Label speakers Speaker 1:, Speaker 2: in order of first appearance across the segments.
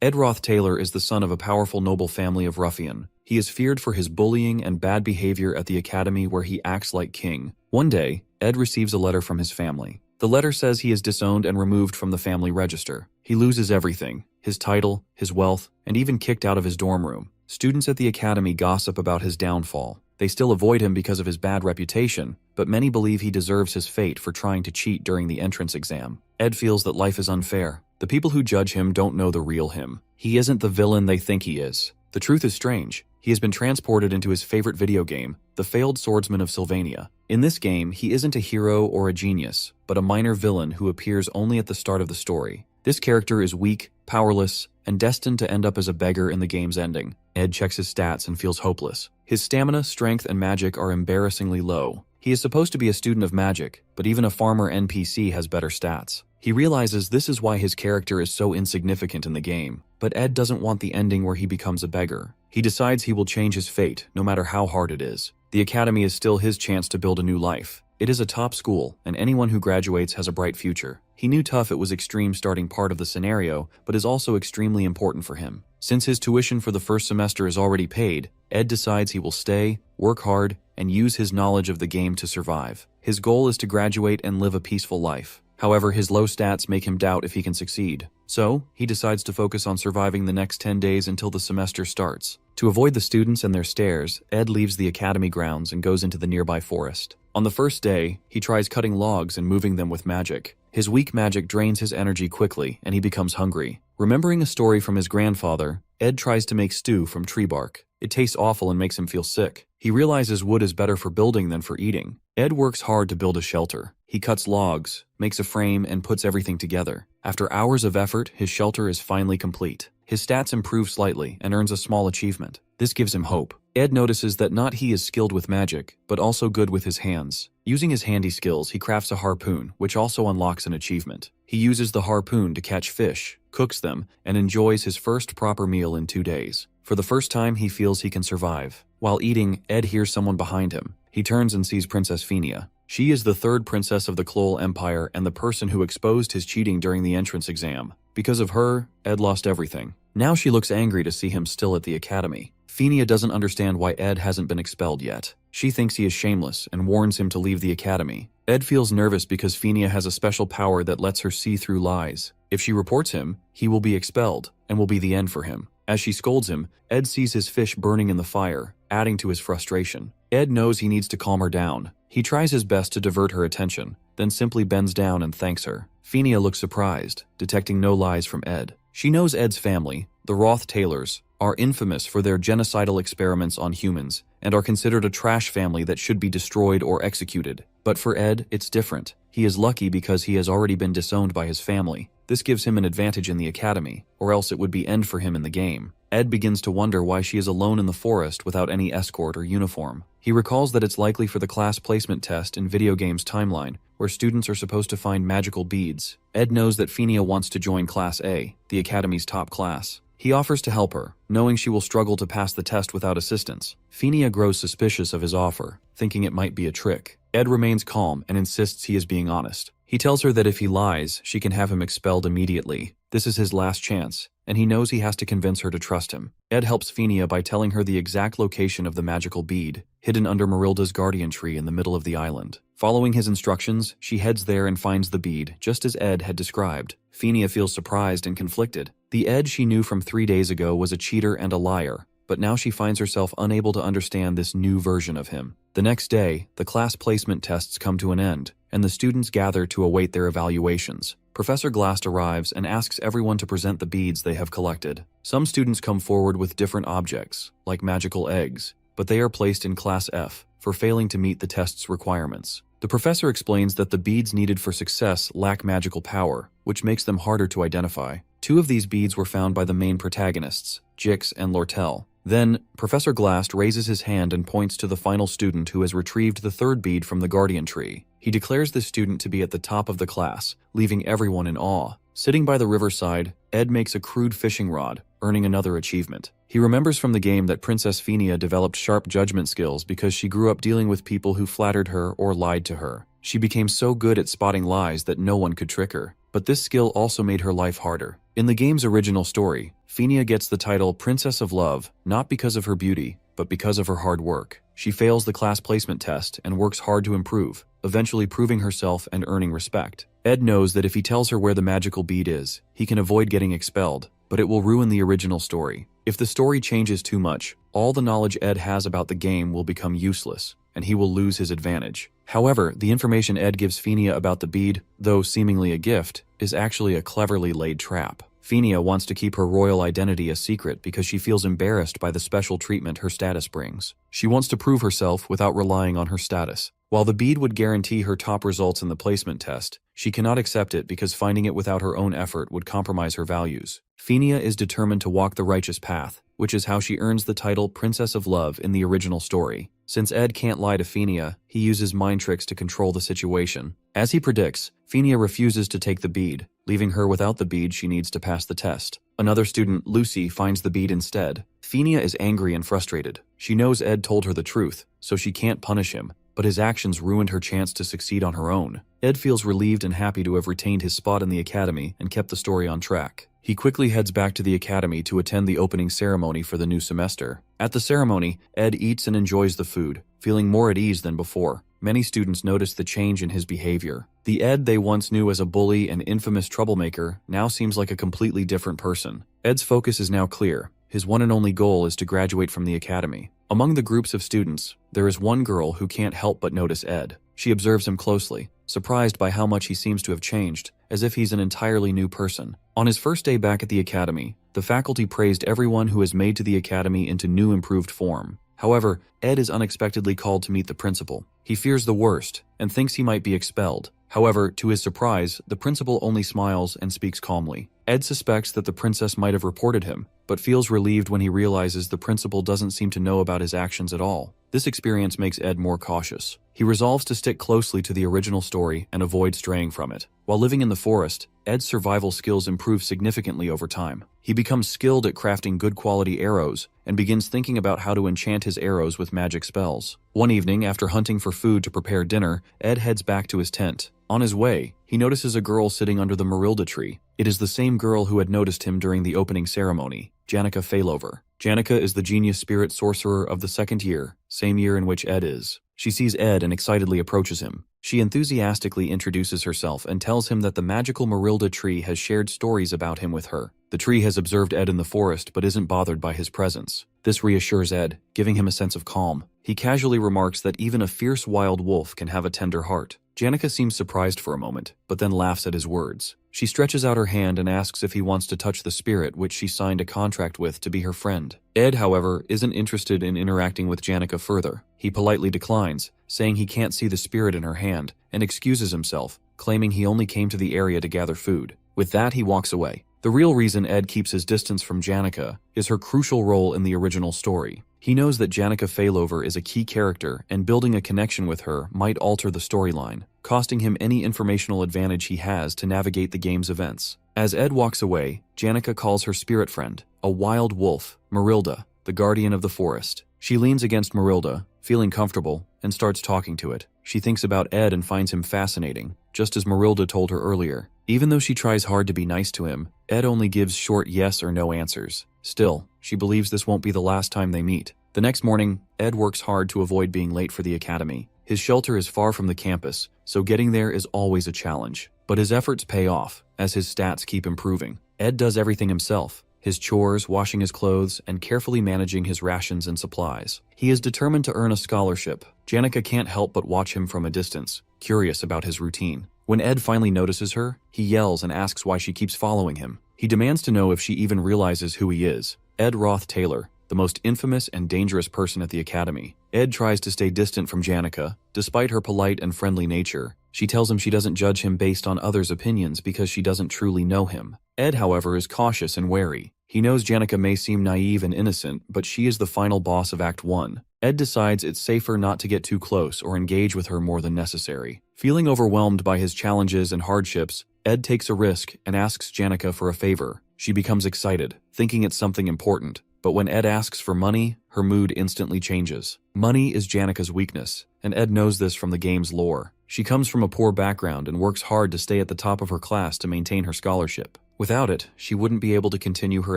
Speaker 1: Ed Roth Taylor is the son of a powerful noble family of ruffian. He is feared for his bullying and bad behavior at the academy where he acts like king. One day, Ed receives a letter from his family. The letter says he is disowned and removed from the family register. He loses everything: his title, his wealth, and even kicked out of his dorm room. Students at the academy gossip about his downfall. They still avoid him because of his bad reputation, but many believe he deserves his fate for trying to cheat during the entrance exam. Ed feels that life is unfair. The people who judge him don't know the real him. He isn't the villain they think he is. The truth is strange. He has been transported into his favorite video game, The Failed Swordsman of Sylvania. In this game, he isn't a hero or a genius, but a minor villain who appears only at the start of the story. This character is weak, powerless, and destined to end up as a beggar in the game's ending. Ed checks his stats and feels hopeless. His stamina, strength, and magic are embarrassingly low. He is supposed to be a student of magic, but even a farmer NPC has better stats. He realizes this is why his character is so insignificant in the game, but Ed doesn't want the ending where he becomes a beggar. He decides he will change his fate, no matter how hard it is. The academy is still his chance to build a new life. It is a top school, and anyone who graduates has a bright future. He knew tough it was extreme starting part of the scenario, but is also extremely important for him. Since his tuition for the first semester is already paid, Ed decides he will stay, work hard, and use his knowledge of the game to survive. His goal is to graduate and live a peaceful life. However, his low stats make him doubt if he can succeed. So, he decides to focus on surviving the next 10 days until the semester starts. To avoid the students and their stares, Ed leaves the academy grounds and goes into the nearby forest. On the first day, he tries cutting logs and moving them with magic. His weak magic drains his energy quickly, and he becomes hungry. Remembering a story from his grandfather, Ed tries to make stew from tree bark. It tastes awful and makes him feel sick. He realizes wood is better for building than for eating. Ed works hard to build a shelter. He cuts logs, makes a frame, and puts everything together. After hours of effort, his shelter is finally complete. His stats improve slightly and earns a small achievement. This gives him hope. Ed notices that not he is skilled with magic, but also good with his hands. Using his handy skills, he crafts a harpoon, which also unlocks an achievement. He uses the harpoon to catch fish, cooks them, and enjoys his first proper meal in 2 days. For the first time, he feels he can survive. While eating, Ed hears someone behind him. He turns and sees Princess Phinia. She is the third princess of the Klol Empire and the person who exposed his cheating during the entrance exam. Because of her, Ed lost everything. Now she looks angry to see him still at the academy. Phinia doesn't understand why Ed hasn't been expelled yet. She thinks he is shameless and warns him to leave the academy. Ed feels nervous because Phinia has a special power that lets her see through lies. If she reports him, he will be expelled and will be the end for him. As she scolds him, Ed sees his fish burning in the fire, adding to his frustration. Ed knows he needs to calm her down. He tries his best to divert her attention, then simply bends down and thanks her. Phinia looks surprised, detecting no lies from Ed. She knows Ed's family, the Roth Taylors, are infamous for their genocidal experiments on humans and are considered a trash family that should be destroyed or executed. But for Ed, it's different. He is lucky because he has already been disowned by his family. This gives him an advantage in the academy, or else it would be end for him in the game. Ed begins to wonder why she is alone in the forest without any escort or uniform. He recalls that it's likely for the class placement test in video games timeline, where students are supposed to find magical beads. Ed knows that Phinia wants to join Class A, the academy's top class. He offers to help her, knowing she will struggle to pass the test without assistance. Phinia grows suspicious of his offer, thinking it might be a trick. Ed remains calm and insists he is being honest. He tells her that if he lies, she can have him expelled immediately. This is his last chance, and he knows he has to convince her to trust him. Ed helps Phinia by telling her the exact location of the magical bead, hidden under Marilda's guardian tree in the middle of the island. Following his instructions, she heads there and finds the bead, just as Ed had described. Phinia feels surprised and conflicted. The Ed she knew from 3 days ago was a cheater and a liar, but now she finds herself unable to understand this new version of him. The next day, the class placement tests come to an end, and the students gather to await their evaluations. Professor Glast arrives and asks everyone to present the beads they have collected. Some students come forward with different objects, like magical eggs, but they are placed in Class F for failing to meet the test's requirements. The professor explains that the beads needed for success lack magical power, which makes them harder to identify. 2 of these beads were found by the main protagonists, Jix and Lortel. Then, Professor Glast raises his hand and points to the final student who has retrieved the 3rd bead from the guardian tree. He declares the student to be at the top of the class, leaving everyone in awe. Sitting by the riverside, Ed makes a crude fishing rod, earning another achievement. He remembers from the game that Princess Phinia developed sharp judgment skills because she grew up dealing with people who flattered her or lied to her. She became so good at spotting lies that no one could trick her. but this skill also made her life harder. In the game's original story, Phinia gets the title Princess of Love not because of her beauty, but because of her hard work. She fails the class placement test and works hard to improve, eventually proving herself and earning respect. Ed knows that if he tells her where the magical bead is, he can avoid getting expelled, but it will ruin the original story. If the story changes too much, all the knowledge Ed has about the game will become useless, and he will lose his advantage. However, the information Ed gives Phinia about the bead, though seemingly a gift, is actually a cleverly laid trap. Phinia wants to keep her royal identity a secret because she feels embarrassed by the special treatment her status brings. She wants to prove herself without relying on her status. While the bead would guarantee her top results in the placement test, she cannot accept it because finding it without her own effort would compromise her values. Phinia is determined to walk the righteous path, which is how she earns the title Princess of Love in the original story. Since Ed can't lie to Phinia, he uses mind tricks to control the situation. As he predicts, Phinia refuses to take the bead, leaving her without the bead she needs to pass the test. Another student, Lucy, finds the bead instead. Phinia is angry and frustrated. She knows Ed told her the truth, so she can't punish him, but his actions ruined her chance to succeed on her own. Ed feels relieved and happy to have retained his spot in the academy and kept the story on track. He quickly heads back to the academy to attend the opening ceremony for the new semester. At the ceremony, Ed eats and enjoys the food, feeling more at ease than before. Many students notice the change in his behavior. The Ed they once knew as a bully and infamous troublemaker now seems like a completely different person. Ed's focus is now clear. His one and only goal is to graduate from the academy. Among the groups of students, there is one girl who can't help but notice Ed. She observes him closely, surprised by how much he seems to have changed, as if he's an entirely new person. On his first day back at the academy, the faculty praised everyone who has made to the academy into new improved form. However, Ed is unexpectedly called to meet the principal. He fears the worst and thinks he might be expelled. However, to his surprise, the principal only smiles and speaks calmly. Ed suspects that the princess might have reported him, but feels relieved when he realizes the principal doesn't seem to know about his actions at all. This experience makes Ed more cautious. He resolves to stick closely to the original story and avoid straying from it. While living in the forest, Ed's survival skills improve significantly over time. He becomes skilled at crafting good quality arrows and begins thinking about how to enchant his arrows with magic spells. One evening, after hunting for food to prepare dinner, Ed heads back to his tent. On his way, he notices a girl sitting under the Marilda tree. It is the same girl who had noticed him during the opening ceremony, Janica Failover. Janica is the genius spirit sorcerer of the second year, same year in which Ed is. She sees Ed and excitedly approaches him. She enthusiastically introduces herself and tells him that the magical Marilda tree has shared stories about him with her. The tree has observed Ed in the forest but isn't bothered by his presence. This reassures Ed, giving him a sense of calm. He casually remarks that even a fierce wild wolf can have a tender heart. Janica seems surprised for a moment, but then laughs at his words. She stretches out her hand and asks if he wants to touch the spirit which she signed a contract with to be her friend. Ed, however, isn't interested in interacting with Janica further. He politely declines, saying he can't see the spirit in her hand, and excuses himself, claiming he only came to the area to gather food. With that, he walks away. The real reason Ed keeps his distance from Janica is her crucial role in the original story. He knows that Janica Failover is a key character, and building a connection with her might alter the storyline, costing him any informational advantage he has to navigate the game's events. As Ed walks away, Janica calls her spirit friend, a wild wolf, Marilda, the guardian of the forest. She leans against Marilda, feeling comfortable, and starts talking to it. She thinks about Ed and finds him fascinating, just as Marilda told her earlier. Even though she tries hard to be nice to him, Ed only gives short yes or no answers. Still, she believes this won't be the last time they meet. The next morning, Ed works hard to avoid being late for the academy. His shelter is far from the campus, so getting there is always a challenge. But his efforts pay off, as his stats keep improving. Ed does everything himself, his chores, washing his clothes, and carefully managing his rations and supplies. He is determined to earn a scholarship. Janica can't help but watch him from a distance, curious about his routine. When Ed finally notices her, he yells and asks why she keeps following him. He demands to know if she even realizes who he is. Ed Roth Taylor, the most infamous and dangerous person at the academy. Ed tries to stay distant from Janica, despite her polite and friendly nature. She tells him she doesn't judge him based on others' opinions because she doesn't truly know him. Ed, however, is cautious and wary. He knows Janica may seem naive and innocent, but she is the final boss of Act 1. Ed decides it's safer not to get too close or engage with her more than necessary. Feeling overwhelmed by his challenges and hardships, Ed takes a risk and asks Janica for a favor. She becomes excited, thinking it's something important. But when Ed asks for money, her mood instantly changes. Money is Janika's weakness, and Ed knows this from the game's lore. She comes from a poor background and works hard to stay at the top of her class to maintain her scholarship. Without it, she wouldn't be able to continue her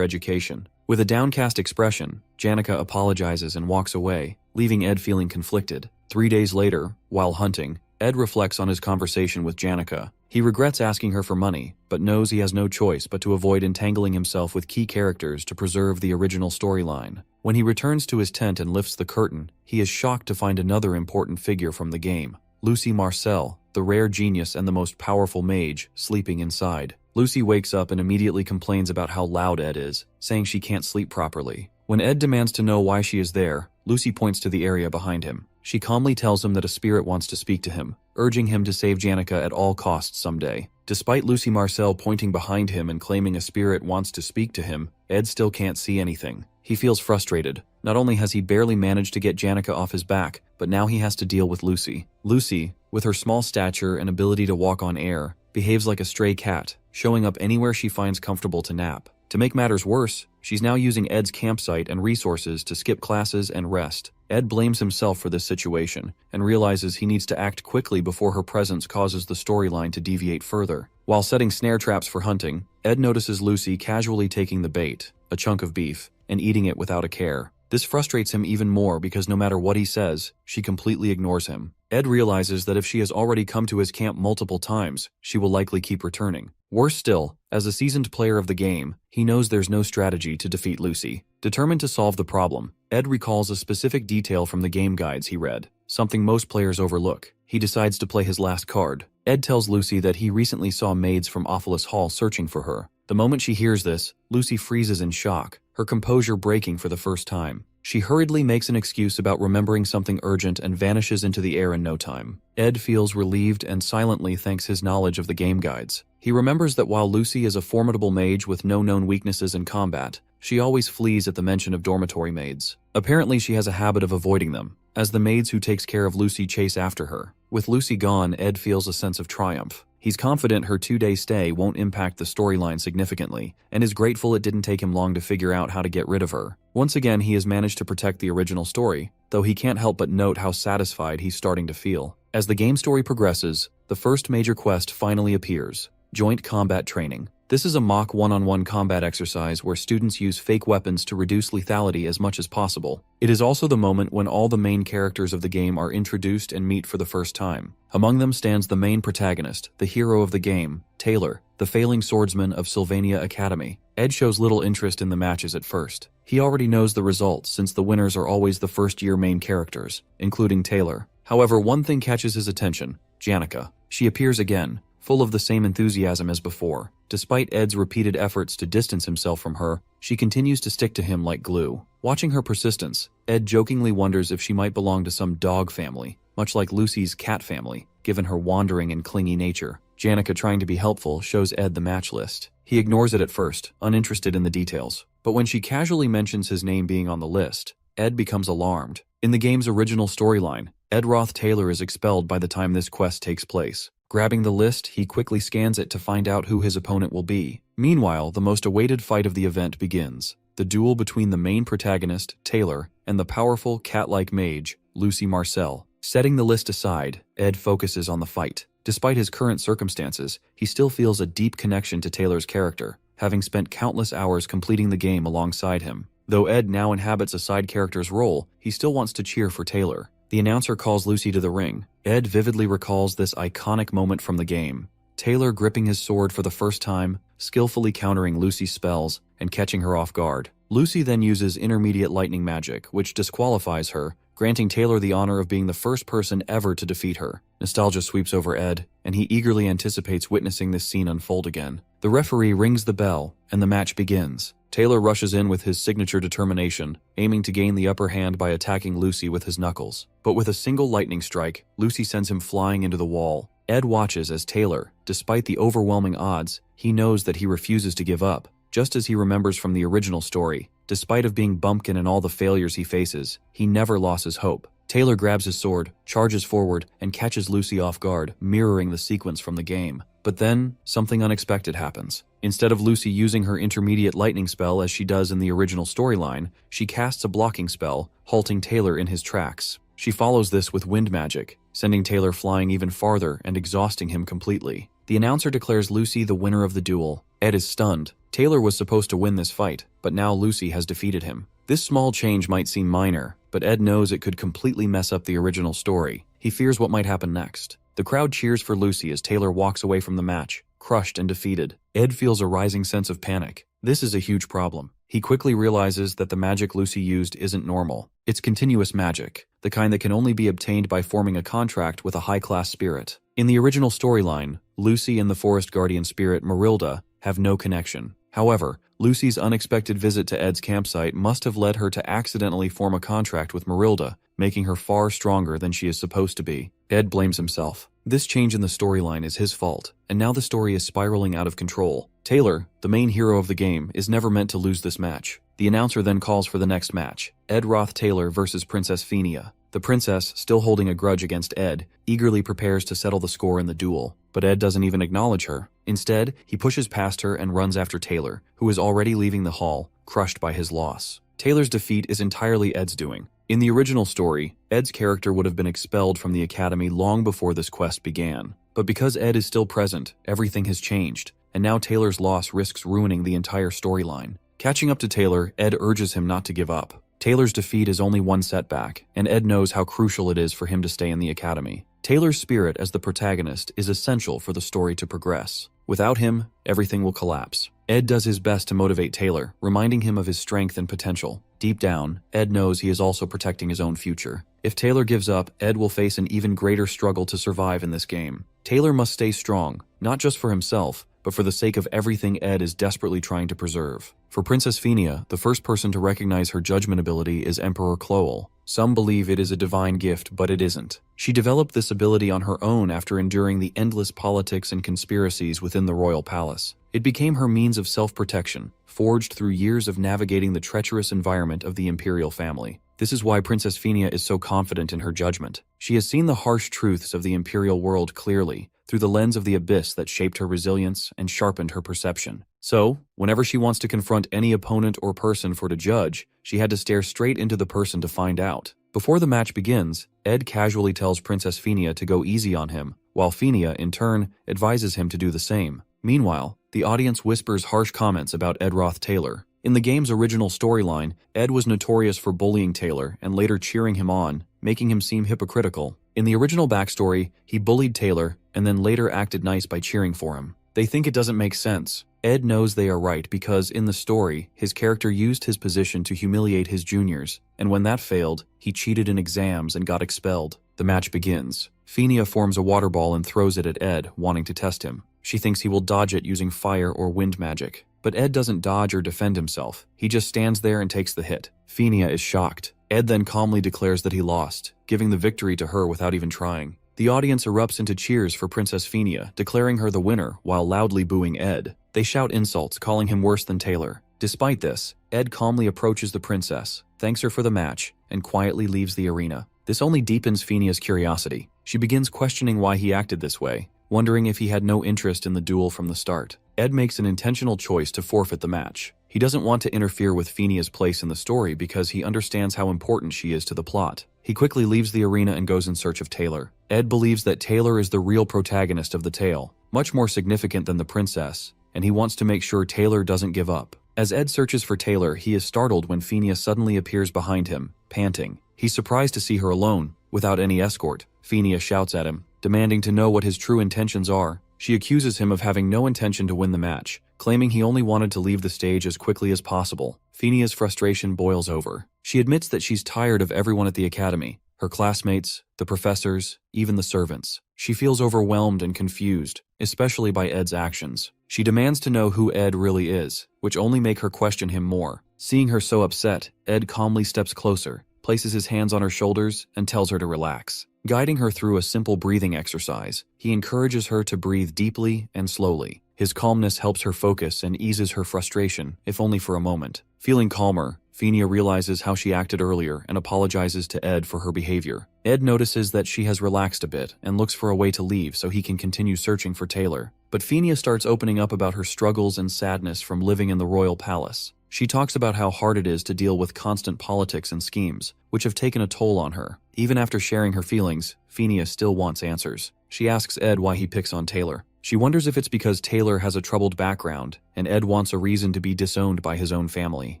Speaker 1: education. With a downcast expression, Janika apologizes and walks away, leaving Ed feeling conflicted. 3 days later, while hunting, Ed reflects on his conversation with Janika. He regrets asking her for money, but knows he has no choice but to avoid entangling himself with key characters to preserve the original storyline. When he returns to his tent and lifts the curtain, he is shocked to find another important figure from the game, Lucy Marcel, the rare genius and the most powerful mage, sleeping inside. Lucy wakes up and immediately complains about how loud Ed is, saying she can't sleep properly. When Ed demands to know why she is there, Lucy points to the area behind him. She calmly tells him that a spirit wants to speak to him, urging him to save Janika at all costs someday. Despite Lucy Marcel pointing behind him and claiming a spirit wants to speak to him, Ed still can't see anything. He feels frustrated. Not only has he barely managed to get Janika off his back, but now he has to deal with Lucy. Lucy, with her small stature and ability to walk on air, behaves like a stray cat, showing up anywhere she finds comfortable to nap. To make matters worse, she's now using Ed's campsite and resources to skip classes and rest. Ed blames himself for this situation and realizes he needs to act quickly before her presence causes the storyline to deviate further. While setting snare traps for hunting, Ed notices Lucy casually taking the bait, a chunk of beef, and eating it without a care. This frustrates him even more because no matter what he says, she completely ignores him. Ed realizes that if she has already come to his camp multiple times, she will likely keep returning. Worse still, as a seasoned player of the game, he knows there's no strategy to defeat Lucy. Determined to solve the problem, Ed recalls a specific detail from the game guides he read, something most players overlook. He decides to play his last card. Ed tells Lucy that he recently saw maids from Ophelis Hall searching for her. The moment she hears this, Lucy freezes in shock, her composure breaking for the first time. She hurriedly makes an excuse about remembering something urgent and vanishes into the air in no time. Ed feels relieved and silently thanks his knowledge of the game guides. He remembers that while Lucy is a formidable mage with no known weaknesses in combat, she always flees at the mention of dormitory maids. Apparently she has a habit of avoiding them, as the maids who takes care of Lucy chase after her. With Lucy gone, Ed feels a sense of triumph. He's confident her 2-day stay won't impact the storyline significantly, and is grateful it didn't take him long to figure out how to get rid of her. Once again, he has managed to protect the original story, though he can't help but note how satisfied he's starting to feel. As the game story progresses, the first major quest finally appears: Joint Combat Training. This is a mock one-on-one combat exercise where students use fake weapons to reduce lethality as much as possible. It is also the moment when all the main characters of the game are introduced and meet for the first time. Among them stands the main protagonist, the hero of the game, Taylor, the failing swordsman of Sylvania Academy. Ed shows little interest in the matches at first. He already knows the results since the winners are always the first-year main characters, including Taylor. However, one thing catches his attention: Janika. She appears again, full of the same enthusiasm as before. Despite Ed's repeated efforts to distance himself from her, she continues to stick to him like glue. Watching her persistence, Ed jokingly wonders if she might belong to some dog family, much like Lucy's cat family, given her wandering and clingy nature. Janika, trying to be helpful, shows Ed the match list. He ignores it at first, uninterested in the details. But when she casually mentions his name being on the list, Ed becomes alarmed. In the game's original storyline, Ed Roth Taylor is expelled by the time this quest takes place. Grabbing the list, he quickly scans it to find out who his opponent will be. Meanwhile, the most awaited fight of the event begins: the duel between the main protagonist, Taylor, and the powerful, cat-like mage, Lucy Marcel. Setting the list aside, Ed focuses on the fight. Despite his current circumstances, he still feels a deep connection to Taylor's character, having spent countless hours completing the game alongside him. Though Ed now inhabits a side character's role, he still wants to cheer for Taylor. The announcer calls Lucy to the ring. Ed vividly recalls this iconic moment from the game: Taylor gripping his sword for the first time, skillfully countering Lucy's spells, and catching her off guard. Lucy then uses intermediate lightning magic, which disqualifies her, granting Taylor the honor of being the first person ever to defeat her. Nostalgia sweeps over Ed, and he eagerly anticipates witnessing this scene unfold again. The referee rings the bell, and the match begins. Taylor rushes in with his signature determination, aiming to gain the upper hand by attacking Lucy with his knuckles. But with a single lightning strike, Lucy sends him flying into the wall. Ed watches as Taylor, despite the overwhelming odds, he knows that he refuses to give up. Just as he remembers from the original story, despite of being bumpkin and all the failures he faces, he never loses hope. Taylor grabs his sword, charges forward, and catches Lucy off guard, mirroring the sequence from the game. But then, something unexpected happens. Instead of Lucy using her intermediate lightning spell as she does in the original storyline, she casts a blocking spell, halting Taylor in his tracks. She follows this with wind magic, sending Taylor flying even farther and exhausting him completely. The announcer declares Lucy the winner of the duel. Ed is stunned. Taylor was supposed to win this fight, but now Lucy has defeated him. This small change might seem minor, but Ed knows it could completely mess up the original story. He fears what might happen next. The crowd cheers for Lucy as Taylor walks away from the match, crushed and defeated. Ed feels a rising sense of panic. This is a huge problem. He quickly realizes that the magic Lucy used isn't normal. It's continuous magic, the kind that can only be obtained by forming a contract with a high-class spirit. In the original storyline, Lucy and the forest guardian spirit Marilda have no connection. However, Lucy's unexpected visit to Ed's campsite must have led her to accidentally form a contract with Marilda, making her far stronger than she is supposed to be. Ed blames himself. This change in the storyline is his fault, and now the story is spiraling out of control. Taylor, the main hero of the game, is never meant to lose this match. The announcer then calls for the next match, Ed Roth Taylor versus Princess Phinia. The princess, still holding a grudge against Ed, eagerly prepares to settle the score in the duel, but Ed doesn't even acknowledge her. Instead, he pushes past her and runs after Taylor, who is already leaving the hall, crushed by his loss. Taylor's defeat is entirely Ed's doing. In the original story, Ed's character would have been expelled from the academy long before this quest began. But because Ed is still present, everything has changed, and now Taylor's loss risks ruining the entire storyline. Catching up to Taylor, Ed urges him not to give up. Taylor's defeat is only one setback, and Ed knows how crucial it is for him to stay in the academy. Taylor's spirit as the protagonist is essential for the story to progress. Without him, everything will collapse. Ed does his best to motivate Taylor, reminding him of his strength and potential. Deep down, Ed knows he is also protecting his own future. If Taylor gives up, Ed will face an even greater struggle to survive in this game. Taylor must stay strong, not just for himself, but for the sake of everything Ed is desperately trying to preserve. For Princess Phinia, the first person to recognize her judgment ability is Emperor Cloel. Some believe it is a divine gift, but it isn't. She developed this ability on her own after enduring the endless politics and conspiracies within the royal palace. It became her means of self-protection, forged through years of navigating the treacherous environment of the imperial family. This is why Princess Phinia is so confident in her judgment. She has seen the harsh truths of the imperial world clearly, through the lens of the abyss that shaped her resilience and sharpened her perception. So, whenever she wants to confront any opponent or person for to judge, she had to stare straight into the person to find out. Before the match begins, Ed casually tells Princess Phinia to go easy on him, while Phinia, in turn, advises him to do the same. Meanwhile, the audience whispers harsh comments about Ed Roth Taylor. In the game's original storyline, Ed was notorious for bullying Taylor and later cheering him on, making him seem hypocritical. In the original backstory, he bullied Taylor and then later acted nice by cheering for him. They think it doesn't make sense. Ed knows they are right because, in the story, his character used his position to humiliate his juniors, and when that failed, he cheated in exams and got expelled. The match begins. Phinia forms a water ball and throws it at Ed, wanting to test him. She thinks he will dodge it using fire or wind magic. But Ed doesn't dodge or defend himself. He just stands there and takes the hit. Phinia is shocked. Ed then calmly declares that he lost, giving the victory to her without even trying. The audience erupts into cheers for Princess Phinia, declaring her the winner while loudly booing Ed. They shout insults, calling him worse than Taylor. Despite this, Ed calmly approaches the princess, thanks her for the match, and quietly leaves the arena. This only deepens Phinia's curiosity. She begins questioning why he acted this way, wondering if he had no interest in the duel from the start. Ed makes an intentional choice to forfeit the match. He doesn't want to interfere with Phinia's place in the story because he understands how important she is to the plot. He quickly leaves the arena and goes in search of Taylor. Ed believes that Taylor is the real protagonist of the tale, much more significant than the princess, and he wants to make sure Taylor doesn't give up. As Ed searches for Taylor, he is startled when Phinia suddenly appears behind him, panting. He's surprised to see her alone, without any escort. Phinia shouts at him, demanding to know what his true intentions are. She accuses him of having no intention to win the match, claiming he only wanted to leave the stage as quickly as possible. Phinia's frustration boils over. She admits that she's tired of everyone at the academy, her classmates, the professors, even the servants. She feels overwhelmed and confused, especially by Ed's actions. She demands to know who Ed really is, which only make her question him more. Seeing her so upset, Ed calmly steps closer, places his hands on her shoulders, and tells her to relax. Guiding her through a simple breathing exercise, he encourages her to breathe deeply and slowly. His calmness helps her focus and eases her frustration, if only for a moment. Feeling calmer, Phinia realizes how she acted earlier and apologizes to Ed for her behavior. Ed notices that she has relaxed a bit and looks for a way to leave so he can continue searching for Taylor. But Phinia starts opening up about her struggles and sadness from living in the royal palace. She talks about how hard it is to deal with constant politics and schemes, which have taken a toll on her. Even after sharing her feelings, Phinia still wants answers. She asks Ed why he picks on Taylor. She wonders if it's because Taylor has a troubled background, and Ed wants a reason to be disowned by his own family.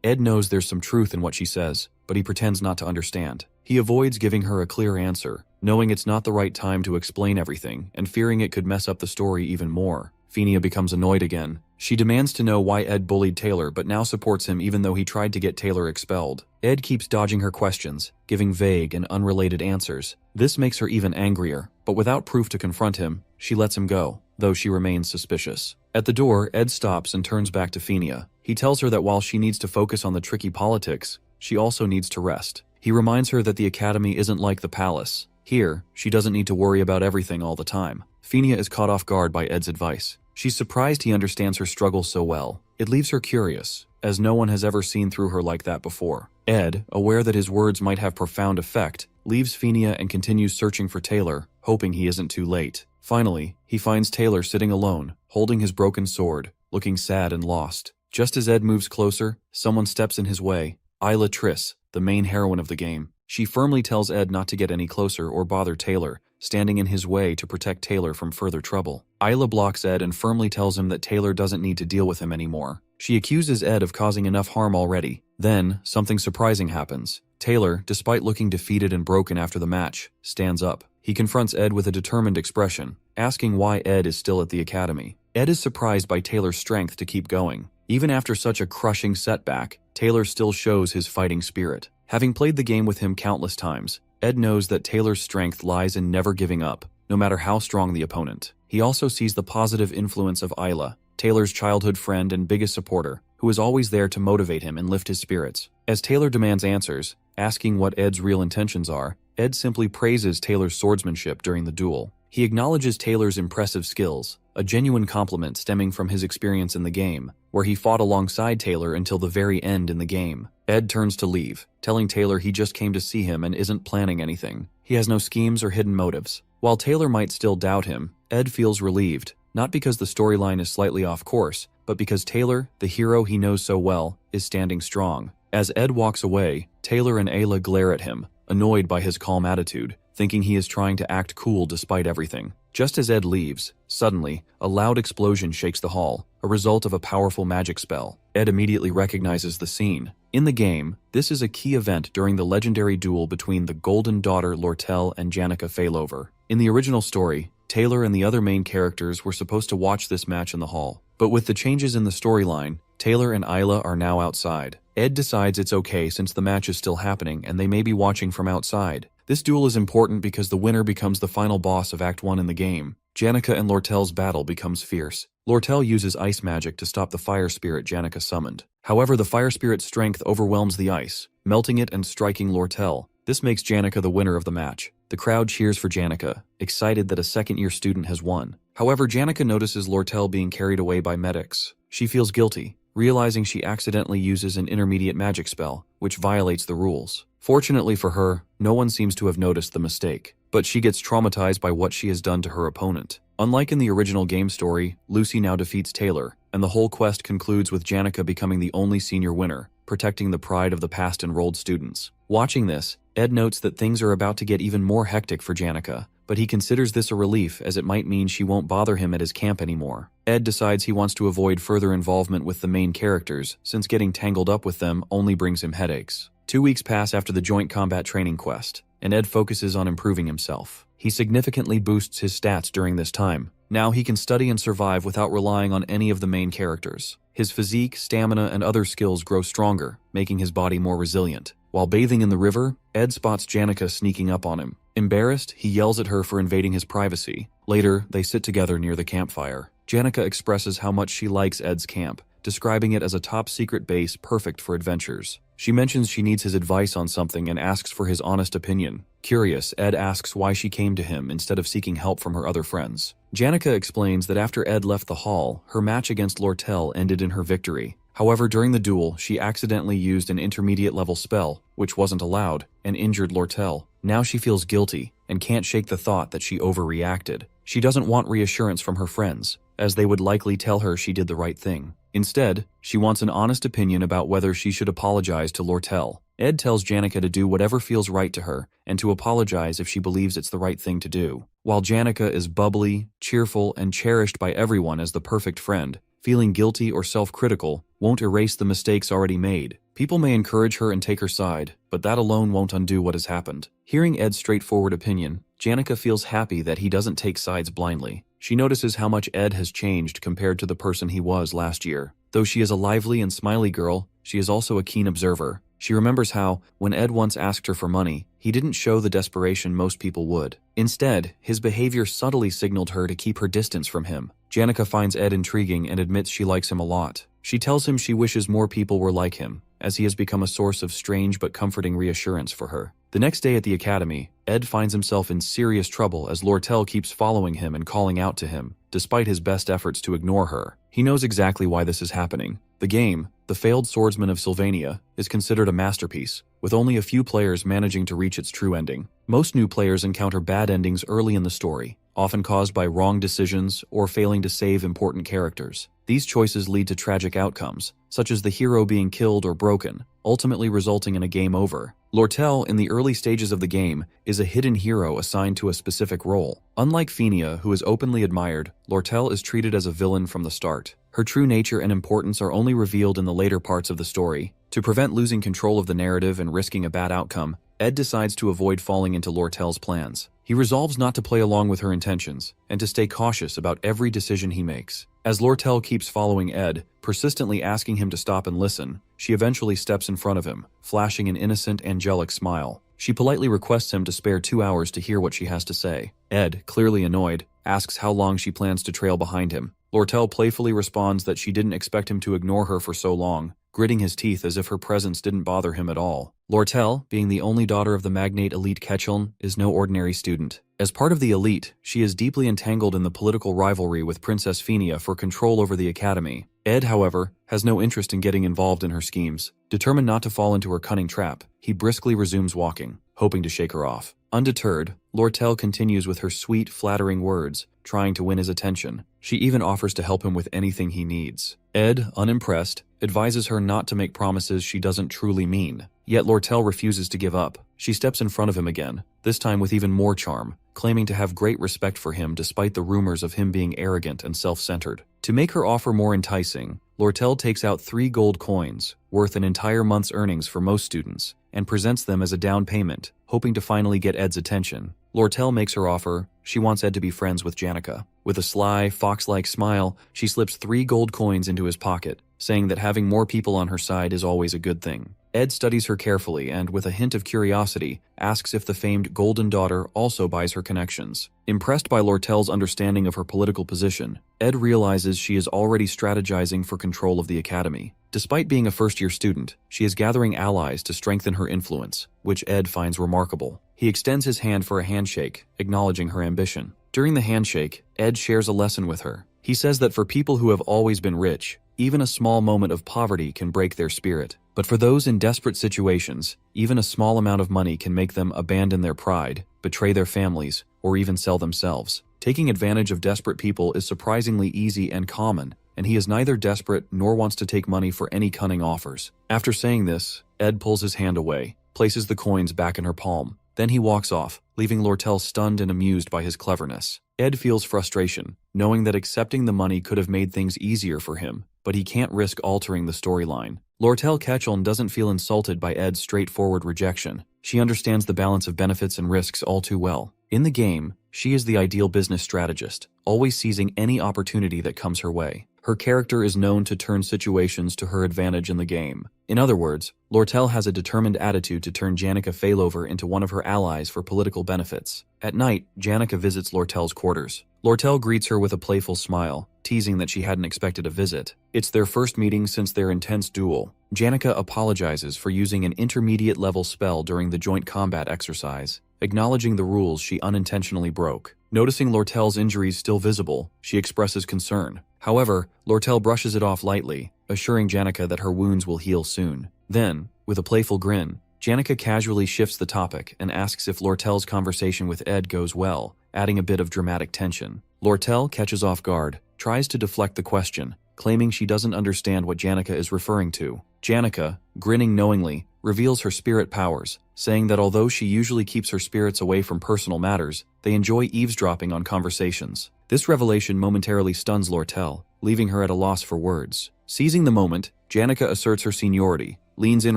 Speaker 1: Ed knows there's some truth in what she says, but he pretends not to understand. He avoids giving her a clear answer, knowing it's not the right time to explain everything, and fearing it could mess up the story even more. Phinia becomes annoyed again. She demands to know why Ed bullied Taylor but now supports him even though he tried to get Taylor expelled. Ed keeps dodging her questions, giving vague and unrelated answers. This makes her even angrier, but without proof to confront him, she lets him go, though she remains suspicious. At the door, Ed stops and turns back to Phinia. He tells her that while she needs to focus on the tricky politics, she also needs to rest. He reminds her that the academy isn't like the palace. Here, she doesn't need to worry about everything all the time. Phinia is caught off guard by Ed's advice. She's surprised he understands her struggles so well. It leaves her curious, as no one has ever seen through her like that before. Ed, aware that his words might have profound effect, leaves Phinia and continues searching for Taylor, hoping he isn't too late. Finally, he finds Taylor sitting alone, holding his broken sword, looking sad and lost. Just as Ed moves closer, someone steps in his way. Isla Triss, the main heroine of the game. She firmly tells Ed not to get any closer or bother Taylor, standing in his way to protect Taylor from further trouble. Isla blocks Ed and firmly tells him that Taylor doesn't need to deal with him anymore. She accuses Ed of causing enough harm already. Then, something surprising happens. Taylor, despite looking defeated and broken after the match, stands up. He confronts Ed with a determined expression, asking why Ed is still at the academy. Ed is surprised by Taylor's strength to keep going. Even after such a crushing setback, Taylor still shows his fighting spirit. Having played the game with him countless times, Ed knows that Taylor's strength lies in never giving up, no matter how strong the opponent. He also sees the positive influence of Isla, Taylor's childhood friend and biggest supporter, who is always there to motivate him and lift his spirits. As Taylor demands answers, asking what Ed's real intentions are, Ed simply praises Taylor's swordsmanship during the duel. He acknowledges Taylor's impressive skills, a genuine compliment stemming from his experience in the game, where he fought alongside Taylor until the very end in the game. Ed turns to leave, telling Taylor he just came to see him and isn't planning anything. He has no schemes or hidden motives. While Taylor might still doubt him, Ed feels relieved, not because the storyline is slightly off course, but because Taylor, the hero he knows so well, is standing strong. As Ed walks away, Taylor and Ayla glare at him, annoyed by his calm attitude, thinking he is trying to act cool despite everything. Just as Ed leaves, suddenly, a loud explosion shakes the hall, a result of a powerful magic spell. Ed immediately recognizes the scene. In the game, this is a key event during the legendary duel between the Golden Daughter Lortel and Janica Failover. In the original story, Taylor and the other main characters were supposed to watch this match in the hall. But with the changes in the storyline, Taylor and Isla are now outside. Ed decides it's okay since the match is still happening and they may be watching from outside. This duel is important because the winner becomes the final boss of Act 1 in the game. Janica and Lortel's battle becomes fierce. Lortel uses ice magic to stop the fire spirit Janica summoned. However, the fire spirit's strength overwhelms the ice, melting it and striking Lortel. This makes Janica the winner of the match. The crowd cheers for Janica, excited that a second-year student has won. However, Janica notices Lortel being carried away by medics. She feels guilty, realizing she accidentally uses an intermediate magic spell, which violates the rules. Fortunately for her, no one seems to have noticed the mistake, but she gets traumatized by what she has done to her opponent. Unlike in the original game story, Lucy now defeats Taylor, and the whole quest concludes with Janica becoming the only senior winner, protecting the pride of the past enrolled students. Watching this, Ed notes that things are about to get even more hectic for Janica, but he considers this a relief as it might mean she won't bother him at his camp anymore. Ed decides he wants to avoid further involvement with the main characters, since getting tangled up with them only brings him headaches. 2 weeks pass after the joint combat training quest, and Ed focuses on improving himself. He significantly boosts his stats during this time. Now he can study and survive without relying on any of the main characters. His physique, stamina, and other skills grow stronger, making his body more resilient. While bathing in the river, Ed spots Janica sneaking up on him. Embarrassed, he yells at her for invading his privacy. Later, they sit together near the campfire. Janica expresses how much she likes Ed's camp, describing it as a top-secret base perfect for adventures. She mentions she needs his advice on something and asks for his honest opinion. Curious, Ed asks why she came to him instead of seeking help from her other friends. Janica explains that after Ed left the hall, her match against Lortel ended in her victory. However, during the duel, she accidentally used an intermediate-level spell, which wasn't allowed, and injured Lortel. Now she feels guilty and can't shake the thought that she overreacted. She doesn't want reassurance from her friends, as they would likely tell her she did the right thing. Instead, she wants an honest opinion about whether she should apologize to Lortel. Ed tells Janica to do whatever feels right to her and to apologize if she believes it's the right thing to do. While Janica is bubbly, cheerful, and cherished by everyone as the perfect friend, feeling guilty or self-critical won't erase the mistakes already made. People may encourage her and take her side, but that alone won't undo what has happened. Hearing Ed's straightforward opinion, Janica feels happy that he doesn't take sides blindly. She notices how much Ed has changed compared to the person he was last year. Though she is a lively and smiley girl, she is also a keen observer. She remembers how, when Ed once asked her for money, he didn't show the desperation most people would. Instead, his behavior subtly signaled her to keep her distance from him. Janica finds Ed intriguing and admits she likes him a lot. She tells him she wishes more people were like him, as he has become a source of strange but comforting reassurance for her. The next day at the academy, Ed finds himself in serious trouble as Lortel keeps following him and calling out to him, despite his best efforts to ignore her. He knows exactly why this is happening. The game, The Failed Swordsman of Sylvania, is considered a masterpiece, with only a few players managing to reach its true ending. Most new players encounter bad endings early in the story, often caused by wrong decisions or failing to save important characters. These choices lead to tragic outcomes, such as the hero being killed or broken, ultimately resulting in a game over. Lortel, in the early stages of the game, is a hidden hero assigned to a specific role. Unlike Fenia, who is openly admired, Lortel is treated as a villain from the start. Her true nature and importance are only revealed in the later parts of the story. To prevent losing control of the narrative and risking a bad outcome, Ed decides to avoid falling into Lortel's plans. He resolves not to play along with her intentions, and to stay cautious about every decision he makes. As Lortel keeps following Ed, persistently asking him to stop and listen, she eventually steps in front of him, flashing an innocent, angelic smile. She politely requests him to spare 2 hours to hear what she has to say. Ed, clearly annoyed, asks how long she plans to trail behind him. Lortel playfully responds that she didn't expect him to ignore her for so long, gritting his teeth as if her presence didn't bother him at all. Lortel, being the only daughter of the magnate elite Ketchuln, is no ordinary student. As part of the elite, she is deeply entangled in the political rivalry with Princess Fenia for control over the academy. Ed, however, has no interest in getting involved in her schemes. Determined not to fall into her cunning trap, he briskly resumes walking, hoping to shake her off. Undeterred, Lortel continues with her sweet, flattering words, trying to win his attention. She even offers to help him with anything he needs. Ed, unimpressed, advises her not to make promises she doesn't truly mean. Yet Lortel refuses to give up. She steps in front of him again, this time with even more charm, claiming to have great respect for him despite the rumors of him being arrogant and self-centered. To make her offer more enticing, Lortel takes out 3 gold coins, worth an entire month's earnings for most students, and presents them as a down payment, hoping to finally get Ed's attention. Lortel makes her offer. She wants Ed to be friends with Janica. With a sly, fox-like smile, she slips 3 gold coins into his pocket, saying that having more people on her side is always a good thing. Ed studies her carefully and, with a hint of curiosity, asks if the famed Golden Daughter also buys her connections. Impressed by Lortel's understanding of her political position, Ed realizes she is already strategizing for control of the academy. Despite being a first-year student, she is gathering allies to strengthen her influence, which Ed finds remarkable. He extends his hand for a handshake, acknowledging her ambition. During the handshake, Ed shares a lesson with her. He says that for people who have always been rich, even a small moment of poverty can break their spirit. But for those in desperate situations, even a small amount of money can make them abandon their pride, betray their families, or even sell themselves. Taking advantage of desperate people is surprisingly easy and common, and he is neither desperate nor wants to take money for any cunning offers. After saying this, Ed pulls his hand away, places the coins back in her palm. Then he walks off, leaving Lortel stunned and amused by his cleverness. Ed feels frustration, knowing that accepting the money could have made things easier for him, but he can't risk altering the storyline. Lortel Ketchuln doesn't feel insulted by Ed's straightforward rejection. She understands the balance of benefits and risks all too well. In the game, she is the ideal business strategist, always seizing any opportunity that comes her way. Her character is known to turn situations to her advantage in the game. In other words, Lortel has a determined attitude to turn Janica Failover into one of her allies for political benefits. At night, Janica visits Lortel's quarters. Lortel greets her with a playful smile, teasing that she hadn't expected a visit. It's their first meeting since their intense duel. Janica apologizes for using an intermediate-level spell during the joint combat exercise, acknowledging the rules she unintentionally broke. Noticing Lortel's injuries still visible, she expresses concern. However, Lortel brushes it off lightly, assuring Janica that her wounds will heal soon. Then, with a playful grin, Janica casually shifts the topic and asks if Lortel's conversation with Ed goes well, adding a bit of dramatic tension. Lortel catches off guard, tries to deflect the question, claiming she doesn't understand what Janica is referring to. Janica, grinning knowingly, reveals her spirit powers, saying that although she usually keeps her spirits away from personal matters, they enjoy eavesdropping on conversations. This revelation momentarily stuns Lortel, leaving her at a loss for words. Seizing the moment, Janica asserts her seniority, leans in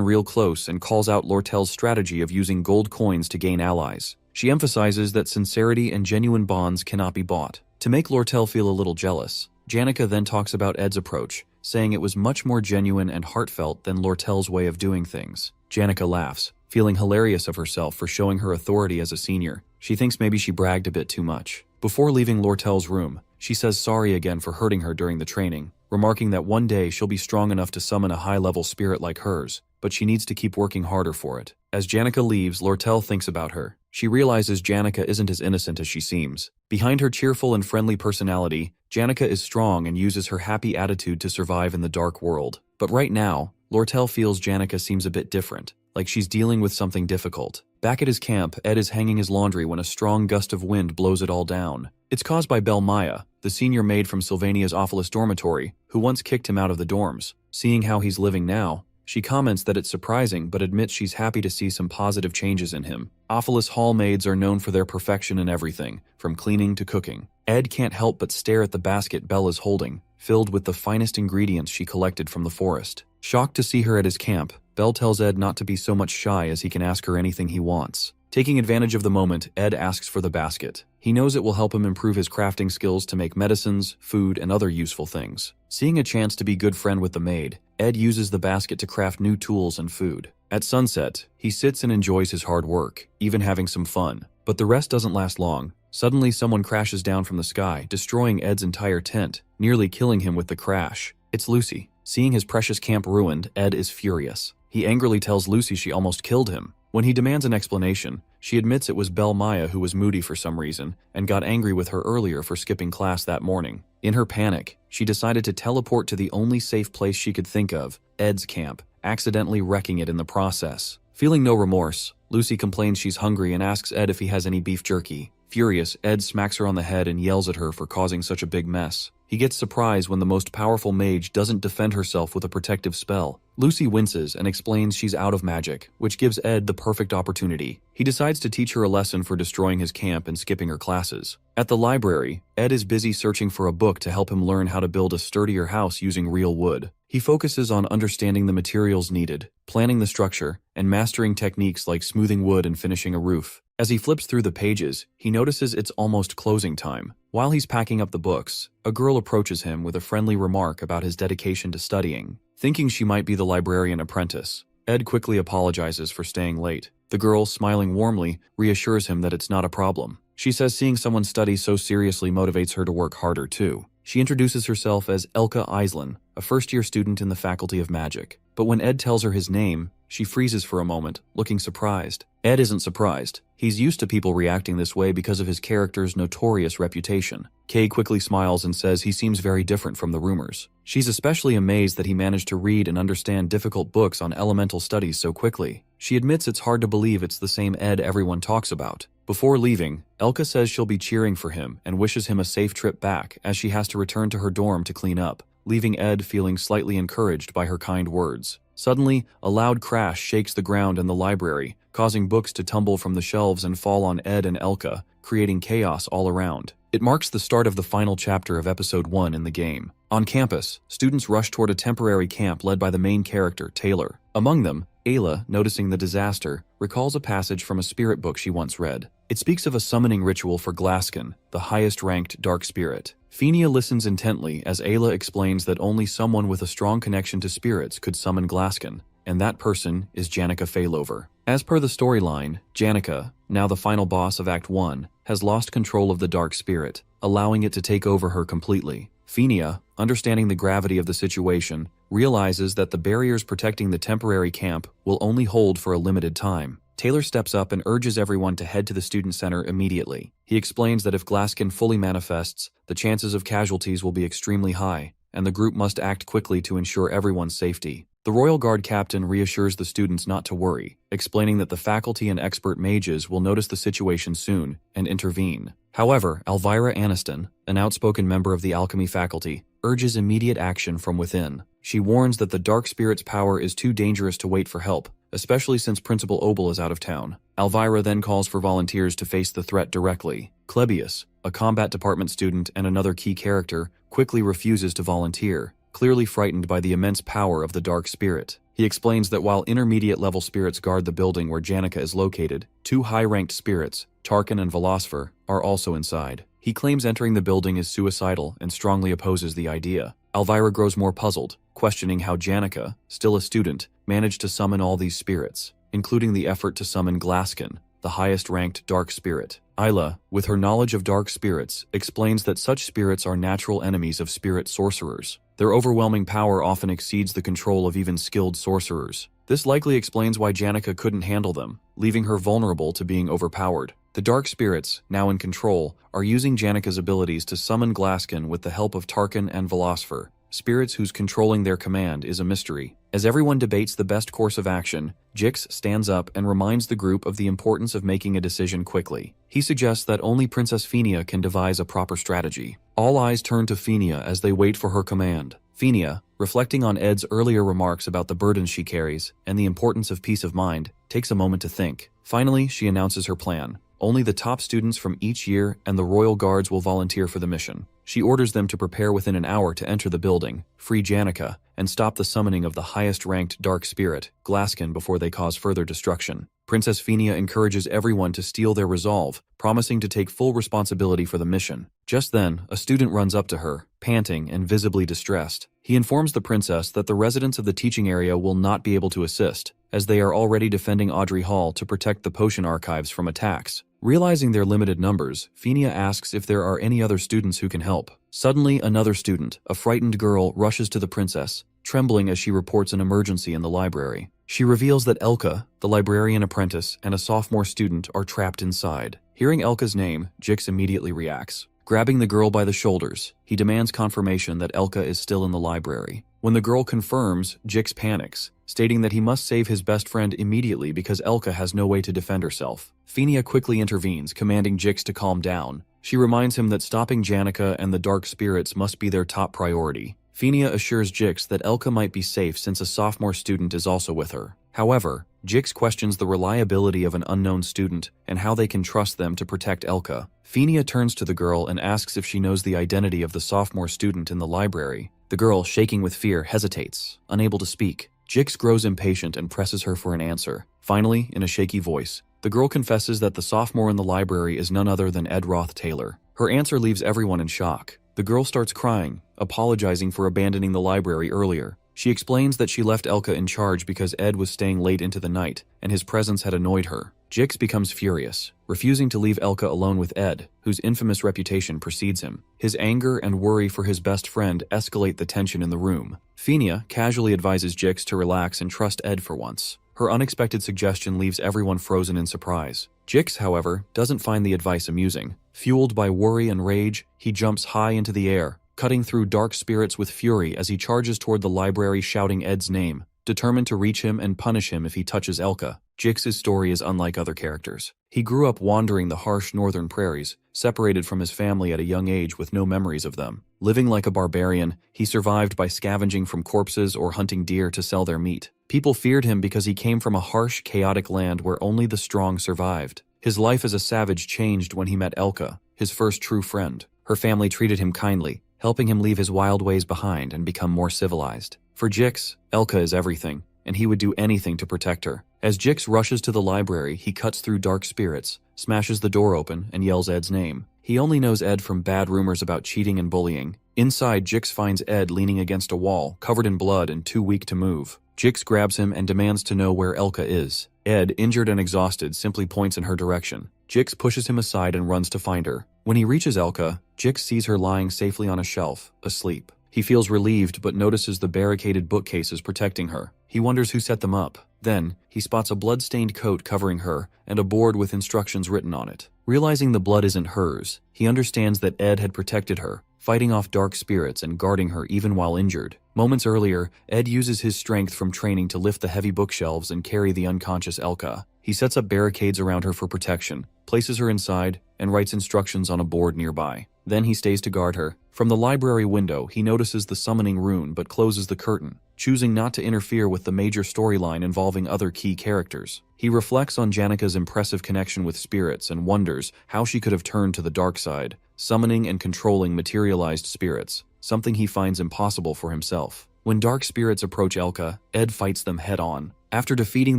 Speaker 1: real close and calls out Lortel's strategy of using gold coins to gain allies. She emphasizes that sincerity and genuine bonds cannot be bought. To make Lortel feel a little jealous, Janica then talks about Ed's approach, saying it was much more genuine and heartfelt than Lortel's way of doing things. Janica laughs, feeling hilarious of herself for showing her authority as a senior. She thinks maybe she bragged a bit too much. Before leaving Lortel's room, she says sorry again for hurting her during the training, remarking that one day she'll be strong enough to summon a high-level spirit like hers, but she needs to keep working harder for it. As Janica leaves, Lortel thinks about her. She realizes Janica isn't as innocent as she seems. Behind her cheerful and friendly personality, Janica is strong and uses her happy attitude to survive in the dark world. But right now, Lortel feels Janica seems a bit different, like she's dealing with something difficult. Back at his camp, Ed is hanging his laundry when a strong gust of wind blows it all down. It's caused by Belle Maya, the senior maid from Sylvania's awfulest dormitory, who once kicked him out of the dorms. Seeing how he's living now, she comments that it's surprising but admits she's happy to see some positive changes in him. Awfulest hall maids are known for their perfection in everything, from cleaning to cooking. Ed can't help but stare at the basket Belle is holding, filled with the finest ingredients she collected from the forest. Shocked to see her at his camp, Belle tells Ed not to be so much shy as he can ask her anything he wants. Taking advantage of the moment, Ed asks for the basket. He knows it will help him improve his crafting skills to make medicines, food, and other useful things. Seeing a chance to be good friend with the maid, Ed uses the basket to craft new tools and food. At sunset, he sits and enjoys his hard work, even having some fun. But the rest doesn't last long. Suddenly, someone crashes down from the sky, destroying Ed's entire tent, nearly killing him with the crash. It's Lucy. Seeing his precious camp ruined, Ed is furious. He angrily tells Lucy she almost killed him. When he demands an explanation, she admits it was Belle Maya who was moody for some reason and got angry with her earlier for skipping class that morning. In her panic, she decided to teleport to the only safe place she could think of, Ed's camp, accidentally wrecking it in the process. Feeling no remorse, Lucy complains she's hungry and asks Ed if he has any beef jerky. Furious, Ed smacks her on the head and yells at her for causing such a big mess. He gets surprised when the most powerful mage doesn't defend herself with a protective spell. Lucy winces and explains she's out of magic, which gives Ed the perfect opportunity. He decides to teach her a lesson for destroying his camp and skipping her classes. At the library, Ed is busy searching for a book to help him learn how to build a sturdier house using real wood. He focuses on understanding the materials needed, planning the structure, and mastering techniques like smoothing wood and finishing a roof. As he flips through the pages, he notices it's almost closing time. While he's packing up the books, a girl approaches him with a friendly remark about his dedication to studying. Thinking she might be the librarian apprentice, Ed quickly apologizes for staying late. The girl, smiling warmly, reassures him that it's not a problem. She says seeing someone study so seriously motivates her to work harder too. She introduces herself as Elka Islin, a first-year student in the Faculty of Magic. But when Ed tells her his name, she freezes for a moment, looking surprised. Ed isn't surprised. He's used to people reacting this way because of his character's notorious reputation. Kay quickly smiles and says he seems very different from the rumors. She's especially amazed that he managed to read and understand difficult books on elemental studies so quickly. She admits it's hard to believe it's the same Ed everyone talks about. Before leaving, Elka says she'll be cheering for him and wishes him a safe trip back as she has to return to her dorm to clean up, leaving Ed feeling slightly encouraged by her kind words. Suddenly, a loud crash shakes the ground in the library, causing books to tumble from the shelves and fall on Ed and Elka, creating chaos all around. It marks the start of the final chapter of Episode 1 in the game. On campus, students rush toward a temporary camp led by the main character, Taylor. Among them, Ayla, noticing the disaster, recalls a passage from a spirit book she once read. It speaks of a summoning ritual for Glaskin, the highest-ranked dark spirit. Fenia listens intently as Ayla explains that only someone with a strong connection to spirits could summon Glaskin, and that person is Janica Failover. As per the storyline, Janica, now the final boss of Act 1, has lost control of the dark spirit, allowing it to take over her completely. Fenia, understanding the gravity of the situation, realizes that the barriers protecting the temporary camp will only hold for a limited time. Taylor steps up and urges everyone to head to the student center immediately. He explains that if Glaskin fully manifests, the chances of casualties will be extremely high, and the group must act quickly to ensure everyone's safety. The Royal Guard captain reassures the students not to worry, explaining that the faculty and expert mages will notice the situation soon and intervene. However, Elvira Aniston, an outspoken member of the alchemy faculty, urges immediate action from within. She warns that the dark spirit's power is too dangerous to wait for help, especially since Principal Obel is out of town. Elvira then calls for volunteers to face the threat directly. Klebius, a combat department student and another key character, quickly refuses to volunteer, clearly frightened by the immense power of the dark spirit. He explains that while intermediate-level spirits guard the building where Janica is located, two high-ranked spirits, Tarkin and Velosfer, are also inside. He claims entering the building is suicidal and strongly opposes the idea. Elvira grows more puzzled, questioning how Janica, still a student, managed to summon all these spirits, including the effort to summon Glaskin, the highest-ranked dark spirit. Isla, with her knowledge of dark spirits, explains that such spirits are natural enemies of spirit sorcerers. Their overwhelming power often exceeds the control of even skilled sorcerers. This likely explains why Janica couldn't handle them, leaving her vulnerable to being overpowered. The dark spirits, now in control, are using Janica's abilities to summon Glaskin with the help of Tarkin and Velosfer, spirits whose controlling their command is a mystery. As everyone debates the best course of action, Jix stands up and reminds the group of the importance of making a decision quickly. He suggests that only Princess Fenia can devise a proper strategy. All eyes turn to Fenia as they wait for her command. Fenia, reflecting on Ed's earlier remarks about the burdens she carries and the importance of peace of mind, takes a moment to think. Finally, she announces her plan. Only the top students from each year and the Royal Guards will volunteer for the mission. She orders them to prepare within an hour to enter the building, free Janica, and stop the summoning of the highest-ranked dark spirit, Glaskin, before they cause further destruction. Princess Fenia encourages everyone to steel their resolve, promising to take full responsibility for the mission. Just then, a student runs up to her, panting and visibly distressed. He informs the princess that the residents of the teaching area will not be able to assist, as they are already defending Audrey Hall to protect the potion archives from attacks. Realizing their limited numbers, Fenia asks if there are any other students who can help. Suddenly, another student, a frightened girl, rushes to the princess, trembling as she reports an emergency in the library. She reveals that Elka, the librarian apprentice, and a sophomore student are trapped inside. Hearing Elka's name, Jix immediately reacts. Grabbing the girl by the shoulders, he demands confirmation that Elka is still in the library. When the girl confirms, Jix panics, stating that he must save his best friend immediately because Elka has no way to defend herself. Fenia quickly intervenes, commanding Jix to calm down. She reminds him that stopping Janica and the dark spirits must be their top priority. Fenia assures Jix that Elka might be safe since a sophomore student is also with her. However, Jix questions the reliability of an unknown student and how they can trust them to protect Elka. Fenia turns to the girl and asks if she knows the identity of the sophomore student in the library. The girl, shaking with fear, hesitates, unable to speak. Jix grows impatient and presses her for an answer. Finally, in a shaky voice, the girl confesses that the sophomore in the library is none other than Ed Roth Taylor. Her answer leaves everyone in shock. The girl starts crying, apologizing for abandoning the library earlier. She explains that she left Elka in charge because Ed was staying late into the night, and his presence had annoyed her. Jix becomes furious, refusing to leave Elka alone with Ed, whose infamous reputation precedes him. His anger and worry for his best friend escalate the tension in the room. Fenia casually advises Jix to relax and trust Ed for once. Her unexpected suggestion leaves everyone frozen in surprise. Jix, however, doesn't find the advice amusing. Fueled by worry and rage, he jumps high into the air, cutting through dark spirits with fury as he charges toward the library shouting Ed's name, determined to reach him and punish him if he touches Elka. Jix's story is unlike other characters. He grew up wandering the harsh northern prairies, separated from his family at a young age with no memories of them. Living like a barbarian, he survived by scavenging from corpses or hunting deer to sell their meat. People feared him because he came from a harsh, chaotic land where only the strong survived. His life as a savage changed when he met Elka, his first true friend. Her family treated him kindly, helping him leave his wild ways behind and become more civilized. For Jix, Elka is everything, and he would do anything to protect her. As Jix rushes to the library, he cuts through dark spirits, smashes the door open, and yells Ed's name. He only knows Ed from bad rumors about cheating and bullying. Inside, Jix finds Ed leaning against a wall, covered in blood and too weak to move. Jix grabs him and demands to know where Elka is. Ed, injured and exhausted, simply points in her direction. Jix pushes him aside and runs to find her. When he reaches Elka, Jix sees her lying safely on a shelf, asleep. He feels relieved but notices the barricaded bookcases protecting her. He wonders who set them up. Then, he spots a blood-stained coat covering her and a board with instructions written on it. Realizing the blood isn't hers, he understands that Ed had protected her, fighting off dark spirits and guarding her even while injured. Moments earlier, Ed uses his strength from training to lift the heavy bookshelves and carry the unconscious Elka. He sets up barricades around her for protection, places her inside, and writes instructions on a board nearby. Then he stays to guard her. From the library window, he notices the summoning rune but closes the curtain, choosing not to interfere with the major storyline involving other key characters. He reflects on Janika's impressive connection with spirits and wonders how she could have turned to the dark side, summoning and controlling materialized spirits, something he finds impossible for himself. When dark spirits approach Elka, Ed fights them head-on. After defeating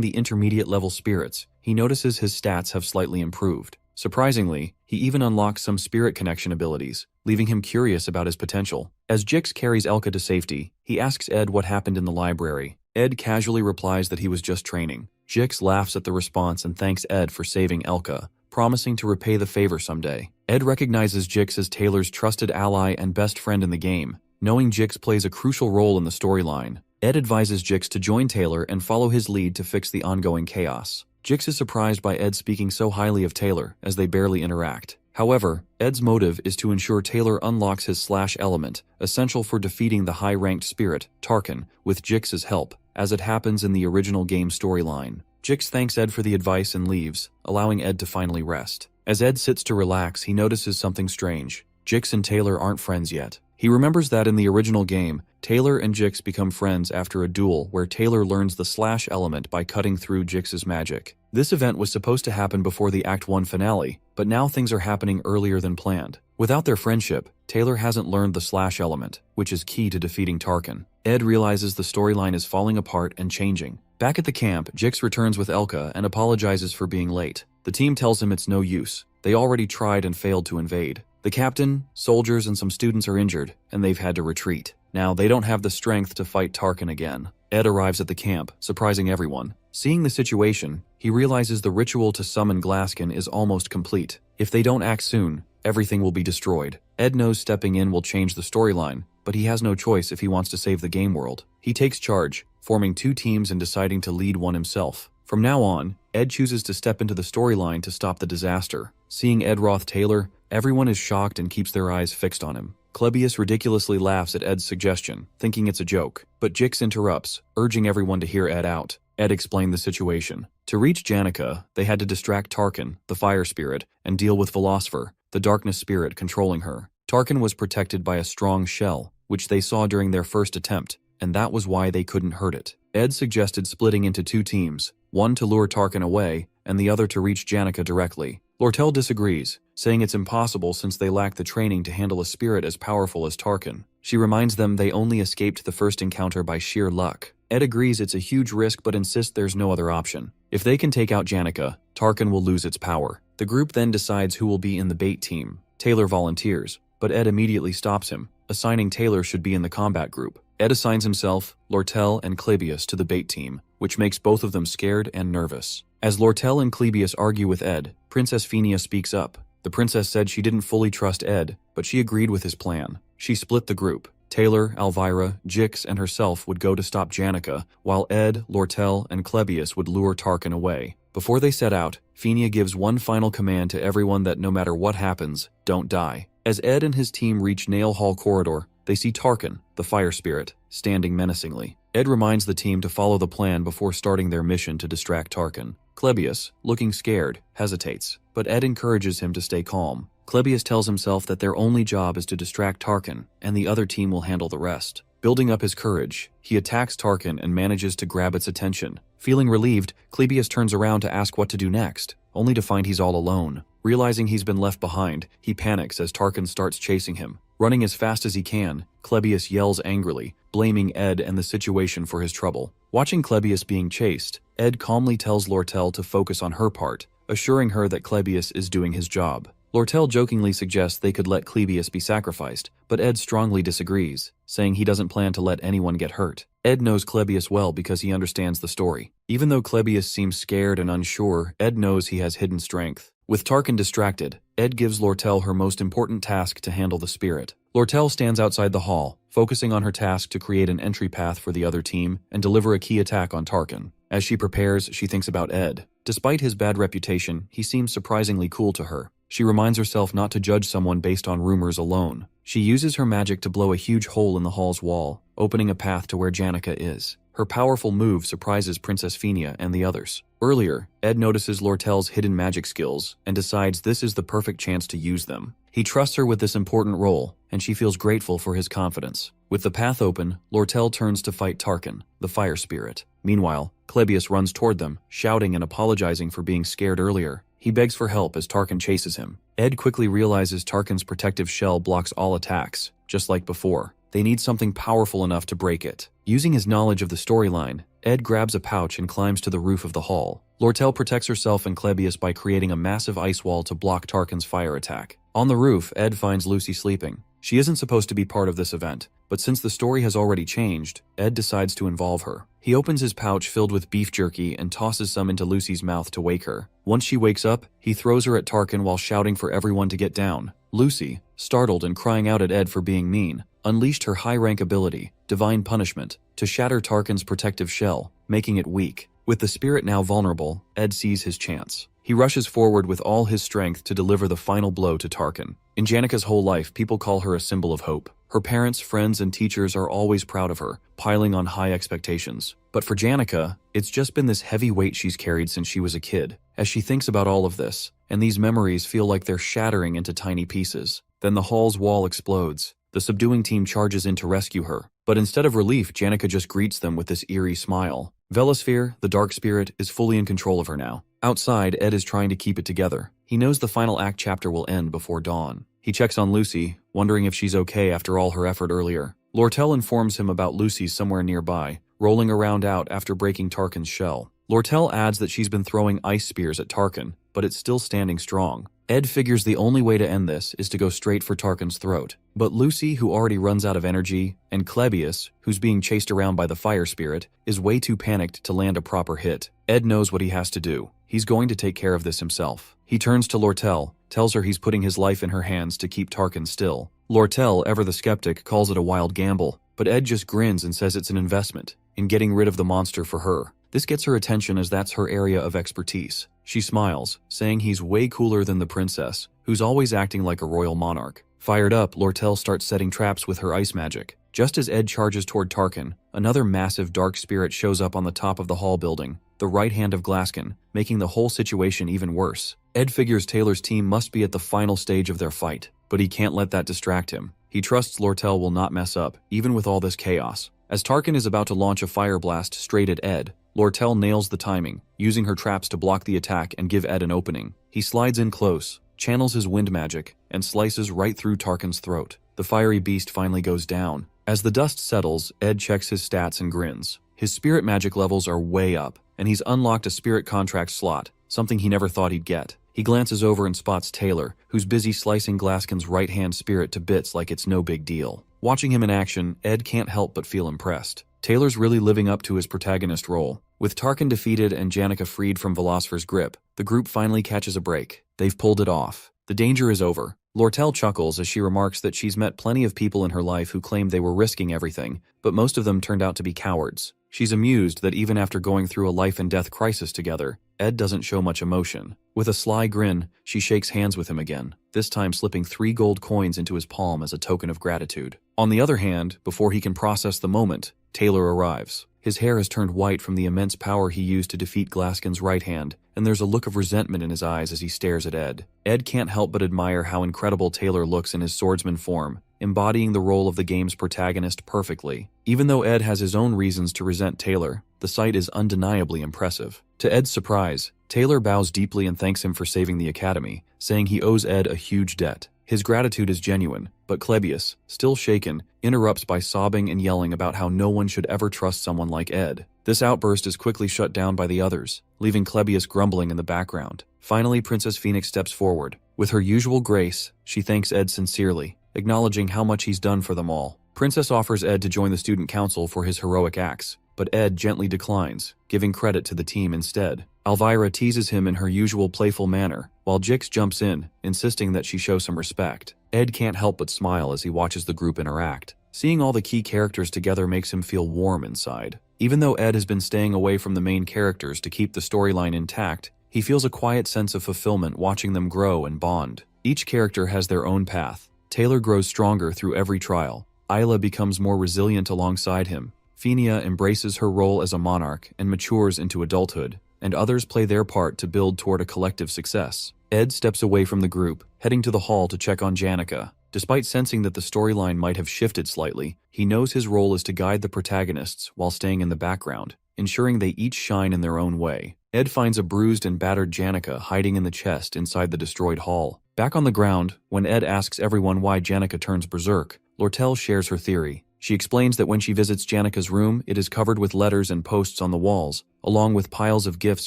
Speaker 1: the intermediate-level spirits, he notices his stats have slightly improved. Surprisingly, he even unlocks some spirit connection abilities, leaving him curious about his potential. As Jix carries Elka to safety, he asks Ed what happened in the library. Ed casually replies that he was just training. Jix laughs at the response and thanks Ed for saving Elka, promising to repay the favor someday. Ed recognizes Jix as Taylor's trusted ally and best friend in the game. Knowing Jix plays a crucial role in the storyline, Ed advises Jix to join Taylor and follow his lead to fix the ongoing chaos. Jix is surprised by Ed speaking so highly of Taylor, as they barely interact. However, Ed's motive is to ensure Taylor unlocks his slash element, essential for defeating the high-ranked spirit, Tarkin, with Jix's help, as it happens in the original game storyline. Jix thanks Ed for the advice and leaves, allowing Ed to finally rest. As Ed sits to relax, he notices something strange. Jix and Taylor aren't friends yet. He remembers that in the original game, Taylor and Jix become friends after a duel where Taylor learns the slash element by cutting through Jix's magic. This event was supposed to happen before the Act 1 finale, but now things are happening earlier than planned. Without their friendship, Taylor hasn't learned the slash element, which is key to defeating Tarkin. Ed realizes the storyline is falling apart and changing. Back at the camp, Jix returns with Elka and apologizes for being late. The team tells him it's no use. They already tried and failed to invade. The captain, soldiers, and some students are injured, and they've had to retreat. Now, they don't have the strength to fight Tarkin again. Ed arrives at the camp, surprising everyone. Seeing the situation, he realizes the ritual to summon Glaskin is almost complete. If they don't act soon, everything will be destroyed. Ed knows stepping in will change the storyline, but he has no choice if he wants to save the game world. He takes charge, forming two teams and deciding to lead one himself. From now on, Ed chooses to step into the storyline to stop the disaster. Seeing Ed Roth Taylor, everyone is shocked and keeps their eyes fixed on him. Klebius ridiculously laughs at Ed's suggestion, thinking it's a joke, but Jix interrupts, urging everyone to hear Ed out. Ed explained the situation. To reach Janica, they had to distract Tarkin, the fire spirit, and deal with Velocipher, the darkness spirit controlling her. Tarkin was protected by a strong shell, which they saw during their first attempt, and that was why they couldn't hurt it. Ed suggested splitting into two teams, one to lure Tarkin away, and the other to reach Janica directly. Lortel disagrees, saying it's impossible since they lack the training to handle a spirit as powerful as Tarkin. She reminds them they only escaped the first encounter by sheer luck. Ed agrees it's a huge risk but insists there's no other option. If they can take out Janica, Tarkin will lose its power. The group then decides who will be in the bait team. Taylor volunteers, but Ed immediately stops him, assigning Taylor should be in the combat group. Ed assigns himself, Lortel, and Klebius to the bait team, which makes both of them scared and nervous. As Lortel and Klebius argue with Ed, Princess Phenia speaks up. The princess said she didn't fully trust Ed, but she agreed with his plan. She split the group. Taylor, Elvira, Jix, and herself would go to stop Janica, while Ed, Lortel, and Klebius would lure Tarkin away. Before they set out, Phenia gives one final command to everyone that no matter what happens, don't die. As Ed and his team reach Nail Hall Corridor, they see Tarkin, the fire spirit, standing menacingly. Ed reminds the team to follow the plan before starting their mission to distract Tarkin. Klebius, looking scared, hesitates, but Ed encourages him to stay calm. Klebius tells himself that their only job is to distract Tarkin, and the other team will handle the rest. Building up his courage, he attacks Tarkin and manages to grab its attention. Feeling relieved, Klebius turns around to ask what to do next, only to find he's all alone. Realizing he's been left behind, he panics as Tarkin starts chasing him. Running as fast as he can, Klebius yells angrily, blaming Ed and the situation for his trouble. Watching Klebius being chased, Ed calmly tells Lortel to focus on her part, assuring her that Klebius is doing his job. Lortel jokingly suggests they could let Klebius be sacrificed, but Ed strongly disagrees, saying he doesn't plan to let anyone get hurt. Ed knows Klebius well because he understands the story. Even though Klebius seems scared and unsure, Ed knows he has hidden strength. With Tarkin distracted, Ed gives Lortel her most important task to handle the spirit. Lortel stands outside the hall, focusing on her task to create an entry path for the other team and deliver a key attack on Tarkin. As she prepares, she thinks about Ed. Despite his bad reputation, he seems surprisingly cool to her. She reminds herself not to judge someone based on rumors alone. She uses her magic to blow a huge hole in the hall's wall, opening a path to where Janica is. Her powerful move surprises Princess Fenia and the others. Earlier, Ed notices Lortel's hidden magic skills and decides this is the perfect chance to use them. He trusts her with this important role, and she feels grateful for his confidence. With the path open, Lortel turns to fight Tarkin, the fire spirit. Meanwhile, Klebius runs toward them, shouting and apologizing for being scared earlier. He begs for help as Tarkin chases him. Ed quickly realizes Tarkin's protective shell blocks all attacks, just like before. They need something powerful enough to break it. Using his knowledge of the storyline, Ed grabs a pouch and climbs to the roof of the hall. Lortel protects herself and Klebius by creating a massive ice wall to block Tarkin's fire attack. On the roof, Ed finds Lucy sleeping. She isn't supposed to be part of this event, but since the story has already changed, Ed decides to involve her. He opens his pouch filled with beef jerky and tosses some into Lucy's mouth to wake her. Once she wakes up, he throws her at Tarkin while shouting for everyone to get down. Lucy, startled and crying out at Ed for being mean, unleashed her high-rank ability, Divine Punishment, to shatter Tarkin's protective shell, making it weak. With the spirit now vulnerable, Ed sees his chance. He rushes forward with all his strength to deliver the final blow to Tarkin. In Janica's whole life, people call her a symbol of hope. Her parents, friends, and teachers are always proud of her, piling on high expectations. But for Janica, it's just been this heavy weight she's carried since she was a kid. As she thinks about all of this, and these memories feel like they're shattering into tiny pieces, then the hall's wall explodes. The subduing team charges in to rescue her, but instead of relief, Janica just greets them with this eerie smile. Velosphere, the dark spirit, is fully in control of her now. Outside, Ed is trying to keep it together. He knows the final act chapter will end before dawn. He checks on Lucy, wondering if she's okay after all her effort earlier. Lortel informs him about Lucy somewhere nearby, rolling around out after breaking Tarkin's shell. Lortel adds that she's been throwing ice spears at Tarkin, but it's still standing strong. Ed figures the only way to end this is to go straight for Tarkin's throat. But Lucy, who already runs out of energy, and Klebius, who's being chased around by the fire spirit, is way too panicked to land a proper hit. Ed knows what he has to do. He's going to take care of this himself. He turns to Lortel, tells her he's putting his life in her hands to keep Tarkin still. Lortel, ever the skeptic, calls it a wild gamble, but Ed just grins and says it's an investment in getting rid of the monster for her. This gets her attention as that's her area of expertise. She smiles, saying he's way cooler than the princess, who's always acting like a royal monarch. Fired up, Lortel starts setting traps with her ice magic. Just as Ed charges toward Tarkin, another massive dark spirit shows up on the top of the hall building, the right hand of Glaskin, making the whole situation even worse. Ed figures Taylor's team must be at the final stage of their fight, but he can't let that distract him. He trusts Lortel will not mess up, even with all this chaos. As Tarkin is about to launch a fire blast straight at Ed, Lortel nails the timing, using her traps to block the attack and give Ed an opening. He slides in close, channels his wind magic, and slices right through Tarkin's throat. The fiery beast finally goes down. As the dust settles, Ed checks his stats and grins. His spirit magic levels are way up, and he's unlocked a spirit contract slot, something he never thought he'd get. He glances over and spots Taylor, who's busy slicing Glaskin's right-hand spirit to bits like it's no big deal. Watching him in action, Ed can't help but feel impressed. Taylor's really living up to his protagonist role. With Tarkin defeated and Janica freed from Velosfer's grip, the group finally catches a break. They've pulled it off. The danger is over. Lortel chuckles as she remarks that she's met plenty of people in her life who claimed they were risking everything, but most of them turned out to be cowards. She's amused that even after going through a life-and-death crisis together, Ed doesn't show much emotion. With a sly grin, she shakes hands with him again, this time slipping 3 gold coins into his palm as a token of gratitude. On the other hand, before he can process the moment, Taylor arrives. His hair has turned white from the immense power he used to defeat Glaskin's right hand, and there's a look of resentment in his eyes as he stares at Ed. Ed can't help but admire how incredible Taylor looks in his swordsman form, embodying the role of the game's protagonist perfectly. Even though Ed has his own reasons to resent Taylor, the sight is undeniably impressive. To Ed's surprise, Taylor bows deeply and thanks him for saving the academy, saying he owes Ed a huge debt. His gratitude is genuine, but Klebius, still shaken, interrupts by sobbing and yelling about how no one should ever trust someone like Ed. This outburst is quickly shut down by the others, leaving Klebius grumbling in the background. Finally, Princess Phoenix steps forward. With her usual grace, she thanks Ed sincerely, acknowledging how much he's done for them all. Princess offers Ed to join the student council for his heroic acts, but Ed gently declines, giving credit to the team instead. Elvira teases him in her usual playful manner, while Jix jumps in, insisting that she show some respect. Ed can't help but smile as he watches the group interact. Seeing all the key characters together makes him feel warm inside. Even though Ed has been staying away from the main characters to keep the storyline intact, He feels a quiet sense of fulfillment watching them grow and bond. Each character has their own path. Taylor grows stronger through every trial. Isla becomes more resilient alongside him. Fenia embraces her role as a monarch and matures into adulthood, and others play their part to build toward a collective success. Ed steps away from the group, heading to the hall to check on Janica. Despite sensing that the storyline might have shifted slightly, he knows his role is to guide the protagonists while staying in the background, ensuring they each shine in their own way. Ed finds a bruised and battered Janica hiding in the chest inside the destroyed hall. Back on the ground, when Ed asks everyone why Janica turns berserk, Lortel shares her theory. She explains that when she visits Janica's room, it is covered with letters and posts on the walls, along with piles of gifts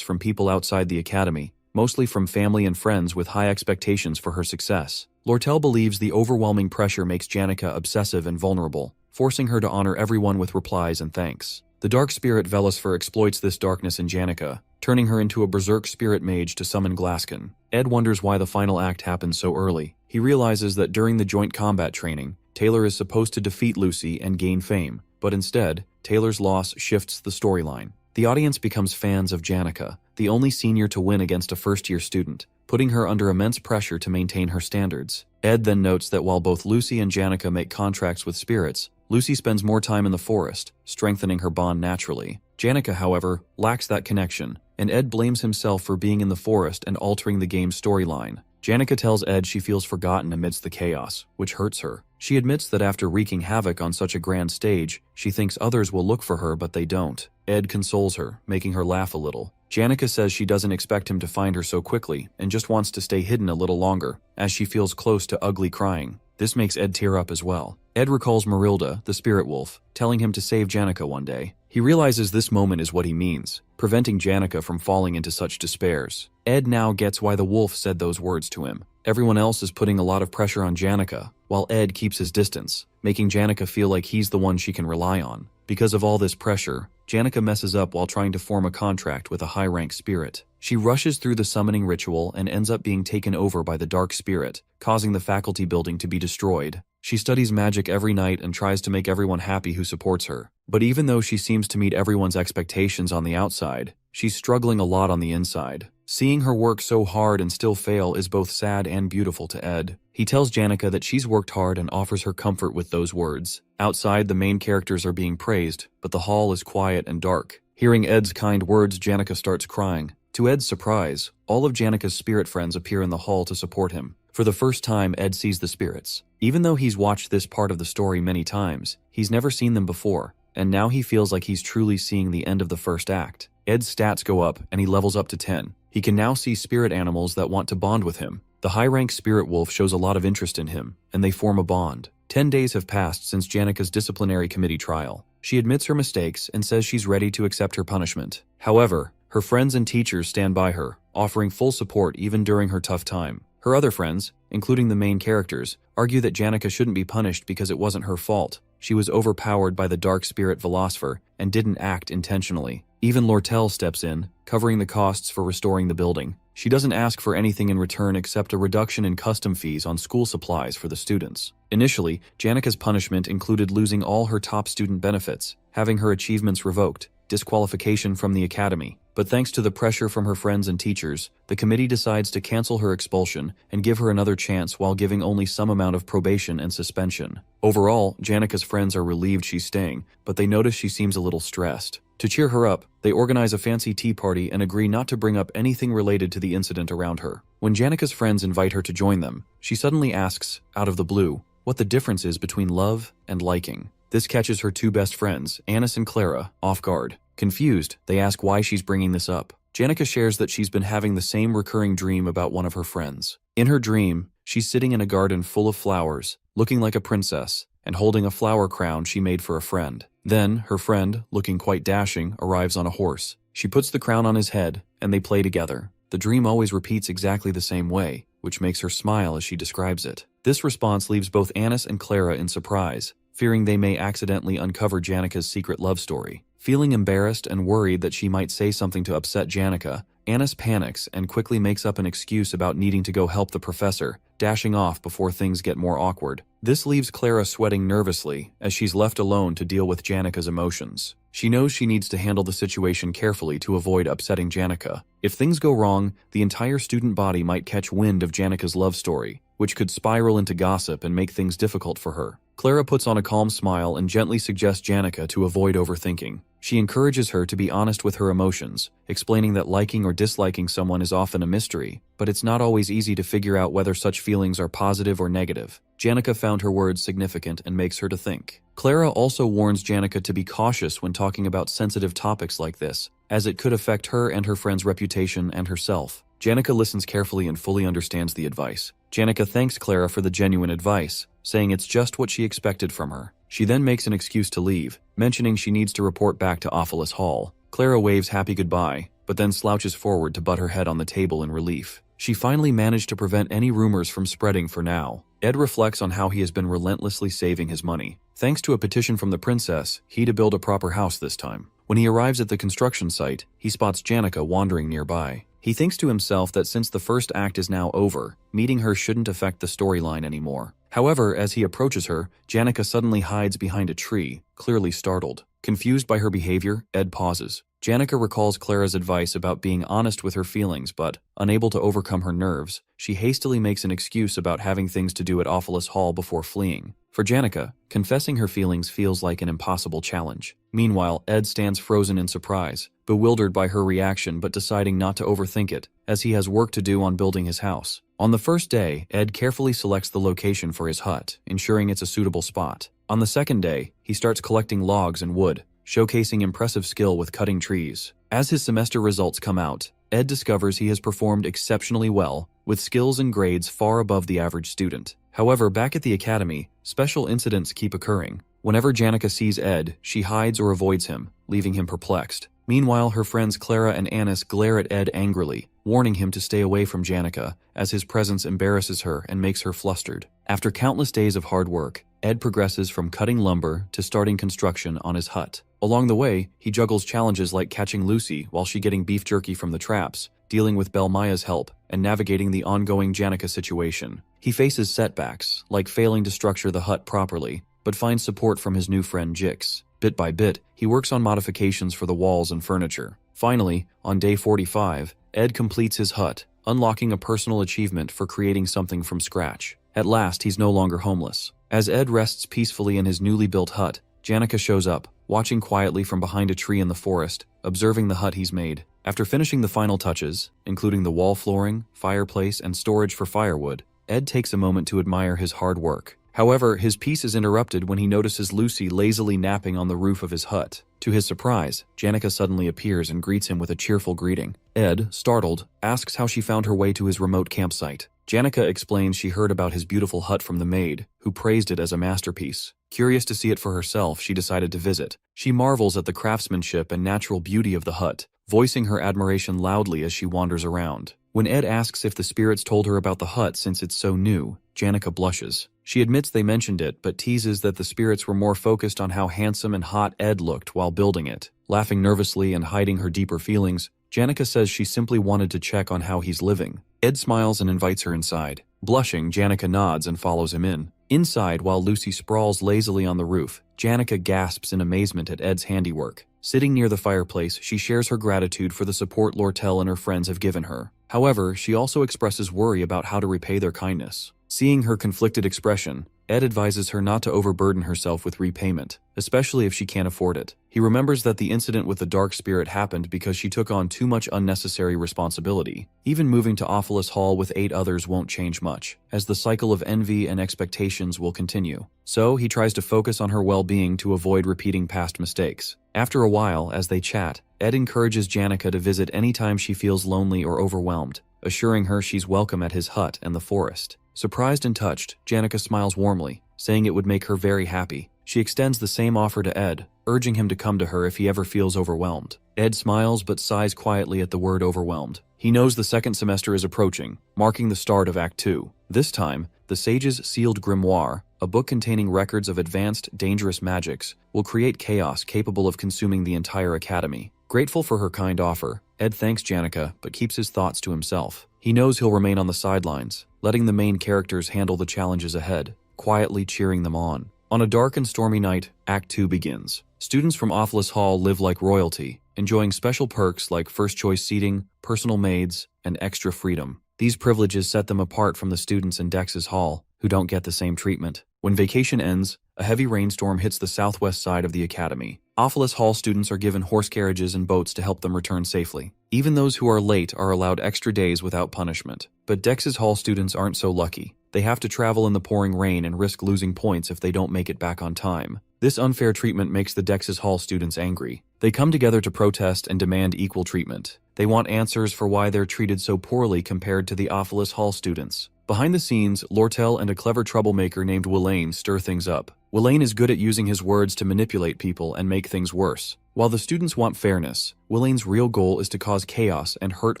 Speaker 1: from people outside the academy, mostly from family and friends with high expectations for her success. Lortel believes the overwhelming pressure makes Janica obsessive and vulnerable, forcing her to honor everyone with replies and thanks. The dark spirit Velusfer exploits this darkness in Janica, turning her into a berserk spirit mage to summon Glaskin. Ed wonders why the final act happens so early. He realizes that during the joint combat training, Taylor is supposed to defeat Lucy and gain fame, but instead, Taylor's loss shifts the storyline. The audience becomes fans of Janica, the only senior to win against a first-year student, putting her under immense pressure to maintain her standards. Ed then notes that while both Lucy and Janica make contracts with spirits, Lucy spends more time in the forest, strengthening her bond naturally. Janica, however, lacks that connection, and Ed blames himself for being in the forest and altering the game's storyline. Janica tells Ed she feels forgotten amidst the chaos, which hurts her. She admits that after wreaking havoc on such a grand stage, she thinks others will look for her but they don't. Ed consoles her, making her laugh a little. Janica says she doesn't expect him to find her so quickly and just wants to stay hidden a little longer, as she feels close to ugly crying. This makes Ed tear up as well. Ed recalls Marilda, the spirit wolf, telling him to save Janica one day. He realizes this moment is what he means, preventing Janica from falling into such despairs. Ed now gets why the wolf said those words to him. Everyone else is putting a lot of pressure on Janica, while Ed keeps his distance, making Janica feel like he's the one she can rely on. Because of all this pressure, Janica messes up while trying to form a contract with a high-rank spirit. She rushes through the summoning ritual and ends up being taken over by the dark spirit, causing the faculty building to be destroyed. She studies magic every night and tries to make everyone happy who supports her. But even though she seems to meet everyone's expectations on the outside, she's struggling a lot on the inside. Seeing her work so hard and still fail is both sad and beautiful to Ed. He tells Janica that she's worked hard and offers her comfort with those words. Outside, the main characters are being praised, but the hall is quiet and dark. Hearing Ed's kind words, Janica starts crying. To Ed's surprise, all of Janica's spirit friends appear in the hall to support him. For the first time, Ed sees the spirits. Even though he's watched this part of the story many times, he's never seen them before, and now he feels like he's truly seeing the end of the first act. Ed's stats go up, and he levels up to 10. He can now see spirit animals that want to bond with him. The high-rank spirit wolf shows a lot of interest in him, and they form a bond. 10 days have passed since Janica's disciplinary committee trial. She admits her mistakes and says she's ready to accept her punishment. However, her friends and teachers stand by her, offering full support even during her tough time. Her other friends, including the main characters, argue that Janica shouldn't be punished because it wasn't her fault. She was overpowered by the dark spirit Velosfer and didn't act intentionally. Even Lortel steps in, covering the costs for restoring the building. She doesn't ask for anything in return except a reduction in custom fees on school supplies for the students. Initially, Janica's punishment included losing all her top student benefits, having her achievements revoked, disqualification from the academy. But thanks to the pressure from her friends and teachers, the committee decides to cancel her expulsion and give her another chance while giving only some amount of probation and suspension. Overall, Janica's friends are relieved she's staying, but they notice she seems a little stressed. To cheer her up, they organize a fancy tea party and agree not to bring up anything related to the incident around her. When Janica's friends invite her to join them, she suddenly asks, out of the blue, what the difference is between love and liking. This catches her two best friends, Annis and Clara, off guard. Confused, they ask why she's bringing this up. Janica shares that she's been having the same recurring dream about one of her friends. In her dream, she's sitting in a garden full of flowers, looking like a princess, and holding a flower crown she made for a friend. Then, her friend, looking quite dashing, arrives on a horse. She puts the crown on his head, and they play together. The dream always repeats exactly the same way, which makes her smile as she describes it. This response leaves both Annis and Clara in surprise, fearing they may accidentally uncover Janica's secret love story. Feeling embarrassed and worried that she might say something to upset Janica, Annis panics and quickly makes up an excuse about needing to go help the professor, dashing off before things get more awkward. This leaves Clara sweating nervously as she's left alone to deal with Janica's emotions. She knows she needs to handle the situation carefully to avoid upsetting Janica. If things go wrong, the entire student body might catch wind of Janika's love story, which could spiral into gossip and make things difficult for her. Clara puts on a calm smile and gently suggests Janika to avoid overthinking. She encourages her to be honest with her emotions, explaining that liking or disliking someone is often a mystery, but it's not always easy to figure out whether such feelings are positive or negative. Janika found her words significant and makes her to think. Clara also warns Janika to be cautious when talking about sensitive topics like this, as it could affect her and her friend's reputation and herself. Janika listens carefully and fully understands the advice. Janika thanks Clara for the genuine advice, saying it's just what she expected from her. She then makes an excuse to leave, mentioning she needs to report back to Ophelis Hall. Clara waves happy goodbye, but then slouches forward to butt her head on the table in relief. She finally managed to prevent any rumors from spreading for now. Ed reflects on how he has been relentlessly saving his money. Thanks to a petition from the princess, he to build a proper house this time. When he arrives at the construction site, he spots Janika wandering nearby. He thinks to himself that since the first act is now over, meeting her shouldn't affect the storyline anymore. However, as he approaches her, Janika suddenly hides behind a tree, clearly startled. Confused by her behavior, Ed pauses. Janika recalls Clara's advice about being honest with her feelings, but, unable to overcome her nerves, she hastily makes an excuse about having things to do at Ophelis Hall before fleeing. For Janika, confessing her feelings feels like an impossible challenge. Meanwhile, Ed stands frozen in surprise, bewildered by her reaction but deciding not to overthink it, as he has work to do on building his house. On the first day, Ed carefully selects the location for his hut, ensuring it's a suitable spot. On the second day, he starts collecting logs and wood, showcasing impressive skill with cutting trees. As his semester results come out, Ed discovers he has performed exceptionally well, with skills and grades far above the average student. However, back at the academy, special incidents keep occurring. Whenever Janika sees Ed, she hides or avoids him, leaving him perplexed. Meanwhile, her friends Clara and Anis glare at Ed angrily, warning him to stay away from Janika, as his presence embarrasses her and makes her flustered. After countless days of hard work, Ed progresses from cutting lumber to starting construction on his hut. Along the way, he juggles challenges like catching Lucy while she getting beef jerky from the traps, dealing with Belmaya's help, and navigating the ongoing Janika situation. He faces setbacks, like failing to structure the hut properly, but finds support from his new friend Jix. Bit by bit, he works on modifications for the walls and furniture. Finally, on day 45, Ed completes his hut, unlocking a personal achievement for creating something from scratch. At last, he's no longer homeless. As Ed rests peacefully in his newly built hut, Janika shows up, watching quietly from behind a tree in the forest, observing the hut he's made. After finishing the final touches, including the wall flooring, fireplace, and storage for firewood, Ed takes a moment to admire his hard work. However, his peace is interrupted when he notices Lucy lazily napping on the roof of his hut. To his surprise, Janika suddenly appears and greets him with a cheerful greeting. Ed, startled, asks how she found her way to his remote campsite. Janika explains she heard about his beautiful hut from the maid, who praised it as a masterpiece. Curious to see it for herself, she decided to visit. She marvels at the craftsmanship and natural beauty of the hut, voicing her admiration loudly as she wanders around. When Ed asks if the spirits told her about the hut since it's so new, Janika blushes. She admits they mentioned it, but teases that the spirits were more focused on how handsome and hot Ed looked while building it. Laughing nervously and hiding her deeper feelings, Janika says she simply wanted to check on how he's living. Ed smiles and invites her inside. Blushing, Janika nods and follows him in. Inside, while Lucy sprawls lazily on the roof, Janika gasps in amazement at Ed's handiwork. Sitting near the fireplace, she shares her gratitude for the support Lortel and her friends have given her. However, she also expresses worry about how to repay their kindness. Seeing her conflicted expression, Ed advises her not to overburden herself with repayment, especially if she can't afford it. He remembers that the incident with the dark spirit happened because she took on too much unnecessary responsibility. Even moving to Ophelis Hall with 8 others won't change much, as the cycle of envy and expectations will continue. So, he tries to focus on her well-being to avoid repeating past mistakes. After a while, as they chat, Ed encourages Janika to visit anytime she feels lonely or overwhelmed, assuring her she's welcome at his hut and the forest. Surprised and touched, Janika smiles warmly, saying it would make her very happy. She extends the same offer to Ed, urging him to come to her if he ever feels overwhelmed. Ed smiles but sighs quietly at the word overwhelmed. He knows the second semester is approaching, marking the start of Act 2. This time, the Sage's Sealed Grimoire, a book containing records of advanced, dangerous magics, will create chaos capable of consuming the entire academy. Grateful for her kind offer, Ed thanks Janika but keeps his thoughts to himself. He knows he'll remain on the sidelines, letting the main characters handle the challenges ahead, quietly cheering them on. On a dark and stormy night, Act 2 begins. Students from Ophelis Hall live like royalty, enjoying special perks like first-choice seating, personal maids, and extra freedom. These privileges set them apart from the students in Dex's hall, who don't get the same treatment. When vacation ends, a heavy rainstorm hits the southwest side of the academy. Ophilus Hall students are given horse carriages and boats to help them return safely. Even those who are late are allowed extra days without punishment. But Dex's hall students aren't so lucky. They have to travel in the pouring rain and risk losing points if they don't make it back on time. This unfair treatment makes the Dex's hall students angry. They come together to protest and demand equal treatment. They want answers for why they're treated so poorly compared to the Ophilus Hall students. Behind the scenes, Lortel and a clever troublemaker named Willain stir things up. Willain is good at using his words to manipulate people and make things worse. While the students want fairness, Willain's real goal is to cause chaos and hurt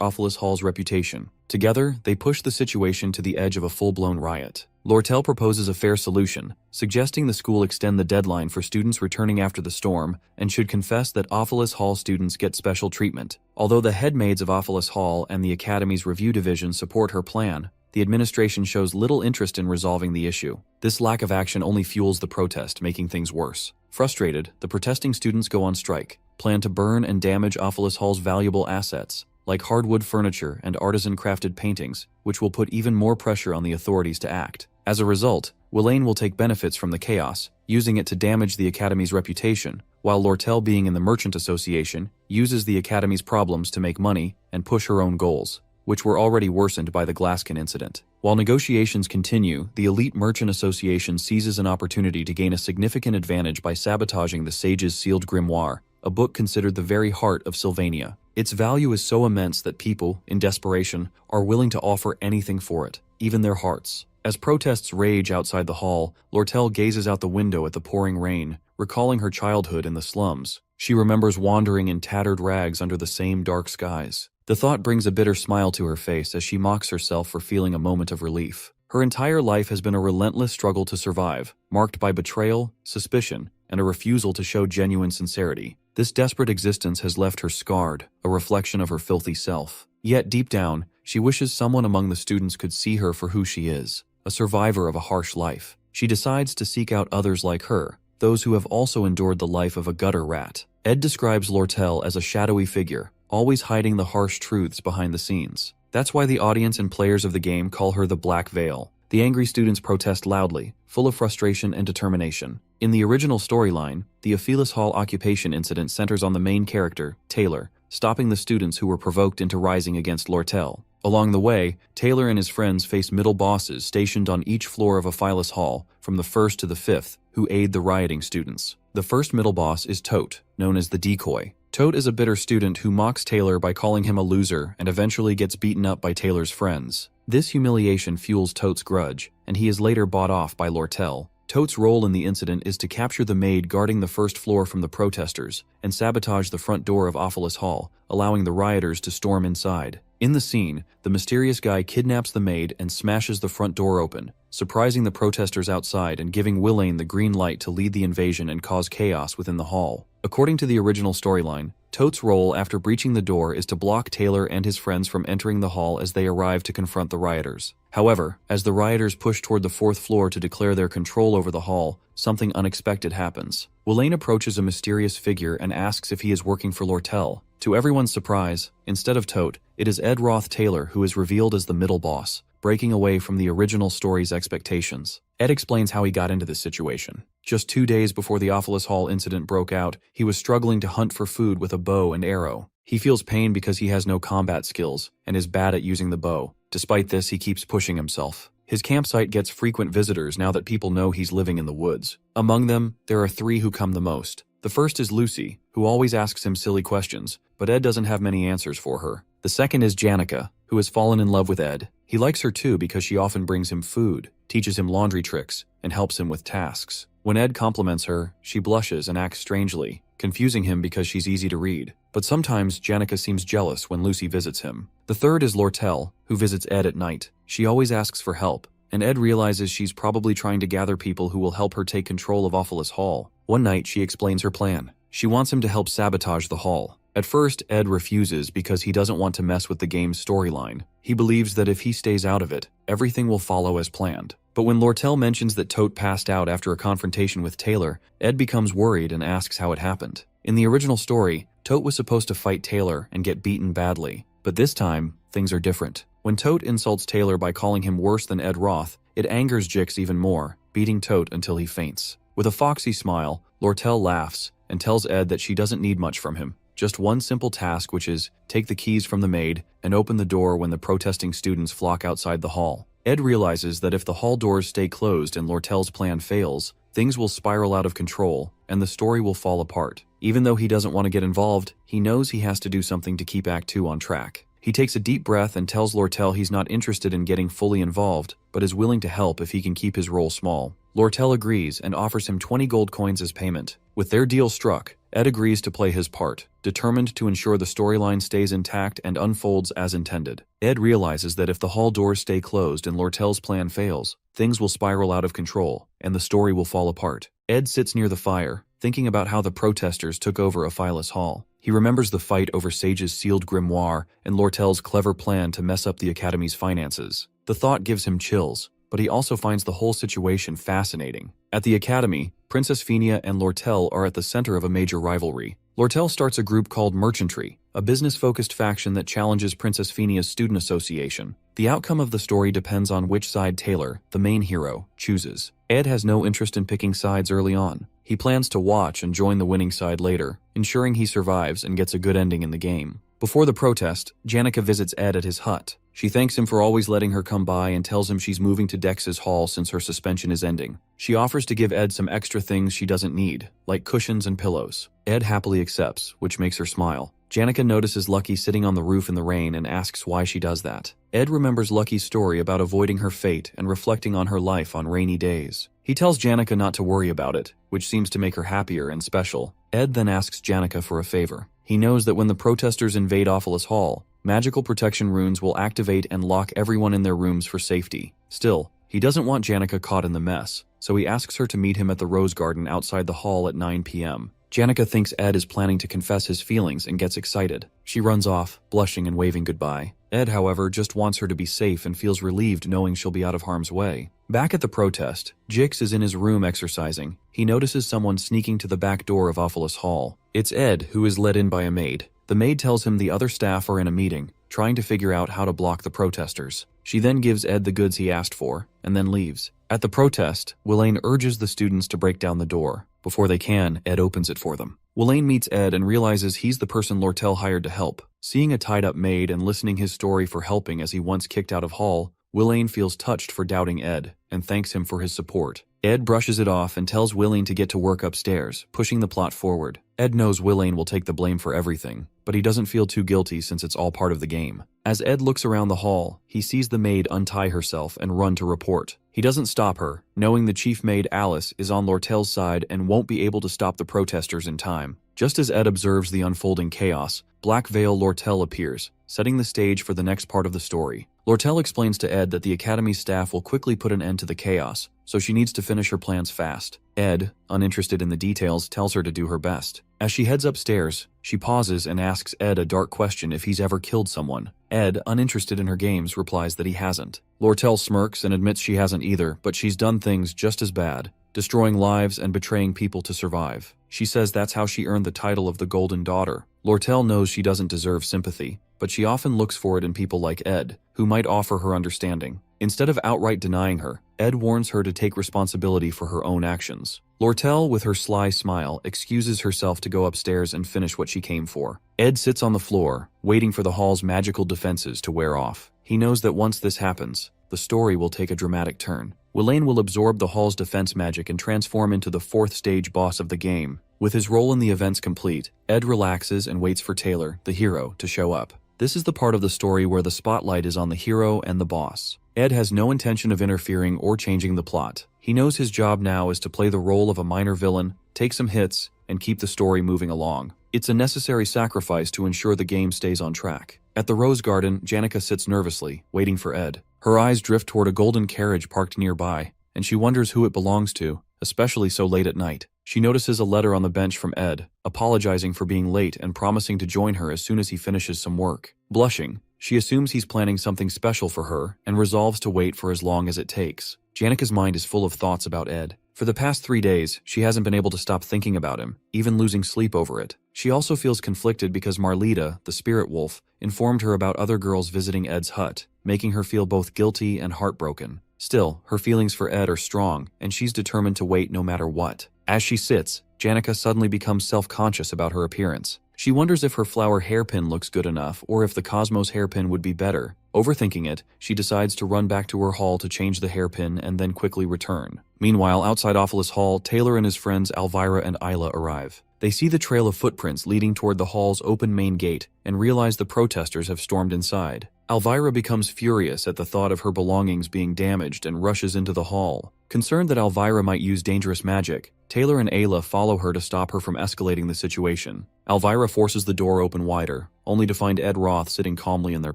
Speaker 1: Ophilus Hall's reputation. Together, they push the situation to the edge of a full-blown riot. Lortel proposes a fair solution, suggesting the school extend the deadline for students returning after the storm and should confess that Ophilus Hall students get special treatment. Although the headmaids of Ophilus Hall and the Academy's review division support her plan, the administration shows little interest in resolving the issue. This lack of action only fuels the protest, making things worse. Frustrated, the protesting students go on strike, plan to burn and damage Ophilus Hall's valuable assets, like hardwood furniture and artisan-crafted paintings, which will put even more pressure on the authorities to act. As a result, Willain will take benefits from the chaos, using it to damage the Academy's reputation, while Lortel, being in the Merchant Association, uses the Academy's problems to make money and push her own goals, which were already worsened by the Glasskin incident. While negotiations continue, the elite Merchant Association seizes an opportunity to gain a significant advantage by sabotaging the Sage's sealed grimoire, a book considered the very heart of Sylvania. Its value is so immense that people, in desperation, are willing to offer anything for it, even their hearts. As protests rage outside the hall, Lortel gazes out the window at the pouring rain, recalling her childhood in the slums. She remembers wandering in tattered rags under the same dark skies. The thought brings a bitter smile to her face as she mocks herself for feeling a moment of relief. Her entire life has been a relentless struggle to survive, marked by betrayal, suspicion, and a refusal to show genuine sincerity. This desperate existence has left her scarred, a reflection of her filthy self. Yet deep down, she wishes someone among the students could see her for who she is, a survivor of a harsh life. She decides to seek out others like her, those who have also endured the life of a gutter rat. Ed describes Lortel as a shadowy figure, always hiding the harsh truths behind the scenes. That's why the audience and players of the game call her the Black Veil. The angry students protest loudly, full of frustration and determination. In the original storyline, the Ophilus Hall occupation incident centers on the main character, Taylor, stopping the students who were provoked into rising against Lortel. Along the way, Taylor and his friends face middle bosses stationed on each floor of Ophilus Hall, from the 1st to the 5th, who aid the rioting students. The first middle boss is Tote, known as the Decoy. Tote is a bitter student who mocks Taylor by calling him a loser and eventually gets beaten up by Taylor's friends. This humiliation fuels Tote's grudge, and he is later bought off by Lortel. Tote's role in the incident is to capture the maid guarding the first floor from the protesters and sabotage the front door of Ophilus Hall, allowing the rioters to storm inside. In the scene, the mysterious guy kidnaps the maid and smashes the front door open, surprising the protesters outside and giving Willain the green light to lead the invasion and cause chaos within the hall. According to the original storyline, Tote's role after breaching the door is to block Taylor and his friends from entering the hall as they arrive to confront the rioters. However, as the rioters push toward the 4th floor to declare their control over the hall, something unexpected happens. Willain approaches a mysterious figure and asks if he is working for Lortel. To everyone's surprise, instead of Tote, it is Ed Roth Taylor who is revealed as the middle boss, breaking away from the original story's expectations. Ed explains how he got into this situation. Just 2 days before the Ophilus Hall incident broke out, he was struggling to hunt for food with a bow and arrow. He feels pain because he has no combat skills and is bad at using the bow. Despite this, he keeps pushing himself. His campsite gets frequent visitors now that people know he's living in the woods. Among them, there are 3 who come the most. The first is Lucy, who always asks him silly questions, but Ed doesn't have many answers for her. The second is Janica, who has fallen in love with Ed. He likes her too because she often brings him food, teaches him laundry tricks, and helps him with tasks. When Ed compliments her, she blushes and acts strangely, confusing him because she's easy to read. But sometimes Janica seems jealous when Lucy visits him. The third is Lortel, who visits Ed at night. She always asks for help, and Ed realizes she's probably trying to gather people who will help her take control of Ophilus Hall. One night, she explains her plan. She wants him to help sabotage the hall. At first, Ed refuses because he doesn't want to mess with the game's storyline. He believes that if he stays out of it, everything will follow as planned. But when Lortel mentions that Tote passed out after a confrontation with Taylor, Ed becomes worried and asks how it happened. In the original story, Tote was supposed to fight Taylor and get beaten badly. But this time, things are different. When Tote insults Taylor by calling him worse than Ed Roth, it angers Jix even more, beating Tote until he faints. With a foxy smile, Lortel laughs and tells Ed that she doesn't need much from him. Just one simple task, which is take the keys from the maid and open the door when the protesting students flock outside the hall. Ed realizes that if the hall doors stay closed and Lortel's plan fails, things will spiral out of control and the story will fall apart. Even though he doesn't want to get involved, he knows he has to do something to keep Act 2 on track. He takes a deep breath and tells Lortel he's not interested in getting fully involved, but is willing to help if he can keep his role small. Lortel agrees and offers him 20 gold coins as payment. With their deal struck, Ed agrees to play his part, determined to ensure the storyline stays intact and unfolds as intended. Ed realizes that if the hall doors stay closed and Lortel's plan fails, things will spiral out of control, and the story will fall apart. Ed sits near the fire, thinking about how the protesters took over Aphilas Hall. He remembers the fight over Sage's sealed grimoire and Lortel's clever plan to mess up the Academy's finances. The thought gives him chills, but he also finds the whole situation fascinating. At the Academy, Princess Fenia and Lortel are at the center of a major rivalry. Lortel starts a group called Merchantry, a business-focused faction that challenges Princess Fenia's student association. The outcome of the story depends on which side Taylor, the main hero, chooses. Ed has no interest in picking sides early on. He plans to watch and join the winning side later, ensuring he survives and gets a good ending in the game. Before the protest, Janica visits Ed at his hut. She thanks him for always letting her come by and tells him she's moving to Dex's hall since her suspension is ending. She offers to give Ed some extra things she doesn't need, like cushions and pillows. Ed happily accepts, which makes her smile. Janica notices Lucky sitting on the roof in the rain and asks why she does that. Ed remembers Lucky's story about avoiding her fate and reflecting on her life on rainy days. He tells Janica not to worry about it, which seems to make her happier and special. Ed then asks Janica for a favor. He knows that when the protesters invade Aphilas Hall, magical protection runes will activate and lock everyone in their rooms for safety. Still, he doesn't want Janica caught in the mess, so he asks her to meet him at the Rose Garden outside the hall at 9 p.m. Janica thinks Ed is planning to confess his feelings and gets excited. She runs off, blushing and waving goodbye. Ed, however, just wants her to be safe and feels relieved knowing she'll be out of harm's way. Back at the protest, Jix is in his room exercising. He notices someone sneaking to the back door of Aphilas Hall. It's Ed, who is let in by a maid. The maid tells him the other staff are in a meeting, trying to figure out how to block the protesters. She then gives Ed the goods he asked for, and then leaves. At the protest, Willain urges the students to break down the door. Before they can, Ed opens it for them. Willain meets Ed and realizes he's the person Lortel hired to help. Seeing a tied-up maid and listening his story for helping as he once kicked out of Hall, Willain feels touched for doubting Ed, and thanks him for his support. Ed brushes it off and tells Willain to get to work upstairs, pushing the plot forward. Ed knows Willain will take the blame for everything, but he doesn't feel too guilty since it's all part of the game. As Ed looks around the hall, he sees the maid untie herself and run to report. He doesn't stop her, knowing the chief maid Alice is on Lortel's side and won't be able to stop the protesters in time. Just as Ed observes the unfolding chaos, Black Veil Lortel appears, setting the stage for the next part of the story. Lortel explains to Ed that the Academy staff will quickly put an end to the chaos, so she needs to finish her plans fast. Ed, uninterested in the details, tells her to do her best. As she heads upstairs, she pauses and asks Ed a dark question if he's ever killed someone. Ed, uninterested in her games, replies that he hasn't. Lortel smirks and admits she hasn't either, but she's done things just as bad, destroying lives and betraying people to survive. She says that's how she earned the title of the Golden Daughter. Lortel knows she doesn't deserve sympathy, but she often looks for it in people like Ed, who might offer her understanding. Instead of outright denying her, Ed warns her to take responsibility for her own actions. Lortel, with her sly smile, excuses herself to go upstairs and finish what she came for. Ed sits on the floor, waiting for the hall's magical defenses to wear off. He knows that once this happens, the story will take a dramatic turn. Willain will absorb the hall's defense magic and transform into the fourth stage boss of the game. With his role in the events complete, Ed relaxes and waits for Taylor, the hero, to show up. This is the part of the story where the spotlight is on the hero and the boss. Ed has no intention of interfering or changing the plot. He knows his job now is to play the role of a minor villain, take some hits, and keep the story moving along. It's a necessary sacrifice to ensure the game stays on track. At the Rose Garden, Janica sits nervously, waiting for Ed. Her eyes drift toward a golden carriage parked nearby, and she wonders who it belongs to, especially so late at night. She notices a letter on the bench from Ed, apologizing for being late and promising to join her as soon as he finishes some work. Blushing, she assumes he's planning something special for her and resolves to wait for as long as it takes. Janica's mind is full of thoughts about Ed. For the past 3 days, she hasn't been able to stop thinking about him, even losing sleep over it. She also feels conflicted because Marlita, the spirit wolf, informed her about other girls visiting Ed's hut, making her feel both guilty and heartbroken. Still, her feelings for Ed are strong, and she's determined to wait no matter what. As she sits, Janica suddenly becomes self-conscious about her appearance. She wonders if her flower hairpin looks good enough or if the Cosmos hairpin would be better. Overthinking it, she decides to run back to her hall to change the hairpin and then quickly return. Meanwhile, outside Ophilus Hall, Taylor and his friends Elvira and Isla arrive. They see the trail of footprints leading toward the hall's open main gate and realize the protesters have stormed inside. Elvira becomes furious at the thought of her belongings being damaged and rushes into the hall. Concerned that Elvira might use dangerous magic, Taylor and Ayla follow her to stop her from escalating the situation. Elvira forces the door open wider, only to find Ed Roth sitting calmly in their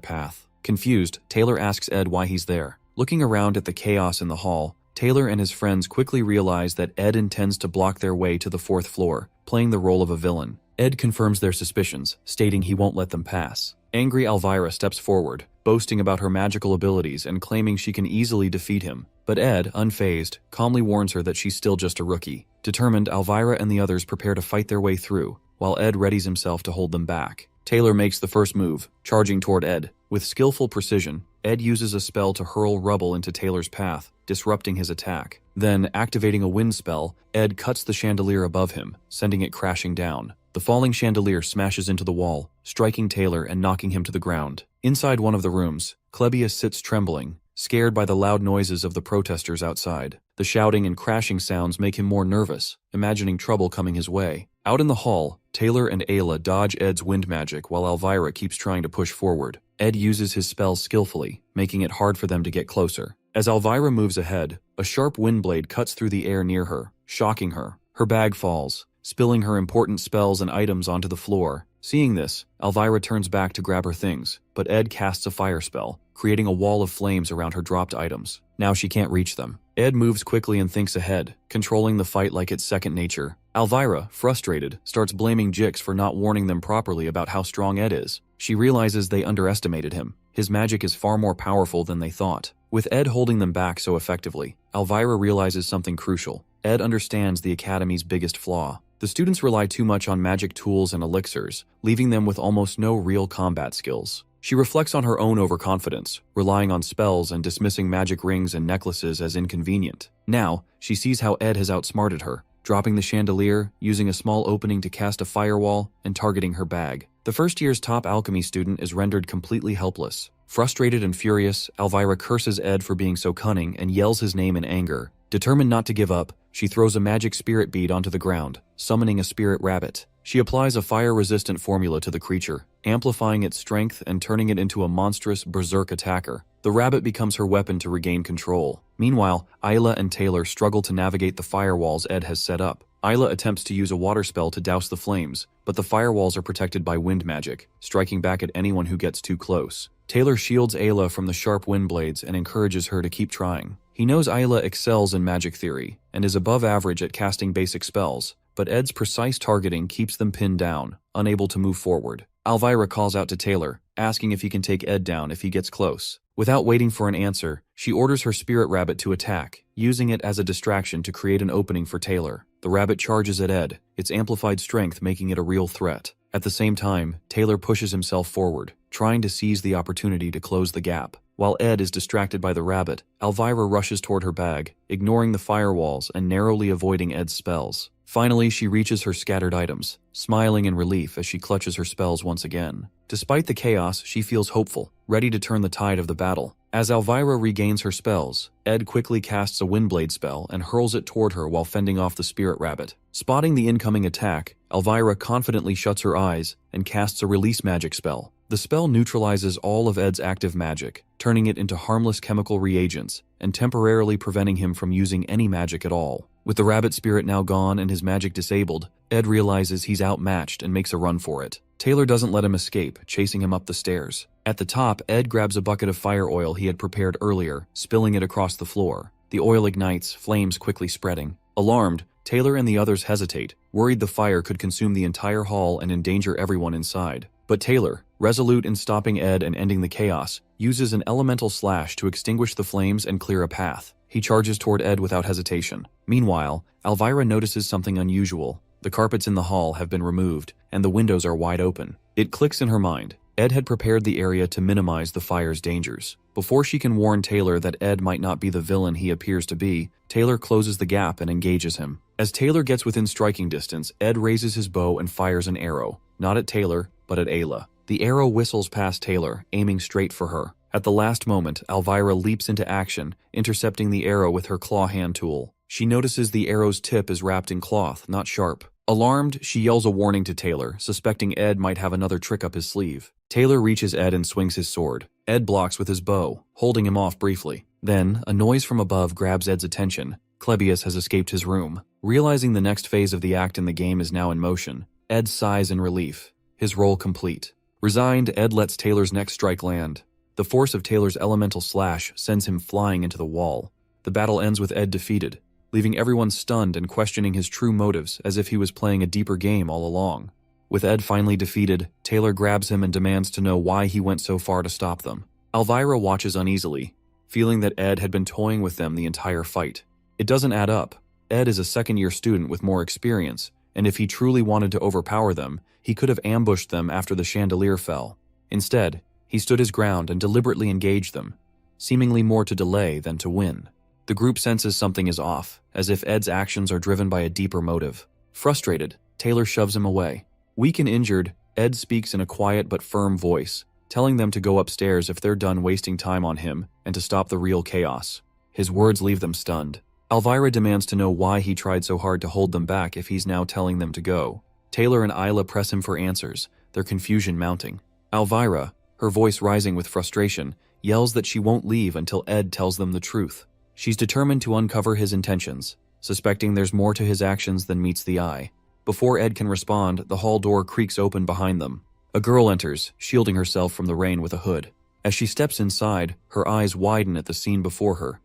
Speaker 1: path. Confused, Taylor asks Ed why he's there. Looking around at the chaos in the hall, Taylor and his friends quickly realize that Ed intends to block their way to the 4th floor, playing the role of a villain. Ed confirms their suspicions, stating he won't let them pass. Angry Elvira steps forward, boasting about her magical abilities and claiming she can easily defeat him. But Ed, unfazed, calmly warns her that she's still just a rookie. Determined, Elvira and the others prepare to fight their way through, while Ed readies himself to hold them back. Taylor makes the first move, charging toward Ed. With skillful precision, Ed uses a spell to hurl rubble into Taylor's path, disrupting his attack. Then, activating a wind spell, Ed cuts the chandelier above him, sending it crashing down. The falling chandelier smashes into the wall, striking Taylor and knocking him to the ground. Inside one of the rooms, Klebius sits trembling, scared by the loud noises of the protesters outside. The shouting and crashing sounds make him more nervous, imagining trouble coming his way. Out in the hall, Taylor and Ayla dodge Ed's wind magic while Elvira keeps trying to push forward. Ed uses his spells skillfully, making it hard for them to get closer. As Elvira moves ahead, a sharp wind blade cuts through the air near her, shocking her. Her bag falls, spilling her important spells and items onto the floor. Seeing this, Elvira turns back to grab her things, but Ed casts a fire spell, creating a wall of flames around her dropped items. Now she can't reach them. Ed moves quickly and thinks ahead, controlling the fight like it's second nature. Elvira, frustrated, starts blaming Jix for not warning them properly about how strong Ed is. She realizes they underestimated him. His magic is far more powerful than they thought. With Ed holding them back so effectively, Elvira realizes something crucial. Ed understands the Academy's biggest flaw. The students rely too much on magic tools and elixirs, leaving them with almost no real combat skills. She reflects on her own overconfidence, relying on spells and dismissing magic rings and necklaces as inconvenient. Now, she sees how Ed has outsmarted her, dropping the chandelier, using a small opening to cast a firewall, and targeting her bag. The first year's top alchemy student is rendered completely helpless. Frustrated and furious, Elvira curses Ed for being so cunning and yells his name in anger. Determined not to give up, she throws a magic spirit bead onto the ground, summoning a spirit rabbit. She applies a fire-resistant formula to the creature, amplifying its strength and turning it into a monstrous berserk attacker. The rabbit becomes her weapon to regain control. Meanwhile, Isla and Taylor struggle to navigate the firewalls Ed has set up. Isla attempts to use a water spell to douse the flames, but the firewalls are protected by wind magic, striking back at anyone who gets too close. Taylor shields Ayla from the sharp wind blades and encourages her to keep trying. He knows Isla excels in magic theory and is above average at casting basic spells, but Ed's precise targeting keeps them pinned down, unable to move forward. Elvira calls out to Taylor, asking if he can take Ed down if he gets close. Without waiting for an answer, she orders her spirit rabbit to attack, using it as a distraction to create an opening for Taylor. The rabbit charges at Ed, its amplified strength making it a real threat. At the same time, Taylor pushes himself forward, trying to seize the opportunity to close the gap. While Ed is distracted by the rabbit, Elvira rushes toward her bag, ignoring the firewalls and narrowly avoiding Ed's spells. Finally, she reaches her scattered items, smiling in relief as she clutches her spells once again. Despite the chaos, she feels hopeful, ready to turn the tide of the battle. As Elvira regains her spells, Ed quickly casts a Windblade spell and hurls it toward her while fending off the spirit rabbit. Spotting the incoming attack, Elvira confidently shuts her eyes and casts a release magic spell. The spell neutralizes all of Ed's active magic, turning it into harmless chemical reagents and temporarily preventing him from using any magic at all. With the rabbit spirit now gone and his magic disabled, Ed realizes he's outmatched and makes a run for it. Taylor doesn't let him escape, chasing him up the stairs. At the top, Ed grabs a bucket of fire oil he had prepared earlier, spilling it across the floor. The oil ignites, flames quickly spreading. Alarmed, Taylor and the others hesitate, worried the fire could consume the entire hall and endanger everyone inside. But Taylor, resolute in stopping Ed and ending the chaos, uses an elemental slash to extinguish the flames and clear a path. He charges toward Ed without hesitation. Meanwhile, Elvira notices something unusual. The carpets in the hall have been removed, and the windows are wide open. It clicks in her mind. Ed had prepared the area to minimize the fire's dangers. Before she can warn Taylor that Ed might not be the villain he appears to be, Taylor closes the gap and engages him. As Taylor gets within striking distance, Ed raises his bow and fires an arrow, not at Taylor, but at Ayla. The arrow whistles past Taylor, aiming straight for her. At the last moment, Elvira leaps into action, intercepting the arrow with her claw hand tool. She notices the arrow's tip is wrapped in cloth, not sharp. Alarmed, she yells a warning to Taylor, suspecting Ed might have another trick up his sleeve. Taylor reaches Ed and swings his sword. Ed blocks with his bow, holding him off briefly. Then, a noise from above grabs Ed's attention. Clebius has escaped his room. Realizing the next phase of the act in the game is now in motion, Ed sighs in relief. His role complete. Resigned, Ed lets Taylor's next strike land. The force of Taylor's elemental slash sends him flying into the wall. The battle ends with Ed defeated, leaving everyone stunned and questioning his true motives as if he was playing a deeper game all along. With Ed finally defeated, Taylor grabs him and demands to know why he went so far to stop them. Elvira watches uneasily, feeling that Ed had been toying with them the entire fight. It doesn't add up. Ed is a second-year student with more experience, and if he truly wanted to overpower them, he could have ambushed them after the chandelier fell. Instead, he stood his ground and deliberately engaged them, seemingly more to delay than to win. The group senses something is off, as if Ed's actions are driven by a deeper motive. Frustrated, Taylor shoves him away. Weak and injured, Ed speaks in a quiet but firm voice, telling them to go upstairs if they're done wasting time on him and to stop the real chaos. His words leave them stunned. Elvira demands to know why he tried so hard to hold them back if he's now telling them to go. Taylor and Ayla press him for answers, their confusion mounting. Elvira, her voice rising with frustration, yells that she won't leave until Ed tells them the truth. She's determined to uncover his intentions, suspecting there's more to his actions than meets the eye. Before Ed can respond, the hall door creaks open behind them. A girl enters, shielding herself from the rain with a hood. As she steps inside, her eyes widen at the scene before her.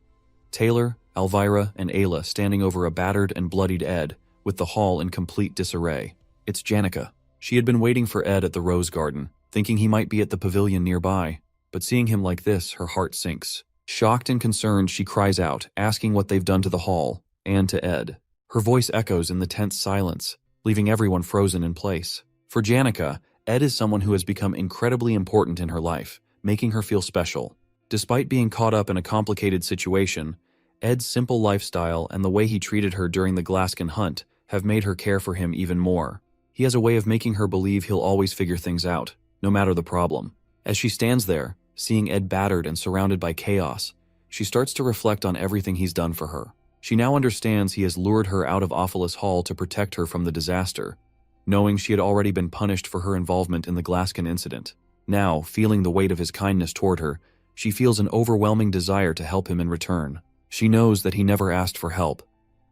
Speaker 1: Taylor, Elvira, and Ayla standing over a battered and bloodied Ed, with the hall in complete disarray. It's Janica. She had been waiting for Ed at the Rose Garden, thinking he might be at the pavilion nearby, but seeing him like this, her heart sinks. Shocked and concerned, she cries out, asking what they've done to the hall, and to Ed. Her voice echoes in the tense silence, leaving everyone frozen in place. For Janica, Ed is someone who has become incredibly important in her life, making her feel special. Despite being caught up in a complicated situation, Ed's simple lifestyle and the way he treated her during the Glaskin hunt have made her care for him even more. He has a way of making her believe he'll always figure things out, no matter the problem. As she stands there, seeing Ed battered and surrounded by chaos, she starts to reflect on everything he's done for her. She now understands he has lured her out of Ophelis Hall to protect her from the disaster, knowing she had already been punished for her involvement in the Glaskin incident. Now, feeling the weight of his kindness toward her, she feels an overwhelming desire to help him in return. She knows that he never asked for help,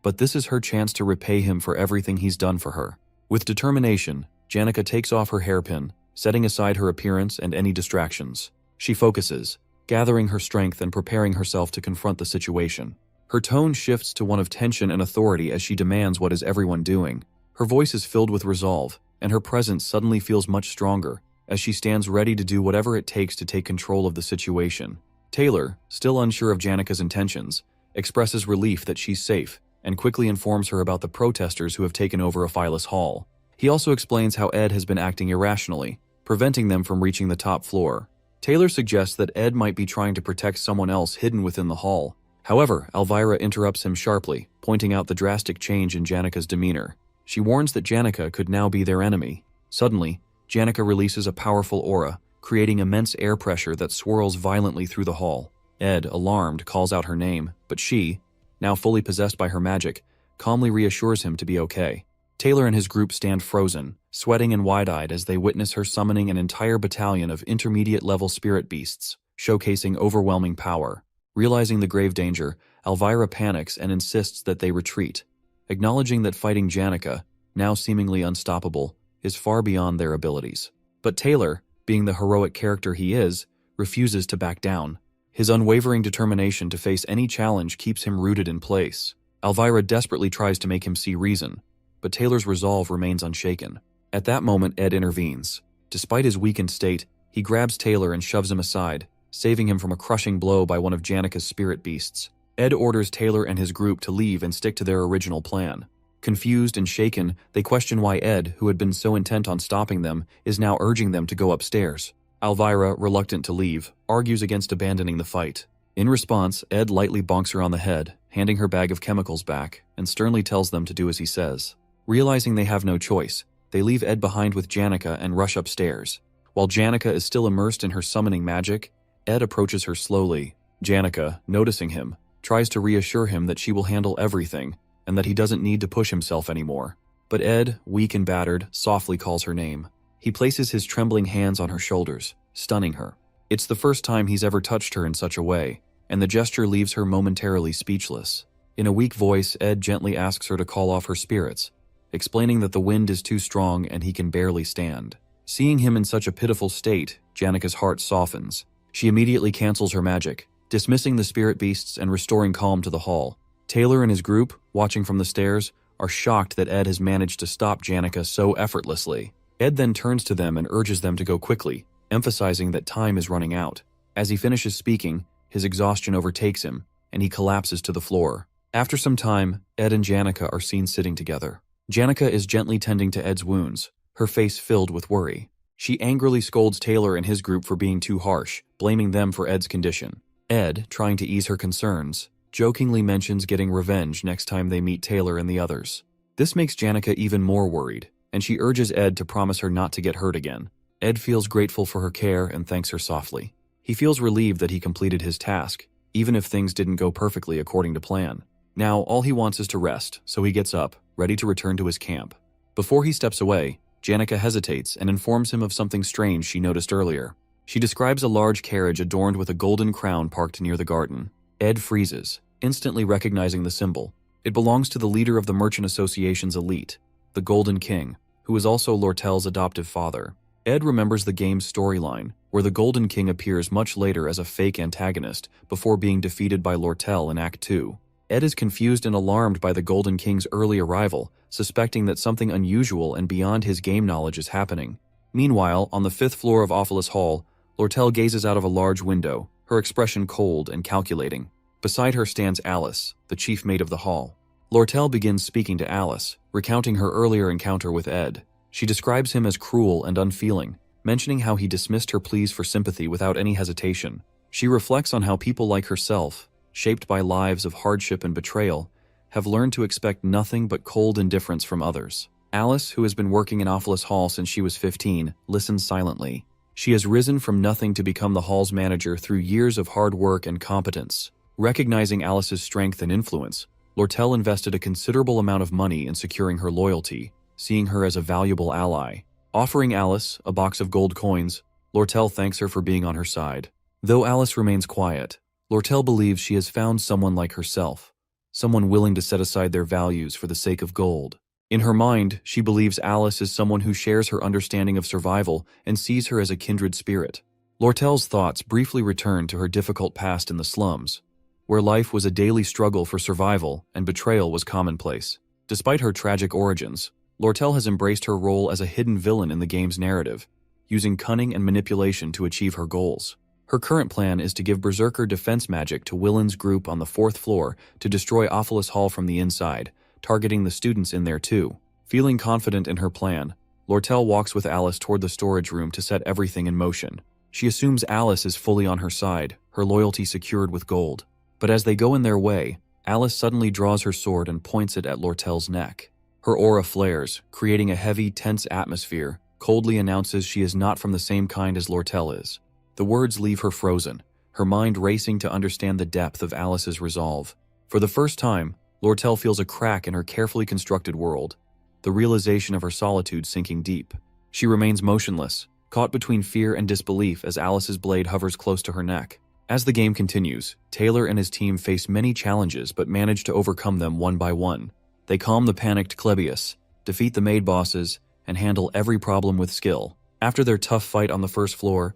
Speaker 1: but this is her chance to repay him for everything he's done for her. With determination, Janica takes off her hairpin, setting aside her appearance and any distractions. She focuses, gathering her strength and preparing herself to confront the situation. Her tone shifts to one of tension and authority as she demands what is everyone doing. Her voice is filled with resolve, and her presence suddenly feels much stronger as she stands ready to do whatever it takes to take control of the situation. Taylor, still unsure of Janica's intentions, expresses relief that she's safe and quickly informs her about the protesters who have taken over Ophelis Hall. He also explains how Ed has been acting irrationally, preventing them from reaching the top floor. Taylor suggests that Ed might be trying to protect someone else hidden within the hall. However, Elvira interrupts him sharply, pointing out the drastic change in Janica's demeanor. She warns that Janica could now be their enemy. Suddenly, Janica releases a powerful aura, creating immense air pressure that swirls violently through the hall. Ed, alarmed, calls out her name, but she, now fully possessed by her magic, calmly reassures him to be okay. Taylor and his group stand frozen, sweating and wide-eyed as they witness her summoning an entire battalion of intermediate-level spirit beasts, showcasing overwhelming power. Realizing the grave danger, Elvira panics and insists that they retreat, acknowledging that fighting Janica, now seemingly unstoppable, is far beyond their abilities. But Taylor, being the heroic character he is, refuses to back down. His unwavering determination to face any challenge keeps him rooted in place. Elvira desperately tries to make him see reason, but Taylor's resolve remains unshaken. At that moment, Ed intervenes. Despite his weakened state, he grabs Taylor and shoves him aside, saving him from a crushing blow by one of Janica's spirit beasts. Ed orders Taylor and his group to leave and stick to their original plan. Confused and shaken, they question why Ed, who had been so intent on stopping them, is now urging them to go upstairs. Elvira, reluctant to leave, argues against abandoning the fight. In response, Ed lightly bonks her on the head, handing her bag of chemicals back, and sternly tells them to do as he says. Realizing they have no choice, they leave Ed behind with Janica and rush upstairs. While Janica is still immersed in her summoning magic, Ed approaches her slowly. Janica, noticing him, tries to reassure him that she will handle everything, and that he doesn't need to push himself anymore. But Ed, weak and battered, softly calls her name. He places his trembling hands on her shoulders, stunning her. It's the first time he's ever touched her in such a way, and the gesture leaves her momentarily speechless. In a weak voice, Ed gently asks her to call off her spirits, explaining that the wind is too strong and he can barely stand. Seeing him in such a pitiful state, Janica's heart softens. She immediately cancels her magic, dismissing the spirit beasts and restoring calm to the hall. Taylor and his group, watching from the stairs, are shocked that Ed has managed to stop Janica so effortlessly. Ed then turns to them and urges them to go quickly, emphasizing that time is running out. As he finishes speaking, his exhaustion overtakes him, and he collapses to the floor. After some time, Ed and Janica are seen sitting together. Janica is gently tending to Ed's wounds, her face filled with worry. She angrily scolds Taylor and his group for being too harsh, blaming them for Ed's condition. Ed, trying to ease her concerns, jokingly mentions getting revenge next time they meet Taylor and the others. This makes Janica even more worried, and she urges Ed to promise her not to get hurt again. Ed feels grateful for her care and thanks her softly. He feels relieved that he completed his task, even if things didn't go perfectly according to plan. Now, all he wants is to rest, so he gets up, ready to return to his camp. Before he steps away, Janica hesitates and informs him of something strange she noticed earlier. She describes a large carriage adorned with a golden crown parked near the garden. Ed freezes, instantly recognizing the symbol. It belongs to the leader of the Merchant Association's elite, the Golden King, who is also Lortel's adoptive father. Ed remembers the game's storyline, where the Golden King appears much later as a fake antagonist before being defeated by Lortel in Act 2. Ed is confused and alarmed by the Golden King's early arrival, suspecting that something unusual and beyond his game knowledge is happening. Meanwhile, on the 5th floor of Ophelis Hall, Lortel gazes out of a large window, her expression cold and calculating. Beside her stands Alice, the chief mate of the hall. Lortel begins speaking to Alice, recounting her earlier encounter with Ed. She describes him as cruel and unfeeling, mentioning how he dismissed her pleas for sympathy without any hesitation. She reflects on how people like herself, shaped by lives of hardship and betrayal, have learned to expect nothing but cold indifference from others. Alice, who has been working in Ophelis Hall since she was 15, listens silently. She has risen from nothing to become the hall's manager through years of hard work and competence. Recognizing Alice's strength and influence, Lortel invested a considerable amount of money in securing her loyalty, seeing her as a valuable ally. Offering Alice a box of gold coins, Lortel thanks her for being on her side. Though Alice remains quiet, Lortel believes she has found someone like herself, someone willing to set aside their values for the sake of gold. In her mind, she believes Alice is someone who shares her understanding of survival and sees her as a kindred spirit. Lortel's thoughts briefly return to her difficult past in the slums, where life was a daily struggle for survival and betrayal was commonplace. Despite her tragic origins, Lortel has embraced her role as a hidden villain in the game's narrative, using cunning and manipulation to achieve her goals. Her current plan is to give Berserker defense magic to Willen's group on the 4th floor to destroy Ophelis Hall from the inside, targeting the students in there too. Feeling confident in her plan, Lortel walks with Alice toward the storage room to set everything in motion. She assumes Alice is fully on her side, her loyalty secured with gold. But as they go in their way, Alice suddenly draws her sword and points it at Lortel's neck. Her aura flares, creating a heavy, tense atmosphere, coldly announces she is not from the same kind as Lortel is. The words leave her frozen, her mind racing to understand the depth of Alice's resolve. For the first time, Lortel feels a crack in her carefully constructed world, the realization of her solitude sinking deep. She remains motionless, caught between fear and disbelief as Alice's blade hovers close to her neck. As the game continues, Taylor and his team face many challenges but manage to overcome them one by one. They calm the panicked Klebius, defeat the maid bosses, and handle every problem with skill. After their tough fight on the 1st floor,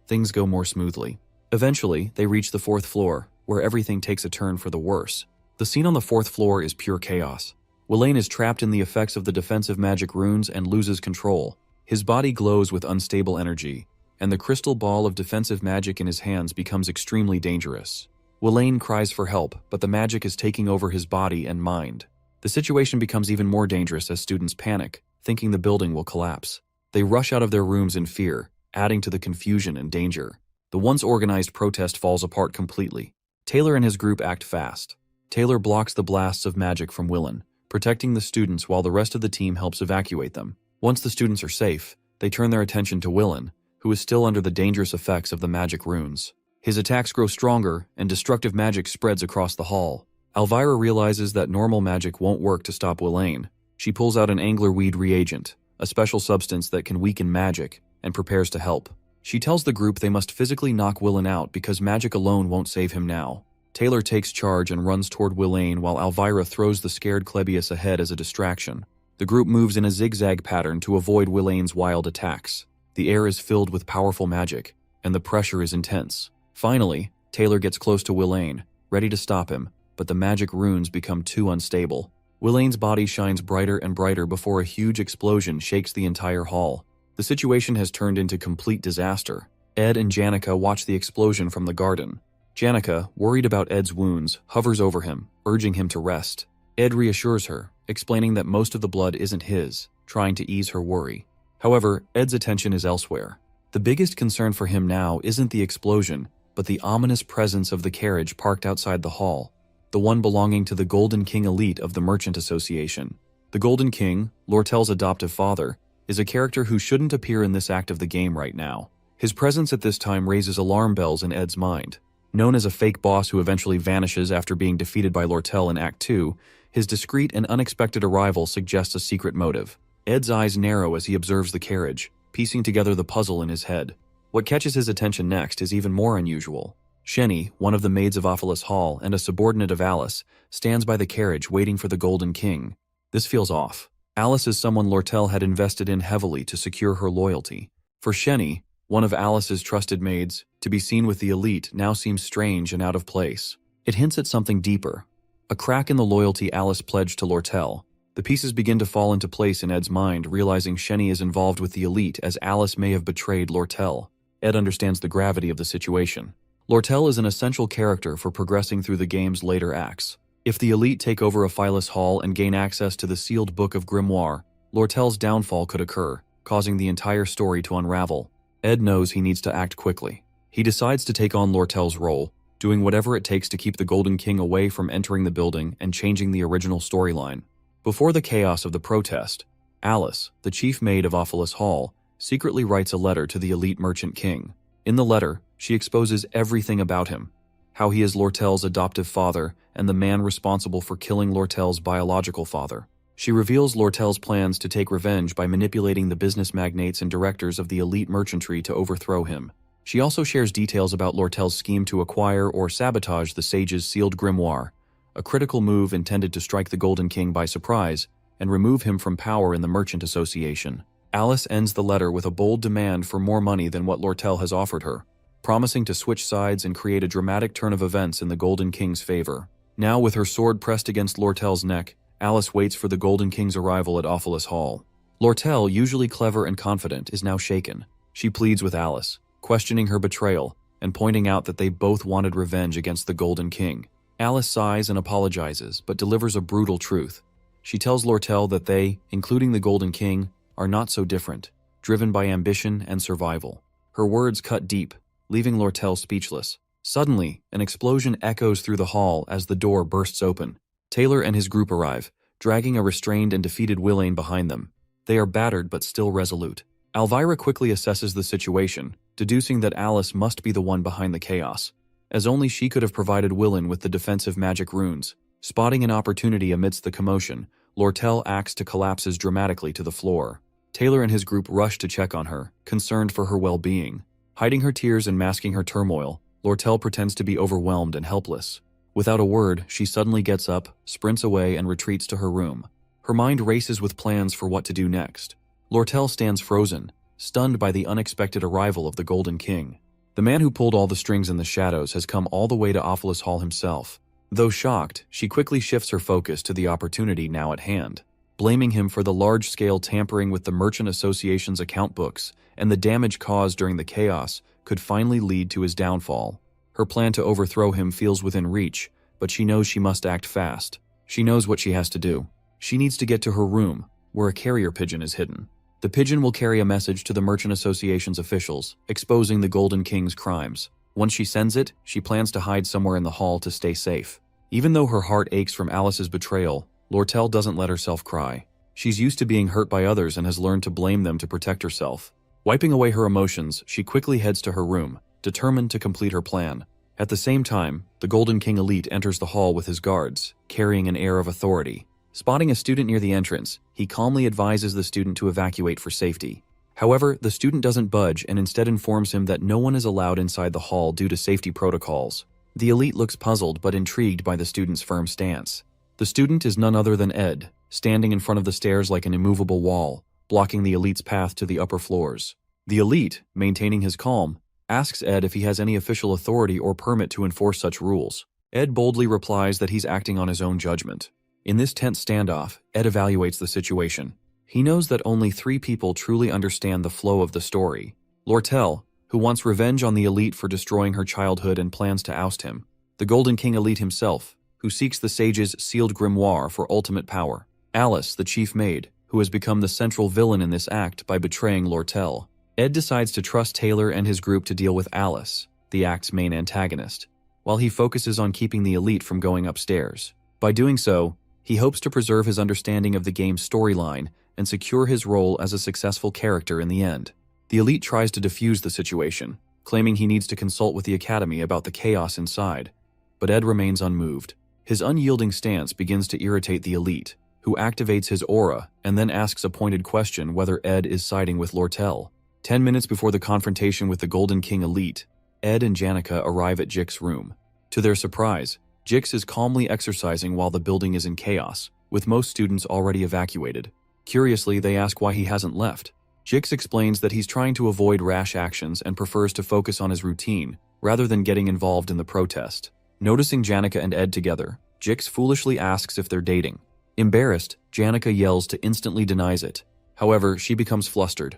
Speaker 1: things go more smoothly. Eventually, they reach the 4th floor, where everything takes a turn for the worse. The scene on the 4th floor is pure chaos. Willen is trapped in the effects of the defensive magic runes and loses control. His body glows with unstable energy, and the crystal ball of defensive magic in his hands becomes extremely dangerous. Willen cries for help, but the magic is taking over his body and mind. The situation becomes even more dangerous as students panic, thinking the building will collapse. They rush out of their rooms in fear, adding to the confusion and danger. The once organized protest falls apart completely. Taylor and his group act fast. Taylor blocks the blasts of magic from Willen, protecting the students while the rest of the team helps evacuate them. Once the students are safe, they turn their attention to Willen, who is still under the dangerous effects of the magic runes. His attacks grow stronger, and destructive magic spreads across the hall. Elvira realizes that normal magic won't work to stop Willain. She pulls out an anglerweed reagent, a special substance that can weaken magic, and prepares to help. She tells the group they must physically knock Willen out because magic alone won't save him now. Taylor takes charge and runs toward Willain while Elvira throws the scared Clebius ahead as a distraction. The group moves in a zigzag pattern to avoid Willain's wild attacks. The air is filled with powerful magic, and the pressure is intense. Finally, Taylor gets close to Willain, ready to stop him, but the magic runes become too unstable. Willain's body shines brighter and brighter before a huge explosion shakes the entire hall. The situation has turned into complete disaster. Ed and Janica watch the explosion from the garden. Janica, worried about Ed's wounds, hovers over him, urging him to rest. Ed reassures her, explaining that most of the blood isn't his, trying to ease her worry. However, Ed's attention is elsewhere. The biggest concern for him now isn't the explosion, but the ominous presence of the carriage parked outside the hall, the one belonging to the Golden King elite of the Merchant Association. The Golden King, Lortel's adoptive father, is a character who shouldn't appear in this act of the game right now. His presence at this time raises alarm bells in Ed's mind. Known as a fake boss who eventually vanishes after being defeated by Lortel in Act 2, his discreet and unexpected arrival suggests a secret motive. Ed's eyes narrow as he observes the carriage, piecing together the puzzle in his head. What catches his attention next is even more unusual. Shenny, one of the maids of Ophelis Hall and a subordinate of Alice, stands by the carriage waiting for the Golden King. This feels off. Alice is someone Lortel had invested in heavily to secure her loyalty. For Shenny, one of Alice's trusted maids, to be seen with the elite now seems strange and out of place. It hints at something deeper. A crack in the loyalty Alice pledged to Lortel. The pieces begin to fall into place in Ed's mind, realizing Shenny is involved with the elite as Alice may have betrayed Lortel. Ed understands the gravity of the situation. Lortel is an essential character for progressing through the game's later acts. If the elite take over Ophelis Hall and gain access to the sealed Book of Grimoire, Lortel's downfall could occur, causing the entire story to unravel. Ed knows he needs to act quickly. He decides to take on Lortel's role, doing whatever it takes to keep the Golden King away from entering the building and changing the original storyline. Before the chaos of the protest, Alice, the chief maid of Ophelis Hall, secretly writes a letter to the elite merchant king. In the letter, she exposes everything about him, how he is Lortel's adoptive father and the man responsible for killing Lortel's biological father. She reveals Lortel's plans to take revenge by manipulating the business magnates and directors of the elite merchantry to overthrow him. She also shares details about Lortel's scheme to acquire or sabotage the sage's sealed grimoire, a critical move intended to strike the Golden King by surprise and remove him from power in the Merchant Association. Alice ends the letter with a bold demand for more money than what Lortel has offered her, promising to switch sides and create a dramatic turn of events in the Golden King's favor. Now, with her sword pressed against Lortel's neck, Alice waits for the Golden King's arrival at Ophelis Hall. Lortel, usually clever and confident, is now shaken. She pleads with Alice, questioning her betrayal and pointing out that they both wanted revenge against the Golden King. Alice sighs and apologizes, but delivers a brutal truth. She tells Lortel that they, including the Golden King, are not so different, driven by ambition and survival. Her words cut deep, leaving Lortel speechless. Suddenly, an explosion echoes through the hall as the door bursts open. Taylor and his group arrive, dragging a restrained and defeated Willain behind them. They are battered but still resolute. Elvira quickly assesses the situation, deducing that Alice must be the one behind the chaos, as only she could have provided Willain with the defensive magic runes. Spotting an opportunity amidst the commotion, Lortel acts to collapses dramatically to the floor. Taylor and his group rush to check on her, concerned for her well-being. Hiding her tears and masking her turmoil, Lortel pretends to be overwhelmed and helpless. Without a word, she suddenly gets up, sprints away, and retreats to her room. Her mind races with plans for what to do next. Lortel stands frozen, stunned by the unexpected arrival of the Golden King. The man who pulled all the strings in the shadows has come all the way to Ophelis Hall himself. Though shocked, she quickly shifts her focus to the opportunity now at hand. Blaming him for the large-scale tampering with the Merchant Association's account books and the damage caused during the chaos could finally lead to his downfall. Her plan to overthrow him feels within reach, but she knows she must act fast. She knows what she has to do. She needs to get to her room, where a carrier pigeon is hidden. The pigeon will carry a message to the Merchant Association's officials, exposing the Golden King's crimes. Once she sends it, she plans to hide somewhere in the hall to stay safe. Even though her heart aches from Alice's betrayal, Lortel doesn't let herself cry. She's used to being hurt by others and has learned to blame them to protect herself. Wiping away her emotions, she quickly heads to her room, determined to complete her plan. At the same time, the Golden King elite enters the hall with his guards, carrying an air of authority. Spotting a student near the entrance, he calmly advises the student to evacuate for safety. However, the student doesn't budge and instead informs him that no one is allowed inside the hall due to safety protocols. The elite looks puzzled but intrigued by the student's firm stance. The student is none other than Ed, standing in front of the stairs like an immovable wall, blocking the elite's path to the upper floors. The elite, maintaining his calm, asks Ed if he has any official authority or permit to enforce such rules. Ed boldly replies that he's acting on his own judgment. In this tense standoff, Ed evaluates the situation. He knows that only 3 people truly understand the flow of the story. Lortel, who wants revenge on the elite for destroying her childhood and plans to oust him. The Golden King elite himself, who seeks the sage's sealed grimoire for ultimate power. Alice, the chief maid, who has become the central villain in this act by betraying Lortel. Ed decides to trust Taylor and his group to deal with Alice, the act's main antagonist, while he focuses on keeping the elite from going upstairs. By doing so, he hopes to preserve his understanding of the game's storyline and secure his role as a successful character in the end. The elite tries to defuse the situation, claiming he needs to consult with the Academy about the chaos inside, but Ed remains unmoved. His unyielding stance begins to irritate the elite, who activates his aura and then asks a pointed question whether Ed is siding with Lortel. 10 minutes before the confrontation with the Golden King elite, Ed and Janica arrive at Jix's room. To their surprise, Jix is calmly exercising while the building is in chaos, with most students already evacuated. Curiously, they ask why he hasn't left. Jix explains that he's trying to avoid rash actions and prefers to focus on his routine, rather than getting involved in the protest. Noticing Janica and Ed together, Jix foolishly asks if they're dating. Embarrassed, Janica yells to instantly denies it. However, she becomes flustered,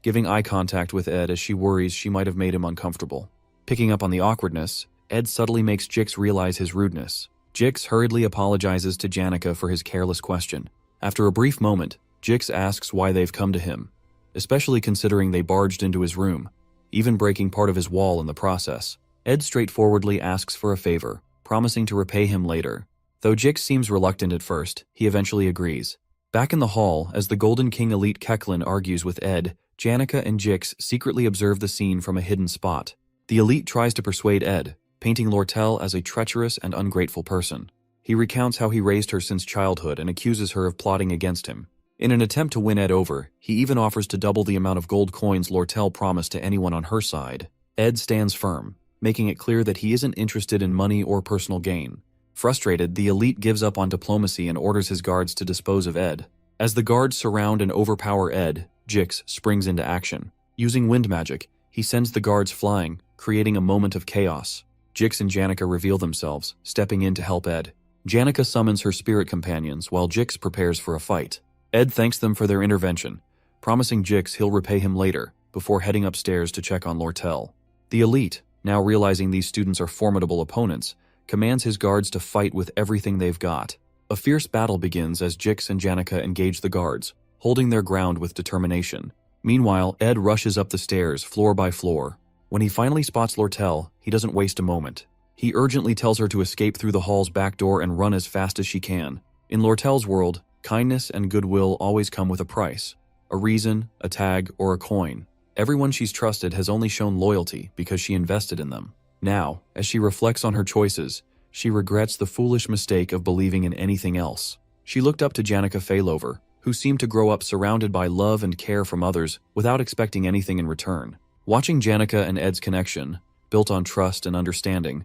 Speaker 1: giving eye contact with Ed as she worries she might have made him uncomfortable. Picking up on the awkwardness, Ed subtly makes Jix realize his rudeness. Jix hurriedly apologizes to Janica for his careless question. After a brief moment, Jix asks why they've come to him, especially considering they barged into his room, even breaking part of his wall in the process. Ed straightforwardly asks for a favor, promising to repay him later. Though Jix seems reluctant at first, he eventually agrees. Back in the hall, as the Golden King elite Keklin argues with Ed, Janica and Jix secretly observe the scene from a hidden spot. The elite tries to persuade Ed, painting Lortel as a treacherous and ungrateful person. He recounts how he raised her since childhood and accuses her of plotting against him. In an attempt to win Ed over, he even offers to double the amount of gold coins Lortel promised to anyone on her side. Ed stands firm, making it clear that he isn't interested in money or personal gain. Frustrated, the elite gives up on diplomacy and orders his guards to dispose of Ed. As the guards surround and overpower Ed, Jix springs into action. Using wind magic, he sends the guards flying, creating a moment of chaos. Jix and Janica reveal themselves, stepping in to help Ed. Janica summons her spirit companions while Jix prepares for a fight. Ed thanks them for their intervention, promising Jix he'll repay him later, before heading upstairs to check on Lortel. The elite, now realizing these students are formidable opponents, commands his guards to fight with everything they've got. A fierce battle begins as Jix and Janica engage the guards, holding their ground with determination. Meanwhile, Ed rushes up the stairs, floor by floor. When he finally spots Lortel, he doesn't waste a moment. He urgently tells her to escape through the hall's back door and run as fast as she can. In Lortel's world, kindness and goodwill always come with a price. A reason, a tag, or a coin. Everyone she's trusted has only shown loyalty because she invested in them. Now, as she reflects on her choices, she regrets the foolish mistake of believing in anything else. She looked up to Janica Failover, who seemed to grow up surrounded by love and care from others without expecting anything in return. Watching Janica and Ed's connection, built on trust and understanding,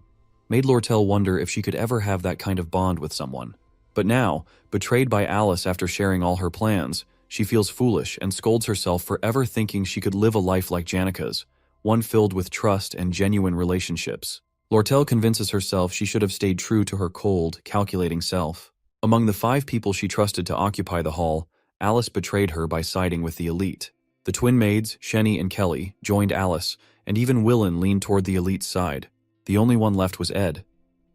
Speaker 1: made Lortel wonder if she could ever have that kind of bond with someone. But now, betrayed by Alice after sharing all her plans, she feels foolish and scolds herself for ever thinking she could live a life like Janica's, one filled with trust and genuine relationships. Lortel convinces herself she should have stayed true to her cold, calculating self. Among the 5 people she trusted to occupy the hall, Alice betrayed her by siding with the elite. The twin maids, Shenny and Kelly, joined Alice, and even Willen leaned toward the elite's side. The only one left was Ed,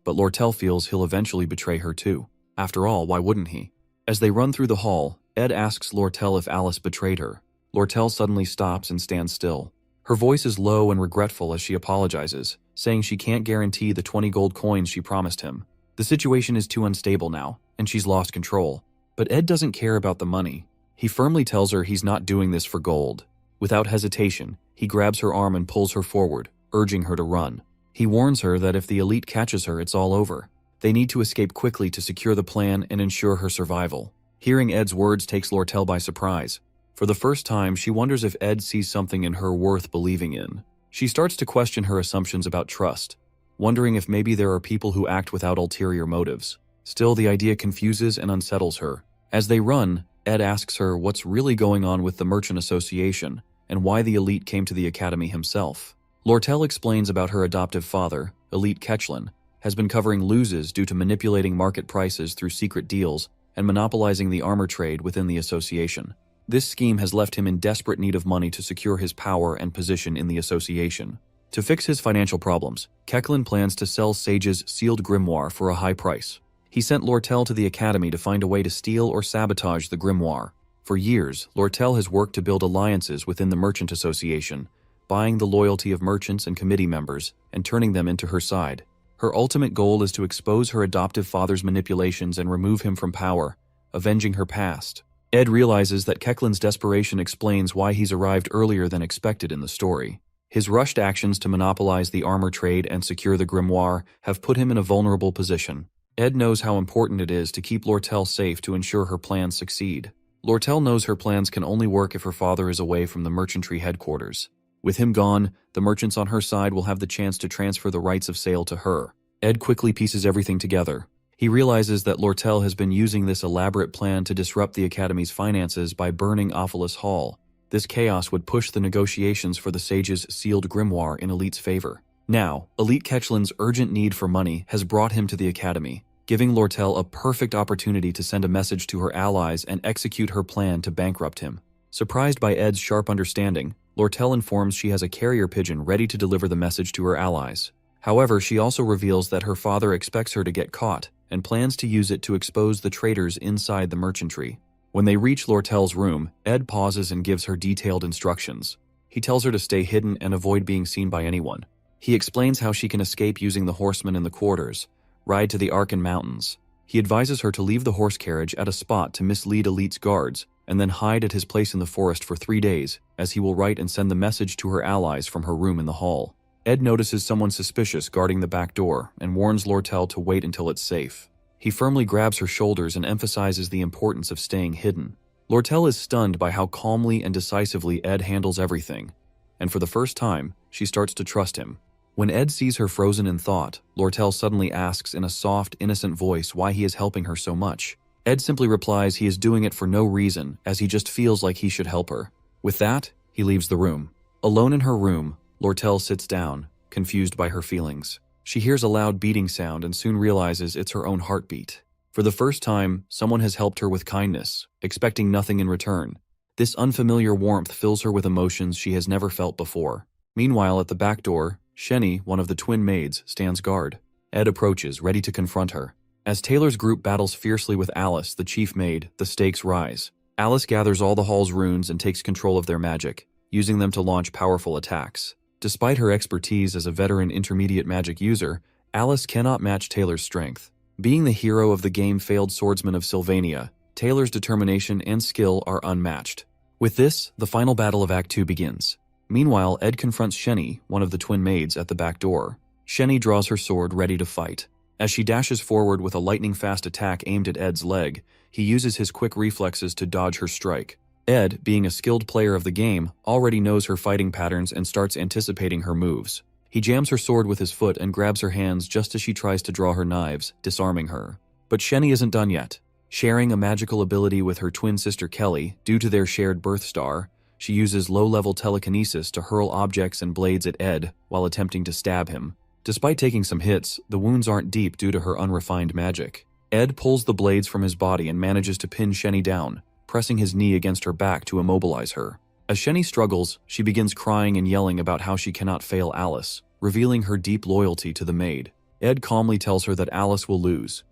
Speaker 1: but Lortel feels he'll eventually betray her too. After all, why wouldn't he? As they run through the hall, Ed asks Lortel if Alice betrayed her. Lortel suddenly stops and stands still. Her voice is low and regretful as she apologizes, saying she can't guarantee the 20 gold coins she promised him. The situation is too unstable now, and she's lost control. But Ed doesn't care about the money. He firmly tells her he's not doing this for gold. Without hesitation, he grabs her arm and pulls her forward, urging her to run. He warns her that if the elite catches her, it's all over. They need to escape quickly to secure the plan and ensure her survival. Hearing Ed's words takes Lortel by surprise. For the first time, she wonders if Ed sees something in her worth believing in. She starts to question her assumptions about trust, wondering if maybe there are people who act without ulterior motives. Still, the idea confuses and unsettles her. As they run, Ed asks her what's really going on with the Merchant Association and why the elite came to the academy himself. Lortel explains about her adoptive father, Elite Ketchlin, has been covering losses due to manipulating market prices through secret deals and monopolizing the armor trade within the association. This scheme has left him in desperate need of money to secure his power and position in the association. To fix his financial problems, Ketchlin plans to sell Sage's sealed grimoire for a high price. He sent Lortel to the academy to find a way to steal or sabotage the grimoire. For years, Lortel has worked to build alliances within the Merchant Association, buying the loyalty of merchants and committee members and turning them into her side. Her ultimate goal is to expose her adoptive father's manipulations and remove him from power, avenging her past. Ed realizes that Ketchlin's desperation explains why he's arrived earlier than expected in the story. His rushed actions to monopolize the armor trade and secure the grimoire have put him in a vulnerable position. Ed knows how important it is to keep Lortel safe to ensure her plans succeed. Lortel knows her plans can only work if her father is away from the merchantry headquarters. With him gone, the merchants on her side will have the chance to transfer the rights of sale to her. Ed quickly pieces everything together. He realizes that Lortel has been using this elaborate plan to disrupt the Academy's finances by burning Ophelis Hall. This chaos would push the negotiations for the Sage's sealed grimoire in Elite's favor. Now, Elite Ketchlin's urgent need for money has brought him to the Academy, giving Lortel a perfect opportunity to send a message to her allies and execute her plan to bankrupt him. Surprised by Ed's sharp understanding, Lortel informs she has a carrier pigeon ready to deliver the message to her allies. However, she also reveals that her father expects her to get caught and plans to use it to expose the traitors inside the merchantry. When they reach Lortel's room, Ed pauses and gives her detailed instructions. He tells her to stay hidden and avoid being seen by anyone. He explains how she can escape using the horsemen in the quarters, ride to the Arkan Mountains. He advises her to leave the horse carriage at a spot to mislead Elite's guards, and then hide at his place in the forest for 3 days, as he will write and send the message to her allies from her room in the hall. Ed notices someone suspicious guarding the back door and warns Lortel to wait until it's safe. He firmly grabs her shoulders and emphasizes the importance of staying hidden. Lortel is stunned by how calmly and decisively Ed handles everything, and for the first time, she starts to trust him. When Ed sees her frozen in thought, Lortel suddenly asks in a soft, innocent voice why he is helping her so much. Ed simply replies he is doing it for no reason, as he just feels like he should help her. With that, he leaves the room. Alone in her room, Lortel sits down, confused by her feelings. She hears a loud beating sound and soon realizes it's her own heartbeat. For the first time, someone has helped her with kindness, expecting nothing in return. This unfamiliar warmth fills her with emotions she has never felt before. Meanwhile, at the back door, Shenny, one of the twin maids, stands guard. Ed approaches, ready to confront her. As Taylor's group battles fiercely with Alice, the chief maid, the stakes rise. Alice gathers all the hall's runes and takes control of their magic, using them to launch powerful attacks. Despite her expertise as a veteran intermediate magic user, Alice cannot match Taylor's strength. Being the hero of the game-failed swordsman of Sylvania, Taylor's determination and skill are unmatched. With this, the final battle of Act 2 begins. Meanwhile, Ed confronts Shenny, one of the twin maids, at the back door. Shenny draws her sword, ready to fight. As she dashes forward with a lightning-fast attack aimed at Ed's leg, he uses his quick reflexes to dodge her strike. Ed, being a skilled player of the game, already knows her fighting patterns and starts anticipating her moves. He jams her sword with his foot and grabs her hands just as she tries to draw her knives, disarming her. But Shenny isn't done yet. Sharing a magical ability with her twin sister Kelly, due to their shared birth star, she uses low-level telekinesis to hurl objects and blades at Ed while attempting to stab him. Despite taking some hits, the wounds aren't deep due to her unrefined magic. Ed pulls the blades from his body and manages to pin Shenny down, pressing his knee against her back to immobilize her. As Shenny struggles, she begins crying and yelling about how she cannot fail Alice, revealing her deep loyalty to the maid. Ed calmly tells her that Alice will lose,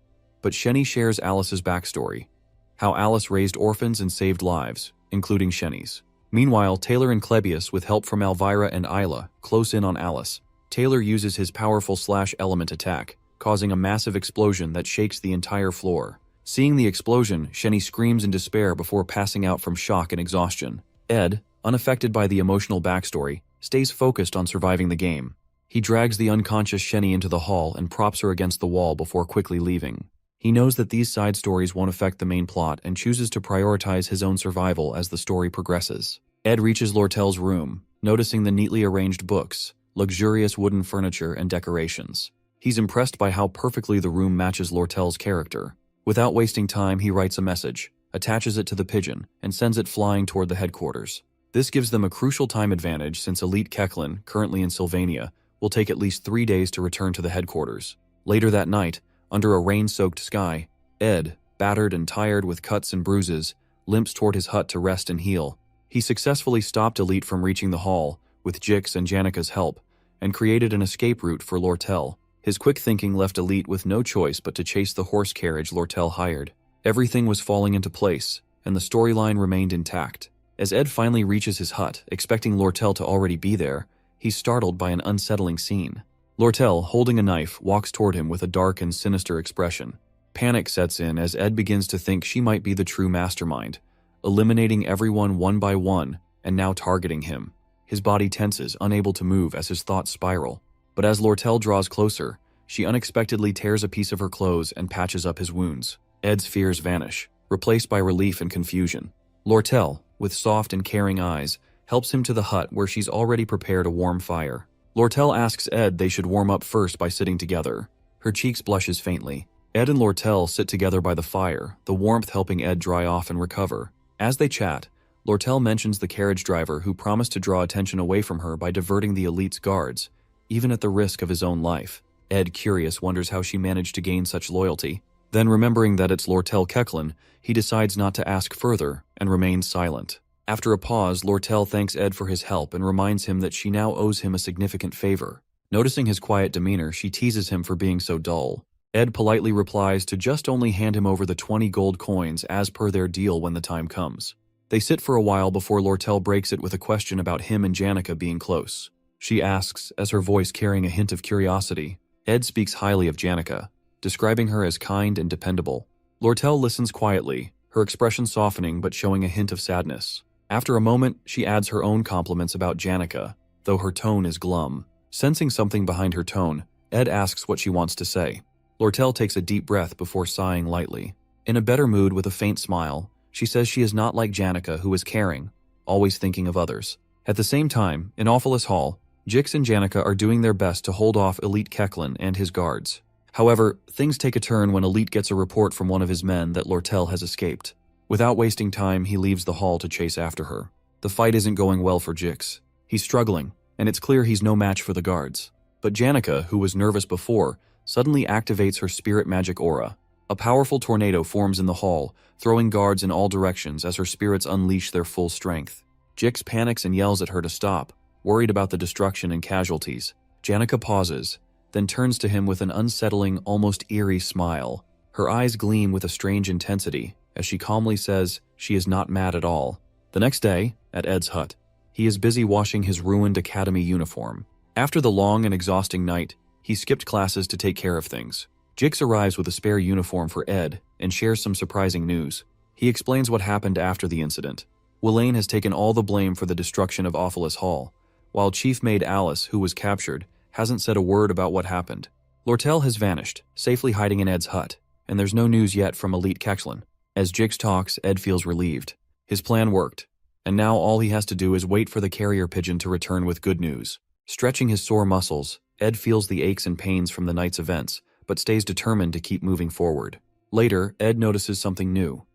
Speaker 1: but Shenny shares Alice's backstory, how Alice raised orphans and saved lives, including Shenny's. Meanwhile, Taylor and Klebius, with help from Elvira and Isla, close in on Alice. Taylor uses his powerful slash-element attack, causing a massive explosion that shakes the entire floor. Seeing the explosion, Shenny screams in despair before passing out from shock and exhaustion. Ed, unaffected by the emotional backstory, stays focused on surviving the game. He drags the unconscious Shenny into the hall and props her against the wall before quickly leaving. He knows that these side stories won't affect the main plot and chooses to prioritize his own survival as the story progresses. Ed reaches Lortel's room, noticing the neatly arranged books, luxurious wooden furniture, and decorations. He's impressed by how perfectly the room matches Lortel's character. Without wasting time, he writes a message, attaches it to the pigeon, and sends it flying toward the headquarters. This gives them a crucial time advantage since Elite Kechlin, currently in Sylvania, will take at least 3 days to return to the headquarters. Later that night, under a rain-soaked sky, Ed, battered and tired with cuts and bruises, limps toward his hut to rest and heal. He successfully stopped Elite from reaching the hall, with Jix and Janika's help, and created an escape route for Lortel. His quick thinking left Elite with no choice but to chase the horse carriage Lortel hired. Everything was falling into place, and the storyline remained intact. As Ed finally reaches his hut, expecting Lortel to already be there, he's startled by an unsettling scene. Lortel, holding a knife, walks toward him with a dark and sinister expression. Panic sets in as Ed begins to think she might be the true mastermind, eliminating everyone one by one and now targeting him. His body tenses, unable to move as his thoughts spiral. But as Lortel draws closer, she unexpectedly tears a piece of her clothes and patches up his wounds. Ed's fears vanish, replaced by relief and confusion. Lortel, with soft and caring eyes, helps him to the hut where she's already prepared a warm fire. Lortel asks Ed they should warm up first by sitting together. Her cheeks blushes faintly. Ed and Lortel sit together by the fire, the warmth helping Ed dry off and recover. As they chat, Lortel mentions the carriage driver who promised to draw attention away from her by diverting the Elite's guards, even at the risk of his own life. Ed, curious, wonders how she managed to gain such loyalty. Then, remembering that it's Lortel Kechlin, he decides not to ask further and remains silent. After a pause, Lortel thanks Ed for his help and reminds him that she now owes him a significant favor. Noticing his quiet demeanor, she teases him for being so dull. Ed politely replies to just only hand him over the 20 gold coins as per their deal when the time comes. They sit for a while before Lortel breaks it with a question about him and Janica being close. She asks, as her voice carrying a hint of curiosity. Ed speaks highly of Janica, describing her as kind and dependable. Lortel listens quietly, her expression softening but showing a hint of sadness. After a moment, she adds her own compliments about Janica, though her tone is glum. Sensing something behind her tone, Ed asks what she wants to say. Lortel takes a deep breath before sighing lightly. In a better mood with a faint smile, she says she is not like Janica, who is caring, always thinking of others. At the same time, in Awfulus Hall, Jix and Janica are doing their best to hold off Elite Kechlin and his guards. However, things take a turn when Elite gets a report from one of his men that Lortel has escaped. Without wasting time, he leaves the hall to chase after her. The fight isn't going well for Jix. He's struggling, and it's clear he's no match for the guards. But Janica, who was nervous before, suddenly activates her spirit magic aura. A powerful tornado forms in the hall, throwing guards in all directions as her spirits unleash their full strength. Jix panics and yells at her to stop, worried about the destruction and casualties. Janica pauses, then turns to him with an unsettling, almost eerie smile. Her eyes gleam with a strange intensity, as she calmly says she is not mad at all. The next day, at Ed's hut, he is busy washing his ruined academy uniform. After the long and exhausting night, he skipped classes to take care of things. Jix arrives with a spare uniform for Ed and shares some surprising news. He explains what happened after the incident. Willain has taken all the blame for the destruction of Awfulus Hall, while Chief Maid Alice, who was captured, hasn't said a word about what happened. Lortel has vanished, safely hiding in Ed's hut, and there's no news yet from Elite Kechlin. As Jix talks, Ed feels relieved. His plan worked, and now all he has to do is wait for the carrier pigeon to return with good news. Stretching his sore muscles, Ed feels the aches and pains from the night's events, but stays determined to keep moving forward. Later, Ed notices something new.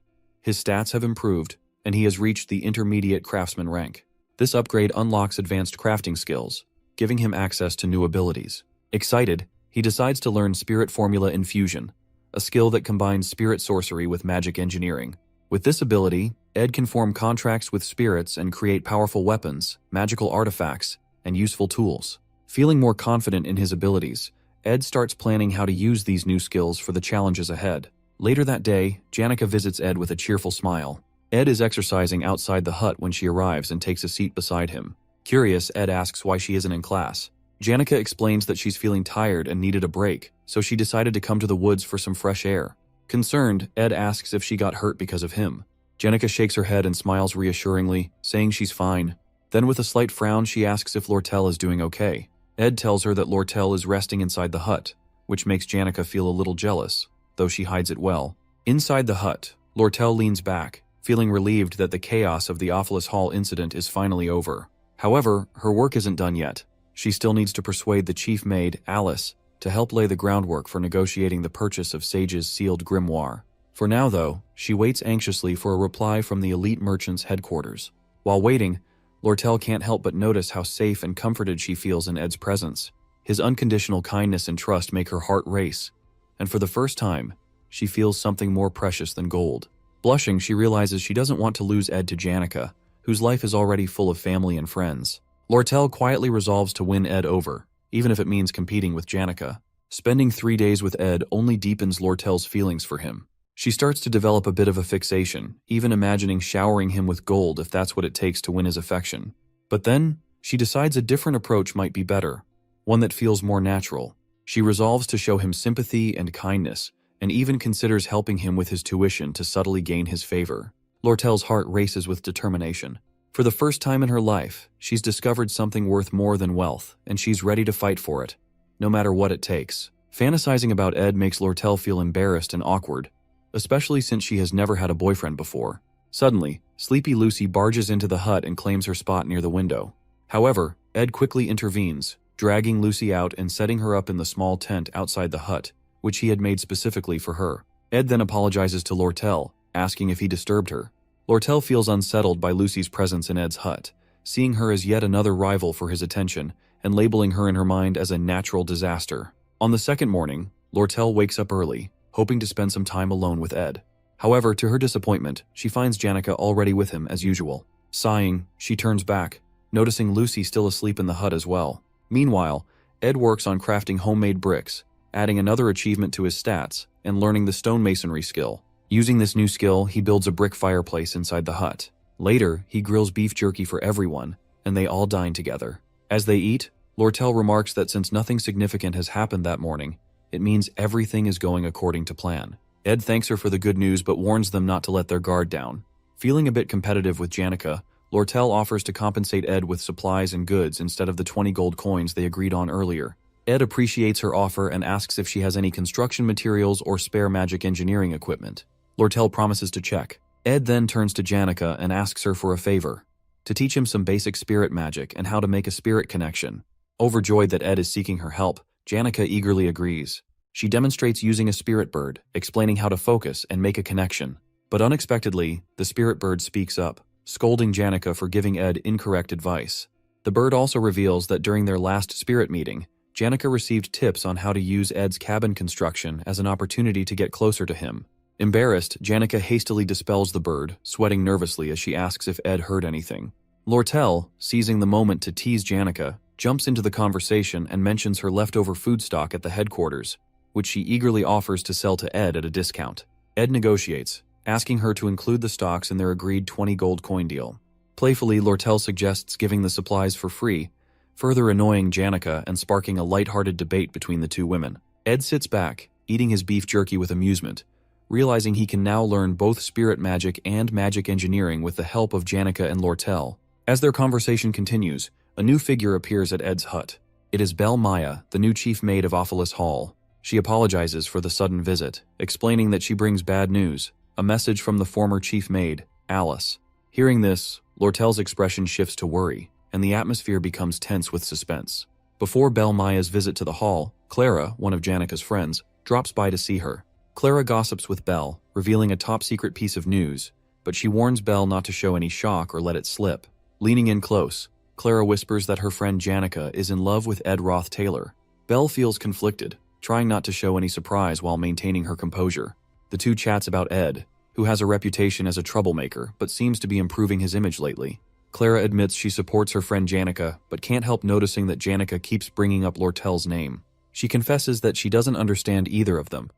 Speaker 1: His stats have improved, and he has reached the intermediate craftsman rank. This upgrade unlocks advanced crafting skills, giving him access to new abilities. Excited, he decides to learn Spirit Formula Infusion, a skill that combines spirit sorcery with magic engineering. With this ability, Ed can form contracts with spirits and create powerful weapons, magical artifacts, and useful tools. Feeling more confident in his abilities, Ed starts planning how to use these new skills for the challenges ahead. Later that day, Janica visits Ed with a cheerful smile. Ed is exercising outside the hut when she arrives and takes a seat beside him. Curious, Ed asks why she isn't in class. Janica explains that she's feeling tired and needed a break, so she decided to come to the woods for some fresh air. Concerned, Ed asks if she got hurt because of him. Janica shakes her head and smiles reassuringly, saying she's fine. Then with a slight frown, she asks if Lortel is doing okay. Ed tells her that Lortel is resting inside the hut, which makes Janica feel a little jealous, though she hides it well. Inside the hut, Lortel leans back, feeling relieved that the chaos of the Ophelis Hall incident is finally over. However, her work isn't done yet. She still needs to persuade the chief maid, Alice, to help lay the groundwork for negotiating the purchase of Sage's sealed grimoire. For now, though, she waits anxiously for a reply from the elite merchant's headquarters. While waiting, Lortel can't help but notice how safe and comforted she feels in Ed's presence. His unconditional kindness and trust make her heart race, and for the first time, she feels something more precious than gold. Blushing, she realizes she doesn't want to lose Ed to Janica, whose life is already full of family and friends. Lortel quietly resolves to win Ed over, even if it means competing with Janica. Spending 3 days with Ed only deepens Lortel's feelings for him. She starts to develop a bit of a fixation, even imagining showering him with gold if that's what it takes to win his affection. But then, she decides a different approach might be better, one that feels more natural. She resolves to show him sympathy and kindness, and even considers helping him with his tuition to subtly gain his favor. Lortel's heart races with determination. For the first time in her life, she's discovered something worth more than wealth, and she's ready to fight for it, no matter what it takes. Fantasizing about Ed makes Lortel feel embarrassed and awkward, especially since she has never had a boyfriend before. Suddenly, Sleepy Lucy barges into the hut and claims her spot near the window. However, Ed quickly intervenes, dragging Lucy out and setting her up in the small tent outside the hut, which he had made specifically for her. Ed then apologizes to Lortel, asking if he disturbed her. Lortel feels unsettled by Lucy's presence in Ed's hut, seeing her as yet another rival for his attention, and labeling her in her mind as a natural disaster. On the second morning, Lortel wakes up early, hoping to spend some time alone with Ed. However, to her disappointment, she finds Janica already with him as usual. Sighing, she turns back, noticing Lucy still asleep in the hut as well. Meanwhile, Ed works on crafting homemade bricks, adding another achievement to his stats, and learning the stonemasonry skill. Using this new skill, he builds a brick fireplace inside the hut. Later, he grills beef jerky for everyone, and they all dine together. As they eat, Lortel remarks that since nothing significant has happened that morning, it means everything is going according to plan. Ed thanks her for the good news but warns them not to let their guard down. Feeling a bit competitive with Janica, Lortel offers to compensate Ed with supplies and goods instead of the 20 gold coins they agreed on earlier. Ed appreciates her offer and asks if she has any construction materials or spare magic engineering equipment. Lortel promises to check. Ed then turns to Janica and asks her for a favor, to teach him some basic spirit magic and how to make a spirit connection. Overjoyed that Ed is seeking her help, Janica eagerly agrees. She demonstrates using a spirit bird, explaining how to focus and make a connection. But unexpectedly, the spirit bird speaks up, scolding Janica for giving Ed incorrect advice. The bird also reveals that during their last spirit meeting, Janica received tips on how to use Ed's cabin construction as an opportunity to get closer to him. Embarrassed, Janica hastily dispels the bird, sweating nervously as she asks if Ed heard anything. Lortel, seizing the moment to tease Janica, jumps into the conversation and mentions her leftover food stock at the headquarters, which she eagerly offers to sell to Ed at a discount. Ed negotiates, asking her to include the stocks in their agreed 20 gold coin deal. Playfully, Lortel suggests giving the supplies for free, further annoying Janica and sparking a light-hearted debate between the two women. Ed sits back, eating his beef jerky with amusement, realizing he can now learn both spirit magic and magic engineering with the help of Janica and Lortel. As their conversation continues, a new figure appears at Ed's hut. It is Belle Maya, the new chief maid of Ophelis Hall. She apologizes for the sudden visit, explaining that she brings bad news, a message from the former chief maid, Alice. Hearing this, Lortel's expression shifts to worry, and the atmosphere becomes tense with suspense. Before Belle Maya's visit to the hall, Clara, one of Janica's friends, drops by to see her. Clara gossips with Belle, revealing a top-secret piece of news, but she warns Belle not to show any shock or let it slip. Leaning in close, Clara whispers that her friend Janica is in love with Ed Roth Taylor. Belle feels conflicted, trying not to show any surprise while maintaining her composure. The two chats about Ed, who has a reputation as a troublemaker but seems to be improving his image lately. Clara admits she supports her friend Janica, but can't help noticing that Janica keeps bringing up Lortel's name. She confesses that she doesn't understand either of them,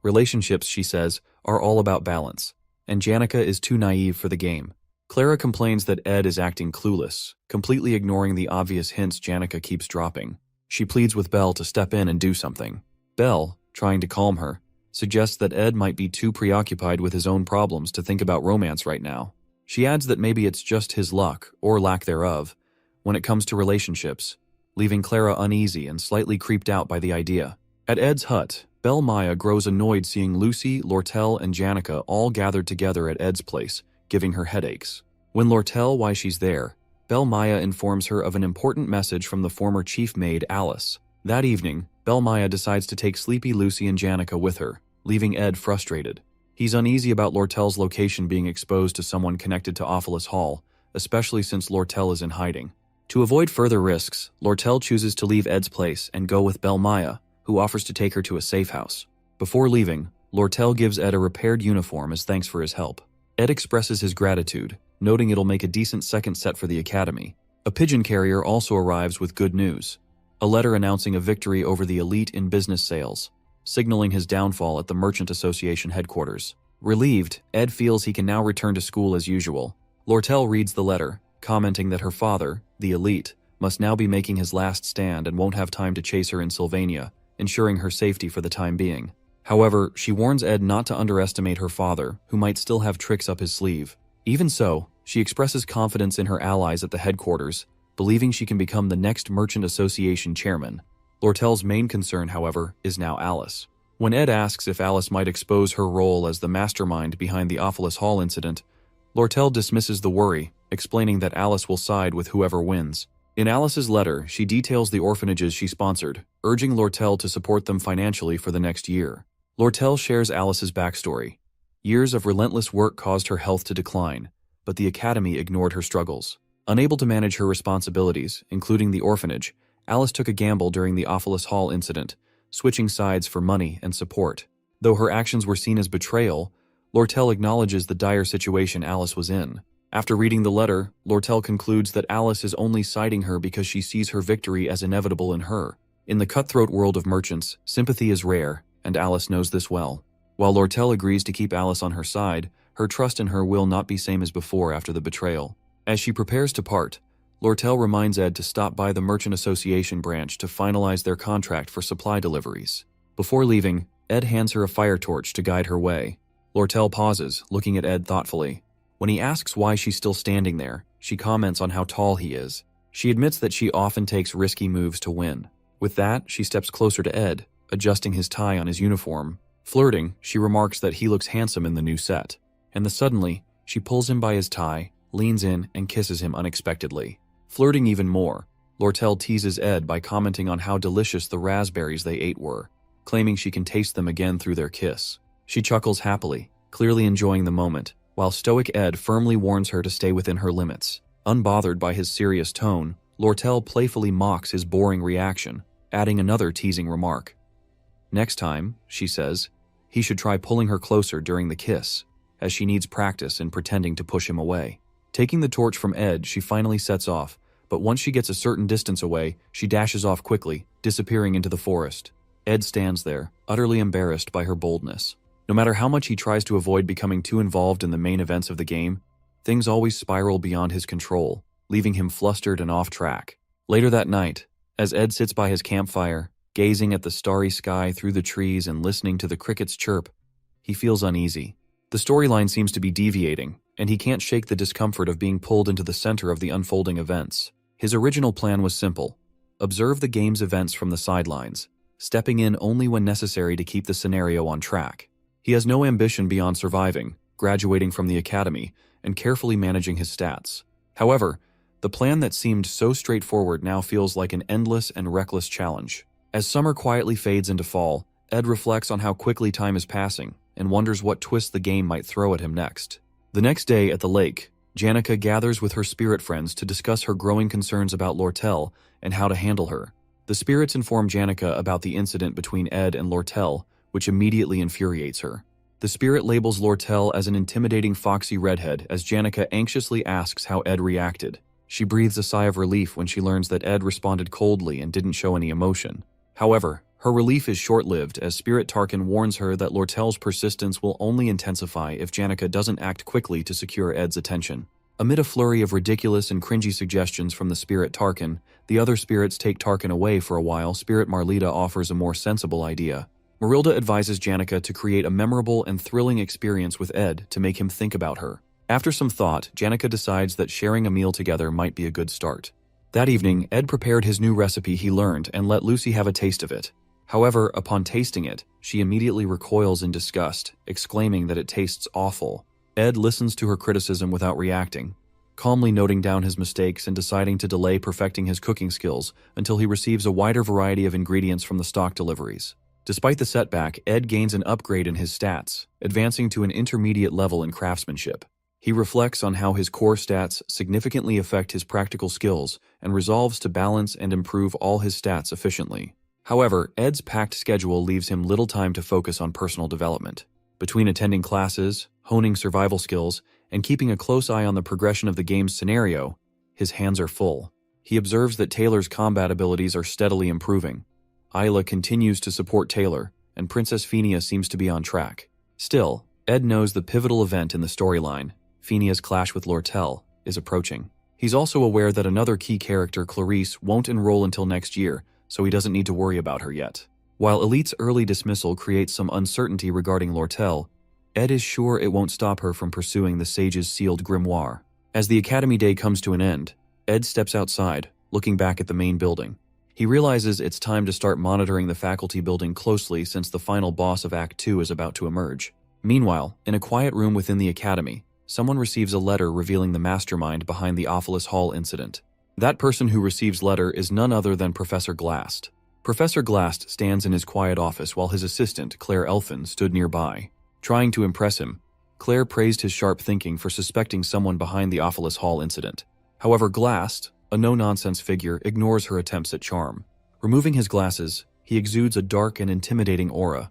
Speaker 1: Relationships, she says, are all about balance, and Janica is too naive for the game. Clara complains that Ed is acting clueless, completely ignoring the obvious hints Janica keeps dropping. She pleads with Belle to step in and do something. Belle, trying to calm her, suggests that Ed might be too preoccupied with his own problems to think about romance right now. She adds that maybe it's just his luck, or lack thereof, when it comes to relationships, leaving Clara uneasy and slightly creeped out by the idea. At Ed's hut, Belle Maya grows annoyed seeing Lucy, Lortel, and Janica all gathered together at Ed's place, giving her headaches. When Lortel why she's there, Belle Maya informs her of an important message from the former chief maid Alice. That evening, Belle Maya decides to take sleepy Lucy and Janica with her, leaving Ed frustrated. He's uneasy about Lortel's location being exposed to someone connected to Awfulus Hall, especially since Lortel is in hiding. To avoid further risks, Lortel chooses to leave Ed's place and go with Belle Maya, who offers to take her to a safe house. Before leaving, Lortel gives Ed a repaired uniform as thanks for his help. Ed expresses his gratitude, noting it'll make a decent second set for the academy. A pigeon carrier also arrives with good news. A letter announcing a victory over the elite in business sales, signaling his downfall at the Merchant Association headquarters. Relieved, Ed feels he can now return to school as usual. Lortel reads the letter, commenting that her father, the elite, must now be making his last stand and won't have time to chase her in Sylvania, ensuring her safety for the time being. However, she warns Ed not to underestimate her father, who might still have tricks up his sleeve. Even so, she expresses confidence in her allies at the headquarters, believing she can become the next Merchant Association chairman. Lortel's main concern, however, is now Alice. When Ed asks if Alice might expose her role as the mastermind behind the Awfulus Hall incident, Lortel dismisses the worry, explaining that Alice will side with whoever wins. In Alice's letter, she details the orphanages she sponsored, urging Lortel to support them financially for the next year. Lortel shares Alice's backstory. Years of relentless work caused her health to decline, but the academy ignored her struggles. Unable to manage her responsibilities, including the orphanage, Alice took a gamble during the Awfulus Hall incident, switching sides for money and support. Though her actions were seen as betrayal, Lortel acknowledges the dire situation Alice was in. After reading the letter, Lortel concludes that Alice is only siding her because she sees her victory as inevitable in her. In the cutthroat world of merchants, sympathy is rare, and Alice knows this well. While Lortel agrees to keep Alice on her side, her trust in her will not be same as before after the betrayal. As she prepares to part, Lortel reminds Ed to stop by the Merchant Association branch to finalize their contract for supply deliveries. Before leaving, Ed hands her a fire torch to guide her way. Lortel pauses, looking at Ed thoughtfully. When he asks why she's still standing there, she comments on how tall he is. She admits that she often takes risky moves to win. With that, she steps closer to Ed, adjusting his tie on his uniform. Flirting, she remarks that he looks handsome in the new set. And then suddenly, she pulls him by his tie, leans in, and kisses him unexpectedly. Flirting even more, Lortel teases Ed by commenting on how delicious the raspberries they ate were, claiming she can taste them again through their kiss. She chuckles happily, clearly enjoying the moment, while stoic Ed firmly warns her to stay within her limits. Unbothered by his serious tone, Lortel playfully mocks his boring reaction, adding another teasing remark. Next time, she says, he should try pulling her closer during the kiss, as she needs practice in pretending to push him away. Taking the torch from Ed, she finally sets off, but once she gets a certain distance away, she dashes off quickly, disappearing into the forest. Ed stands there, utterly embarrassed by her boldness. No matter how much he tries to avoid becoming too involved in the main events of the game, things always spiral beyond his control, leaving him flustered and off track. Later that night, as Ed sits by his campfire, gazing at the starry sky through the trees and listening to the crickets chirp, he feels uneasy. The storyline seems to be deviating, and he can't shake the discomfort of being pulled into the center of the unfolding events. His original plan was simple: observe the game's events from the sidelines, stepping in only when necessary to keep the scenario on track. He has no ambition beyond surviving, graduating from the academy, and carefully managing his stats. However, the plan that seemed so straightforward now feels like an endless and reckless challenge. As summer quietly fades into fall, Ed reflects on how quickly time is passing and wonders what twist the game might throw at him next. The next day at the lake, Janica gathers with her spirit friends to discuss her growing concerns about Lortel and how to handle her. The spirits inform Janica about the incident between Ed and Lortel, which immediately infuriates her. The spirit labels Lortel as an intimidating foxy redhead as Janica anxiously asks how Ed reacted. She breathes a sigh of relief when she learns that Ed responded coldly and didn't show any emotion. However, Her relief is short-lived as Spirit Tarkin warns her that Lortel's persistence will only intensify if Janica doesn't act quickly to secure Ed's attention. Amid a flurry of ridiculous and cringy suggestions from the Spirit Tarkin, the other spirits take Tarkin away for a while. Spirit Marlita offers a more sensible idea. Marilda advises Janica to create a memorable and thrilling experience with Ed to make him think about her. After some thought, Janica decides that sharing a meal together might be a good start. That evening, Ed prepared his new recipe he learned and let Lucy have a taste of it. However, upon tasting it, she immediately recoils in disgust, exclaiming that it tastes awful. Ed listens to her criticism without reacting, calmly noting down his mistakes and deciding to delay perfecting his cooking skills until he receives a wider variety of ingredients from the stock deliveries. Despite the setback, Ed gains an upgrade in his stats, advancing to an intermediate level in craftsmanship. He reflects on how his core stats significantly affect his practical skills and resolves to balance and improve all his stats efficiently. However, Ed's packed schedule leaves him little time to focus on personal development. Between attending classes, honing survival skills, and keeping a close eye on the progression of the game's scenario, his hands are full. He observes that Taylor's combat abilities are steadily improving. Isla continues to support Taylor, and Princess Phineas seems to be on track. Still, Ed knows the pivotal event in the storyline, Phineas' clash with Lortel, is approaching. He's also aware that another key character, Clarice, won't enroll until next year, so he doesn't need to worry about her yet. While Elite's early dismissal creates some uncertainty regarding Lortel, Ed is sure it won't stop her from pursuing the Sage's sealed grimoire. As the Academy Day comes to an end, Ed steps outside, looking back at the main building. He realizes it's time to start monitoring the faculty building closely since the final boss of Act 2 is about to emerge. Meanwhile, in a quiet room within the Academy, someone receives a letter revealing the mastermind behind the Ophilus Hall incident. That person who receives letter is none other than Professor Glast. Professor Glast stands in his quiet office while his assistant, Claire Elfin, stood nearby. Trying to impress him, Claire praised his sharp thinking for suspecting someone behind the Ophilus Hall incident. However, Glast, a no-nonsense figure, ignores her attempts at charm. Removing his glasses, he exudes a dark and intimidating aura,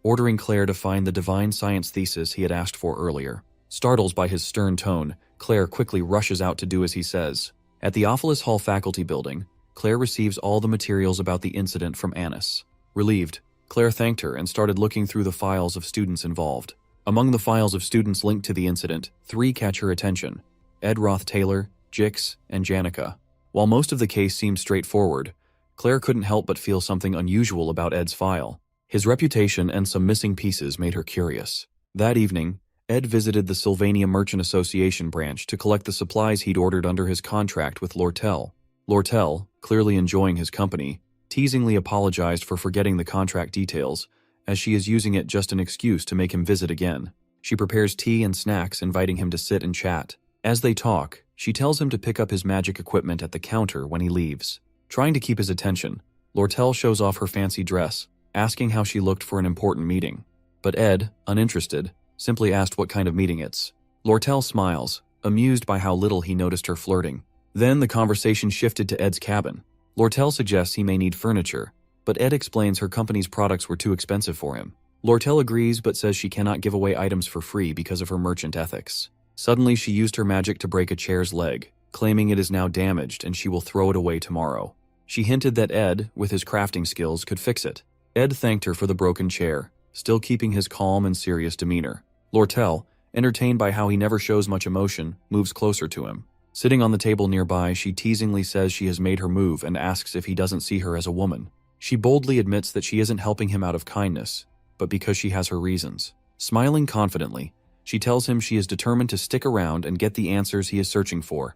Speaker 1: ordering Claire to find the divine science thesis he had asked for earlier. Startled by his stern tone, Claire quickly rushes out to do as he says. At the Ophilus Hall faculty building, Claire receives all the materials about the incident from Annis. Relieved, Claire thanked her and started looking through the files of students involved. Among the files of students linked to the incident, 3 catch her attention: Ed Roth Taylor, Jix, and Janica. While most of the case seemed straightforward, Claire couldn't help but feel something unusual about Ed's file. His reputation and some missing pieces made her curious. That evening, Ed visited the Sylvania Merchant Association branch to collect the supplies he'd ordered under his contract with Lortel. Lortel, clearly enjoying his company, teasingly apologized for forgetting the contract details, as she is using it just an excuse to make him visit again. She prepares tea and snacks, inviting him to sit and chat. As they talk, she tells him to pick up his magic equipment at the counter when he leaves. Trying to keep his attention, Lortel shows off her fancy dress, asking how she looked for an important meeting. But Ed, uninterested, simply asked what kind of meeting it's. Lortel smiles, amused by how little he noticed her flirting. Then the conversation shifted to Ed's cabin. Lortel suggests he may need furniture, but Ed explains her company's products were too expensive for him. Lortel agrees but says she cannot give away items for free because of her merchant ethics. Suddenly she used her magic to break a chair's leg, claiming it is now damaged and she will throw it away tomorrow. She hinted that Ed, with his crafting skills, could fix it. Ed thanked her for the broken chair, still keeping his calm and serious demeanor. Lortel, entertained by how he never shows much emotion, moves closer to him. Sitting on the table nearby, she teasingly says she has made her move and asks if he doesn't see her as a woman. She boldly admits that she isn't helping him out of kindness, but because she has her reasons. Smiling confidently, she tells him she is determined to stick around and get the answers he is searching for,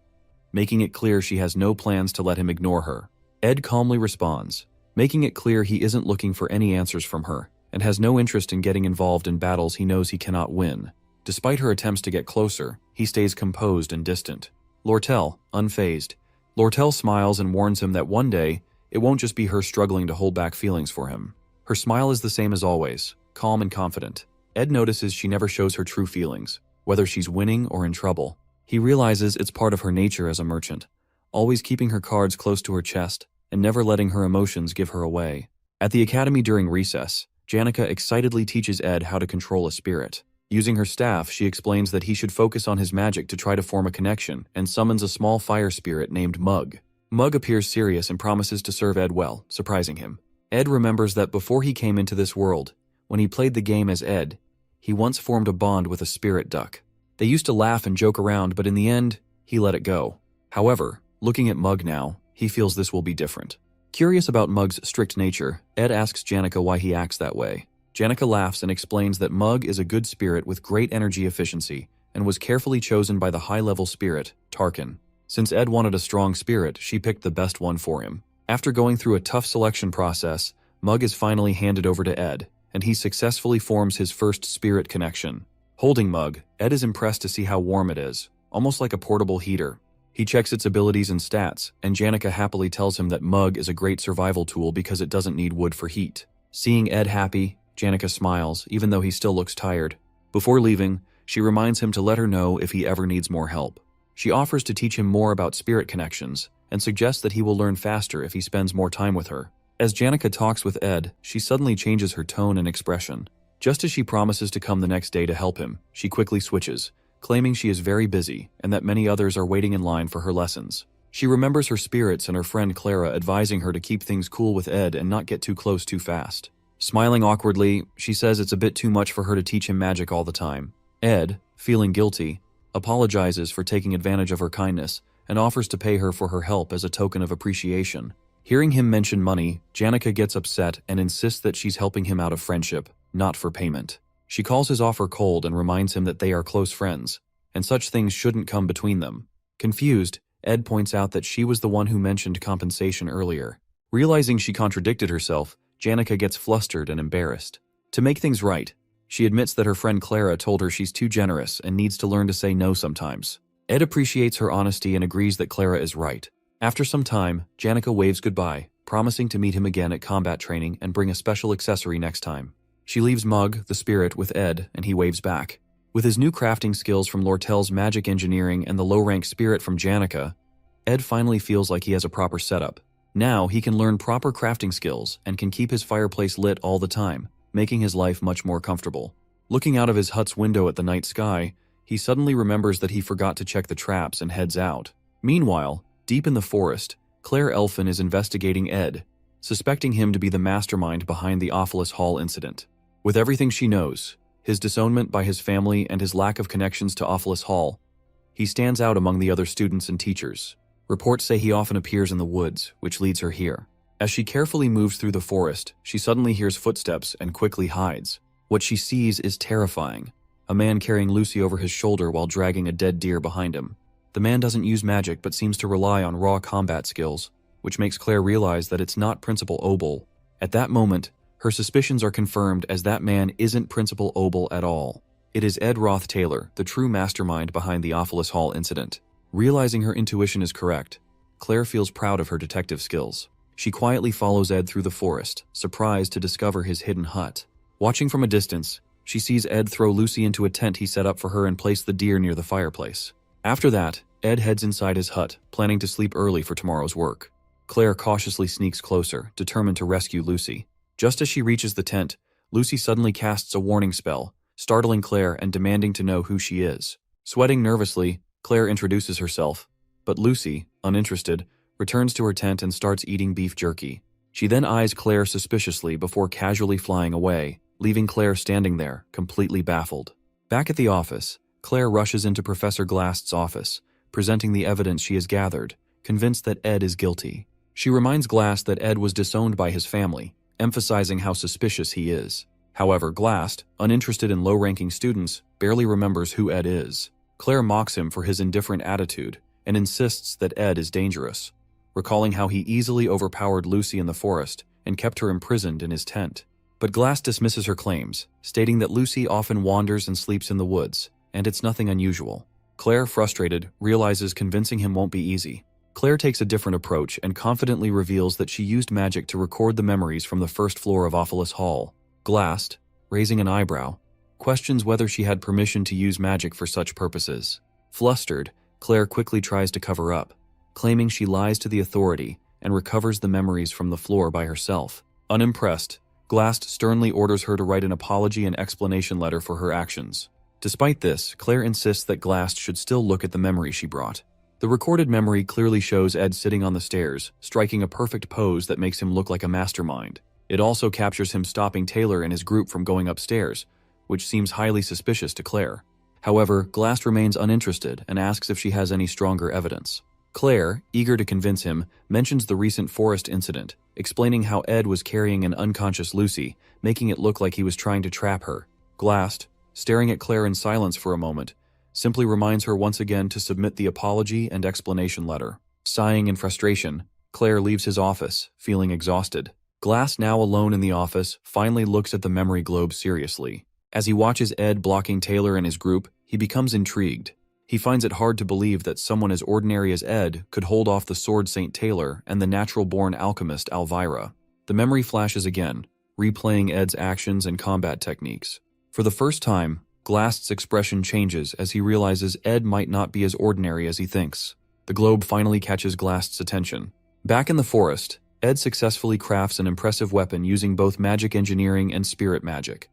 Speaker 1: making it clear she has no plans to let him ignore her. Ed calmly responds, making it clear he isn't looking for any answers from her, and has no interest in getting involved in battles he knows he cannot win. Despite her attempts to get closer, he stays composed and distant. Lortel, unfazed. Lortel smiles and warns him that one day, it won't just be her struggling to hold back feelings for him. Her smile is the same as always, calm and confident. Ed notices she never shows her true feelings, whether she's winning or in trouble. He realizes it's part of her nature as a merchant, always keeping her cards close to her chest and never letting her emotions give her away. At the academy during recess, Janica excitedly teaches Ed how to control a spirit. Using her staff, she explains that he should focus on his magic to try to form a connection and summons a small fire spirit named Mug. Mug appears serious and promises to serve Ed well, surprising him. Ed remembers that before he came into this world, when he played the game as Ed, he once formed a bond with a spirit duck. They used to laugh and joke around, but in the end, he let it go. However, looking at Mug now, he feels this will be different. Curious about Mug's strict nature, Ed asks Janica why he acts that way. Janica laughs and explains that Mug is a good spirit with great energy efficiency and was carefully chosen by the high-level spirit, Tarkin. Since Ed wanted a strong spirit, she picked the best one for him. After going through a tough selection process, Mug is finally handed over to Ed, and he successfully forms his first spirit connection. Holding Mug, Ed is impressed to see how warm it is, almost like a portable heater. He checks its abilities and stats, and Janica happily tells him that Mug is a great survival tool because it doesn't need wood for heat. Seeing Ed happy, Janica smiles, even though he still looks tired. Before leaving, she reminds him to let her know if he ever needs more help. She offers to teach him more about spirit connections, and suggests that he will learn faster if he spends more time with her. As Janica talks with Ed, she suddenly changes her tone and expression. Just as she promises to come the next day to help him, she quickly switches, claiming she is very busy and that many others are waiting in line for her lessons. She remembers her spirits and her friend Clara advising her to keep things cool with Ed and not get too close too fast. Smiling awkwardly, she says it's a bit too much for her to teach him magic all the time. Ed, feeling guilty, apologizes for taking advantage of her kindness and offers to pay her for her help as a token of appreciation. Hearing him mention money, Janica gets upset and insists that she's helping him out of friendship, not for payment. She calls his offer cold and reminds him that they are close friends, and such things shouldn't come between them. Confused, Ed points out that she was the one who mentioned compensation earlier. Realizing she contradicted herself, Janica gets flustered and embarrassed. To make things right, she admits that her friend Clara told her she's too generous and needs to learn to say no sometimes. Ed appreciates her honesty and agrees that Clara is right. After some time, Janica waves goodbye, promising to meet him again at combat training and bring a special accessory next time. She leaves Mug, the spirit, with Ed, and he waves back. With his new crafting skills from Lortel's magic engineering and the low-rank spirit from Janica, Ed finally feels like he has a proper setup. Now he can learn proper crafting skills and can keep his fireplace lit all the time, making his life much more comfortable. Looking out of his hut's window at the night sky, he suddenly remembers that he forgot to check the traps and heads out. Meanwhile, deep in the forest, Claire Elfin is investigating Ed, suspecting him to be the mastermind behind the Awfulous Hall incident. With everything she knows, his disownment by his family and his lack of connections to Awfulous Hall, he stands out among the other students and teachers. Reports say he often appears in the woods, which leads her here. As she carefully moves through the forest, she suddenly hears footsteps and quickly hides. What she sees is terrifying. A man carrying Lucy over his shoulder while dragging a dead deer behind him. The man doesn't use magic but seems to rely on raw combat skills, which makes Claire realize that it's not Principal Obel. At that moment, her suspicions are confirmed as that man isn't Principal Obel at all. It is Ed Roth Taylor, the true mastermind behind the Awfulous Hall incident. Realizing her intuition is correct, Claire feels proud of her detective skills. She quietly follows Ed through the forest, surprised to discover his hidden hut. Watching from a distance, she sees Ed throw Lucy into a tent he set up for her and place the deer near the fireplace. After that, Ed heads inside his hut, planning to sleep early for tomorrow's work. Claire cautiously sneaks closer, determined to rescue Lucy. Just as she reaches the tent, Lucy suddenly casts a warning spell, startling Claire and demanding to know who she is. Sweating nervously, Claire introduces herself, but Lucy, uninterested, returns to her tent and starts eating beef jerky. She then eyes Claire suspiciously before casually flying away, leaving Claire standing there, completely baffled. Back at the office, Claire rushes into Professor Glast's office, presenting the evidence she has gathered, convinced that Ed is guilty. She reminds Glast that Ed was disowned by his family, emphasizing how suspicious he is. However, Glast, uninterested in low-ranking students, barely remembers who Ed is. Claire mocks him for his indifferent attitude and insists that Ed is dangerous, recalling how he easily overpowered Lucy in the forest and kept her imprisoned in his tent. But Glass dismisses her claims, stating that Lucy often wanders and sleeps in the woods, and it's nothing unusual. Claire, frustrated, realizes convincing him won't be easy. Claire takes a different approach and confidently reveals that she used magic to record the memories from the first floor of Awfulous Hall. Glass, raising an eyebrow, questions whether she had permission to use magic for such purposes. Flustered, Claire quickly tries to cover up, claiming she lies to the authority and recovers the memories from the floor by herself. Unimpressed, Glass sternly orders her to write an apology and explanation letter for her actions. Despite this, Claire insists that Glass should still look at the memory she brought. The recorded memory clearly shows Ed sitting on the stairs, striking a perfect pose that makes him look like a mastermind. It also captures him stopping Taylor and his group from going upstairs, which seems highly suspicious to Claire. However, Glass remains uninterested and asks if she has any stronger evidence. Claire, eager to convince him, mentions the recent forest incident, explaining how Ed was carrying an unconscious Lucy, making it look like he was trying to trap her. Glass, staring at Claire in silence for a moment, simply reminds her once again to submit the apology and explanation letter. Sighing in frustration, Claire leaves his office, feeling exhausted. Glass, now alone in the office, finally looks at the memory globe seriously. As he watches Ed blocking Taylor and his group, he becomes intrigued. He finds it hard to believe that someone as ordinary as Ed could hold off the Sword Saint Taylor and the natural-born alchemist Elvira. The memory flashes again, replaying Ed's actions and combat techniques. For the first time, Glass's expression changes as he realizes Ed might not be as ordinary as he thinks. The globe finally catches Glass's attention. Back in the forest, Ed successfully crafts an impressive weapon using both magic engineering and spirit magic.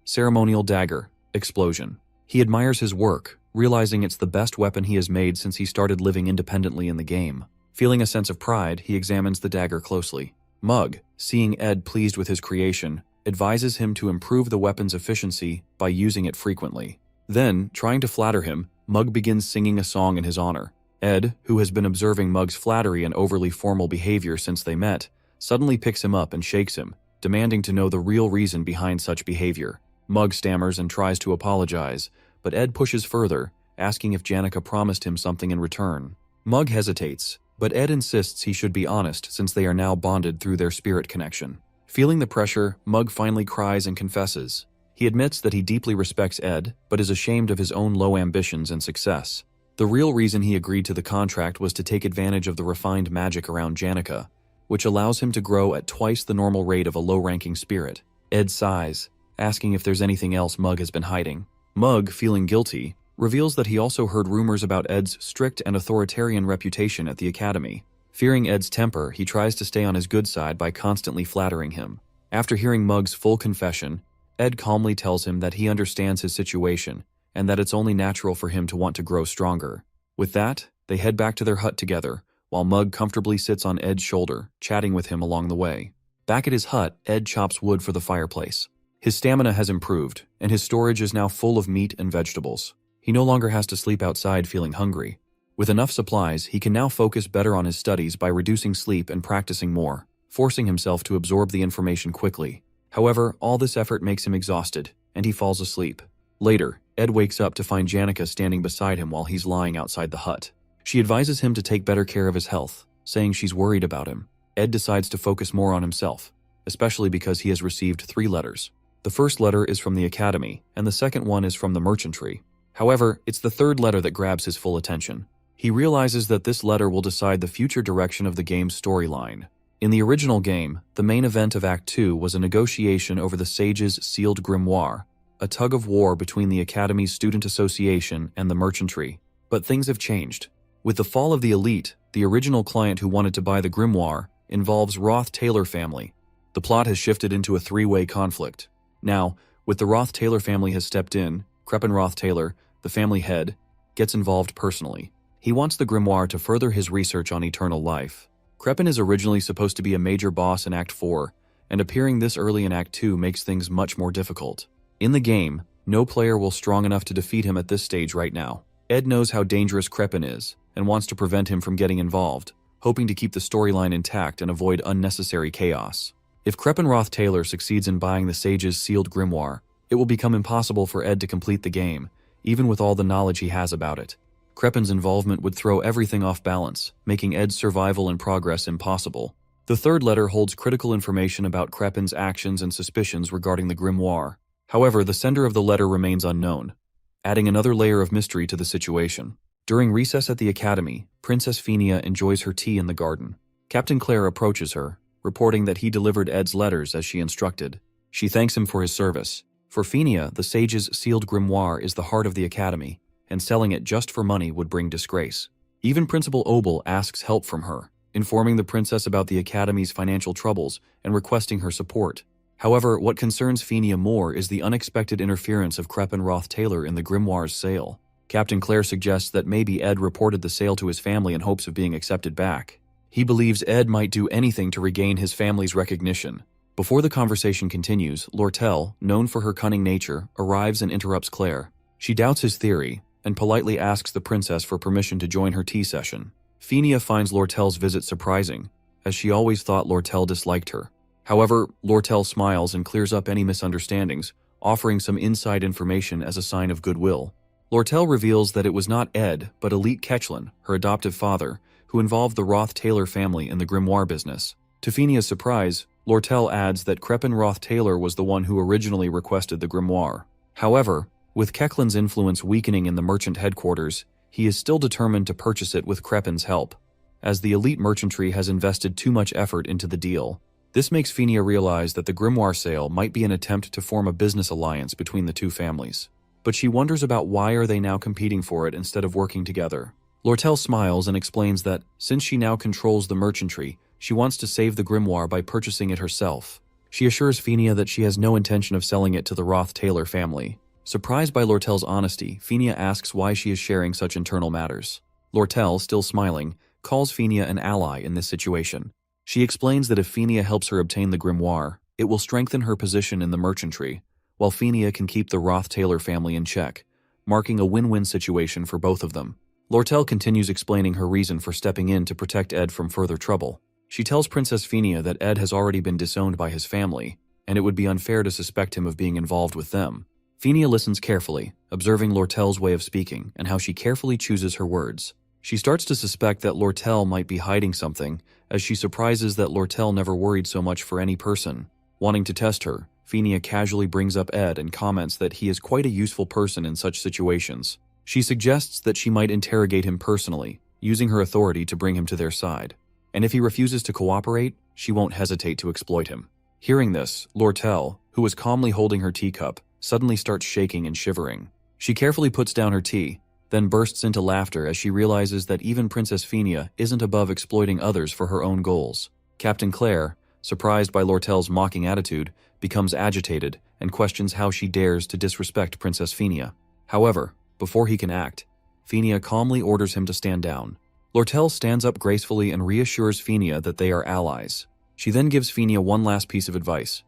Speaker 1: Ceremonial dagger, explosion. He admires his work, realizing it's the best weapon he has made since he started living independently in the game. Feeling a sense of pride, he examines the dagger closely. Mug, seeing Ed pleased with his creation, advises him to improve the weapon's efficiency by using it frequently. Then, trying to flatter him, Mug begins singing a song in his honor. Ed, who has been observing Mug's flattery and overly formal behavior since they met, suddenly picks him up and shakes him, demanding to know the real reason behind such behavior. Mug stammers and tries to apologize, but Ed pushes further, asking if Janica promised him something in return. Mug hesitates, but Ed insists he should be honest since they are now bonded through their spirit connection. Feeling the pressure, Mug finally cries and confesses. He admits that he deeply respects Ed, but is ashamed of his own low ambitions and success. The real reason he agreed to the contract was to take advantage of the refined magic around Janica, which allows him to grow at twice the normal rate of a low-ranking spirit. Ed sighs, asking if there's anything else Mug has been hiding. Mug, feeling guilty, reveals that he also heard rumors about Ed's strict and authoritarian reputation at the academy. Fearing Ed's temper, he tries to stay on his good side by constantly flattering him. After hearing Mug's full confession, Ed calmly tells him that he understands his situation and that it's only natural for him to want to grow stronger. With that, they head back to their hut together, while Mug comfortably sits on Ed's shoulder, chatting with him along the way. Back at his hut, Ed chops wood for the fireplace. His stamina has improved, and his storage is now full of meat and vegetables. He no longer has to sleep outside feeling hungry. With enough supplies, he can now focus better on his studies by reducing sleep and practicing more, forcing himself to absorb the information quickly. However, all this effort makes him exhausted, and he falls asleep. Later, Ed wakes up to find Janica standing beside him while he's lying outside the hut. She advises him to take better care of his health, saying she's worried about him. Ed decides to focus more on himself, especially because he has received 3 letters. The first letter is from the academy, and the second one is from the merchantry. However, it's the third letter that grabs his full attention. He realizes that this letter will decide the future direction of the game's storyline. In the original game, the main event of Act 2 was a negotiation over the Sage's sealed grimoire, a tug-of-war between the Academy's Student Association and the merchantry. But things have changed. With the fall of the elite, the original client who wanted to buy the grimoire involves Roth-Taylor family. The plot has shifted into a 3-way conflict. Now, with the Roth-Taylor family has stepped in, Kreppen Roth-Taylor, the family head, gets involved personally. He wants the grimoire to further his research on eternal life. Kreppen is originally supposed to be a major boss in Act 4, and appearing this early in Act 2 makes things much more difficult. In the game, no player will strong enough to defeat him at this stage right now. Ed knows how dangerous Kreppen is, and wants to prevent him from getting involved, hoping to keep the storyline intact and avoid unnecessary chaos. If Kreppen Roth-Taylor succeeds in buying the Sage's sealed grimoire, it will become impossible for Ed to complete the game, even with all the knowledge he has about it. Kreppen's involvement would throw everything off balance, making Ed's survival and progress impossible. The third letter holds critical information about Kreppen's actions and suspicions regarding the grimoire. However, the sender of the letter remains unknown, adding another layer of mystery to the situation. During recess at the academy, Princess Phinia enjoys her tea in the garden. Captain Claire approaches her, reporting that he delivered Ed's letters as she instructed. She thanks him for his service. For Phinia, the Sage's sealed grimoire is the heart of the academy, and selling it just for money would bring disgrace. Even Principal Obel asks help from her, informing the princess about the academy's financial troubles and requesting her support. However, what concerns Phinia more is the unexpected interference of Kreppen Roth-Taylor in the grimoire's sale. Captain Claire suggests that maybe Ed reported the sale to his family in hopes of being accepted back. He believes Ed might do anything to regain his family's recognition. Before the conversation continues, Lortel, known for her cunning nature, arrives and interrupts Claire. She doubts his theory and politely asks the princess for permission to join her tea session. Phinia finds Lortel's visit surprising, as she always thought Lortel disliked her. However, Lortel smiles and clears up any misunderstandings, offering some inside information as a sign of goodwill. Lortel reveals that it was not Ed, but Elite Ketchlin, her adoptive father, who involved the Roth-Taylor family in the grimoire business. To Phinia's surprise, Lortel adds that Crepin Roth-Taylor was the one who originally requested the grimoire. However, with Kechlin's influence weakening in the merchant headquarters, he is still determined to purchase it with Crepin's help, as the elite merchantry has invested too much effort into the deal. This makes Phinia realize that the grimoire sale might be an attempt to form a business alliance between the two families. But she wonders about why are they now competing for it instead of working together. Lortel smiles and explains that, since she now controls the merchantry, she wants to save the grimoire by purchasing it herself. She assures Phinia that she has no intention of selling it to the Roth-Taylor family. Surprised by Lortel's honesty, Phinia asks why she is sharing such internal matters. Lortel, still smiling, calls Phinia an ally in this situation. She explains that if Phinia helps her obtain the grimoire, it will strengthen her position in the merchantry, while Phinia can keep the Roth-Taylor family in check, marking a win-win situation for both of them. Lortel continues explaining her reason for stepping in to protect Ed from further trouble. She tells Princess Phinia that Ed has already been disowned by his family, and it would be unfair to suspect him of being involved with them. Phinia listens carefully, observing Lortel's way of speaking and how she carefully chooses her words. She starts to suspect that Lortel might be hiding something, as she surprises that Lortel never worried so much for any person. Wanting to test her, Phinia casually brings up Ed and comments that he is quite a useful person in such situations. She suggests that she might interrogate him personally, using her authority to bring him to their side. And if he refuses to cooperate, she won't hesitate to exploit him. Hearing this, Lortel, who was calmly holding her teacup, suddenly starts shaking and shivering. She carefully puts down her tea, then bursts into laughter as she realizes that even Princess Phinia isn't above exploiting others for her own goals. Captain Claire, surprised by Lortel's mocking attitude, becomes agitated and questions how she dares to disrespect Princess Phinia. However, before he can act, Phinia calmly orders him to stand down. Lortel stands up gracefully and reassures Phinia that they are allies. She then gives Phinia one last piece of advice.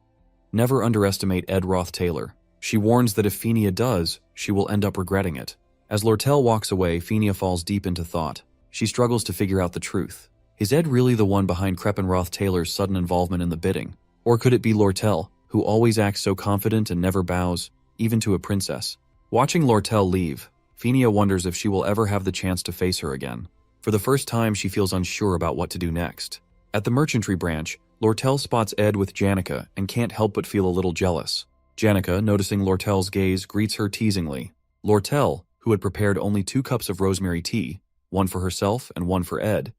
Speaker 1: Never underestimate Ed Roth-Taylor. She warns that if Phinia does, she will end up regretting it. As Lortel walks away, Phinia falls deep into thought. She struggles to figure out the truth. Is Ed really the one behind Crepin Roth-Taylor's sudden involvement in the bidding? Or could it be Lortel, who always acts so confident and never bows, even to a princess? Watching Lortel leave, Phinia wonders if she will ever have the chance to face her again. For the first time, she feels unsure about what to do next. At the merchantry branch, Lortel spots Ed with Janica and can't help but feel a little jealous. Janica, noticing Lortel's gaze, greets her teasingly. Lortel, who had prepared only 2 cups of rosemary tea, one for herself and one for Ed,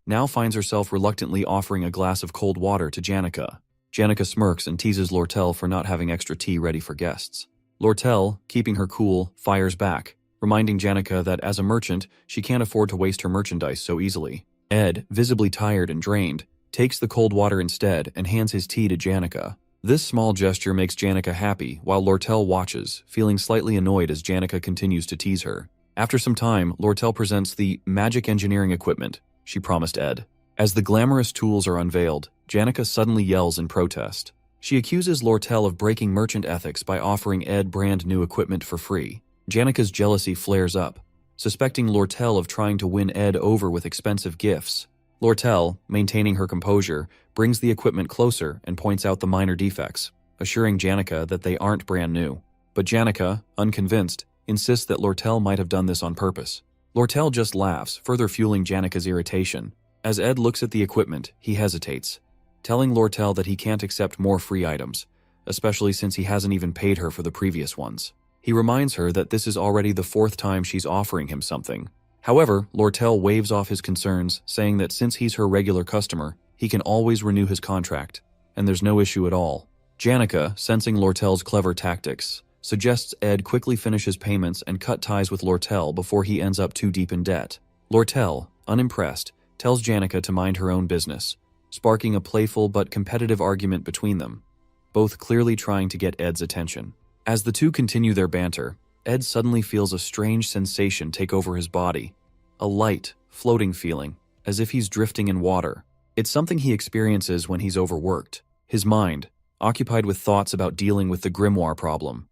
Speaker 1: now finds herself reluctantly offering a glass of cold water to Janica. Janica smirks and teases Lortel for not having extra tea ready for guests. Lortel, keeping her cool, fires back, reminding Janica that as a merchant, she can't afford to waste her merchandise so easily. Ed, visibly tired and drained, takes the cold water instead and hands his tea to Janica. This small gesture makes Janica happy, while Lortel watches, feeling slightly annoyed as Janica continues to tease her. After some time, Lortel presents the magic engineering equipment she promised Ed. As the glamorous tools are unveiled, Janica suddenly yells in protest. She accuses Lortel of breaking merchant ethics by offering Ed brand new equipment for free. Janica's jealousy flares up, suspecting Lortel of trying to win Ed over with expensive gifts. Lortel, maintaining her composure, brings the equipment closer and points out the minor defects, assuring Janica that they aren't brand new. But Janica, unconvinced, insists that Lortel might have done this on purpose. Lortel just laughs, further fueling Janica's irritation. As Ed looks at the equipment, he hesitates, telling Lortel that he can't accept more free items, especially since he hasn't even paid her for the previous ones. He reminds her that this is already the 4th time she's offering him something. However, Lortel waves off his concerns, saying that since he's her regular customer, he can always renew his contract, and there's no issue at all. Janica, sensing Lortel's clever tactics, suggests Ed quickly finish his payments and cut ties with Lortel before he ends up too deep in debt. Lortel, unimpressed, tells Janica to mind her own business, sparking a playful but competitive argument between them, both clearly trying to get Ed's attention. As the two continue their banter, Ed suddenly feels a strange sensation take over his body, a light, floating feeling, as if he's drifting in water. It's something he experiences when he's overworked. His mind, occupied with thoughts about dealing with the grimoire problem.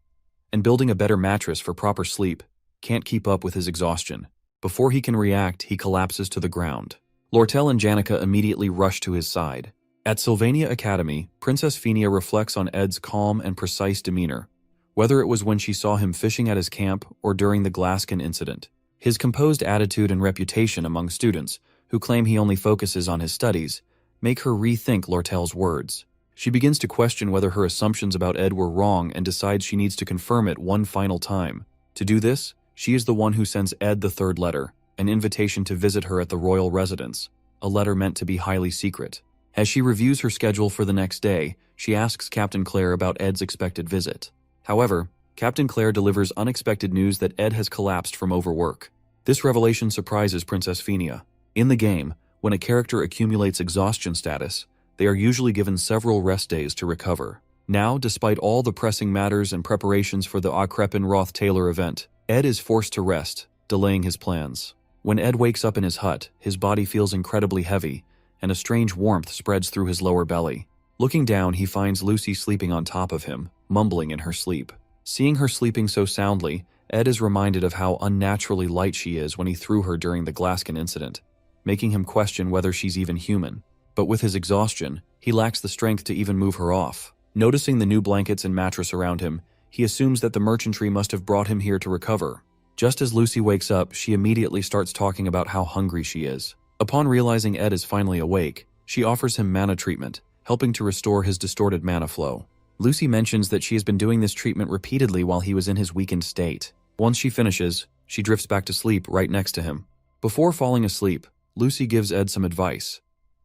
Speaker 1: And building a better mattress for proper sleep, can't keep up with his exhaustion. Before he can react, he collapses to the ground. Lortel and Janica immediately rush to his side. At Sylvania Academy, Princess Fenia reflects on Ed's calm and precise demeanor, whether it was when she saw him fishing at his camp or during the Glaskin incident. His composed attitude and reputation among students, who claim he only focuses on his studies, make her rethink Lortel's words. She begins to question whether her assumptions about Ed were wrong and decides she needs to confirm it one final time. To do this, she is the one who sends Ed the third letter, an invitation to visit her at the royal residence, a letter meant to be highly secret. As she reviews her schedule for the next day, she asks Captain Claire about Ed's expected visit. However, Captain Claire delivers unexpected news that Ed has collapsed from overwork. This revelation surprises Princess Fenia. In the game, when a character accumulates exhaustion status, they are usually given several rest days to recover. Now, despite all the pressing matters and preparations for the Crepin Roth-Taylor event, Ed is forced to rest, delaying his plans. When Ed wakes up in his hut, his body feels incredibly heavy, and a strange warmth spreads through his lower belly. Looking down, he finds Lucy sleeping on top of him, mumbling in her sleep. Seeing her sleeping so soundly, Ed is reminded of how unnaturally light she is when he threw her during the Glaskin incident, making him question whether she's even human. But with his exhaustion, he lacks the strength to even move her off. Noticing the new blankets and mattress around him, he assumes that the merchantry must have brought him here to recover. Just as Lucy wakes up, she immediately starts talking about how hungry she is. Upon realizing Ed is finally awake, she offers him mana treatment, helping to restore his distorted mana flow. Lucy mentions that she has been doing this treatment repeatedly while he was in his weakened state. Once she finishes, she drifts back to sleep right next to him. Before falling asleep, Lucy gives Ed some advice.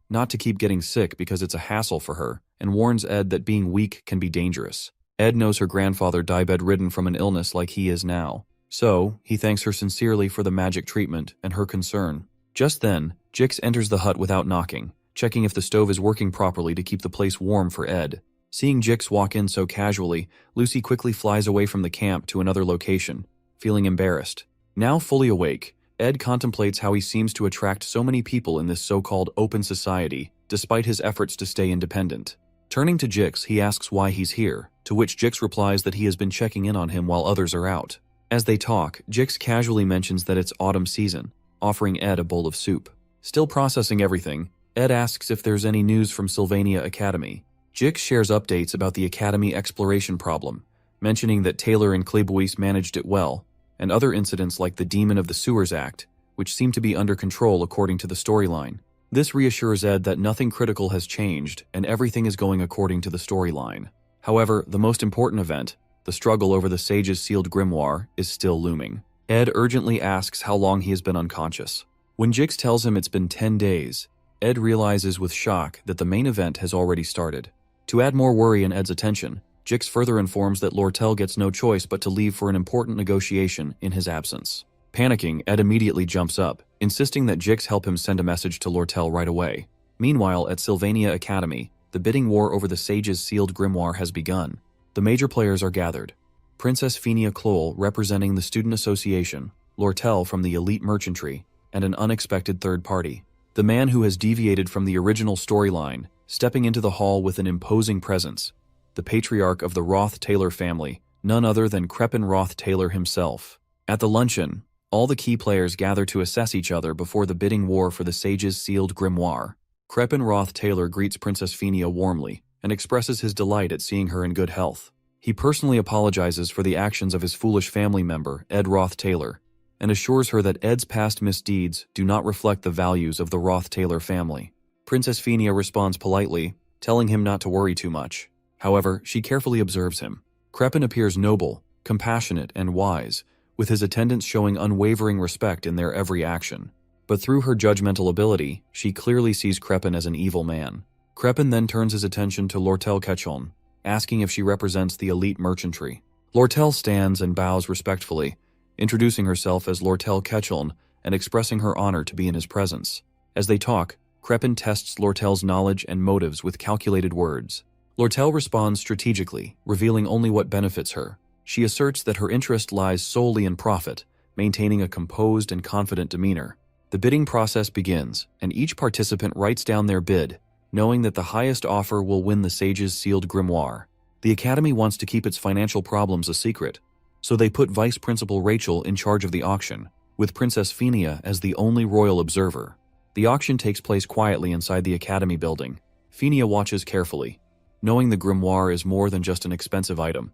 Speaker 1: Not to keep getting sick because it's a hassle for her, and warns Ed that being weak can be dangerous. Ed knows her grandfather died bedridden from an illness like he is now. So, he thanks her sincerely for the magic treatment and her concern. Just then, Jix enters the hut without knocking, checking if the stove is working properly to keep the place warm for Ed. Seeing Jix walk in so casually, Lucy quickly flies away from the camp to another location, feeling embarrassed. Now fully awake, Ed contemplates how he seems to attract so many people in this so-called open society, despite his efforts to stay independent. Turning to Jix, he asks why he's here, to which Jix replies that he has been checking in on him while others are out. As they talk, Jix casually mentions that it's autumn season, offering Ed a bowl of soup. Still processing everything, Ed asks if there's any news from Sylvania Academy. Jix shares updates about the Academy exploration problem, mentioning that Taylor and Klebois managed it well, and other incidents like the Demon of the Sewers Act, which seem to be under control according to the storyline. This reassures Ed that nothing critical has changed and everything is going according to the storyline. However, the most important event, the struggle over the Sage's sealed grimoire, is still looming. Ed urgently asks how long he has been unconscious. When Jix tells him it's been 10 days, Ed realizes with shock that the main event has already started. To add more worry in Ed's attention, Jix further informs that Lortel gets no choice but to leave for an important negotiation in his absence. Panicking, Ed immediately jumps up, insisting that Jix help him send a message to Lortel right away. Meanwhile, at Sylvania Academy, the bidding war over the Sage's sealed grimoire has begun. The major players are gathered. Princess Fenia Kloll representing the Student Association, Lortel from the elite merchantry, and an unexpected third party. The man who has deviated from the original storyline, stepping into the hall with an imposing presence, the patriarch of the Roth-Taylor family, none other than Crepin Roth-Taylor himself. At the luncheon, all the key players gather to assess each other before the bidding war for the Sage's sealed grimoire. Crepin Roth-Taylor greets Princess Fenia warmly and expresses his delight at seeing her in good health. He personally apologizes for the actions of his foolish family member, Ed Roth-Taylor, and assures her that Ed's past misdeeds do not reflect the values of the Roth-Taylor family. Princess Fenia responds politely, telling him not to worry too much. However, she carefully observes him. Crepin appears noble, compassionate, and wise, with his attendants showing unwavering respect in their every action. But through her judgmental ability, she clearly sees Crepin as an evil man. Crepin then turns his attention to Lortel Ketchon, asking if she represents the elite merchantry. Lortel stands and bows respectfully, introducing herself as Lortel Ketchon and expressing her honor to be in his presence. As they talk, Crepin tests Lortel's knowledge and motives with calculated words. Lortel responds strategically, revealing only what benefits her. She asserts that her interest lies solely in profit, maintaining a composed and confident demeanor. The bidding process begins, and each participant writes down their bid, knowing that the highest offer will win the sage's sealed grimoire. The Academy wants to keep its financial problems a secret, so they put Vice Principal Rachel in charge of the auction, with Princess Phinia as the only royal observer. The auction takes place quietly inside the Academy building. Phinia watches carefully, knowing the grimoire is more than just an expensive item.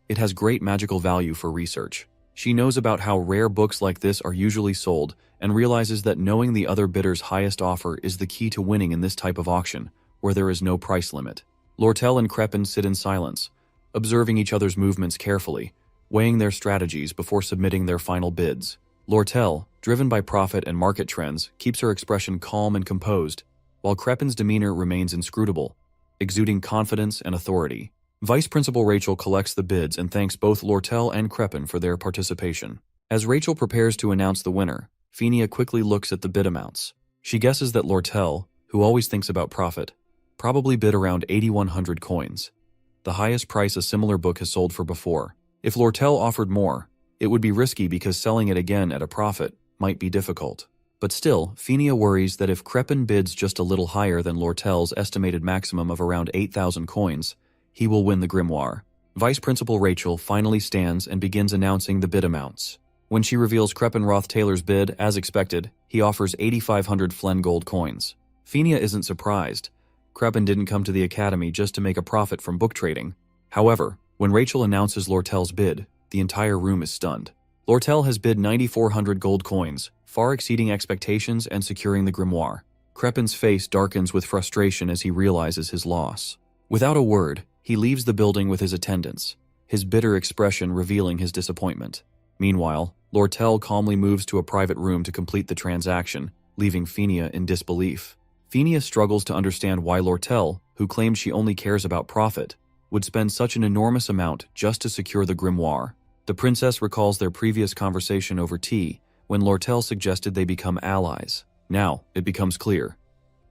Speaker 1: It has great magical value for research. She knows about how rare books like this are usually sold and realizes that knowing the other bidder's highest offer is the key to winning in this type of auction, where there is no price limit. Lortel and Crepin sit in silence, observing each other's movements carefully, weighing their strategies before submitting their final bids. Lortel, driven by profit and market trends, keeps her expression calm and composed, while Crepin's demeanor remains inscrutable, exuding confidence and authority. Vice Principal Rachel collects the bids and thanks both Lortel and Crepin for their participation. As Rachel prepares to announce the winner, Phinia quickly looks at the bid amounts. She guesses that Lortel, who always thinks about profit, probably bid around 8,100 coins, the highest price a similar book has sold for before. If Lortel offered more, it would be risky because selling it again at a profit might be difficult. But still, Phinia worries that if Crepin bids just a little higher than Lortel's estimated maximum of around 8,000 coins, he will win the grimoire. Vice Principal Rachel finally stands and begins announcing the bid amounts. When she reveals Crepin Roth-Taylor's bid, as expected, he offers 8,500 Flen gold coins. Phinia isn't surprised. Crepin didn't come to the Academy just to make a profit from book trading. However, when Rachel announces Lortel's bid, the entire room is stunned. Lortel has bid 9,400 gold coins, far exceeding expectations and securing the grimoire. Crepin's face darkens with frustration as he realizes his loss. Without a word, he leaves the building with his attendants, his bitter expression revealing his disappointment. Meanwhile, Lortel calmly moves to a private room to complete the transaction, leaving Phinia in disbelief. Phinia struggles to understand why Lortel, who claimed she only cares about profit, would spend such an enormous amount just to secure the grimoire. The princess recalls their previous conversation over tea, when Lortel suggested they become allies. Now, it becomes clear.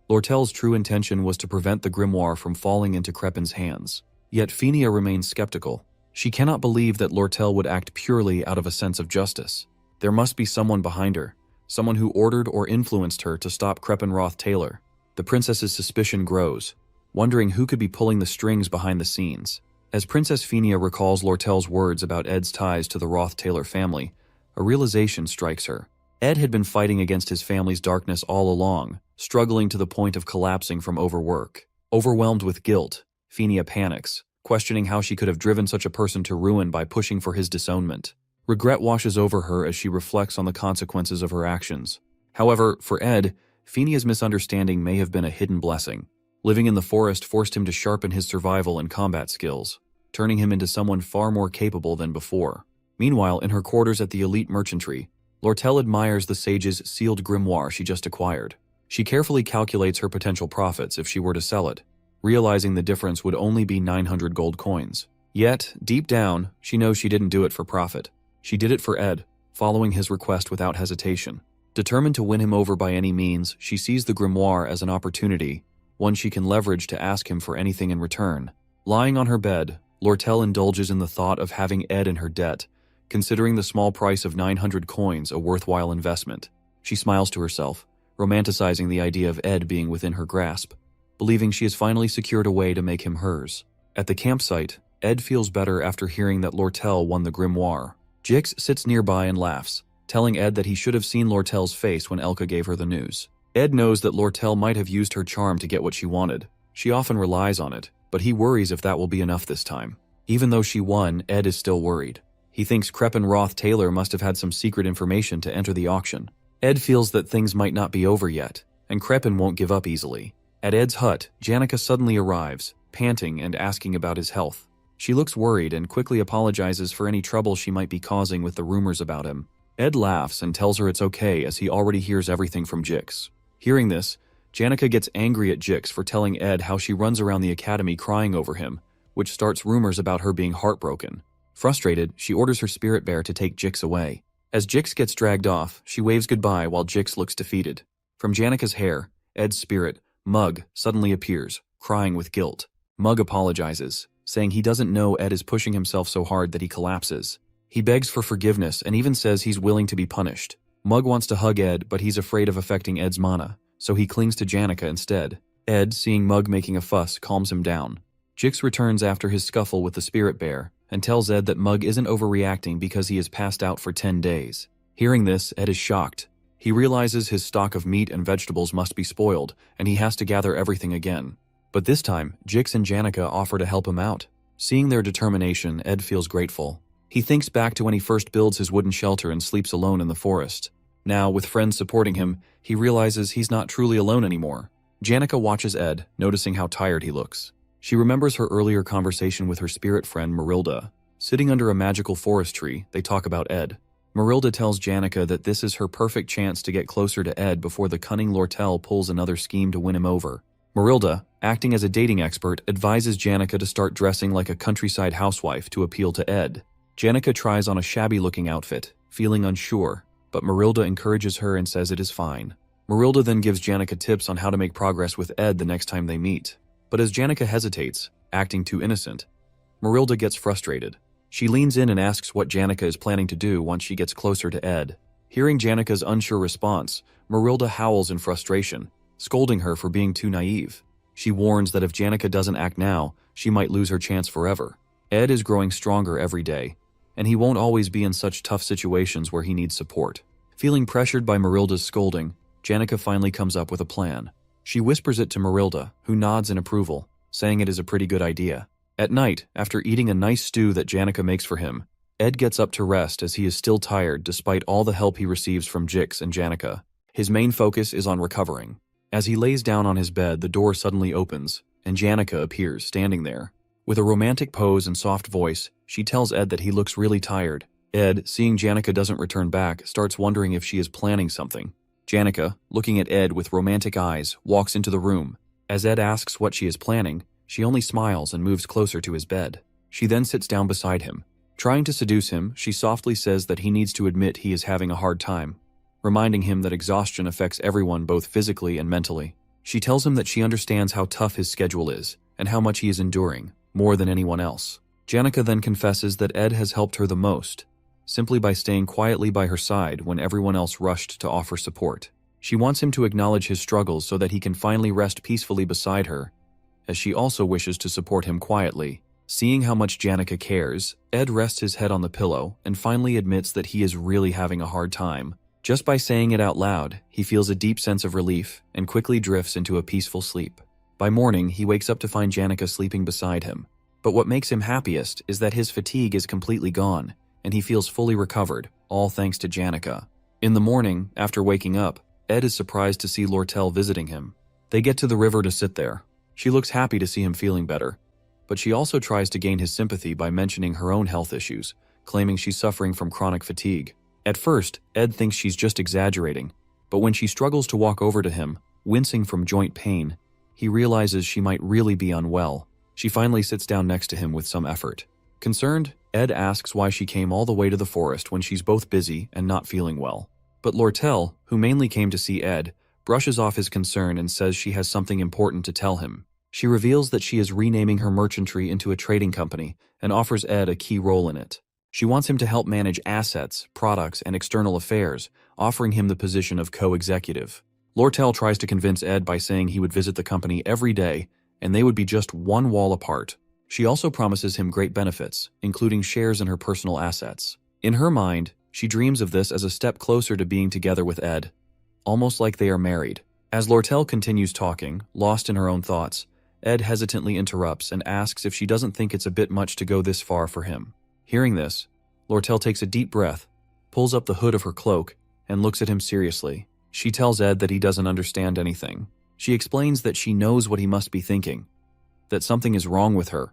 Speaker 1: Lortel's true intention was to prevent the grimoire from falling into Crepin's hands. Yet Phinia remains skeptical. She cannot believe that Lortel would act purely out of a sense of justice. There must be someone behind her, someone who ordered or influenced her to stop Crepin Roth-Taylor. The princess's suspicion grows, wondering who could be pulling the strings behind the scenes. As Princess Phinia recalls Lortel's words about Ed's ties to the Roth-Taylor family, a realization strikes her. Ed had been fighting against his family's darkness all along, struggling to the point of collapsing from overwork. Overwhelmed with guilt, Phinia panics, questioning how she could have driven such a person to ruin by pushing for his disownment. Regret washes over her as she reflects on the consequences of her actions. However, for Ed, Phinia's misunderstanding may have been a hidden blessing. Living in the forest forced him to sharpen his survival and combat skills, turning him into someone far more capable than before. Meanwhile, in her quarters at the elite merchantry, Lortel admires the sage's sealed grimoire she just acquired. She carefully calculates her potential profits if she were to sell it, realizing the difference would only be 900 gold coins. Yet, deep down, she knows she didn't do it for profit. She did it for Ed, following his request without hesitation. Determined to win him over by any means, she sees the grimoire as an opportunity, one she can leverage to ask him for anything in return. Lying on her bed, Lortel indulges in the thought of having Ed in her debt, considering the small price of 900 coins a worthwhile investment. She smiles to herself, romanticizing the idea of Ed being within her grasp, believing she has finally secured a way to make him hers. At the campsite, Ed feels better after hearing that Lortel won the grimoire. Jix sits nearby and laughs, telling Ed that he should have seen Lortel's face when Elka gave her the news. Ed knows that Lortel might have used her charm to get what she wanted. She often relies on it, but he worries if that will be enough this time. Even though she won, Ed is still worried. He thinks Crepin Roth-Taylor must have had some secret information to enter the auction. Ed feels that things might not be over yet, and Crepin won't give up easily. At Ed's hut, Janica suddenly arrives, panting and asking about his health. She looks worried and quickly apologizes for any trouble she might be causing with the rumors about him. Ed laughs and tells her it's okay as he already hears everything from Jix. Hearing this, Janica gets angry at Jix for telling Ed how she runs around the academy crying over him, which starts rumors about her being heartbroken. Frustrated, she orders her spirit bear to take Jix away. As Jix gets dragged off, she waves goodbye while Jix looks defeated. From Janica's hair, Ed's spirit, Mug, suddenly appears, crying with guilt. Mug apologizes, saying he doesn't know Ed is pushing himself so hard that he collapses. He begs for forgiveness and even says he's willing to be punished. Mug wants to hug Ed, but he's afraid of affecting Ed's mana, so he clings to Janica instead. Ed, seeing Mug making a fuss, calms him down. Jix returns after his scuffle with the spirit bear and tells Ed that Mug isn't overreacting because he has passed out for 10 days. Hearing this, Ed is shocked. He realizes his stock of meat and vegetables must be spoiled, and he has to gather everything again. But this time, Jix and Janica offer to help him out. Seeing their determination, Ed feels grateful. He thinks back to when he first builds his wooden shelter and sleeps alone in the forest. Now, with friends supporting him, he realizes he's not truly alone anymore. Janica watches Ed, noticing how tired he looks. She remembers her earlier conversation with her spirit friend Marilda. Sitting under a magical forest tree, they talk about Ed. Marilda tells Janica that this is her perfect chance to get closer to Ed before the cunning Lortel pulls another scheme to win him over. Marilda, acting as a dating expert, advises Janica to start dressing like a countryside housewife to appeal to Ed. Janica tries on a shabby-looking outfit, feeling unsure, but Marilda encourages her and says it is fine. Marilda then gives Janica tips on how to make progress with Ed the next time they meet. But as Janica hesitates, acting too innocent, Marilda gets frustrated. She leans in and asks what Janica is planning to do once she gets closer to Ed. Hearing Janica's unsure response, Marilda howls in frustration, scolding her for being too naive. She warns that if Janica doesn't act now, she might lose her chance forever. Ed is growing stronger every day, and he won't always be in such tough situations where he needs support. Feeling pressured by Marilda's scolding, Janica finally comes up with a plan. She whispers it to Marilda, who nods in approval, saying it is a pretty good idea. At night, after eating a nice stew that Janica makes for him, Ed gets up to rest as he is still tired despite all the help he receives from Jix and Janica. His main focus is on recovering. As he lays down on his bed, the door suddenly opens, and Janica appears, standing there. With a romantic pose and soft voice, she tells Ed that he looks really tired. Ed, seeing Janica doesn't return back, starts wondering if she is planning something. Janica, looking at Ed with romantic eyes, walks into the room. As Ed asks what she is planning, she only smiles and moves closer to his bed. She then sits down beside him. Trying to seduce him, she softly says that he needs to admit he is having a hard time, reminding him that exhaustion affects everyone both physically and mentally. She tells him that she understands how tough his schedule is and how much he is enduring, more than anyone else. Janica then confesses that Ed has helped her the most, simply by staying quietly by her side when everyone else rushed to offer support. She wants him to acknowledge his struggles so that he can finally rest peacefully beside her, as she also wishes to support him quietly. Seeing how much Janica cares, Ed rests his head on the pillow and finally admits that he is really having a hard time. Just by saying it out loud, he feels a deep sense of relief and quickly drifts into a peaceful sleep. By morning, he wakes up to find Janica sleeping beside him. But what makes him happiest is that his fatigue is completely gone, and he feels fully recovered, all thanks to Janica. In the morning, after waking up, Ed is surprised to see Lortel visiting him. They get to the river to sit there. She looks happy to see him feeling better, but she also tries to gain his sympathy by mentioning her own health issues, claiming she's suffering from chronic fatigue. At first, Ed thinks she's just exaggerating, but when she struggles to walk over to him, wincing from joint pain, he realizes she might really be unwell. She finally sits down next to him with some effort. Concerned, Ed asks why she came all the way to the forest when she's both busy and not feeling well. But Lortel, who mainly came to see Ed, brushes off his concern and says she has something important to tell him. She reveals that she is renaming her merchantry into a trading company and offers Ed a key role in it. She wants him to help manage assets, products, and external affairs, offering him the position of co-executive. Lortel tries to convince Ed by saying he would visit the company every day and they would be just one wall apart. She also promises him great benefits, including shares in her personal assets. In her mind, she dreams of this as a step closer to being together with Ed, almost like they are married. As Lortel continues talking, lost in her own thoughts, Ed hesitantly interrupts and asks if she doesn't think it's a bit much to go this far for him. Hearing this, Lortel takes a deep breath, pulls up the hood of her cloak, and looks at him seriously. She tells Ed that he doesn't understand anything. She explains that she knows what he must be thinking, that something is wrong with her,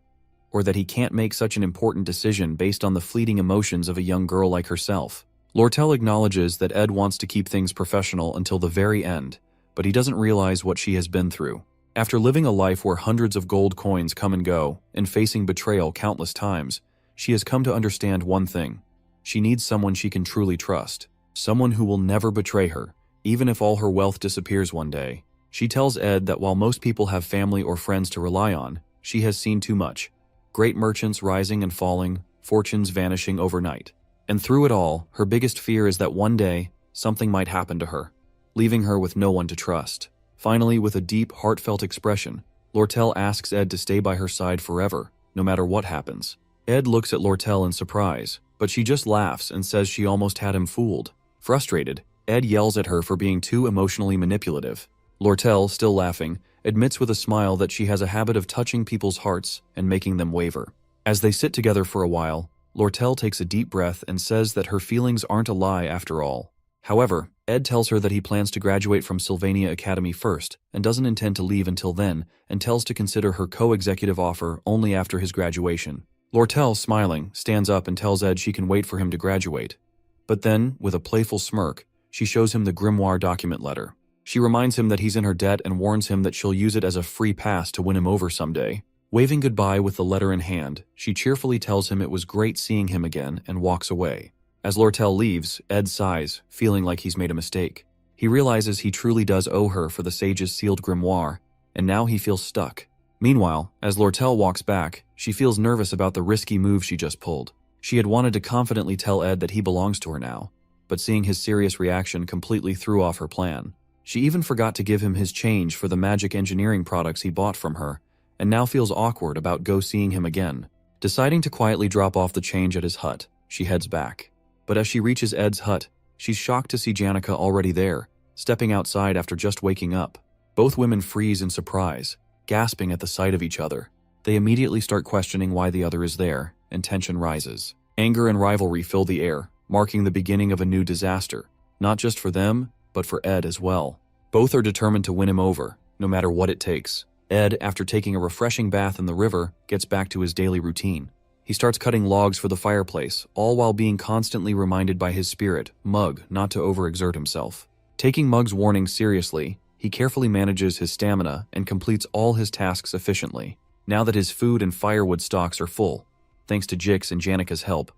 Speaker 1: or that he can't make such an important decision based on the fleeting emotions of a young girl like herself. Lortel acknowledges that Ed wants to keep things professional until the very end, but he doesn't realize what she has been through. After living a life where hundreds of gold coins come and go, and facing betrayal countless times, she has come to understand one thing. She needs someone she can truly trust, someone who will never betray her, even if all her wealth disappears one day. She tells Ed that while most people have family or friends to rely on, she has seen too much. Great merchants rising and falling, fortunes vanishing overnight. And through it all, her biggest fear is that one day, something might happen to her, leaving her with no one to trust. Finally, with a deep, heartfelt expression, Lortel asks Ed to stay by her side forever, no matter what happens. Ed looks at Lortel in surprise, but she just laughs and says she almost had him fooled. Frustrated, Ed yells at her for being too emotionally manipulative. Lortel, still laughing, admits with a smile that she has a habit of touching people's hearts and making them waver. As they sit together for a while, Lortel takes a deep breath and says that her feelings aren't a lie after all. However, Ed tells her that he plans to graduate from Sylvania Academy first and doesn't intend to leave until then, and tells to consider her co-executive offer only after his graduation. Lortel, smiling, stands up and tells Ed she can wait for him to graduate. But then, with a playful smirk, she shows him the grimoire document letter. She reminds him that he's in her debt and warns him that she'll use it as a free pass to win him over someday. Waving goodbye with the letter in hand, she cheerfully tells him it was great seeing him again and walks away. As Lortel leaves, Ed sighs, feeling like he's made a mistake. He realizes he truly does owe her for the sage's sealed grimoire, and now he feels stuck. Meanwhile, as Lortel walks back, she feels nervous about the risky move she just pulled. She had wanted to confidently tell Ed that he belongs to her now, but seeing his serious reaction completely threw off her plan. She even forgot to give him his change for the magic engineering products he bought from her, and now feels awkward about seeing him again. Deciding to quietly drop off the change at his hut, she heads back. But as she reaches Ed's hut, she's shocked to see Janica already there, stepping outside after just waking up. Both women freeze in surprise, gasping at the sight of each other. They immediately start questioning why the other is there, and tension rises. Anger and rivalry fill the air, marking the beginning of a new disaster, not just for them, but for Ed as well. Both are determined to win him over, no matter what it takes. Ed, after taking a refreshing bath in the river, gets back to his daily routine. He starts cutting logs for the fireplace, all while being constantly reminded by his spirit, Mug, not to overexert himself. Taking Mug's warning seriously, he carefully manages his stamina and completes all his tasks efficiently. Now that his food and firewood stocks are full, thanks to Jix and Janica's help,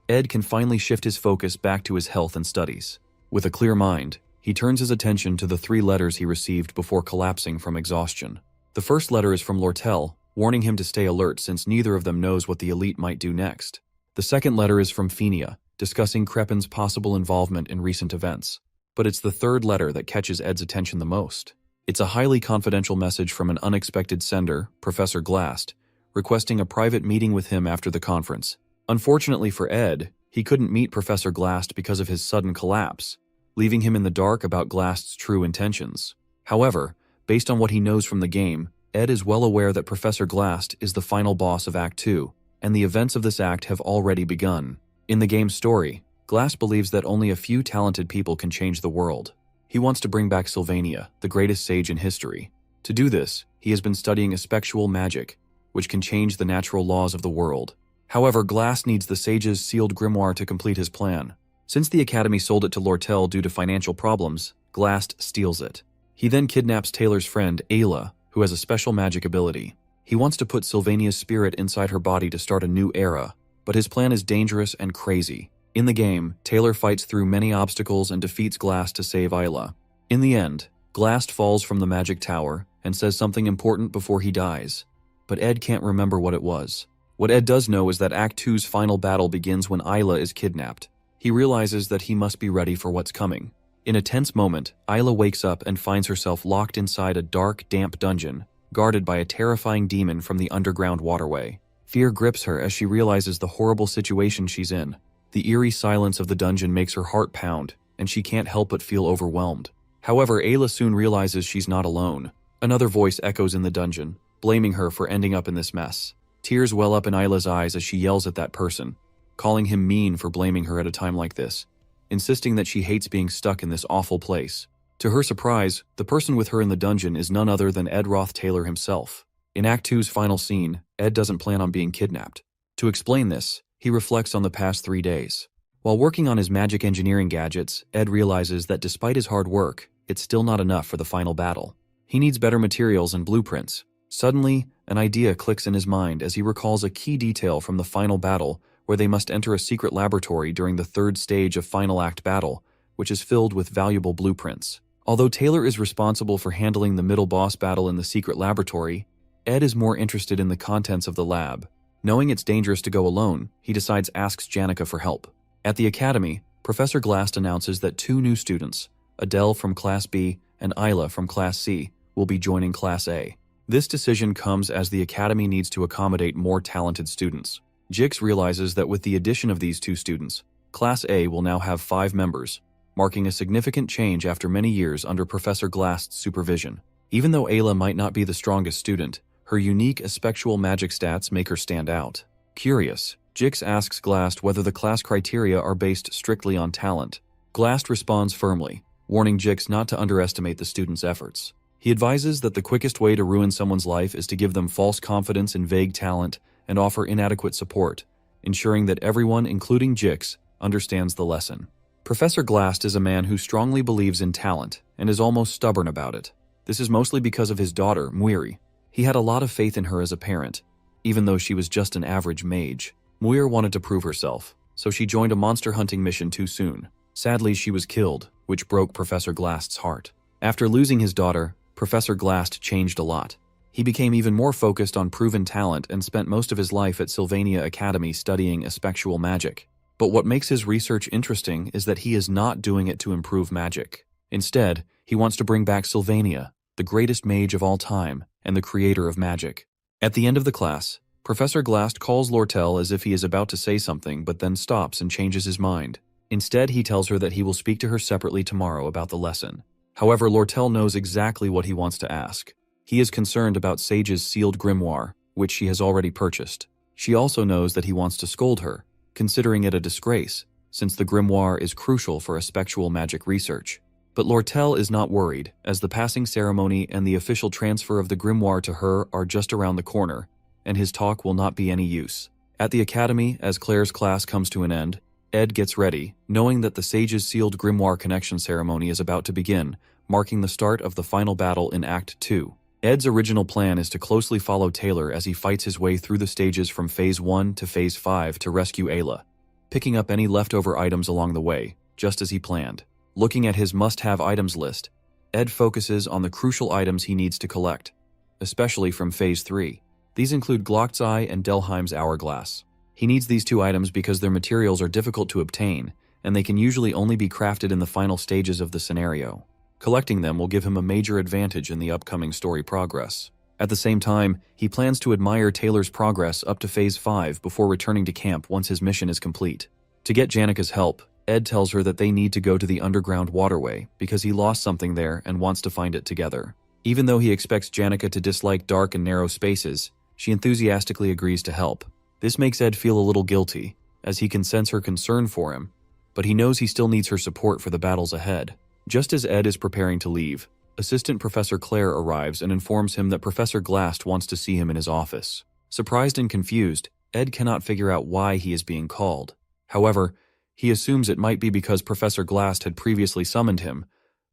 Speaker 1: Ed can finally shift his focus back to his health and studies. With a clear mind, he turns his attention to the 3 letters he received before collapsing from exhaustion. The first letter is from Lortel, warning him to stay alert since neither of them knows what the elite might do next. The second letter is from Fenia, discussing Crepin's possible involvement in recent events. But it's the third letter that catches Ed's attention the most. It's a highly confidential message from an unexpected sender, Professor Glast, requesting a private meeting with him after the conference. Unfortunately for Ed, he couldn't meet Professor Glast because of his sudden collapse, leaving him in the dark about Glast's true intentions. However, based on what he knows from the game, Ed is well aware that Professor Glast is the final boss of Act 2, and the events of this act have already begun. In the game's story, Glast believes that only a few talented people can change the world. He wants to bring back Sylvania, the greatest sage in history. To do this, he has been studying Expulsado magic, which can change the natural laws of the world. However, Glast needs the sage's sealed grimoire to complete his plan. Since the Academy sold it to Lortel due to financial problems, Glast steals it. He then kidnaps Taylor's friend, Ayla, who has a special magic ability. He wants to put Sylvania's spirit inside her body to start a new era, but his plan is dangerous and crazy. In the game, Taylor fights through many obstacles and defeats Glast to save Ayla. In the end, Glast falls from the magic tower and says something important before he dies. But Ed can't remember what it was. What Ed does know is that Act 2's final battle begins when Ayla is kidnapped. He realizes that he must be ready for what's coming. In a tense moment, Ayla wakes up and finds herself locked inside a dark, damp dungeon, guarded by a terrifying demon from the underground waterway. Fear grips her as she realizes the horrible situation she's in. The eerie silence of the dungeon makes her heart pound, and she can't help but feel overwhelmed. However, Ayla soon realizes she's not alone. Another voice echoes in the dungeon, blaming her for ending up in this mess. Tears well up in Ayla's eyes as she yells at that person, calling him mean for blaming her at a time like this, insisting that she hates being stuck in this awful place. To her surprise, the person with her in the dungeon is none other than Ed Roth Taylor himself. In Act 2's final scene, Ed doesn't plan on being kidnapped. To explain this, he reflects on the past 3 days. While working on his magic engineering gadgets, Ed realizes that despite his hard work, it's still not enough for the final battle. He needs better materials and blueprints. Suddenly, an idea clicks in his mind as he recalls a key detail from the final battle where they must enter a secret laboratory during the 3rd stage of Final Act battle, which is filled with valuable blueprints. Although Taylor is responsible for handling the middle boss battle in the secret laboratory, Ed is more interested in the contents of the lab. Knowing it's dangerous to go alone, he decides asks Janica for help. At the Academy, Professor Glast announces that 2 new students, Adele from Class B and Ayla from Class C, will be joining Class A. This decision comes as the academy needs to accommodate more talented students. Jix realizes that with the addition of these 2 students, Class A will now have 5 members, marking a significant change after many years under Professor Glast's supervision. Even though Ayla might not be the strongest student, her unique Expulsado magic stats make her stand out. Curious, Jix asks Glast whether the class criteria are based strictly on talent. Glast responds firmly, warning Jix not to underestimate the student's efforts. He advises that the quickest way to ruin someone's life is to give them false confidence and vague talent and offer inadequate support, ensuring that everyone, including Jix, understands the lesson. Professor Glast is a man who strongly believes in talent and is almost stubborn about it. This is mostly because of his daughter, Muiri. He had a lot of faith in her as a parent, even though she was just an average mage. Muir wanted to prove herself, so she joined a monster hunting mission too soon. Sadly, she was killed, which broke Professor Glast's heart. After losing his daughter, Professor Glast changed a lot. He became even more focused on proven talent and spent most of his life at Sylvania Academy studying Expulsado magic. But what makes his research interesting is that he is not doing it to improve magic. Instead, he wants to bring back Sylvania, the greatest mage of all time and the creator of magic. At the end of the class, Professor Glast calls Lortel as if he is about to say something but then stops and changes his mind. Instead, he tells her that he will speak to her separately tomorrow about the lesson. However, Lortel knows exactly what he wants to ask. He is concerned about Sage's sealed grimoire, which she has already purchased. She also knows that he wants to scold her, considering it a disgrace, since the grimoire is crucial for Expulsado magic research. But Lortel is not worried, as the passing ceremony and the official transfer of the grimoire to her are just around the corner, and his talk will not be any use. At the academy, as Claire's class comes to an end, Ed gets ready, knowing that the Sage's sealed grimoire connection ceremony is about to begin, marking the start of the final battle in Act 2. Ed's original plan is to closely follow Taylor as he fights his way through the stages from Phase 1 to Phase 5 to rescue Ayla, picking up any leftover items along the way, just as he planned. Looking at his must-have items list, Ed focuses on the crucial items he needs to collect, especially from Phase 3. These include Glock's Eye and Delheim's Hourglass. He needs these 2 items because their materials are difficult to obtain, and they can usually only be crafted in the final stages of the scenario. Collecting them will give him a major advantage in the upcoming story progress. At the same time, he plans to admire Taylor's progress up to Phase 5 before returning to camp once his mission is complete. To get Janika's help, Ed tells her that they need to go to the underground waterway because he lost something there and wants to find it together. Even though he expects Janika to dislike dark and narrow spaces, she enthusiastically agrees to help. This makes Ed feel a little guilty, as he can sense her concern for him, but he knows he still needs her support for the battles ahead. Just as Ed is preparing to leave, Assistant Professor Claire arrives and informs him that Professor Glast wants to see him in his office. Surprised and confused, Ed cannot figure out why he is being called. However, he assumes it might be because Professor Glast had previously summoned him,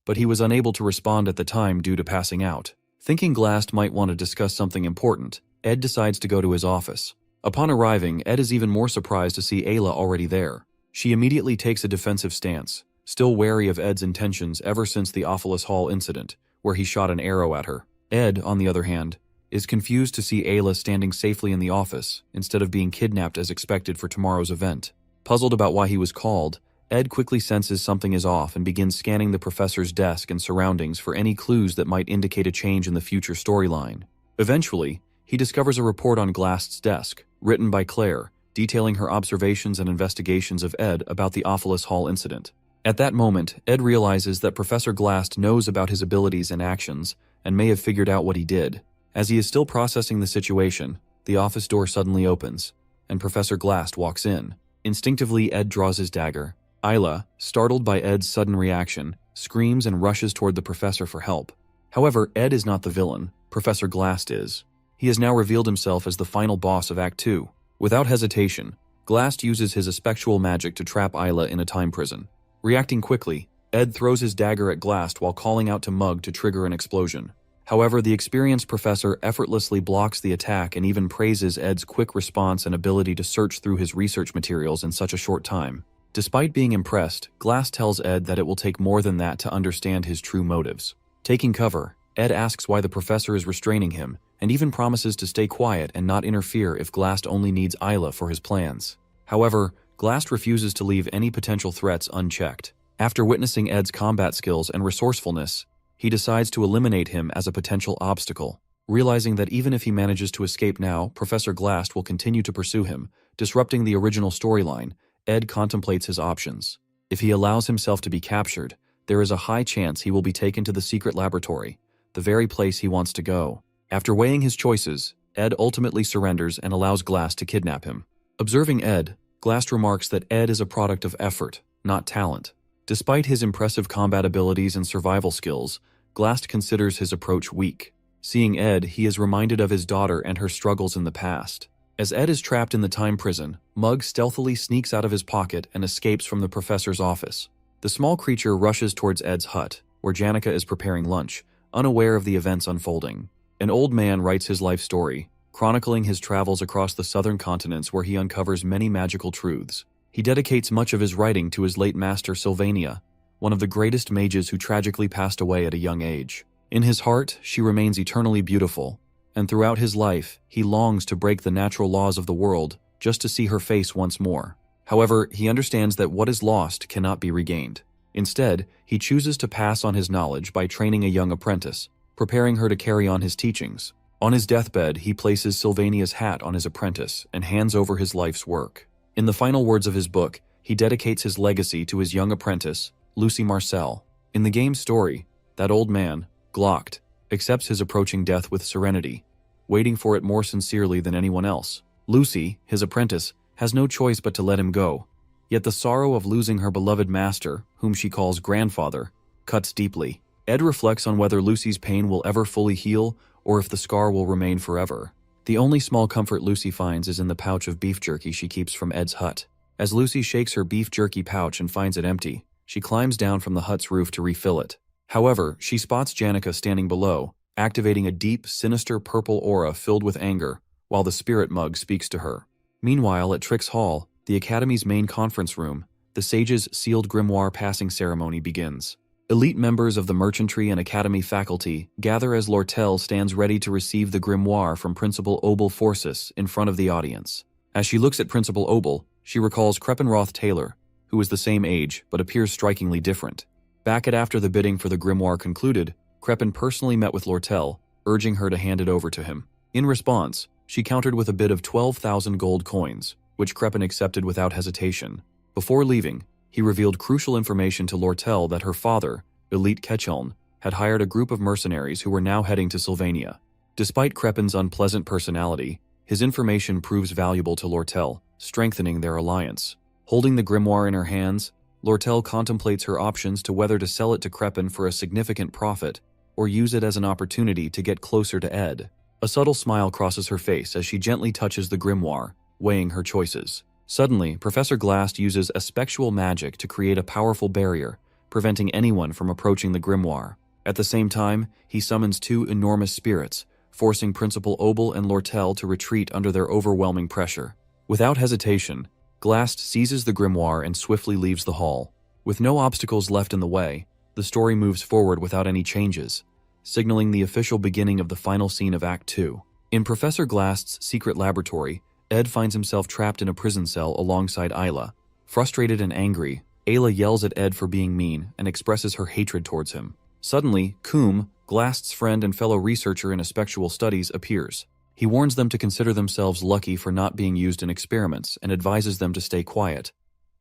Speaker 1: but he was unable to respond at the time due to passing out. Thinking Glast might want to discuss something important, Ed decides to go to his office. Upon arriving, Ed is even more surprised to see Ayla already there. She immediately takes a defensive stance, still wary of Ed's intentions ever since the Ophelis Hall incident, where he shot an arrow at her. Ed, on the other hand, is confused to see Ayla standing safely in the office, instead of being kidnapped as expected for tomorrow's event. Puzzled about why he was called, Ed quickly senses something is off and begins scanning the professor's desk and surroundings for any clues that might indicate a change in the future storyline. Eventually, he discovers a report on Glast's desk, written by Claire, detailing her observations and investigations of Ed about the Ophelis Hall incident. At that moment, Ed realizes that Professor Glast knows about his abilities and actions, and may have figured out what he did. As he is still processing the situation, the office door suddenly opens, and Professor Glast walks in. Instinctively, Ed draws his dagger. Ayla, startled by Ed's sudden reaction, screams and rushes toward the professor for help. However, Ed is not the villain, Professor Glast is. He has now revealed himself as the final boss of Act 2. Without hesitation, Glast uses his Expulsado magic to trap Ayla in a time prison. Reacting quickly, Ed throws his dagger at Glast while calling out to Mug to trigger an explosion. However, the experienced professor effortlessly blocks the attack and even praises Ed's quick response and ability to search through his research materials in such a short time. Despite being impressed, Glast tells Ed that it will take more than that to understand his true motives. Taking cover, Ed asks why the professor is restraining him, and even promises to stay quiet and not interfere if Glast only needs Ayla for his plans. However, Glast refuses to leave any potential threats unchecked. After witnessing Ed's combat skills and resourcefulness, he decides to eliminate him as a potential obstacle. Realizing that even if he manages to escape now, Professor Glast will continue to pursue him, disrupting the original storyline, Ed contemplates his options. If he allows himself to be captured, there is a high chance he will be taken to the secret laboratory, the very place he wants to go. After weighing his choices, Ed ultimately surrenders and allows Glast to kidnap him. Observing Ed, Glast remarks that Ed is a product of effort, not talent. Despite his impressive combat abilities and survival skills, Glast considers his approach weak. Seeing Ed, he is reminded of his daughter and her struggles in the past. As Ed is trapped in the time prison, Mug stealthily sneaks out of his pocket and escapes from the professor's office. The small creature rushes towards Ed's hut, where Janica is preparing lunch, unaware of the events unfolding. An old man writes his life story, chronicling his travels across the southern continents where he uncovers many magical truths. He dedicates much of his writing to his late master Sylvania, one of the greatest mages who tragically passed away at a young age. In his heart, she remains eternally beautiful, and throughout his life, he longs to break the natural laws of the world just to see her face once more. However, he understands that what is lost cannot be regained. Instead, he chooses to pass on his knowledge by training a young apprentice, preparing her to carry on his teachings. On his deathbed, he places Sylvania's hat on his apprentice and hands over his life's work. In the final words of his book, he dedicates his legacy to his young apprentice, Lucy Marcel. In the game's story, that old man, Glocked, accepts his approaching death with serenity, waiting for it more sincerely than anyone else. Lucy, his apprentice, has no choice but to let him go. Yet the sorrow of losing her beloved master, whom she calls grandfather, cuts deeply. Ed reflects on whether Lucy's pain will ever fully heal or if the scar will remain forever. The only small comfort Lucy finds is in the pouch of beef jerky she keeps from Ed's hut. As Lucy shakes her beef jerky pouch and finds it empty, she climbs down from the hut's roof to refill it. However, she spots Janica standing below, activating a deep, sinister purple aura filled with anger, while the spirit mug speaks to her. Meanwhile, at Trix Hall, the Academy's main conference room, the Sage's sealed grimoire passing ceremony begins. Elite members of the Merchantry and Academy faculty gather as Lortel stands ready to receive the grimoire from Principal Obel Forsyth in front of the audience. As she looks at Principal Obel, she recalls Kreppenroth Taylor, who is the same age but appears strikingly different. Back at after the bidding for the grimoire concluded, Kreppen personally met with Lortel, urging her to hand it over to him. In response, she countered with a bid of 12,000 gold coins, which Kreppen accepted without hesitation. Before leaving, he revealed crucial information to Lortel that her father, Elite Ketcheln, had hired a group of mercenaries who were now heading to Sylvania. Despite Kreppen's unpleasant personality, his information proves valuable to Lortel, strengthening their alliance. Holding the grimoire in her hands, Lortel contemplates her options to whether to sell it to Kreppen for a significant profit or use it as an opportunity to get closer to Ed. A subtle smile crosses her face as she gently touches the grimoire, weighing her choices. Suddenly, Professor Glast uses aspectual magic to create a powerful barrier, preventing anyone from approaching the grimoire. At the same time, he summons two enormous spirits, forcing Principal Obel and Lortel to retreat under their overwhelming pressure. Without hesitation, Glast seizes the grimoire and swiftly leaves the hall. With no obstacles left in the way, the story moves forward without any changes, signaling the official beginning of the final scene of Act 2. In Professor Glast's secret laboratory, Ed finds himself trapped in a prison cell alongside Ayla. Frustrated and angry, Ayla yells at Ed for being mean and expresses her hatred towards him. Suddenly, Coombe, Glast's friend and fellow researcher in Aspectual Studies, appears. He warns them to consider themselves lucky for not being used in experiments and advises them to stay quiet,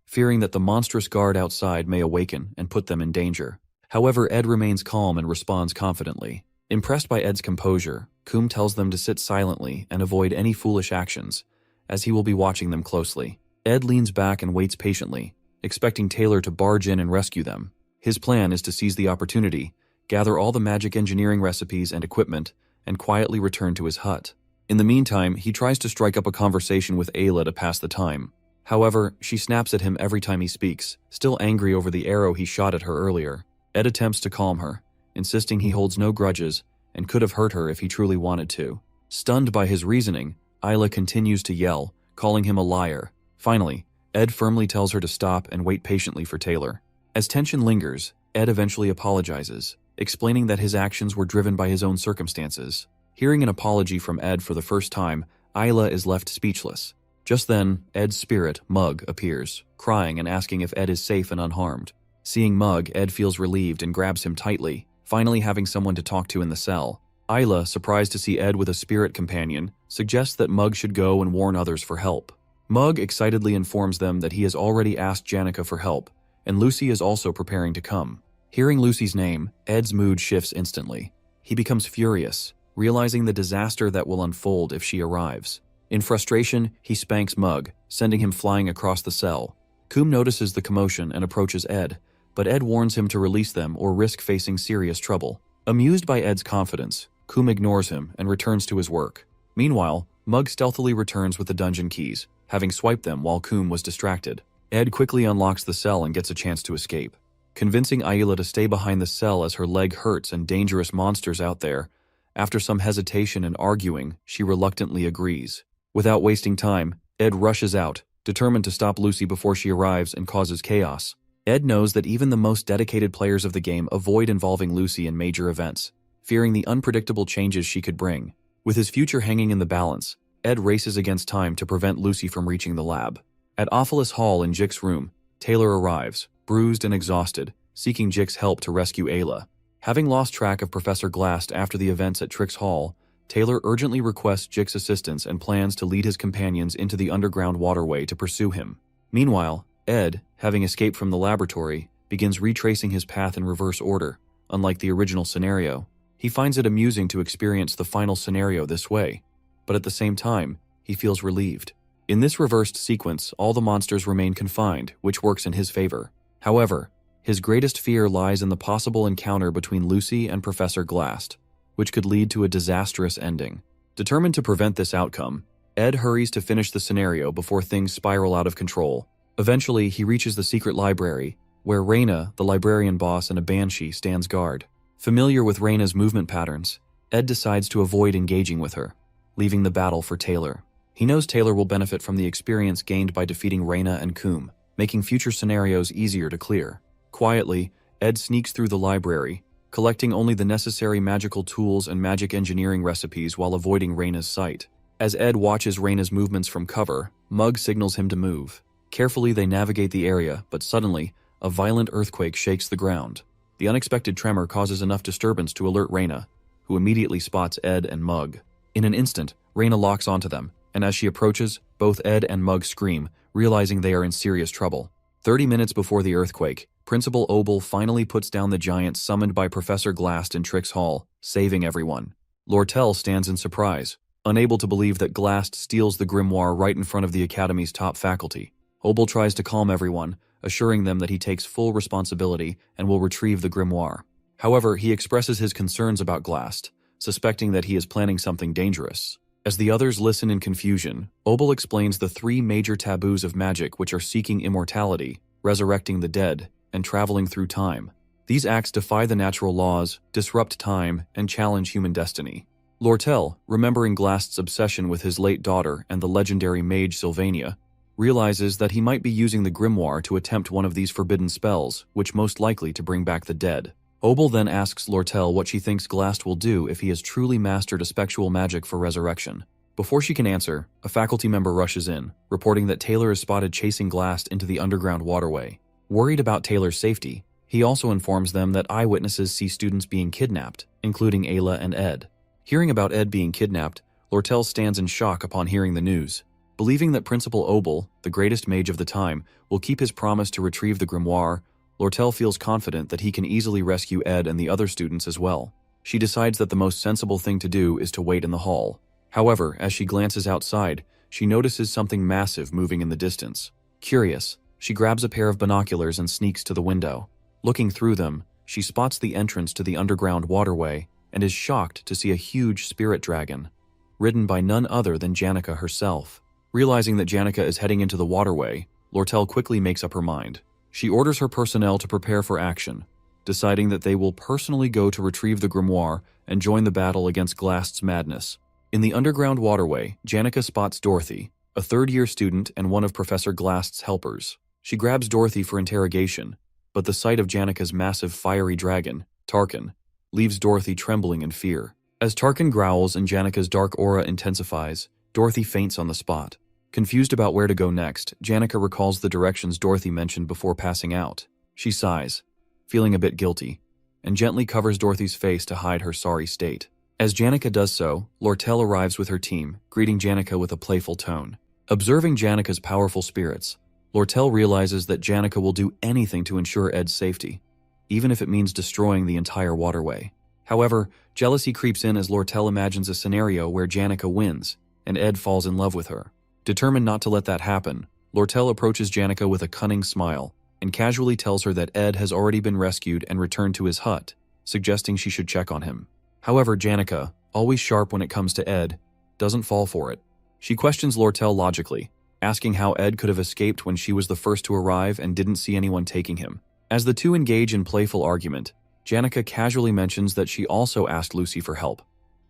Speaker 1: fearing that the monstrous guard outside may awaken and put them in danger. However, Ed remains calm and responds confidently. Impressed by Ed's composure, Coombe tells them to sit silently and avoid any foolish actions, as he will be watching them closely. Ed leans back and waits patiently, expecting Taylor to barge in and rescue them. His plan is to seize the opportunity, gather all the magic engineering recipes and equipment, and quietly return to his hut. In the meantime, he tries to strike up a conversation with Ayla to pass the time. However, she snaps at him every time he speaks, still angry over the arrow he shot at her earlier. Ed attempts to calm her, insisting he holds no grudges and could have hurt her if he truly wanted to. Stunned by his reasoning, Ayla continues to yell, calling him a liar. Finally, Ed firmly tells her to stop and wait patiently for Taylor. As tension lingers, Ed eventually apologizes, explaining that his actions were driven by his own circumstances. Hearing an apology from Ed for the first time, Ayla is left speechless. Just then, Ed's spirit, Mug, appears, crying and asking if Ed is safe and unharmed. Seeing Mug, Ed feels relieved and grabs him tightly, finally having someone to talk to in the cell. Isla, surprised to see Ed with a spirit companion, suggests that Mug should go and warn others for help. Mug excitedly informs them that he has already asked Janica for help, and Lucy is also preparing to come. Hearing Lucy's name, Ed's mood shifts instantly. He becomes furious, realizing the disaster that will unfold if she arrives. In frustration, he spanks Mug, sending him flying across the cell. Coom notices the commotion and approaches Ed, but Ed warns him to release them or risk facing serious trouble. Amused by Ed's confidence, Coom ignores him and returns to his work. Meanwhile, Mug stealthily returns with the dungeon keys, having swiped them while Coom was distracted. Ed quickly unlocks the cell and gets a chance to escape. Convincing Ayla to stay behind the cell as her leg hurts and dangerous monsters out there, after some hesitation and arguing, she reluctantly agrees. Without wasting time, Ed rushes out, determined to stop Lucy before she arrives and causes chaos. Ed knows that even the most dedicated players of the game avoid involving Lucy in major events, fearing the unpredictable changes she could bring. With his future hanging in the balance, Ed races against time to prevent Lucy from reaching the lab. At Ophelis Hall in Jick's room, Taylor arrives, bruised and exhausted, seeking Jick's help to rescue Ayla. Having lost track of Professor Glast after the events at Trix Hall, Taylor urgently requests Jick's assistance and plans to lead his companions into the underground waterway to pursue him. Meanwhile, Ed, having escaped from the laboratory, begins retracing his path in reverse order. Unlike the original scenario, he finds it amusing to experience the final scenario this way, but at the same time, he feels relieved. In this reversed sequence, all the monsters remain confined, which works in his favor. However, his greatest fear lies in the possible encounter between Lucy and Professor Glast, which could lead to a disastrous ending. Determined to prevent this outcome, Ed hurries to finish the scenario before things spiral out of control. Eventually, he reaches the secret library, where Reyna, the librarian boss and a banshee, stands guard. Familiar with Reyna's movement patterns, Ed decides to avoid engaging with her, leaving the battle for Taylor. He knows Taylor will benefit from the experience gained by defeating Reyna and Coom, making future scenarios easier to clear. Quietly, Ed sneaks through the library, collecting only the necessary magical tools and magic engineering recipes while avoiding Reyna's sight. As Ed watches Reyna's movements from cover, Mug signals him to move. Carefully, they navigate the area, but suddenly, a violent earthquake shakes the ground. The unexpected tremor causes enough disturbance to alert Reyna, who immediately spots Ed and Mug. In an instant, Reyna locks onto them, and as she approaches, both Ed and Mug scream, realizing they are in serious trouble. 30 minutes before the earthquake, Principal Obel finally puts down the giants summoned by Professor Glast in Trix Hall, saving everyone. Lortel stands in surprise, unable to believe that Glast steals the grimoire right in front of the Academy's top faculty. Obel tries to calm everyone, assuring them that he takes full responsibility and will retrieve the grimoire. However, he expresses his concerns about Glast, suspecting that he is planning something dangerous. As the others listen in confusion, Obel explains the 3 major taboos of magic which are seeking immortality, resurrecting the dead, and traveling through time. These acts defy the natural laws, disrupt time, and challenge human destiny. Lortel, remembering Glast's obsession with his late daughter and the legendary mage Sylvania, realizes that he might be using the grimoire to attempt one of these forbidden spells, which most likely to bring back the dead. Obel then asks Lortel what she thinks Glast will do if he has truly mastered effectual magic for resurrection. Before she can answer, a faculty member rushes in, reporting that Taylor is spotted chasing Glast into the underground waterway. Worried about Taylor's safety, he also informs them that eyewitnesses see students being kidnapped, including Ayla and Ed. Hearing about Ed being kidnapped, Lortel stands in shock upon hearing the news. Believing that Principal Obel, the greatest mage of the time, will keep his promise to retrieve the grimoire, Lortel feels confident that he can easily rescue Ed and the other students as well. She decides that the most sensible thing to do is to wait in the hall. However, as she glances outside, she notices something massive moving in the distance. Curious, she grabs a pair of binoculars and sneaks to the window. Looking through them, she spots the entrance to the underground waterway and is shocked to see a huge spirit dragon, ridden by none other than Janica herself. Realizing that Janica is heading into the waterway, Lortel quickly makes up her mind. She orders her personnel to prepare for action, deciding that they will personally go to retrieve the grimoire and join the battle against Glast's madness. In the underground waterway, Janica spots Dorothy, a third-year student and one of Professor Glast's helpers. She grabs Dorothy for interrogation, but the sight of Janica's massive fiery dragon, Tarkin, leaves Dorothy trembling in fear. As Tarkin growls and Janica's dark aura intensifies, Dorothy faints on the spot. Confused about where to go next, Janica recalls the directions Dorothy mentioned before passing out. She sighs, feeling a bit guilty. and gently covers Dorothy's face to hide her sorry state. As Janica does so, Lortel arrives with her team, greeting Janica with a playful tone. Observing Janica's powerful spirits, Lortel realizes that Janica will do anything to ensure Ed's safety, even if it means destroying the entire waterway. However, jealousy creeps in as Lortel imagines a scenario where Janica wins, and Ed falls in love with her. Determined not to let that happen, Lortel approaches Janica with a cunning smile, and casually tells her that Ed has already been rescued and returned to his hut, suggesting she should check on him. However, Janica, always sharp when it comes to Ed, doesn't fall for it. She questions Lortel logically, asking how Ed could have escaped when she was the first to arrive and didn't see anyone taking him. As the two engage in playful argument, Janica casually mentions that she also asked Lucy for help,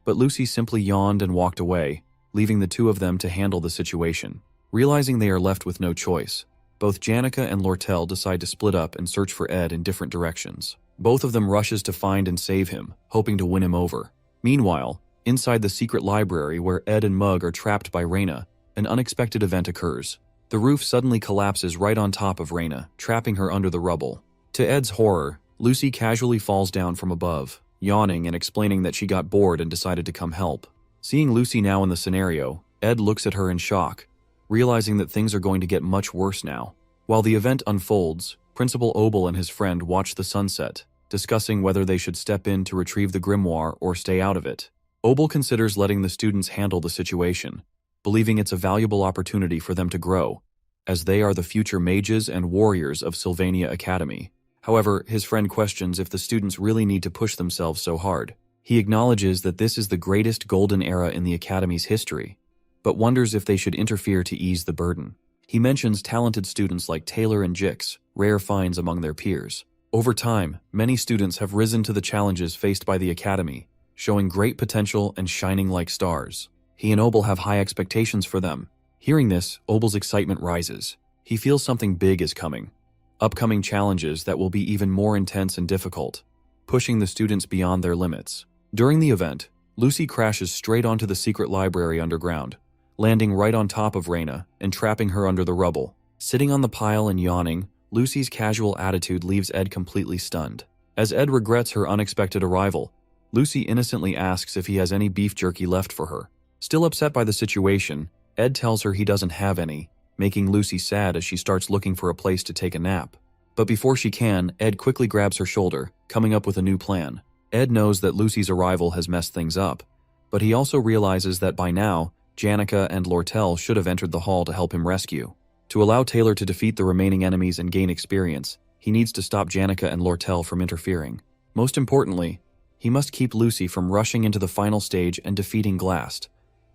Speaker 1: but Lucy simply yawned and walked away, leaving the two of them to handle the situation. Realizing they are left with no choice, both Janica and Lortel decide to split up and search for Ed in different directions. Both of them rushes to find and save him, hoping to win him over. Meanwhile, inside the secret library where Ed and Mug are trapped by Reina, an unexpected event occurs. The roof suddenly collapses right on top of Reina, trapping her under the rubble. To Ed's horror, Lucy casually falls down from above, yawning and explaining that she got bored and decided to come help. Seeing Lucy now in the scenario, Ed looks at her in shock, realizing that things are going to get much worse now. While the event unfolds, Principal Obel and his friend watch the sunset, discussing whether they should step in to retrieve the grimoire or stay out of it. Obel considers letting the students handle the situation, believing it's a valuable opportunity for them to grow, as they are the future mages and warriors of Sylvania Academy. However, his friend questions if the students really need to push themselves so hard. He acknowledges that this is the greatest golden era in the Academy's history, but wonders if they should interfere to ease the burden. He mentions talented students like Taylor and Jix, rare finds among their peers. Over time, many students have risen to the challenges faced by the Academy, showing great potential and shining like stars. He and Obel have high expectations for them. Hearing this, Obel's excitement rises. He feels something big is coming. Upcoming challenges that will be even more intense and difficult, pushing the students beyond their limits. During the event, Lucy crashes straight onto the secret library underground, landing right on top of Reina and trapping her under the rubble. Sitting on the pile and yawning, Lucy's casual attitude leaves Ed completely stunned. As Ed regrets her unexpected arrival, Lucy innocently asks if he has any beef jerky left for her. Still upset by the situation, Ed tells her he doesn't have any, making Lucy sad as she starts looking for a place to take a nap. But before she can, Ed quickly grabs her shoulder, coming up with a new plan. Ed knows that Lucy's arrival has messed things up, but he also realizes that by now, Janica and Lortel should have entered the hall to help him rescue. To allow Taylor to defeat the remaining enemies and gain experience, he needs to stop Janica and Lortel from interfering. Most importantly, he must keep Lucy from rushing into the final stage and defeating Glast,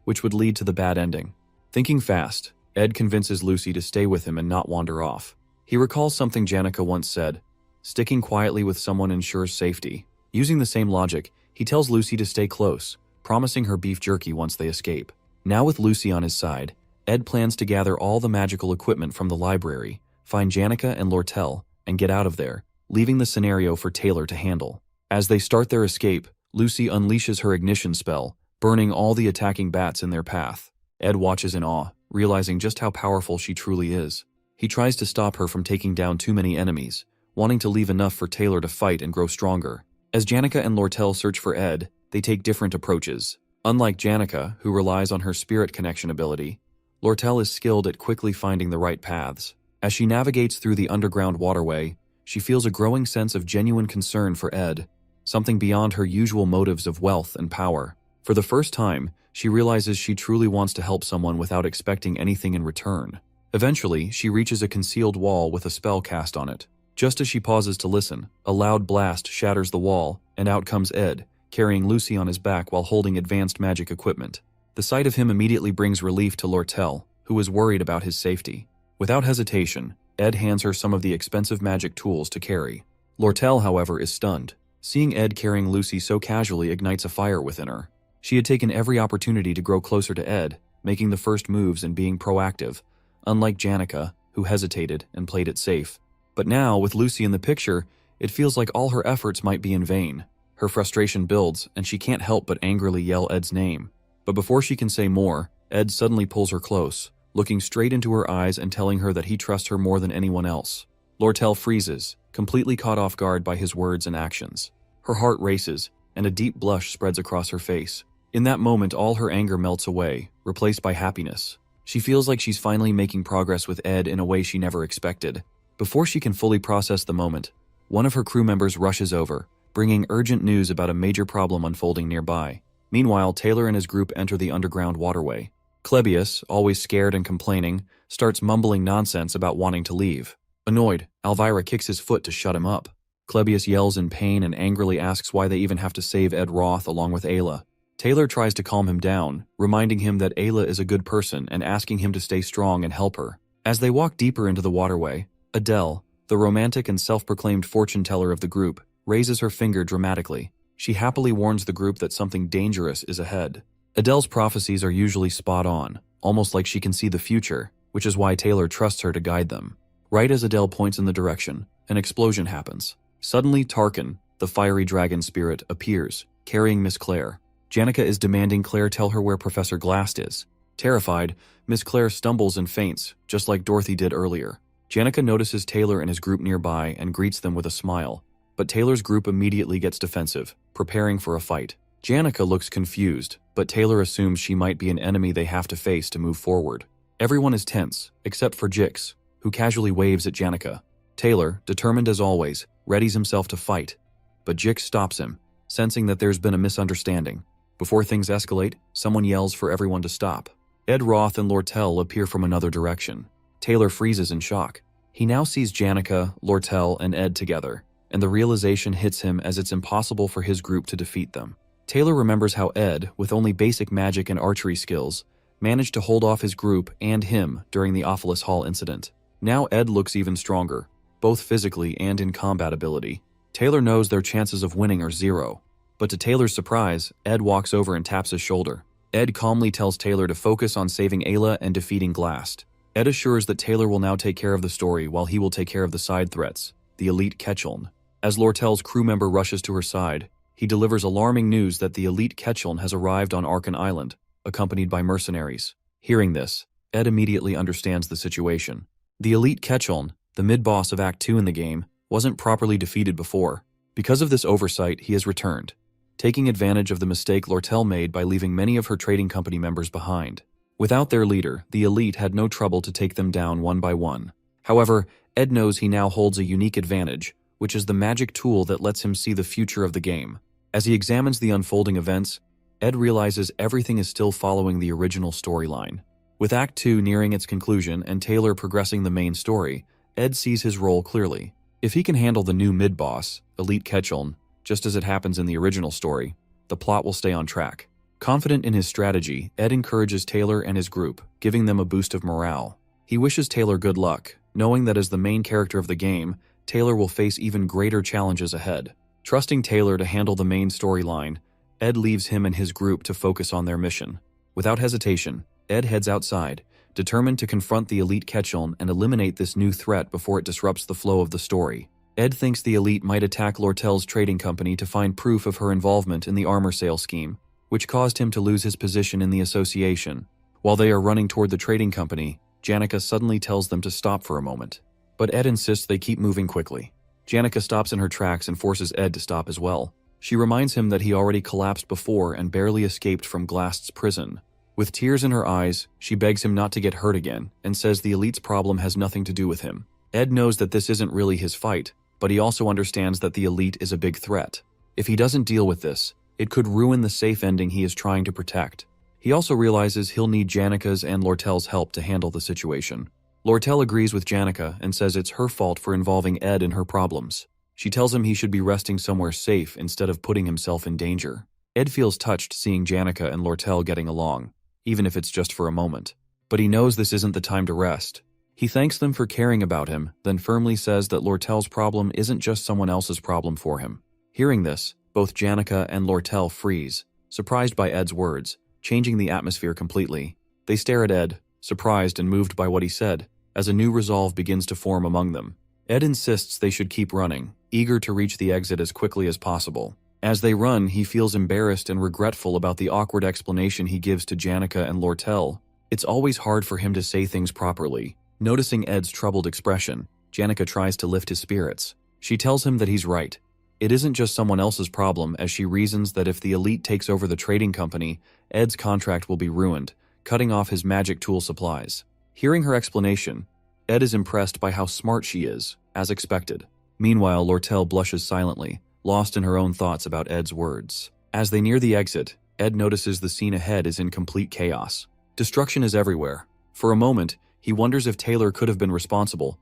Speaker 1: which would lead to the bad ending. Thinking fast, Ed convinces Lucy to stay with him and not wander off. He recalls something Janica once said, "Sticking quietly with someone ensures safety." Using the same logic, he tells Lucy to stay close, promising her beef jerky once they escape. Now with Lucy on his side, Ed plans to gather all the magical equipment from the library, find Janica and Lortel, and get out of there, leaving the scenario for Taylor to handle. As they start their escape, Lucy unleashes her ignition spell, burning all the attacking bats in their path. Ed watches in awe, realizing just how powerful she truly is. He tries to stop her from taking down too many enemies, wanting to leave enough for Taylor to fight and grow stronger. As Janica and Lortel search for Ed, they take different approaches. Unlike Janica, who relies on her spirit connection ability, Lortel is skilled at quickly finding the right paths. As she navigates through the underground waterway, she feels a growing sense of genuine concern for Ed, something beyond her usual motives of wealth and power. For the first time, she realizes she truly wants to help someone without expecting anything in return. Eventually, she reaches a concealed wall with a spell cast on it. Just as she pauses to listen, a loud blast shatters the wall, and out comes Ed, carrying Lucy on his back while holding advanced magic equipment. The sight of him immediately brings relief to Lortel, who is worried about his safety. Without hesitation, Ed hands her some of the expensive magic tools to carry. Lortel, however, is stunned. Seeing Ed carrying Lucy so casually ignites a fire within her. She had taken every opportunity to grow closer to Ed, making the first moves and being proactive, unlike Janica, who hesitated and played it safe. But now, with Lucy in the picture, it feels like all her efforts might be in vain. Her frustration builds, and she can't help but angrily yell Ed's name. But before she can say more, Ed suddenly pulls her close, looking straight into her eyes and telling her that he trusts her more than anyone else. Lortel freezes, completely caught off guard by his words and actions. Her heart races, and a deep blush spreads across her face. In that moment, all her anger melts away, replaced by happiness. She feels like she's finally making progress with Ed in a way she never expected. Before she can fully process the moment, one of her crew members rushes over, bringing urgent news about a major problem unfolding nearby. Meanwhile, Taylor and his group enter the underground waterway. Clebius, always scared and complaining, starts mumbling nonsense about wanting to leave. Annoyed, Elvira kicks his foot to shut him up. Clebius yells in pain and angrily asks why they even have to save Ed Roth along with Ayla. Taylor tries to calm him down, reminding him that Ayla is a good person and asking him to stay strong and help her. As they walk deeper into the waterway, Adele, the romantic and self-proclaimed fortune-teller of the group, raises her finger dramatically. She happily warns the group that something dangerous is ahead. Adele's prophecies are usually spot on, almost like she can see the future, which is why Taylor trusts her to guide them. Right as Adele points in the direction, an explosion happens. Suddenly, Tarkin, the fiery dragon spirit, appears, carrying Miss Claire. Janica is demanding Claire tell her where Professor Glast is. Terrified, Miss Claire stumbles and faints, just like Dorothy did earlier. Janica notices Taylor and his group nearby and greets them with a smile, but Taylor's group immediately gets defensive, preparing for a fight. Janica looks confused, but Taylor assumes she might be an enemy they have to face to move forward. Everyone is tense, except for Jix, who casually waves at Janica. Taylor, determined as always, readies himself to fight, but Jix stops him, sensing that there's been a misunderstanding. Before things escalate, someone yells for everyone to stop. Ed Roth and Lortel appear from another direction. Taylor freezes in shock. He now sees Janica, Lortel, and Ed together, and the realization hits him as it's impossible for his group to defeat them. Taylor remembers how Ed, with only basic magic and archery skills, managed to hold off his group and him during the Ophilus Hall incident. Now Ed looks even stronger, both physically and in combat ability. Taylor knows their chances of winning are zero. But to Taylor's surprise, Ed walks over and taps his shoulder. Ed calmly tells Taylor to focus on saving Ayla and defeating Glast. Ed assures that Taylor will now take care of the story while he will take care of the side threats, the elite Ketchuln. As Lortel's crew member rushes to her side, he delivers alarming news that the elite Ketchuln has arrived on Arkan Island, accompanied by mercenaries. Hearing this, Ed immediately understands the situation. The elite Ketchuln, the mid-boss of Act 2 in the game, wasn't properly defeated before. Because of this oversight, he has returned, taking advantage of the mistake Lortel made by leaving many of her trading company members behind. Without their leader, the elite had no trouble to take them down one by one. However, Ed knows he now holds a unique advantage, which is the magic tool that lets him see the future of the game. As he examines the unfolding events, Ed realizes everything is still following the original storyline. With Act 2 nearing its conclusion and Taylor progressing the main story, Ed sees his role clearly. If he can handle the new mid-boss, Elite Ketchuln, just as it happens in the original story, the plot will stay on track. Confident in his strategy, Ed encourages Taylor and his group, giving them a boost of morale. He wishes Taylor good luck, knowing that as the main character of the game, Taylor will face even greater challenges ahead. Trusting Taylor to handle the main storyline, Ed leaves him and his group to focus on their mission. Without hesitation, Ed heads outside, determined to confront the elite Ketchuln and eliminate this new threat before it disrupts the flow of the story. Ed thinks the elite might attack Lortel's trading company to find proof of her involvement in the armor sale scheme, which caused him to lose his position in the association. While they are running toward the trading company, Janica suddenly tells them to stop for a moment. But Ed insists they keep moving quickly. Janica stops in her tracks and forces Ed to stop as well. She reminds him that he already collapsed before and barely escaped from Glast's prison. With tears in her eyes, she begs him not to get hurt again and says the elite's problem has nothing to do with him. Ed knows that this isn't really his fight, but he also understands that the elite is a big threat. If he doesn't deal with this, it could ruin the safe ending he is trying to protect. He also realizes he'll need Janica's and Lortel's help to handle the situation. Lortel agrees with Janica and says it's her fault for involving Ed in her problems. She tells him he should be resting somewhere safe instead of putting himself in danger. Ed feels touched seeing Janica and Lortel getting along, even if it's just for a moment. But he knows this isn't the time to rest. He thanks them for caring about him, then firmly says that Lortel's problem isn't just someone else's problem for him. Hearing this, both Janica and Lortel freeze, surprised by Ed's words, changing the atmosphere completely. They stare at Ed, surprised and moved by what he said, as a new resolve begins to form among them. Ed insists they should keep running, eager to reach the exit as quickly as possible. As they run, he feels embarrassed and regretful about the awkward explanation he gives to Janica and Lortel. It's always hard for him to say things properly. Noticing Ed's troubled expression, Janica tries to lift his spirits. She tells him that he's right. It isn't just someone else's problem, as she reasons that if the elite takes over the trading company, Ed's contract will be ruined, cutting off his magic tool supplies. Hearing her explanation, Ed is impressed by how smart she is, as expected. Meanwhile, Lortel blushes silently, lost in her own thoughts about Ed's words. As they near the exit, Ed notices the scene ahead is in complete chaos. Destruction is everywhere. For a moment, he wonders if Taylor could have been responsible,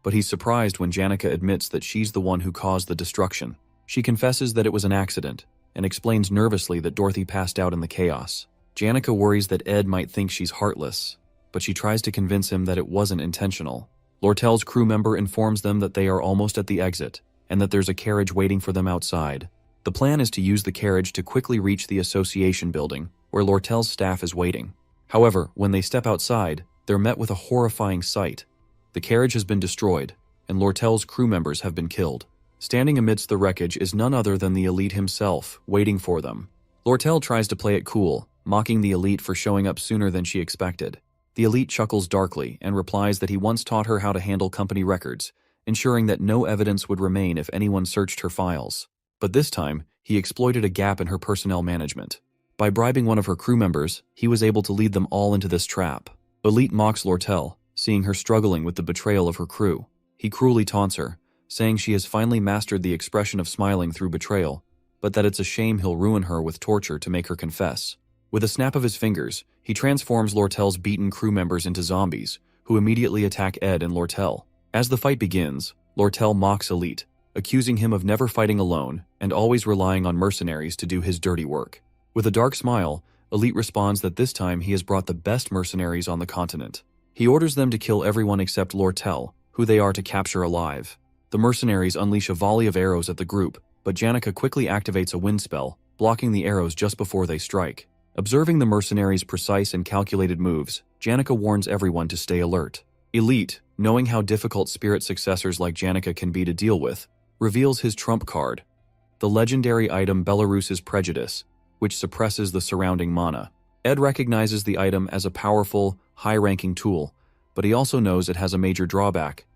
Speaker 1: but he's surprised when Janica admits that she's the one who caused the destruction. She confesses that it was an accident, and explains nervously that Dorothy passed out in the chaos. Janica worries that Ed might think she's heartless, but she tries to convince him that it wasn't intentional. Lortel's crew member informs them that they are almost at the exit, and that there's a carriage waiting for them outside. The plan is to use the carriage to quickly reach the association building, where Lortel's staff is waiting. However, when they step outside, they're met with a horrifying sight. The carriage has been destroyed, and Lortel's crew members have been killed. Standing amidst the wreckage is none other than the elite himself, waiting for them. Lortel tries to play it cool, mocking the elite for showing up sooner than she expected. The elite chuckles darkly and replies that he once taught her how to handle company records, ensuring that no evidence would remain if anyone searched her files. But this time, he exploited a gap in her personnel management. By bribing one of her crew members, he was able to lead them all into this trap. Elite mocks Lortel, seeing her struggling with the betrayal of her crew. He cruelly taunts her, saying she has finally mastered the expression of smiling through betrayal, but that it's a shame he'll ruin her with torture to make her confess. With a snap of his fingers, he transforms Lortel's beaten crew members into zombies, who immediately attack Ed and Lortel. As the fight begins, Lortel mocks Elite, accusing him of never fighting alone and always relying on mercenaries to do his dirty work. With a dark smile, Elite responds that this time he has brought the best mercenaries on the continent. He orders them to kill everyone except Lortel, who they are to capture alive. The mercenaries unleash a volley of arrows at the group, but Janica quickly activates a wind spell, blocking the arrows just before they strike. Observing the mercenaries' precise and calculated moves, Janica warns everyone to stay alert. Elite, knowing how difficult spirit successors like Janica can be to deal with, reveals his trump card, the legendary item Belarus's Prejudice, which suppresses the surrounding mana. Ed recognizes the item as a powerful, high-ranking tool, but he also knows it has a major drawback.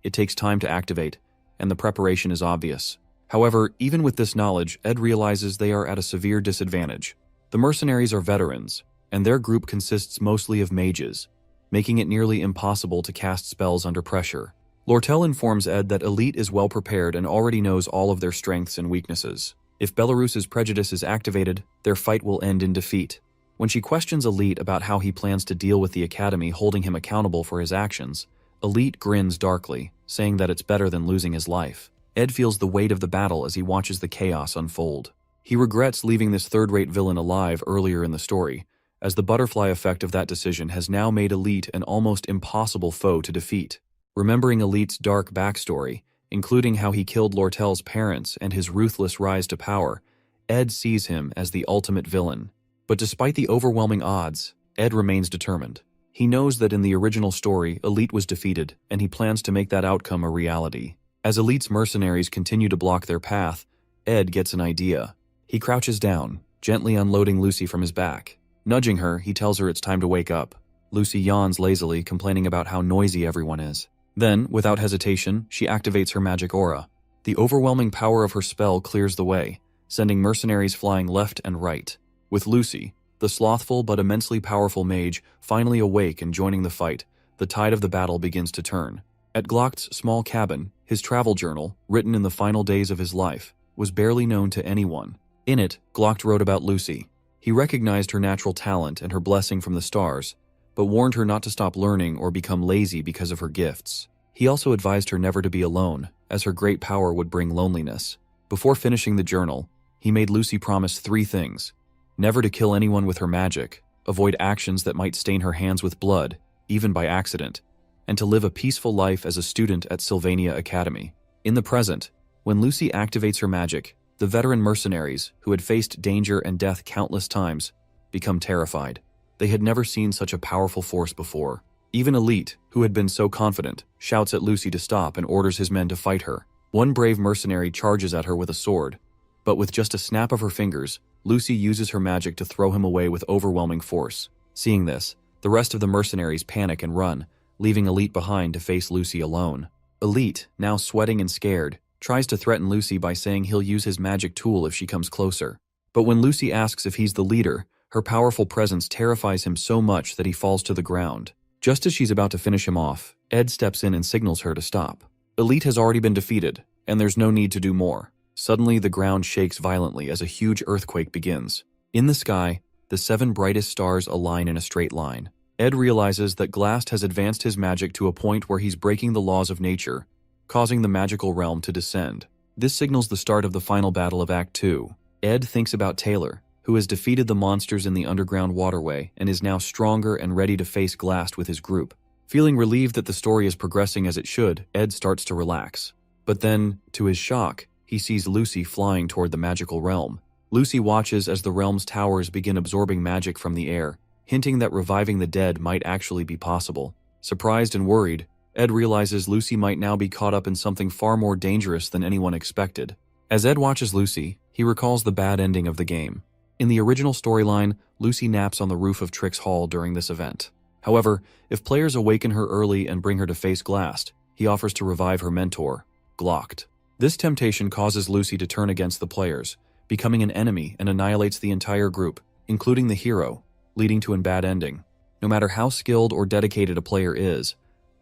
Speaker 1: It takes time to activate, and the preparation is obvious. However, even with this knowledge, Ed realizes they are at a severe disadvantage. The mercenaries are veterans, and their group consists mostly of mages, making it nearly impossible to cast spells under pressure. Lortel informs Ed that Elite is well prepared and already knows all of their strengths and weaknesses. If Belarus's Prejudice is activated, their fight will end in defeat. When she questions Elite about how he plans to deal with the Academy holding him accountable for his actions, Elite grins darkly, saying that it's better than losing his life. Ed feels the weight of the battle as he watches the chaos unfold. He regrets leaving this third-rate villain alive earlier in the story, as the butterfly effect of that decision has now made Elite an almost impossible foe to defeat. Remembering Elite's dark backstory, including how he killed Lortel's parents and his ruthless rise to power, Ed sees him as the ultimate villain. But despite the overwhelming odds, Ed remains determined. He knows that in the original story, Elite was defeated, and he plans to make that outcome a reality. As Elite's mercenaries continue to block their path, Ed gets an idea. He crouches down, gently unloading Lucy from his back. Nudging her, he tells her it's time to wake up. Lucy yawns lazily, complaining about how noisy everyone is. Then, without hesitation, she activates her magic aura. The overwhelming power of her spell clears the way, sending mercenaries flying left and right. With Lucy, the slothful but immensely powerful mage, finally awake and joining the fight, the tide of the battle begins to turn. At Glock's small cabin, his travel journal, written in the final days of his life, was barely known to anyone. In it, Glock wrote about Lucy. He recognized her natural talent and her blessing from the stars, but warned her not to stop learning or become lazy because of her gifts. He also advised her never to be alone, as her great power would bring loneliness. Before finishing the journal, he made Lucy promise 3 things: never to kill anyone with her magic, avoid actions that might stain her hands with blood, even by accident, and to live a peaceful life as a student at Sylvania Academy. In the present, when Lucy activates her magic, the veteran mercenaries, who had faced danger and death countless times, become terrified. They had never seen such a powerful force before. Even Elite, who had been so confident, shouts at Lucy to stop and orders his men to fight her. One brave mercenary charges at her with a sword, but with just a snap of her fingers, Lucy uses her magic to throw him away with overwhelming force. Seeing this, the rest of the mercenaries panic and run, leaving Elite behind to face Lucy alone. Elite, now sweating and scared, tries to threaten Lucy by saying he'll use his magic tool if she comes closer. But when Lucy asks if he's the leader, her powerful presence terrifies him so much that he falls to the ground. Just as she's about to finish him off, Ed steps in and signals her to stop. Elite has already been defeated, and there's no need to do more. Suddenly, the ground shakes violently as a huge earthquake begins. In the sky, the 7 brightest stars align in a straight line. Ed realizes that Glast has advanced his magic to a point where he's breaking the laws of nature, causing the magical realm to descend. This signals the start of the final battle of Act 2. Ed thinks about Taylor, who has defeated the monsters in the underground waterway and is now stronger and ready to face Glast with his group. Feeling relieved that the story is progressing as it should, Ed starts to relax. But then, to his shock, he sees Lucy flying toward the magical realm. Lucy watches as the realm's towers begin absorbing magic from the air, hinting that reviving the dead might actually be possible. Surprised and worried, Ed realizes Lucy might now be caught up in something far more dangerous than anyone expected. As Ed watches Lucy, he recalls the bad ending of the game. In the original storyline, Lucy naps on the roof of Trix Hall during this event. However, if players awaken her early and bring her to face Glast, he offers to revive her mentor, Glocked. This temptation causes Lucy to turn against the players, becoming an enemy and annihilates the entire group, including the hero, leading to a bad ending. No matter how skilled or dedicated a player is,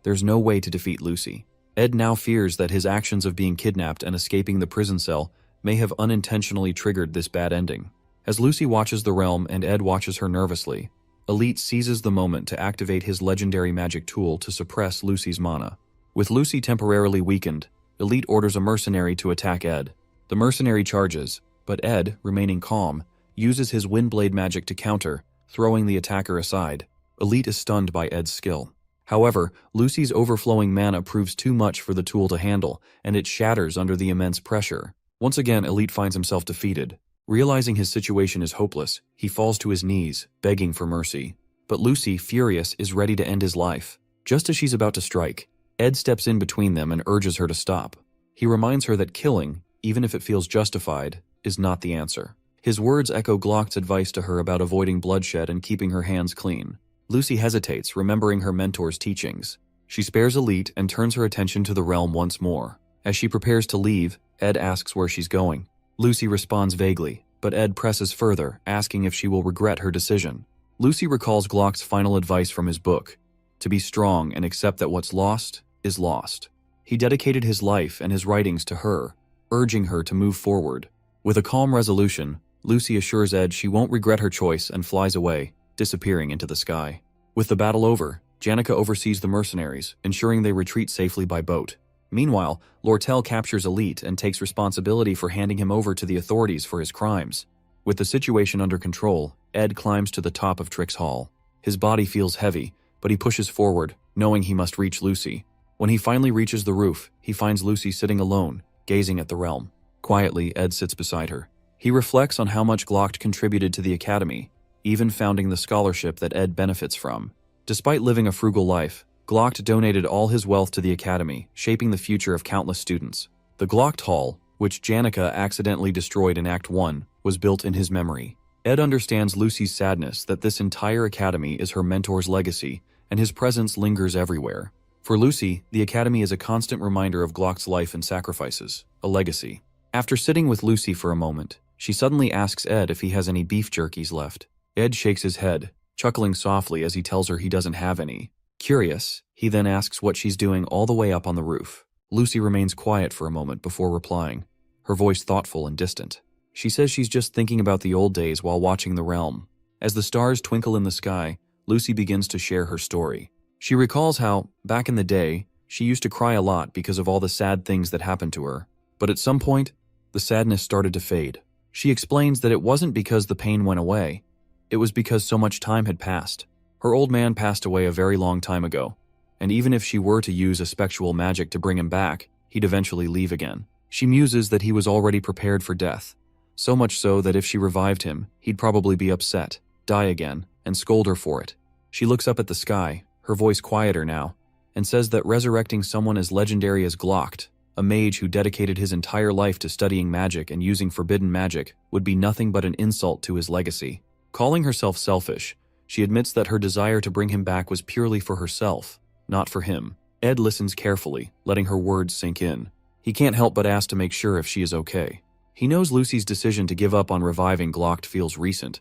Speaker 1: there's no way to defeat Lucy. Ed now fears that his actions of being kidnapped and escaping the prison cell may have unintentionally triggered this bad ending. As Lucy watches the realm and Ed watches her nervously, Elite seizes the moment to activate his legendary magic tool to suppress Lucy's mana. With Lucy temporarily weakened, Elite orders a mercenary to attack Ed. The mercenary charges, but Ed, remaining calm, uses his Windblade magic to counter, throwing the attacker aside. Elite is stunned by Ed's skill. However, Lucy's overflowing mana proves too much for the tool to handle, and it shatters under the immense pressure. Once again, Elite finds himself defeated. Realizing his situation is hopeless, he falls to his knees, begging for mercy. But Lucy, furious, is ready to end his life. Just as she's about to strike, Ed steps in between them and urges her to stop. He reminds her that killing, even if it feels justified, is not the answer. His words echo Glock's advice to her about avoiding bloodshed and keeping her hands clean. Lucy hesitates, remembering her mentor's teachings. She spares Elite and turns her attention to the realm once more. As she prepares to leave, Ed asks where she's going. Lucy responds vaguely, but Ed presses further, asking if she will regret her decision. Lucy recalls Glock's final advice from his book, to be strong and accept that what's lost is lost. He dedicated his life and his writings to her, urging her to move forward. With a calm resolution, Lucy assures Ed she won't regret her choice and flies away, disappearing into the sky. With the battle over, Janica oversees the mercenaries, ensuring they retreat safely by boat. Meanwhile, Lortel captures Elite and takes responsibility for handing him over to the authorities for his crimes. With the situation under control, Ed climbs to the top of Trix Hall. His body feels heavy, but he pushes forward, knowing he must reach Lucy. When he finally reaches the roof, he finds Lucy sitting alone, gazing at the realm. Quietly, Ed sits beside her. He reflects on how much Glock contributed to the Academy, even founding the scholarship that Ed benefits from. Despite living a frugal life, Glock donated all his wealth to the Academy, shaping the future of countless students. The Glock Hall, which Janica accidentally destroyed in Act 1, was built in his memory. Ed understands Lucy's sadness that this entire Academy is her mentor's legacy, and his presence lingers everywhere. For Lucy, the Academy is a constant reminder of Glock's life and sacrifices, a legacy. After sitting with Lucy for a moment, she suddenly asks Ed if he has any beef jerkies left. Ed shakes his head, chuckling softly as he tells her he doesn't have any. Curious, he then asks what she's doing all the way up on the roof. Lucy remains quiet for a moment before replying, her voice thoughtful and distant. She says she's just thinking about the old days while watching the realm. As the stars twinkle in the sky, Lucy begins to share her story. She recalls how, back in the day, she used to cry a lot because of all the sad things that happened to her. But at some point, the sadness started to fade. She explains that it wasn't because the pain went away. It was because so much time had passed. Her old man passed away a very long time ago, and even if she were to use a spectral magic to bring him back, he'd eventually leave again. She muses that he was already prepared for death, so much so that if she revived him, he'd probably be upset, die again, and scold her for it. She looks up at the sky, her voice quieter now, and says that resurrecting someone as legendary as Glocked, a mage who dedicated his entire life to studying magic and using forbidden magic, would be nothing but an insult to his legacy. Calling herself selfish, she admits that her desire to bring him back was purely for herself, not for him. Ed listens carefully, letting her words sink in. He can't help but ask to make sure if she is okay. He knows Lucy's decision to give up on reviving Glocked feels recent,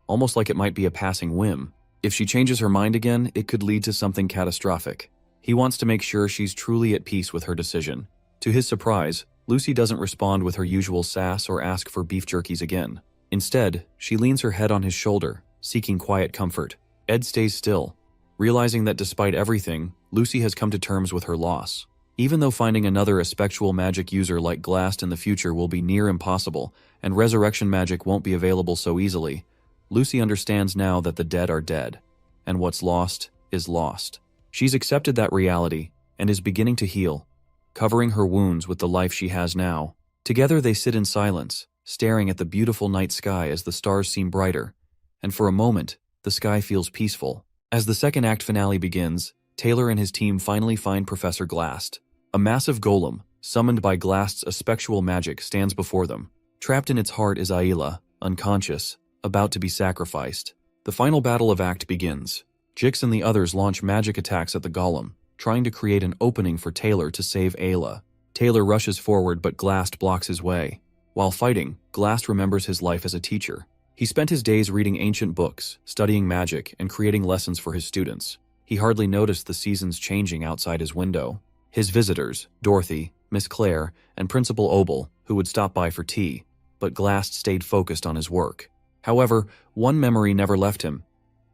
Speaker 1: almost like it might be a passing whim. If she changes her mind again, it could lead to something catastrophic. He wants to make sure she's truly at peace with her decision. To his surprise, Lucy doesn't respond with her usual sass or ask for beef jerkies again. Instead, she leans her head on his shoulder, seeking quiet comfort. Ed stays still, realizing that despite everything, Lucy has come to terms with her loss. Even though finding another Expulsado magic user like Glast in the future will be near impossible, and resurrection magic won't be available so easily, Lucy understands now that the dead are dead, and what's lost is lost. She's accepted that reality and is beginning to heal, covering her wounds with the life she has now. Together they sit in silence, staring at the beautiful night sky as the stars seem brighter, and for a moment, the sky feels peaceful. As the second act finale begins, Taylor and his team finally find Professor Glast. A massive golem, summoned by Glast's Expulsado magic, stands before them. Trapped in its heart is Ayla, unconscious, about to be sacrificed. The final battle of act begins. Jix and the others launch magic attacks at the golem, trying to create an opening for Taylor to save Ayla. Taylor rushes forward, but Glast blocks his way. While fighting, Glast remembers his life as a teacher. He spent his days reading ancient books, studying magic, and creating lessons for his students. He hardly noticed the seasons changing outside his window. His visitors, Dorothy, Miss Claire, and Principal Obel, who would stop by for tea, but Glast stayed focused on his work. However, one memory never left him: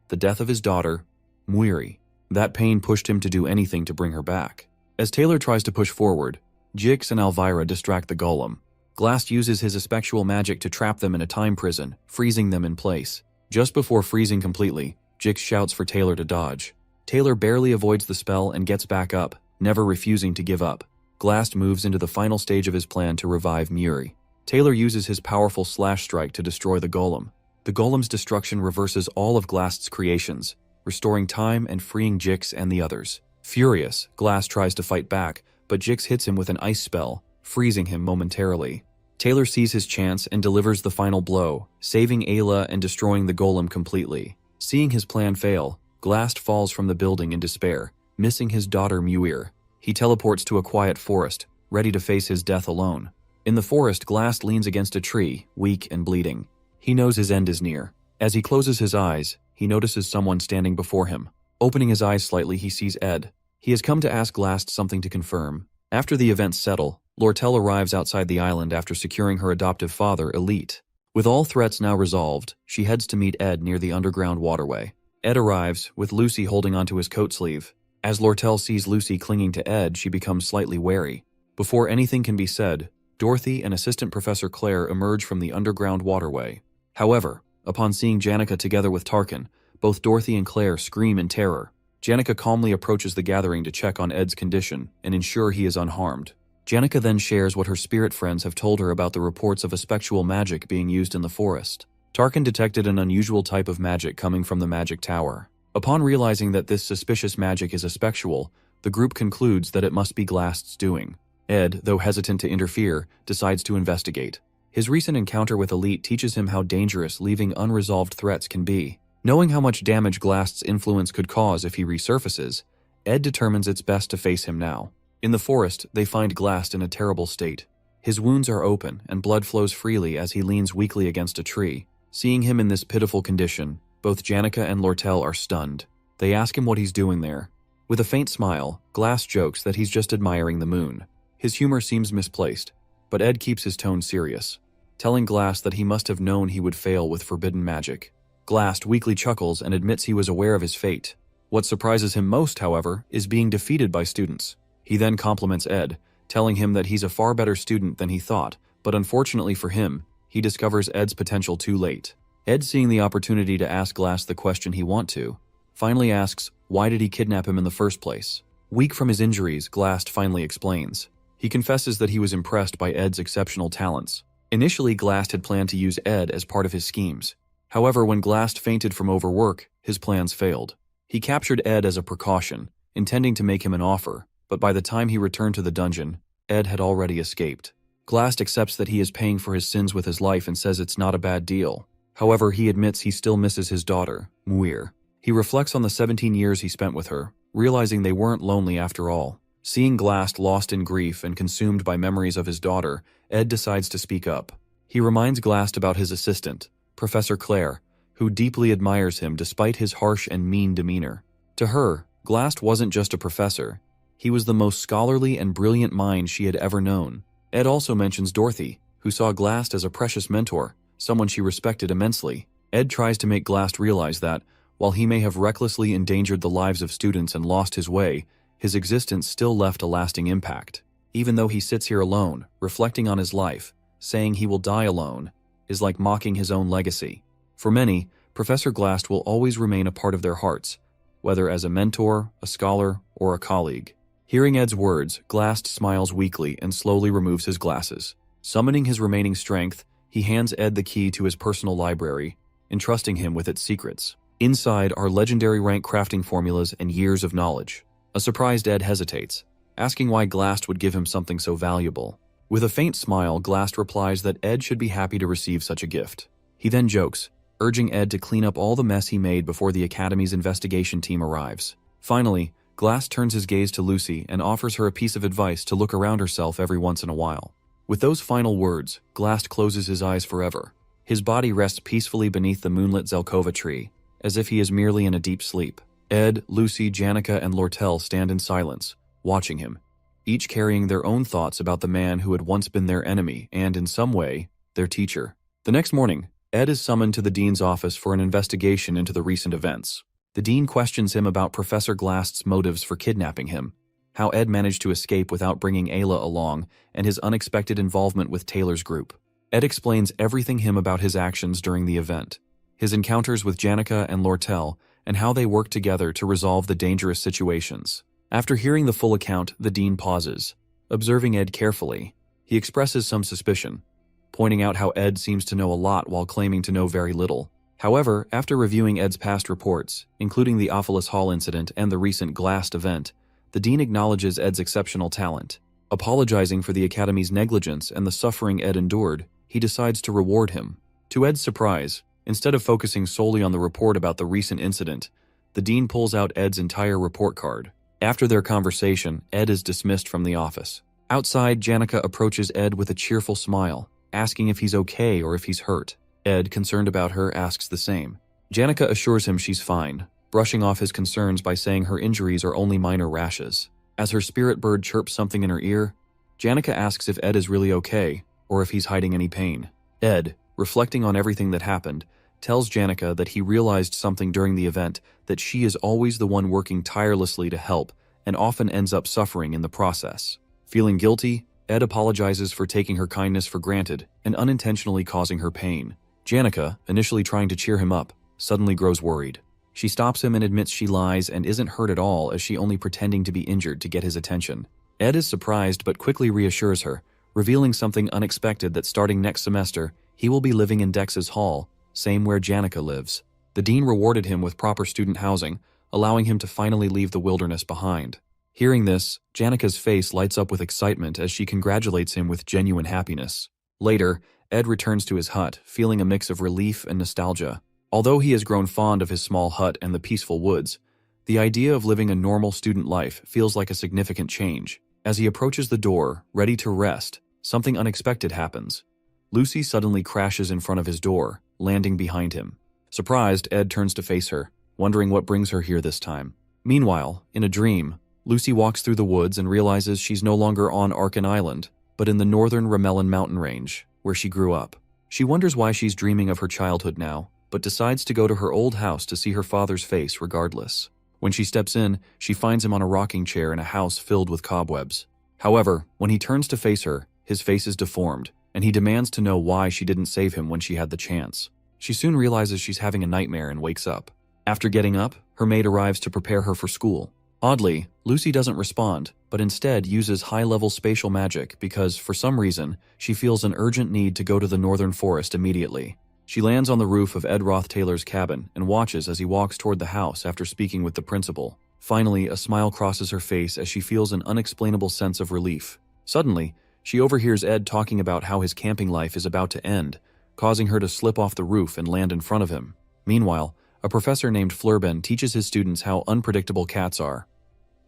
Speaker 1: the death of his daughter, Muiri. That pain pushed him to do anything to bring her back. As Taylor tries to push forward, Jix and Elvira distract the golem. Glast uses his Expulsado magic to trap them in a time prison, freezing them in place. Just before freezing completely, Jix shouts for Taylor to dodge. Taylor barely avoids the spell and gets back up, never refusing to give up. Glast moves into the final stage of his plan to revive Muiri. Taylor uses his powerful slash strike to destroy the golem. The golem's destruction reverses all of Glast's creations, restoring time and freeing Jix and the others. Furious, Glast tries to fight back, but Jix hits him with an ice spell, freezing him momentarily. Taylor sees his chance and delivers the final blow, saving Ayla and destroying the golem completely. Seeing his plan fail, Glast falls from the building in despair, missing his daughter Muir. He teleports to a quiet forest, ready to face his death alone. In the forest, Glast leans against a tree, weak and bleeding. He knows his end is near. As he closes his eyes, he notices someone standing before him. Opening his eyes slightly, he sees Ed. He has come to ask Glast something to confirm. After the events settle, Lortel arrives outside the island after securing her adoptive father, Elite. With all threats now resolved, she heads to meet Ed near the underground waterway. Ed arrives, with Lucy holding onto his coat sleeve. As Lortel sees Lucy clinging to Ed, she becomes slightly wary. Before anything can be said, Dorothy and Assistant Professor Claire emerge from the underground waterway. However, upon seeing Janica together with Tarkin, both Dorothy and Claire scream in terror. Janica calmly approaches the gathering to check on Ed's condition and ensure he is unharmed. Janica then shares what her spirit friends have told her about the reports of Expulsado magic being used in the forest. Tarkin detected an unusual type of magic coming from the magic tower. Upon realizing that this suspicious magic is Expulsado, the group concludes that it must be Glast's doing. Ed, though hesitant to interfere, decides to investigate. His recent encounter with Elite teaches him how dangerous leaving unresolved threats can be. Knowing how much damage Glast's influence could cause if he resurfaces, Ed determines it's best to face him now. In the forest, they find Glast in a terrible state. His wounds are open, and blood flows freely as he leans weakly against a tree. Seeing him in this pitiful condition, both Janica and Lortel are stunned. They ask him what he's doing there. With a faint smile, Glast jokes that he's just admiring the moon. His humor seems misplaced, but Ed keeps his tone serious, telling Glast that he must have known he would fail with forbidden magic. Glast weakly chuckles and admits he was aware of his fate. What surprises him most, however, is being defeated by students. He then compliments Ed, telling him that he's a far better student than he thought, but unfortunately for him, he discovers Ed's potential too late. Ed, seeing the opportunity to ask Glast the question he wants to, finally asks, why did he kidnap him in the first place? Weak from his injuries, Glast finally explains. He confesses that he was impressed by Ed's exceptional talents. Initially, Glast had planned to use Ed as part of his schemes. However, when Glast fainted from overwork, his plans failed. He captured Ed as a precaution, intending to make him an offer, but by the time he returned to the dungeon, Ed had already escaped. Glast accepts that he is paying for his sins with his life and says it's not a bad deal. However, he admits he still misses his daughter, Muir. He reflects on the 17 years he spent with her, realizing they weren't lonely after all. Seeing Glast lost in grief and consumed by memories of his daughter, Ed decides to speak up. He reminds Glast about his assistant, Professor Claire, who deeply admires him despite his harsh and mean demeanor. To her, Glast wasn't just a professor. He was the most scholarly and brilliant mind she had ever known. Ed also mentions Dorothy, who saw Glast as a precious mentor, someone she respected immensely. Ed tries to make Glast realize that, while he may have recklessly endangered the lives of students and lost his way, his existence still left a lasting impact. Even though he sits here alone, reflecting on his life, saying he will die alone, is like mocking his own legacy. For many, Professor Glast will always remain a part of their hearts, whether as a mentor, a scholar, or a colleague. Hearing Ed's words, Glast smiles weakly and slowly removes his glasses. Summoning his remaining strength, he hands Ed the key to his personal library, entrusting him with its secrets. Inside are legendary rank crafting formulas and years of knowledge. A surprised Ed hesitates, asking why Glast would give him something so valuable. With a faint smile, Glast replies that Ed should be happy to receive such a gift. He then jokes, urging Ed to clean up all the mess he made before the Academy's investigation team arrives. Finally, Glast turns his gaze to Lucy and offers her a piece of advice to look around herself every once in a while. With those final words, Glast closes his eyes forever. His body rests peacefully beneath the moonlit Zelkova tree, as if he is merely in a deep sleep. Ed, Lucy, Janica, and Lortel stand in silence, watching him, each carrying their own thoughts about the man who had once been their enemy and, in some way, their teacher. The next morning, Ed is summoned to the dean's office for an investigation into the recent events. The dean questions him about Professor Glast's motives for kidnapping him, how Ed managed to escape without bringing Ayla along, and his unexpected involvement with Taylor's group. Ed explains everything him about his actions during the event, his encounters with Janica and Lortel, and how they worked together to resolve the dangerous situations. After hearing the full account, the dean pauses, observing Ed carefully. He expresses some suspicion, pointing out how Ed seems to know a lot while claiming to know very little. However, after reviewing Ed's past reports, including the Ophelis Hall incident and the recent Glast event, the dean acknowledges Ed's exceptional talent. Apologizing for the Academy's negligence and the suffering Ed endured, he decides to reward him. To Ed's surprise, instead of focusing solely on the report about the recent incident, the dean pulls out Ed's entire report card. After their conversation, Ed is dismissed from the office. Outside, Janica approaches Ed with a cheerful smile, asking if he's okay or if he's hurt. Ed, concerned about her, asks the same. Janica assures him she's fine, brushing off his concerns by saying her injuries are only minor rashes. As her spirit bird chirps something in her ear, Janica asks if Ed is really okay, or if he's hiding any pain. Ed, reflecting on everything that happened, tells Janica that he realized something during the event, that she is always the one working tirelessly to help and often ends up suffering in the process. Feeling guilty, Ed apologizes for taking her kindness for granted and unintentionally causing her pain. Janica, initially trying to cheer him up, suddenly grows worried. She stops him and admits she lies and isn't hurt at all, as she only pretending to be injured to get his attention. Ed is surprised but quickly reassures her, revealing something unexpected, that starting next semester, he will be living in Dex's hall, same where Janica lives. The dean rewarded him with proper student housing, allowing him to finally leave the wilderness behind. Hearing this, Janica's face lights up with excitement as she congratulates him with genuine happiness. Later, Ed returns to his hut, feeling a mix of relief and nostalgia. Although he has grown fond of his small hut and the peaceful woods, the idea of living a normal student life feels like a significant change. As he approaches the door, ready to rest, something unexpected happens. Lucy suddenly crashes in front of his door, landing behind him. Surprised, Ed turns to face her, wondering what brings her here this time. Meanwhile, in a dream, Lucy walks through the woods and realizes she's no longer on Arkan Island, but in the northern Ramelin mountain range, where she grew up. She wonders why she's dreaming of her childhood now, but decides to go to her old house to see her father's face regardless. When she steps in, she finds him on a rocking chair in a house filled with cobwebs. However, when he turns to face her, his face is deformed, and he demands to know why she didn't save him when she had the chance. She soon realizes she's having a nightmare and wakes up. After getting up, her maid arrives to prepare her for school. Oddly, Lucy doesn't respond, but instead uses high-level spatial magic because, for some reason, she feels an urgent need to go to the northern forest immediately. She lands on the roof of Ed Roth Taylor's cabin and watches as he walks toward the house after speaking with the principal. Finally, a smile crosses her face as she feels an unexplainable sense of relief. Suddenly, she overhears Ed talking about how his camping life is about to end, causing her to slip off the roof and land in front of him. Meanwhile, a professor named Flurben teaches his students how unpredictable cats are.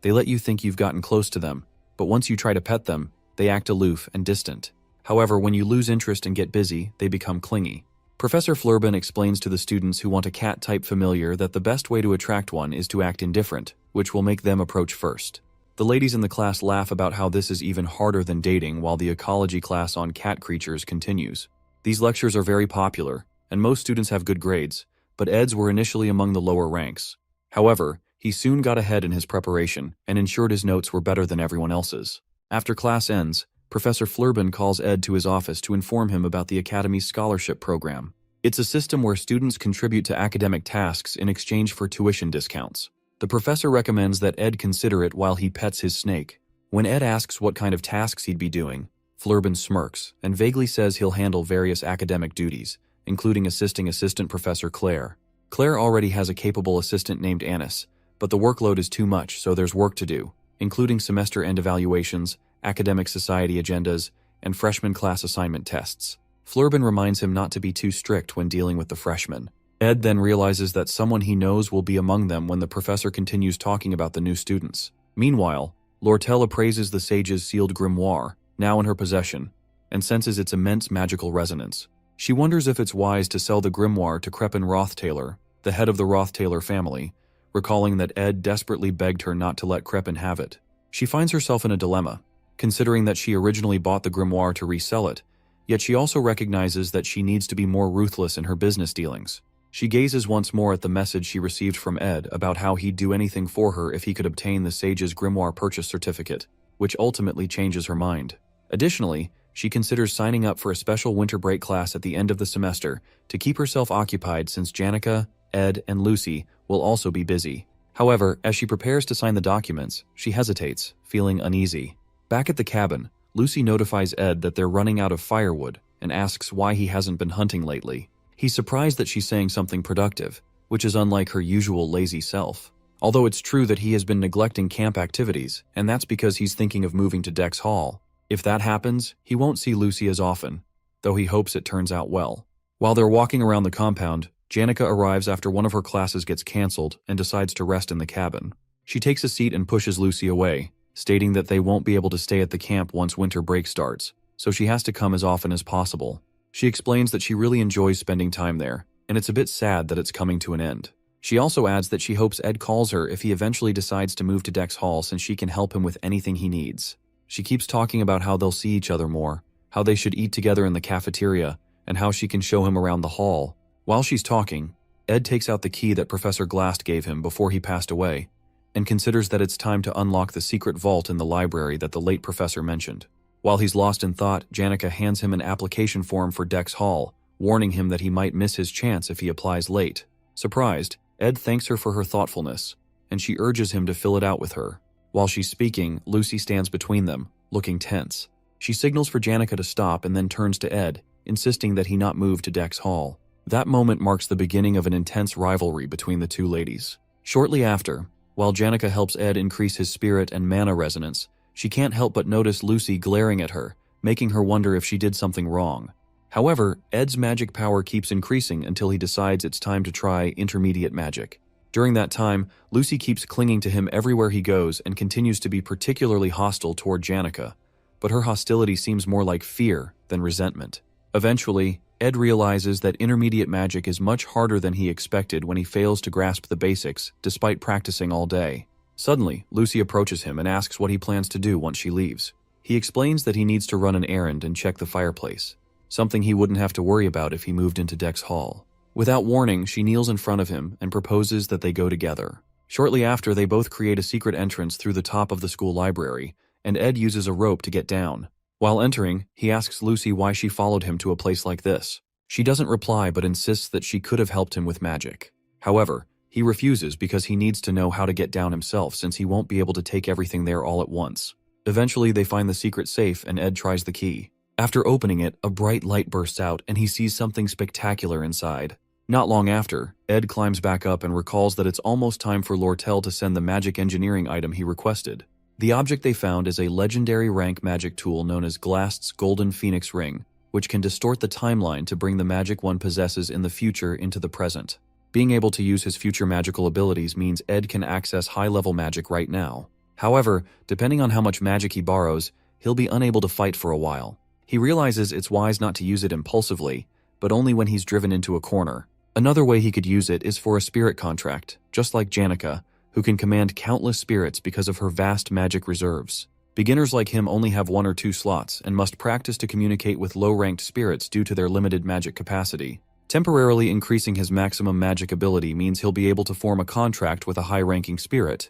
Speaker 1: They let you think you've gotten close to them, but once you try to pet them, they act aloof and distant. However, when you lose interest and get busy, they become clingy. Professor Flurbin explains to the students who want a cat-type familiar that the best way to attract one is to act indifferent, which will make them approach first. The ladies in the class laugh about how this is even harder than dating, while the ecology class on cat creatures continues. These lectures are very popular, and most students have good grades, but Ed's were initially among the lower ranks. However, he soon got ahead in his preparation and ensured his notes were better than everyone else's. After class ends, Professor Flurbin calls Ed to his office to inform him about the Academy's scholarship program. It's a system where students contribute to academic tasks in exchange for tuition discounts. The professor recommends that Ed consider it while he pets his snake. When Ed asks what kind of tasks he'd be doing, Flurbin smirks and vaguely says he'll handle various academic duties, including assisting Assistant Professor Claire. Claire already has a capable assistant named Annis, but the workload is too much, so there's work to do, including semester-end evaluations, academic society agendas, and freshman class assignment tests. Flurbin reminds him not to be too strict when dealing with the freshmen. Ed then realizes that someone he knows will be among them when the professor continues talking about the new students. Meanwhile, Lortel appraises the sage's sealed grimoire, now in her possession, and senses its immense magical resonance. She wonders if it's wise to sell the grimoire to Crepin Rothtailor, the head of the Rothtailor family, recalling that Ed desperately begged her not to let Crepin have it. She finds herself in a dilemma, considering that she originally bought the grimoire to resell it, yet she also recognizes that she needs to be more ruthless in her business dealings. She gazes once more at the message she received from Ed about how he'd do anything for her if he could obtain the sage's grimoire purchase certificate, which ultimately changes her mind. Additionally, she considers signing up for a special winter break class at the end of the semester to keep herself occupied since Janica, Ed, and Lucy will also be busy. However, as she prepares to sign the documents, she hesitates, feeling uneasy. Back at the cabin, Lucy notifies Ed that they're running out of firewood and asks why he hasn't been hunting lately. He's surprised that she's saying something productive, which is unlike her usual lazy self. Although it's true that he has been neglecting camp activities, and that's because he's thinking of moving to Dex Hall. If that happens, he won't see Lucy as often, though he hopes it turns out well. While they're walking around the compound, Janica arrives after one of her classes gets cancelled and decides to rest in the cabin. She takes a seat and pushes Lucy away, stating that they won't be able to stay at the camp once winter break starts, so she has to come as often as possible. She explains that she really enjoys spending time there, and it's a bit sad that it's coming to an end. She also adds that she hopes Ed calls her if he eventually decides to move to Dex Hall, since she can help him with anything he needs. She keeps talking about how they'll see each other more, how they should eat together in the cafeteria, and how she can show him around the hall. While she's talking, Ed takes out the key that Professor Glast gave him before he passed away, and considers that it's time to unlock the secret vault in the library that the late professor mentioned. While he's lost in thought, Janica hands him an application form for Dex Hall, warning him that he might miss his chance if he applies late. Surprised, Ed thanks her for her thoughtfulness, and she urges him to fill it out with her. While she's speaking, Lucy stands between them, looking tense. She signals for Janica to stop and then turns to Ed, insisting that he not move to Dex Hall. That moment marks the beginning of an intense rivalry between the two ladies. Shortly after, while Janica helps Ed increase his spirit and mana resonance, she can't help but notice Lucy glaring at her, making her wonder if she did something wrong. However, Ed's magic power keeps increasing until he decides it's time to try intermediate magic. During that time, Lucy keeps clinging to him everywhere he goes and continues to be particularly hostile toward Janica, but her hostility seems more like fear than resentment. Eventually, Ed realizes that intermediate magic is much harder than he expected when he fails to grasp the basics, despite practicing all day. Suddenly, Lucy approaches him and asks what he plans to do once she leaves. He explains that he needs to run an errand and check the fireplace, something he wouldn't have to worry about if he moved into Dex Hall. Without warning, she kneels in front of him and proposes that they go together. Shortly after, they both create a secret entrance through the top of the school library, and Ed uses a rope to get down. While entering, he asks Lucy why she followed him to a place like this. She doesn't reply but insists that she could have helped him with magic. However, he refuses because he needs to know how to get down himself, since he won't be able to take everything there all at once. Eventually, they find the secret safe and Ed tries the key. After opening it, a bright light bursts out and he sees something spectacular inside. Not long after, Ed climbs back up and recalls that it's almost time for Lortel to send the magic engineering item he requested. The object they found is a legendary rank magic tool known as Glast's Golden Phoenix Ring, which can distort the timeline to bring the magic one possesses in the future into the present. Being able to use his future magical abilities means Ed can access high-level magic right now. However, depending on how much magic he borrows, he'll be unable to fight for a while. He realizes it's wise not to use it impulsively, but only when he's driven into a corner. Another way he could use it is for a spirit contract, just like Janica, who can command countless spirits because of her vast magic reserves. Beginners like him only have 1 or 2 slots and must practice to communicate with low-ranked spirits due to their limited magic capacity. Temporarily increasing his maximum magic ability means he'll be able to form a contract with a high-ranking spirit,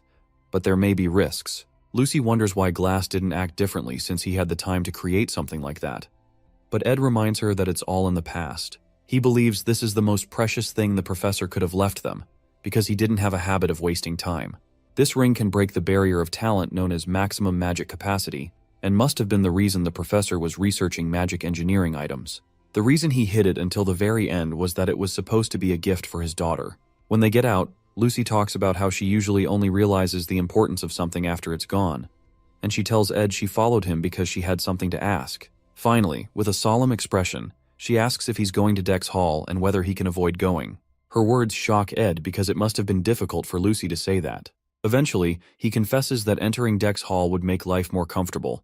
Speaker 1: but there may be risks. Lucy wonders why Glass didn't act differently since he had the time to create something like that. But Ed reminds her that it's all in the past. He believes this is the most precious thing the professor could have left them, because he didn't have a habit of wasting time. This ring can break the barrier of talent known as maximum magic capacity, and must have been the reason the professor was researching magic engineering items. The reason he hid it until the very end was that it was supposed to be a gift for his daughter. When they get out, Lucy talks about how she usually only realizes the importance of something after it's gone, and she tells Ed she followed him because she had something to ask. Finally, with a solemn expression, she asks if he's going to Dex Hall and whether he can avoid going. Her words shock Ed because it must have been difficult for Lucy to say that. Eventually, he confesses that entering Dex Hall would make life more comfortable.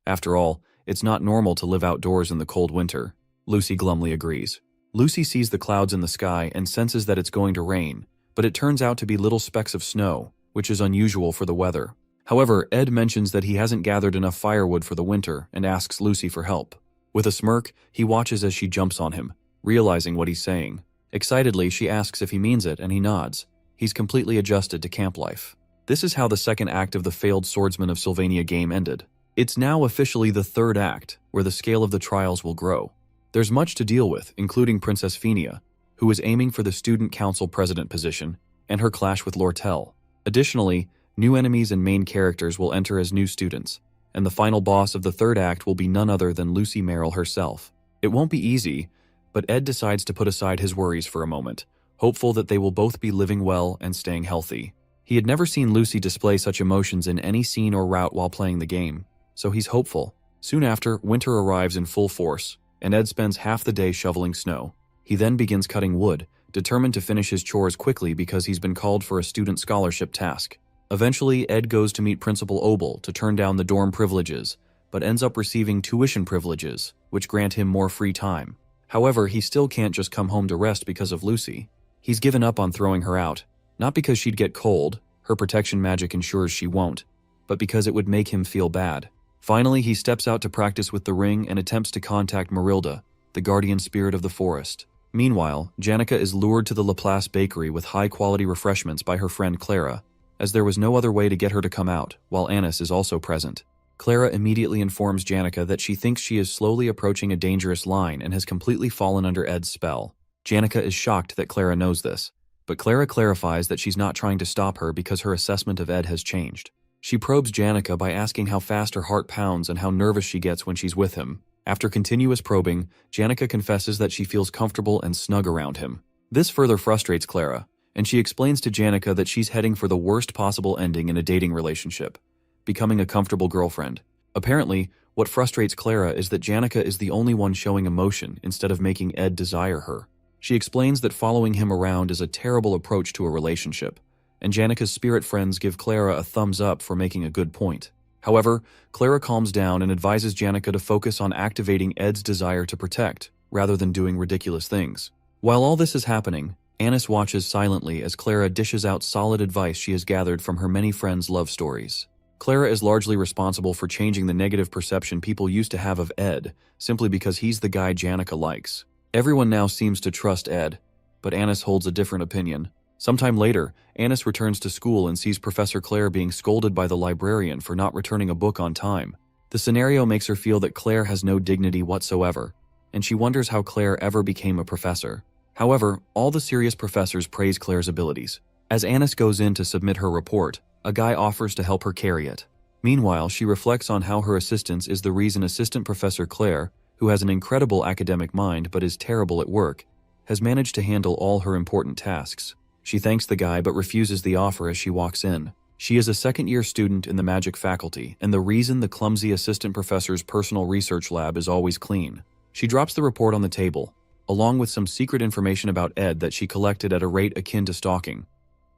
Speaker 1: After all, it's not normal to live outdoors in the cold winter. Lucy glumly agrees. Lucy sees the clouds in the sky and senses that it's going to rain, but it turns out to be little specks of snow, which is unusual for the weather. However, Ed mentions that he hasn't gathered enough firewood for the winter and asks Lucy for help. With a smirk, he watches as she jumps on him, realizing what he's saying. Excitedly, she asks if he means it, and he nods. He's completely adjusted to camp life. This is how the second act of the failed Swordsman of Sylvania game ended. It's now officially the third act, where the scale of the trials will grow. There's much to deal with, including Princess Phenia, who is aiming for the Student Council President position, and her clash with Lortel. Additionally, new enemies and main characters will enter as new students, and the final boss of the third act will be none other than Lucy Merrill herself. It won't be easy, but Ed decides to put aside his worries for a moment, hopeful that they will both be living well and staying healthy. He had never seen Lucy display such emotions in any scene or route while playing the game, so he's hopeful. Soon after, winter arrives in full force, and Ed spends half the day shoveling snow. He then begins cutting wood, determined to finish his chores quickly because he's been called for a student scholarship task. Eventually, Ed goes to meet Principal Obel to turn down the dorm privileges, but ends up receiving tuition privileges, which grant him more free time. However, he still can't just come home to rest because of Lucy. He's given up on throwing her out, not because she'd get cold, her protection magic ensures she won't, but because it would make him feel bad. Finally, he steps out to practice with the ring and attempts to contact Marilda, the guardian spirit of the forest. Meanwhile, Janica is lured to the Laplace bakery with high-quality refreshments by her friend Clara, as there was no other way to get her to come out, while Annis is also present. Clara immediately informs Janica that she thinks she is slowly approaching a dangerous line and has completely fallen under Ed's spell. Janica is shocked that Clara knows this, but Clara clarifies that she's not trying to stop her because her assessment of Ed has changed. She probes Janica by asking how fast her heart pounds and how nervous she gets when she's with him. After continuous probing, Janica confesses that she feels comfortable and snug around him. This further frustrates Clara, and she explains to Janica that she's heading for the worst possible ending in a dating relationship, becoming a comfortable girlfriend. Apparently, what frustrates Clara is that Janica is the only one showing emotion instead of making Ed desire her. She explains that following him around is a terrible approach to a relationship, and Janica's spirit friends give Clara a thumbs up for making a good point. However, Clara calms down and advises Janica to focus on activating Ed's desire to protect, rather than doing ridiculous things. While all this is happening, Annis watches silently as Clara dishes out solid advice she has gathered from her many friends' love stories. Clara is largely responsible for changing the negative perception people used to have of Ed, simply because he's the guy Janica likes. Everyone now seems to trust Ed, but Annis holds a different opinion. Sometime later, Annis returns to school and sees Professor Claire being scolded by the librarian for not returning a book on time. The scenario makes her feel that Claire has no dignity whatsoever, and she wonders how Claire ever became a professor. However, all the serious professors praise Claire's abilities. As Annis goes in to submit her report, a guy offers to help her carry it. Meanwhile, she reflects on how her assistance is the reason Assistant Professor Claire, who has an incredible academic mind but is terrible at work, has managed to handle all her important tasks. She thanks the guy but refuses the offer as she walks in. She is a second-year student in the magic faculty, and the reason the clumsy assistant professor's personal research lab is always clean. She drops the report on the table, along with some secret information about Ed that she collected at a rate akin to stalking,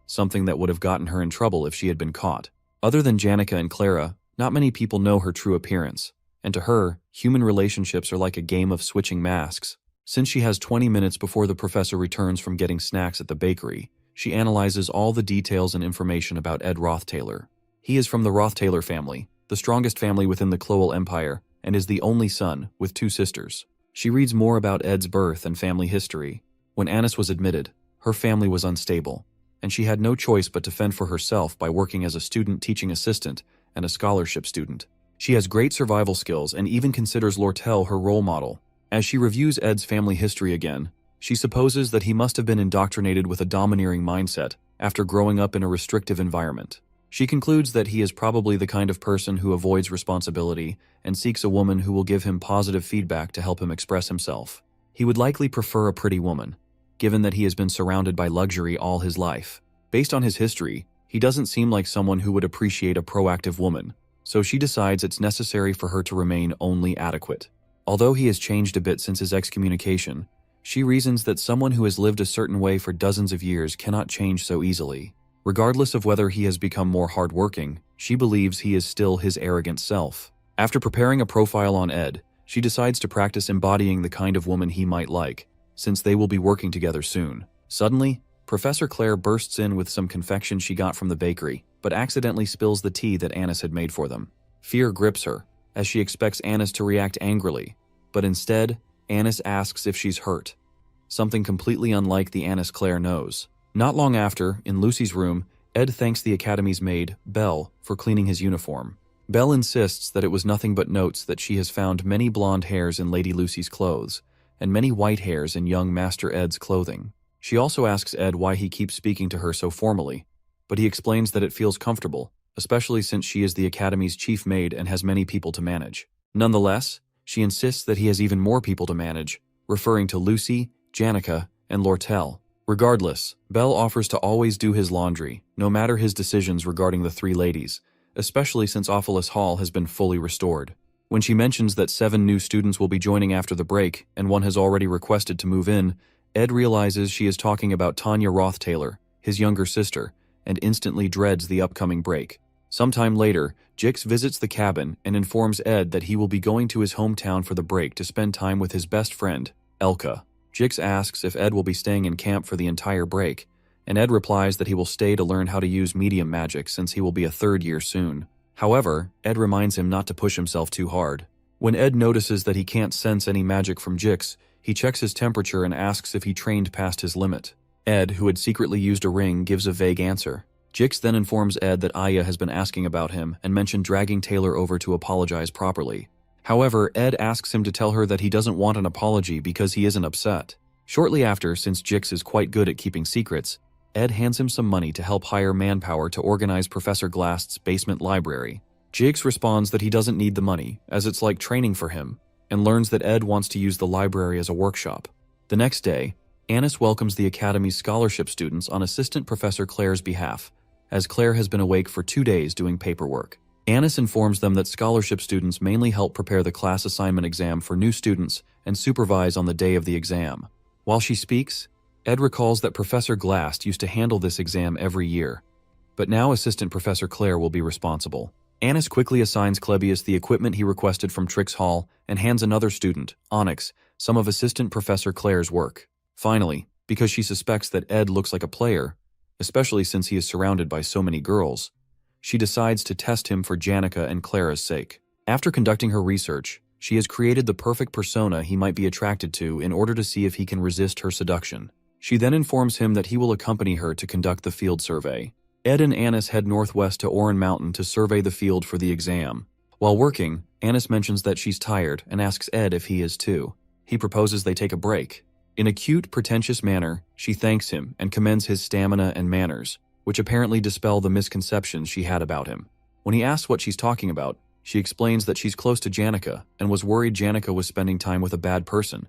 Speaker 1: something that would have gotten her in trouble if she had been caught. Other than Janica and Clara, not many people know her true appearance, and to her, human relationships are like a game of switching masks. Since she has 20 minutes before the professor returns from getting snacks at the bakery, she analyzes all the details and information about Ed Rothtaylor. He is from the Rothtaylor family, the strongest family within the Clowell Empire, and is the only son, with 2 sisters. She reads more about Ed's birth and family history. When Anis was admitted, her family was unstable, and she had no choice but to fend for herself by working as a student teaching assistant and a scholarship student. She has great survival skills and even considers Lortel her role model. As she reviews Ed's family history again, she supposes that he must have been indoctrinated with a domineering mindset after growing up in a restrictive environment. She concludes that he is probably the kind of person who avoids responsibility and seeks a woman who will give him positive feedback to help him express himself. He would likely prefer a pretty woman, given that he has been surrounded by luxury all his life. Based on his history, he doesn't seem like someone who would appreciate a proactive woman, so she decides it's necessary for her to remain only adequate. Although he has changed a bit since his excommunication, she reasons that someone who has lived a certain way for dozens of years cannot change so easily. Regardless of whether he has become more hardworking, she believes he is still his arrogant self. After preparing a profile on Ed, she decides to practice embodying the kind of woman he might like, since they will be working together soon. Suddenly, Professor Claire bursts in with some confection she got from the bakery, but accidentally spills the tea that Anis had made for them. Fear grips her, as she expects Anis to react angrily, but instead, Anis asks if she's hurt, something completely unlike the Anis Claire knows. Not long after, in Lucy's room, Ed thanks the Academy's maid, Belle, for cleaning his uniform. Belle insists that it was nothing but notes that she has found many blonde hairs in Lady Lucy's clothes, and many white hairs in young Master Ed's clothing. She also asks Ed why he keeps speaking to her so formally, but he explains that it feels comfortable, especially since she is the Academy's chief maid and has many people to manage. Nonetheless, she insists that he has even more people to manage, referring to Lucy, Janica, and Lortel. Regardless, Belle offers to always do his laundry, no matter his decisions regarding the 3 ladies, especially since Ophelis Hall has been fully restored. When she mentions that 7 new students will be joining after the break and one has already requested to move in, Ed realizes she is talking about Tanya Rothtaylor, his younger sister, and instantly dreads the upcoming break. Sometime later, Jix visits the cabin and informs Ed that he will be going to his hometown for the break to spend time with his best friend, Elka. Jix asks if Ed will be staying in camp for the entire break, and Ed replies that he will stay to learn how to use medium magic since he will be a 3rd year soon. However, Ed reminds him not to push himself too hard. When Ed notices that he can't sense any magic from Jix, he checks his temperature and asks if he trained past his limit. Ed, who had secretly used a ring, gives a vague answer. Jix then informs Ed that Aya has been asking about him and mentioned dragging Taylor over to apologize properly. However, Ed asks him to tell her that he doesn't want an apology because he isn't upset. Shortly after, since Jix is quite good at keeping secrets, Ed hands him some money to help hire manpower to organize Professor Glast's basement library. Jix responds that he doesn't need the money, as it's like training for him, and learns that Ed wants to use the library as a workshop. The next day, Anis welcomes the Academy's scholarship students on Assistant Professor Claire's behalf, as Claire has been awake for 2 days doing paperwork. Anis informs them that scholarship students mainly help prepare the class assignment exam for new students and supervise on the day of the exam. While she speaks, Ed recalls that Professor Glast used to handle this exam every year, but now Assistant Professor Claire will be responsible. Anis quickly assigns Clebius the equipment he requested from Trix Hall and hands another student, Onyx, some of Assistant Professor Claire's work. Finally, because she suspects that Ed looks like a player, especially since he is surrounded by so many girls, she decides to test him for Janica and Clara's sake. After conducting her research, she has created the perfect persona he might be attracted to in order to see if he can resist her seduction. She then informs him that he will accompany her to conduct the field survey. Ed and Anis head northwest to Oran Mountain to survey the field for the exam. While working, Anis mentions that she's tired and asks Ed if he is too. He proposes they take a break. In a cute, pretentious manner, she thanks him and commends his stamina and manners, which apparently dispel the misconceptions she had about him. When he asks what she's talking about, she explains that she's close to Janica and was worried Janica was spending time with a bad person,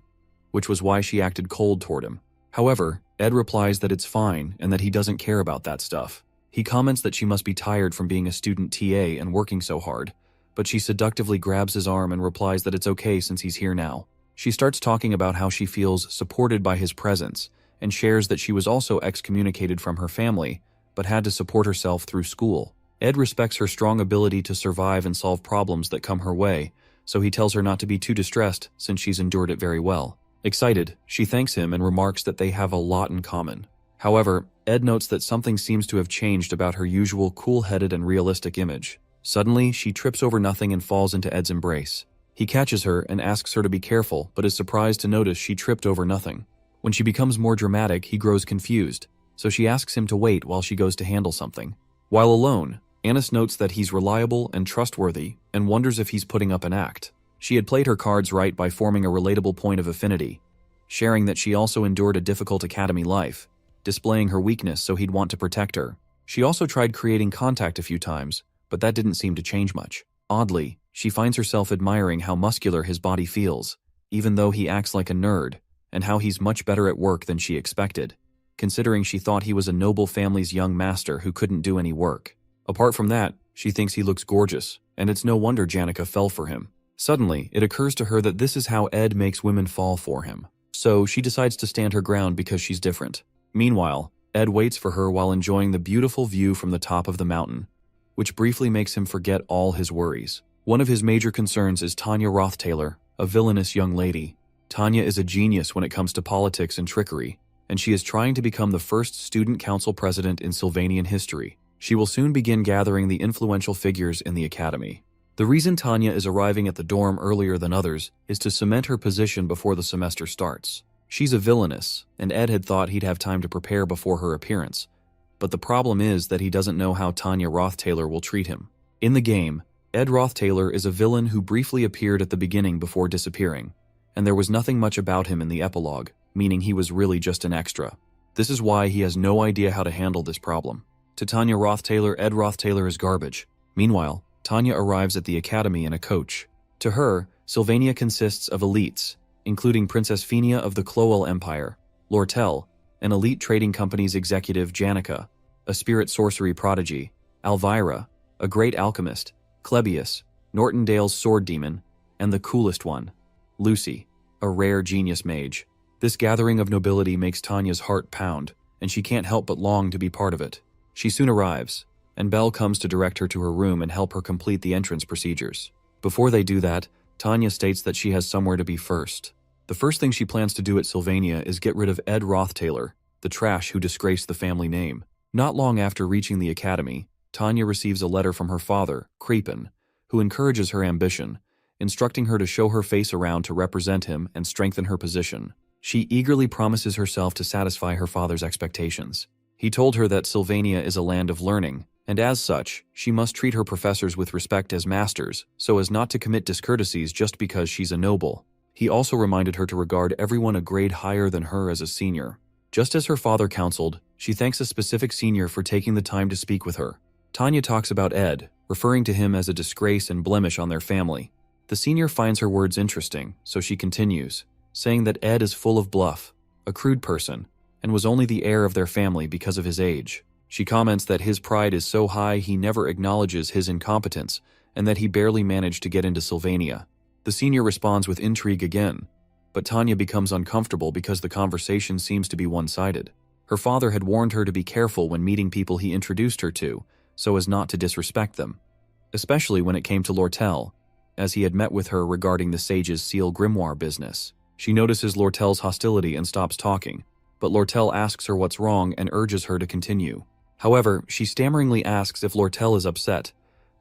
Speaker 1: which was why she acted cold toward him. However, Ed replies that it's fine and that he doesn't care about that stuff. He comments that she must be tired from being a student TA and working so hard, but she seductively grabs his arm and replies that it's okay since he's here now. She starts talking about how she feels supported by his presence and shares that she was also excommunicated from her family, but had to support herself through school. Ed respects her strong ability to survive and solve problems that come her way, so he tells her not to be too distressed since she's endured it very well. Excited, she thanks him and remarks that they have a lot in common. However, Ed notes that something seems to have changed about her usual cool-headed and realistic image. Suddenly, she trips over nothing and falls into Ed's embrace. He catches her and asks her to be careful, but is surprised to notice she tripped over nothing. When she becomes more dramatic, he grows confused, so she asks him to wait while she goes to handle something. While alone, Anis notes that he's reliable and trustworthy and wonders if he's putting up an act. She had played her cards right by forming a relatable point of affinity, sharing that she also endured a difficult academy life, displaying her weakness so he'd want to protect her. She also tried creating contact a few times, but that didn't seem to change much. Oddly, she finds herself admiring how muscular his body feels, even though he acts like a nerd, and how he's much better at work than she expected, considering she thought he was a noble family's young master who couldn't do any work. Apart from that, she thinks he looks gorgeous, and it's no wonder Janica fell for him. Suddenly, it occurs to her that this is how Ed makes women fall for him. So she decides to stand her ground because she's different. Meanwhile, Ed waits for her while enjoying the beautiful view from the top of the mountain, which briefly makes him forget all his worries. One of his major concerns is Tanya Rothtaylor, a villainous young lady. Tanya is a genius when it comes to politics and trickery, and she is trying to become the first student council president in Sylvanian history. She will soon begin gathering the influential figures in the academy. The reason Tanya is arriving at the dorm earlier than others is to cement her position before the semester starts. She's a villainess, and Ed had thought he'd have time to prepare before her appearance. But the problem is that he doesn't know how Tanya Rothtaylor will treat him. In the game, Ed Rothtaylor is a villain who briefly appeared at the beginning before disappearing, and there was nothing much about him in the epilogue, meaning he was really just an extra. This is why he has no idea how to handle this problem. To Tanya Rothtaylor, Ed Rothtaylor is garbage. Meanwhile, Tanya arrives at the academy in a coach. To her, Sylvania consists of elites, including Princess Phenia of the Clowell Empire, Lortel, an elite trading company's executive Janica, a spirit sorcery prodigy, Alvira, a great alchemist, Klebius, Nortondale's sword demon, and the coolest one, Lucy, a rare genius mage. This gathering of nobility makes Tanya's heart pound, and she can't help but long to be part of it. She soon arrives, and Belle comes to direct her to her room and help her complete the entrance procedures. Before they do that, Tanya states that she has somewhere to be first. The first thing she plans to do at Sylvania is get rid of Ed Rothtaylor, the trash who disgraced the family name. Not long after reaching the academy, Tanya receives a letter from her father, Creepin, who encourages her ambition, instructing her to show her face around to represent him and strengthen her position. She eagerly promises herself to satisfy her father's expectations. He told her that Sylvania is a land of learning, and as such, she must treat her professors with respect as masters, so as not to commit discourtesies just because she's a noble. He also reminded her to regard everyone a grade higher than her as a senior. Just as her father counseled, she thanks a specific senior for taking the time to speak with her. Tanya talks about Ed, referring to him as a disgrace and blemish on their family. The senior finds her words interesting, so she continues, saying that Ed is full of bluff, a crude person, and was only the heir of their family because of his age. She comments that his pride is so high he never acknowledges his incompetence, and that he barely managed to get into Sylvania. The senior responds with intrigue again, but Tanya becomes uncomfortable because the conversation seems to be one-sided. Her father had warned her to be careful when meeting people he introduced her to, so as not to disrespect them, especially when it came to Lortel, as he had met with her regarding the sage's seal grimoire business. She notices Lortel's hostility and stops talking, but Lortel asks her what's wrong and urges her to continue. However, she stammeringly asks if Lortel is upset,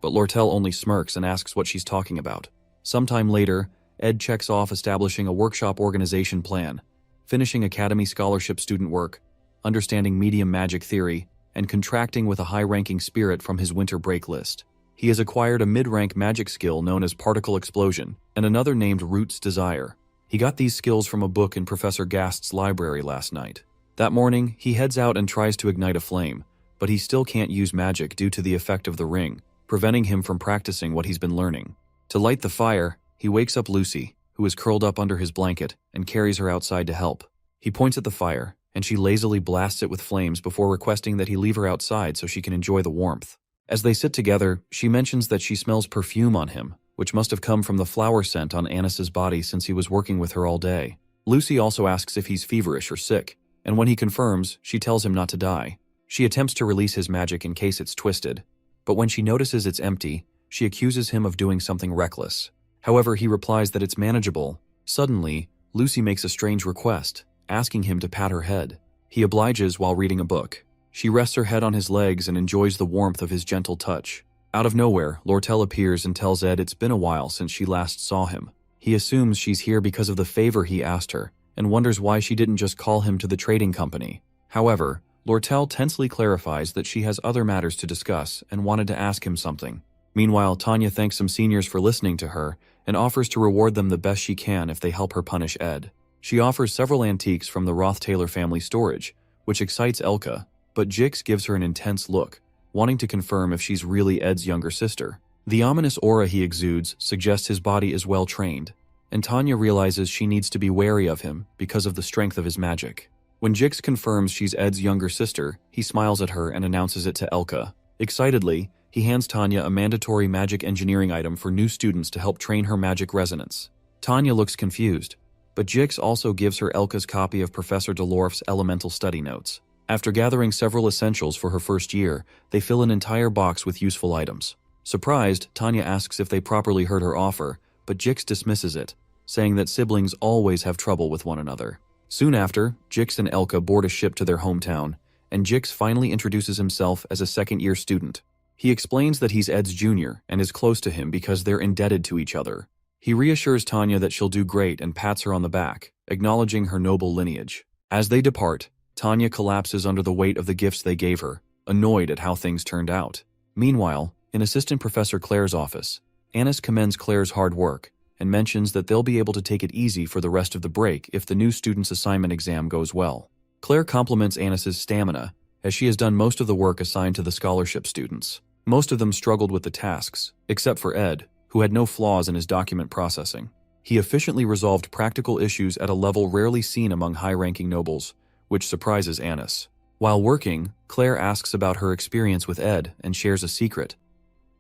Speaker 1: but Lortel only smirks and asks what she's talking about. Sometime later, Ed checks off establishing a workshop organization plan, finishing academy scholarship student work, understanding medium magic theory, and contracting with a high-ranking spirit from his winter break list. He has acquired a mid-rank magic skill known as Particle Explosion, and another named Root's Desire. He got these skills from a book in Professor Gast's library last night. That morning, he heads out and tries to ignite a flame, but he still can't use magic due to the effect of the ring, preventing him from practicing what he's been learning. To light the fire, he wakes up Lucy, who is curled up under his blanket, and carries her outside to help. He points at the fire, and she lazily blasts it with flames before requesting that he leave her outside so she can enjoy the warmth. As they sit together, she mentions that she smells perfume on him, which must have come from the flower scent on Anis's body since he was working with her all day. Lucy also asks if he's feverish or sick, and when he confirms, she tells him not to die. She attempts to release his magic in case it's twisted, but when she notices it's empty, she accuses him of doing something reckless. However, he replies that it's manageable. Suddenly, Lucy makes a strange request, asking him to pat her head. He obliges while reading a book. She rests her head on his legs and enjoys the warmth of his gentle touch. Out of nowhere, Lortel appears and tells Ed it's been a while since she last saw him. He assumes she's here because of the favor he asked her, and wonders why she didn't just call him to the trading company. However, Lortel tensely clarifies that she has other matters to discuss and wanted to ask him something. Meanwhile, Tanya thanks some seniors for listening to her and offers to reward them the best she can if they help her punish Ed. She offers several antiques from the Roth-Taylor family storage, which excites Elka, but Jix gives her an intense look, wanting to confirm if she's really Ed's younger sister. The ominous aura he exudes suggests his body is well trained, and Tanya realizes she needs to be wary of him because of the strength of his magic. When Jix confirms she's Ed's younger sister, he smiles at her and announces it to Elka. Excitedly, he hands Tanya a mandatory magic engineering item for new students to help train her magic resonance. Tanya looks confused, but Jix also gives her Elka's copy of Professor Delorf's elemental study notes. After gathering several essentials for her first year, they fill an entire box with useful items. Surprised, Tanya asks if they properly heard her offer, but Jix dismisses it, saying that siblings always have trouble with one another. Soon after, Jix and Elka board a ship to their hometown, and Jix finally introduces himself as a second-year student. He explains that he's Ed's junior and is close to him because they're indebted to each other. He reassures Tanya that she'll do great and pats her on the back, acknowledging her noble lineage. As they depart, Tanya collapses under the weight of the gifts they gave her, annoyed at how things turned out. Meanwhile, in Assistant Professor Claire's office, Anis commends Claire's hard work and mentions that they'll be able to take it easy for the rest of the break if the new student's assignment exam goes well. Claire compliments Anis's stamina, as she has done most of the work assigned to the scholarship students. Most of them struggled with the tasks, except for Ed, who had no flaws in his document processing. He efficiently resolved practical issues at a level rarely seen among high-ranking nobles, which surprises Anis. While working, Claire asks about her experience with Ed and shares a secret.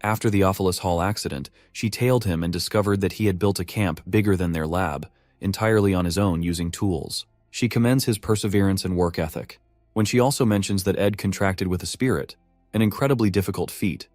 Speaker 1: After the Ophelis Hall accident, she tailed him and discovered that he had built a camp bigger than their lab, entirely on his own using tools. She commends his perseverance and work ethic. When she also mentions that Ed contracted with a spirit, an incredibly difficult feat,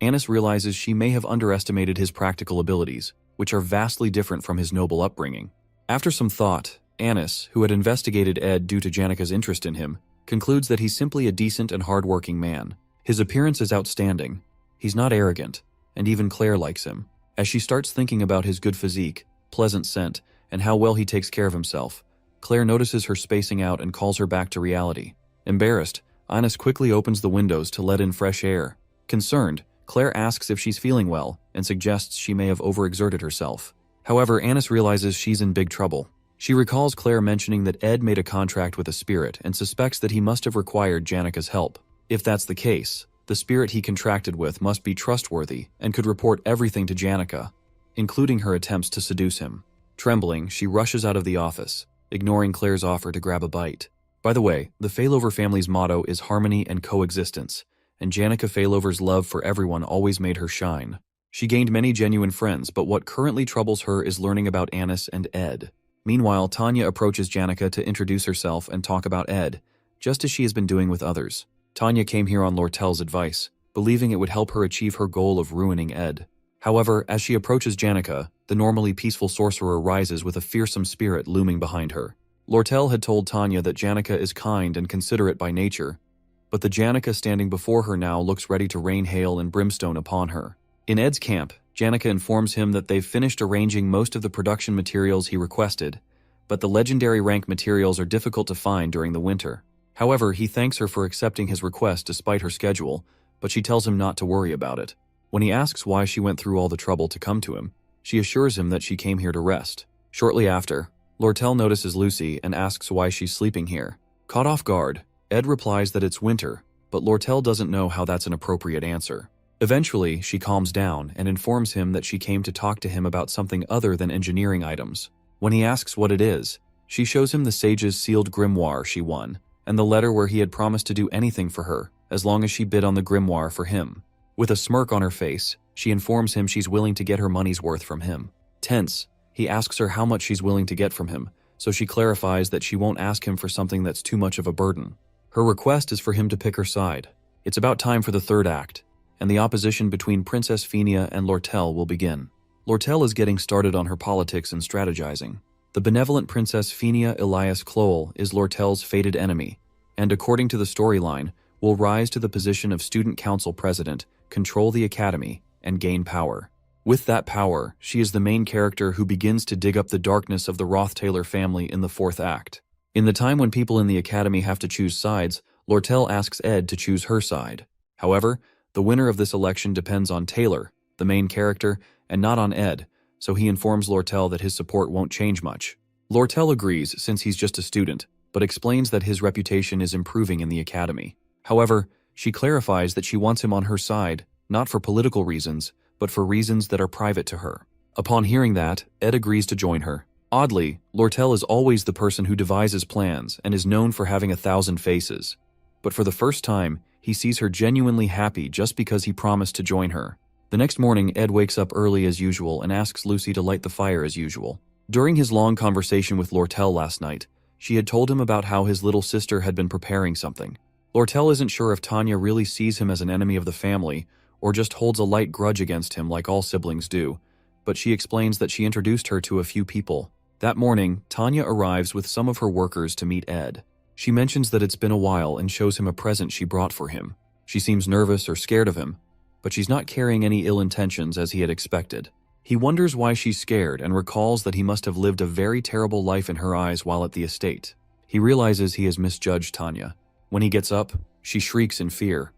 Speaker 1: Anis realizes she may have underestimated his practical abilities, which are vastly different from his noble upbringing. After some thought, Anis, who had investigated Ed due to Janika's interest in him, concludes that he's simply a decent and hard-working man. His appearance is outstanding. He's not arrogant, and even Claire likes him. As she starts thinking about his good physique, pleasant scent, and how well he takes care of himself, Claire notices her spacing out and calls her back to reality. Embarrassed, Anis quickly opens the windows to let in fresh air. Concerned, Claire asks if she's feeling well and suggests she may have overexerted herself. However, Anis realizes she's in big trouble. She recalls Claire mentioning that Ed made a contract with a spirit and suspects that he must have required Janika's help. If that's the case, the spirit he contracted with must be trustworthy and could report everything to Janika, including her attempts to seduce him. Trembling, she rushes out of the office, ignoring Claire's offer to grab a bite. By the way, the Failover family's motto is harmony and coexistence, and Janika Failover's love for everyone always made her shine. She gained many genuine friends, but what currently troubles her is learning about Anis and Ed. Meanwhile, Tanya approaches Janika to introduce herself and talk about Ed, just as she has been doing with others. Tanya came here on Lortel's advice, believing it would help her achieve her goal of ruining Ed. However, as she approaches Janika, the normally peaceful sorcerer rises with a fearsome spirit looming behind her. Lortel had told Tanya that Janika is kind and considerate by nature, but the Janika standing before her now looks ready to rain hail and brimstone upon her. In Ed's camp, Janika informs him that they've finished arranging most of the production materials he requested, but the legendary rank materials are difficult to find during the winter. However, he thanks her for accepting his request despite her schedule, but she tells him not to worry about it. When he asks why she went through all the trouble to come to him, she assures him that she came here to rest. Shortly after, Lortel notices Lucy and asks why she's sleeping here. Caught off guard, Ed replies that it's winter, but Lortel doesn't know how that's an appropriate answer. Eventually, she calms down and informs him that she came to talk to him about something other than engineering items. When he asks what it is, she shows him the sage's sealed grimoire she won, and the letter where he had promised to do anything for her, as long as she bid on the grimoire for him. With a smirk on her face, she informs him she's willing to get her money's worth from him. Tense, he asks her how much she's willing to get from him, so she clarifies that she won't ask him for something that's too much of a burden. Her request is for him to pick her side. It's about time for the third act, and the opposition between Princess Phinia and Lortel will begin. Lortel is getting started on her politics and strategizing. The benevolent Princess Phinia Elias Cloel is Lortel's fated enemy, and according to the storyline, will rise to the position of student council president, control the academy, and gain power. With that power, she is the main character who begins to dig up the darkness of the Roth-Taylor family in the 4th act. In the time when people in the academy have to choose sides, Lortel asks Ed to choose her side. However, the winner of this election depends on Taylor, the main character, and not on Ed, so he informs Lortel that his support won't change much. Lortel agrees since he's just a student, but explains that his reputation is improving in the academy. However, she clarifies that she wants him on her side, not for political reasons, but for reasons that are private to her. Upon hearing that, Ed agrees to join her. Oddly, Lortel is always the person who devises plans and is known for having 1,000 faces. But for the first time, he sees her genuinely happy just because he promised to join her. The next morning, Ed wakes up early as usual and asks Lucy to light the fire as usual. During his long conversation with Lortel last night, she had told him about how his little sister had been preparing something. Lortel isn't sure if Tanya really sees him as an enemy of the family or just holds a light grudge against him like all siblings do, but she explains that she introduced her to a few people. That morning, Tanya arrives with some of her workers to meet Ed. She mentions that it's been a while and shows him a present she brought for him. She seems nervous or scared of him, but she's not carrying any ill intentions as he had expected. He wonders why she's scared and recalls that he must have lived a very terrible life in her eyes while at the estate. He realizes he has misjudged Tanya. When he gets up, she shrieks in fear,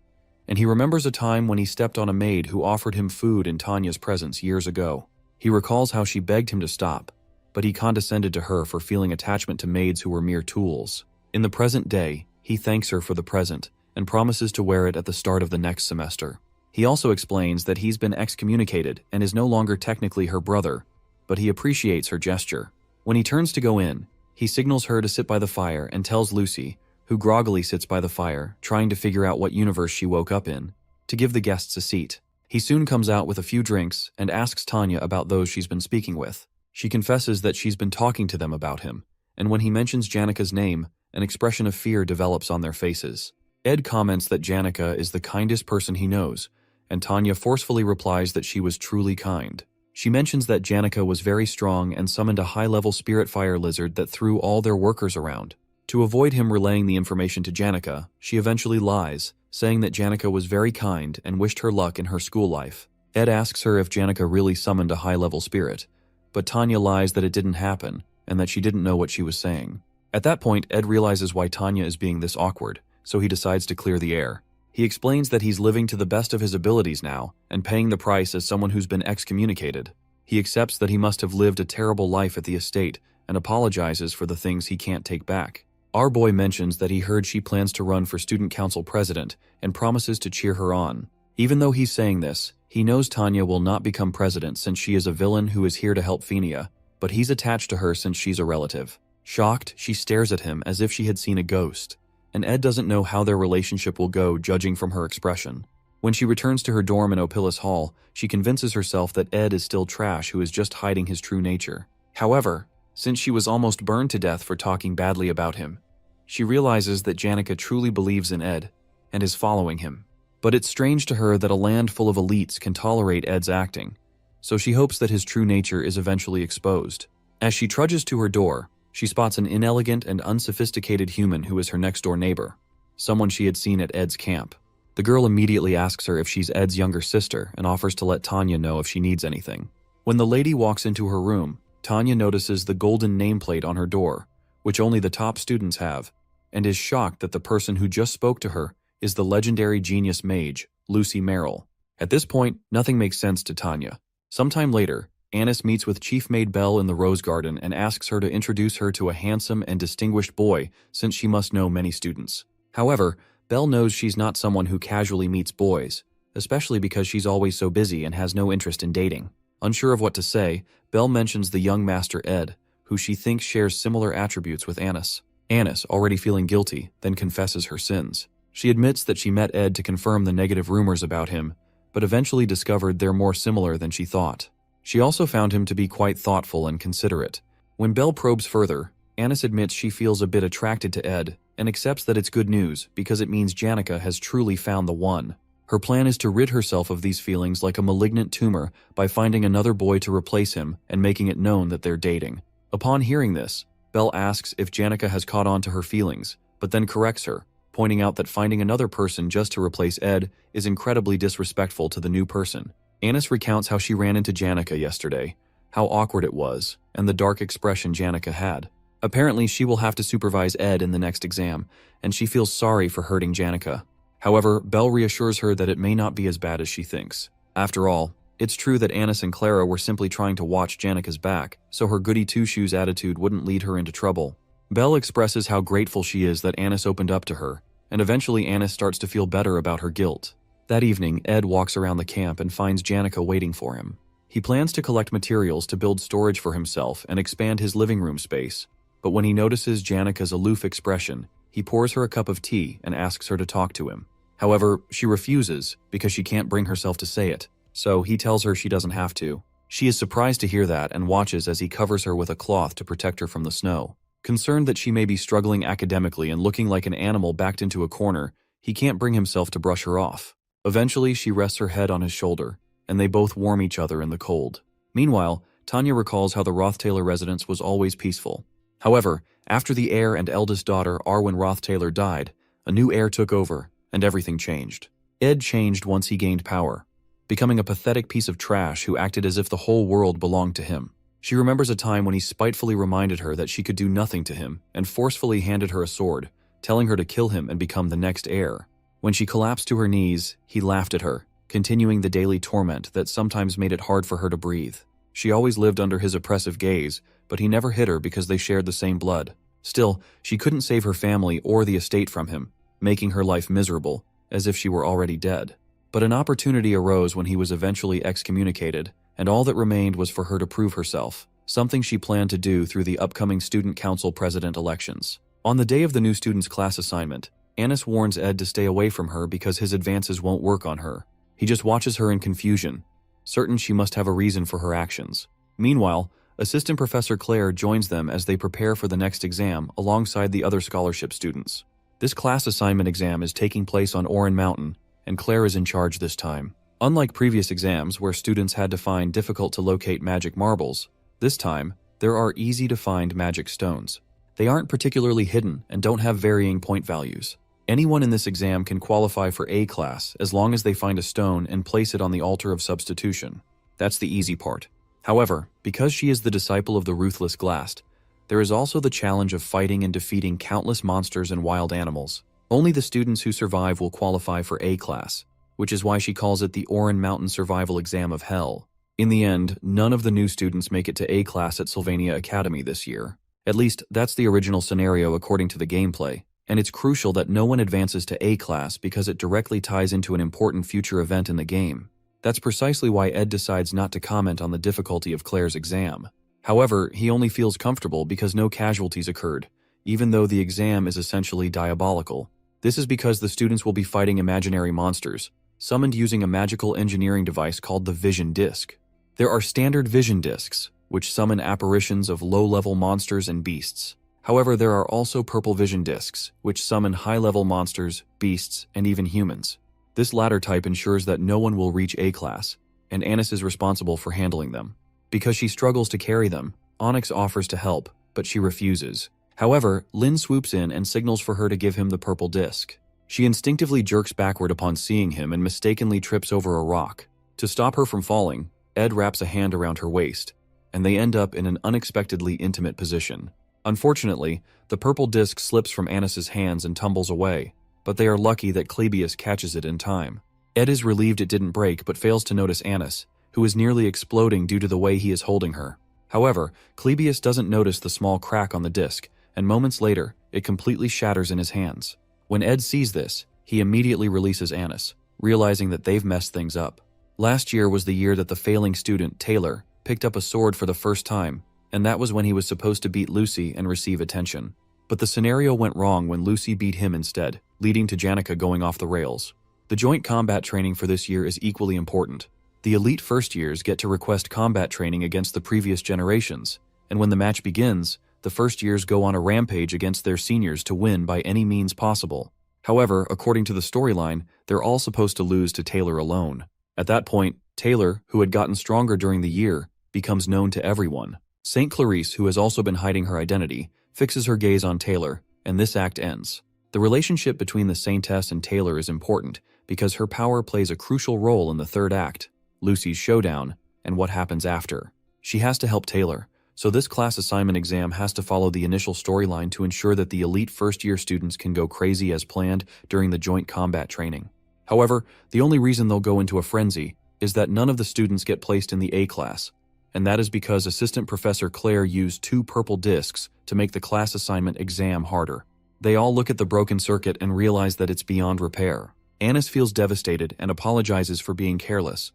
Speaker 1: and he remembers a time when he stepped on a maid who offered him food in Tanya's presence years ago. He recalls how she begged him to stop, but he condescended to her for feeling attachment to maids who were mere tools. In the present day, he thanks her for the present and promises to wear it at the start of the next semester. He also explains that he's been excommunicated and is no longer technically her brother, but he appreciates her gesture. When he turns to go in, he signals her to sit by the fire and tells Lucy, who groggily sits by the fire, trying to figure out what universe she woke up in, to give the guests a seat. He soon comes out with a few drinks and asks Tanya about those she's been speaking with. She confesses that she's been talking to them about him, and when he mentions Janika's name, an expression of fear develops on their faces. Ed comments that Janika is the kindest person he knows, and Tanya forcefully replies that she was truly kind. She mentions that Janika was very strong and summoned a high-level spirit fire lizard that threw all their workers around. To avoid him relaying the information to Janika, she eventually lies, saying that Janika was very kind and wished her luck in her school life. Ed asks her if Janika really summoned a high-level spirit, but Tanya lies that it didn't happen and that she didn't know what she was saying. At that point, Ed realizes why Tanya is being this awkward, so he decides to clear the air. He explains that he's living to the best of his abilities now and paying the price as someone who's been excommunicated. He accepts that he must have lived a terrible life at the estate and apologizes for the things he can't take back. Our boy mentions that he heard she plans to run for student council president and promises to cheer her on. Even though he's saying this, he knows Tanya will not become president since she is a villain who is here to help Phinia, but he's attached to her since she's a relative. Shocked, she stares at him as if she had seen a ghost, and Ed doesn't know how their relationship will go judging from her expression. When she returns to her dorm in Opilus Hall, she convinces herself that Ed is still trash who is just hiding his true nature. However, since she was almost burned to death for talking badly about him, she realizes that Janika truly believes in Ed and is following him. But it's strange to her that a land full of elites can tolerate Ed's acting, so she hopes that his true nature is eventually exposed. As she trudges to her door, she spots an inelegant and unsophisticated human who is her next-door neighbor, someone she had seen at Ed's camp. The girl immediately asks her if she's Ed's younger sister and offers to let Tanya know if she needs anything. When the lady walks into her room, Tanya notices the golden nameplate on her door, which only the top students have, and is shocked that the person who just spoke to her is the legendary genius mage, Lucy Merrill. At this point, nothing makes sense to Tanya. Sometime later, Annis meets with Chief Maid Belle in the Rose Garden and asks her to introduce her to a handsome and distinguished boy since she must know many students. However, Belle knows she's not someone who casually meets boys, especially because she's always so busy and has no interest in dating. Unsure of what to say, Belle mentions the young master Ed, who she thinks shares similar attributes with Annis. Annis, already feeling guilty, then confesses her sins. She admits that she met Ed to confirm the negative rumors about him, but eventually discovered they're more similar than she thought. She also found him to be quite thoughtful and considerate. When Belle probes further, Annis admits she feels a bit attracted to Ed and accepts that it's good news because it means Janika has truly found the one. Her plan is to rid herself of these feelings like a malignant tumor by finding another boy to replace him and making it known that they're dating. Upon hearing this, Belle asks if Janica has caught on to her feelings, but then corrects her, pointing out that finding another person just to replace Ed is incredibly disrespectful to the new person. Anis recounts how she ran into Janica yesterday, how awkward it was, and the dark expression Janica had. Apparently, she will have to supervise Ed in the next exam, and she feels sorry for hurting Janica. However, Belle reassures her that it may not be as bad as she thinks. After all, it's true that Anis and Clara were simply trying to watch Janica's back, so her goody-two-shoes attitude wouldn't lead her into trouble. Belle expresses how grateful she is that Anis opened up to her, and eventually Anis starts to feel better about her guilt. That evening, Ed walks around the camp and finds Janica waiting for him. He plans to collect materials to build storage for himself and expand his living room space, but when he notices Janica's aloof expression, he pours her a cup of tea and asks her to talk to him. However, she refuses because she can't bring herself to say it, so he tells her she doesn't have to. She is surprised to hear that and watches as he covers her with a cloth to protect her from the snow. Concerned that she may be struggling academically and looking like an animal backed into a corner, he can't bring himself to brush her off. Eventually, she rests her head on his shoulder, and they both warm each other in the cold. Meanwhile, Tanya recalls how the Roth-Taylor residence was always peaceful. However, after the heir and eldest daughter Arwen Roth-Taylor died, a new heir took over, and everything changed. Ed changed once he gained power, becoming a pathetic piece of trash who acted as if the whole world belonged to him. She remembers a time when he spitefully reminded her that she could do nothing to him and forcefully handed her a sword, telling her to kill him and become the next heir. When she collapsed to her knees, he laughed at her, continuing the daily torment that sometimes made it hard for her to breathe. She always lived under his oppressive gaze, but he never hit her because they shared the same blood. Still, she couldn't save her family or the estate from him, making her life miserable, as if she were already dead. But an opportunity arose when he was eventually excommunicated, and all that remained was for her to prove herself, something she planned to do through the upcoming Student Council President elections. On the day of the new student's class assignment, Anis warns Ed to stay away from her because his advances won't work on her. He just watches her in confusion, certain she must have a reason for her actions. Meanwhile, Assistant Professor Claire joins them as they prepare for the next exam alongside the other scholarship students. This class assignment exam is taking place on Oran Mountain, and Claire is in charge this time. Unlike previous exams where students had to find difficult-to-locate magic marbles, this time, there are easy-to-find magic stones. They aren't particularly hidden and don't have varying point values. Anyone in this exam can qualify for A class as long as they find a stone and place it on the altar of substitution. That's the easy part. However, because she is the disciple of the ruthless Glast, there is also the challenge of fighting and defeating countless monsters and wild animals. Only the students who survive will qualify for A class, which is why she calls it the Oran Mountain Survival Exam of Hell. In the end, none of the new students make it to A class at Sylvania Academy this year. At least, that's the original scenario according to the gameplay, and it's crucial that no one advances to A class because it directly ties into an important future event in the game. That's precisely why Ed decides not to comment on the difficulty of Claire's exam. However, he only feels comfortable because no casualties occurred, even though the exam is essentially diabolical. This is because the students will be fighting imaginary monsters, summoned using a magical engineering device called the Vision Disc. There are standard vision discs, which summon apparitions of low-level monsters and beasts. However, there are also purple vision discs, which summon high-level monsters, beasts, and even humans. This latter type ensures that no one will reach A class, and Anis is responsible for handling them. Because she struggles to carry them, Onyx offers to help, but she refuses. However, Lynn swoops in and signals for her to give him the purple disc. She instinctively jerks backward upon seeing him and mistakenly trips over a rock. To stop her from falling, Ed wraps a hand around her waist, and they end up in an unexpectedly intimate position. Unfortunately, the purple disc slips from Anis's hands and tumbles away, but they are lucky that Clebius catches it in time. Ed is relieved it didn't break but fails to notice Anis, who is nearly exploding due to the way he is holding her. However, Clebius doesn't notice the small crack on the disc, and moments later, it completely shatters in his hands. When Ed sees this, he immediately releases Anis, realizing that they've messed things up. Last year was the year that the failing student, Taylor, picked up a sword for the first time, and that was when he was supposed to beat Lucy and receive attention. But the scenario went wrong when Lucy beat him instead, leading to Janica going off the rails. The joint combat training for this year is equally important. The elite first years get to request combat training against the previous generations, and when the match begins, the first years go on a rampage against their seniors to win by any means possible. However, according to the storyline, they're all supposed to lose to Taylor alone. At that point, Taylor, who had gotten stronger during the year, becomes known to everyone. Saint Clarice, who has also been hiding her identity, fixes her gaze on Taylor, and this act ends. The relationship between the Saintess and Taylor is important because her power plays a crucial role in the third act, Lucy's showdown, and what happens after. She has to help Taylor, so this class assignment exam has to follow the initial storyline to ensure that the elite first-year students can go crazy as planned during the joint combat training. However, the only reason they'll go into a frenzy is that none of the students get placed in the A class, and that is because Assistant Professor Claire used 2 purple discs to make the class assignment exam harder. They all look at the broken circuit and realize that it's beyond repair. Annis feels devastated and apologizes for being careless,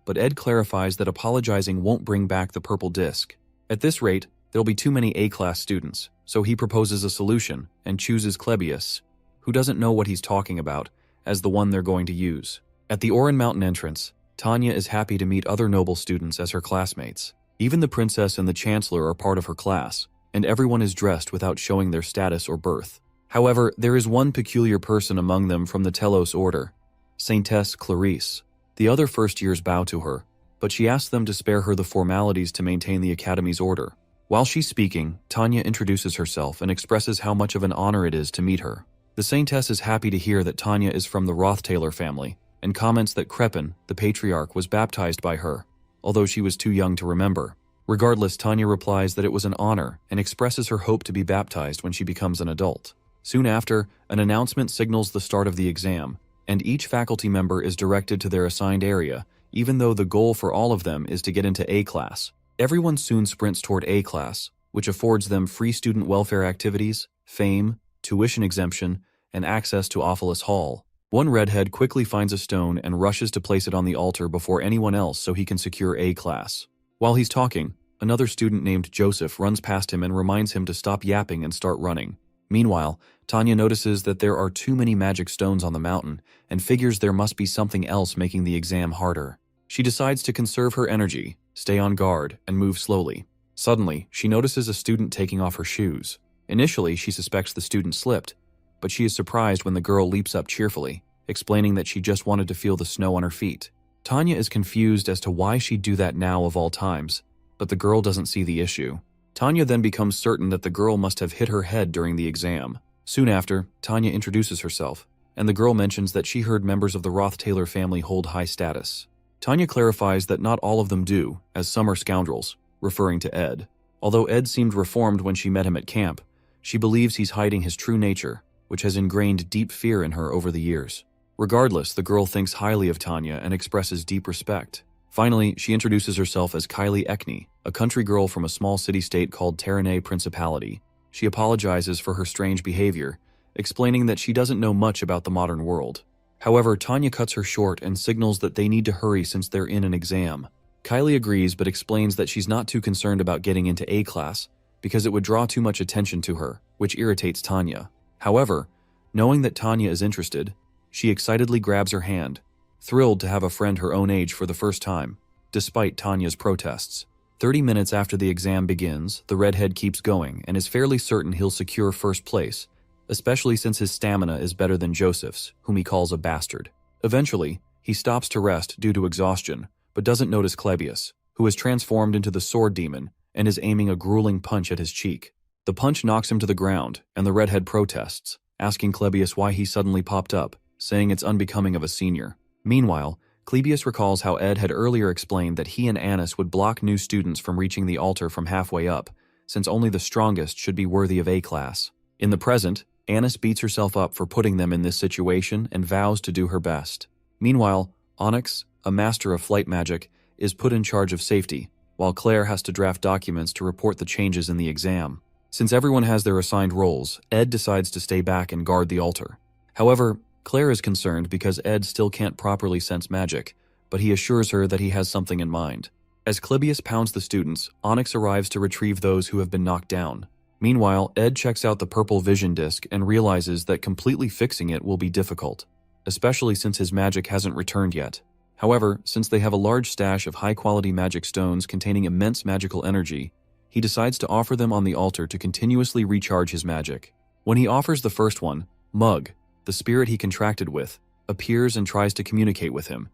Speaker 1: but Ed clarifies that apologizing won't bring back the purple disc. At this rate, there'll be too many A-class students, so he proposes a solution and chooses Clebius, who doesn't know what he's talking about, as the one they're going to use. At the Oran Mountain entrance, Tanya is happy to meet other noble students as her classmates. Even the princess and the chancellor are part of her class, and everyone is dressed without showing their status or birth. However, there is one peculiar person among them from the Telos order, Saintess Clarice. The other first-years bow to her, but she asks them to spare her the formalities to maintain the Academy's order. While she's speaking, Tanya introduces herself and expresses how much of an honor it is to meet her. The Saintess is happy to hear that Tanya is from the Rothtaylor family, and comments that Crepin, the patriarch, was baptized by her, although she was too young to remember. Regardless, Tanya replies that it was an honor and expresses her hope to be baptized when she becomes an adult. Soon after, an announcement signals the start of the exam, and each faculty member is directed to their assigned area, even though the goal for all of them is to get into A class. Everyone soon sprints toward A class, which affords them free student welfare activities, fame, tuition exemption, and access to Ophelis Hall. One redhead quickly finds a stone and rushes to place it on the altar before anyone else so he can secure A class. While he's talking, another student named Joseph runs past him and reminds him to stop yapping and start running. Meanwhile, Tanya notices that there are too many magic stones on the mountain and figures there must be something else making the exam harder. She decides to conserve her energy, stay on guard, and move slowly. Suddenly, she notices a student taking off her shoes. Initially, she suspects the student slipped, but she is surprised when the girl leaps up cheerfully, explaining that she just wanted to feel the snow on her feet. Tanya is confused as to why she'd do that now of all times, but the girl doesn't see the issue. Tanya then becomes certain that the girl must have hit her head during the exam. Soon after, Tanya introduces herself, and the girl mentions that she heard members of the Rothtaylor family hold high status. Tanya clarifies that not all of them do, as some are scoundrels, referring to Ed. Although Ed seemed reformed when she met him at camp, she believes he's hiding his true nature, which has ingrained deep fear in her over the years. Regardless, the girl thinks highly of Tanya and expresses deep respect. Finally, she introduces herself as Kylie Ekney, a country girl from a small city-state called Terranay Principality. She apologizes for her strange behavior, explaining that she doesn't know much about the modern world. However, Tanya cuts her short and signals that they need to hurry since they're in an exam. Kylie agrees but explains that she's not too concerned about getting into A class because it would draw too much attention to her, which irritates Tanya. However, knowing that Tanya is interested, she excitedly grabs her hand, thrilled to have a friend her own age for the first time, despite Tanya's protests. 30 minutes after the exam begins, the redhead keeps going and is fairly certain he'll secure first place, especially since his stamina is better than Joseph's, whom he calls a bastard. Eventually, he stops to rest due to exhaustion, but doesn't notice Clebius, who is transformed into the sword demon and is aiming a grueling punch at his cheek. The punch knocks him to the ground, and the redhead protests, asking Clebius why he suddenly popped up, saying it's unbecoming of a senior. Meanwhile, Clebius recalls how Ed had earlier explained that he and Annis would block new students from reaching the altar from halfway up, since only the strongest should be worthy of A class. In the present, Annis beats herself up for putting them in this situation and vows to do her best. Meanwhile, Onyx, a master of flight magic, is put in charge of safety, while Claire has to draft documents to report the changes in the exam. Since everyone has their assigned roles, Ed decides to stay back and guard the altar. However, Claire is concerned because Ed still can't properly sense magic, but he assures her that he has something in mind. As Clebius pounds the students, Onyx arrives to retrieve those who have been knocked down. Meanwhile, Ed checks out the purple vision disc and realizes that completely fixing it will be difficult, especially since his magic hasn't returned yet. However, since they have a large stash of high-quality magic stones containing immense magical energy, he decides to offer them on the altar to continuously recharge his magic. When he offers the first one, Mug, the spirit he contracted with, appears and tries to communicate with him,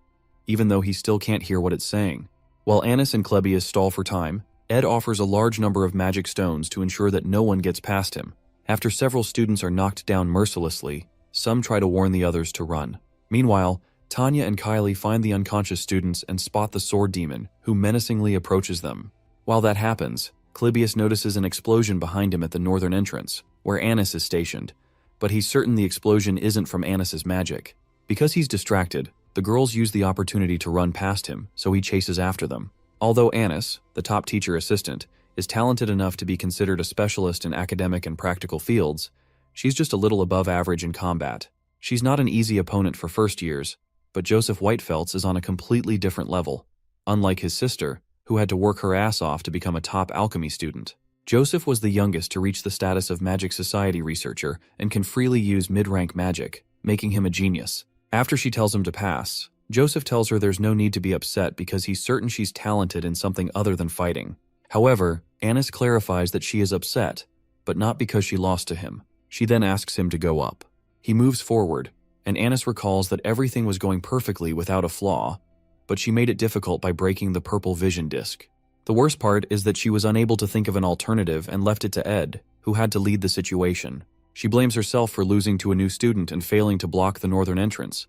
Speaker 1: even though he still can't hear what it's saying. While Annis and Clebius stall for time, Ed offers a large number of magic stones to ensure that no one gets past him. After several students are knocked down mercilessly, some try to warn the others to run. Meanwhile, Tanya and Kylie find the unconscious students and spot the sword demon, who menacingly approaches them. While that happens, Clebius notices an explosion behind him at the northern entrance, where Annis is stationed, but he's certain the explosion isn't from Annis's magic. Because he's distracted, the girls use the opportunity to run past him, so he chases after them. Although Annis, the top teacher assistant, is talented enough to be considered a specialist in academic and practical fields, she's just a little above average in combat. She's not an easy opponent for first years, but Joseph Whitefeltz is on a completely different level, unlike his sister, who had to work her ass off to become a top alchemy student. Joseph was the youngest to reach the status of Magic Society researcher and can freely use mid-rank magic, making him a genius. After she tells him to pass, Joseph tells her there's no need to be upset because he's certain she's talented in something other than fighting. However, Annis clarifies that she is upset, but not because she lost to him. She then asks him to go up. He moves forward, and Annis recalls that everything was going perfectly without a flaw, but she made it difficult by breaking the purple vision disc. The worst part is that she was unable to think of an alternative and left it to Ed, who had to lead the situation. She blames herself for losing to a new student and failing to block the northern entrance.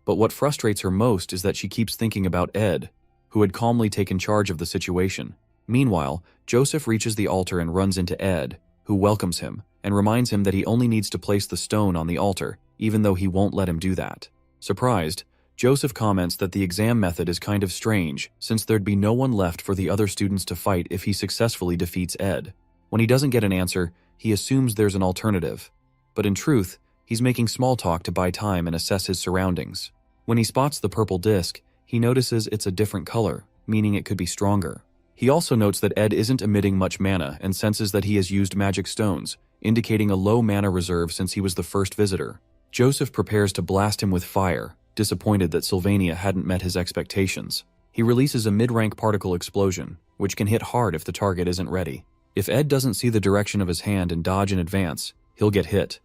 Speaker 1: But what frustrates her most is that she keeps thinking about Ed, who had calmly taken charge of the situation. Meanwhile, Joseph reaches the altar and runs into Ed, who welcomes him and reminds him that he only needs to place the stone on the altar, even though he won't let him do that. Surprised, Joseph comments that the exam method is kind of strange, since there'd be no one left for the other students to fight if he successfully defeats Ed. When he doesn't get an answer, he assumes there's an alternative. But in truth, he's making small talk to buy time and assess his surroundings. When he spots the purple disc, he notices it's a different color, meaning it could be stronger. He also notes that Ed isn't emitting much mana and senses that he has used magic stones, indicating a low mana reserve since he was the first visitor. Joseph prepares to blast him with fire, disappointed that Sylvania hadn't met his expectations. He releases a mid-rank particle explosion, which can hit hard if the target isn't ready. If Ed doesn't see the direction of his hand and dodge in advance, he'll get hit.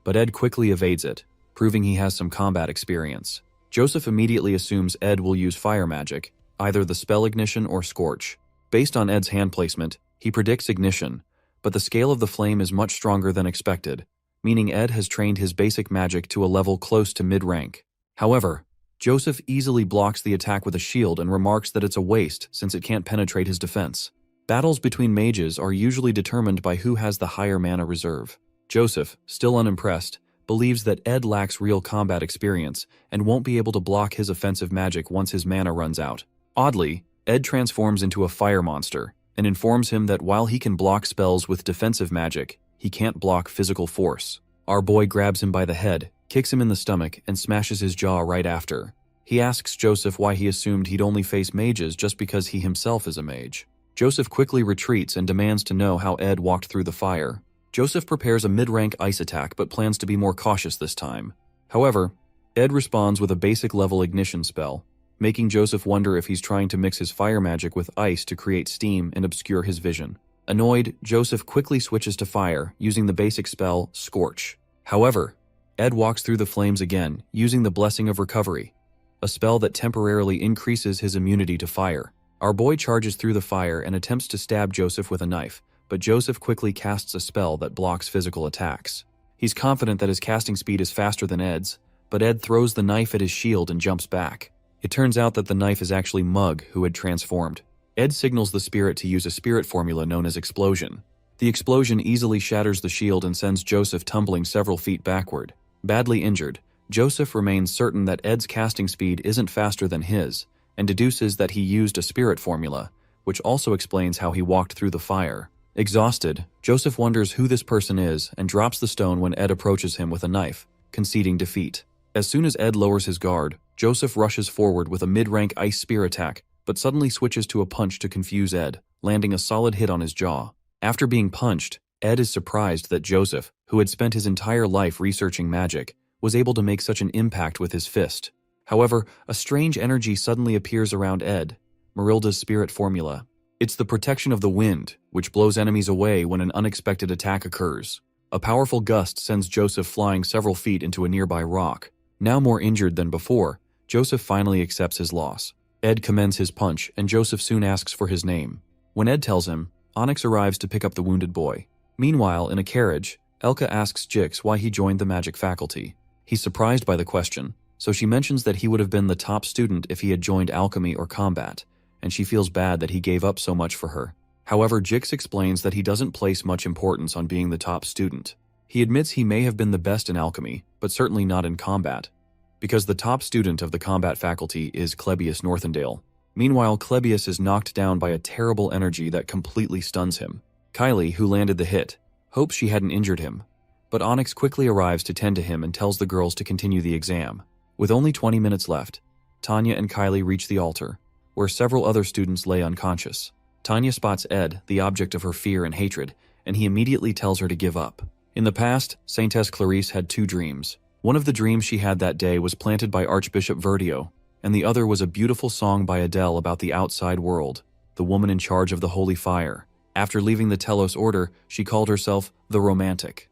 Speaker 1: But Ed quickly evades it, proving he has some combat experience. Joseph immediately assumes Ed will use fire magic, either the spell ignition or scorch. Based on Ed's hand placement, he predicts ignition, but the scale of the flame is much stronger than expected, meaning Ed has trained his basic magic to a level close to mid-rank. However, Joseph easily blocks the attack with a shield and remarks that it's a waste since it can't penetrate his defense. Battles between mages are usually determined by who has the higher mana reserve. Joseph, still unimpressed, believes that Ed lacks real combat experience and won't be able to block his offensive magic once his mana runs out. Oddly, Ed transforms into a fire monster and informs him that while he can block spells with defensive magic, he can't block physical force. Our boy grabs him by the head, kicks him in the stomach, and smashes his jaw right after. He asks Joseph why he assumed he'd only face mages just because he himself is a mage. Joseph quickly retreats and demands to know how Ed walked through the fire. Joseph prepares a mid-rank ice attack but plans to be more cautious this time. However, Ed responds with a basic level ignition spell, making Joseph wonder if he's trying to mix his fire magic with ice to create steam and obscure his vision. Annoyed, Joseph quickly switches to fire, using the basic spell, Scorch. However, Ed walks through the flames again, using the Blessing of Recovery, a spell that temporarily increases his immunity to fire. Our boy charges through the fire and attempts to stab Joseph with a knife, but Joseph quickly casts a spell that blocks physical attacks. He's confident that his casting speed is faster than Ed's, but Ed throws the knife at his shield and jumps back. It turns out that the knife is actually Mug, who had transformed. Ed signals the spirit to use a spirit formula known as Explosion. The explosion easily shatters the shield and sends Joseph tumbling several feet backward. Badly injured, Joseph remains certain that Ed's casting speed isn't faster than his, and deduces that he used a spirit formula, which also explains how he walked through the fire. Exhausted, Joseph wonders who this person is and drops the stone when Ed approaches him with a knife, conceding defeat. As soon as Ed lowers his guard, Joseph rushes forward with a mid-rank ice spear attack, but suddenly switches to a punch to confuse Ed, landing a solid hit on his jaw. After being punched, Ed is surprised that Joseph, who had spent his entire life researching magic, was able to make such an impact with his fist. However, a strange energy suddenly appears around Ed, Marilda's spirit formula. It's the protection of the wind, which blows enemies away when an unexpected attack occurs. A powerful gust sends Joseph flying several feet into a nearby rock. Now more injured than before, Joseph finally accepts his loss. Ed commends his punch, and Joseph soon asks for his name. When Ed tells him, Onyx arrives to pick up the wounded boy. Meanwhile, in a carriage, Elka asks Jix why he joined the magic faculty. He's surprised by the question, so she mentions that he would have been the top student if he had joined alchemy or combat, and she feels bad that he gave up so much for her. However, Jix explains that he doesn't place much importance on being the top student. He admits he may have been the best in alchemy, but certainly not in combat, because the top student of the combat faculty is Clebius Northendale. Meanwhile, Clebius is knocked down by a terrible energy that completely stuns him. Kylie, who landed the hit, hopes she hadn't injured him, but Onyx quickly arrives to tend to him and tells the girls to continue the exam. With only 20 minutes left, Tanya and Kylie reach the altar, where several other students lay unconscious. Tanya spots Ed, the object of her fear and hatred, and he immediately tells her to give up. In the past, Saintess Clarice had two dreams. One of the dreams she had that day was planted by Archbishop Verdio, and the other was a beautiful song by Adele about the outside world, the woman in charge of the holy fire. After leaving the Telos Order, she called herself the Romantic.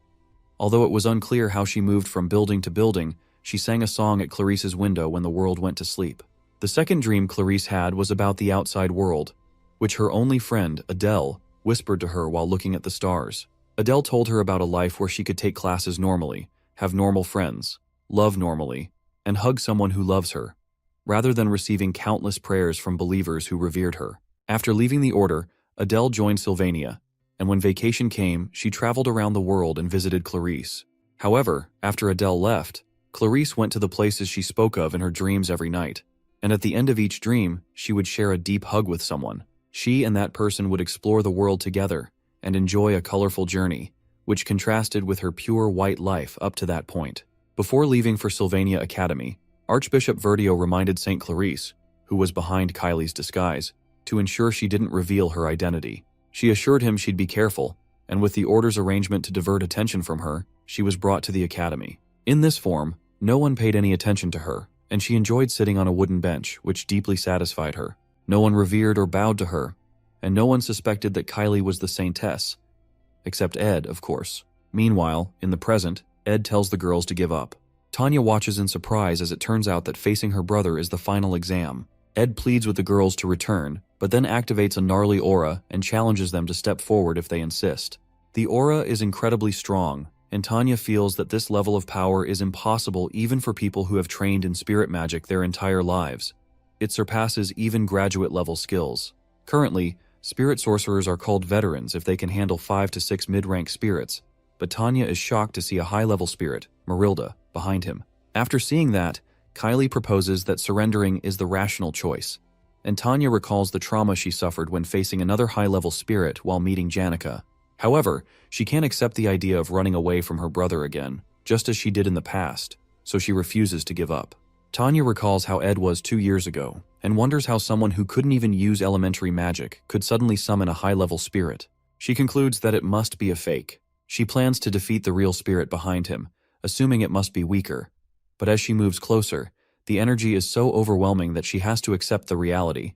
Speaker 1: Although it was unclear how she moved from building to building, she sang a song at Clarice's window when the world went to sleep. The second dream Clarice had was about the outside world, which her only friend, Adele, whispered to her while looking at the stars. Adele told her about a life where she could take classes normally, have normal friends, love normally, and hug someone who loves her, rather than receiving countless prayers from believers who revered her. After leaving the order, Adele joined Sylvania, and when vacation came, she traveled around the world and visited Clarice. However, after Adele left, Clarice went to the places she spoke of in her dreams every night, and at the end of each dream, she would share a deep hug with someone. She and that person would explore the world together and enjoy a colorful journey, which contrasted with her pure white life up to that point. Before leaving for Sylvania Academy, Archbishop Verdio reminded St. Clarice, who was behind Kylie's disguise, to ensure she didn't reveal her identity. She assured him she'd be careful, and with the order's arrangement to divert attention from her, she was brought to the academy. In this form, no one paid any attention to her, and she enjoyed sitting on a wooden bench, which deeply satisfied her. No one revered or bowed to her, and no one suspected that Kylie was the saintess, except Ed, of course. Meanwhile, in the present, Ed tells the girls to give up. Tanya watches in surprise as it turns out that facing her brother is the final exam. Ed pleads with the girls to return, but then activates a gnarly aura and challenges them to step forward if they insist. The aura is incredibly strong, and Tanya feels that this level of power is impossible even for people who have trained in spirit magic their entire lives. It surpasses even graduate-level skills. Currently, spirit sorcerers are called veterans if they can handle 5 to 6 mid-rank spirits, but Tanya is shocked to see a high-level spirit, Marilda, behind him. After seeing that, Kylie proposes that surrendering is the rational choice, and Tanya recalls the trauma she suffered when facing another high-level spirit while meeting Janica. However, she can't accept the idea of running away from her brother again, just as she did in the past, so she refuses to give up. Tanya recalls how Ed was 2 years ago, and wonders how someone who couldn't even use elementary magic could suddenly summon a high-level spirit. She concludes that it must be a fake. She plans to defeat the real spirit behind him, assuming it must be weaker. But as she moves closer, the energy is so overwhelming that she has to accept the reality.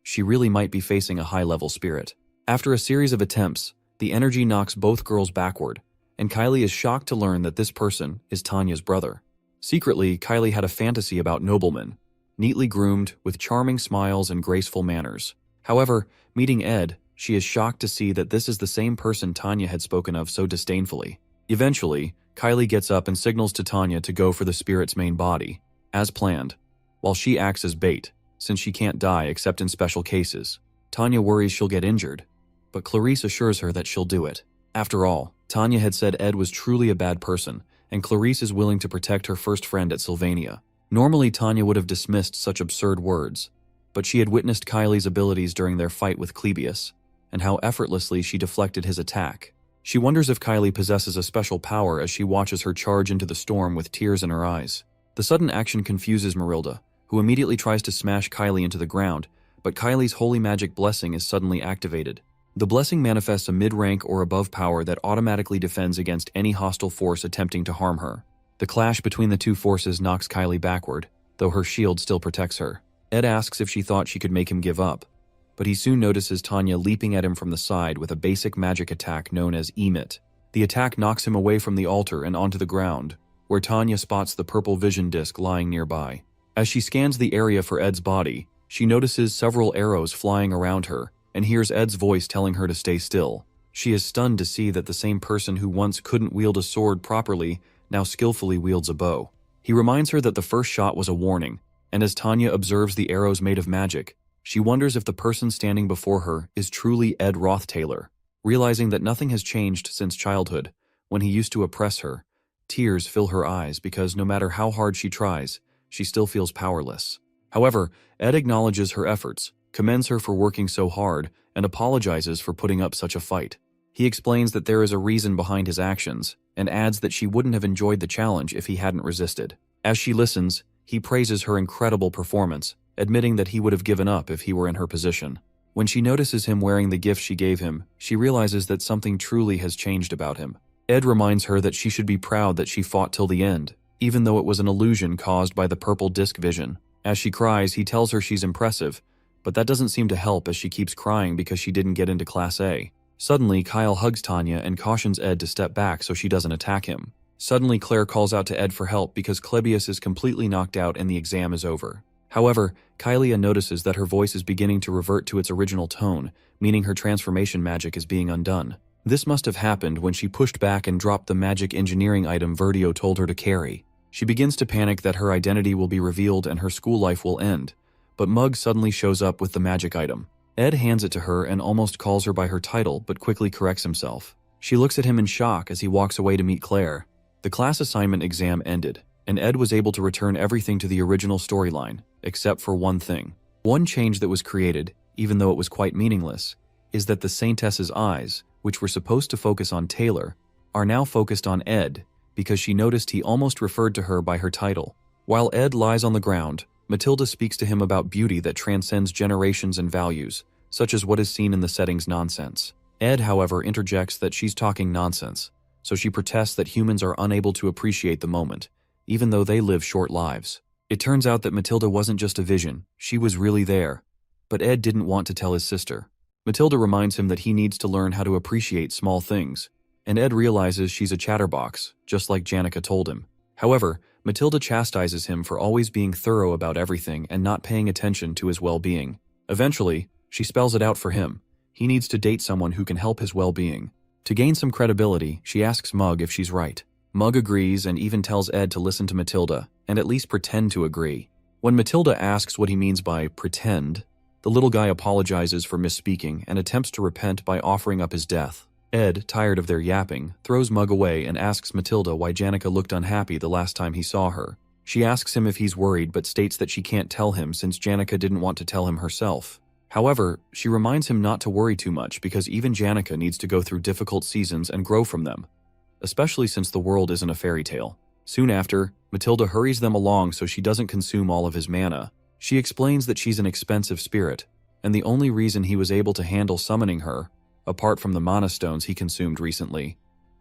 Speaker 1: She really might be facing a high-level spirit. After a series of attempts, the energy knocks both girls backward, and Kylie is shocked to learn that this person is Tanya's brother. Secretly, Kylie had a fantasy about noblemen, neatly groomed, with charming smiles and graceful manners. However, meeting Ed, she is shocked to see that this is the same person Tanya had spoken of so disdainfully. Eventually, Kylie gets up and signals to Tanya to go for the spirit's main body, as planned, while she acts as bait, since she can't die except in special cases. Tanya worries she'll get injured, but Clarice assures her that she'll do it. After all, Tanya had said Ed was truly a bad person, and Clarice is willing to protect her first friend at Sylvania. Normally, Tanya would have dismissed such absurd words, but she had witnessed Kylie's abilities during their fight with Clebius, and how effortlessly she deflected his attack. She wonders if Kylie possesses a special power as she watches her charge into the storm with tears in her eyes. The sudden action confuses Marilda, who immediately tries to smash Kylie into the ground, but Kylie's holy magic blessing is suddenly activated. The blessing manifests a mid-rank or above power that automatically defends against any hostile force attempting to harm her. The clash between the two forces knocks Kylie backward, though her shield still protects her. Ed asks if she thought she could make him give up, but he soon notices Tanya leaping at him from the side with a basic magic attack known as Emit. The attack knocks him away from the altar and onto the ground, where Tanya spots the purple vision disc lying nearby. As she scans the area for Ed's body, she notices several arrows flying around her and hears Ed's voice telling her to stay still. She is stunned to see that the same person who once couldn't wield a sword properly now skillfully wields a bow. He reminds her that the first shot was a warning, and as Tanya observes the arrows made of magic, she wonders if the person standing before her is truly Ed Roth-Taylor. Realizing that nothing has changed since childhood, when he used to oppress her, tears fill her eyes because no matter how hard she tries, she still feels powerless. However, Ed acknowledges her efforts, commends her for working so hard, and apologizes for putting up such a fight. He explains that there is a reason behind his actions, and adds that she wouldn't have enjoyed the challenge if he hadn't resisted. As she listens, he praises her incredible performance, admitting that he would have given up if he were in her position. When she notices him wearing the gift she gave him, she realizes that something truly has changed about him. Ed reminds her that she should be proud that she fought till the end, even though it was an illusion caused by the purple disc vision. As she cries, he tells her she's impressive, but that doesn't seem to help as she keeps crying because she didn't get into Class A. Suddenly, Kyle hugs Tanya and cautions Ed to step back so she doesn't attack him. Suddenly, Claire calls out to Ed for help because Klebius is completely knocked out and the exam is over. However, Kylia notices that her voice is beginning to revert to its original tone, meaning her transformation magic is being undone. This must have happened when she pushed back and dropped the magic engineering item Verdio told her to carry. She begins to panic that her identity will be revealed and her school life will end, but Mug suddenly shows up with the magic item. Ed hands it to her and almost calls her by her title but quickly corrects himself. She looks at him in shock as he walks away to meet Claire. The class assignment exam ended, and Ed was able to return everything to the original storyline, except for one thing. One change that was created, even though it was quite meaningless, is that the Saintess's eyes, which were supposed to focus on Taylor, are now focused on Ed because she noticed he almost referred to her by her title. While Ed lies on the ground, Matilda speaks to him about beauty that transcends generations and values, such as what is seen in the setting's nonsense. Ed, however, interjects that she's talking nonsense, so she protests that humans are unable to appreciate the moment, even though they live short lives. It turns out that Matilda wasn't just a vision, she was really there. But Ed didn't want to tell his sister. Matilda reminds him that he needs to learn how to appreciate small things, and Ed realizes she's a chatterbox, just like Janica told him. However, Matilda chastises him for always being thorough about everything and not paying attention to his well-being. Eventually, she spells it out for him. He needs to date someone who can help his well-being. To gain some credibility, she asks Mug if she's right. Mug agrees and even tells Ed to listen to Matilda, and at least pretend to agree. When Matilda asks what he means by pretend, the little guy apologizes for misspeaking and attempts to repent by offering up his death. Ed, tired of their yapping, throws Mug away and asks Matilda why Janica looked unhappy the last time he saw her. She asks him if he's worried but states that she can't tell him since Janica didn't want to tell him herself. However, she reminds him not to worry too much because even Janica needs to go through difficult seasons and grow from them, especially since the world isn't a fairy tale. Soon after, Matilda hurries them along so she doesn't consume all of his mana. She explains that she's an expensive spirit, and the only reason he was able to handle summoning her, apart from the mana stones he consumed recently,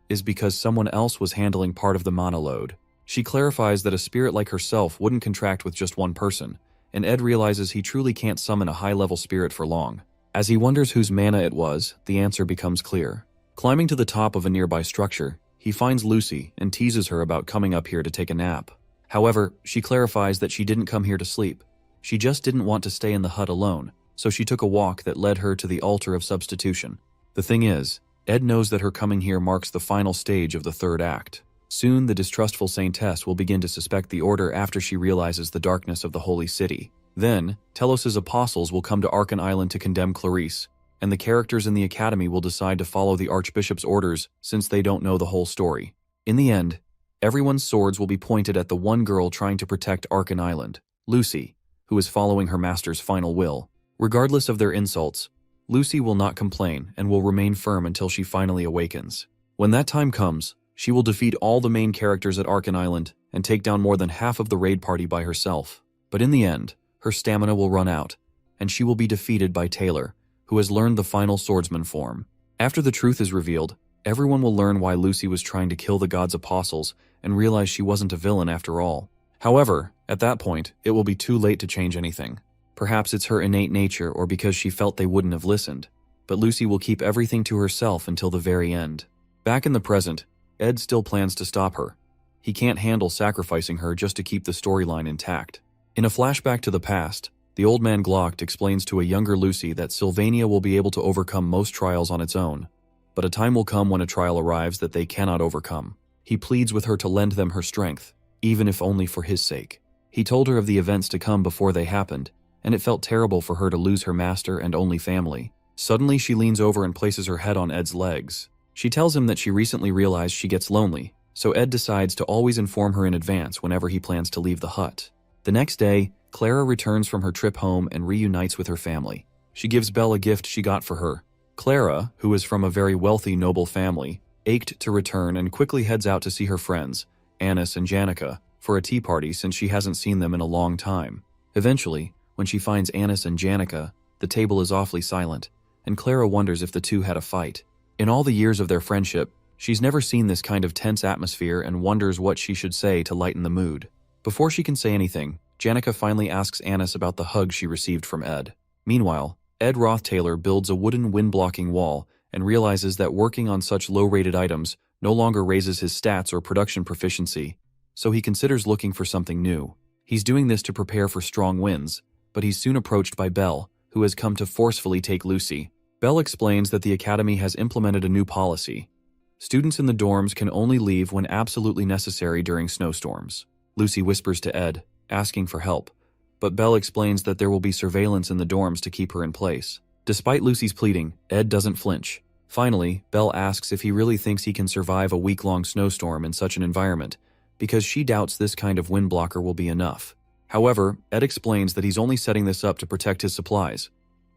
Speaker 1: is because someone else was handling part of the mana load. She clarifies that a spirit like herself wouldn't contract with just one person, and Ed realizes he truly can't summon a high-level spirit for long. As he wonders whose mana it was, the answer becomes clear. Climbing to the top of a nearby structure, he finds Lucy and teases her about coming up here to take a nap. However, she clarifies that she didn't come here to sleep. She just didn't want to stay in the hut alone, so she took a walk that led her to the altar of substitution. The thing is, Ed knows that her coming here marks the final stage of the third act. Soon, the distrustful Saintess will begin to suspect the Order after she realizes the darkness of the Holy City. Then, Telos' apostles will come to Arkan Island to condemn Clarice, and the characters in the Academy will decide to follow the Archbishop's orders since they don't know the whole story. In the end, everyone's swords will be pointed at the one girl trying to protect Arkan Island, Lucy, who is following her master's final will. Regardless of their insults, Lucy will not complain and will remain firm until she finally awakens. When that time comes, she will defeat all the main characters at Arkan Island and take down more than half of the raid party by herself. But in the end, her stamina will run out, and she will be defeated by Taylor, who has learned the final swordsman form. After the truth is revealed, everyone will learn why Lucy was trying to kill the god's apostles and realize she wasn't a villain after all. However, at that point, it will be too late to change anything. Perhaps it's her innate nature or because she felt they wouldn't have listened, but Lucy will keep everything to herself until the very end. Back in the present, Ed still plans to stop her. He can't handle sacrificing her just to keep the storyline intact. In a flashback to the past, the old man Glock explains to a younger Lucy that Sylvania will be able to overcome most trials on its own, but a time will come when a trial arrives that they cannot overcome. He pleads with her to lend them her strength, even if only for his sake. He told her of the events to come before they happened, and it felt terrible for her to lose her master and only family. Suddenly, she leans over and places her head on Ed's legs. She tells him that she recently realized she gets lonely, so Ed decides to always inform her in advance whenever he plans to leave the hut. The next day, Clara returns from her trip home and reunites with her family. She gives Belle a gift she got for her. Clara, who is from a very wealthy, noble family, ached to return and quickly heads out to see her friends, Annis and Janica, for a tea party since she hasn't seen them in a long time. Eventually, when she finds Annis and Janica, the table is awfully silent, and Clara wonders if the two had a fight. In all the years of their friendship, she's never seen this kind of tense atmosphere and wonders what she should say to lighten the mood. Before she can say anything, Janica finally asks Annis about the hug she received from Ed. Meanwhile, Ed Roth-Taylor builds a wooden wind-blocking wall and realizes that working on such low-rated items no longer raises his stats or production proficiency, so he considers looking for something new. He's doing this to prepare for strong winds, but he's soon approached by Belle, who has come to forcefully take Lucy. Belle explains that the Academy has implemented a new policy. Students in the dorms can only leave when absolutely necessary during snowstorms. Lucy whispers to Ed, asking for help, but Belle explains that there will be surveillance in the dorms to keep her in place. Despite Lucy's pleading, Ed doesn't flinch. Finally, Belle asks if he really thinks he can survive a week-long snowstorm in such an environment, because she doubts this kind of wind blocker will be enough. However, Ed explains that he's only setting this up to protect his supplies,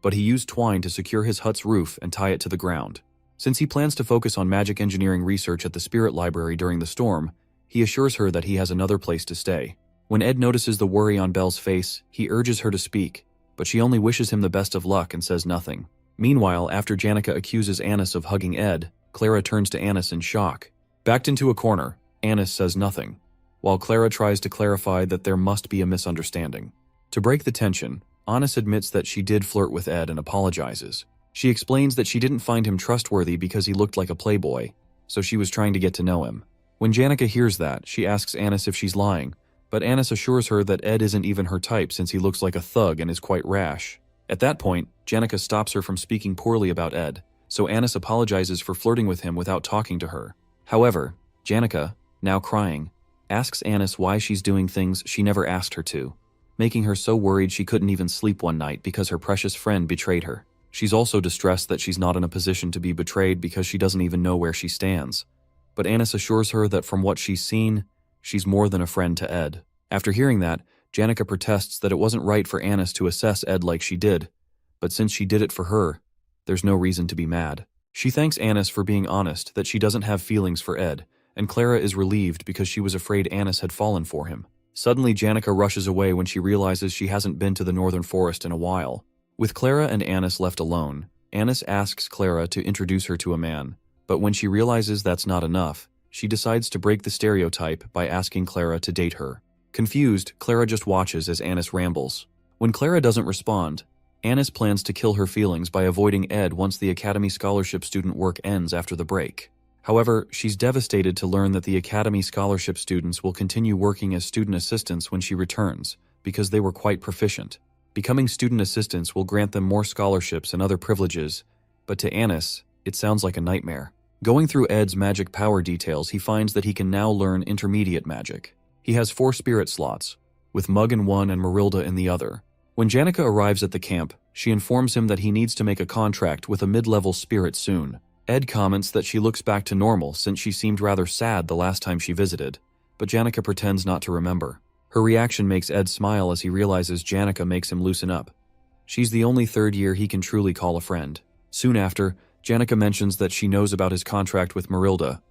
Speaker 1: but he used twine to secure his hut's roof and tie it to the ground. Since he plans to focus on magic engineering research at the Spirit Library during the storm, he assures her that he has another place to stay. When Ed notices the worry on Belle's face, he urges her to speak, but she only wishes him the best of luck and says nothing. Meanwhile, after Janica accuses Annis of hugging Ed, Clara turns to Annis in shock. Backed into a corner, Annis says nothing, while Clara tries to clarify that there must be a misunderstanding. To break the tension, Annis admits that she did flirt with Ed and apologizes. She explains that she didn't find him trustworthy because he looked like a playboy, so she was trying to get to know him. When Janica hears that, she asks Annis if she's lying, but Annis assures her that Ed isn't even her type since he looks like a thug and is quite rash. At that point, Janica stops her from speaking poorly about Ed, so Annis apologizes for flirting with him without talking to her. However, Janica, now crying, asks Annis why she's doing things she never asked her to, making her so worried she couldn't even sleep one night because her precious friend betrayed her. She's also distressed that she's not in a position to be betrayed because she doesn't even know where she stands. But Annis assures her that from what she's seen, she's more than a friend to Ed. After hearing that, Janica protests that it wasn't right for Annis to assess Ed like she did, but since she did it for her, there's no reason to be mad. She thanks Annis for being honest that she doesn't have feelings for Ed, and Clara is relieved because she was afraid Annis had fallen for him. Suddenly, Janica rushes away when she realizes she hasn't been to the northern forest in a while. With Clara and Annis left alone, Annis asks Clara to introduce her to a man, but when she realizes that's not enough, she decides to break the stereotype by asking Clara to date her. Confused, Clara just watches as Annis rambles. When Clara doesn't respond, Annis plans to kill her feelings by avoiding Ed once the Academy Scholarship student work ends after the break. However, she's devastated to learn that the Academy Scholarship students will continue working as student assistants when she returns, because they were quite proficient. Becoming student assistants will grant them more scholarships and other privileges, but to Annis, it sounds like a nightmare. Going through Ed's magic power details, he finds that he can now learn intermediate magic. He has 4 spirit slots, with Mug in one and Marilda in the other. When Janica arrives at the camp, she informs him that he needs to make a contract with a mid-level spirit soon. Ed comments that she looks back to normal since she seemed rather sad the last time she visited, but Janica pretends not to remember. Her reaction makes Ed smile as he realizes Janica makes him loosen up. She's the only third year he can truly call a friend. Soon after, Janica mentions that she knows about his contract with Marilda,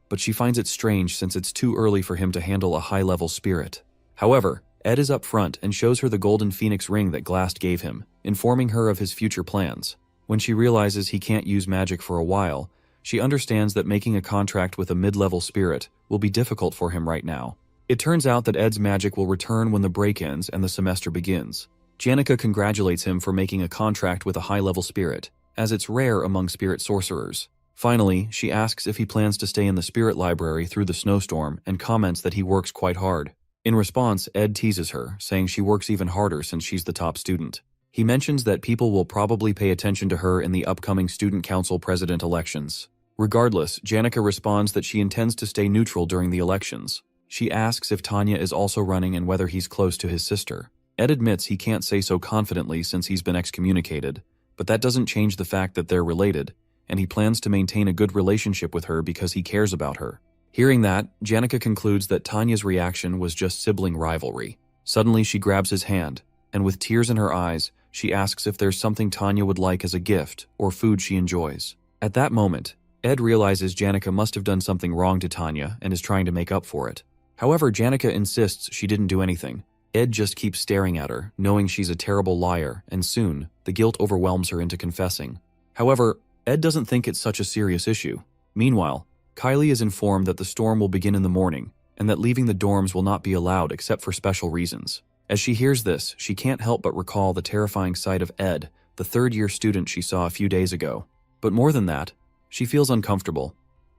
Speaker 1: but she finds it strange since it's too early for him to handle a high-level spirit. However, Ed is up front and shows her the golden phoenix ring that Glast gave him, informing her of his future plans. When she realizes he can't use magic for a while, she understands that making a contract with a mid-level spirit will be difficult for him right now. It turns out that Ed's magic will return when the break ends and the semester begins. Janica congratulates him for making a contract with a high-level spirit, as it's rare among spirit sorcerers. Finally, she asks if he plans to stay in the spirit library through the snowstorm and comments that he works quite hard. In response, Ed teases her, saying she works even harder since she's the top student. He mentions that people will probably pay attention to her in the upcoming student council president elections. Regardless, Janica responds that she intends to stay neutral during the elections. She asks if Tanya is also running and whether he's close to his sister. Ed admits he can't say so confidently since he's been excommunicated, but that doesn't change the fact that they're related, and he plans to maintain a good relationship with her because he cares about her. Hearing that, Janica concludes that Tanya's reaction was just sibling rivalry. Suddenly, she grabs his hand, and with tears in her eyes, she asks if there's something Tanya would like as a gift or food she enjoys. At that moment, Ed realizes Janica must have done something wrong to Tanya and is trying to make up for it. However, Janica insists she didn't do anything. Ed just keeps staring at her, knowing she's a terrible liar, and soon, the guilt overwhelms her into confessing. However, Ed doesn't think it's such a serious issue. Meanwhile, Kylie is informed that the storm will begin in the morning, and that leaving the dorms will not be allowed except for special reasons. As she hears this, she can't help but recall the terrifying sight of Ed, the third-year student she saw a few days ago. But more than that, she feels uncomfortable,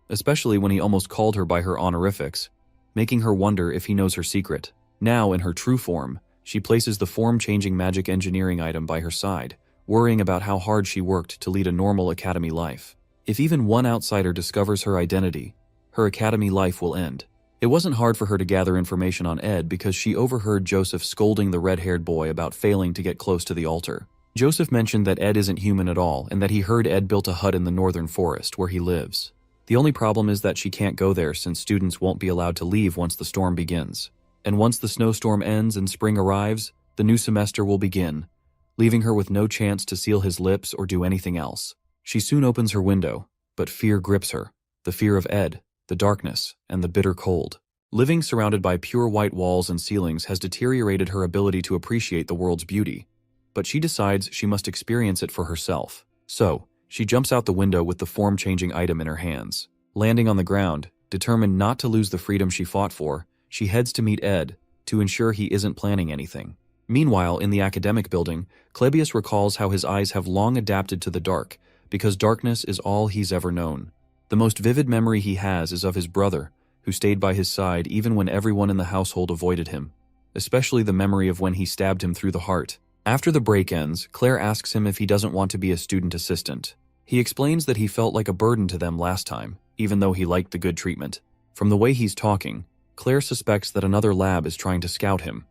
Speaker 1: especially when he almost called her by her honorifics, making her wonder if he knows her secret. Now, in her true form, she places the form-changing magic engineering item by her side, worrying about how hard she worked to lead a normal academy life. If even one outsider discovers her identity, her academy life will end. It wasn't hard for her to gather information on Ed because she overheard Joseph scolding the red-haired boy about failing to get close to the altar. Joseph mentioned that Ed isn't human at all and that he heard Ed built a hut in the northern forest where he lives. The only problem is that she can't go there since students won't be allowed to leave once the storm begins. And once the snowstorm ends and spring arrives, the new semester will begin, leaving her with no chance to seal his lips or do anything else. She soon opens her window, but fear grips her. The fear of Ed, the darkness, and the bitter cold. Living surrounded by pure white walls and ceilings has deteriorated her ability to appreciate the world's beauty, but she decides she must experience it for herself. So, she jumps out the window with the form-changing item in her hands. Landing on the ground, determined not to lose the freedom she fought for, she heads to meet Ed to ensure he isn't planning anything. Meanwhile, in the academic building, Klebius recalls how his eyes have long adapted to the dark, because darkness is all he's ever known. The most vivid memory he has is of his brother, who stayed by his side even when everyone in the household avoided him, especially the memory of when he stabbed him through the heart. After the break ends, Claire asks him if he doesn't want to be a student assistant. He explains that he felt like a burden to them last time, even though he liked the good treatment. From the way he's talking, Claire suspects that another lab is trying to scout him,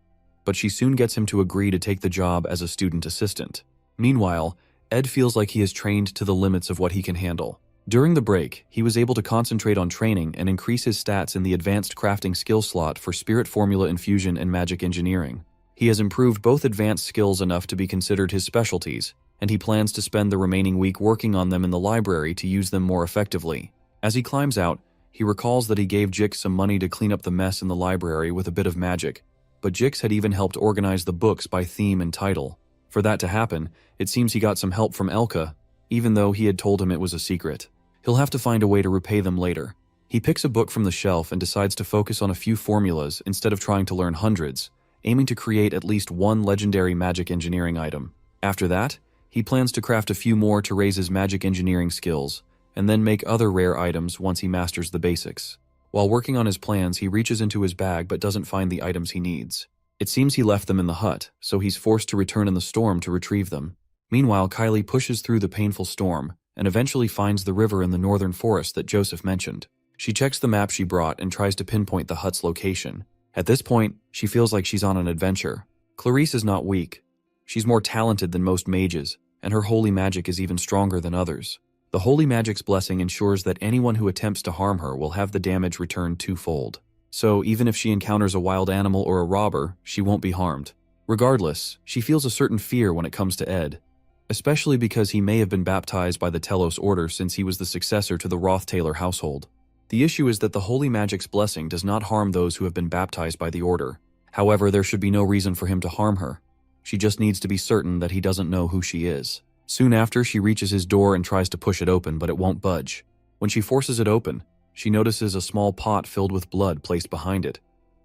Speaker 1: but she soon gets him to agree to take the job as a student assistant. Meanwhile, Ed feels like he is trained to the limits of what he can handle. During the break, he was able to concentrate on training and increase his stats in the advanced crafting skill slot for spirit formula infusion and magic engineering. He has improved both advanced skills enough to be considered his specialties, and he plans to spend the remaining week working on them in the library to use them more effectively. As he climbs out, he recalls that he gave Jix some money to clean up the mess in the library with a bit of magic, but Jix had even helped organize the books by theme and title. For that to happen, it seems he got some help from Elka, even though he had told him it was a secret. He'll have to find a way to repay them later. He picks a book from the shelf and decides to focus on a few formulas instead of trying to learn hundreds, aiming to create at least one legendary magic engineering item. After that, he plans to craft a few more to raise his magic engineering skills, and then make other rare items once he masters the basics. While working on his plans, he reaches into his bag but doesn't find the items he needs. It seems he left them in the hut, so he's forced to return in the storm to retrieve them. Meanwhile, Kylie pushes through the painful storm and eventually finds the river in the northern forest that Joseph mentioned. She checks the map she brought and tries to pinpoint the hut's location. At this point, she feels like she's on an adventure. Clarice is not weak. She's more talented than most mages, and her holy magic is even stronger than others. The holy magic's blessing ensures that anyone who attempts to harm her will have the damage returned twofold. So even if she encounters a wild animal or a robber, she won't be harmed. Regardless, she feels a certain fear when it comes to Ed, especially because he may have been baptized by the Telos Order since he was the successor to the Roth-Taylor household. The issue is that the holy magic's blessing does not harm those who have been baptized by the Order. However, there should be no reason for him to harm her. She just needs to be certain that he doesn't know who she is. Soon after, she reaches his door and tries to push it open, but it won't budge. When she forces it open, she notices a small pot filled with blood placed behind it,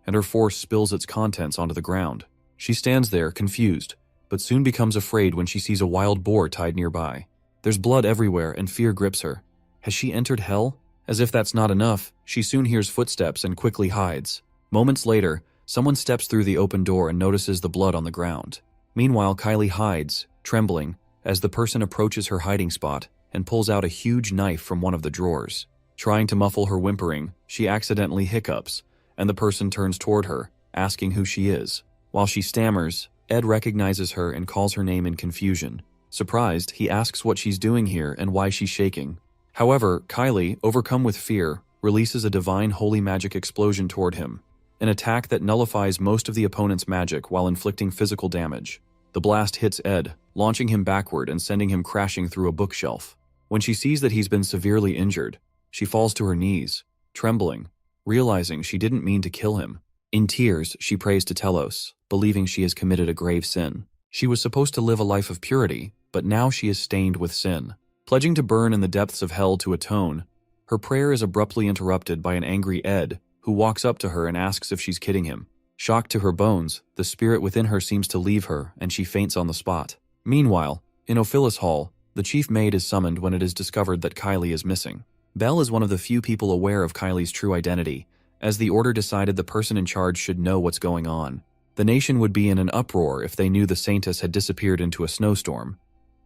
Speaker 1: and her force spills its contents onto the ground. She stands there, confused, but soon becomes afraid when she sees a wild boar tied nearby. There's blood everywhere and fear grips her. Has she entered hell? As if that's not enough, she soon hears footsteps and quickly hides. Moments later, someone steps through the open door and notices the blood on the ground. Meanwhile, Kylie hides, trembling, as the person approaches her hiding spot and pulls out a huge knife from one of the drawers. Trying to muffle her whimpering, she accidentally hiccups, and the person turns toward her, asking who she is. While she stammers, Ed recognizes her and calls her name in confusion. Surprised, he asks what she's doing here and why she's shaking. However, Kylie, overcome with fear, releases a divine holy magic explosion toward him, an attack that nullifies most of the opponent's magic while inflicting physical damage. The blast hits Ed, launching him backward and sending him crashing through a bookshelf. When she sees that he's been severely injured, she falls to her knees, trembling, realizing she didn't mean to kill him. In tears, she prays to Telos, believing she has committed a grave sin. She was supposed to live a life of purity, but now she is stained with sin. Pledging to burn in the depths of hell to atone, her prayer is abruptly interrupted by an angry Ed, who walks up to her and asks if she's kidding him. Shocked to her bones, the spirit within her seems to leave her, and she faints on the spot. Meanwhile, in Ophilis Hall, the chief maid is summoned when it is discovered that Kylie is missing. Belle is one of the few people aware of Kylie's true identity, as the order decided the person in charge should know what's going on. The nation would be in an uproar if they knew the Saintess had disappeared into a snowstorm.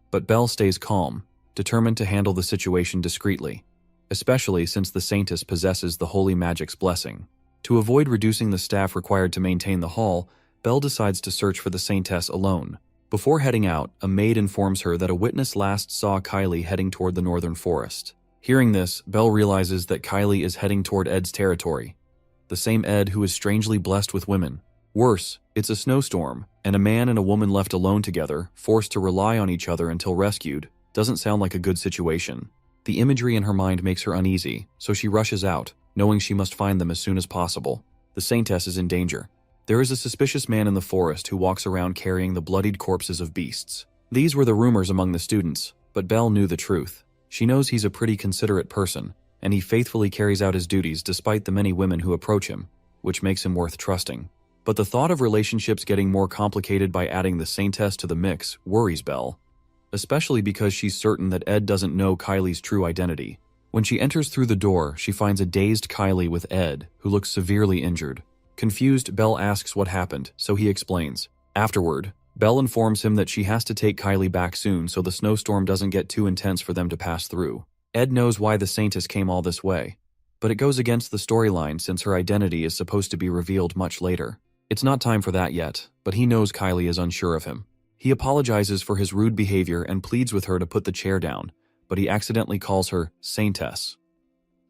Speaker 1: But Belle stays calm, determined to handle the situation discreetly, especially since the Saintess possesses the holy magic's blessing. To avoid reducing the staff required to maintain the hall, Belle decides to search for the Saintess alone. Before heading out, a maid informs her that a witness last saw Kylie heading toward the northern forest. Hearing this, Belle realizes that Kylie is heading toward Ed's territory, the same Ed who is strangely blessed with women. Worse, it's a snowstorm, and a man and a woman left alone together, forced to rely on each other until rescued, doesn't sound like a good situation. The imagery in her mind makes her uneasy, so she rushes out, knowing she must find them as soon as possible. The Saintess is in danger. There is a suspicious man in the forest who walks around carrying the bloodied corpses of beasts. These were the rumors among the students, but Belle knew the truth. She knows he's a pretty considerate person, and he faithfully carries out his duties despite the many women who approach him, which makes him worth trusting. But the thought of relationships getting more complicated by adding the Saintess to the mix worries Belle, especially because she's certain that Ed doesn't know Kylie's true identity. When she enters through the door, she finds a dazed Kylie with Ed, who looks severely injured. Confused, Belle asks what happened, so he explains. Afterward, Belle informs him that she has to take Kylie back soon so the snowstorm doesn't get too intense for them to pass through. Ed knows why the Saintess came all this way, but it goes against the storyline since her identity is supposed to be revealed much later. It's not time for that yet, but he knows Kylie is unsure of him. He apologizes for his rude behavior and pleads with her to put the chair down, but he accidentally calls her Saintess.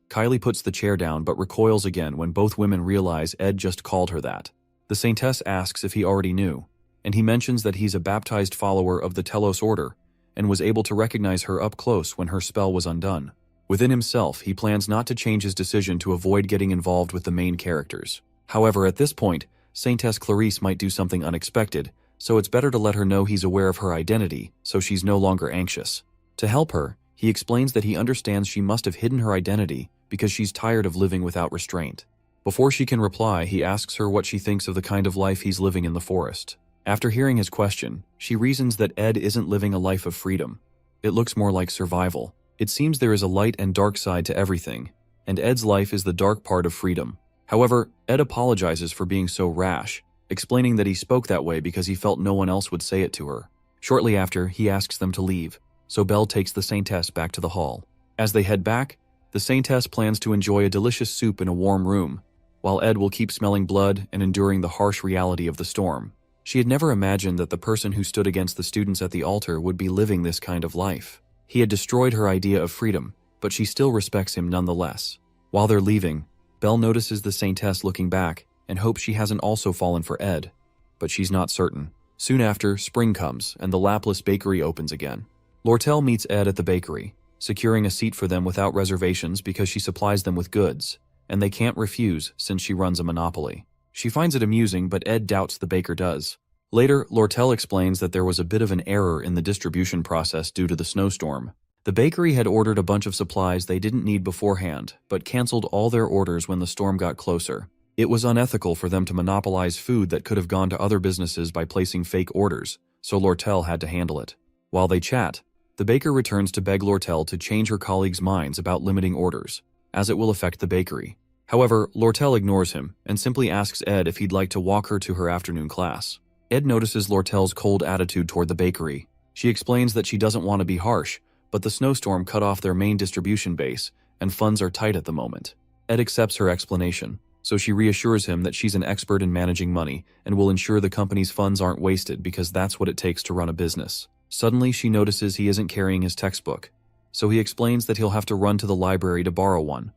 Speaker 1: Kylie puts the chair down but recoils again when both women realize Ed just called her that. The Saintess asks if he already knew, and he mentions that he's a baptized follower of the Telos order and was able to recognize her up close when her spell was undone. Within himself, he plans not to change his decision to avoid getting involved with the main characters. However, at this point, Saintess Clarice might do something unexpected, so it's better to let her know he's aware of her identity so she's no longer anxious. To help her, he explains that he understands she must have hidden her identity because she's tired of living without restraint. Before she can reply, he asks her what she thinks of the kind of life he's living in the forest. After hearing his question, she reasons that Ed isn't living a life of freedom. It looks more like survival. It seems there is a light and dark side to everything, and Ed's life is the dark part of freedom. However, Ed apologizes for being so rash, explaining that he spoke that way because he felt no one else would say it to her. Shortly after, he asks them to leave, so Belle takes the Saintess back to the hall. As they head back, the Saintess plans to enjoy a delicious soup in a warm room, while Ed will keep smelling blood and enduring the harsh reality of the storm. She had never imagined that the person who stood against the students at the altar would be living this kind of life. He had destroyed her idea of freedom, but she still respects him nonetheless. While they're leaving, Belle notices the Saintess looking back and hopes she hasn't also fallen for Ed, but she's not certain. Soon after, spring comes and the Laplace bakery opens again. Lortel meets Ed at the bakery, securing a seat for them without reservations because she supplies them with goods, and they can't refuse since she runs a monopoly. She finds it amusing, but Ed doubts the baker does. Later, Lortel explains that there was a bit of an error in the distribution process due to the snowstorm. The bakery had ordered a bunch of supplies they didn't need beforehand, but canceled all their orders when the storm got closer. It was unethical for them to monopolize food that could have gone to other businesses by placing fake orders, so Lortel had to handle it. While they chat, The baker returns to beg Lortel to change her colleagues' minds about limiting orders, as it will affect the bakery. However, Lortel ignores him and simply asks Ed if he'd like to walk her to her afternoon class. Ed notices Lortel's cold attitude toward the bakery. She explains that she doesn't want to be harsh, but the snowstorm cut off their main distribution base, and funds are tight at the moment. Ed accepts her explanation, so she reassures him that she's an expert in managing money and will ensure the company's funds aren't wasted because that's what it takes to run a business. Suddenly, she notices he isn't carrying his textbook, so he explains that he'll have to run to the library to borrow one,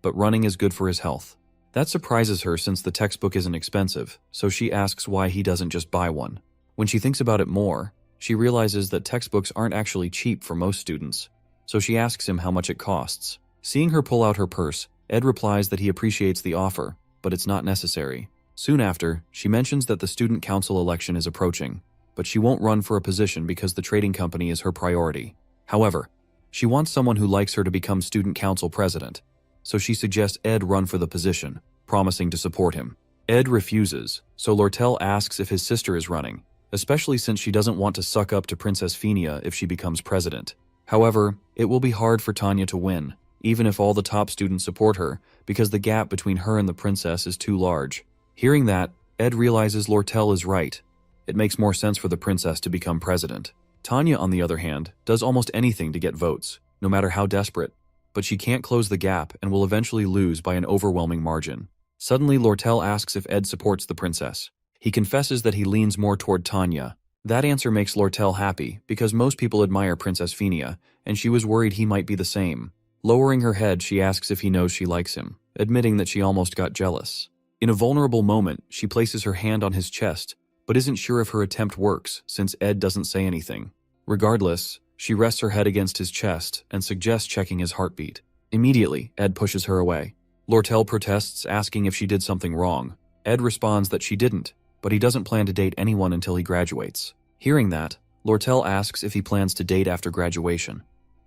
Speaker 1: but running is good for his health. That surprises her since the textbook isn't expensive, so she asks why he doesn't just buy one. When she thinks about it more, she realizes that textbooks aren't actually cheap for most students, so she asks him how much it costs. Seeing her pull out her purse, Ed replies that he appreciates the offer, but it's not necessary. Soon after, she mentions that the student council election is approaching, but she won't run for a position because the trading company is her priority. However, she wants someone who likes her to become student council president, so she suggests Ed run for the position, promising to support him. Ed refuses, so Lortel asks if his sister is running, especially since she doesn't want to suck up to Princess Phinia if she becomes president. However, it will be hard for Tanya to win, even if all the top students support her, because the gap between her and the princess is too large. Hearing that, Ed realizes Lortel is right. It makes more sense for the princess to become president. Tanya, on the other hand, does almost anything to get votes, no matter how desperate, but she can't close the gap and will eventually lose by an overwhelming margin. Suddenly, Lortel asks if Ed supports the princess. He confesses that he leans more toward Tanya. That answer makes Lortel happy because most people admire Princess Phinia, and she was worried he might be the same. Lowering her head, she asks if he knows she likes him, admitting that she almost got jealous. In a vulnerable moment, she places her hand on his chest, but isn't sure if her attempt works since Ed doesn't say anything. Regardless, she rests her head against his chest and suggests checking his heartbeat. Immediately, Ed pushes her away. Lortel protests, asking if she did something wrong. Ed responds that she didn't, but he doesn't plan to date anyone until he graduates. Hearing that, Lortel asks if he plans to date after graduation,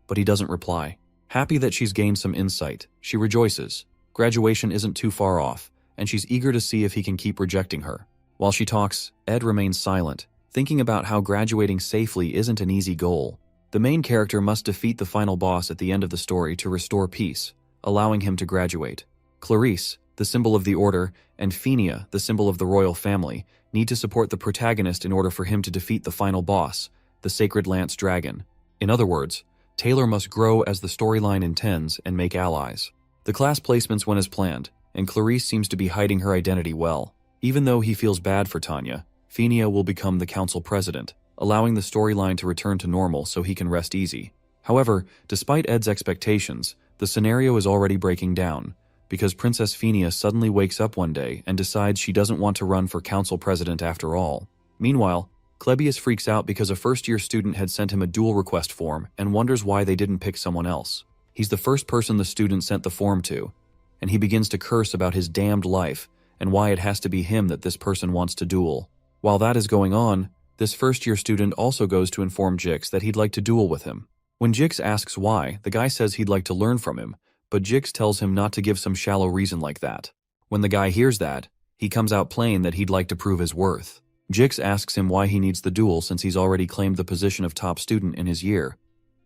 Speaker 1: but he doesn't reply. Happy that she's gained some insight, she rejoices. Graduation isn't too far off, and she's eager to see if he can keep rejecting her. While she talks, Ed remains silent, thinking about how graduating safely isn't an easy goal. The main character must defeat the final boss at the end of the story to restore peace, allowing him to graduate. Clarice, the symbol of the Order, and Phinia, the symbol of the royal family, need to support the protagonist in order for him to defeat the final boss, the Sacred Lance Dragon. In other words, Taylor must grow as the storyline intends and make allies. The class placements went as planned, and Clarice seems to be hiding her identity well. Even though he feels bad for Tanya, Phinia will become the council president, allowing the storyline to return to normal so he can rest easy. However, despite Ed's expectations, the scenario is already breaking down, because Princess Phinia suddenly wakes up one day and decides she doesn't want to run for council president after all. Meanwhile, Clebius freaks out because a first-year student had sent him a duel request form and wonders why they didn't pick someone else. He's the first person the student sent the form to, and he begins to curse about his damned life and why it has to be him that this person wants to duel. While that is going on, this first-year student also goes to inform Jix that he'd like to duel with him. When Jix asks why, the guy says he'd like to learn from him, but Jix tells him not to give some shallow reason like that. When the guy hears that, he comes out plain that he'd like to prove his worth. Jix asks him why he needs the duel since he's already claimed the position of top student in his year.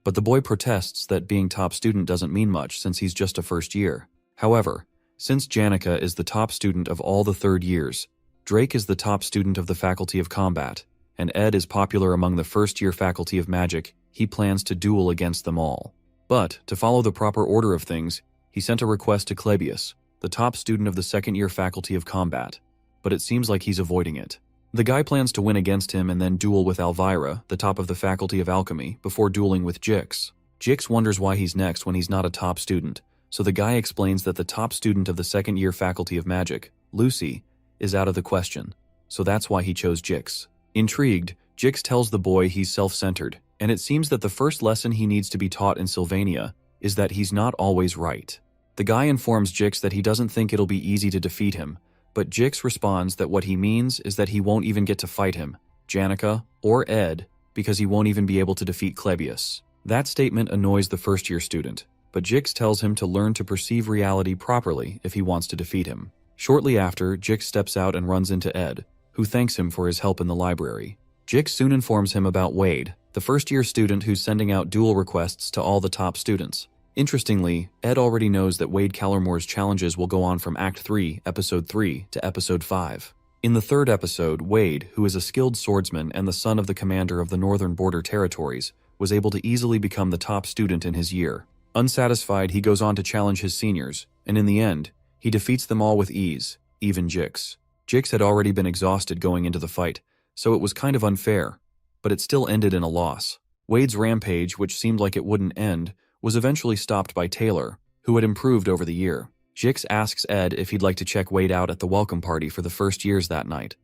Speaker 1: But the boy protests that being top student doesn't mean much since he's just a first year. However, since Janica is the top student of all the third years, Drake is the top student of the Faculty of Combat, and Ed is popular among the first-year Faculty of Magic, he plans to duel against them all. But, to follow the proper order of things, he sent a request to Clebius, the top student of the second-year Faculty of Combat, but it seems like he's avoiding it. The guy plans to win against him and then duel with Elvira, the top of the Faculty of Alchemy, before dueling with Jix. Jix wonders why he's next when he's not a top student, so the guy explains that the top student of the second-year Faculty of Magic, Lucy, is out of the question, so that's why he chose Jix. Intrigued, Jix tells the boy he's self-centered, and it seems that the first lesson he needs to be taught in Sylvania is that he's not always right. The guy informs Jix that he doesn't think it'll be easy to defeat him, but Jix responds that what he means is that he won't even get to fight him, Janica, or Ed, because he won't even be able to defeat Clebius. That statement annoys the first-year student, but Jix tells him to learn to perceive reality properly if he wants to defeat him. Shortly after, Jix steps out and runs into Ed, who thanks him for his help in the library. Jix soon informs him about Wade, the first-year student who's sending out duel requests to all the top students. Interestingly, Ed already knows that Wade Callermore's challenges will go on from Act 3, Episode 3 to Episode 5. In the third episode, Wade, who is a skilled swordsman and the son of the commander of the Northern Border Territories, was able to easily become the top student in his year. Unsatisfied, he goes on to challenge his seniors, and in the end, he defeats them all with ease, even Jix. Jix had already been exhausted going into the fight, so it was kind of unfair, but it still ended in a loss. Wade's rampage, which seemed like it wouldn't end, was eventually stopped by Taylor, who had improved over the year. Jix asks Ed if he'd like to check Wade out at the welcome party for the first years that night.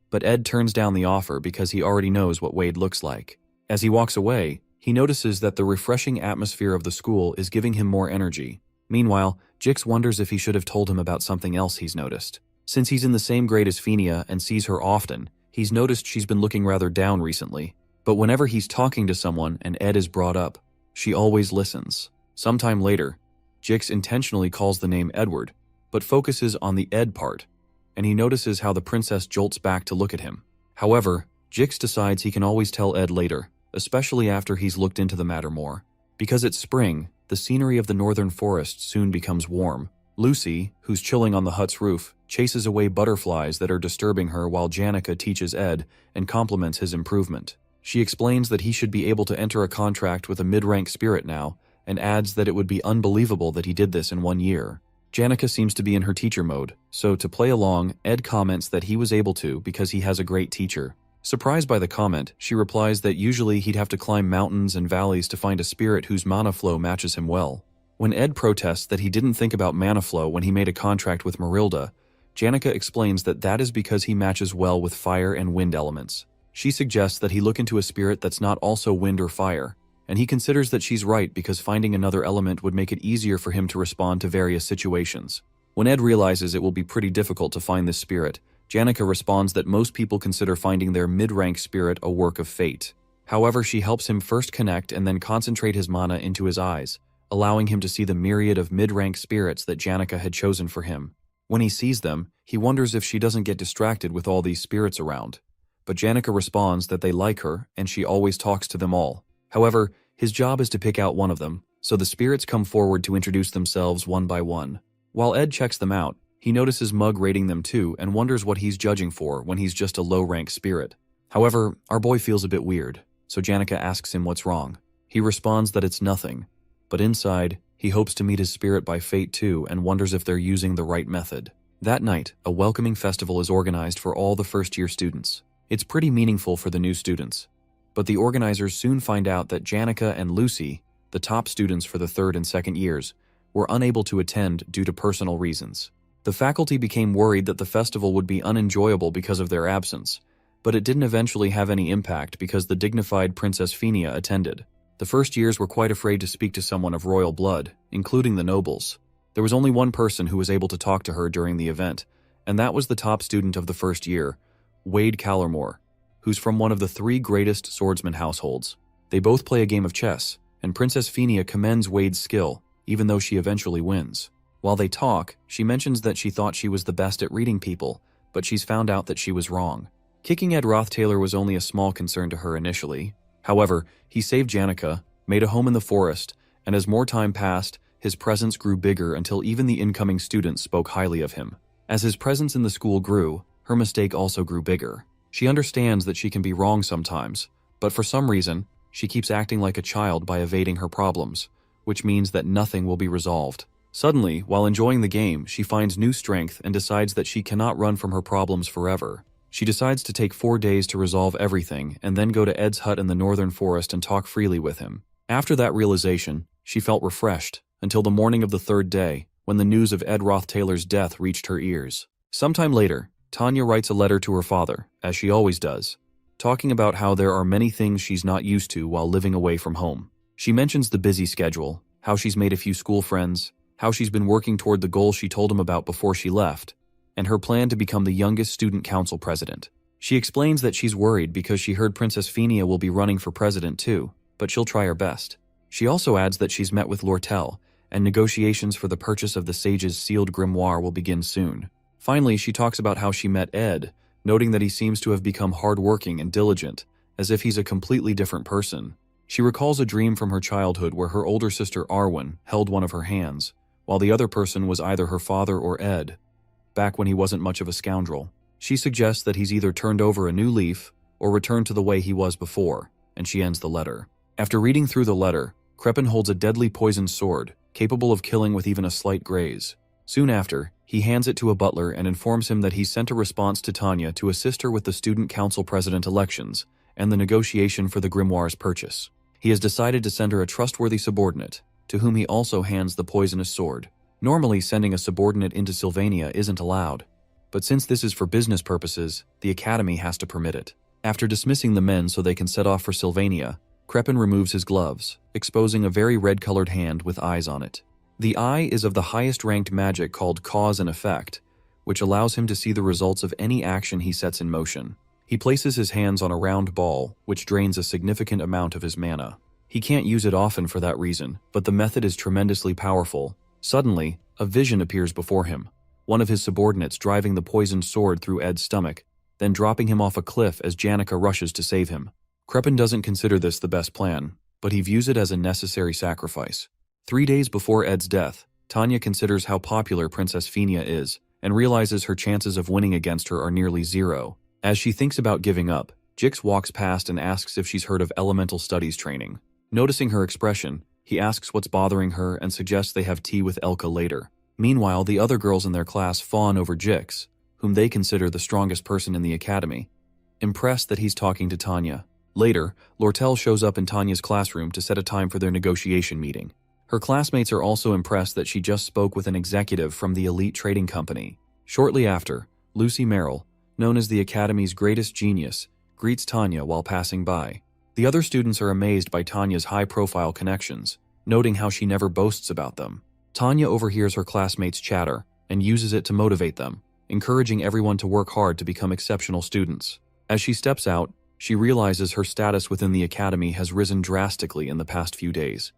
Speaker 1: But Ed turns down the offer because he already knows what Wade looks like. As he walks away, he notices that the refreshing atmosphere of the school is giving him more energy. Meanwhile, Jix wonders if he should have told him about something else he's noticed. Since he's in the same grade as Fenia and sees her often, he's noticed she's been looking rather down recently. But whenever he's talking to someone and Ed is brought up, she always listens. Sometime later, Jix intentionally calls the name Edward, but focuses on the Ed part, and he notices how the princess jolts back to look at him. However, Jix decides he can always tell Ed later, especially after he's looked into the matter more. Because it's spring, the scenery of the northern forest soon becomes warm. Lucy, who's chilling on the hut's roof, chases away butterflies that are disturbing her while Janica teaches Ed and compliments his improvement. She explains that he should be able to enter a contract with a mid-rank spirit now, and adds that it would be unbelievable that he did this in 1 year. Janica seems to be in her teacher mode, so to play along, Ed comments that he was able to because he has a great teacher. Surprised by the comment, she replies that usually he'd have to climb mountains and valleys to find a spirit whose mana flow matches him well. When Ed protests that he didn't think about mana flow when he made a contract with Marilda, Janica explains that that is because he matches well with fire and wind elements. She suggests that he look into a spirit that's not also wind or fire, and he considers that she's right because finding another element would make it easier for him to respond to various situations. When Ed realizes it will be pretty difficult to find this spirit, Janica responds that most people consider finding their mid-rank spirit a work of fate. However, she helps him first connect and then concentrate his mana into his eyes, allowing him to see the myriad of mid-rank spirits that Janica had chosen for him. When he sees them, he wonders if she doesn't get distracted with all these spirits around. But Janica responds that they like her and she always talks to them all. However, his job is to pick out one of them, so the spirits come forward to introduce themselves one by one. While Ed checks them out, he notices Mug rating them too and wonders what he's judging for when he's just a low-rank spirit. However, our boy feels a bit weird, so Janica asks him what's wrong. He responds that it's nothing, but inside, he hopes to meet his spirit by fate too and wonders if they're using the right method. That night, a welcoming festival is organized for all the first-year students. It's pretty meaningful for the new students, but the organizers soon find out that Janica and Lucy, the top students for the third and second years, were unable to attend due to personal reasons. The faculty became worried that the festival would be unenjoyable because of their absence, but it didn't eventually have any impact because the dignified Princess Fenia attended. The first years were quite afraid to speak to someone of royal blood, including the nobles. There was only one person who was able to talk to her during the event, and that was the top student of the first year, Wade Callermore, who's from one of the 3 greatest swordsman households. They both play a game of chess, and Princess Fenia commends Wade's skill, even though she eventually wins. While they talk, she mentions that she thought she was the best at reading people, but she's found out that she was wrong. Kicking Ed Rothtaylor was only a small concern to her initially. However, he saved Janica, made a home in the forest, and as more time passed, his presence grew bigger until even the incoming students spoke highly of him. As his presence in the school grew, her mistake also grew bigger. She understands that she can be wrong sometimes, but for some reason, she keeps acting like a child by evading her problems, which means that nothing will be resolved. Suddenly, while enjoying the game, she finds new strength and decides that she cannot run from her problems forever. She decides to take 4 days to resolve everything and then go to Ed's hut in the northern forest and talk freely with him. After that realization, she felt refreshed until the morning of the 3rd day, when the news of Ed Rothtaylor's death reached her ears. Sometime later, Tanya writes a letter to her father, as she always does, talking about how there are many things she's not used to while living away from home. She mentions the busy schedule, how she's made a few school friends, how she's been working toward the goal she told him about before she left, and her plan to become the youngest student council president. She explains that she's worried because she heard Princess Fenia will be running for president too, but she'll try her best. She also adds that she's met with Lortel, and negotiations for the purchase of the sage's sealed grimoire will begin soon. Finally, she talks about how she met Ed, noting that he seems to have become hardworking and diligent, as if he's a completely different person. She recalls a dream from her childhood where her older sister Arwen held one of her hands, while the other person was either her father or Ed, back when he wasn't much of a scoundrel. She suggests that he's either turned over a new leaf or returned to the way he was before, and she ends the letter. After reading through the letter, Kreppen holds a deadly poisoned sword, capable of killing with even a slight graze. Soon after, he hands it to a butler and informs him that he sent a response to Tanya to assist her with the student council president elections and the negotiation for the grimoire's purchase. He has decided to send her a trustworthy subordinate, to whom he also hands the poisonous sword. Normally, sending a subordinate into Sylvania isn't allowed, but since this is for business purposes, the Academy has to permit it. After dismissing the men so they can set off for Sylvania, Kreppen removes his gloves, exposing a very red-colored hand with eyes on it. The eye is of the highest-ranked magic called cause and effect, which allows him to see the results of any action he sets in motion. He places his hands on a round ball, which drains a significant amount of his mana. He can't use it often for that reason, but the method is tremendously powerful. Suddenly, a vision appears before him, one of his subordinates driving the poisoned sword through Ed's stomach, then dropping him off a cliff as Janica rushes to save him. Kreppen doesn't consider this the best plan, but he views it as a necessary sacrifice. 3 days before Ed's death, Tanya considers how popular Princess Fenia is, and realizes her chances of winning against her are nearly zero. As she thinks about giving up, Jix walks past and asks if she's heard of elemental studies training. Noticing her expression, he asks what's bothering her and suggests they have tea with Elka later. Meanwhile, the other girls in their class fawn over Jix, whom they consider the strongest person in the academy, impressed that he's talking to Tanya. Later, Lortel shows up in Tanya's classroom to set a time for their negotiation meeting. Her classmates are also impressed that she just spoke with an executive from the elite trading company. Shortly after, Lucy Merrill, known as the Academy's greatest genius, greets Tanya while passing by. The other students are amazed by Tanya's high-profile connections, noting how she never boasts about them. Tanya overhears her classmates' chatter and uses it to motivate them, encouraging everyone to work hard to become exceptional students. As she steps out, she realizes her status within the academy has risen drastically in the past few days,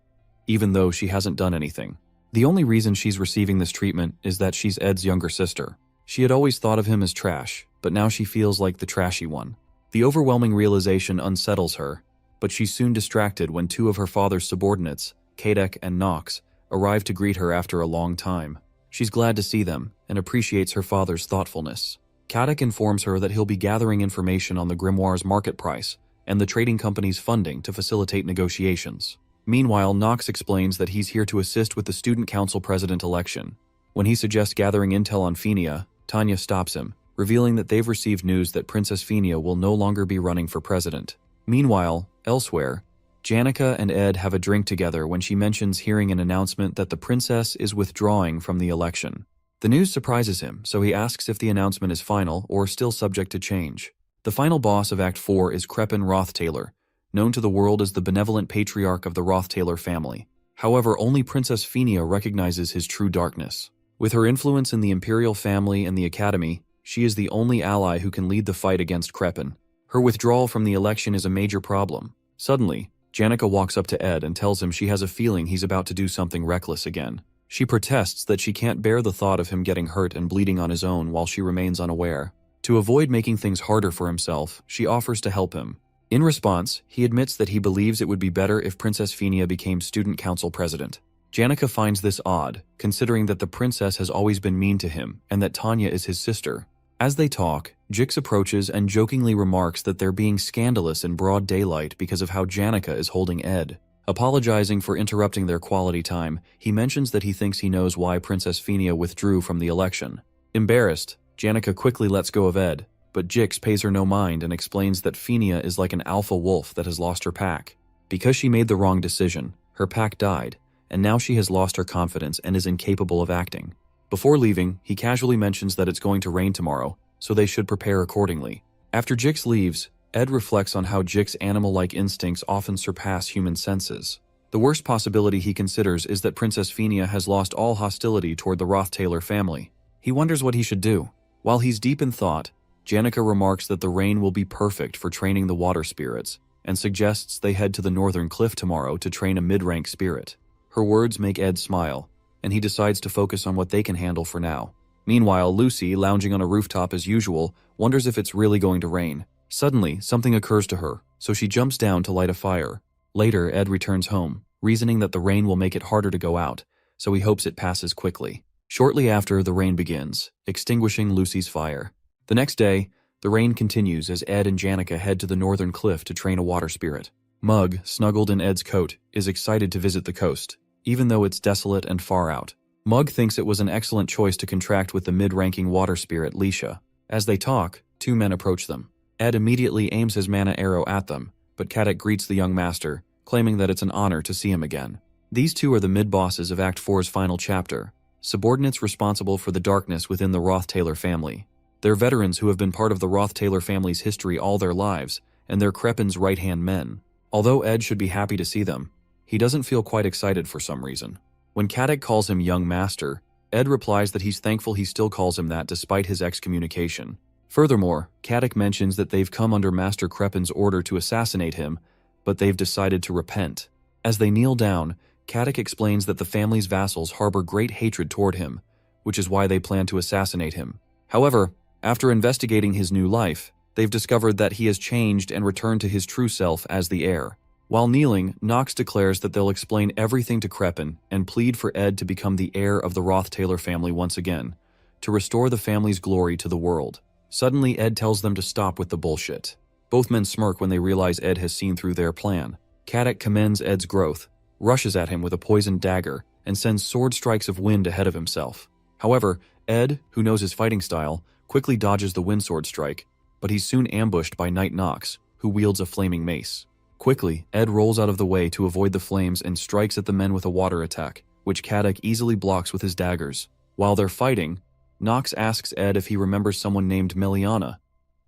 Speaker 1: even though she hasn't done anything. The only reason she's receiving this treatment is that she's Ed's younger sister. She had always thought of him as trash, but now she feels like the trashy one. The overwhelming realization unsettles her, but she's soon distracted when two of her father's subordinates, Kadek and Nox, arrive to greet her after a long time. She's glad to see them and appreciates her father's thoughtfulness. Kadek informs her that he'll be gathering information on the grimoire's market price and the trading company's funding to facilitate negotiations. Meanwhile, Nox explains that he's here to assist with the student council president election. When he suggests gathering intel on Fenia, Tanya stops him, revealing that they've received news that Princess Fenia will no longer be running for president. Meanwhile, elsewhere, Janica and Ed have a drink together when she mentions hearing an announcement that the princess is withdrawing from the election. The news surprises him, so he asks if the announcement is final or still subject to change. The final boss of Act 4 is Kreppen Rothtailor, known to the world as the benevolent patriarch of the Rothtailor family. However, only Princess Fenia recognizes his true darkness. With her influence in the imperial family and the academy, she is the only ally who can lead the fight against Kreppen. Her withdrawal from the election is a major problem. Suddenly, Janica walks up to Ed and tells him she has a feeling he's about to do something reckless again. She protests that she can't bear the thought of him getting hurt and bleeding on his own while she remains unaware. To avoid making things harder for himself, she offers to help him. In response, he admits that he believes it would be better if Princess Fenia became student council president. Janica finds this odd, considering that the princess has always been mean to him and that Tanya is his sister. As they talk, Jix approaches and jokingly remarks that they're being scandalous in broad daylight because of how Janica is holding Ed. Apologizing for interrupting their quality time, he mentions that he thinks he knows why Princess Fenia withdrew from the election. Embarrassed, Janica quickly lets go of Ed, but Jix pays her no mind and explains that Fenia is like an alpha wolf that has lost her pack. Because she made the wrong decision, her pack died, and now she has lost her confidence and is incapable of acting. Before leaving, he casually mentions that it's going to rain tomorrow, so they should prepare accordingly. After Jix leaves, Ed reflects on how Jix's animal-like instincts often surpass human senses. The worst possibility he considers is that Princess Fenia has lost all hostility toward the Rothtailor family. He wonders what he should do. While he's deep in thought, Janica remarks that the rain will be perfect for training the water spirits, and suggests they head to the northern cliff tomorrow to train a mid-rank spirit. Her words make Ed smile, and he decides to focus on what they can handle for now. Meanwhile, Lucy, lounging on a rooftop as usual, wonders if it's really going to rain. Suddenly, something occurs to her, so she jumps down to light a fire. Later, Ed returns home, reasoning that the rain will make it harder to go out, so he hopes it passes quickly. Shortly after, the rain begins, extinguishing Lucy's fire. The next day, the rain continues as Ed and Janica head to the northern cliff to train a water spirit. Mug, snuggled in Ed's coat, is excited to visit the coast, even though it's desolate and far out. Mug thinks it was an excellent choice to contract with the mid-ranking water spirit Leisha. As they talk, two men approach them. Ed immediately aims his mana arrow at them, but Caddock greets the young master, claiming that it's an honor to see him again. These two are the mid-bosses of Act 4's final chapter, subordinates responsible for the darkness within the Roth-Taylor family. They're veterans who have been part of the Roth-Taylor family's history all their lives, and they're Crepin's right-hand men. Although Ed should be happy to see them, he doesn't feel quite excited for some reason. When Caddock calls him young master, Ed replies that he's thankful he still calls him that despite his excommunication. Furthermore, Caddock mentions that they've come under Master Crepin's order to assassinate him, but they've decided to repent. As they kneel down, Caddock explains that the family's vassals harbor great hatred toward him, which is why they plan to assassinate him. However, after investigating his new life, they've discovered that he has changed and returned to his true self as the heir. While kneeling, Knox declares that they'll explain everything to Crepin and plead for Ed to become the heir of the Roth-Taylor family once again, to restore the family's glory to the world. Suddenly, Ed tells them to stop with the bullshit. Both men smirk when they realize Ed has seen through their plan. Caddock commends Ed's growth, rushes at him with a poisoned dagger, and sends sword strikes of wind ahead of himself. However, Ed, who knows his fighting style, quickly dodges the wind sword strike, but he's soon ambushed by Knight Knox, who wields a flaming mace. Quickly, Ed rolls out of the way to avoid the flames and strikes at the men with a water attack, which Caddock easily blocks with his daggers. While they're fighting, Knox asks Ed if he remembers someone named Meliana,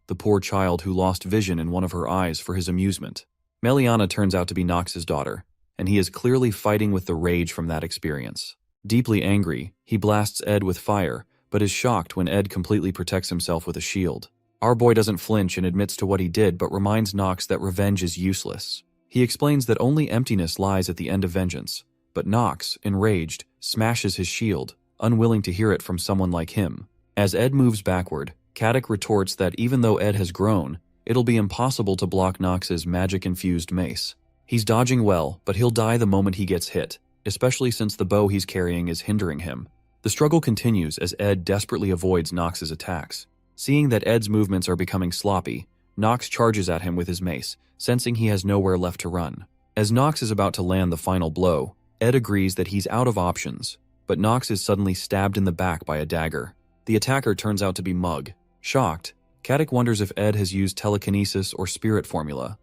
Speaker 1: the poor child who lost vision in one of her eyes for his amusement. Meliana turns out to be Knox's daughter, and he is clearly fighting with the rage from that experience. Deeply angry, he blasts Ed with fire, but is shocked when Ed completely protects himself with a shield. Our boy doesn't flinch and admits to what he did, but reminds Knox that revenge is useless. He explains that only emptiness lies at the end of vengeance, but Knox, enraged, smashes his shield, unwilling to hear it from someone like him. As Ed moves backward, Caddock retorts that even though Ed has grown, it'll be impossible to block Knox's magic-infused mace. He's dodging well, but he'll die the moment he gets hit, especially since the bow he's carrying is hindering him. The struggle continues as Ed desperately avoids Knox's attacks. Seeing that Ed's movements are becoming sloppy, Knox charges at him with his mace, sensing he has nowhere left to run. As Knox is about to land the final blow, Ed agrees that he's out of options, but Knox is suddenly stabbed in the back by a dagger. The attacker turns out to be Mug. Shocked, Caddock wonders if Ed has used telekinesis or spirit formula,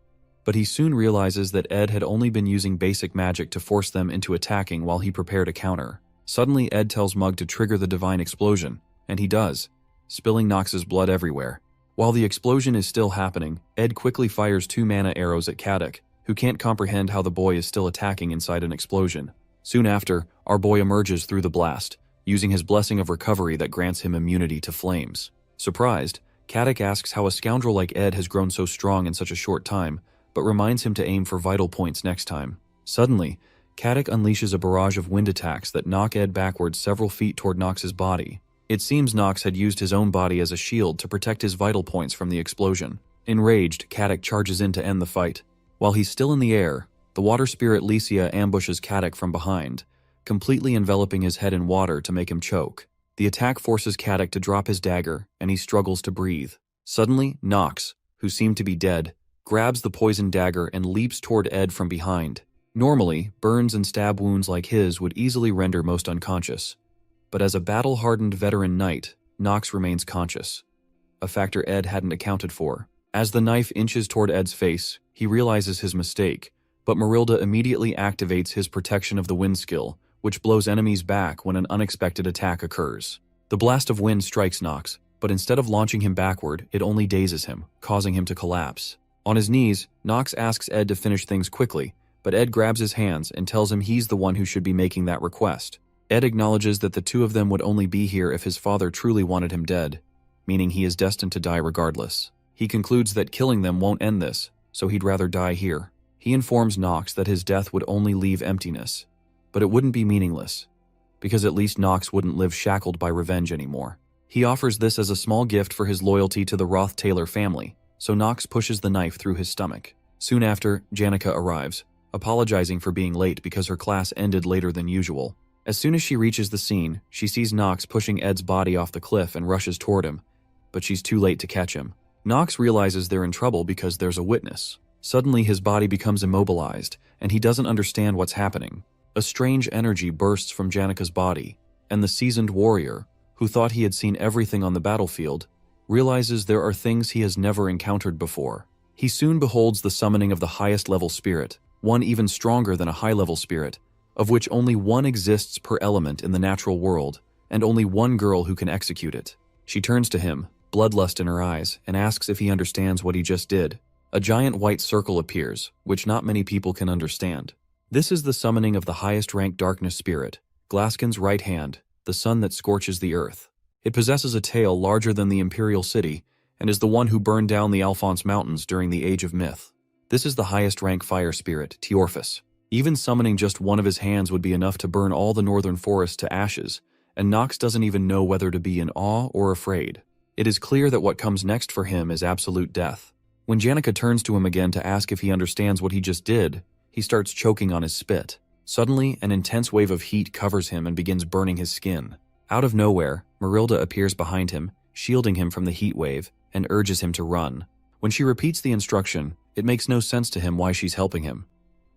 Speaker 1: but he soon realizes that Ed had only been using basic magic to force them into attacking while he prepared a counter. Suddenly, Ed tells Mug to trigger the divine explosion, and he does, spilling Knox's blood everywhere. While the explosion is still happening, Ed quickly fires 2 mana arrows at Caddock, who can't comprehend how the boy is still attacking inside an explosion. Soon after, our boy emerges through the blast, using his blessing of recovery that grants him immunity to flames. Surprised, Caddock asks how a scoundrel like Ed has grown so strong in such a short time, but reminds him to aim for vital points next time. Suddenly, Caddock unleashes a barrage of wind attacks that knock Ed backwards several feet toward Knox's body. It seems Knox had used his own body as a shield to protect his vital points from the explosion. Enraged, Caddock charges in to end the fight. While he's still in the air, the water spirit Licia ambushes Caddock from behind, completely enveloping his head in water to make him choke. The attack forces Caddock to drop his dagger, and he struggles to breathe. Suddenly, Knox, who seemed to be dead, grabs the poisoned dagger and leaps toward Ed from behind. Normally, burns and stab wounds like his would easily render most unconscious. But as a battle-hardened veteran knight, Knox remains conscious, a factor Ed hadn't accounted for. As the knife inches toward Ed's face, he realizes his mistake, but Marilda immediately activates his protection of the wind skill, which blows enemies back when an unexpected attack occurs. The blast of wind strikes Knox, but instead of launching him backward, it only dazes him, causing him to collapse. On his knees, Knox asks Ed to finish things quickly, but Ed grabs his hands and tells him he's the one who should be making that request. Ed acknowledges that the two of them would only be here if his father truly wanted him dead, meaning he is destined to die regardless. He concludes that killing them won't end this, so he'd rather die here. He informs Knox that his death would only leave emptiness, but it wouldn't be meaningless, because at least Knox wouldn't live shackled by revenge anymore. He offers this as a small gift for his loyalty to the Roth-Taylor family, so Knox pushes the knife through his stomach. Soon after, Janica arrives, apologizing for being late because her class ended later than usual. As soon as she reaches the scene, she sees Knox pushing Ed's body off the cliff and rushes toward him, but she's too late to catch him. Knox realizes they're in trouble because there's a witness. Suddenly his body becomes immobilized, and he doesn't understand what's happening. A strange energy bursts from Janica's body, and the seasoned warrior, who thought he had seen everything on the battlefield, realizes there are things he has never encountered before. He soon beholds the summoning of the highest level spirit, one even stronger than a high-level spirit, of which only one exists per element in the natural world, and only one girl who can execute it. She turns to him, bloodlust in her eyes, and asks if he understands what he just did. A giant white circle appears, which not many people can understand. This is the summoning of the highest-ranked darkness spirit, Glaskin's right hand, the sun that scorches the earth. It possesses a tail larger than the imperial city, and is the one who burned down the Alphonse Mountains during the Age of Myth. This is the highest-rank fire spirit, Teorphus. Even summoning just one of his hands would be enough to burn all the northern forest to ashes, and Knox doesn't even know whether to be in awe or afraid. It is clear that what comes next for him is absolute death. When Janica turns to him again to ask if he understands what he just did, he starts choking on his spit. Suddenly, an intense wave of heat covers him and begins burning his skin. Out of nowhere, Marilda appears behind him, shielding him from the heat wave, and urges him to run. When she repeats the instruction, it makes no sense to him why she's helping him.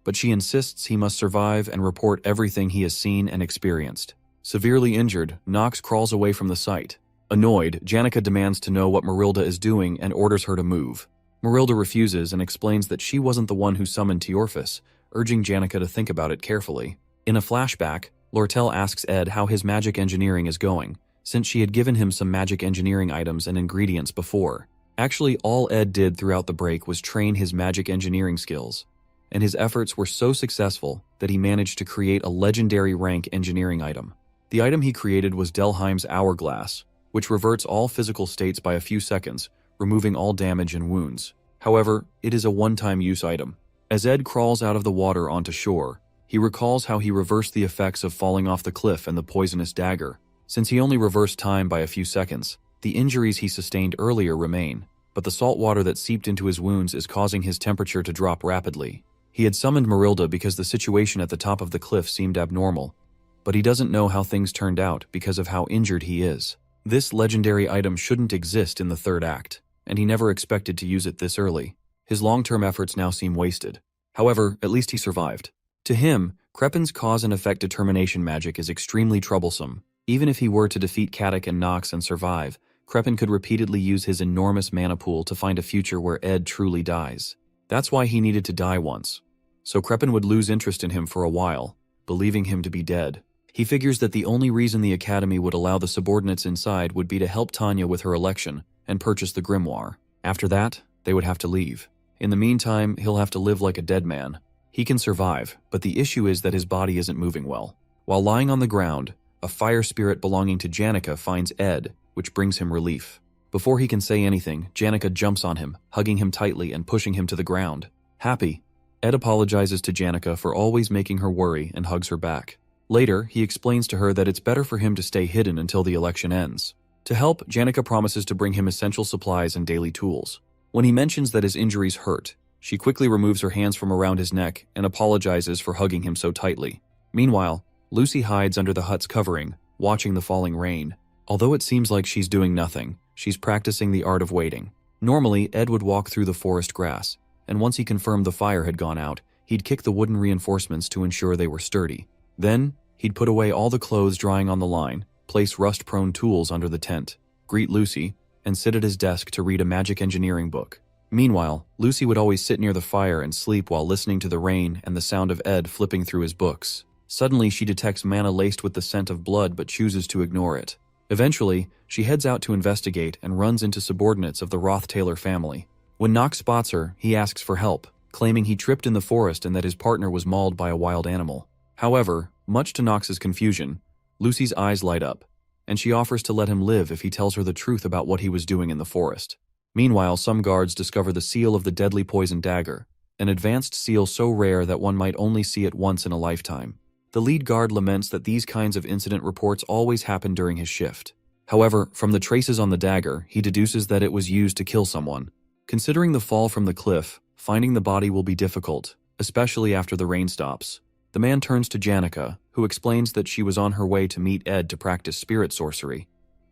Speaker 1: But she insists he must survive and report everything he has seen and experienced. Severely injured, Knox crawls away from the site. Annoyed, Janica demands to know what Marilda is doing and orders her to move. Marilda refuses and explains that she wasn't the one who summoned Teorphus, urging Janica to think about it carefully. In a flashback, Lortel asks Ed how his magic engineering is going, since she had given him some magic engineering items and ingredients before. Actually, all Ed did throughout the break was train his magic engineering skills, and his efforts were so successful that he managed to create a legendary rank engineering item. The item he created was Delheim's Hourglass, which reverts all physical states by a few seconds, removing all damage and wounds. However, it is a one-time use item. As Ed crawls out of the water onto shore, he recalls how he reversed the effects of falling off the cliff and the poisonous dagger. Since he only reversed time by a few seconds, the injuries he sustained earlier remain, but the salt water that seeped into his wounds is causing his temperature to drop rapidly. He had summoned Marilda because the situation at the top of the cliff seemed abnormal, but he doesn't know how things turned out because of how injured he is. This legendary item shouldn't exist in the third act, and he never expected to use it this early. His long-term efforts now seem wasted. However, at least he survived. To him, Crepin's cause and effect determination magic is extremely troublesome. Even if he were to defeat Katic and Nox and survive, Crepin could repeatedly use his enormous mana pool to find a future where Ed truly dies. That's why he needed to die once. So Crepin would lose interest in him for a while, believing him to be dead. He figures that the only reason the Academy would allow the subordinates inside would be to help Tanya with her election and purchase the grimoire. After that, they would have to leave. In the meantime, he'll have to live like a dead man. He can survive, but the issue is that his body isn't moving well. While lying on the ground, a fire spirit belonging to Janica finds Ed, which brings him relief. Before he can say anything, Janica jumps on him, hugging him tightly and pushing him to the ground. Happy, Ed apologizes to Janica for always making her worry and hugs her back. Later, he explains to her that it's better for him to stay hidden until the election ends. To help, Janica promises to bring him essential supplies and daily tools. When he mentions that his injuries hurt, she quickly removes her hands from around his neck and apologizes for hugging him so tightly. Meanwhile, Lucy hides under the hut's covering, watching the falling rain. Although it seems like she's doing nothing, she's practicing the art of waiting. Normally, Ed would walk through the forest grass, and once he confirmed the fire had gone out, he'd kick the wooden reinforcements to ensure they were sturdy. Then, he'd put away all the clothes drying on the line, place rust-prone tools under the tent, greet Lucy, and sit at his desk to read a magic engineering book. Meanwhile, Lucy would always sit near the fire and sleep while listening to the rain and the sound of Ed flipping through his books. Suddenly, she detects mana laced with the scent of blood but chooses to ignore it. Eventually, she heads out to investigate and runs into subordinates of the Roth-Taylor family. When Nox spots her, he asks for help, claiming he tripped in the forest and that his partner was mauled by a wild animal. However, much to Nox's confusion, Lucy's eyes light up, and she offers to let him live if he tells her the truth about what he was doing in the forest. Meanwhile, some guards discover the seal of the deadly poison dagger, an advanced seal so rare that one might only see it once in a lifetime. The lead guard laments that these kinds of incident reports always happen during his shift. However, from the traces on the dagger, he deduces that it was used to kill someone. Considering the fall from the cliff, finding the body will be difficult, especially after the rain stops. The man turns to Janica, who explains that she was on her way to meet Ed to practice spirit sorcery.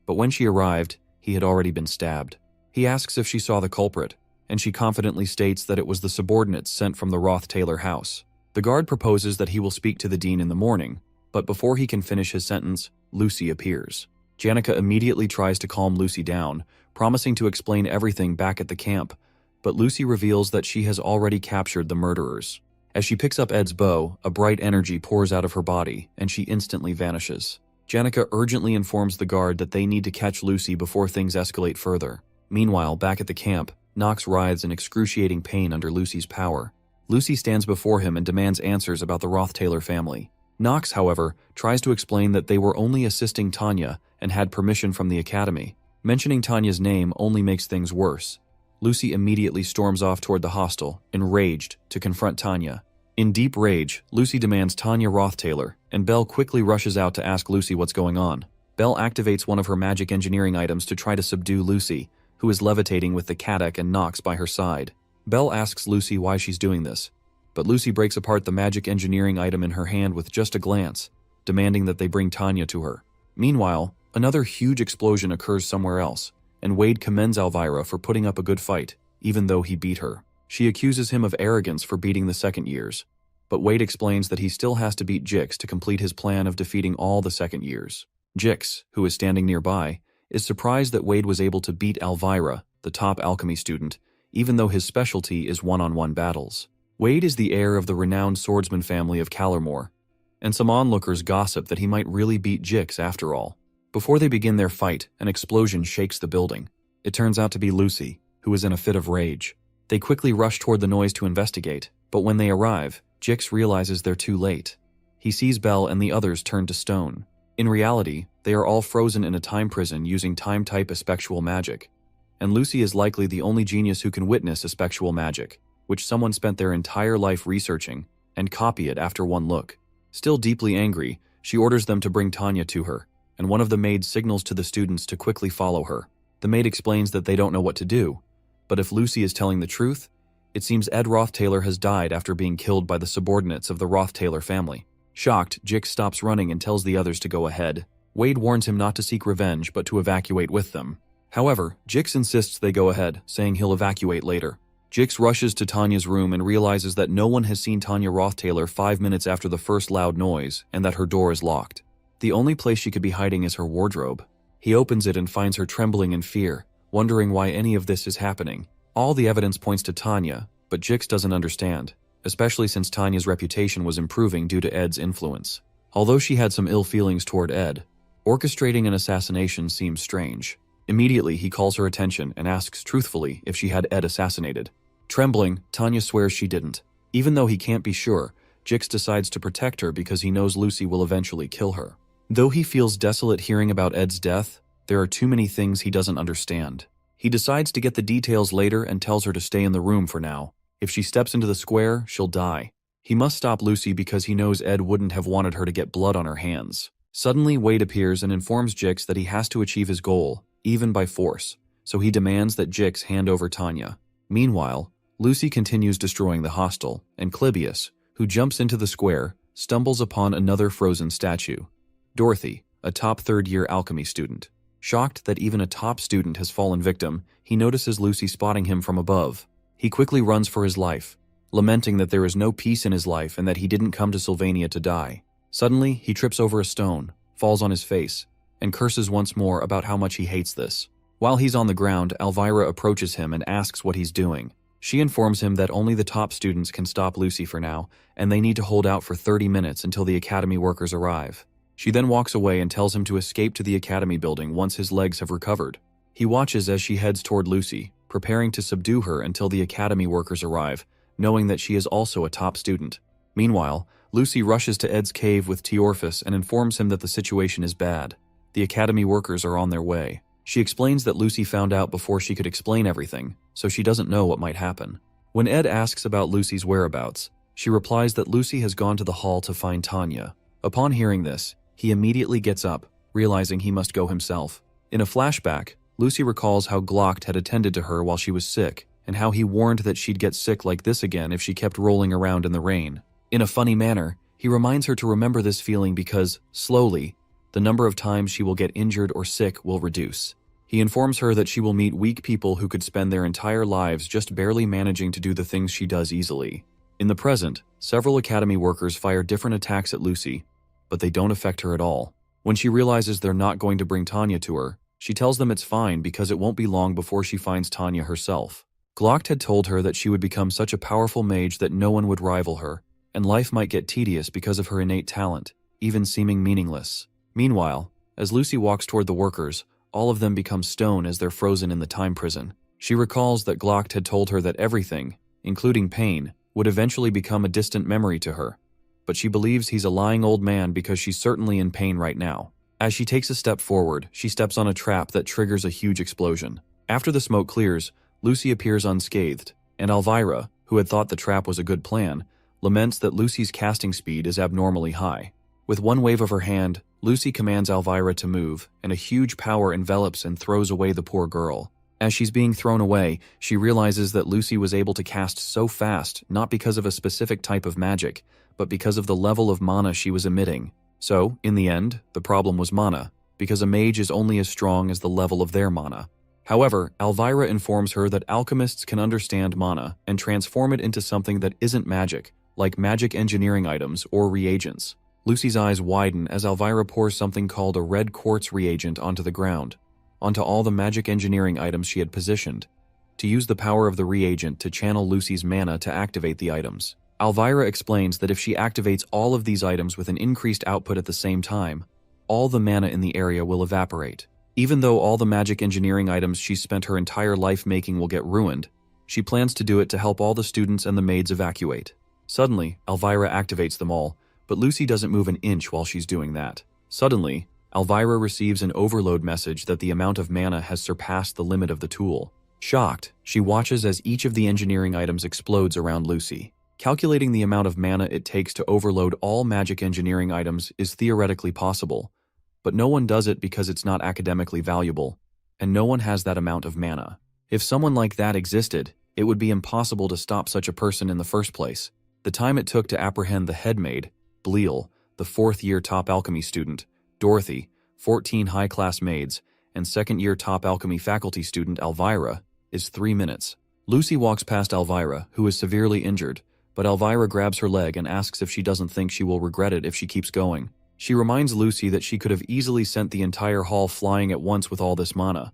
Speaker 1: But when she arrived, he had already been stabbed. He asks if she saw the culprit, and she confidently states that it was the subordinates sent from the Roth-Taylor house. The guard proposes that he will speak to the dean in the morning, but before he can finish his sentence, Lucy appears. Janica immediately tries to calm Lucy down, promising to explain everything back at the camp, but Lucy reveals that she has already captured the murderers. As she picks up Ed's bow, a bright energy pours out of her body, and she instantly vanishes. Janica urgently informs the guard that they need to catch Lucy before things escalate further. Meanwhile, back at the camp, Knox writhes in excruciating pain under Lucy's power. Lucy stands before him and demands answers about the Roth-Taylor family. Knox, however, tries to explain that they were only assisting Tanya and had permission from the academy. Mentioning Tanya's name only makes things worse. Lucy immediately storms off toward the hostel, enraged, to confront Tanya. In deep rage, Lucy demands Tanya Roth-Taylor, and Belle quickly rushes out to ask Lucy what's going on. Belle activates one of her magic engineering items to try to subdue Lucy, who is levitating with the Caddock and Knox by her side. Belle asks Lucy why she's doing this, but Lucy breaks apart the magic engineering item in her hand with just a glance, demanding that they bring Tanya to her. Meanwhile, another huge explosion occurs somewhere else, and Wade commends Elvira for putting up a good fight, even though he beat her. She accuses him of arrogance for beating the second years, but Wade explains that he still has to beat Jix to complete his plan of defeating all the second years. Jix, who is standing nearby, is surprised that Wade was able to beat Elvira, the top alchemy student, even though his specialty is one-on-one battles. Wade is the heir of the renowned swordsman family of Callermore, and some onlookers gossip that he might really beat Jix after all. Before they begin their fight, an explosion shakes the building. It turns out to be Lucy, who is in a fit of rage. They quickly rush toward the noise to investigate, but when they arrive, Jix realizes they're too late. He sees Belle and the others turn to stone. In reality, they are all frozen in a time prison using time-type aspectual magic, and Lucy is likely the only genius who can witness aspectual magic, which someone spent their entire life researching, and copy it after one look. Still deeply angry, she orders them to bring Tanya to her, and one of the maids signals to the students to quickly follow her. The maid explains that they don't know what to do, but if Lucy is telling the truth, it seems Ed Roth-Taylor has died after being killed by the subordinates of the Roth-Taylor family. Shocked, Jix stops running and tells the others to go ahead. Wade warns him not to seek revenge, but to evacuate with them. However, Jix insists they go ahead, saying he'll evacuate later. Jix rushes to Tanya's room and realizes that no one has seen Tanya Roth-Taylor 5 minutes after the first loud noise, and that her door is locked. The only place she could be hiding is her wardrobe. He opens it and finds her trembling in fear, wondering why any of this is happening. All the evidence points to Tanya, but Jix doesn't understand, especially since Tanya's reputation was improving due to Ed's influence. Although she had some ill feelings toward Ed, orchestrating an assassination seems strange. Immediately, he calls her attention and asks truthfully if she had Ed assassinated. Trembling, Tanya swears she didn't. Even though he can't be sure, Jix decides to protect her because he knows Lucy will eventually kill her. Though he feels desolate hearing about Ed's death, there are too many things he doesn't understand. He decides to get the details later and tells her to stay in the room for now. If she steps into the square, she'll die. He must stop Lucy because he knows Ed wouldn't have wanted her to get blood on her hands. Suddenly, Wade appears and informs Jix that he has to achieve his goal, even by force, so he demands that Jix hand over Tanya. Meanwhile, Lucy continues destroying the hostel, and Clybius, who jumps into the square, stumbles upon another frozen statue. Dorothy, a top third-year alchemy student. Shocked that even a top student has fallen victim, he notices Lucy spotting him from above. He quickly runs for his life, lamenting that there is no peace in his life and that he didn't come to Sylvania to die. Suddenly, he trips over a stone, falls on his face, and curses once more about how much he hates this. While he's on the ground, Elvira approaches him and asks what he's doing. She informs him that only the top students can stop Lucy for now, and they need to hold out for 30 minutes until the academy workers arrive. She then walks away and tells him to escape to the academy building once his legs have recovered. He watches as she heads toward Lucy, preparing to subdue her until the academy workers arrive, knowing that she is also a top student. Meanwhile, Lucy rushes to Ed's cave with Teorphus and informs him that the situation is bad. The academy workers are on their way. She explains that Lucy found out before she could explain everything, so she doesn't know what might happen. When Ed asks about Lucy's whereabouts, she replies that Lucy has gone to the hall to find Tanya. Upon hearing this, he immediately gets up, realizing he must go himself. In a flashback, Lucy recalls how Glock had attended to her while she was sick, and how he warned that she'd get sick like this again if she kept rolling around in the rain. In a funny manner, he reminds her to remember this feeling because, slowly, the number of times she will get injured or sick will reduce. He informs her that she will meet weak people who could spend their entire lives just barely managing to do the things she does easily. In the present, several academy workers fire different attacks at Lucy, but they don't affect her at all. When she realizes they're not going to bring Tanya to her, she tells them it's fine because it won't be long before she finds Tanya herself. Glock had told her that she would become such a powerful mage that no one would rival her, and life might get tedious because of her innate talent, even seeming meaningless. Meanwhile, as Lucy walks toward the workers, all of them become stone as they're frozen in the time prison. She recalls that Glock had told her that everything, including pain, would eventually become a distant memory to her, but she believes he's a lying old man because she's certainly in pain right now. As she takes a step forward, she steps on a trap that triggers a huge explosion. After the smoke clears, Lucy appears unscathed, and Elvira, who had thought the trap was a good plan, laments that Lucy's casting speed is abnormally high. With one wave of her hand, Lucy commands Elvira to move, and a huge power envelops and throws away the poor girl. As she's being thrown away, she realizes that Lucy was able to cast so fast not because of a specific type of magic, but because of the level of mana she was emitting. So, in the end, the problem was mana, because a mage is only as strong as the level of their mana. However, Elvira informs her that alchemists can understand mana and transform it into something that isn't magic, like magic engineering items or reagents. Lucy's eyes widen as Elvira pours something called a red quartz reagent onto the ground, onto all the magic engineering items she had positioned, to use the power of the reagent to channel Lucy's mana to activate the items. Elvira explains that if she activates all of these items with an increased output at the same time, all the mana in the area will evaporate. Even though all the magic engineering items she's spent her entire life making will get ruined, she plans to do it to help all the students and the maids evacuate. Suddenly, Elvira activates them all, but Lucy doesn't move an inch while she's doing that. Suddenly, Elvira receives an overload message that the amount of mana has surpassed the limit of the tool. Shocked, she watches as each of the engineering items explodes around Lucy. Calculating the amount of mana it takes to overload all magic engineering items is theoretically possible, but no one does it because it's not academically valuable, and no one has that amount of mana. If someone like that existed, it would be impossible to stop such a person in the first place. The time it took to apprehend the head maid, Bleal, the fourth-year top alchemy student, Dorothy, 14 high-class maids, and second-year top alchemy faculty student Elvira, is 3 minutes. Lucy walks past Elvira, who is severely injured, but Elvira grabs her leg and asks if she doesn't think she will regret it if she keeps going. She reminds Lucy that she could have easily sent the entire hall flying at once with all this mana,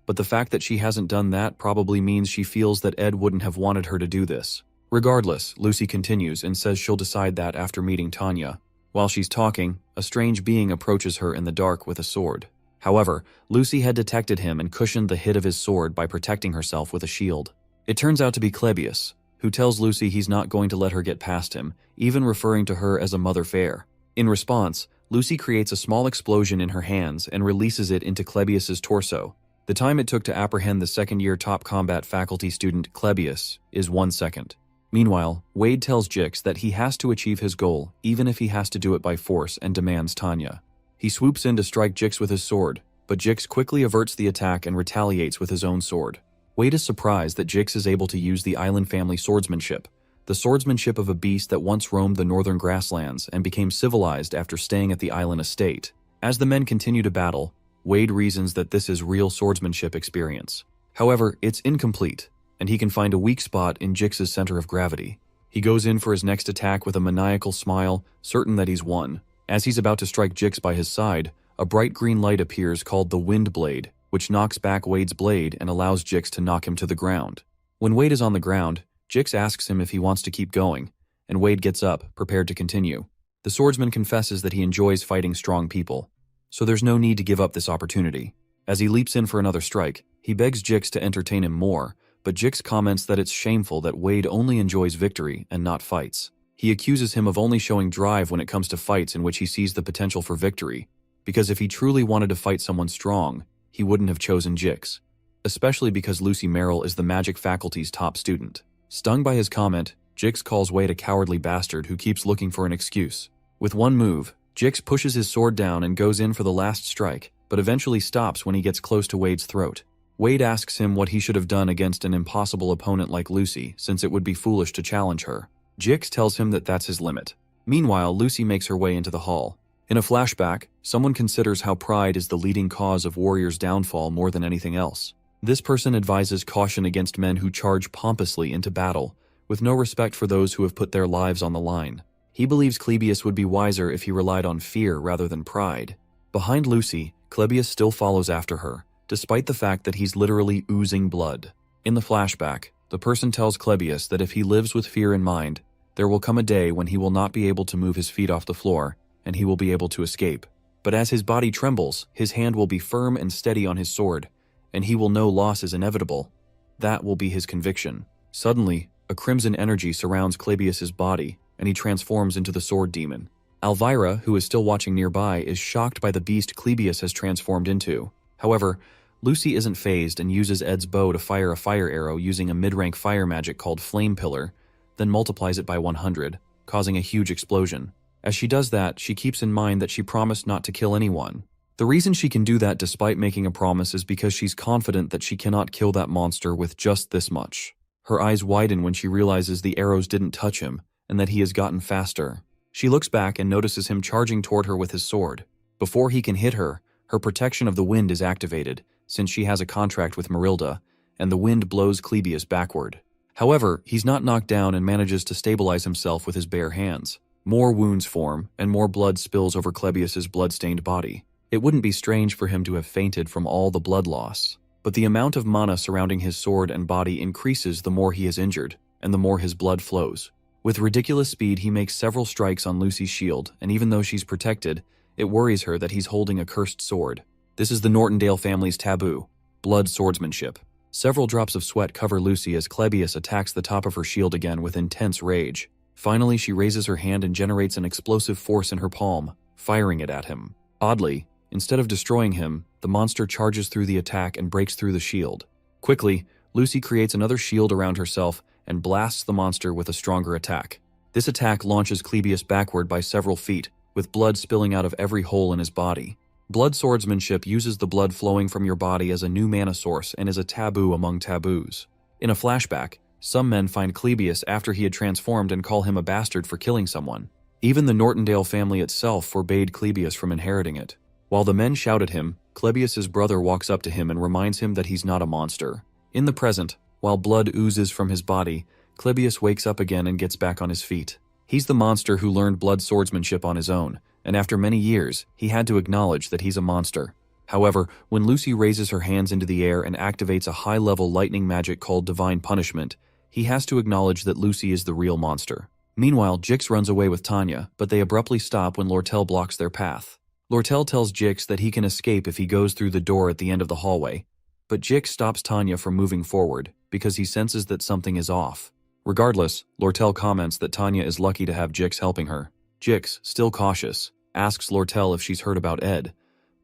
Speaker 1: but the fact that she hasn't done that probably means she feels that Ed wouldn't have wanted her to do this. Regardless, Lucy continues and says she'll decide that after meeting Tanya. While she's talking, a strange being approaches her in the dark with a sword. However, Lucy had detected him and cushioned the hit of his sword by protecting herself with a shield. It turns out to be Clebius, who tells Lucy he's not going to let her get past him, even referring to her as a mother fair. In response, Lucy creates a small explosion in her hands and releases it into Clebius's torso. The time it took to apprehend the second-year top combat faculty student Clebius is 1 second. Meanwhile, Wade tells Jix that he has to achieve his goal, even if he has to do it by force, and demands Tanya. He swoops in to strike Jix with his sword, but Jix quickly averts the attack and retaliates with his own sword. Wade is surprised that Jix is able to use the island family swordsmanship, the swordsmanship of a beast that once roamed the northern grasslands and became civilized after staying at the island estate. As the men continue to battle, Wade reasons that this is real swordsmanship experience. However, it's incomplete, and he can find a weak spot in Jix's center of gravity. He goes in for his next attack with a maniacal smile, certain that he's won. As he's about to strike Jix by his side, a bright green light appears called the Wind Blade, which knocks back Wade's blade and allows Jix to knock him to the ground. When Wade is on the ground, Jix asks him if he wants to keep going, and Wade gets up, prepared to continue. The swordsman confesses that he enjoys fighting strong people, so there's no need to give up this opportunity. As he leaps in for another strike, he begs Jix to entertain him more, but Jix comments that it's shameful that Wade only enjoys victory and not fights. He accuses him of only showing drive when it comes to fights in which he sees the potential for victory, because if he truly wanted to fight someone strong, he wouldn't have chosen Jix, especially because Lucy Merrill is the magic faculty's top student. Stung by his comment, Jix calls Wade a cowardly bastard who keeps looking for an excuse. With one move, Jix pushes his sword down and goes in for the last strike, but eventually stops when he gets close to Wade's throat. Wade asks him what he should have done against an impossible opponent like Lucy, since it would be foolish to challenge her. Jix tells him that that's his limit. Meanwhile, Lucy makes her way into the hall. In a flashback, someone considers how pride is the leading cause of warriors' downfall more than anything else. This person advises caution against men who charge pompously into battle, with no respect for those who have put their lives on the line. He believes Clebius would be wiser if he relied on fear rather than pride. Behind Lucy, Clebius still follows after her, despite the fact that he's literally oozing blood. In the flashback, the person tells Clebius that if he lives with fear in mind, there will come a day when he will not be able to move his feet off the floor, and he will be able to escape. But as his body trembles, his hand will be firm and steady on his sword, and he will know loss is inevitable. That will be his conviction. Suddenly, a crimson energy surrounds Clebius's body, and he transforms into the sword demon. Elvira, who is still watching nearby, is shocked by the beast Clebius has transformed into. However, Lucy isn't fazed and uses Ed's bow to fire a fire arrow using a mid-rank fire magic called Flame Pillar, then multiplies it by 100, causing a huge explosion. As she does that, she keeps in mind that she promised not to kill anyone. The reason she can do that despite making a promise is because she's confident that she cannot kill that monster with just this much. Her eyes widen when she realizes the arrows didn't touch him, and that he has gotten faster. She looks back and notices him charging toward her with his sword. Before he can hit her, her protection of the wind is activated, since she has a contract with Marilda, and the wind blows Clebius backward. However, he's not knocked down and manages to stabilize himself with his bare hands. More wounds form, and more blood spills over Clebius's blood-stained body. It wouldn't be strange for him to have fainted from all the blood loss. But the amount of mana surrounding his sword and body increases the more he is injured, and the more his blood flows. With ridiculous speed, he makes several strikes on Lucy's shield, and even though she's protected, it worries her that he's holding a cursed sword. This is the Nortondale family's taboo: blood swordsmanship. Several drops of sweat cover Lucy as Clebius attacks the top of her shield again with intense rage. Finally, she raises her hand and generates an explosive force in her palm, firing it at him. Oddly, instead of destroying him, the monster charges through the attack and breaks through the shield. Quickly, Lucy creates another shield around herself and blasts the monster with a stronger attack. This attack launches Clebius backward by several feet, with blood spilling out of every hole in his body. Blood swordsmanship uses the blood flowing from your body as a new mana source and is a taboo among taboos. In a flashback, some men find Clebius after he had transformed and call him a bastard for killing someone. Even the Nortondale family itself forbade Clebius from inheriting it. While the men shout at him, Clebius's brother walks up to him and reminds him that he's not a monster. In the present, while blood oozes from his body, Clebius wakes up again and gets back on his feet. He's the monster who learned blood swordsmanship on his own, and after many years, he had to acknowledge that he's a monster. However, when Lucy raises her hands into the air and activates a high-level lightning magic called Divine Punishment, he has to acknowledge that Lucy is the real monster. Meanwhile, Jix runs away with Tanya, but they abruptly stop when Lortel blocks their path. Lortel tells Jix that he can escape if he goes through the door at the end of the hallway, but Jix stops Tanya from moving forward because he senses that something is off. Regardless, Lortel comments that Tanya is lucky to have Jix helping her. Jix, still cautious, asks Lortel if she's heard about Ed,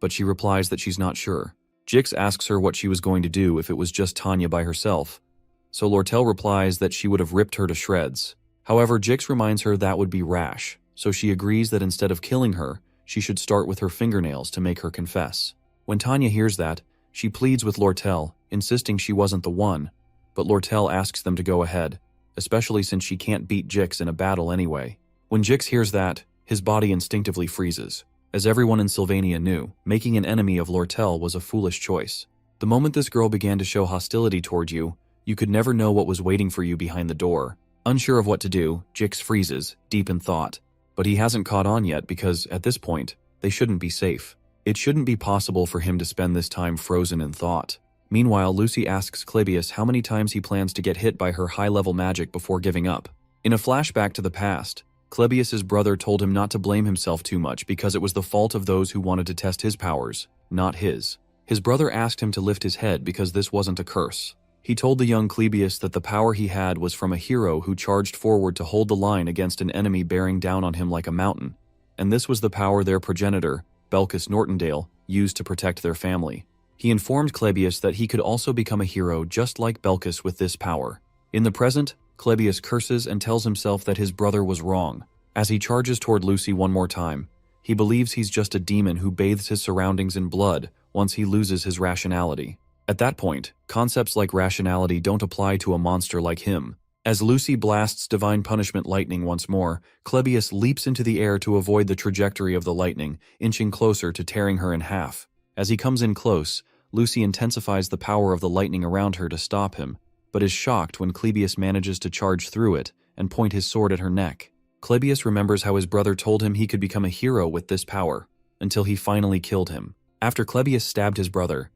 Speaker 1: but she replies that she's not sure. Jix asks her what she was going to do if it was just Tanya by herself, so Lortel replies that she would have ripped her to shreds. However, Jix reminds her that would be rash, so she agrees that instead of killing her, she should start with her fingernails to make her confess. When Tanya hears that, she pleads with Lortel, insisting she wasn't the one, but Lortel asks them to go ahead, especially since she can't beat Jix in a battle anyway. When Jix hears that, his body instinctively freezes. As everyone in Sylvania knew, making an enemy of Lortel was a foolish choice. The moment this girl began to show hostility toward you, you could never know what was waiting for you behind the door. Unsure of what to do, Jix freezes, deep in thought. But he hasn't caught on yet because, at this point, they shouldn't be safe. It shouldn't be possible for him to spend this time frozen in thought. Meanwhile, Lucy asks Clebius how many times he plans to get hit by her high-level magic before giving up. In a flashback to the past, Clebius's brother told him not to blame himself too much because it was the fault of those who wanted to test his powers, not his. His brother asked him to lift his head because this wasn't a curse. He told the young Clebius that the power he had was from a hero who charged forward to hold the line against an enemy bearing down on him like a mountain, and this was the power their progenitor, Belcus Nortondale, used to protect their family. He informed Clebius that he could also become a hero just like Belcus with this power. In the present, Clebius curses and tells himself that his brother was wrong. As he charges toward Lucy one more time, he believes he's just a demon who bathes his surroundings in blood once he loses his rationality. At that point, concepts like rationality don't apply to a monster like him. As Lucy blasts divine punishment lightning once more, Clebius leaps into the air to avoid the trajectory of the lightning, inching closer to tearing her in half. As he comes in close, Lucy intensifies the power of the lightning around her to stop him, but is shocked when Clebius manages to charge through it and point his sword at her neck. Clebius remembers how his brother told him he could become a hero with this power, until he finally killed him. After Clebius stabbed his brother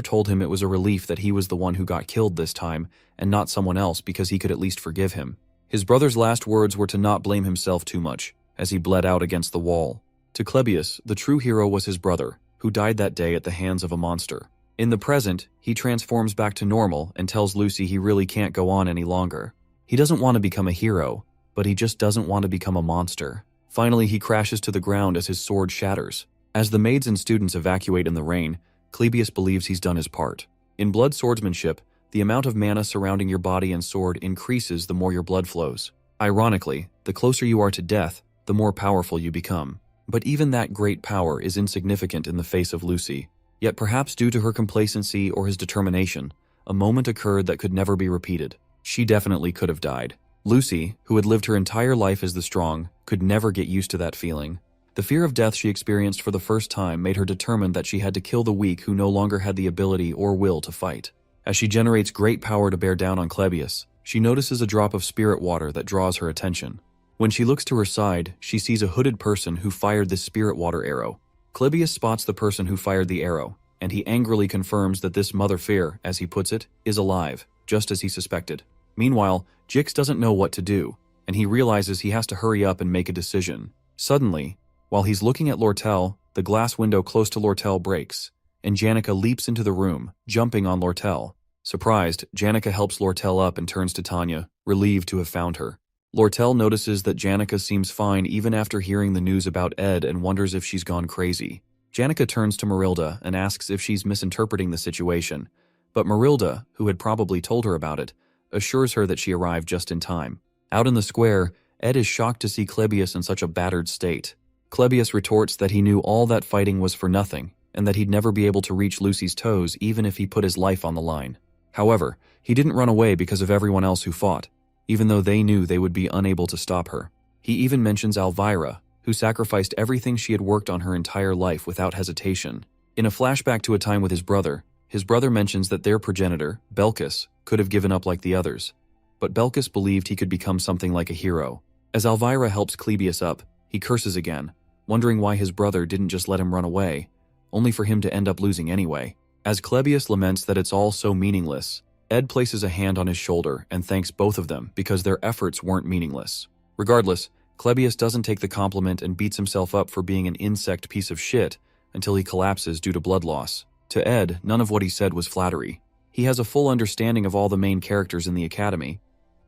Speaker 1: told him it was a relief that he was the one who got killed this time, and not someone else, because he could at least forgive him. His brother's last words were to not blame himself too much, as he bled out against the wall. To Clebius, the true hero was his brother, who died that day at the hands of a monster. In the present, he transforms back to normal and tells Lucy he really can't go on any longer. He doesn't want to become a hero, but he just doesn't want to become a monster. Finally, he crashes to the ground as his sword shatters. As the maids and students evacuate in the rain, Clebius believes he's done his part. In blood swordsmanship, the amount of mana surrounding your body and sword increases the more your blood flows. Ironically, the closer you are to death, the more powerful you become. But even that great power is insignificant in the face of Lucy. Yet perhaps due to her complacency or his determination, a moment occurred that could never be repeated. She definitely could have died. Lucy, who had lived her entire life as the strong, could never get used to that feeling. The fear of death she experienced for the first time made her determined that she had to kill the weak who no longer had the ability or will to fight. As she generates great power to bear down on Clebius, she notices a drop of spirit water that draws her attention. When she looks to her side, she sees a hooded person who fired this spirit water arrow. Clebius spots the person who fired the arrow, and he angrily confirms that this mother fear, as he puts it, is alive, just as he suspected. Meanwhile, Jix doesn't know what to do, and he realizes he has to hurry up and make a decision. Suddenly, while he's looking at Lortel, the glass window close to Lortel breaks, and Janica leaps into the room, jumping on Lortel. Surprised, Janica helps Lortel up and turns to Tanya, relieved to have found her. Lortel notices that Janica seems fine even after hearing the news about Ed and wonders if she's gone crazy. Janica turns to Marilda and asks if she's misinterpreting the situation, but Marilda, who had probably told her about it, assures her that she arrived just in time. Out in the square, Ed is shocked to see Clebius in such a battered state. Clebius retorts that he knew all that fighting was for nothing, and that he'd never be able to reach Lucy's toes even if he put his life on the line. However, he didn't run away because of everyone else who fought, even though they knew they would be unable to stop her. He even mentions Elvira, who sacrificed everything she had worked on her entire life without hesitation. In a flashback to a time with his brother mentions that their progenitor, Belkis, could have given up like the others. But Belkis believed he could become something like a hero. As Elvira helps Clebius up, he curses again, wondering why his brother didn't just let him run away, only for him to end up losing anyway. As Clebius laments that it's all so meaningless, Ed places a hand on his shoulder and thanks both of them because their efforts weren't meaningless. Regardless, Clebius doesn't take the compliment and beats himself up for being an insect piece of shit until he collapses due to blood loss. To Ed, none of what he said was flattery. He has a full understanding of all the main characters in the academy,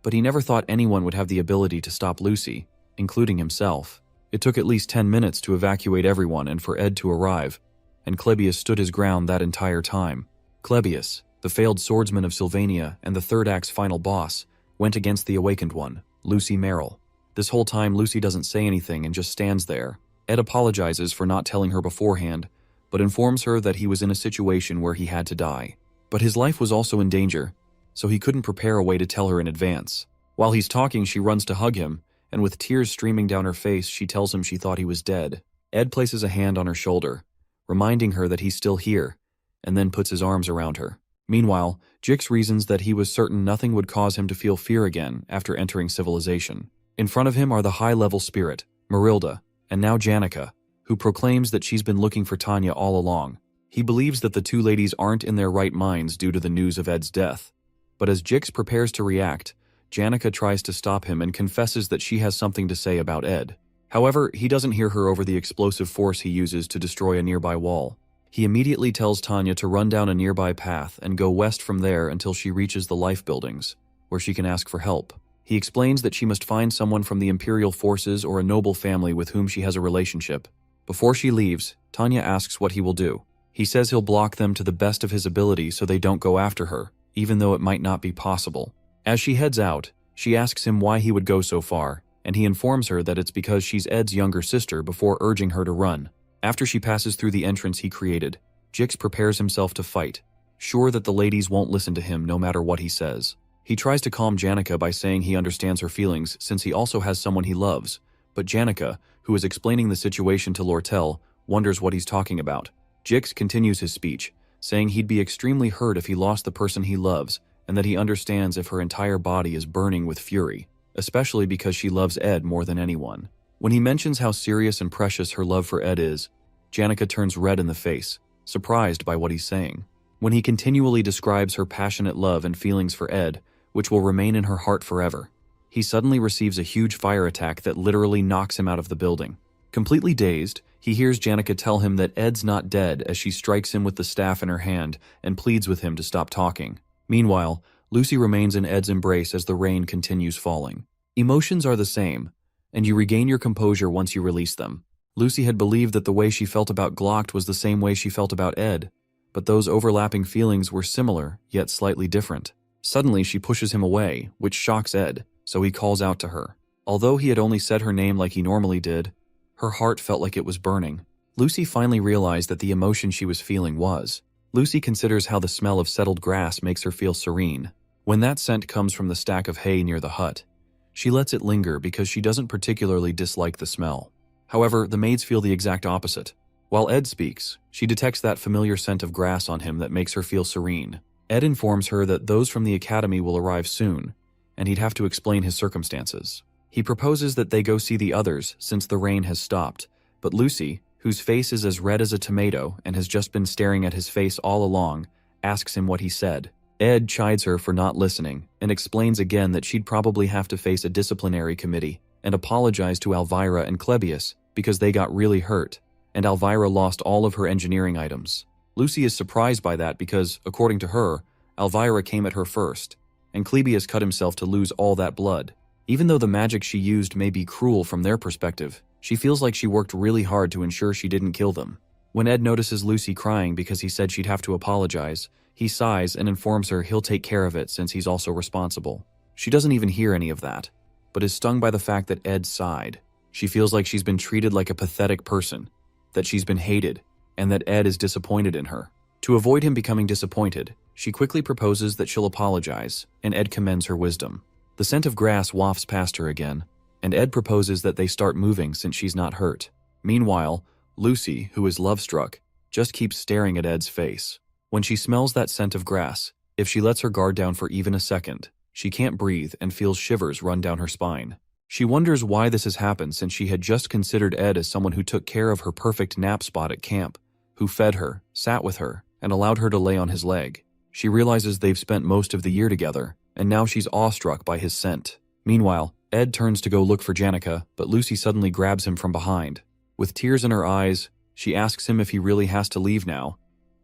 Speaker 1: but he never thought anyone would have the ability to stop Lucy, including himself. It took at least 10 minutes to evacuate everyone and for Ed to arrive, and Clebius stood his ground that entire time. Clebius, the failed swordsman of Sylvania and the third act's final boss, went against the awakened one, Lucy Merrill. This whole time Lucy doesn't say anything and just stands there. Ed apologizes for not telling her beforehand, but informs her that he was in a situation where he had to die. But his life was also in danger, so he couldn't prepare a way to tell her in advance. While he's talking, she runs to hug him, and with tears streaming down her face, she tells him she thought he was dead. Ed places a hand on her shoulder, reminding her that he's still here, and then puts his arms around her. Meanwhile, Jix reasons that he was certain nothing would cause him to feel fear again after entering civilization. In front of him are the high-level spirit, Marilda, and now Janica, who proclaims that she's been looking for Tanya all along. He believes that the two ladies aren't in their right minds due to the news of Ed's death. But as Jix prepares to react, Janica tries to stop him and confesses that she has something to say about Ed. However, he doesn't hear her over the explosive force he uses to destroy a nearby wall. He immediately tells Tanya to run down a nearby path and go west from there until she reaches the life buildings, where she can ask for help. He explains that she must find someone from the Imperial forces or a noble family with whom she has a relationship. Before she leaves, Tanya asks what he will do. He says he'll block them to the best of his ability so they don't go after her, even though it might not be possible. As she heads out, she asks him why he would go so far, and he informs her that it's because she's Ed's younger sister before urging her to run. After she passes through the entrance he created, Jix prepares himself to fight. sure that the ladies won't listen to him no matter what he says. He tries to calm Janica by saying he understands her feelings since he also has someone he loves, but Janica, who is explaining the situation to Lortel, wonders what he's talking about. Jix continues his speech, saying he'd be extremely hurt if he lost the person he loves, and that he understands if her entire body is burning with fury, especially because she loves Ed more than anyone. When he mentions how serious and precious her love for Ed is, Janica turns red in the face, surprised by what he's saying. When he continually describes her passionate love and feelings for Ed, which will remain in her heart forever, he suddenly receives a huge fire attack that literally knocks him out of the building. Completely dazed, he hears Janica tell him that Ed's not dead as she strikes him with the staff in her hand and pleads with him to stop talking. Meanwhile, Lucy remains in Ed's embrace as the rain continues falling. Emotions are the same, and you regain your composure once you release them. Lucy had believed that the way she felt about Glock was the same way she felt about Ed, but those overlapping feelings were similar, yet slightly different. Suddenly, she pushes him away, which shocks Ed, so he calls out to her. Although he had only said her name like he normally did, her heart felt like it was burning. Lucy finally realized that the emotion she was feeling was. Lucy considers how the smell of settled grass makes her feel serene. When that scent comes from the stack of hay near the hut, she lets it linger because she doesn't particularly dislike the smell. However, the maids feel the exact opposite. While Ed speaks, she detects that familiar scent of grass on him that makes her feel serene. Ed informs her that those from the academy will arrive soon, and he'd have to explain his circumstances. He proposes that they go see the others since the rain has stopped, but Lucy, whose face is as red as a tomato and has just been staring at his face all along, asks him what he said. Ed chides her for not listening and explains again that she'd probably have to face a disciplinary committee and apologize to Elvira and Clebius because they got really hurt, and Elvira lost all of her engineering items. Lucy is surprised by that because, according to her, Elvira came at her first, and Clebius cut himself to lose all that blood. Even though the magic she used may be cruel from their perspective, she feels like she worked really hard to ensure she didn't kill them. When Ed notices Lucy crying because he said she'd have to apologize, he sighs and informs her he'll take care of it since he's also responsible. She doesn't even hear any of that, but is stung by the fact that Ed sighed. She feels like she's been treated like a pathetic person, that she's been hated, and that Ed is disappointed in her. To avoid him becoming disappointed, she quickly proposes that she'll apologize, and Ed commends her wisdom. The scent of grass wafts past her again, and Ed proposes that they start moving since she's not hurt. Meanwhile, Lucy, who is love-struck, just keeps staring at Ed's face. When she smells that scent of grass, if she lets her guard down for even a second, she can't breathe and feels shivers run down her spine. She wonders why this has happened since she had just considered Ed as someone who took care of her perfect nap spot at camp, who fed her, sat with her, and allowed her to lay on his leg. She realizes they've spent most of the year together, and now she's awestruck by his scent. Meanwhile, Ed turns to go look for Janica, but Lucy suddenly grabs him from behind. With tears in her eyes, she asks him if he really has to leave now,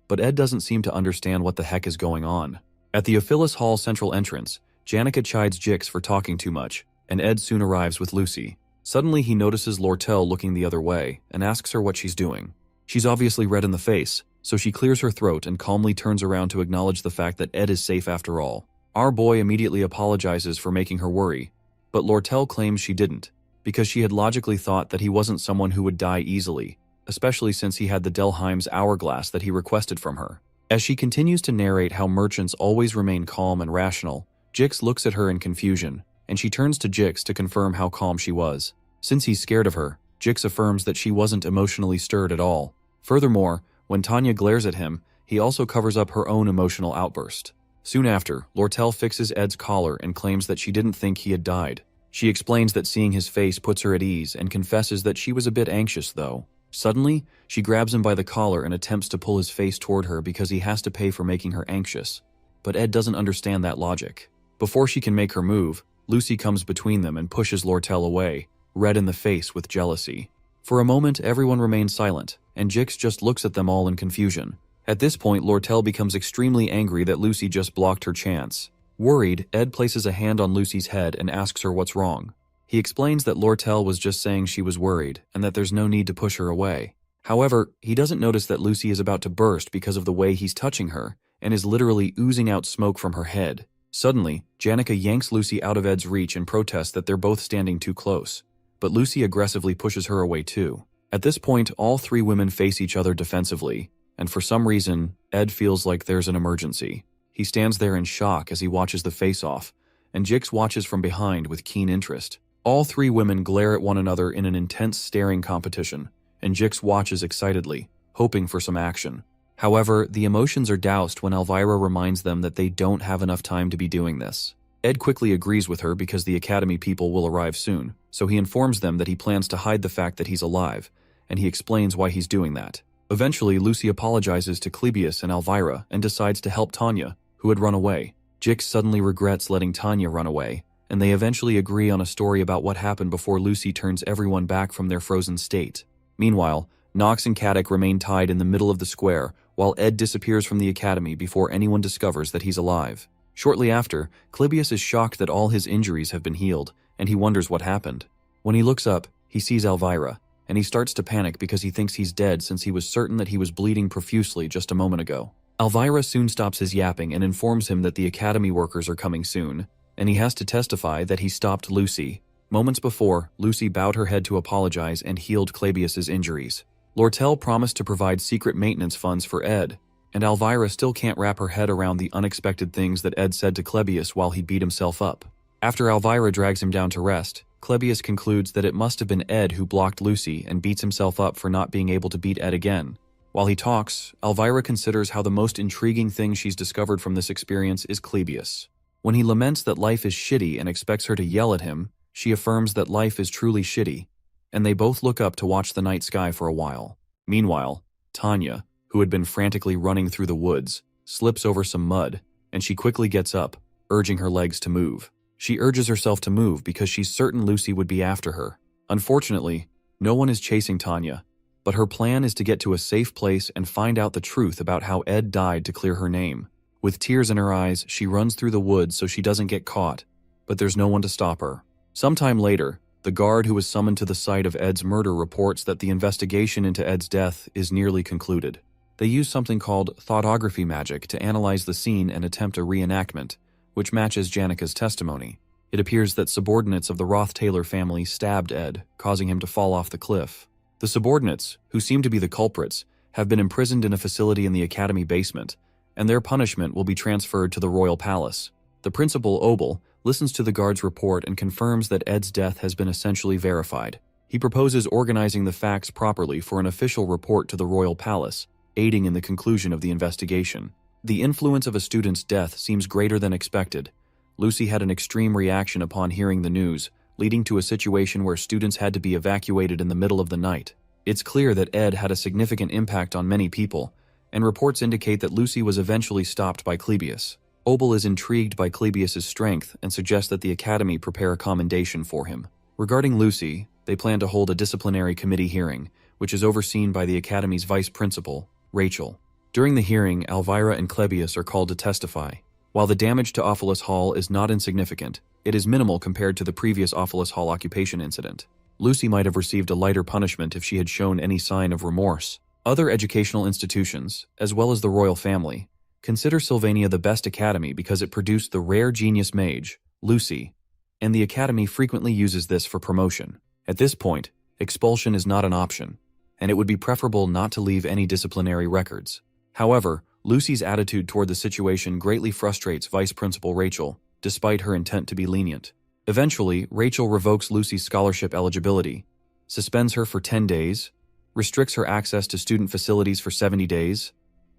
Speaker 1: but Ed doesn't seem to understand what the heck is going on. At the Ophilus Hall central entrance, Janica chides Jix for talking too much, and Ed soon arrives with Lucy. Suddenly he notices Lortel looking the other way and asks her what she's doing. She's obviously red in the face, so she clears her throat and calmly turns around to acknowledge the fact that Ed is safe after all. Our boy immediately apologizes for making her worry, but Lortel claims she didn't, because she had logically thought that he wasn't someone who would die easily, especially since he had the Delheim's hourglass that he requested from her. As she continues to narrate how merchants always remain calm and rational, Jix looks at her in confusion, and she turns to Jix to confirm how calm she was. Since he's scared of her, Jix affirms that she wasn't emotionally stirred at all. Furthermore, when Tanya glares at him, he also covers up her own emotional outburst. Soon after, Lortel fixes Ed's collar and claims that she didn't think he had died. She explains that seeing his face puts her at ease and confesses that she was a bit anxious though. Suddenly, she grabs him by the collar and attempts to pull his face toward her because he has to pay for making her anxious. But Ed doesn't understand that logic. Before she can make her move, Lucy comes between them and pushes Lortel away, red in the face with jealousy. For a moment, everyone remains silent, and Jix just looks at them all in confusion. At this point, Lortel becomes extremely angry that Lucy just blocked her chance. Worried, Ed places a hand on Lucy's head and asks her what's wrong. He explains that Lortel was just saying she was worried and that there's no need to push her away. However, he doesn't notice that Lucy is about to burst because of the way he's touching her and is literally oozing out smoke from her head. Suddenly, Janica yanks Lucy out of Ed's reach and protests that they're both standing too close, but Lucy aggressively pushes her away too. At this point, all three women face each other defensively, and for some reason, Ed feels like there's an emergency. He stands there in shock as he watches the face-off, and Jix watches from behind with keen interest. All three women glare at one another in an intense staring competition, and Jix watches excitedly, hoping for some action. However, the emotions are doused when Elvira reminds them that they don't have enough time to be doing this. Ed quickly agrees with her because the Academy people will arrive soon, so he informs them that he plans to hide the fact that he's alive, and he explains why he's doing that. Eventually, Lucy apologizes to Clebius and Elvira and decides to help Tanya, who had run away. Jix suddenly regrets letting Tanya run away, and they eventually agree on a story about what happened before Lucy turns everyone back from their frozen state. Meanwhile, Nox and Caddick remain tied in the middle of the square, while Ed disappears from the Academy before anyone discovers that he's alive. Shortly after, Clebius is shocked that all his injuries have been healed, and he wonders what happened. When he looks up, he sees Elvira, and he starts to panic because he thinks he's dead since he was certain that he was bleeding profusely just a moment ago. Elvira soon stops his yapping and informs him that the Academy workers are coming soon, and he has to testify that he stopped Lucy. Moments before, Lucy bowed her head to apologize and healed Clebius's injuries. Lortel promised to provide secret maintenance funds for Ed, and Elvira still can't wrap her head around the unexpected things that Ed said to Clebius while he beat himself up. After Elvira drags him down to rest, Clebius concludes that it must have been Ed who blocked Lucy and beats himself up for not being able to beat Ed again. While he talks, Elvira considers how the most intriguing thing she's discovered from this experience is Clebius. When he laments that life is shitty and expects her to yell at him, she affirms that life is truly shitty, and they both look up to watch the night sky for a while. Meanwhile, Tanya, who had been frantically running through the woods, slips over some mud, and she quickly gets up, urging her legs to move. She urges herself to move because she's certain Lucy would be after her. Unfortunately, no one is chasing Tanya, but her plan is to get to a safe place and find out the truth about how Ed died to clear her name. With tears in her eyes, she runs through the woods so she doesn't get caught, but there's no one to stop her. Sometime later, the guard who was summoned to the site of Ed's murder reports that the investigation into Ed's death is nearly concluded. They use something called thoughtography magic to analyze the scene and attempt a reenactment, which matches Janika's testimony. It appears that subordinates of the Roth-Taylor family stabbed Ed, causing him to fall off the cliff. The subordinates, who seem to be the culprits, have been imprisoned in a facility in the Academy basement, and their punishment will be transferred to the Royal Palace. The principal, Obel, listens to the guard's report and confirms that Ed's death has been essentially verified. He proposes organizing the facts properly for an official report to the Royal Palace, aiding in the conclusion of the investigation. The influence of a student's death seems greater than expected. Lucy had an extreme reaction upon hearing the news, leading to a situation where students had to be evacuated in the middle of the night. It's clear that Ed had a significant impact on many people, and reports indicate that Lucy was eventually stopped by Clebius. Obel is intrigued by Clebius's strength and suggests that the Academy prepare a commendation for him. Regarding Lucy, they plan to hold a disciplinary committee hearing, which is overseen by the Academy's vice principal, Rachel. During the hearing, Elvira and Clebius are called to testify. While the damage to Ophelis Hall is not insignificant, it is minimal compared to the previous Ophelis Hall occupation incident. Lucy might have received a lighter punishment if she had shown any sign of remorse. Other educational institutions, as well as the royal family, consider Sylvania the best academy because it produced the rare genius mage, Lucy, and the Academy frequently uses this for promotion. At this point, expulsion is not an option, and it would be preferable not to leave any disciplinary records. However, Lucy's attitude toward the situation greatly frustrates Vice Principal Rachel, despite her intent to be lenient. Eventually, Rachel revokes Lucy's scholarship eligibility, suspends her for 10 days, restricts her access to student facilities for 70 days,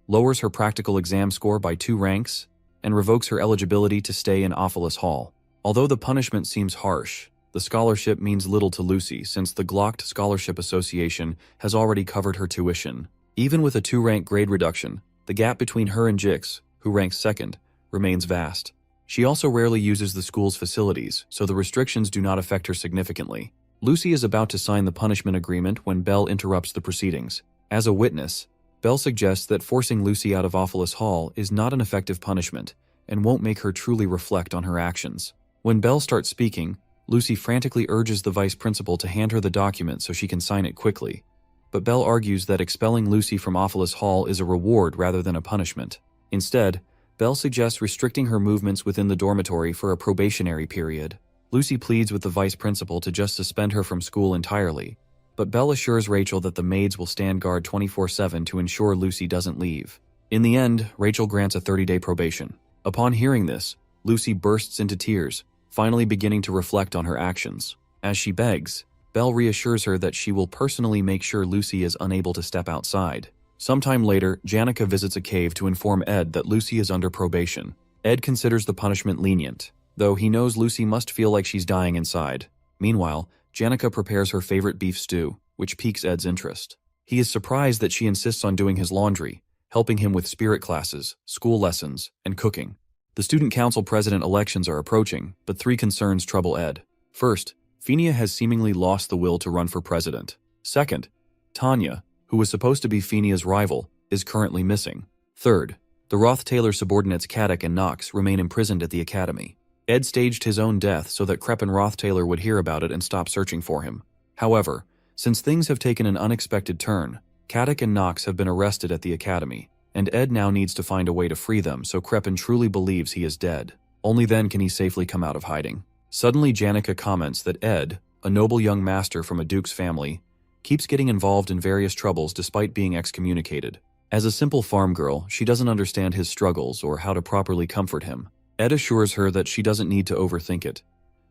Speaker 1: lowers her practical exam score by 2 ranks, and revokes her eligibility to stay in Ophelis Hall. Although the punishment seems harsh, the scholarship means little to Lucy since the Glocked Scholarship Association has already covered her tuition. Even with a 2-rank grade reduction, the gap between her and Jix, who ranks second, remains vast. She also rarely uses the school's facilities, so the restrictions do not affect her significantly. Lucy is about to sign the punishment agreement when Belle interrupts the proceedings. As a witness, Belle suggests that forcing Lucy out of Ophelis Hall is not an effective punishment and won't make her truly reflect on her actions. When Belle starts speaking, Lucy frantically urges the vice principal to hand her the document so she can sign it quickly. But Belle argues that expelling Lucy from Ophelis Hall is a reward rather than a punishment. Instead, Belle suggests restricting her movements within the dormitory for a probationary period. Lucy pleads with the vice principal to just suspend her from school entirely, but Belle assures Rachel that the maids will stand guard 24/7 to ensure Lucy doesn't leave. In the end, Rachel grants a 30-day probation. Upon hearing this, Lucy bursts into tears, finally beginning to reflect on her actions. As she begs, Belle reassures her that she will personally make sure Lucy is unable to step outside. Sometime later, Janica visits a cave to inform Ed that Lucy is under probation. Ed considers the punishment lenient, though he knows Lucy must feel like she's dying inside. Meanwhile, Janica prepares her favorite beef stew, which piques Ed's interest. He is surprised that she insists on doing his laundry, helping him with spirit classes, school lessons, and cooking. The student council president elections are approaching, but three concerns trouble Ed. First, Fenia has seemingly lost the will to run for president. Second, Tanya, who was supposed to be Fenia's rival, is currently missing. Third, the Roth-Taylor subordinates Caddick and Knox remain imprisoned at the academy. Ed staged his own death so that Crep and Roth-Taylor would hear about it and stop searching for him. However, since things have taken an unexpected turn, Caddick and Knox have been arrested at the academy, and Ed now needs to find a way to free them so Crepin truly believes he is dead. Only then can he safely come out of hiding. Suddenly, Janica comments that Ed, a noble young master from a duke's family, keeps getting involved in various troubles despite being excommunicated. As a simple farm girl, she doesn't understand his struggles or how to properly comfort him. Ed assures her that she doesn't need to overthink it,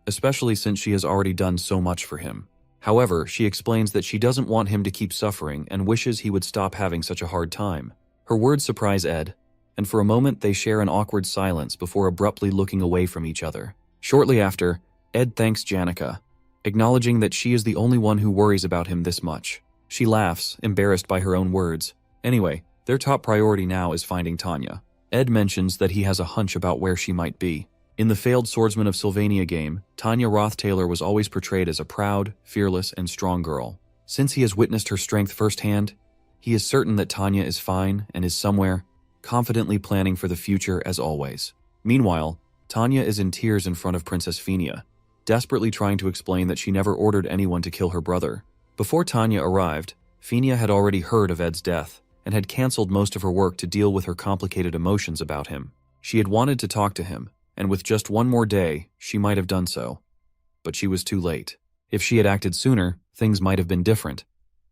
Speaker 1: especially since she has already done so much for him. However, she explains that she doesn't want him to keep suffering and wishes he would stop having such a hard time. Her words surprise Ed, and for a moment they share an awkward silence before abruptly looking away from each other. Shortly after, Ed thanks Janica, acknowledging that she is the only one who worries about him this much. She laughs, embarrassed by her own words. Anyway, their top priority now is finding Tanya. Ed mentions that he has a hunch about where she might be. In the failed Swordsman of Sylvania game, Tanya Roth-Taylor was always portrayed as a proud, fearless, and strong girl. Since he has witnessed her strength firsthand, he is certain that Tanya is fine and is somewhere, confidently planning for the future as always. Meanwhile, Tanya is in tears in front of Princess Fenia, desperately trying to explain that she never ordered anyone to kill her brother. Before Tanya arrived, Fenia had already heard of Ed's death and had cancelled most of her work to deal with her complicated emotions about him. She had wanted to talk to him, and with just one more day, she might have done so. But she was too late. If she had acted sooner, things might have been different.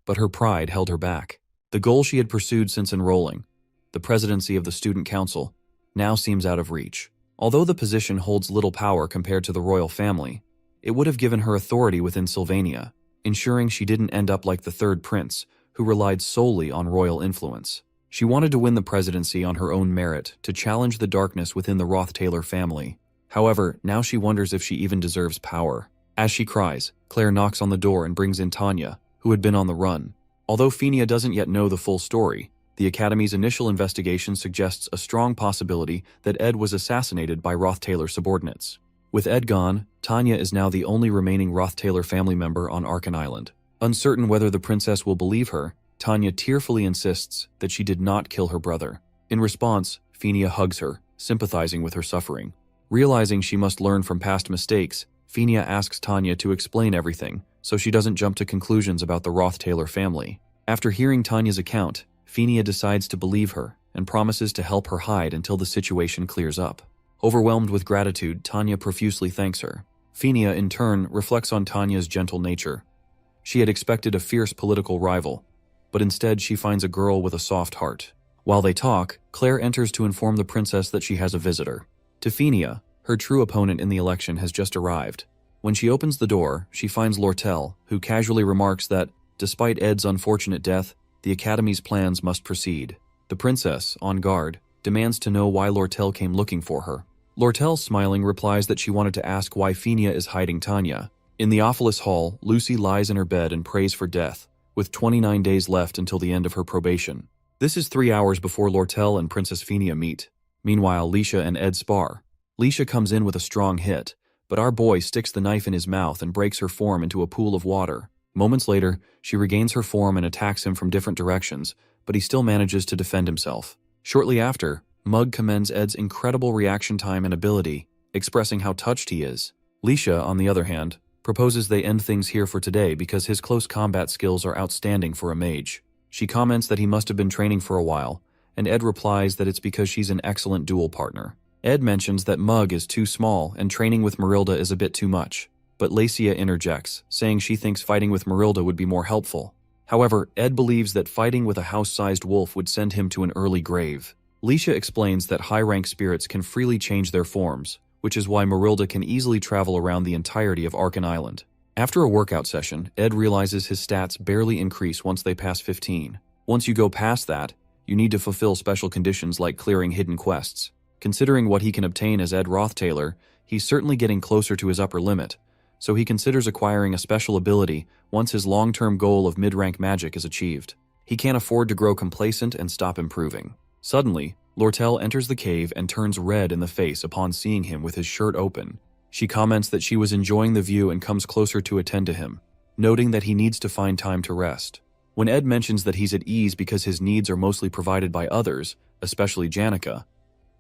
Speaker 1: But her pride held her back. The goal she had pursued since enrolling, the presidency of the student council, now seems out of reach. Although the position holds little power compared to the royal family, it would have given her authority within Sylvania, ensuring she didn't end up like the third prince, who relied solely on royal influence. She wanted to win the presidency on her own merit to challenge the darkness within the Roth-Taylor family. However, now she wonders if she even deserves power. As she cries, Claire knocks on the door and brings in Tanya, who had been on the run. Although Fenia doesn't yet know the full story, the Academy's initial investigation suggests a strong possibility that Ed was assassinated by Roth-Taylor subordinates. With Ed gone, Tanya is now the only remaining Roth-Taylor family member on Arkan Island. Uncertain whether the princess will believe her, Tanya tearfully insists that she did not kill her brother. In response, Fenia hugs her, sympathizing with her suffering. Realizing she must learn from past mistakes, Fenia asks Tanya to explain everything, so she doesn't jump to conclusions about the Roth-Taylor family. After hearing Tanya's account, Fenia decides to believe her and promises to help her hide until the situation clears up. Overwhelmed with gratitude, Tanya profusely thanks her. Fenia, in turn, reflects on Tanya's gentle nature. She had expected a fierce political rival, but instead she finds a girl with a soft heart. While they talk, Claire enters to inform the princess that she has a visitor. To Fenia, her true opponent in the election has just arrived. When she opens the door, she finds Lortel, who casually remarks that, despite Ed's unfortunate death, the Academy's plans must proceed. The princess, on guard, demands to know why Lortel came looking for her. Lortel, smiling, replies that she wanted to ask why Fenia is hiding Tanya. In the Ophilus Hall, Lucy lies in her bed and prays for death, with 29 days left until the end of her probation. This is 3 hours before Lortel and Princess Fenia meet. Meanwhile, Leisha and Ed spar. Leisha comes in with a strong hit, but our boy sticks the knife in his mouth and breaks her form into a pool of water. Moments later, she regains her form and attacks him from different directions, but he still manages to defend himself. Shortly after, Mug commends Ed's incredible reaction time and ability, expressing how touched he is. Leisha, on the other hand, proposes they end things here for today because his close combat skills are outstanding for a mage. She comments that he must have been training for a while, and Ed replies that it's because she's an excellent duel partner. Ed mentions that Mug is too small and training with Marilda is a bit too much, but Lacia interjects, saying she thinks fighting with Marilda would be more helpful. However, Ed believes that fighting with a house-sized wolf would send him to an early grave. Lecia explains that high-rank spirits can freely change their forms, which is why Marilda can easily travel around the entirety of Arkan Island. After a workout session, Ed realizes his stats barely increase once they pass 15. Once you go past that, you need to fulfill special conditions like clearing hidden quests. Considering what he can obtain as Ed Rothtailor, he's certainly getting closer to his upper limit, so he considers acquiring a special ability once his long-term goal of mid-rank magic is achieved. He can't afford to grow complacent and stop improving. Suddenly, Lortel enters the cave and turns red in the face upon seeing him with his shirt open. She comments that she was enjoying the view and comes closer to attend to him, noting that he needs to find time to rest. When Ed mentions that he's at ease because his needs are mostly provided by others, especially Janica,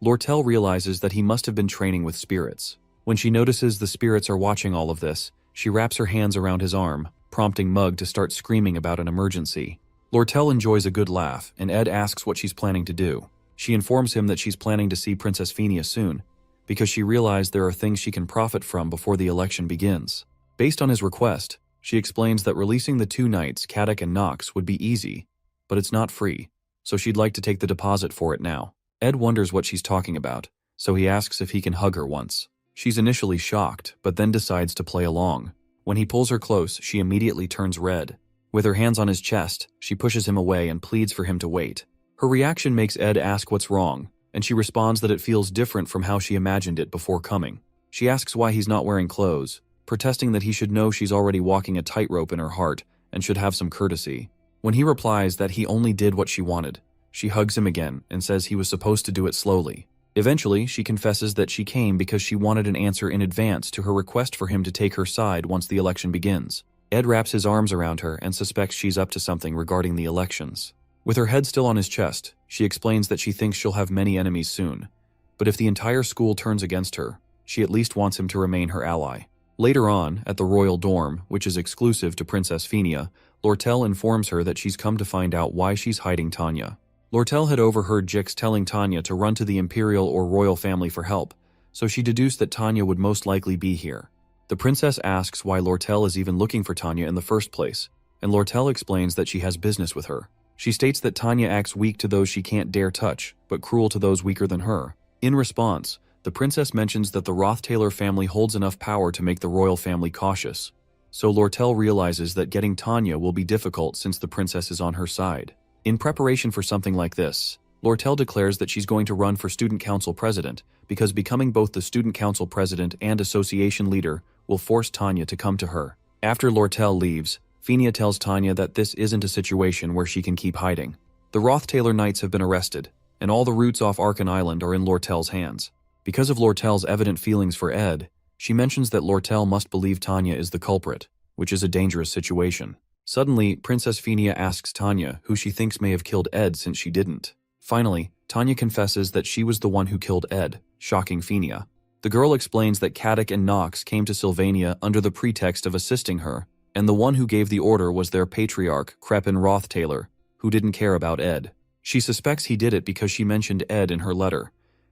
Speaker 1: Lortel realizes that he must have been training with spirits. When she notices the spirits are watching all of this, she wraps her hands around his arm, prompting Mug to start screaming about an emergency. Lortel enjoys a good laugh, and Ed asks what she's planning to do. She informs him that she's planning to see Princess Phinia soon, because she realized there are things she can profit from before the election begins. Based on his request, she explains that releasing the two knights, Kadok and Nox, would be easy, but it's not free, so she'd like to take the deposit for it now. Ed wonders what she's talking about, so he asks if he can hug her once. She's initially shocked, but then decides to play along. When he pulls her close, she immediately turns red. With her hands on his chest, she pushes him away and pleads for him to wait. Her reaction makes Ed ask what's wrong, and she responds that it feels different from how she imagined it before coming. She asks why he's not wearing clothes, protesting that he should know she's already walking a tightrope in her heart and should have some courtesy. When he replies that he only did what she wanted, she hugs him again and says he was supposed to do it slowly. Eventually, she confesses that she came because she wanted an answer in advance to her request for him to take her side once the election begins. Ed wraps his arms around her and suspects she's up to something regarding the elections. With her head still on his chest, she explains that she thinks she'll have many enemies soon, but if the entire school turns against her, she at least wants him to remain her ally. Later on, at the royal dorm, which is exclusive to Princess Phinia, Lortel informs her that she's come to find out why she's hiding Tanya. Lortel had overheard Jix telling Tanya to run to the imperial or royal family for help, so she deduced that Tanya would most likely be here. The princess asks why Lortel is even looking for Tanya in the first place, and Lortel explains that she has business with her. She states that Tanya acts weak to those she can't dare touch, but cruel to those weaker than her. In response, the princess mentions that the Rothtailor family holds enough power to make the royal family cautious, so Lortel realizes that getting Tanya will be difficult since the princess is on her side. In preparation for something like this, Lortel declares that she's going to run for student council president because becoming both the student council president and association leader will force Tanya to come to her. After Lortel leaves, Phinia tells Tanya that this isn't a situation where she can keep hiding. The Rothtailor Knights have been arrested, and all the routes off Arkan Island are in Lortel's hands. Because of Lortel's evident feelings for Ed, she mentions that Lortel must believe Tanya is the culprit, which is a dangerous situation. Suddenly, Princess Phinia asks Tanya who she thinks may have killed Ed since she didn't. Finally, Tanya confesses that she was the one who killed Ed, shocking Phinia. The girl explains that Kadok and Nox came to Sylvania under the pretext of assisting her, and the one who gave the order was their patriarch, Crepin Rothtailor, who didn't care about Ed. She suspects he did it because she mentioned Ed in her letter,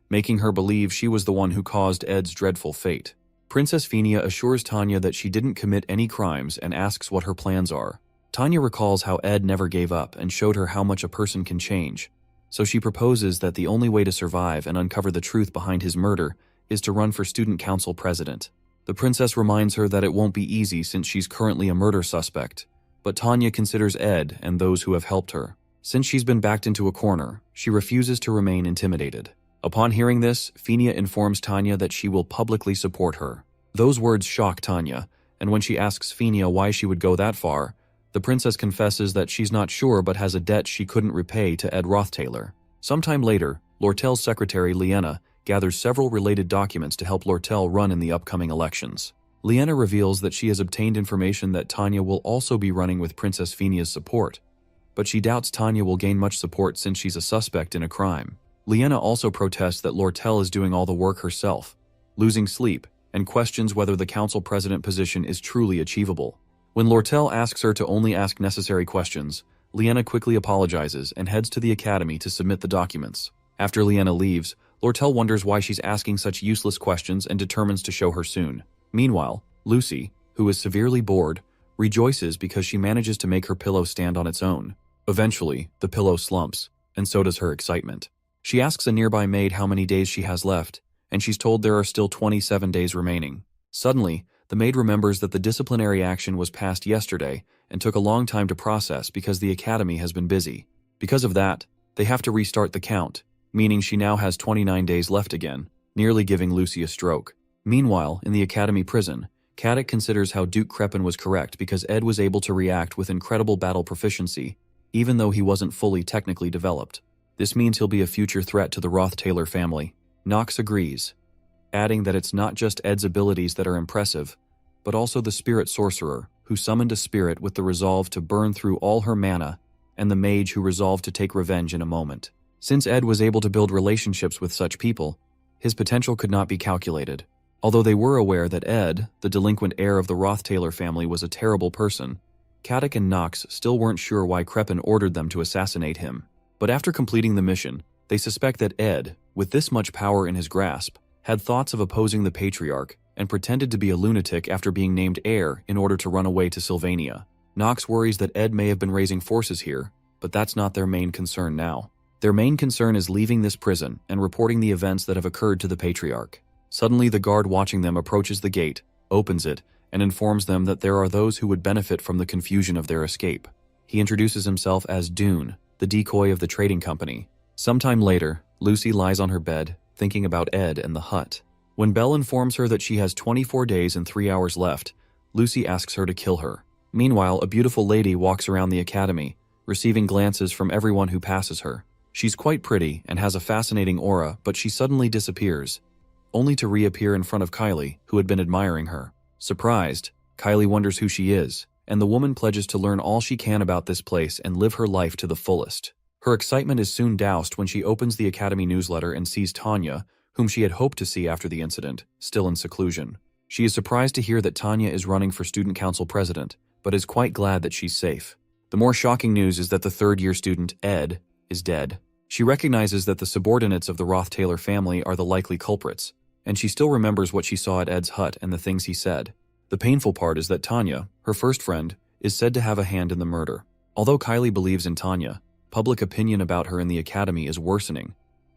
Speaker 1: making her believe she was the one who caused Ed's dreadful fate. Princess Phinia assures Tanya that she didn't commit any crimes and asks what her plans are. Tanya recalls how Ed never gave up and showed her how much a person can change, so she proposes that the only way to survive and uncover the truth behind his murder is to run for student council president. The princess reminds her that it won't be easy since she's currently a murder suspect, but Tanya considers Ed and those who have helped her. Since she's been backed into a corner, she refuses to remain intimidated. Upon hearing this, Phinia informs Tanya that she will publicly support her. Those words shock Tanya, and when she asks Phinia why she would go that far, the princess confesses that she's not sure but has a debt she couldn't repay to Ed Rothtailor. Sometime later, Lortel's secretary Liena gathers several related documents to help Lortel run in the upcoming elections. Liena reveals that she has obtained information that Tanya will also be running with Princess Phinia's support, but she doubts Tanya will gain much support since she's a suspect in a crime. Liena also protests that Lortel is doing all the work herself, losing sleep, and questions whether the council president position is truly achievable. When Lortel asks her to only ask necessary questions, Liena quickly apologizes and heads to the academy to submit the documents. After Liena leaves, Lortel wonders why she's asking such useless questions and determines to show her soon. Meanwhile, Lucy, who is severely bored, rejoices because she manages to make her pillow stand on its own. Eventually, the pillow slumps, and so does her excitement. She asks a nearby maid how many days she has left, and she's told there are still 27 days remaining. Suddenly, the maid remembers that the disciplinary action was passed yesterday and took a long time to process because the academy has been busy. Because of that, they have to restart the count, meaning she now has 29 days left again, nearly giving Lucy a stroke. Meanwhile, in the academy prison, Caddick considers how Duke Crepin was correct because Ed was able to react with incredible battle proficiency, even though he wasn't fully technically developed. This means he'll be a future threat to the Roth-Taylor family. Knox agrees, adding that it's not just Ed's abilities that are impressive, but also the spirit sorcerer, who summoned a spirit with the resolve to burn through all her mana, and the mage who resolved to take revenge in a moment. Since Ed was able to build relationships with such people, his potential could not be calculated. Although they were aware that Ed, the delinquent heir of the Roth-Taylor family, was a terrible person, Caddick and Knox still weren't sure why Crepin ordered them to assassinate him. But after completing the mission, they suspect that Ed, with this much power in his grasp, had thoughts of opposing the Patriarch and pretended to be a lunatic after being named heir in order to run away to Sylvania. Knox worries that Ed may have been raising forces here, but that's not their main concern now. Their main concern is leaving this prison and reporting the events that have occurred to the Patriarch. Suddenly, the guard watching them approaches the gate, opens it, and informs them that there are those who would benefit from the confusion of their escape. He introduces himself as Dune, the decoy of the trading company. Sometime later, Lucy lies on her bed, thinking about Ed and the hut. When Belle informs her that she has 24 days and 3 hours left, Lucy asks her to kill her. Meanwhile, a beautiful lady walks around the academy, receiving glances from everyone who passes her. She's quite pretty and has a fascinating aura, but she suddenly disappears, only to reappear in front of Kylie, who had been admiring her. Surprised, Kylie wonders who she is, and the woman pledges to learn all she can about this place and live her life to the fullest. Her excitement is soon doused when she opens the academy newsletter and sees Tanya, whom she had hoped to see after the incident, still in seclusion. She is surprised to hear that Tanya is running for student council president, but is quite glad that she's safe. The more shocking news is that the third-year student, Ed, is dead. She recognizes that the subordinates of the Roth-Taylor family are the likely culprits, and she still remembers what she saw at Ed's hut and the things he said. The painful part is that Tanya, her first friend, is said to have a hand in the murder. Although Kylie believes in Tanya, public opinion about her in the academy is worsening,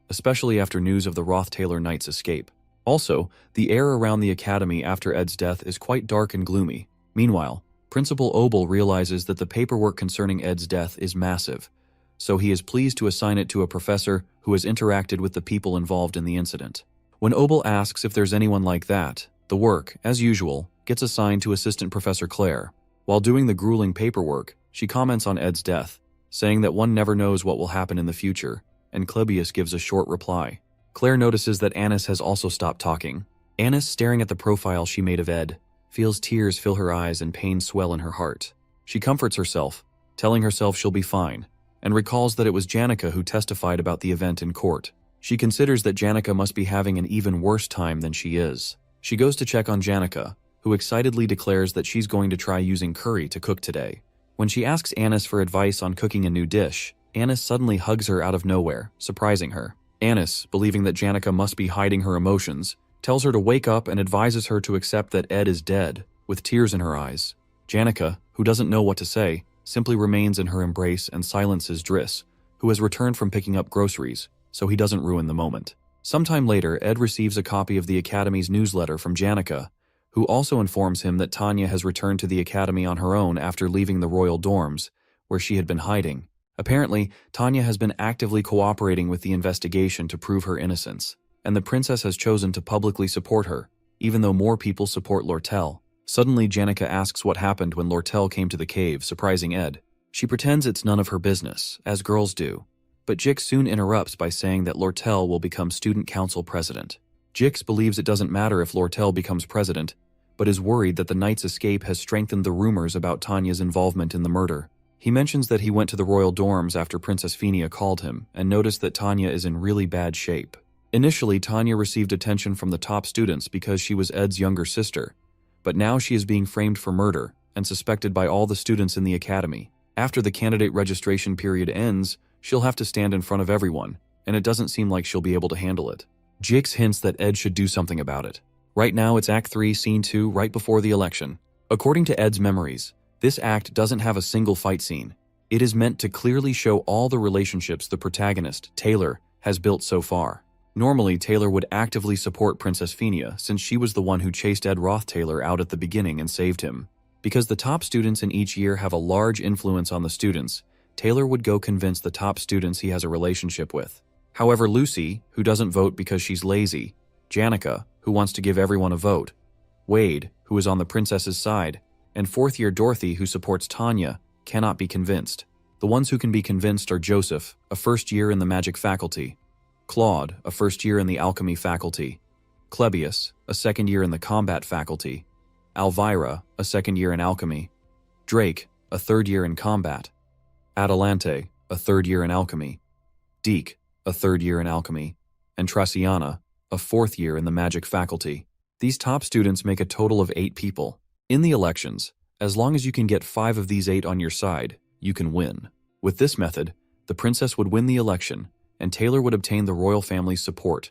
Speaker 1: especially after news of the Roth-Taylor Knight's escape. Also, the air around the academy after Ed's death is quite dark and gloomy. Meanwhile, Principal Obel realizes that the paperwork concerning Ed's death is massive, so he is pleased to assign it to a professor who has interacted with the people involved in the incident. When Obel asks if there's anyone like that, the work, as usual, gets assigned to Assistant Professor Claire. While doing the grueling paperwork, she comments on Ed's death, saying that one never knows what will happen in the future, and Clebius gives a short reply. Claire notices that Annis has also stopped talking. Annis, staring at the profile she made of Ed, feels tears fill her eyes and pain swell in her heart. She comforts herself, telling herself she'll be fine, and recalls that it was Janica who testified about the event in court. She considers that Janica must be having an even worse time than she is. She goes to check on Janica, who excitedly declares that she's going to try using curry to cook today. When she asks Annis for advice on cooking a new dish, Annis suddenly hugs her out of nowhere, surprising her. Annis, believing that Janica must be hiding her emotions, tells her to wake up and advises her to accept that Ed is dead, with tears in her eyes. Janica, who doesn't know what to say, simply remains in her embrace and silences Driss, who has returned from picking up groceries, so he doesn't ruin the moment. Sometime later, Ed receives a copy of the Academy's newsletter from Janica, who also informs him that Tanya has returned to the Academy on her own after leaving the royal dorms, where she had been hiding. Apparently, Tanya has been actively cooperating with the investigation to prove her innocence, and the princess has chosen to publicly support her, even though more people support Lortel. Suddenly, Janica asks what happened when Lortel came to the cave, surprising Ed. She pretends it's none of her business, as girls do, but Jix soon interrupts by saying that Lortel will become student council president. Jix believes it doesn't matter if Lortel becomes president, but is worried that the knight's escape has strengthened the rumors about Tanya's involvement in the murder. He mentions that he went to the royal dorms after Princess Fenia called him and noticed that Tanya is in really bad shape. Initially, Tanya received attention from the top students because she was Ed's younger sister, but now she is being framed for murder and suspected by all the students in the academy. After the candidate registration period ends, she'll have to stand in front of everyone, and it doesn't seem like she'll be able to handle it. Jix hints that Ed should do something about it. Right now, it's Act 3, Scene 2, right before the election. According to Ed's memories, this act doesn't have a single fight scene. It is meant to clearly show all the relationships the protagonist, Taylor, has built so far. Normally, Taylor would actively support Princess Phineas since she was the one who chased Ed Roth Taylor out at the beginning and saved him. Because the top students in each year have a large influence on the students, Taylor would go convince the top students he has a relationship with. However, Lucy, who doesn't vote because she's lazy, Janica, who wants to give everyone a vote, Wade, who is on the princess's side, and fourth-year Dorothy, who supports Tanya, cannot be convinced. The ones who can be convinced are Joseph, a first year in the magic faculty, Claude, a first year in the alchemy faculty, Clebius, a second year in the combat faculty, Elvira, a second year in alchemy, Drake, a third year in combat, Adelante, a third year in alchemy, Deke, a third year in alchemy, and Traciana, a fourth year in the magic faculty. These top students make a total of 8 people. In the elections, as long as you can get 5 of these 8 on your side, you can win. With this method, the princess would win the election, and Taylor would obtain the royal family's support,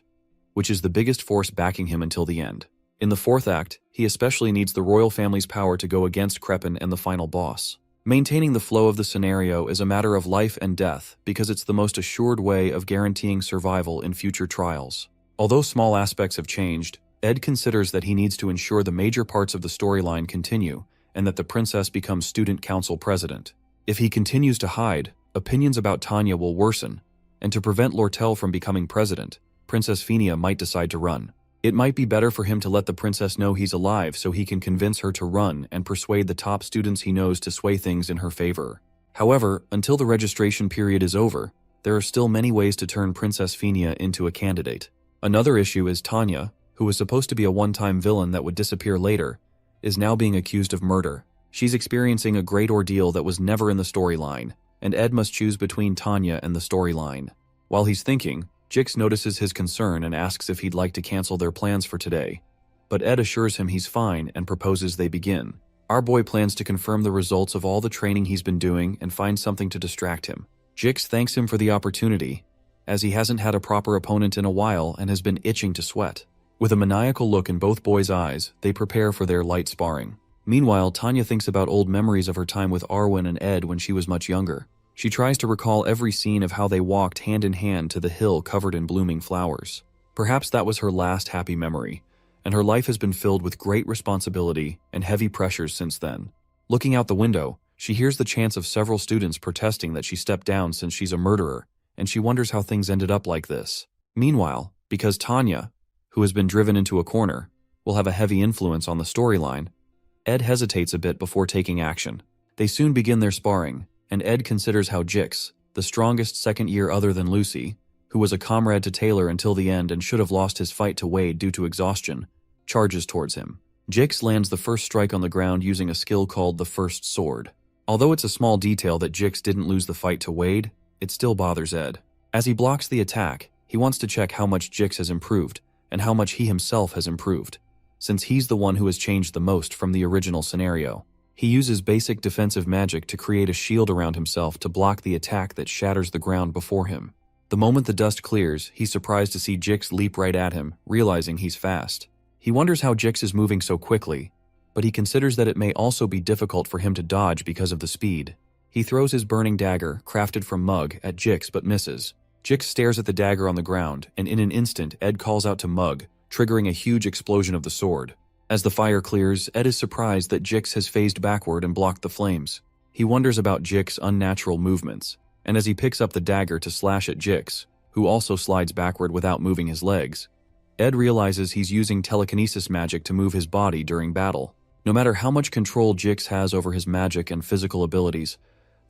Speaker 1: which is the biggest force backing him until the end. In the 4th act, he especially needs the royal family's power to go against Crepin and the final boss. Maintaining the flow of the scenario is a matter of life and death because it's the most assured way of guaranteeing survival in future trials. Although small aspects have changed, Ed considers that he needs to ensure the major parts of the storyline continue and that the princess becomes student council president. If he continues to hide, opinions about Tanya will worsen, and to prevent Lortel from becoming president, Princess Phineas might decide to run. It might be better for him to let the princess know he's alive so he can convince her to run and persuade the top students he knows to sway things in her favor. However, until the registration period is over, there are still many ways to turn Princess Phineas into a candidate. Another issue is Tanya, who was supposed to be a one-time villain that would disappear later, is now being accused of murder. She's experiencing a great ordeal that was never in the storyline, and Ed must choose between Tanya and the storyline. While he's thinking, Jix notices his concern and asks if he'd like to cancel their plans for today. But Ed assures him he's fine and proposes they begin. Our boy plans to confirm the results of all the training he's been doing and find something to distract him. Jix thanks him for the opportunity, as he hasn't had a proper opponent in a while and has been itching to sweat. With a maniacal look in both boys' eyes, they prepare for their light sparring. Meanwhile, Tanya thinks about old memories of her time with Arwen and Ed when she was much younger. She tries to recall every scene of how they walked hand in hand to the hill covered in blooming flowers. Perhaps that was her last happy memory, and her life has been filled with great responsibility and heavy pressures since then. Looking out the window, she hears the chants of several students protesting that she stepped down since she's a murderer, and she wonders how things ended up like this. Meanwhile, because Tanya, who has been driven into a corner, will have a heavy influence on the storyline, Ed hesitates a bit before taking action. They soon begin their sparring, and Ed considers how Jix, the strongest second year other than Lucy, who was a comrade to Taylor until the end and should have lost his fight to Wade due to exhaustion, charges towards him. Jix lands the first strike on the ground using a skill called the First Sword. Although it's a small detail that Jix didn't lose the fight to Wade, it still bothers Ed. As he blocks the attack, he wants to check how much Jix has improved and how much he himself has improved, since he's the one who has changed the most from the original scenario. He uses basic defensive magic to create a shield around himself to block the attack that shatters the ground before him. The moment the dust clears, he's surprised to see Jix leap right at him, realizing he's fast. He wonders how Jix is moving so quickly, but he considers that it may also be difficult for him to dodge because of the speed. He throws his burning dagger, crafted from Mug, at Jix but misses. Jix stares at the dagger on the ground, and in an instant, Ed calls out to Mug, triggering a huge explosion of the sword. As the fire clears, Ed is surprised that Jix has phased backward and blocked the flames. He wonders about Jix's unnatural movements, and as he picks up the dagger to slash at Jix, who also slides backward without moving his legs, Ed realizes he's using telekinesis magic to move his body during battle. No matter how much control Jix has over his magic and physical abilities,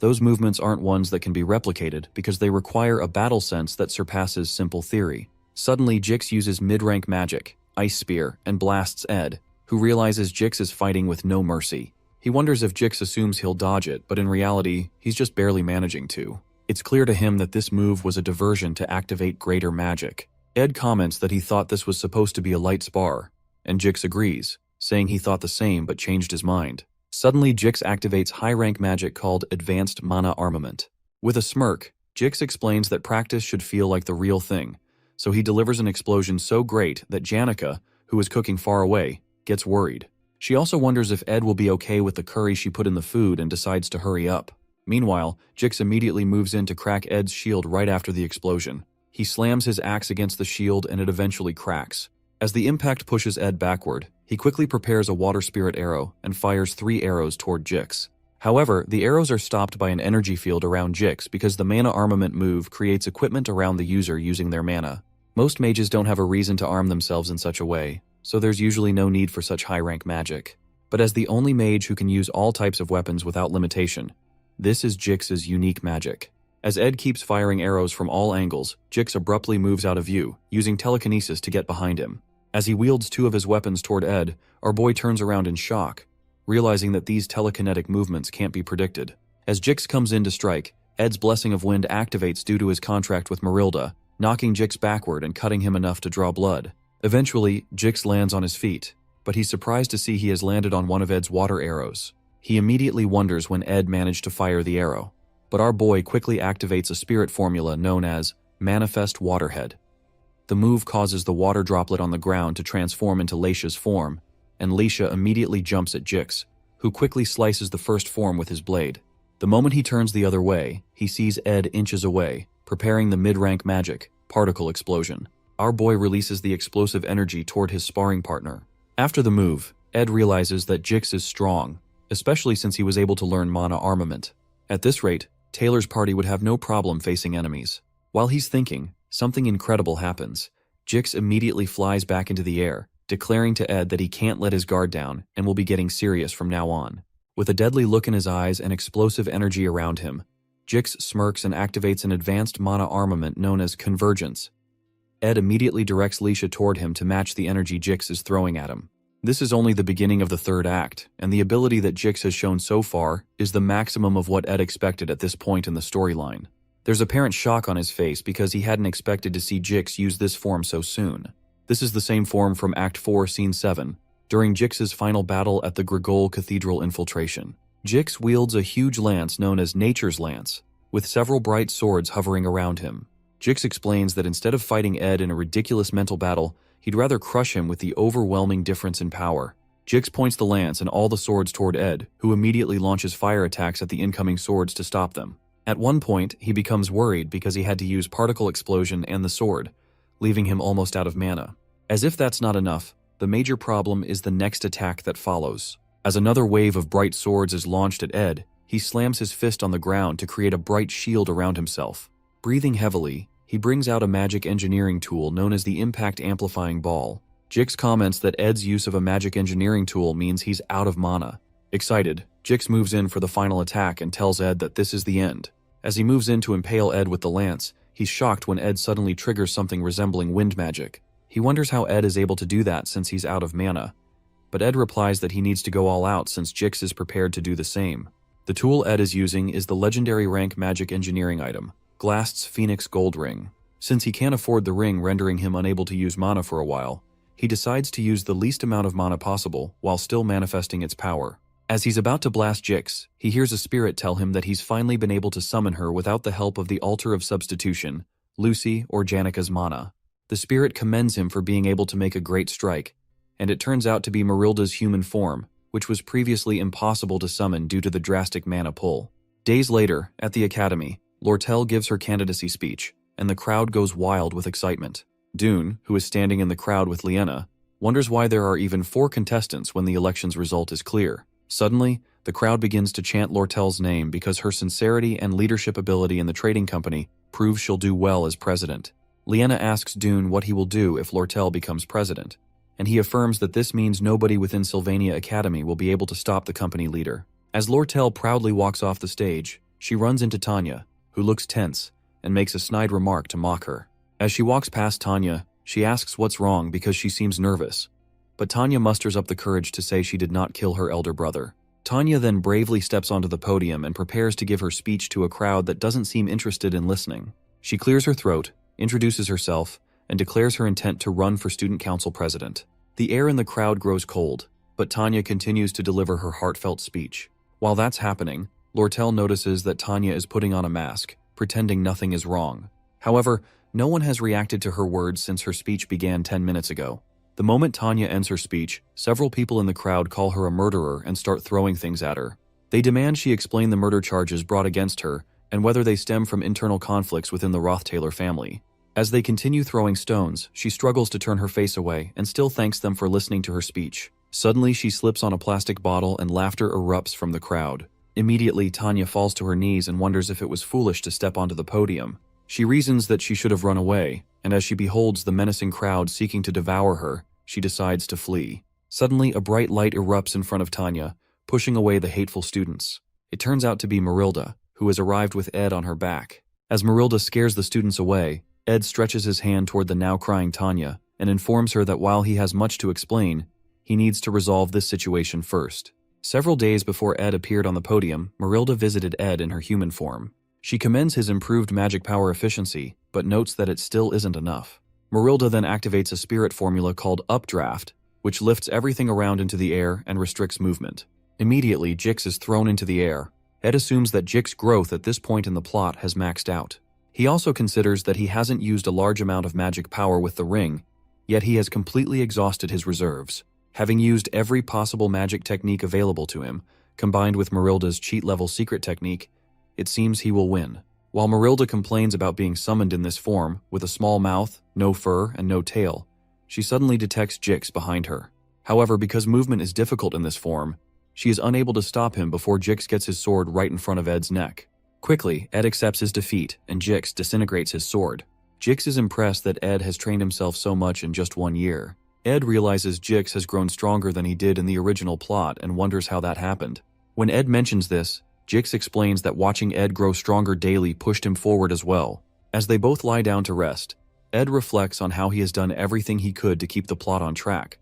Speaker 1: those movements aren't ones that can be replicated because they require a battle sense that surpasses simple theory. Suddenly, Jix uses mid-rank magic, Ice Spear, and blasts Ed, who realizes Jix is fighting with no mercy. He wonders if Jix assumes he'll dodge it, but in reality, he's just barely managing to. It's clear to him that this move was a diversion to activate greater magic. Ed comments that he thought this was supposed to be a light spar, and Jix agrees, saying he thought the same but changed his mind. Suddenly, Jix activates high-rank magic called Advanced Mana Armament. With a smirk, Jix explains that practice should feel like the real thing, so he delivers an explosion so great that Janica, who is cooking far away, gets worried. She also wonders if Ed will be okay with the curry she put in the food and decides to hurry up. Meanwhile, Jix immediately moves in to crack Ed's shield right after the explosion. He slams his axe against the shield and it eventually cracks. As the impact pushes Ed backward, he quickly prepares a water spirit arrow and fires 3 arrows toward Jix. However, the arrows are stopped by an energy field around Jix because the mana armament move creates equipment around the user using their mana. Most mages don't have a reason to arm themselves in such a way, so there's usually no need for such high-rank magic. But as the only mage who can use all types of weapons without limitation, this is Jix's unique magic. As Ed keeps firing arrows from all angles, Jix abruptly moves out of view, using telekinesis to get behind him. As he wields 2 of his weapons toward Ed, our boy turns around in shock, realizing that these telekinetic movements can't be predicted. As Jix comes in to strike, Ed's Blessing of Wind activates due to his contract with Marilda, knocking Jix backward and cutting him enough to draw blood. Eventually, Jix lands on his feet, but he's surprised to see he has landed on one of Ed's water arrows. He immediately wonders when Ed managed to fire the arrow, but our boy quickly activates a spirit formula known as Manifest Waterhead. The move causes the water droplet on the ground to transform into Leisha's form, and Leisha immediately jumps at Jix, who quickly slices the first form with his blade. The moment he turns the other way, he sees Ed inches away, preparing the mid-rank magic, Particle Explosion. Our boy releases the explosive energy toward his sparring partner. After the move, Ed realizes that Jix is strong, especially since he was able to learn mana armament. At this rate, Taylor's party would have no problem facing enemies. While he's thinking, something incredible happens. Jix immediately flies back into the air, declaring to Ed that he can't let his guard down and will be getting serious from now on. With a deadly look in his eyes and explosive energy around him, Jix smirks and activates an advanced mana armament known as Convergence. Ed immediately directs Leisha toward him to match the energy Jix is throwing at him. This is only the beginning of the 3rd act, and the ability that Jix has shown so far is the maximum of what Ed expected at this point in the storyline. There's apparent shock on his face because he hadn't expected to see Jix use this form so soon. This is the same form from Act 4, Scene 7, during Jix's final battle at the Grigol Cathedral infiltration. Jix wields a huge lance known as Nature's Lance, with several bright swords hovering around him. Jix explains that instead of fighting Ed in a ridiculous mental battle, he'd rather crush him with the overwhelming difference in power. Jix points the lance and all the swords toward Ed, who immediately launches fire attacks at the incoming swords to stop them. At one point, he becomes worried because he had to use Particle Explosion and the sword, leaving him almost out of mana. As if that's not enough, the major problem is the next attack that follows. As another wave of bright swords is launched at Ed, he slams his fist on the ground to create a bright shield around himself. Breathing heavily, he brings out a magic engineering tool known as the Impact Amplifying Ball. Jix comments that Ed's use of a magic engineering tool means he's out of mana. Excited, Jix moves in for the final attack and tells Ed that this is the end. As he moves in to impale Ed with the lance, he's shocked when Ed suddenly triggers something resembling wind magic. He wonders how Ed is able to do that since he's out of mana, but Ed replies that he needs to go all out since Jix is prepared to do the same. The tool Ed is using is the legendary rank magic engineering item, Glast's Phoenix Gold Ring. Since he can't afford the ring rendering him unable to use mana for a while, he decides to use the least amount of mana possible while still manifesting its power. As he's about to blast Jix, he hears a spirit tell him that he's finally been able to summon her without the help of the Altar of Substitution, Lucy, or Janika's mana. The spirit commends him for being able to make a great strike, and it turns out to be Marilda's human form, which was previously impossible to summon due to the drastic mana pull. Days later, at the academy, Lortel gives her candidacy speech, and the crowd goes wild with excitement. Dune, who is standing in the crowd with Liena, wonders why there are even 4 contestants when the election's result is clear. Suddenly, the crowd begins to chant Lortel's name because her sincerity and leadership ability in the trading company proves she'll do well as president. Liena asks Dune what he will do if Lortel becomes president, and he affirms that this means nobody within Sylvania Academy will be able to stop the company leader. As Lortel proudly walks off the stage, she runs into Tanya, who looks tense, and makes a snide remark to mock her. As she walks past Tanya, she asks what's wrong because she seems nervous. But Tanya musters up the courage to say she did not kill her elder brother. Tanya then bravely steps onto the podium and prepares to give her speech to a crowd that doesn't seem interested in listening. She clears her throat, introduces herself, and declares her intent to run for student council president. The air in the crowd grows cold, but Tanya continues to deliver her heartfelt speech. While that's happening, Lortel notices that Tanya is putting on a mask, pretending nothing is wrong. However, no one has reacted to her words since her speech began 10 minutes ago. The moment Tanya ends her speech, several people in the crowd call her a murderer and start throwing things at her. They demand she explain the murder charges brought against her and whether they stem from internal conflicts within the Roth-Taylor family. As they continue throwing stones, she struggles to turn her face away and still thanks them for listening to her speech. Suddenly, she slips on a plastic bottle and laughter erupts from the crowd. Immediately, Tanya falls to her knees and wonders if it was foolish to step onto the podium. She reasons that she should have run away, and as she beholds the menacing crowd seeking to devour her, she decides to flee. Suddenly, a bright light erupts in front of Tanya, pushing away the hateful students. It turns out to be Marilda, who has arrived with Ed on her back. As Marilda scares the students away, Ed stretches his hand toward the now crying Tanya and informs her that while he has much to explain, he needs to resolve this situation first. Several days before Ed appeared on the podium, Marilda visited Ed in her human form. She commends his improved magic power efficiency, but notes that it still isn't enough. Marilda then activates a spirit formula called Updraft, which lifts everything around into the air and restricts movement. Immediately, Jix is thrown into the air. Ed assumes that Jix's growth at this point in the plot has maxed out. He also considers that he hasn't used a large amount of magic power with the ring, yet he has completely exhausted his reserves. Having used every possible magic technique available to him, combined with Marilda's cheat-level secret technique, it seems he will win. While Marilda complains about being summoned in this form, with a small mouth, no fur, and no tail, she suddenly detects Jix behind her. However, because movement is difficult in this form, she is unable to stop him before Jix gets his sword right in front of Ed's neck. Quickly, Ed accepts his defeat, and Jix disintegrates his sword. Jix is impressed that Ed has trained himself so much in just 1 year. Ed realizes Jix has grown stronger than he did in the original plot and wonders how that happened. When Ed mentions this, Jix explains that watching Ed grow stronger daily pushed him forward as well. As they both lie down to rest, Ed reflects on how he has done everything he could to keep the plot on track,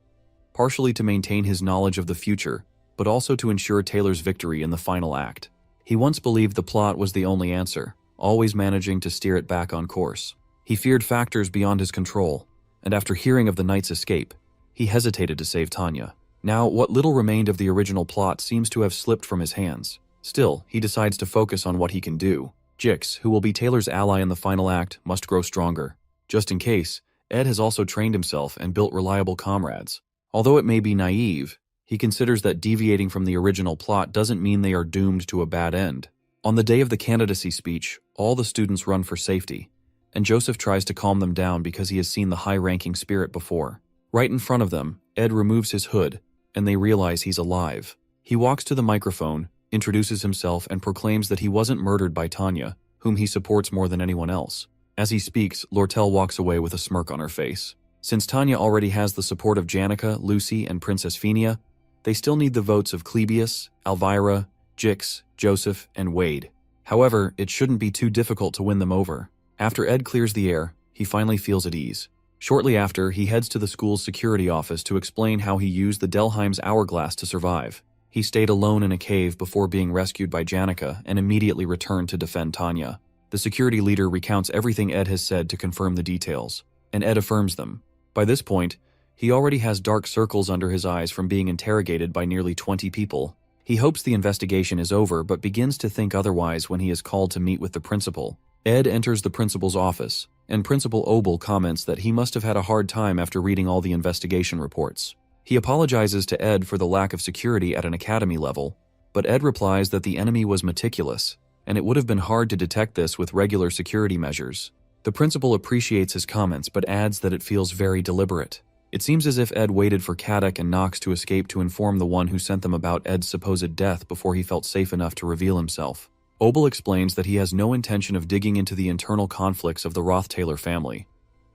Speaker 1: partially to maintain his knowledge of the future, but also to ensure Taylor's victory in the final act. He once believed the plot was the only answer, always managing to steer it back on course. He feared factors beyond his control, and after hearing of the knight's escape, he hesitated to save Tanya. Now, what little remained of the original plot seems to have slipped from his hands. Still, he decides to focus on what he can do. Jix, who will be Taylor's ally in the final act, must grow stronger. Just in case, Ed has also trained himself and built reliable comrades. Although it may be naive, he considers that deviating from the original plot doesn't mean they are doomed to a bad end. On the day of the candidacy speech, all the students run for safety, and Joseph tries to calm them down because he has seen the high-ranking spirit before. Right in front of them, Ed removes his hood, and they realize he's alive. He walks to the microphone, introduces himself, and proclaims that he wasn't murdered by Tanya, whom he supports more than anyone else. As he speaks, Lortel walks away with a smirk on her face. Since Tanya already has the support of Janica, Lucy, and Princess Phenia, they still need the votes of Clebius, Elvira, Jix, Joseph, and Wade. However, it shouldn't be too difficult to win them over. After Ed clears the air, he finally feels at ease. Shortly after, he heads to the school's security office to explain how he used the Delheim's hourglass to survive. He stayed alone in a cave before being rescued by Janica and immediately returned to defend Tanya. The security leader recounts everything Ed has said to confirm the details, and Ed affirms them. By this point, he already has dark circles under his eyes from being interrogated by nearly 20 people. He hopes the investigation is over but begins to think otherwise when he is called to meet with the principal. Ed enters the principal's office, and Principal Obel comments that he must have had a hard time after reading all the investigation reports. He apologizes to Ed for the lack of security at an academy level, but Ed replies that the enemy was meticulous, and it would have been hard to detect this with regular security measures. The principal appreciates his comments but adds that it feels very deliberate. It seems as if Ed waited for Kadek and Knox to escape to inform the one who sent them about Ed's supposed death before he felt safe enough to reveal himself. Obel explains that he has no intention of digging into the internal conflicts of the Roth-Taylor family,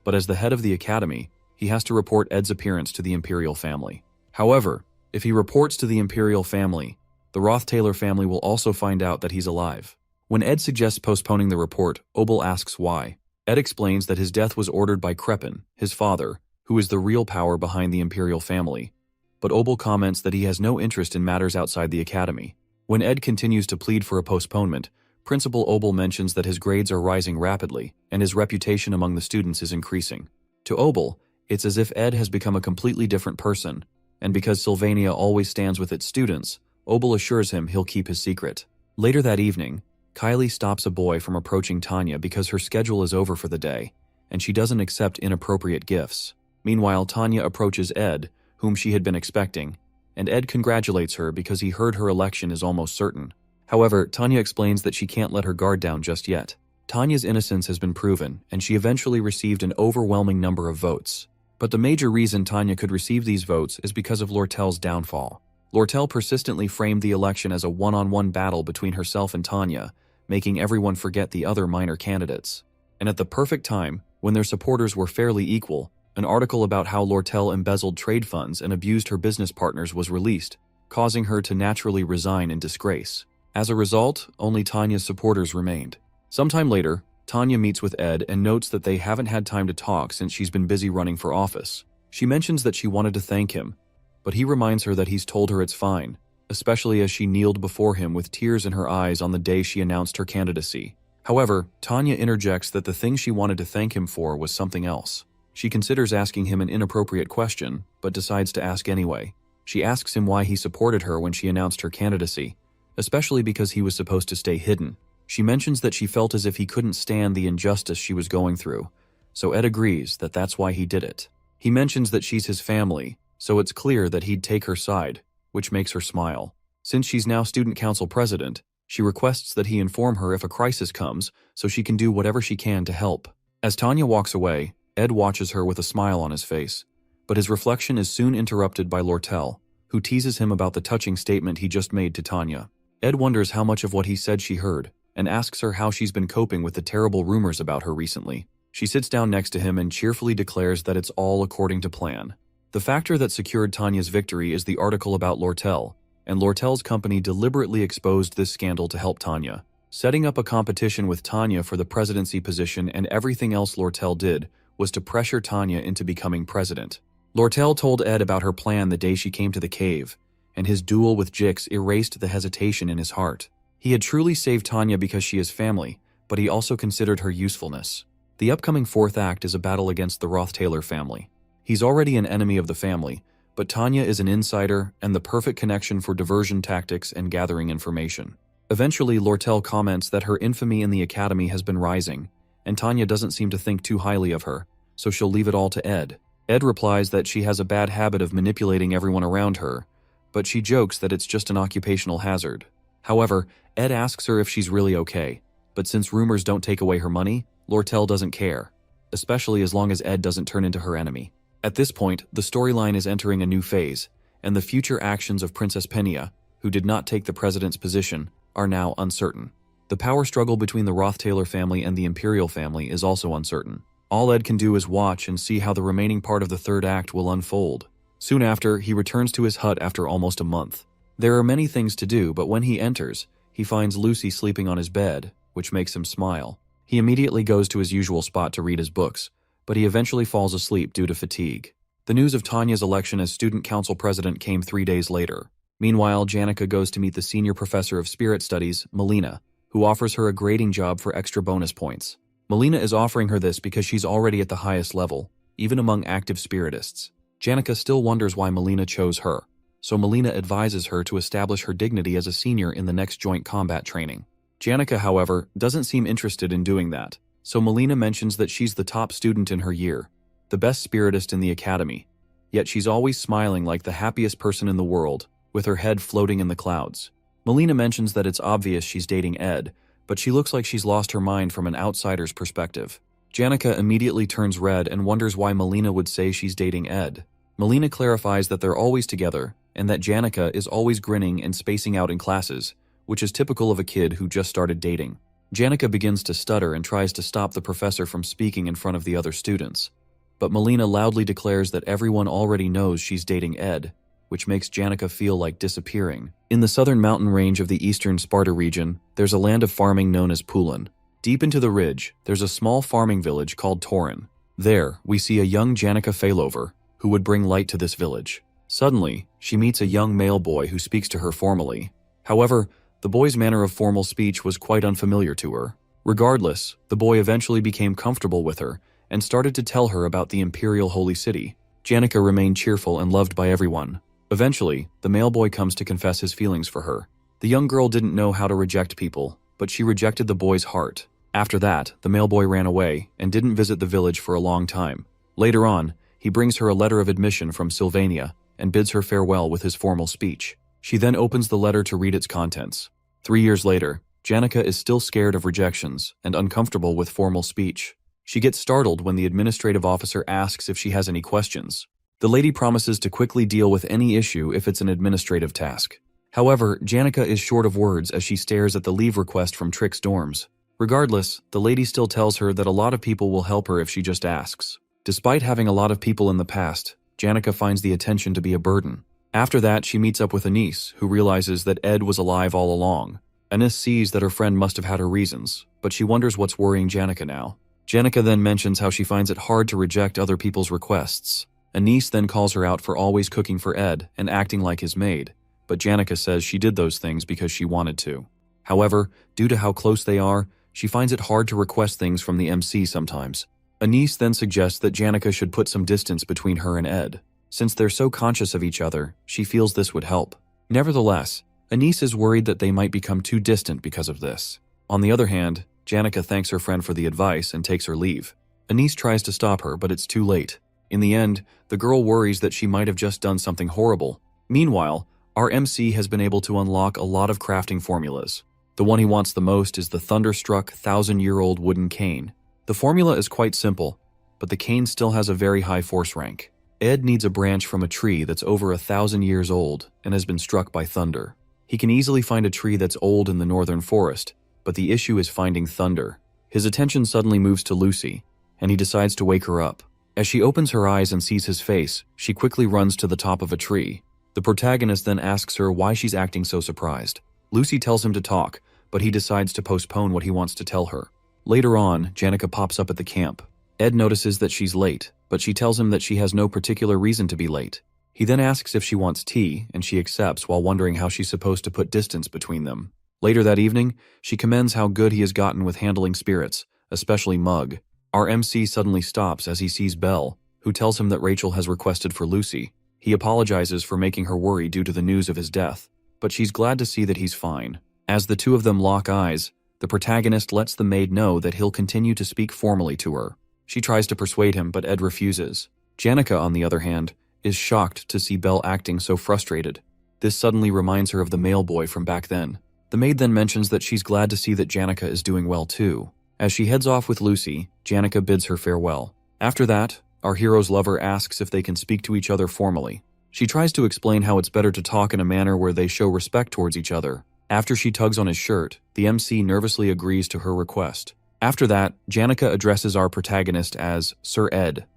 Speaker 1: but as the head of the academy, he has to report Ed's appearance to the Imperial family. However, if he reports to the Imperial family, the Roth-Taylor family will also find out that he's alive. When Ed suggests postponing the report, Obel asks why. Ed explains that his death was ordered by Krepin, his father, who is the real power behind the Imperial family, but Obel comments that he has no interest in matters outside the academy. When Ed continues to plead for a postponement, Principal Obel mentions that his grades are rising rapidly, and his reputation among the students is increasing. To Obel, it's as if Ed has become a completely different person, and because Sylvania always stands with its students, Obel assures him he'll keep his secret. Later that evening, Kylie stops a boy from approaching Tanya because her schedule is over for the day, and she doesn't accept inappropriate gifts. Meanwhile, Tanya approaches Ed, whom she had been expecting, and Ed congratulates her because he heard her election is almost certain. However, Tanya explains that she can't let her guard down just yet. Tanya's innocence has been proven, and she eventually received an overwhelming number of votes. But the major reason Tanya could receive these votes is because of Lortel's downfall. Lortel persistently framed the election as a one-on-one battle between herself and Tanya, making everyone forget the other minor candidates. And at the perfect time, when their supporters were fairly equal, an article about how Lortel embezzled trade funds and abused her business partners was released, causing her to naturally resign in disgrace. As a result, only Tanya's supporters remained. Sometime later, Tanya meets with Ed and notes that they haven't had time to talk since she's been busy running for office. She mentions that she wanted to thank him, but he reminds her that he's told her it's fine, especially as she kneeled before him with tears in her eyes on the day she announced her candidacy. However, Tanya interjects that the thing she wanted to thank him for was something else. She considers asking him an inappropriate question, but decides to ask anyway. She asks him why he supported her when she announced her candidacy, especially because he was supposed to stay hidden. She mentions that she felt as if he couldn't stand the injustice she was going through, so Ed agrees that that's why he did it. He mentions that she's his family, so it's clear that he'd take her side, which makes her smile. Since she's now student council president, she requests that he inform her if a crisis comes so she can do whatever she can to help. As Tanya walks away, Ed watches her with a smile on his face, but his reflection is soon interrupted by Lortel, who teases him about the touching statement he just made to Tanya. Ed wonders how much of what he said she heard, and asks her how she's been coping with the terrible rumors about her recently. She sits down next to him and cheerfully declares that it's all according to plan. The factor that secured Tanya's victory is the article about Lortel, and Lortel's company deliberately exposed this scandal to help Tanya, setting up a competition with Tanya for the presidency position, and everything else Lortel did was to pressure Tanya into becoming president. Lortel told Ed about her plan the day she came to the cave, and his duel with Jix erased the hesitation in his heart. He had truly saved Tanya because she is family, but he also considered her usefulness. The upcoming fourth act is a battle against the Roth-Taylor family. He's already an enemy of the family, but Tanya is an insider and the perfect connection for diversion tactics and gathering information. Eventually, Lortel comments that her infamy in the academy has been rising, and Tanya doesn't seem to think too highly of her, so she'll leave it all to Ed. Ed replies that she has a bad habit of manipulating everyone around her, but she jokes that it's just an occupational hazard. However, Ed asks her if she's really okay, but since rumors don't take away her money, Lortel doesn't care, especially as long as Ed doesn't turn into her enemy. At this point, the storyline is entering a new phase, and the future actions of Princess Penia, who did not take the president's position, are now uncertain. The power struggle between the Roth-Taylor family and the Imperial family is also uncertain. All Ed can do is watch and see how the remaining part of the third act will unfold. Soon after, he returns to his hut after almost a month. There are many things to do, but when he enters, he finds Lucy sleeping on his bed, which makes him smile. He immediately goes to his usual spot to read his books, but he eventually falls asleep due to fatigue. The news of Tanya's election as student council president came 3 days later. Meanwhile, Janica goes to meet the senior professor of spirit studies, Melina, who offers her a grading job for extra bonus points. Melina is offering her this because she's already at the highest level, even among active spiritists. Janica still wonders why Melina chose her, so Melina advises her to establish her dignity as a senior in the next joint combat training. Janica, however, doesn't seem interested in doing that, so Melina mentions that she's the top student in her year, the best spiritist in the academy, yet she's always smiling like the happiest person in the world, with her head floating in the clouds. Melina mentions that it's obvious she's dating Ed, but she looks like she's lost her mind from an outsider's perspective. Janica immediately turns red and wonders why Melina would say she's dating Ed. Melina clarifies that they're always together, and that Janica is always grinning and spacing out in classes, which is typical of a kid who just started dating. Janica begins to stutter and tries to stop the professor from speaking in front of the other students, but Melina loudly declares that everyone already knows she's dating Ed, which makes Janica feel like disappearing. In the southern mountain range of the eastern Sparta region, there's a land of farming known as Pulin. Deep into the ridge, there's a small farming village called Torin. There, we see a young Janica Failover, who would bring light to this village. Suddenly, she meets a young male boy who speaks to her formally. However, the boy's manner of formal speech was quite unfamiliar to her. Regardless, the boy eventually became comfortable with her and started to tell her about the Imperial Holy City. Janica remained cheerful and loved by everyone. Eventually, the male boy comes to confess his feelings for her. The young girl didn't know how to reject people, but she rejected the boy's heart. After that, the male boy ran away and didn't visit the village for a long time. Later on, He brings her a letter of admission from Sylvania and bids her farewell with his formal speech. She then opens the letter to read its contents. 3 years later, Janica is still scared of rejections and uncomfortable with formal speech. She gets startled when the administrative officer asks if she has any questions. The lady promises to quickly deal with any issue if it's an administrative task. However, Janica is short of words as she stares at the leave request from Trick's dorms. Regardless, the lady still tells her that a lot of people will help her if she just asks. Despite having a lot of people in the past, Janica finds the attention to be a burden. After that, she meets up with Anise, who realizes that Ed was alive all along. Anise sees that her friend must have had her reasons, but she wonders what's worrying Janica now. Janica then mentions how she finds it hard to reject other people's requests. Anise then calls her out for always cooking for Ed and acting like his maid, but Janica says she did those things because she wanted to. However, due to how close they are, she finds it hard to request things from the MC sometimes. Anise then suggests that Janica should put some distance between her and Ed. Since they're so conscious of each other, she feels this would help. Nevertheless, Anise is worried that they might become too distant because of this. On the other hand, Janica thanks her friend for the advice and takes her leave. Anise tries to stop her, but it's too late. In the end, the girl worries that she might have just done something horrible. Meanwhile, our MC has been able to unlock a lot of crafting formulas. The one he wants the most is the thunderstruck 1,000-year-old wooden cane. The formula is quite simple, but the cane still has a very high force rank. Ed needs a branch from a tree that's over 1,000 years old and has been struck by thunder. He can easily find a tree that's old in the northern forest, but the issue is finding thunder. His attention suddenly moves to Lucy, and he decides to wake her up. As she opens her eyes and sees his face, she quickly runs to the top of a tree. The protagonist then asks her why she's acting so surprised. Lucy tells him to talk, but he decides to postpone what he wants to tell her. Later on, Janica pops up at the camp. Ed notices that she's late, but she tells him that she has no particular reason to be late. He then asks if she wants tea, and she accepts while wondering how she's supposed to put distance between them. Later that evening, she commends how good he has gotten with handling spirits, especially Mug. Our MC suddenly stops as he sees Belle, who tells him that Rachel has requested for Lucy. He apologizes for making her worry due to the news of his death, but she's glad to see that he's fine. As the two of them lock eyes, the protagonist lets the maid know that he'll continue to speak formally to her. She tries to persuade him, but Ed refuses. Janica, on the other hand, is shocked to see Belle acting so frustrated. This suddenly reminds her of the male boy from back then. The maid then mentions that she's glad to see that Janica is doing well too. As she heads off with Lucy, Janica bids her farewell. After that, our hero's lover asks if they can speak to each other formally. She tries to explain how it's better to talk in a manner where they show respect towards each other. After she tugs on his shirt, the MC nervously agrees to her request. After that, Janica addresses our protagonist as Sir Ed.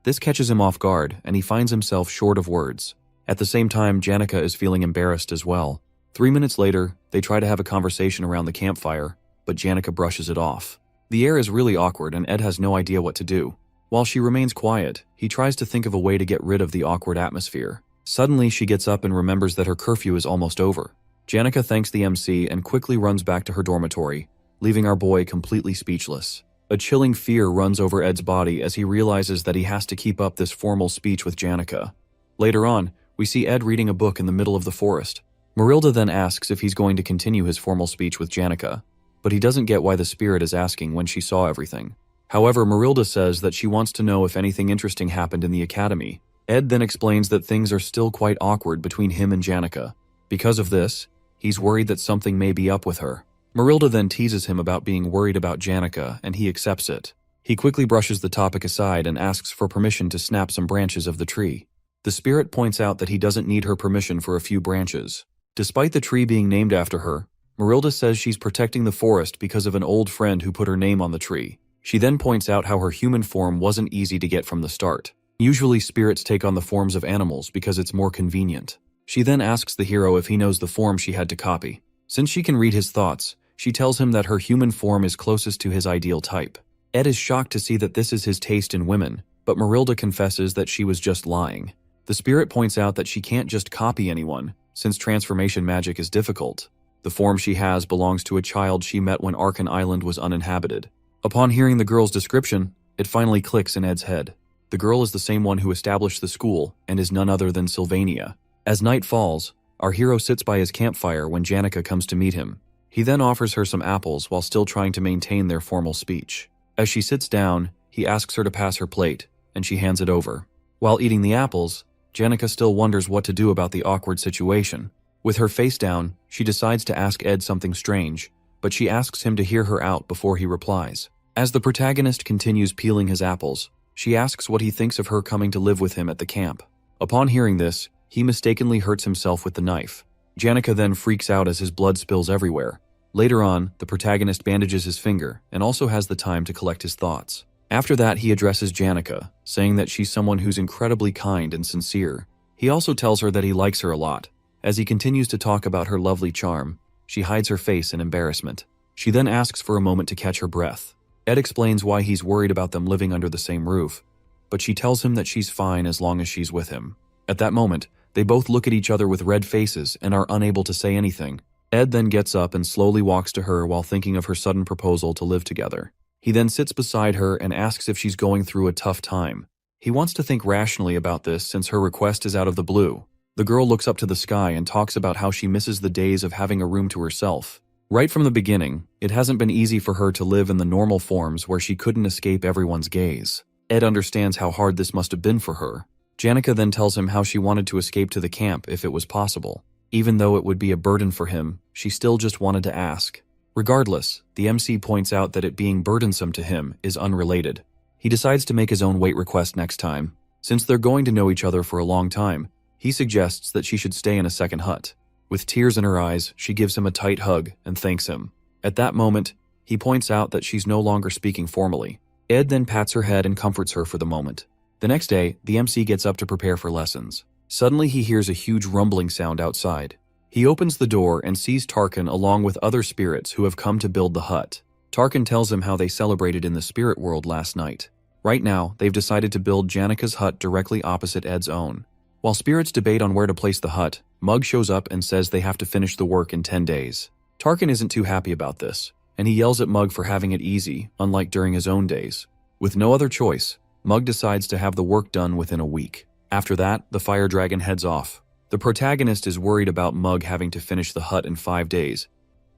Speaker 1: This catches him off guard, and he finds himself short of words. At the same time, Janica is feeling embarrassed as well. 3 minutes later, they try to have a conversation around the campfire, but Janica brushes it off. The air is really awkward and Ed has no idea what to do. While she remains quiet, he tries to think of a way to get rid of the awkward atmosphere. Suddenly, she gets up and remembers that her curfew is almost over. Janica thanks the MC and quickly runs back to her dormitory, leaving our boy completely speechless. A chilling fear runs over Ed's body as he realizes that he has to keep up this formal speech with Janica. Later on, we see Ed reading a book in the middle of the forest. Marilda then asks if he's going to continue his formal speech with Janica, but he doesn't get why the spirit is asking when she saw everything. However, Marilda says that she wants to know if anything interesting happened in the academy. Ed then explains that things are still quite awkward between him and Janica. Because of this, he's worried that something may be up with her. Marilda then teases him about being worried about Janica, and he accepts it. He quickly brushes the topic aside and asks for permission to snap some branches of the tree. The spirit points out that he doesn't need her permission for a few branches. Despite the tree being named after her, Marilda says she's protecting the forest because of an old friend who put her name on the tree. She then points out how her human form wasn't easy to get from the start. Usually spirits take on the forms of animals because it's more convenient. She then asks the hero if he knows the form she had to copy. Since she can read his thoughts, she tells him that her human form is closest to his ideal type. Ed is shocked to see that this is his taste in women, but Marilda confesses that she was just lying. The spirit points out that she can't just copy anyone, since transformation magic is difficult. The form she has belongs to a child she met when Arkan Island was uninhabited. Upon hearing the girl's description, it finally clicks in Ed's head. The girl is the same one who established the school and is none other than Sylvania. As night falls, our hero sits by his campfire when Janica comes to meet him. He then offers her some apples while still trying to maintain their formal speech. As she sits down, he asks her to pass her plate, and she hands it over. While eating the apples, Janica still wonders what to do about the awkward situation. With her face down, she decides to ask Ed something strange, but she asks him to hear her out before he replies. As the protagonist continues peeling his apples, she asks what he thinks of her coming to live with him at the camp. Upon hearing this, he mistakenly hurts himself with the knife. Janica then freaks out as his blood spills everywhere. Later on, the protagonist bandages his finger and also has the time to collect his thoughts. After that, he addresses Janica, saying that she's someone who's incredibly kind and sincere. He also tells her that he likes her a lot. As he continues to talk about her lovely charm, she hides her face in embarrassment. She then asks for a moment to catch her breath. Ed explains why he's worried about them living under the same roof, but she tells him that she's fine as long as she's with him. At that moment, they both look at each other with red faces and are unable to say anything. Ed then gets up and slowly walks to her while thinking of her sudden proposal to live together. He then sits beside her and asks if she's going through a tough time. He wants to think rationally about this since her request is out of the blue. The girl looks up to the sky and talks about how she misses the days of having a room to herself. Right from the beginning, it hasn't been easy for her to live in the normal forms where she couldn't escape everyone's gaze. Ed understands how hard this must have been for her. Janica then tells him how she wanted to escape to the camp if it was possible. Even though it would be a burden for him, she still just wanted to ask. Regardless, the MC points out that it being burdensome to him is unrelated. He decides to make his own weight request next time. Since they're going to know each other for a long time, he suggests that she should stay in a second hut. With tears in her eyes, she gives him a tight hug and thanks him. At that moment, he points out that she's no longer speaking formally. Ed then pats her head and comforts her for the moment. The next day, the MC gets up to prepare for lessons. Suddenly, he hears a huge rumbling sound outside. He opens the door and sees Tarkan along with other spirits who have come to build the hut. Tarkan tells him how they celebrated in the spirit world last night. Right now, they've decided to build Janica's hut directly opposite Ed's own. While spirits debate on where to place the hut, Mug shows up and says they have to finish the work in 10 days. Tarkan isn't too happy about this, and he yells at Mug for having it easy, unlike during his own days. With no other choice, Mug decides to have the work done within a week. After that, the fire dragon heads off. The protagonist is worried about Mug having to finish the hut in 5 days,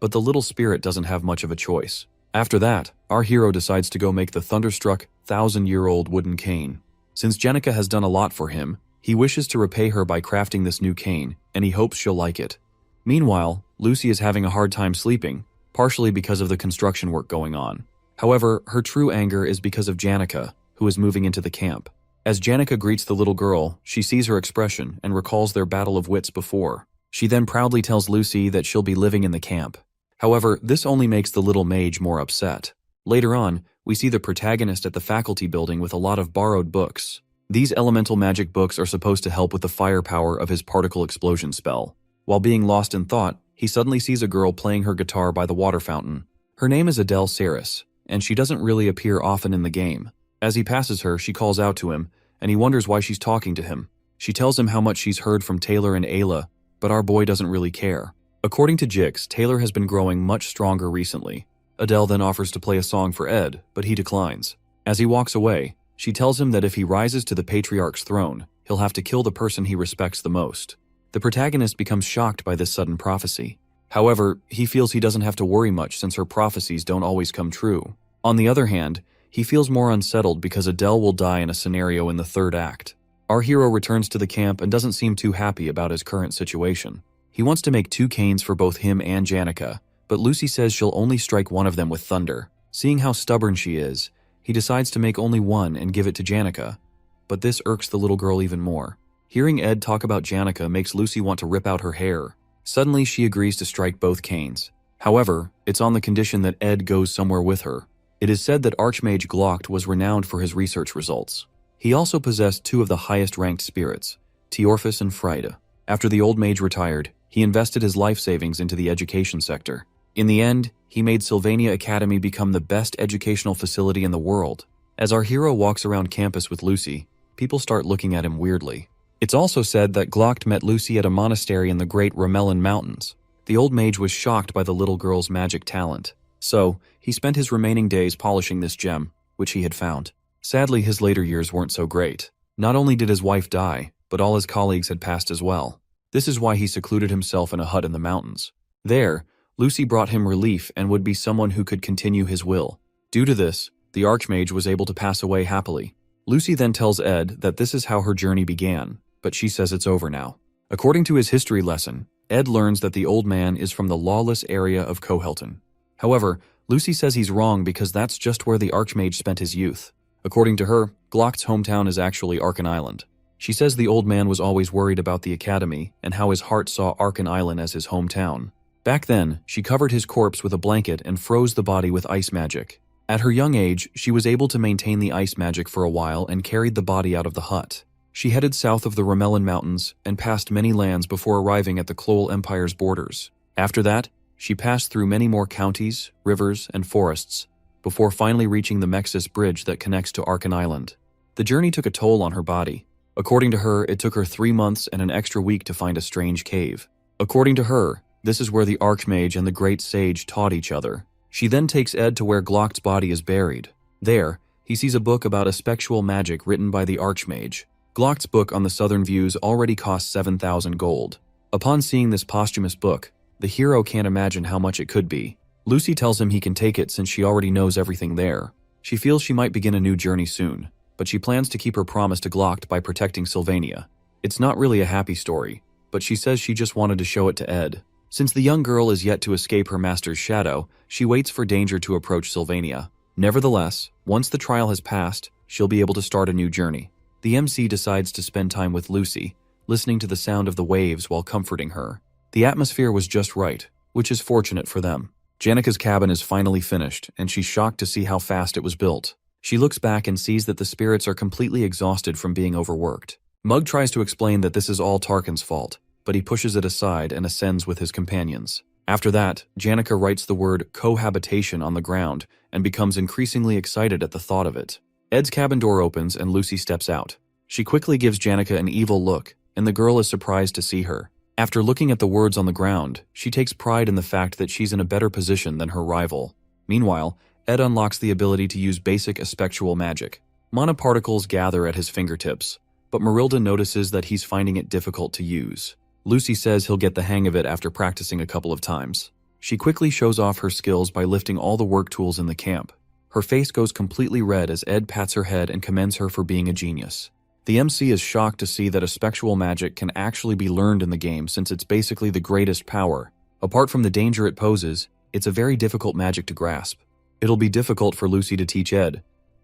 Speaker 1: but the little spirit doesn't have much of a choice. After that, our hero decides to go make the thunderstruck, 1,000-year-old wooden cane. Since Janica has done a lot for him, he wishes to repay her by crafting this new cane, and he hopes she'll like it. Meanwhile, Lucy is having a hard time sleeping, partially because of the construction work going on. However, her true anger is because of Janica, who is moving into the camp. As Janica greets the little girl, she sees her expression and recalls their battle of wits before. She then proudly tells Lucy that she'll be living in the camp. However, this only makes the little mage more upset. Later on, we see the protagonist at the faculty building with a lot of borrowed books. These elemental magic books are supposed to help with the firepower of his particle explosion spell. While being lost in thought, he suddenly sees a girl playing her guitar by the water fountain. Her name is Adele Saris, and she doesn't really appear often in the game. As he passes her, she calls out to him, and he wonders why she's talking to him. She tells him how much she's heard from Taylor and Ayla, but our boy doesn't really care. According to Jix, Taylor has been growing much stronger recently. Adele then offers to play a song for Ed, but he declines. As he walks away, she tells him that if he rises to the patriarch's throne, he'll have to kill the person he respects the most. The protagonist becomes shocked by this sudden prophecy. However, he feels he doesn't have to worry much since her prophecies don't always come true. On the other hand, he feels more unsettled because Adele will die in a scenario in the third act. Our hero returns to the camp and doesn't seem too happy about his current situation. He wants to make 2 canes for both him and Janica, but Lucy says she'll only strike one of them with thunder. Seeing how stubborn she is, he decides to make only one and give it to Janica. But this irks the little girl even more. Hearing Ed talk about Janica makes Lucy want to rip out her hair. Suddenly, she agrees to strike both canes. However, it's on the condition that Ed goes somewhere with her. It is said that Archmage Glocht was renowned for his research results. He also possessed 2 of the highest-ranked spirits, Teorphus and Frida. After the old mage retired, he invested his life savings into the education sector. In the end, he made Sylvania Academy become the best educational facility in the world. As our hero walks around campus with Lucy, people start looking at him weirdly. It's also said that Glocht met Lucy at a monastery in the Great Ramelin Mountains. The old mage was shocked by the little girl's magic talent. So, he spent his remaining days polishing this gem, which he had found. Sadly, his later years weren't so great. Not only did his wife die, but all his colleagues had passed as well. This is why he secluded himself in a hut in the mountains. There, Lucy brought him relief and would be someone who could continue his will. Due to this, the Archmage was able to pass away happily. Lucy then tells Ed that this is how her journey began, but she says it's over now. According to his history lesson, Ed learns that the old man is from the lawless area of Cohelton. However, Lucy says he's wrong because that's just where the Archmage spent his youth. According to her, Glock's hometown is actually Arkan Island. She says the old man was always worried about the academy and how his heart saw Arkan Island as his hometown. Back then, she covered his corpse with a blanket and froze the body with ice magic. At her young age, she was able to maintain the ice magic for a while and carried the body out of the hut. She headed south of the Romellan Mountains and passed many lands before arriving at the Clole Empire's borders. After that, she passed through many more counties, rivers, and forests, before finally reaching the Mexis Bridge that connects to Arkan Island. The journey took a toll on her body. According to her, it took her 3 months and an extra week to find a strange cave. According to her, this is where the Archmage and the Great Sage taught each other. She then takes Ed to where Glock's body is buried. There, he sees a book about spectral magic written by the Archmage. Glock's book on the southern views already cost 7,000 gold. Upon seeing this posthumous book, the hero can't imagine how much it could be. Lucy tells him he can take it since she already knows everything there. She feels she might begin a new journey soon, but she plans to keep her promise to Glock by protecting Sylvania. It's not really a happy story, but she says she just wanted to show it to Ed. Since the young girl is yet to escape her master's shadow, she waits for danger to approach Sylvania. Nevertheless, once the trial has passed, she'll be able to start a new journey. The MC decides to spend time with Lucy, listening to the sound of the waves while comforting her. The atmosphere was just right, which is fortunate for them. Janika's cabin is finally finished, and she's shocked to see how fast it was built. She looks back and sees that the spirits are completely exhausted from being overworked. Mug tries to explain that this is all Tarkin's fault, but he pushes it aside and ascends with his companions. After that, Janika writes the word cohabitation on the ground and becomes increasingly excited at the thought of it. Ed's cabin door opens and Lucy steps out. She quickly gives Janika an evil look, and the girl is surprised to see her. After looking at the words on the ground, she takes pride in the fact that she's in a better position than her rival. Meanwhile, Ed unlocks the ability to use basic spectral magic. Mana particles gather at his fingertips, but Marilda notices that he's finding it difficult to use. Lucy says he'll get the hang of it after practicing a couple of times. She quickly shows off her skills by lifting all the work tools in the camp. Her face goes completely red as Ed pats her head and commends her for being a genius. The MC is shocked to see that a spectral magic can actually be learned in the game since it's basically the greatest power. Apart from the danger it poses, it's a very difficult magic to grasp. It'll be difficult for Lucy to teach Ed,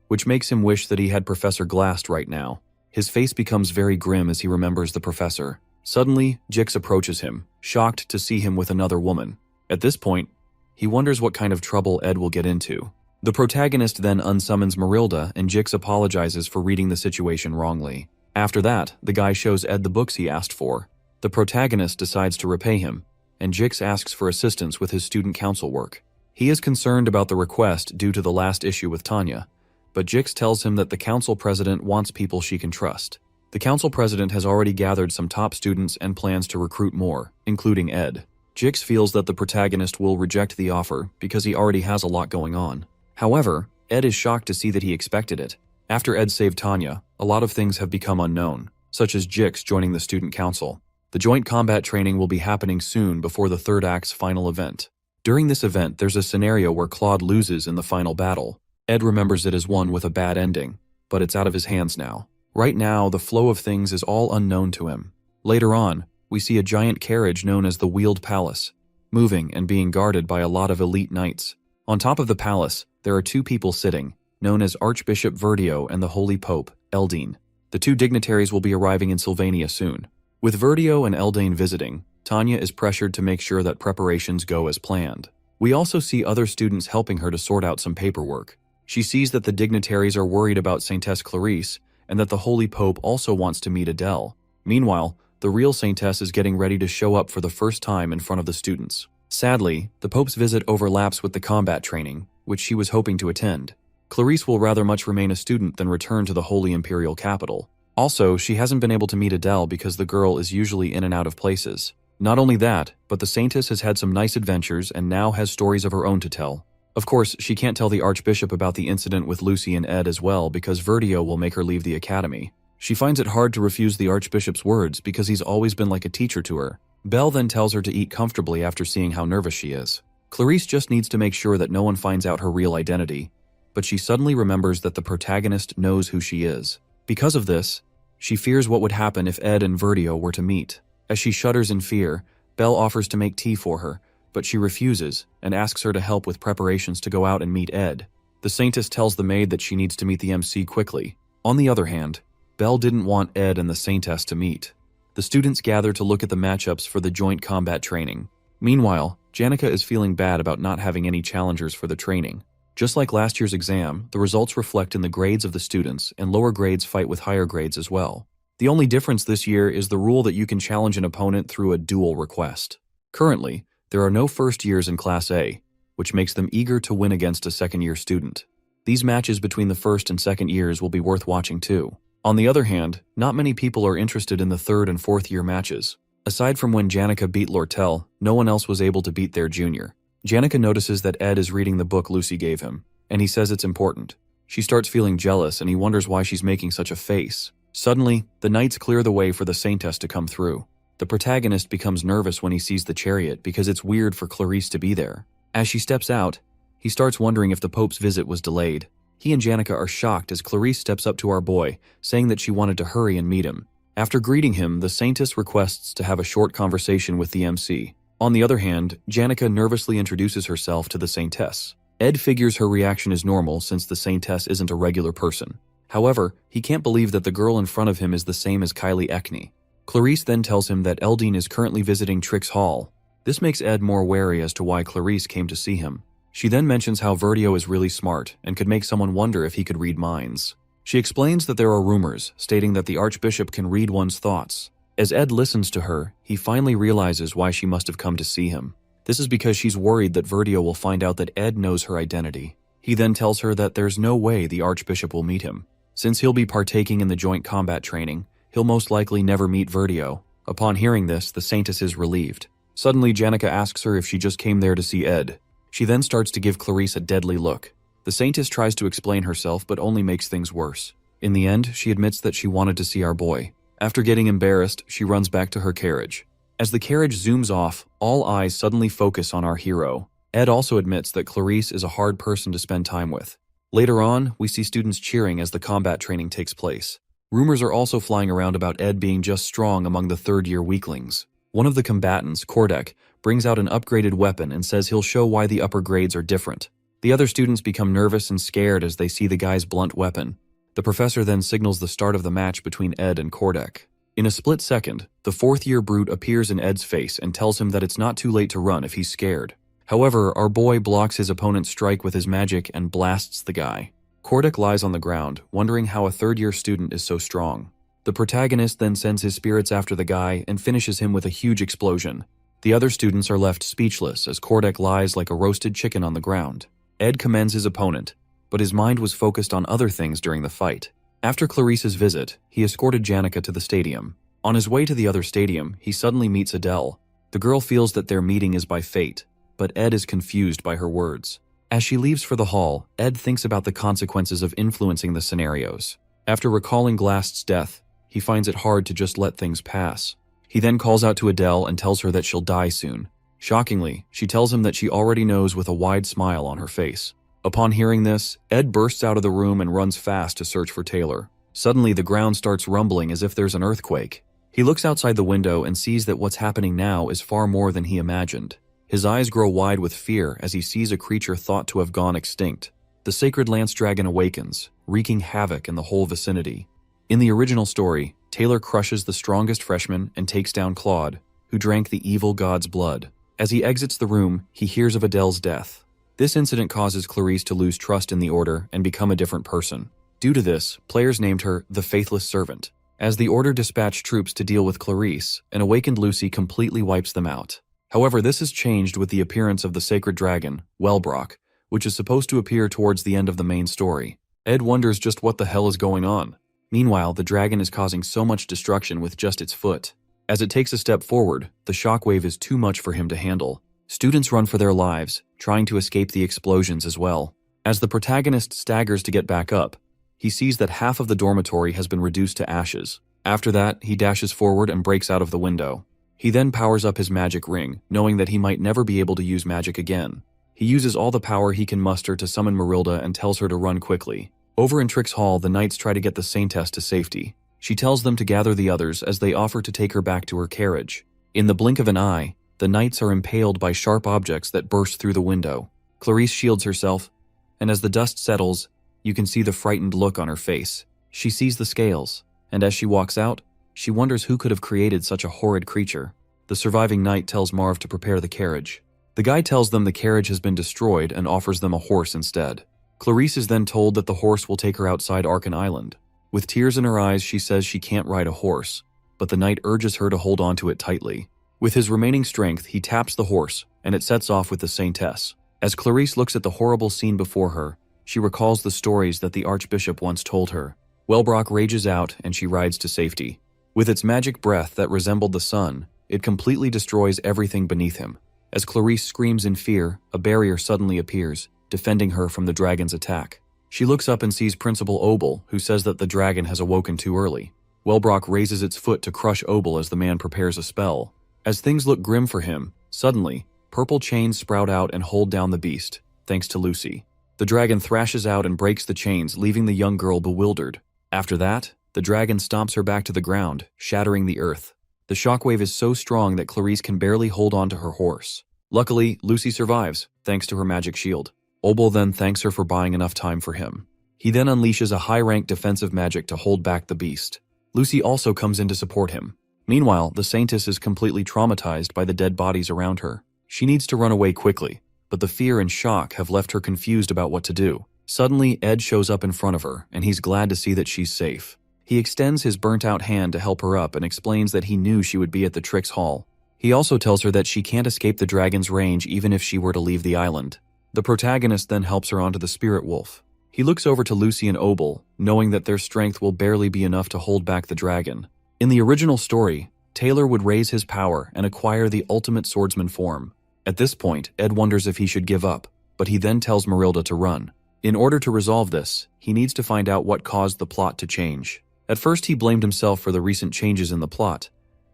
Speaker 1: which makes him wish that he had Professor Glast right now. His face becomes very grim as he remembers the professor. Suddenly, Jix approaches him, shocked to see him with another woman. At this point, he wonders what kind of trouble Ed will get into. The protagonist then unsummons Marilda and Jix apologizes for reading the situation wrongly. After that, the guy shows Ed the books he asked for. The protagonist decides to repay him, and Jix asks for assistance with his student council work. He is concerned about the request due to the last issue with Tanya, but Jix tells him that the council president wants people she can trust. The council president has already gathered some top students and plans to recruit more, including Ed. Jix feels that the protagonist will reject the offer because he already has a lot going on. However, Ed is shocked to see that he expected it. After Ed saved Tanya, a lot of things have become unknown, such as Jix joining the student council. The joint combat training will be happening soon before the third act's final event. During this event, there's a scenario where Claude loses in the final battle. Ed remembers it as one with a bad ending, but it's out of his hands now. Right now, the flow of things is all unknown to him. Later on, we see a giant carriage known as the Wheeled Palace, moving and being guarded by a lot of elite knights. On top of the palace, there are 2 people sitting, known as Archbishop Verdio and the Holy Pope, Eldine. The 2 dignitaries will be arriving in Sylvania soon. With Verdio and Eldane visiting, Tanya is pressured to make sure that preparations go as planned. We also see other students helping her to sort out some paperwork. She sees that the dignitaries are worried about Saintess Clarice, and that the Holy Pope also wants to meet Adele. Meanwhile, the real Saintess is getting ready to show up for the first time in front of the students. Sadly, the Pope's visit overlaps with the combat training, which she was hoping to attend. Clarice will rather much remain a student than return to the Holy Imperial capital. Also, she hasn't been able to meet Adele because the girl is usually in and out of places. Not only that, but the Saintess has had some nice adventures and now has stories of her own to tell. Of course, she can't tell the Archbishop about the incident with Lucy and Ed as well because Verdio will make her leave the academy. She finds it hard to refuse the Archbishop's words because he's always been like a teacher to her. Belle then tells her to eat comfortably after seeing how nervous she is. Clarice just needs to make sure that no one finds out her real identity, but she suddenly remembers that the protagonist knows who she is. Because of this, she fears what would happen if Ed and Verdio were to meet. As she shudders in fear, Belle offers to make tea for her, but she refuses and asks her to help with preparations to go out and meet Ed. The Saintess tells the maid that she needs to meet the MC quickly. On the other hand, Belle didn't want Ed and the Saintess to meet. The students gather to look at the matchups for the joint combat training. Meanwhile, Janica is feeling bad about not having any challengers for the training. Just like last year's exam, the results reflect in the grades of the students, and lower grades fight with higher grades as well. The only difference this year is the rule that you can challenge an opponent through a duel request. Currently, there are no first years in Class A, which makes them eager to win against a second-year student. These matches between the first and second years will be worth watching too. On the other hand, not many people are interested in the third and fourth-year matches. Aside from when Janica beat Lortel, no one else was able to beat their junior. Janica notices that Ed is reading the book Lucy gave him, and he says it's important. She starts feeling jealous, and he wonders why she's making such a face. Suddenly, the knights clear the way for the Saintess to come through. The protagonist becomes nervous when he sees the chariot because it's weird for Clarice to be there. As she steps out, he starts wondering if the Pope's visit was delayed. He and Janica are shocked as Clarice steps up to our boy, saying that she wanted to hurry and meet him. After greeting him, the Saintess requests to have a short conversation with the MC. On the other hand, Janica nervously introduces herself to the Saintess. Ed figures her reaction is normal since the Saintess isn't a regular person. However, he can't believe that the girl in front of him is the same as Kylie Ekney. Clarice then tells him that Eldine is currently visiting Trix Hall. This makes Ed more wary as to why Clarice came to see him. She then mentions how Verdio is really smart and could make someone wonder if he could read minds. She explains that there are rumors stating that the Archbishop can read one's thoughts. As Ed listens to her, he finally realizes why she must have come to see him. This is because she's worried that Verdio will find out that Ed knows her identity. He then tells her that there's no way the Archbishop will meet him. Since he'll be partaking in the joint combat training, he'll most likely never meet Verdio. Upon hearing this, the Saintess is relieved. Suddenly, Janica asks her if she just came there to see Ed. She then starts to give Clarice a deadly look. The Saintess tries to explain herself but only makes things worse. In the end, she admits that she wanted to see our boy. After getting embarrassed, she runs back to her carriage. As the carriage zooms off, all eyes suddenly focus on our hero. Ed also admits that Clarice is a hard person to spend time with. Later on, we see students cheering as the combat training takes place. Rumors are also flying around about Ed being just strong among the third-year weaklings. One of the combatants, Kordek, brings out an upgraded weapon and says he'll show why the upper grades are different. The other students become nervous and scared as they see the guy's blunt weapon. The professor then signals the start of the match between Ed and Kordek. In a split second, the fourth-year brute appears in Ed's face and tells him that it's not too late to run if he's scared. However, our boy blocks his opponent's strike with his magic and blasts the guy. Kordek lies on the ground, wondering how a third-year student is so strong. The protagonist then sends his spirits after the guy and finishes him with a huge explosion. The other students are left speechless as Kordek lies like a roasted chicken on the ground. Ed commends his opponent, but his mind was focused on other things during the fight. After Clarice's visit, he escorted Janica to the stadium. On his way to the other stadium, he suddenly meets Adele. The girl feels that their meeting is by fate, but Ed is confused by her words. As she leaves for the hall, Ed thinks about the consequences of influencing the scenarios. After recalling Glast's death, he finds it hard to just let things pass. He then calls out to Adele and tells her that she'll die soon. Shockingly, she tells him that she already knows with a wide smile on her face. Upon hearing this, Ed bursts out of the room and runs fast to search for Taylor. Suddenly, the ground starts rumbling as if there's an earthquake. He looks outside the window and sees that what's happening now is far more than he imagined. His eyes grow wide with fear as he sees a creature thought to have gone extinct. The sacred lance dragon awakens, wreaking havoc in the whole vicinity. In the original story, Taylor crushes the strongest freshman and takes down Claude, who drank the evil god's blood. As he exits the room, he hears of Adele's death. This incident causes Clarice to lose trust in the Order and become a different person. Due to this, players named her the Faithless Servant. As the Order dispatched troops to deal with Clarice, an awakened Lucy completely wipes them out. However, this is changed with the appearance of the sacred dragon, Wellbrock, which is supposed to appear towards the end of the main story. Ed wonders just what the hell is going on. Meanwhile, the dragon is causing so much destruction with just its foot. As it takes a step forward, the shockwave is too much for him to handle. Students run for their lives, trying to escape the explosions as well. As the protagonist staggers to get back up, he sees that half of the dormitory has been reduced to ashes. After that, he dashes forward and breaks out of the window. He then powers up his magic ring, knowing that he might never be able to use magic again. He uses all the power he can muster to summon Marilda and tells her to run quickly. Over in Trick's hall, the knights try to get the Saintess to safety. She tells them to gather the others as they offer to take her back to her carriage. In the blink of an eye, the knights are impaled by sharp objects that burst through the window. Clarice shields herself, and as the dust settles, you can see the frightened look on her face. She sees the scales, and as she walks out, she wonders who could have created such a horrid creature. The surviving knight tells Marv to prepare the carriage. The guy tells them the carriage has been destroyed and offers them a horse instead. Clarice is then told that the horse will take her outside Arkan Island. With tears in her eyes, she says she can't ride a horse, but the knight urges her to hold on to it tightly. With his remaining strength, he taps the horse, and it sets off with the Saintess. As Clarice looks at the horrible scene before her, she recalls the stories that the Archbishop once told her. Wellbrock rages out, and she rides to safety. With its magic breath that resembled the sun, it completely destroys everything beneath him. As Clarice screams in fear, a barrier suddenly appears, defending her from the dragon's attack. She looks up and sees Principal Obel, who says that the dragon has awoken too early. Wellbrock raises its foot to crush Obel as the man prepares a spell. As things look grim for him, suddenly, purple chains sprout out and hold down the beast, thanks to Lucy. The dragon thrashes out and breaks the chains, leaving the young girl bewildered. After that, the dragon stomps her back to the ground, shattering the earth. The shockwave is so strong that Clarice can barely hold on to her horse. Luckily, Lucy survives, thanks to her magic shield. Obel then thanks her for buying enough time for him. He then unleashes a high-ranked defensive magic to hold back the beast. Lucy also comes in to support him. Meanwhile, the Saintess is completely traumatized by the dead bodies around her. She needs to run away quickly, but the fear and shock have left her confused about what to do. Suddenly, Ed shows up in front of her, and he's glad to see that she's safe. He extends his burnt-out hand to help her up and explains that he knew she would be at the Tricks Hall. He also tells her that she can't escape the dragon's range even if she were to leave the island. The protagonist then helps her onto the spirit wolf. He looks over to Lucy and Obel, knowing that their strength will barely be enough to hold back the dragon. In the original story, Taylor would raise his power and acquire the ultimate swordsman form. At this point, Ed wonders if he should give up, but he then tells Marilda to run. In order to resolve this, he needs to find out what caused the plot to change. At first, he blamed himself for the recent changes in the plot,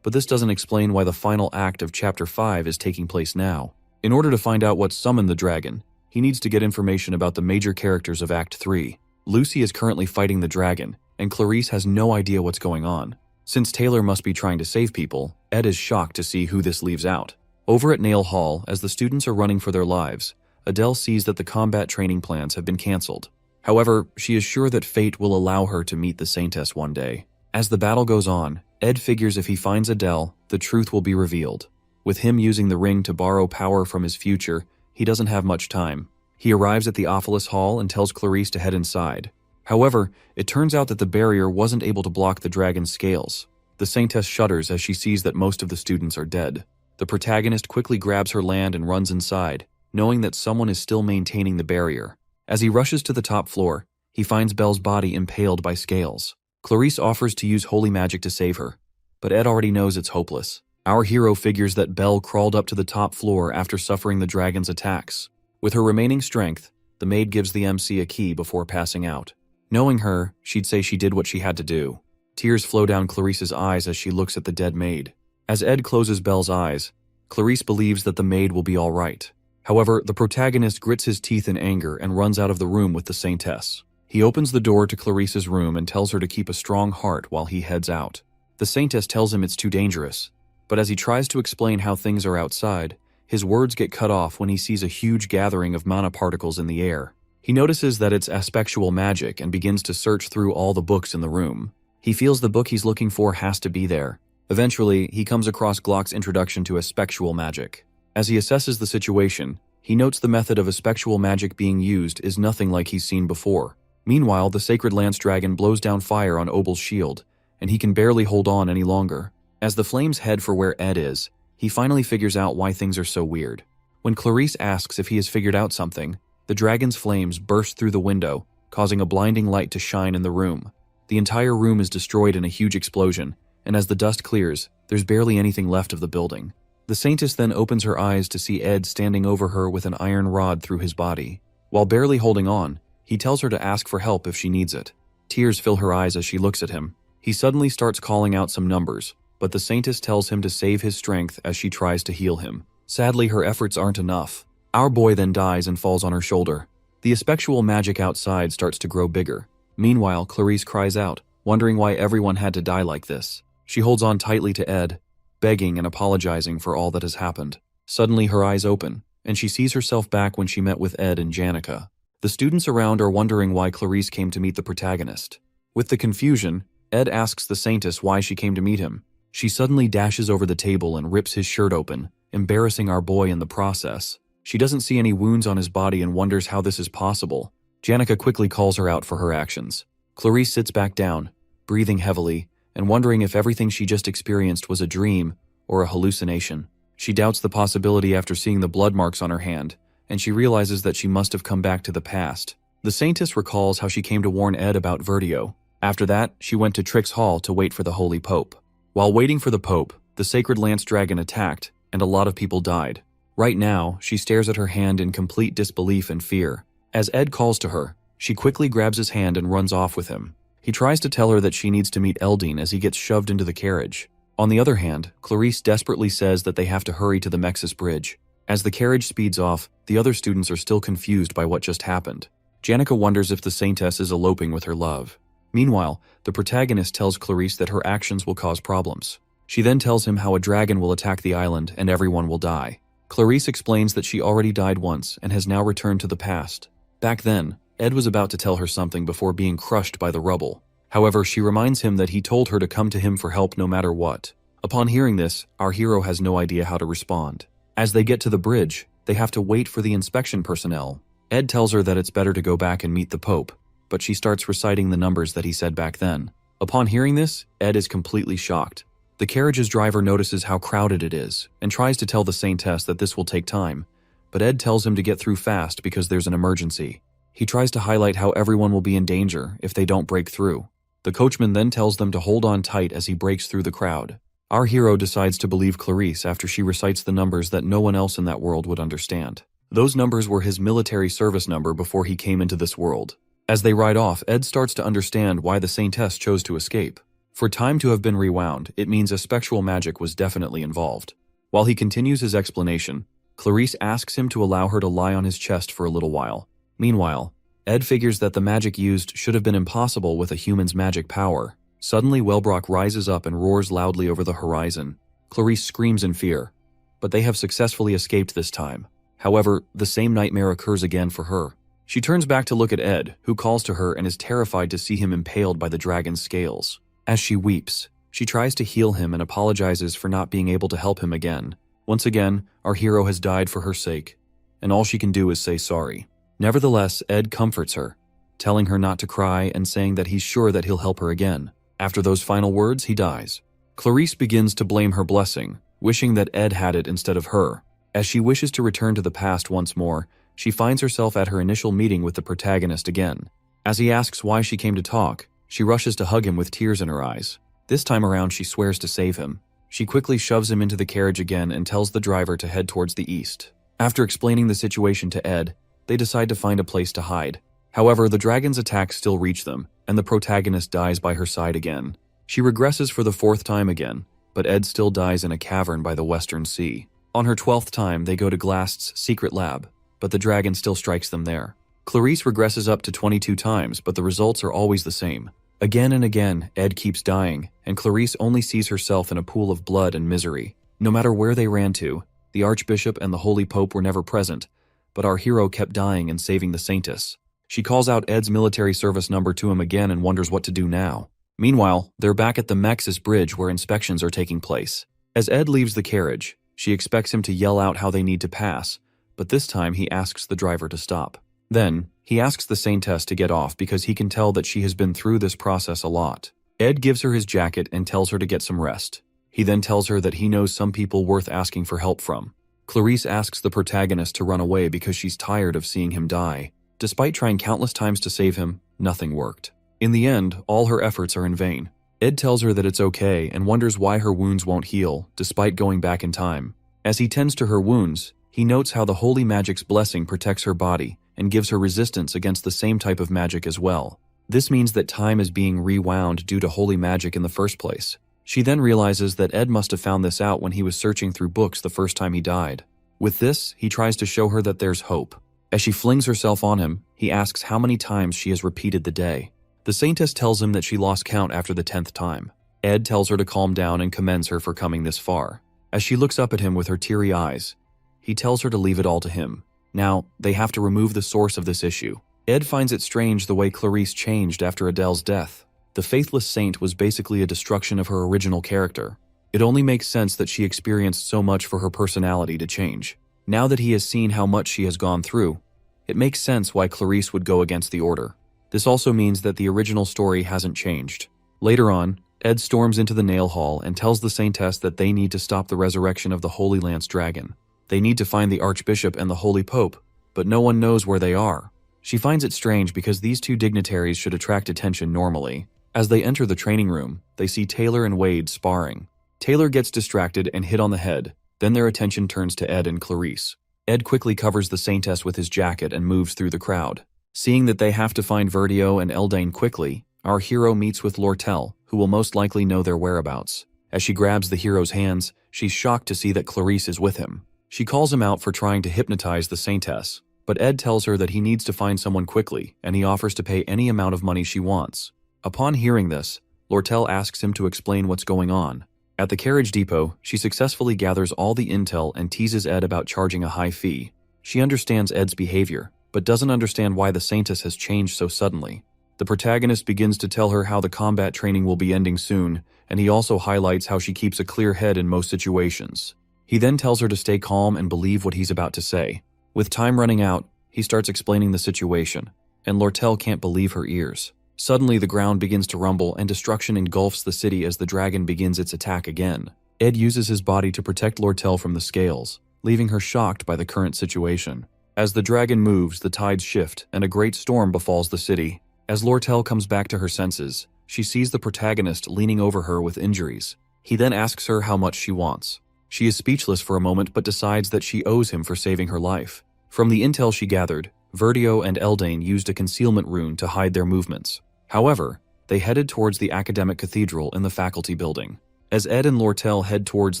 Speaker 1: but this doesn't explain why the final act of Chapter 5 is taking place now. In order to find out what summoned the dragon, he needs to get information about the major characters of Act 3. Lucy is currently fighting the dragon, and Clarice has no idea what's going on. Since Taylor must be trying to save people, Ed is shocked to see who this leaves out. Over at Nail Hall, as the students are running for their lives, Adele sees that the combat training plans have been cancelled. However, she is sure that fate will allow her to meet the Saintess one day. As the battle goes on, Ed figures if he finds Adele, the truth will be revealed. With him using the ring to borrow power from his future, he doesn't have much time. He arrives at the Ophelis Hall and tells Clarice to head inside. However, it turns out that the barrier wasn't able to block the dragon's scales. The Saintess shudders as she sees that most of the students are dead. The protagonist quickly grabs her land and runs inside, knowing that someone is still maintaining the barrier. As he rushes to the top floor, he finds Belle's body impaled by scales. Clarice offers to use holy magic to save her, but Ed already knows it's hopeless. Our hero figures that Belle crawled up to the top floor after suffering the dragon's attacks. With her remaining strength, the maid gives the MC a key before passing out. Knowing her, she'd say she did what she had to do. Tears flow down Clarice's eyes as she looks at the dead maid. As Ed closes Belle's eyes, Clarice believes that the maid will be all right. However, the protagonist grits his teeth in anger and runs out of the room with the Saintess. He opens the door to Clarice's room and tells her to keep a strong heart while he heads out. The Saintess tells him it's too dangerous, but as he tries to explain how things are outside, his words get cut off when he sees a huge gathering of mana particles in the air. He notices that it's aspectual magic and begins to search through all the books in the room. He feels the book he's looking for has to be there. Eventually, he comes across Glock's introduction to aspectual magic. As he assesses the situation, he notes the method of aspectual magic being used is nothing like he's seen before. Meanwhile, the Sacred Lance Dragon blows down fire on Obel's shield, and he can barely hold on any longer. As the flames head for where Ed is, he finally figures out why things are so weird. When Clarice asks if he has figured out something, the dragon's flames burst through the window, causing a blinding light to shine in the room. The entire room is destroyed in a huge explosion, and as the dust clears, there's barely anything left of the building. The Saintess then opens her eyes to see Ed standing over her with an iron rod through his body. While barely holding on, he tells her to ask for help if she needs it. Tears fill her eyes as she looks at him. He suddenly starts calling out some numbers, but the Saintess tells him to save his strength as she tries to heal him. Sadly, her efforts aren't enough. Our boy then dies and falls on her shoulder. The spectral magic outside starts to grow bigger. Meanwhile, Clarice cries out, wondering why everyone had to die like this. She holds on tightly to Ed, begging and apologizing for all that has happened. Suddenly her eyes open, and she sees herself back when she met with Ed and Janica. The students around are wondering why Clarice came to meet the protagonist. With the confusion, Ed asks the Saintess why she came to meet him. She suddenly dashes over the table and rips his shirt open, embarrassing our boy in the process. She doesn't see any wounds on his body and wonders how this is possible. Janica quickly calls her out for her actions. Clarice sits back down, breathing heavily, and wondering if everything she just experienced was a dream or a hallucination. She doubts the possibility after seeing the blood marks on her hand, and she realizes that she must have come back to the past. The Saintess recalls how she came to warn Ed about Vertio. After that, she went to Trix Hall to wait for the Holy Pope. While waiting for the Pope, the Sacred Lance Dragon attacked, and a lot of people died. Right now, she stares at her hand in complete disbelief and fear. As Ed calls to her, she quickly grabs his hand and runs off with him. He tries to tell her that she needs to meet Eldine as he gets shoved into the carriage. On the other hand, Clarice desperately says that they have to hurry to the Mexis Bridge. As the carriage speeds off, the other students are still confused by what just happened. Janica wonders if the Saintess is eloping with her love. Meanwhile, the protagonist tells Clarice that her actions will cause problems. She then tells him how a dragon will attack the island and everyone will die. Clarice explains that she already died once and has now returned to the past. Back then, Ed was about to tell her something before being crushed by the rubble. However, she reminds him that he told her to come to him for help no matter what. Upon hearing this, our hero has no idea how to respond. As they get to the bridge, they have to wait for the inspection personnel. Ed tells her that it's better to go back and meet the Pope, but she starts reciting the numbers that he said back then. Upon hearing this, Ed is completely shocked. The carriage's driver notices how crowded it is and tries to tell the Saintess that this will take time, but Ed tells him to get through fast because there's an emergency. He tries to highlight how everyone will be in danger if they don't break through. The coachman then tells them to hold on tight as he breaks through the crowd. Our hero decides to believe Clarice after she recites the numbers that no one else in that world would understand. Those numbers were his military service number before he came into this world. As they ride off, Ed starts to understand why the Saintess chose to escape. For time to have been rewound, it means a spectral magic was definitely involved. While he continues his explanation, Clarice asks him to allow her to lie on his chest for a little while. Meanwhile, Ed figures that the magic used should have been impossible with a human's magic power. Suddenly, Wellbrock rises up and roars loudly over the horizon. Clarice screams in fear, but they have successfully escaped this time. However, the same nightmare occurs again for her. She turns back to look at Ed, who calls to her and is terrified to see him impaled by the dragon's scales. As she weeps, she tries to heal him and apologizes for not being able to help him again. Once again, our hero has died for her sake, and all she can do is say sorry. Nevertheless, Ed comforts her, telling her not to cry and saying that he's sure that he'll help her again. After those final words, he dies. Clarice begins to blame her blessing, wishing that Ed had it instead of her. As she wishes to return to the past once more, she finds herself at her initial meeting with the protagonist again. As he asks why she came to talk, she rushes to hug him with tears in her eyes. This time around, she swears to save him. She quickly shoves him into the carriage again and tells the driver to head towards the east. After explaining the situation to Ed, they decide to find a place to hide. However, the dragon's attacks still reach them, and the protagonist dies by her side again. She regresses for the 4th time again, but Ed still dies in a cavern by the Western Sea. On her 12th time, they go to Glast's secret lab, but the dragon still strikes them there. Clarice regresses up to 22 times, but the results are always the same. Again and again, Ed keeps dying, and Clarice only sees herself in a pool of blood and misery. No matter where they ran to, the Archbishop and the Holy Pope were never present, but our hero kept dying and saving the Saintess. She calls out Ed's military service number to him again and wonders what to do now. Meanwhile, they're back at the Mexis Bridge where inspections are taking place. As Ed leaves the carriage, she expects him to yell out how they need to pass, but this time he asks the driver to stop. Then, he asks the Saintess to get off because he can tell that she has been through this process a lot. Ed gives her his jacket and tells her to get some rest. He then tells her that he knows some people worth asking for help from. Clarice asks the protagonist to run away because she's tired of seeing him die. Despite trying countless times to save him, nothing worked. In the end, all her efforts are in vain. Ed tells her that it's okay and wonders why her wounds won't heal, despite going back in time. As he tends to her wounds, he notes how the holy magic's blessing protects her body and gives her resistance against the same type of magic as well. This means that time is being rewound due to holy magic in the first place. She then realizes that Ed must have found this out when he was searching through books the first time he died. With this, he tries to show her that there's hope. As she flings herself on him, he asks how many times she has repeated the day. The saintess tells him that she lost count after the 10th time. Ed tells her to calm down and commends her for coming this far. As she looks up at him with her teary eyes, he tells her to leave it all to him. Now, they have to remove the source of this issue. Ed finds it strange the way Clarice changed after Adele's death. The faithless saint was basically a destruction of her original character. It only makes sense that she experienced so much for her personality to change. Now that he has seen how much she has gone through, it makes sense why Clarice would go against the order. This also means that the original story hasn't changed. Later on, Ed storms into the nail hall and tells the saintess that they need to stop the resurrection of the Holy Lance dragon. They need to find the Archbishop and the Holy Pope, but no one knows where they are. She finds it strange because these two dignitaries should attract attention normally. As they enter the training room, they see Taylor and Wade sparring. Taylor gets distracted and hit on the head, then their attention turns to Ed and Clarice. Ed quickly covers the saintess with his jacket and moves through the crowd. Seeing that they have to find Verdio and Eldane quickly, our hero meets with Lortel, who will most likely know their whereabouts. As she grabs the hero's hands, she's shocked to see that Clarice is with him. She calls him out for trying to hypnotize the saintess, but Ed tells her that he needs to find someone quickly, and he offers to pay any amount of money she wants. Upon hearing this, Lortel asks him to explain what's going on. At the carriage depot, she successfully gathers all the intel and teases Ed about charging a high fee. She understands Ed's behavior, but doesn't understand why the saintess has changed so suddenly. The protagonist begins to tell her how the combat training will be ending soon, and he also highlights how she keeps a clear head in most situations. He then tells her to stay calm and believe what he's about to say. With time running out, he starts explaining the situation, and Lortel can't believe her ears. Suddenly, the ground begins to rumble and destruction engulfs the city as the dragon begins its attack again. Ed uses his body to protect Lortel from the scales, leaving her shocked by the current situation. As the dragon moves, the tides shift, and a great storm befalls the city. As Lortel comes back to her senses, she sees the protagonist leaning over her with injuries. He then asks her how much she wants. She is speechless for a moment but decides that she owes him for saving her life. From the intel she gathered, Verdio and Eldane used a concealment rune to hide their movements. However, they headed towards the academic cathedral in the faculty building. As Ed and Lortel head towards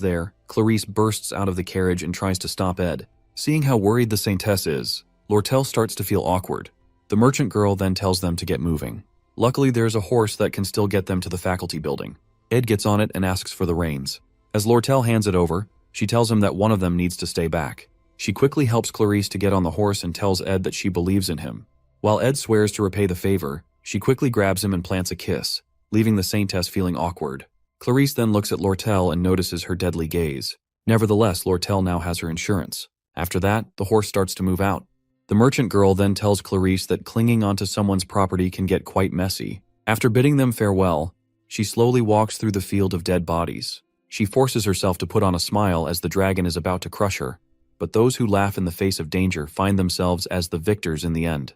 Speaker 1: there, Clarice bursts out of the carriage and tries to stop Ed. Seeing how worried the saintess is, Lortel starts to feel awkward. The merchant girl then tells them to get moving. Luckily, there's a horse that can still get them to the faculty building. Ed gets on it and asks for the reins. As Lortel hands it over, she tells him that one of them needs to stay back. She quickly helps Clarice to get on the horse and tells Ed that she believes in him. While Ed swears to repay the favor, she quickly grabs him and plants a kiss, leaving the saintess feeling awkward. Clarice then looks at Lortel and notices her deadly gaze. Nevertheless, Lortel now has her insurance. After that, the horse starts to move out. The merchant girl then tells Clarice that clinging onto someone's property can get quite messy. After bidding them farewell, she slowly walks through the field of dead bodies. She forces herself to put on a smile as the dragon is about to crush her, but those who laugh in the face of danger find themselves as the victors in the end.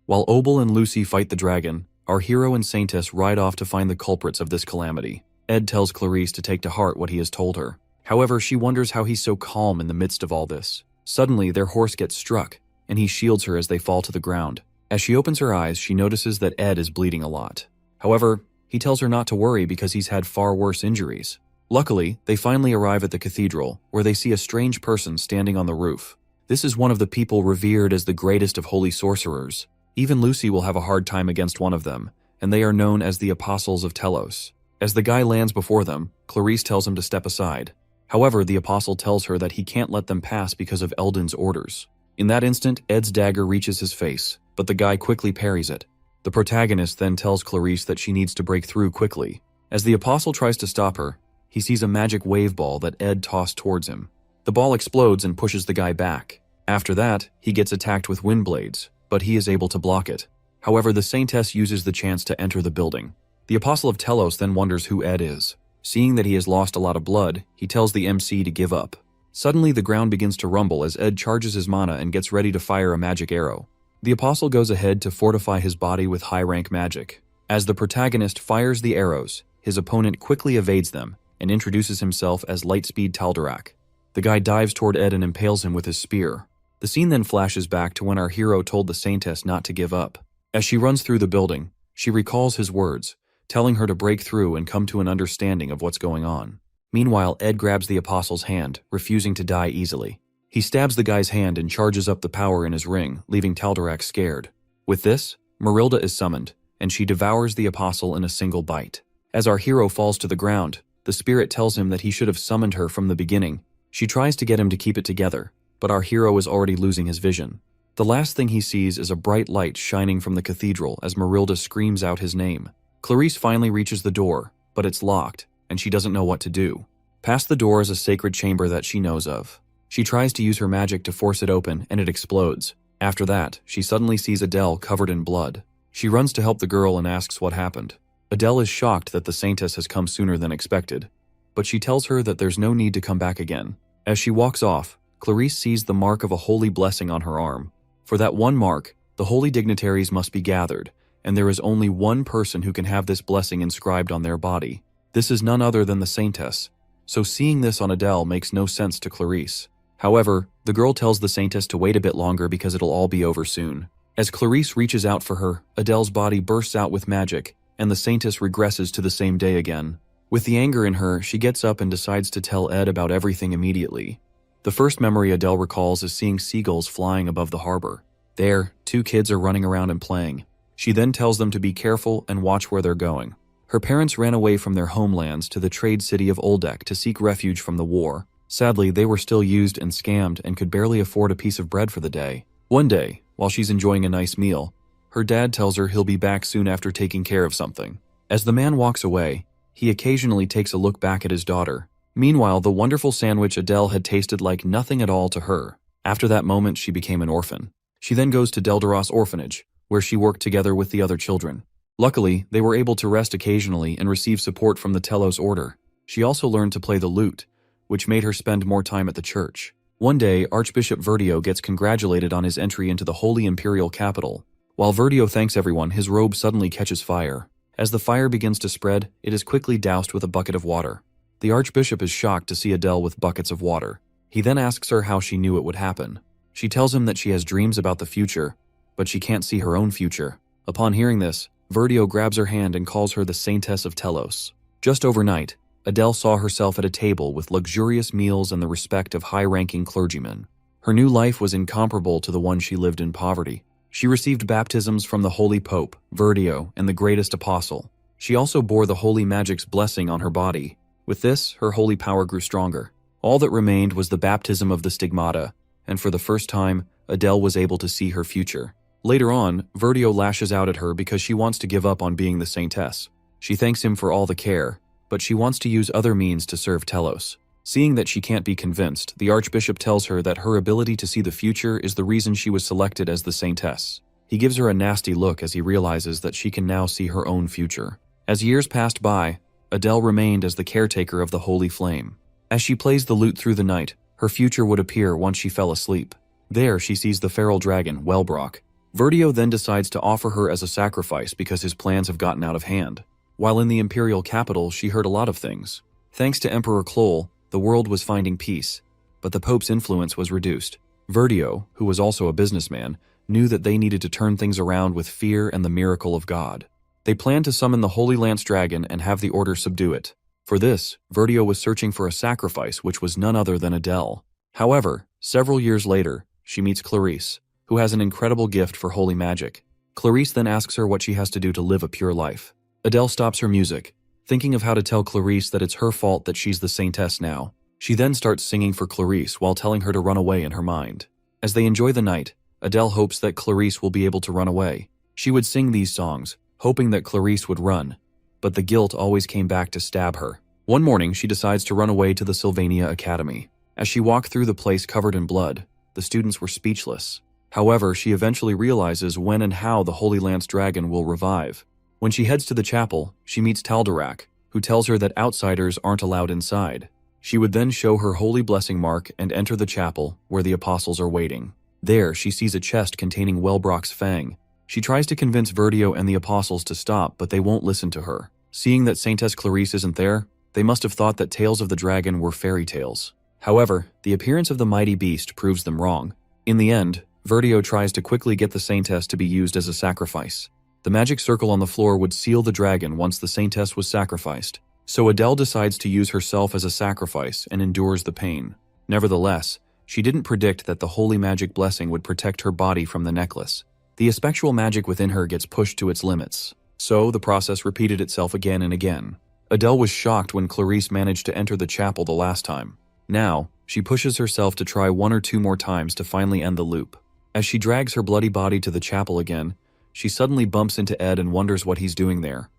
Speaker 1: While Obel and Lucy fight the dragon, our hero and saintess ride off to find the culprits of this calamity. Ed tells Clarice to take to heart what he has told her. However, she wonders how he's so calm in the midst of all this. Suddenly, their horse gets struck, and he shields her as they fall to the ground. As she opens her eyes, she notices that Ed is bleeding a lot. However, he tells her not to worry because he's had far worse injuries. Luckily, they finally arrive at the cathedral, where they see a strange person standing on the roof. This is one of the people revered as the greatest of holy sorcerers. Even Lucy will have a hard time against one of them, and they are known as the Apostles of Telos. As the guy lands before them, Clarice tells him to step aside. However, the apostle tells her that he can't let them pass because of Eldon's orders. In that instant, Ed's dagger reaches his face, but the guy quickly parries it. The protagonist then tells Clarice that she needs to break through quickly. As the apostle tries to stop her, he sees a magic wave ball that Ed tossed towards him. The ball explodes and pushes the guy back. After that, he gets attacked with wind blades, but he is able to block it. However, the saintess uses the chance to enter the building. The Apostle of Telos then wonders who Ed is. Seeing that he has lost a lot of blood, he tells the MC to give up. Suddenly, the ground begins to rumble as Ed charges his mana and gets ready to fire a magic arrow. The apostle goes ahead to fortify his body with high-rank magic. As the protagonist fires the arrows, his opponent quickly evades them and introduces himself as Lightspeed Taldarak. The guy dives toward Ed and impales him with his spear. The scene then flashes back to when our hero told the saintess not to give up. As she runs through the building, she recalls his words, telling her to break through and come to an understanding of what's going on. Meanwhile, Ed grabs the apostle's hand, refusing to die easily. He stabs the guy's hand and charges up the power in his ring, leaving Taldarak scared. With this, Marilda is summoned, and she devours the apostle in a single bite. As our hero falls to the ground, the spirit tells him that he should have summoned her from the beginning. She tries to get him to keep it together, but our hero is already losing his vision. The last thing he sees is a bright light shining from the cathedral as Marilda screams out his name. Clarice finally reaches the door, but it's locked, and she doesn't know what to do. Past the door is a sacred chamber that she knows of. She tries to use her magic to force it open, and it explodes. After that, she suddenly sees Adele covered in blood. She runs to help the girl and asks what happened. Adele is shocked that the saintess has come sooner than expected, but she tells her that there's no need to come back again. As she walks off, Clarice sees the mark of a holy blessing on her arm. For that one mark, the holy dignitaries must be gathered, and there is only one person who can have this blessing inscribed on their body. This is none other than the saintess. So seeing this on Adele makes no sense to Clarice. However, the girl tells the saintess to wait a bit longer because it'll all be over soon. As Clarice reaches out for her, Adele's body bursts out with magic, and the saintess regresses to the same day again. With the anger in her, she gets up and decides to tell Ed about everything immediately. The first memory Adele recalls is seeing seagulls flying above the harbor. There, two kids are running around and playing. She then tells them to be careful and watch where they're going. Her parents ran away from their homelands to the trade city of Oldek to seek refuge from the war. Sadly, they were still used and scammed and could barely afford a piece of bread for the day. One day, while she's enjoying a nice meal, her dad tells her he'll be back soon after taking care of something. As the man walks away, he occasionally takes a look back at his daughter. Meanwhile, the wonderful sandwich Adele had tasted like nothing at all to her. After that moment, she became an orphan. She then goes to Deldaros orphanage, where she worked together with the other children. Luckily, they were able to rest occasionally and receive support from the Telos order. She also learned to play the lute, which made her spend more time at the church. One day, Archbishop Verdio gets congratulated on his entry into the Holy Imperial capital. While Verdio thanks everyone, his robe suddenly catches fire. As the fire begins to spread, it is quickly doused with a bucket of water. The Archbishop is shocked to see Adele with buckets of water. He then asks her how she knew it would happen. She tells him that she has dreams about the future, but she can't see her own future. Upon hearing this, Verdio grabs her hand and calls her the Saintess of Telos. Just overnight, Adele saw herself at a table with luxurious meals and the respect of high-ranking clergymen. Her new life was incomparable to the one she lived in poverty. She received baptisms from the Holy Pope, Verdio, and the greatest apostle. She also bore the Holy Magic's blessing on her body. With this, her holy power grew stronger. All that remained was the baptism of the stigmata, and for the first time, Adele was able to see her future. Later on, Verdio lashes out at her because she wants to give up on being the saintess. She thanks him for all the care, but she wants to use other means to serve Telos. Seeing that she can't be convinced, the Archbishop tells her that her ability to see the future is the reason she was selected as the saintess. He gives her a nasty look as he realizes that she can now see her own future. As years passed by, Adele remained as the caretaker of the holy flame. As she plays the lute through the night, her future would appear once she fell asleep. There, she sees the feral dragon, Wellbrock. Verdio then decides to offer her as a sacrifice because his plans have gotten out of hand. While in the imperial capital, she heard a lot of things. Thanks to Emperor Kloll, the world was finding peace, but the Pope's influence was reduced. Verdio, who was also a businessman, knew that they needed to turn things around with fear and the miracle of God. They planned to summon the Holy Lance Dragon and have the Order subdue it. For this, Verdio was searching for a sacrifice which was none other than Adele. However, several years later, she meets Clarice, who has an incredible gift for holy magic. Clarice then asks her what she has to do to live a pure life. Adele stops her music, thinking of how to tell Clarice that it's her fault that she's the saintess now. She then starts singing for Clarice while telling her to run away in her mind. As they enjoy the night, Adele hopes that Clarice will be able to run away. She would sing these songs, hoping that Clarice would run, but the guilt always came back to stab her. One morning, she decides to run away to the Sylvania Academy. As she walked through the place covered in blood, the students were speechless. However, she eventually realizes when and how the Holy Lance Dragon will revive. When she heads to the chapel, she meets Taldarak, who tells her that outsiders aren't allowed inside. She would then show her holy blessing mark and enter the chapel, where the apostles are waiting. There, she sees a chest containing Wellbrock's fang. She tries to convince Verdio and the apostles to stop, but they won't listen to her. Seeing that Saintess Clarice isn't there, they must have thought that tales of the dragon were fairy tales. However, the appearance of the mighty beast proves them wrong. In the end, Verdio tries to quickly get the Saintess to be used as a sacrifice. The magic circle on the floor would seal the dragon once the Saintess was sacrificed, so Adele decides to use herself as a sacrifice and endures the pain. Nevertheless, She didn't predict that the holy magic blessing would protect her body from the necklace. The spectral magic within her gets pushed to its limits. So the process repeated itself again and again. Adele was shocked when Clarice managed to enter the chapel the last time. Now, she pushes herself to try 1 or 2 more times to finally end the loop. As she drags her bloody body to the chapel again, she suddenly bumps into Ed and wonders what he's doing there.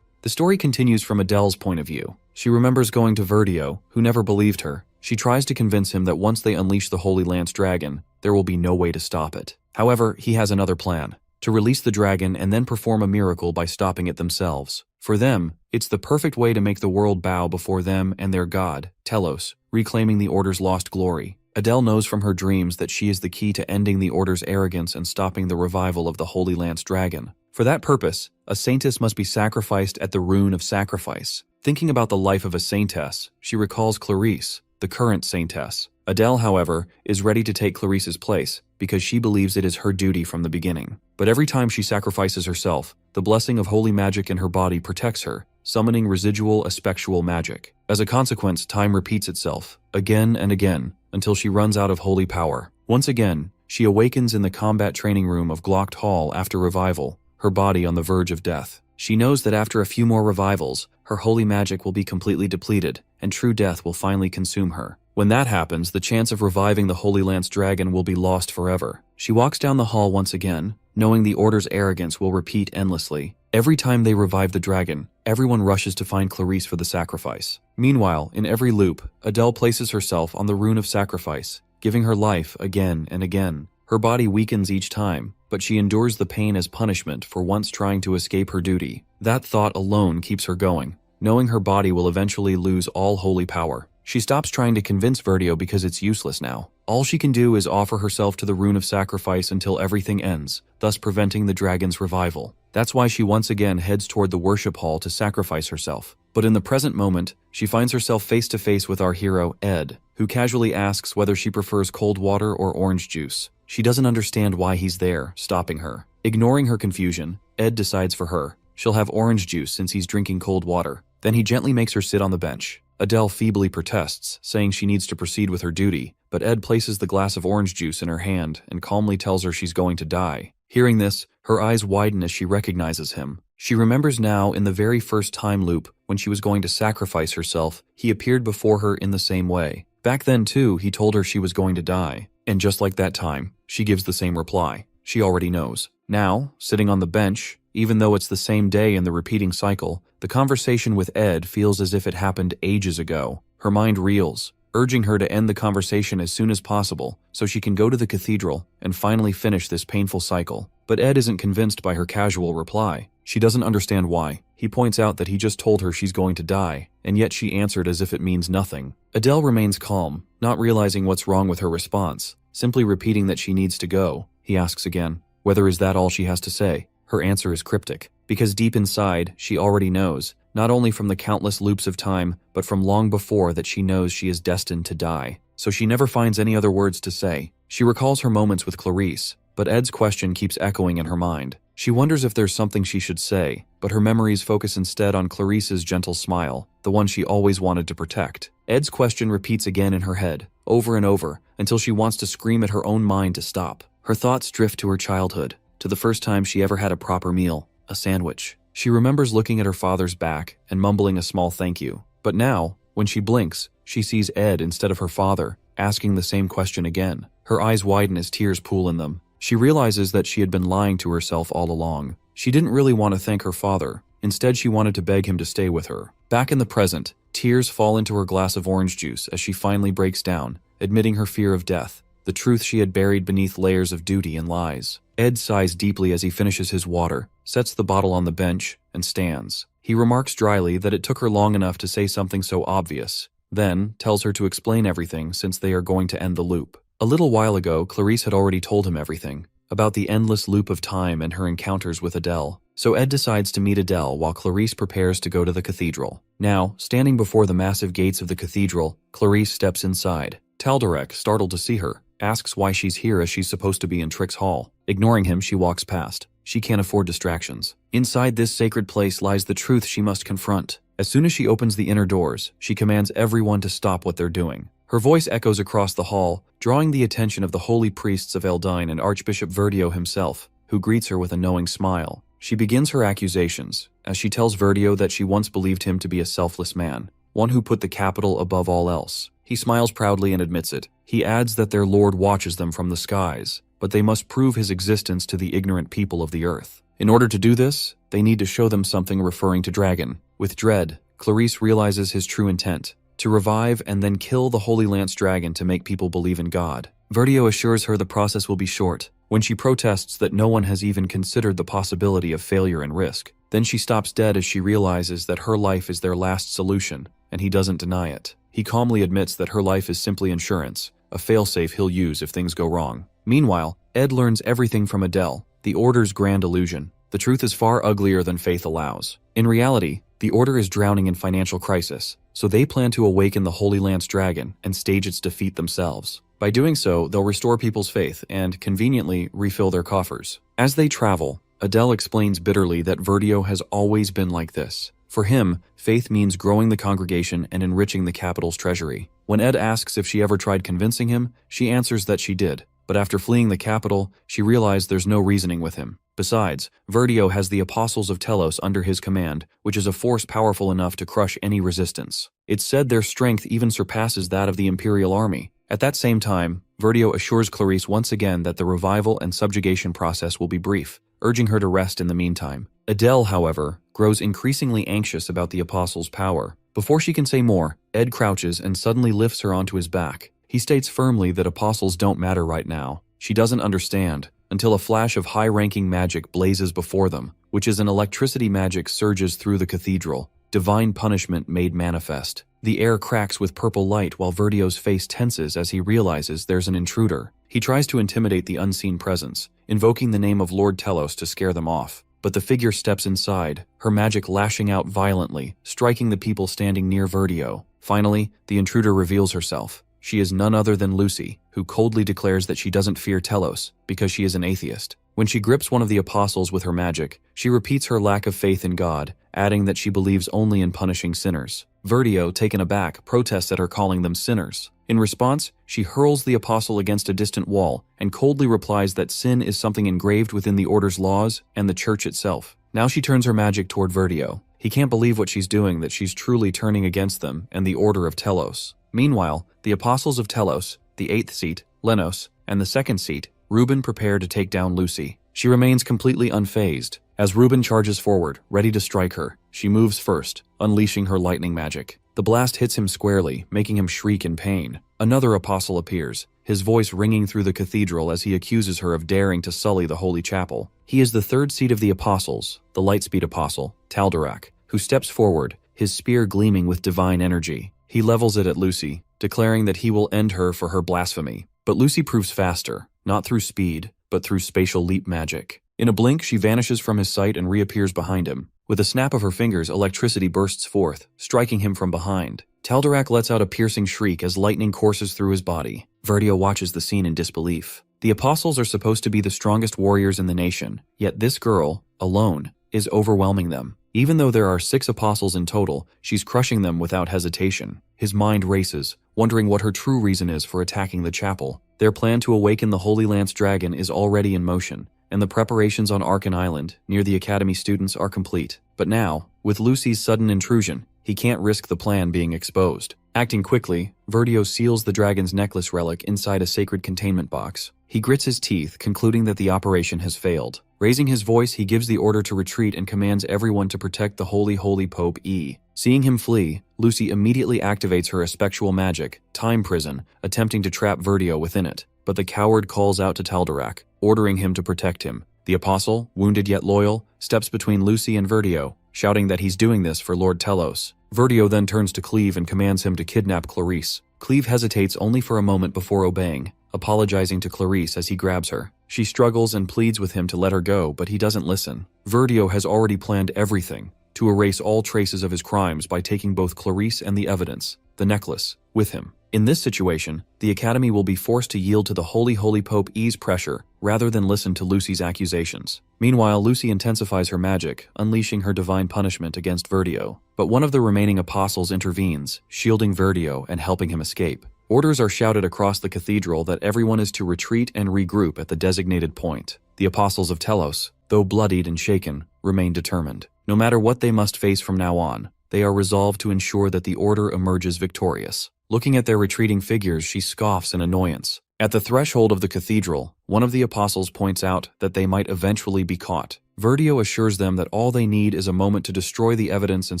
Speaker 1: The story continues from Adele's point of view. She remembers going to Verdio, who never believed her. She tries to convince him that once they unleash the Holy Lance Dragon, there will be no way to stop it. However, he has another plan: to release the dragon and then perform a miracle by stopping it themselves. For them, it's the perfect way to make the world bow before them and their god, Telos, reclaiming the Order's lost glory. Adele knows from her dreams that she is the key to ending the Order's arrogance and stopping the revival of the Holy Lance Dragon. For that purpose, a saintess must be sacrificed at the Rune of Sacrifice. Thinking about the life of a saintess, she recalls Clarice, the current saintess. Adele, however, is ready to take Clarice's place because she believes it is her duty from the beginning. But every time she sacrifices herself, the blessing of holy magic in her body protects her, summoning residual aspectual magic. As a consequence, time repeats itself, again and again, until she runs out of holy power. Once again, she awakens in the combat training room of Glocked Hall after revival, her body on the verge of death. She knows that after a few more revivals, her holy magic will be completely depleted, and true death will finally consume her. When that happens, the chance of reviving the Holy Lance Dragon will be lost forever. She walks down the hall once again, knowing the Order's arrogance will repeat endlessly. Every time they revive the dragon, everyone rushes to find Clarice for the sacrifice. Meanwhile, in every loop, Adele places herself on the Rune of Sacrifice, giving her life again and again. Her body weakens each time, but she endures the pain as punishment for once trying to escape her duty. That thought alone keeps her going, knowing her body will eventually lose all holy power. She stops trying to convince Verdio because it's useless now. All she can do is offer herself to the Rune of Sacrifice until everything ends, thus preventing the dragon's revival. That's why she once again heads toward the worship hall to sacrifice herself. But in the present moment, she finds herself face to face with our hero, Ed, who casually asks whether she prefers cold water or orange juice. She doesn't understand why he's there, stopping her. Ignoring her confusion, Ed decides for her. She'll have orange juice since he's drinking cold water. Then he gently makes her sit on the bench. Adele feebly protests, saying she needs to proceed with her duty, but Ed places the glass of orange juice in her hand and calmly tells her she's going to die. Hearing this, her eyes widen as she recognizes him. She remembers now in the very first time loop, when she was going to sacrifice herself, he appeared before her in the same way. Back then too, he told her she was going to die. And just like that time, she gives the same reply. She already knows. Now, sitting on the bench, even though it's the same day in the repeating cycle, the conversation with Ed feels as if it happened ages ago. Her mind reels, urging her to end the conversation as soon as possible so she can go to the cathedral and finally finish this painful cycle. But Ed isn't convinced by her casual reply. She doesn't understand why. He points out that he just told her she's going to die, and yet she answered as if it means nothing. Adele remains calm, not realizing what's wrong with her response, simply repeating that she needs to go. He asks again, whether is that all she has to say? Her answer is cryptic, because deep inside, she already knows, not only from the countless loops of time, but from long before that she knows she is destined to die. So she never finds any other words to say. She recalls her moments with Clarice, but Ed's question keeps echoing in her mind. She wonders if there's something she should say, but her memories focus instead on Clarice's gentle smile, the one she always wanted to protect. Ed's question repeats again in her head, over and over, until she wants to scream at her own mind to stop. Her thoughts drift to her childhood, to the first time she ever had a proper meal, a sandwich. She remembers looking at her father's back and mumbling a small thank you. But now, when she blinks, she sees Ed instead of her father, asking the same question again. Her eyes widen as tears pool in them. She realizes that she had been lying to herself all along. She didn't really want to thank her father. Instead, she wanted to beg him to stay with her. Back in the present, tears fall into her glass of orange juice as she finally breaks down, admitting her fear of death, the truth she had buried beneath layers of duty and lies. Ed sighs deeply as he finishes his water, sets the bottle on the bench, and stands. He remarks dryly that it took her long enough to say something so obvious, then tells her to explain everything since they are going to end the loop. A little while ago, Clarice had already told him everything, about the endless loop of time and her encounters with Adele. So Ed decides to meet Adele while Clarice prepares to go to the cathedral. Now, standing before the massive gates of the cathedral, Clarice steps inside. Taldarek, startled to see her, asks why she's here as she's supposed to be in Trick's hall. Ignoring him, she walks past. She can't afford distractions. Inside this sacred place lies the truth she must confront. As soon as she opens the inner doors, she commands everyone to stop what they're doing. Her voice echoes across the hall, drawing the attention of the holy priests of Eldine and Archbishop Verdio himself, who greets her with a knowing smile. She begins her accusations, as she tells Verdio that she once believed him to be a selfless man, one who put the capital above all else. He smiles proudly and admits it. He adds that their lord watches them from the skies, but they must prove his existence to the ignorant people of the earth. In order to do this, they need to show them something referring to dragon. With dread, Clarice realizes his true intent, to revive and then kill the Holy Lance dragon to make people believe in God. Verdio assures her the process will be short, when she protests that no one has even considered the possibility of failure and risk. Then she stops dead as she realizes that her life is their last solution, and he doesn't deny it. He calmly admits that her life is simply insurance, a failsafe he'll use if things go wrong. Meanwhile, Ed learns everything from Adele, the Order's grand illusion. The truth is far uglier than faith allows. In reality, the Order is drowning in financial crisis, so they plan to awaken the Holy Lance dragon and stage its defeat themselves. By doing so, they'll restore people's faith and, conveniently, refill their coffers. As they travel, Adele explains bitterly that Verdio has always been like this. For him, faith means growing the congregation and enriching the capital's treasury. When Ed asks if she ever tried convincing him, she answers that she did. But after fleeing the capital, she realized there's no reasoning with him. Besides, Verdio has the Apostles of Telos under his command, which is a force powerful enough to crush any resistance. It's said their strength even surpasses that of the Imperial Army. At that same time, Verdio assures Clarice once again that the revival and subjugation process will be brief, urging her to rest in the meantime. Adele, however, grows increasingly anxious about the Apostles' power. Before she can say more, Ed crouches and suddenly lifts her onto his back. He states firmly that Apostles don't matter right now. She doesn't understand, until a flash of high-ranking magic blazes before them, which is an electricity magic surges through the cathedral, divine punishment made manifest. The air cracks with purple light while Verdio's face tenses as he realizes there's an intruder. He tries to intimidate the unseen presence, invoking the name of Lord Telos to scare them off. But the figure steps inside, her magic lashing out violently, striking the people standing near Verdio. Finally, the intruder reveals herself. She is none other than Lucy, who coldly declares that she doesn't fear Telos, because she is an atheist. When she grips one of the apostles with her magic, she repeats her lack of faith in God, adding that she believes only in punishing sinners. Verdio, taken aback, protests at her calling them sinners. In response, she hurls the apostle against a distant wall and coldly replies that sin is something engraved within the Order's laws and the Church itself. Now she turns her magic toward Verdio. He can't believe what she's doing, that she's truly turning against them and the Order of Telos. Meanwhile, the Apostles of Telos, the 8th seat, Lenos, and the 2nd seat, Reuben, prepare to take down Lucy. She remains completely unfazed. As Reuben charges forward, ready to strike her, she moves first, unleashing her lightning magic. The blast hits him squarely, making him shriek in pain. Another apostle appears, his voice ringing through the cathedral as he accuses her of daring to sully the holy chapel. He is the 3rd seat of the apostles, the Lightspeed apostle, Taldarak, who steps forward, his spear gleaming with divine energy. He levels it at Lucy, declaring that he will end her for her blasphemy. But Lucy proves faster, not through speed, but through spatial leap magic. In a blink, she vanishes from his sight and reappears behind him. With a snap of her fingers, electricity bursts forth, striking him from behind. Taldarak lets out a piercing shriek as lightning courses through his body. Verdio watches the scene in disbelief. The apostles are supposed to be the strongest warriors in the nation, yet this girl, alone, is overwhelming them. Even though there are 6 apostles in total, she's crushing them without hesitation. His mind races, wondering what her true reason is for attacking the chapel. Their plan to awaken the Holy Lance dragon is already in motion, and the preparations on Arkan Island, near the Academy students, are complete. But now, with Lucy's sudden intrusion, he can't risk the plan being exposed. Acting quickly, Verdio seals the dragon's necklace relic inside a sacred containment box. He grits his teeth, concluding that the operation has failed. Raising his voice, he gives the order to retreat and commands everyone to protect the holy Pope E. Seeing him flee, Lucy immediately activates her effectual magic, Time Prison, attempting to trap Verdio within it. But the coward calls out to Taldarak, ordering him to protect him. The apostle, wounded yet loyal, steps between Lucy and Verdio, shouting that he's doing this for Lord Telos. Verdio then turns to Cleve and commands him to kidnap Clarice. Cleve hesitates only for a moment before obeying, apologizing to Clarice as he grabs her. She struggles and pleads with him to let her go, but he doesn't listen. Verdio has already planned everything, to erase all traces of his crimes by taking both Clarice and the evidence, the necklace, with him. In this situation, the Academy will be forced to yield to the holy Pope E's pressure rather than listen to Lucy's accusations. Meanwhile, Lucy intensifies her magic, unleashing her divine punishment against Verdio. But one of the remaining apostles intervenes, shielding Verdio and helping him escape. Orders are shouted across the cathedral that everyone is to retreat and regroup at the designated point. The apostles of Telos, though bloodied and shaken, remain determined. No matter what they must face from now on, they are resolved to ensure that the order emerges victorious. Looking at their retreating figures, she scoffs in annoyance. At the threshold of the cathedral, one of the apostles points out that they might eventually be caught. Verdio assures them that all they need is a moment to destroy the evidence and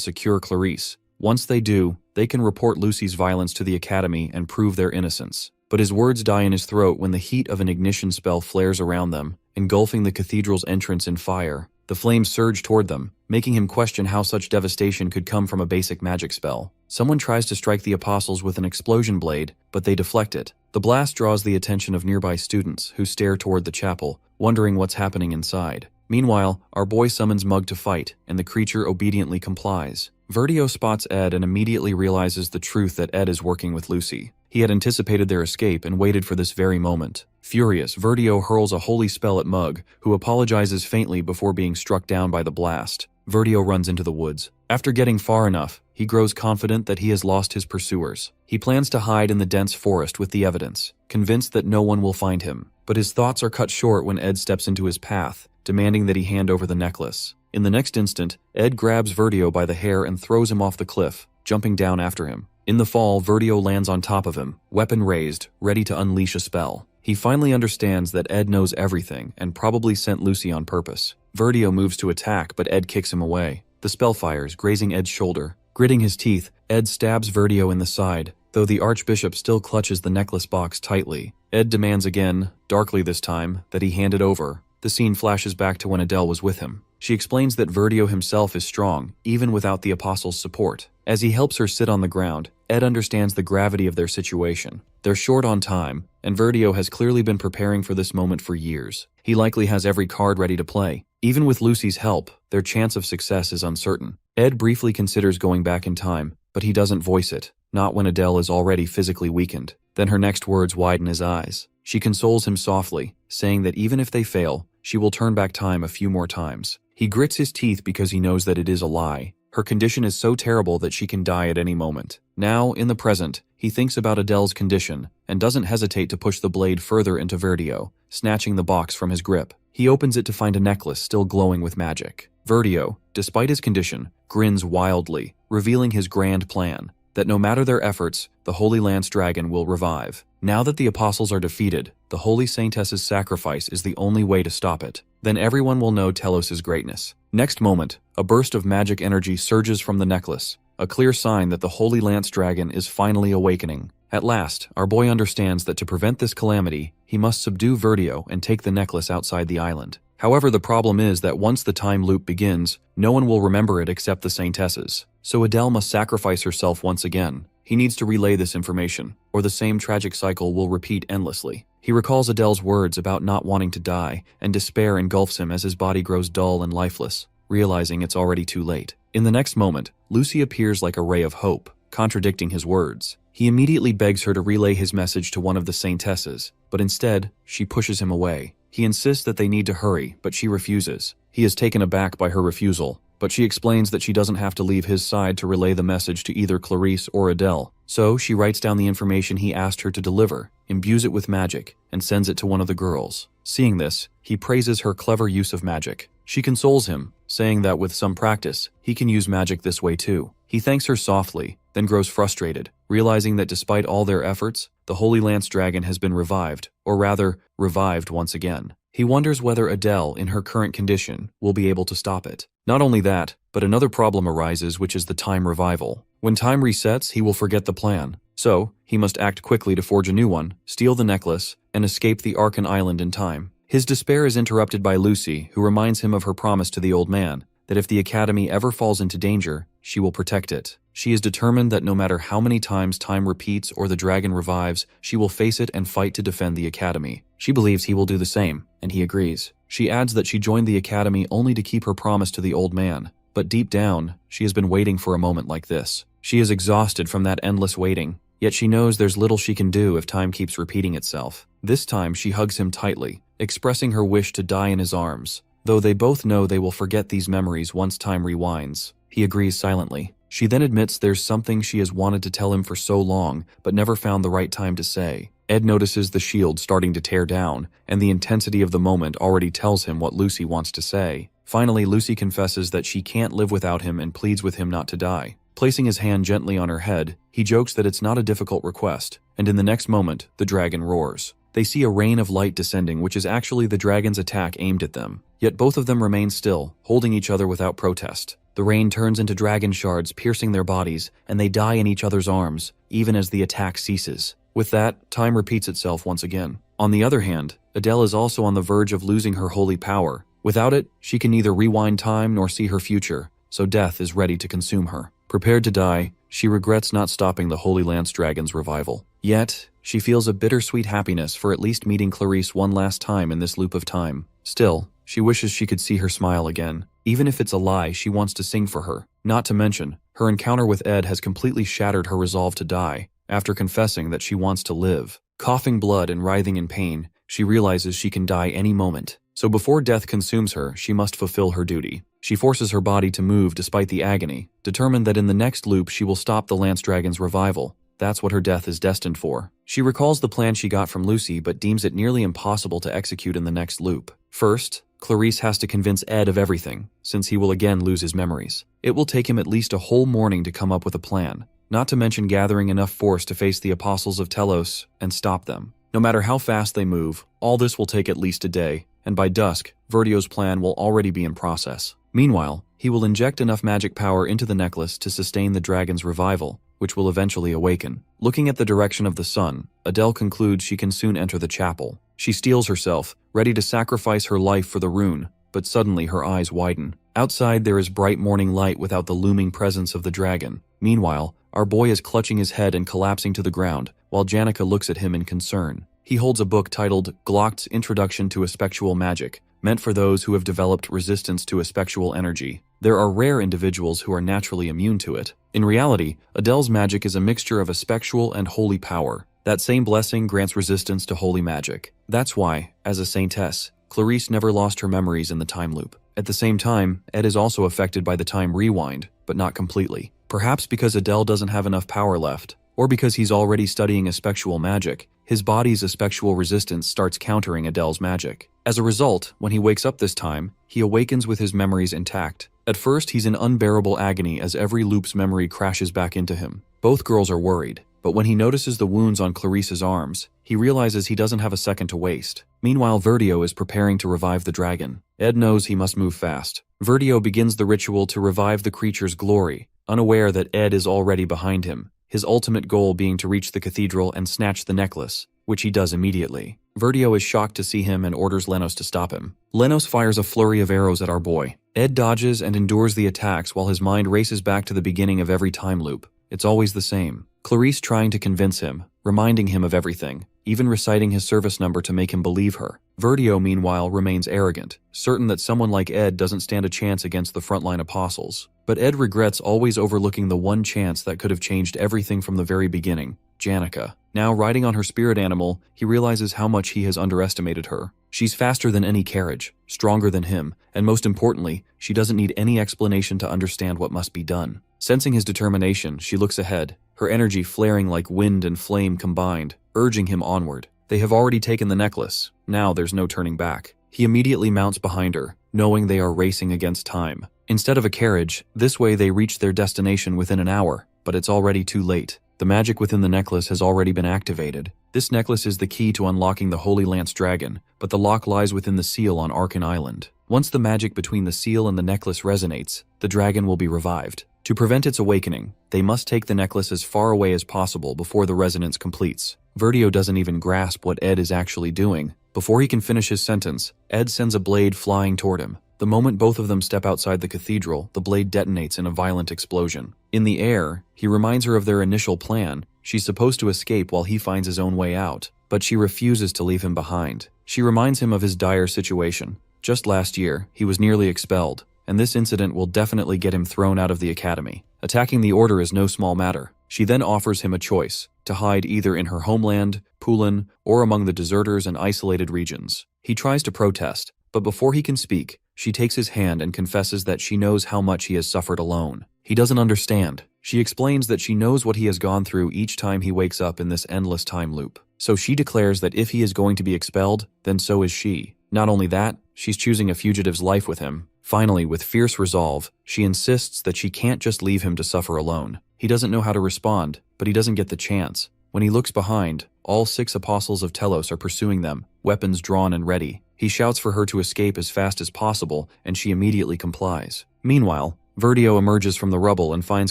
Speaker 1: secure Clarice. Once they do, they can report Lucy's violence to the Academy and prove their innocence. But his words die in his throat when the heat of an ignition spell flares around them, engulfing the cathedral's entrance in fire. The flames surge toward them, making him question how such devastation could come from a basic magic spell. Someone tries to strike the apostles with an explosion blade, but they deflect it. The blast draws the attention of nearby students, who stare toward the chapel, wondering what's happening inside. Meanwhile, our boy summons Mug to fight, and the creature obediently complies. Verdio spots Ed and immediately realizes the truth that Ed is working with Lucy. He had anticipated their escape and waited for this very moment. Furious, Verdio hurls a holy spell at Mug, who apologizes faintly before being struck down by the blast. Verdio runs into the woods. After getting far enough, he grows confident that he has lost his pursuers. He plans to hide in the dense forest with the evidence, convinced that no one will find him. But his thoughts are cut short when Ed steps into his path, demanding that he hand over the necklace. In the next instant, Ed grabs Verdio by the hair and throws him off the cliff, jumping down after him. In the fall, Verdio lands on top of him, weapon raised, ready to unleash a spell. He finally understands that Ed knows everything and probably sent Lucy on purpose. Verdio moves to attack, but Ed kicks him away. The spell fires, grazing Ed's shoulder. Gritting his teeth, Ed stabs Verdio in the side, though the Archbishop still clutches the necklace box tightly. Ed demands again, darkly this time, that he hand it over. The scene flashes back to when Adele was with him. She explains that Verdio himself is strong, even without the apostles' support. As he helps her sit on the ground, Ed understands the gravity of their situation. They're short on time, and Verdio has clearly been preparing for this moment for years. He likely has every card ready to play. Even with Lucy's help, their chance of success is uncertain. Ed briefly considers going back in time, but he doesn't voice it, not when Adele is already physically weakened. Then her next words widen his eyes. She consoles him softly, saying that even if they fail, she will turn back time a few more times. He grits his teeth because he knows that it is a lie. Her condition is so terrible that she can die at any moment. Now, in the present, he thinks about Adele's condition and doesn't hesitate to push the blade further into Verdio, snatching the box from his grip. He opens it to find a necklace still glowing with magic. Verdio, despite his condition, grins wildly, revealing his grand plan, that no matter their efforts, the Holy Lance Dragon will revive. Now that the apostles are defeated, the Holy Saintess's sacrifice is the only way to stop it. Then everyone will know Telos' greatness. Next moment, a burst of magic energy surges from the necklace, a clear sign that the Holy Lance Dragon is finally awakening. At last, our boy understands that to prevent this calamity, he must subdue Verdio and take the necklace outside the island. However, the problem is that once the time loop begins, no one will remember it except the Saintesses. So Adele must sacrifice herself once again. He needs to relay this information, or the same tragic cycle will repeat endlessly. He recalls Adele's words about not wanting to die, and despair engulfs him as his body grows dull and lifeless, realizing it's already too late. In the next moment, Lucy appears like a ray of hope, contradicting his words. He immediately begs her to relay his message to one of the Saintesses, but instead, she pushes him away. He insists that they need to hurry, but she refuses. He is taken aback by her refusal, but she explains that she doesn't have to leave his side to relay the message to either Clarice or Adele. So she writes down the information he asked her to deliver, imbues it with magic, and sends it to one of the girls. Seeing this, he praises her clever use of magic. She consoles him, saying that with some practice, he can use magic this way too. He thanks her softly, then grows frustrated, realizing that despite all their efforts, the Holy Lance Dragon has been revived, or rather, revived once again. He wonders whether Adele, in her current condition, will be able to stop it. Not only that, but another problem arises, which is the time revival. When time resets, he will forget the plan. So, he must act quickly to forge a new one, steal the necklace, and escape the Arkan Island in time. His despair is interrupted by Lucy, who reminds him of her promise to the old man, that if the Academy ever falls into danger, she will protect it. She is determined that no matter how many times time repeats or the dragon revives, she will face it and fight to defend the Academy. She believes he will do the same, and he agrees. She adds that she joined the Academy only to keep her promise to the old man, but deep down, she has been waiting for a moment like this. She is exhausted from that endless waiting, yet she knows there's little she can do if time keeps repeating itself. This time she hugs him tightly, expressing her wish to die in his arms. Though they both know they will forget these memories once time rewinds, he agrees silently. She then admits there's something she has wanted to tell him for so long, but never found the right time to say. Ed notices the shield starting to tear down, and the intensity of the moment already tells him what Lucy wants to say. Finally, Lucy confesses that she can't live without him and pleads with him not to die. Placing his hand gently on her head, he jokes that it's not a difficult request, and in the next moment, the dragon roars. They see a rain of light descending, which is actually the dragon's attack aimed at them. Yet both of them remain still, holding each other without protest. The rain turns into dragon shards, piercing their bodies, and they die in each other's arms, even as the attack ceases. With that, time repeats itself once again. On the other hand, Adele is also on the verge of losing her holy power. Without it, she can neither rewind time nor see her future, so death is ready to consume her. Prepared to die, she regrets not stopping the Holy Lance Dragon's revival. Yet, she feels a bittersweet happiness for at least meeting Clarice one last time in this loop of time. Still, she wishes she could see her smile again. Even if it's a lie, she wants to sing for her. Not to mention, her encounter with Ed has completely shattered her resolve to die, after confessing that she wants to live. Coughing blood and writhing in pain, she realizes she can die any moment. So before death consumes her, she must fulfill her duty. She forces her body to move despite the agony, determined that in the next loop she will stop the Lance Dragon's revival. That's what her death is destined for. She recalls the plan she got from Lucy, but deems it nearly impossible to execute in the next loop. First, Clarice has to convince Ed of everything, since he will again lose his memories. It will take him at least a whole morning to come up with a plan, not to mention gathering enough force to face the apostles of Telos and stop them. No matter how fast they move, all this will take at least a day, and by dusk, Verdio's plan will already be in process. Meanwhile, he will inject enough magic power into the necklace to sustain the dragon's revival, which will eventually awaken. Looking at the direction of the sun, Adele concludes she can soon enter the chapel. She steels herself, ready to sacrifice her life for the rune, but suddenly her eyes widen. Outside there is bright morning light without the looming presence of the dragon. Meanwhile, our boy is clutching his head and collapsing to the ground, while Janica looks at him in concern. He holds a book titled Glock's Introduction to Espectual Magic, meant for those who have developed resistance to espectual energy. There are rare individuals who are naturally immune to it. In reality, Adele's magic is a mixture of espectual and holy power. That same blessing grants resistance to holy magic. That's why, as a saintess, Clarice never lost her memories in the time loop. At the same time, Ed is also affected by the time rewind, but not completely. Perhaps because Adele doesn't have enough power left, or because he's already studying espectual magic, his body's espectual resistance starts countering Adele's magic. As a result, when he wakes up this time, he awakens with his memories intact. At first, he's in unbearable agony as every loop's memory crashes back into him. Both girls are worried, but when he notices the wounds on Clarice's arms, he realizes he doesn't have a second to waste. Meanwhile, Verdio is preparing to revive the dragon. Ed knows he must move fast. Verdio begins the ritual to revive the creature's glory, unaware that Ed is already behind him, his ultimate goal being to reach the cathedral and snatch the necklace, which he does immediately. Verdio is shocked to see him and orders Lenos to stop him. Lenos fires a flurry of arrows at our boy. Ed dodges and endures the attacks while his mind races back to the beginning of every time loop. It's always the same. Clarice trying to convince him, reminding him of everything, even reciting his service number to make him believe her. Verdio, meanwhile, remains arrogant, certain that someone like Ed doesn't stand a chance against the frontline apostles. But Ed regrets always overlooking the one chance that could have changed everything from the very beginning, Janica. Now, riding on her spirit animal, he realizes how much he has underestimated her. She's faster than any carriage, stronger than him, and most importantly, she doesn't need any explanation to understand what must be done. Sensing his determination, she looks ahead, her energy flaring like wind and flame combined, urging him onward. They have already taken the necklace. Now there's no turning back. He immediately mounts behind her, knowing they are racing against time. Instead of a carriage, this way they reach their destination within an hour, but it's already too late. The magic within the necklace has already been activated. This necklace is the key to unlocking the Holy Lance Dragon, but the lock lies within the seal on Arkan Island. Once the magic between the seal and the necklace resonates, the dragon will be revived. To prevent its awakening, they must take the necklace as far away as possible before the resonance completes. Verdio doesn't even grasp what Ed is actually doing. Before he can finish his sentence, Ed sends a blade flying toward him. The moment both of them step outside the cathedral, the blade detonates in a violent explosion. In the air, he reminds her of their initial plan. She's supposed to escape while he finds his own way out, but she refuses to leave him behind. She reminds him of his dire situation. Just last year, he was nearly expelled, and this incident will definitely get him thrown out of the academy. Attacking the order is no small matter. She then offers him a choice, to hide either in her homeland, Pulin, or among the deserters and isolated regions. He tries to protest, but before he can speak, She takes his hand and confesses that she knows how much he has suffered alone. He doesn't understand. She explains that she knows what he has gone through each time he wakes up in this endless time loop. So she declares that if he is going to be expelled, then so is she. Not only that, she's choosing a fugitive's life with him. Finally, with fierce resolve, she insists that she can't just leave him to suffer alone. He doesn't know how to respond, but he doesn't get the chance. When he looks behind, all 6 apostles of Telos are pursuing them, weapons drawn and ready. He shouts for her to escape as fast as possible, and she immediately complies. Meanwhile, Verdio emerges from the rubble and finds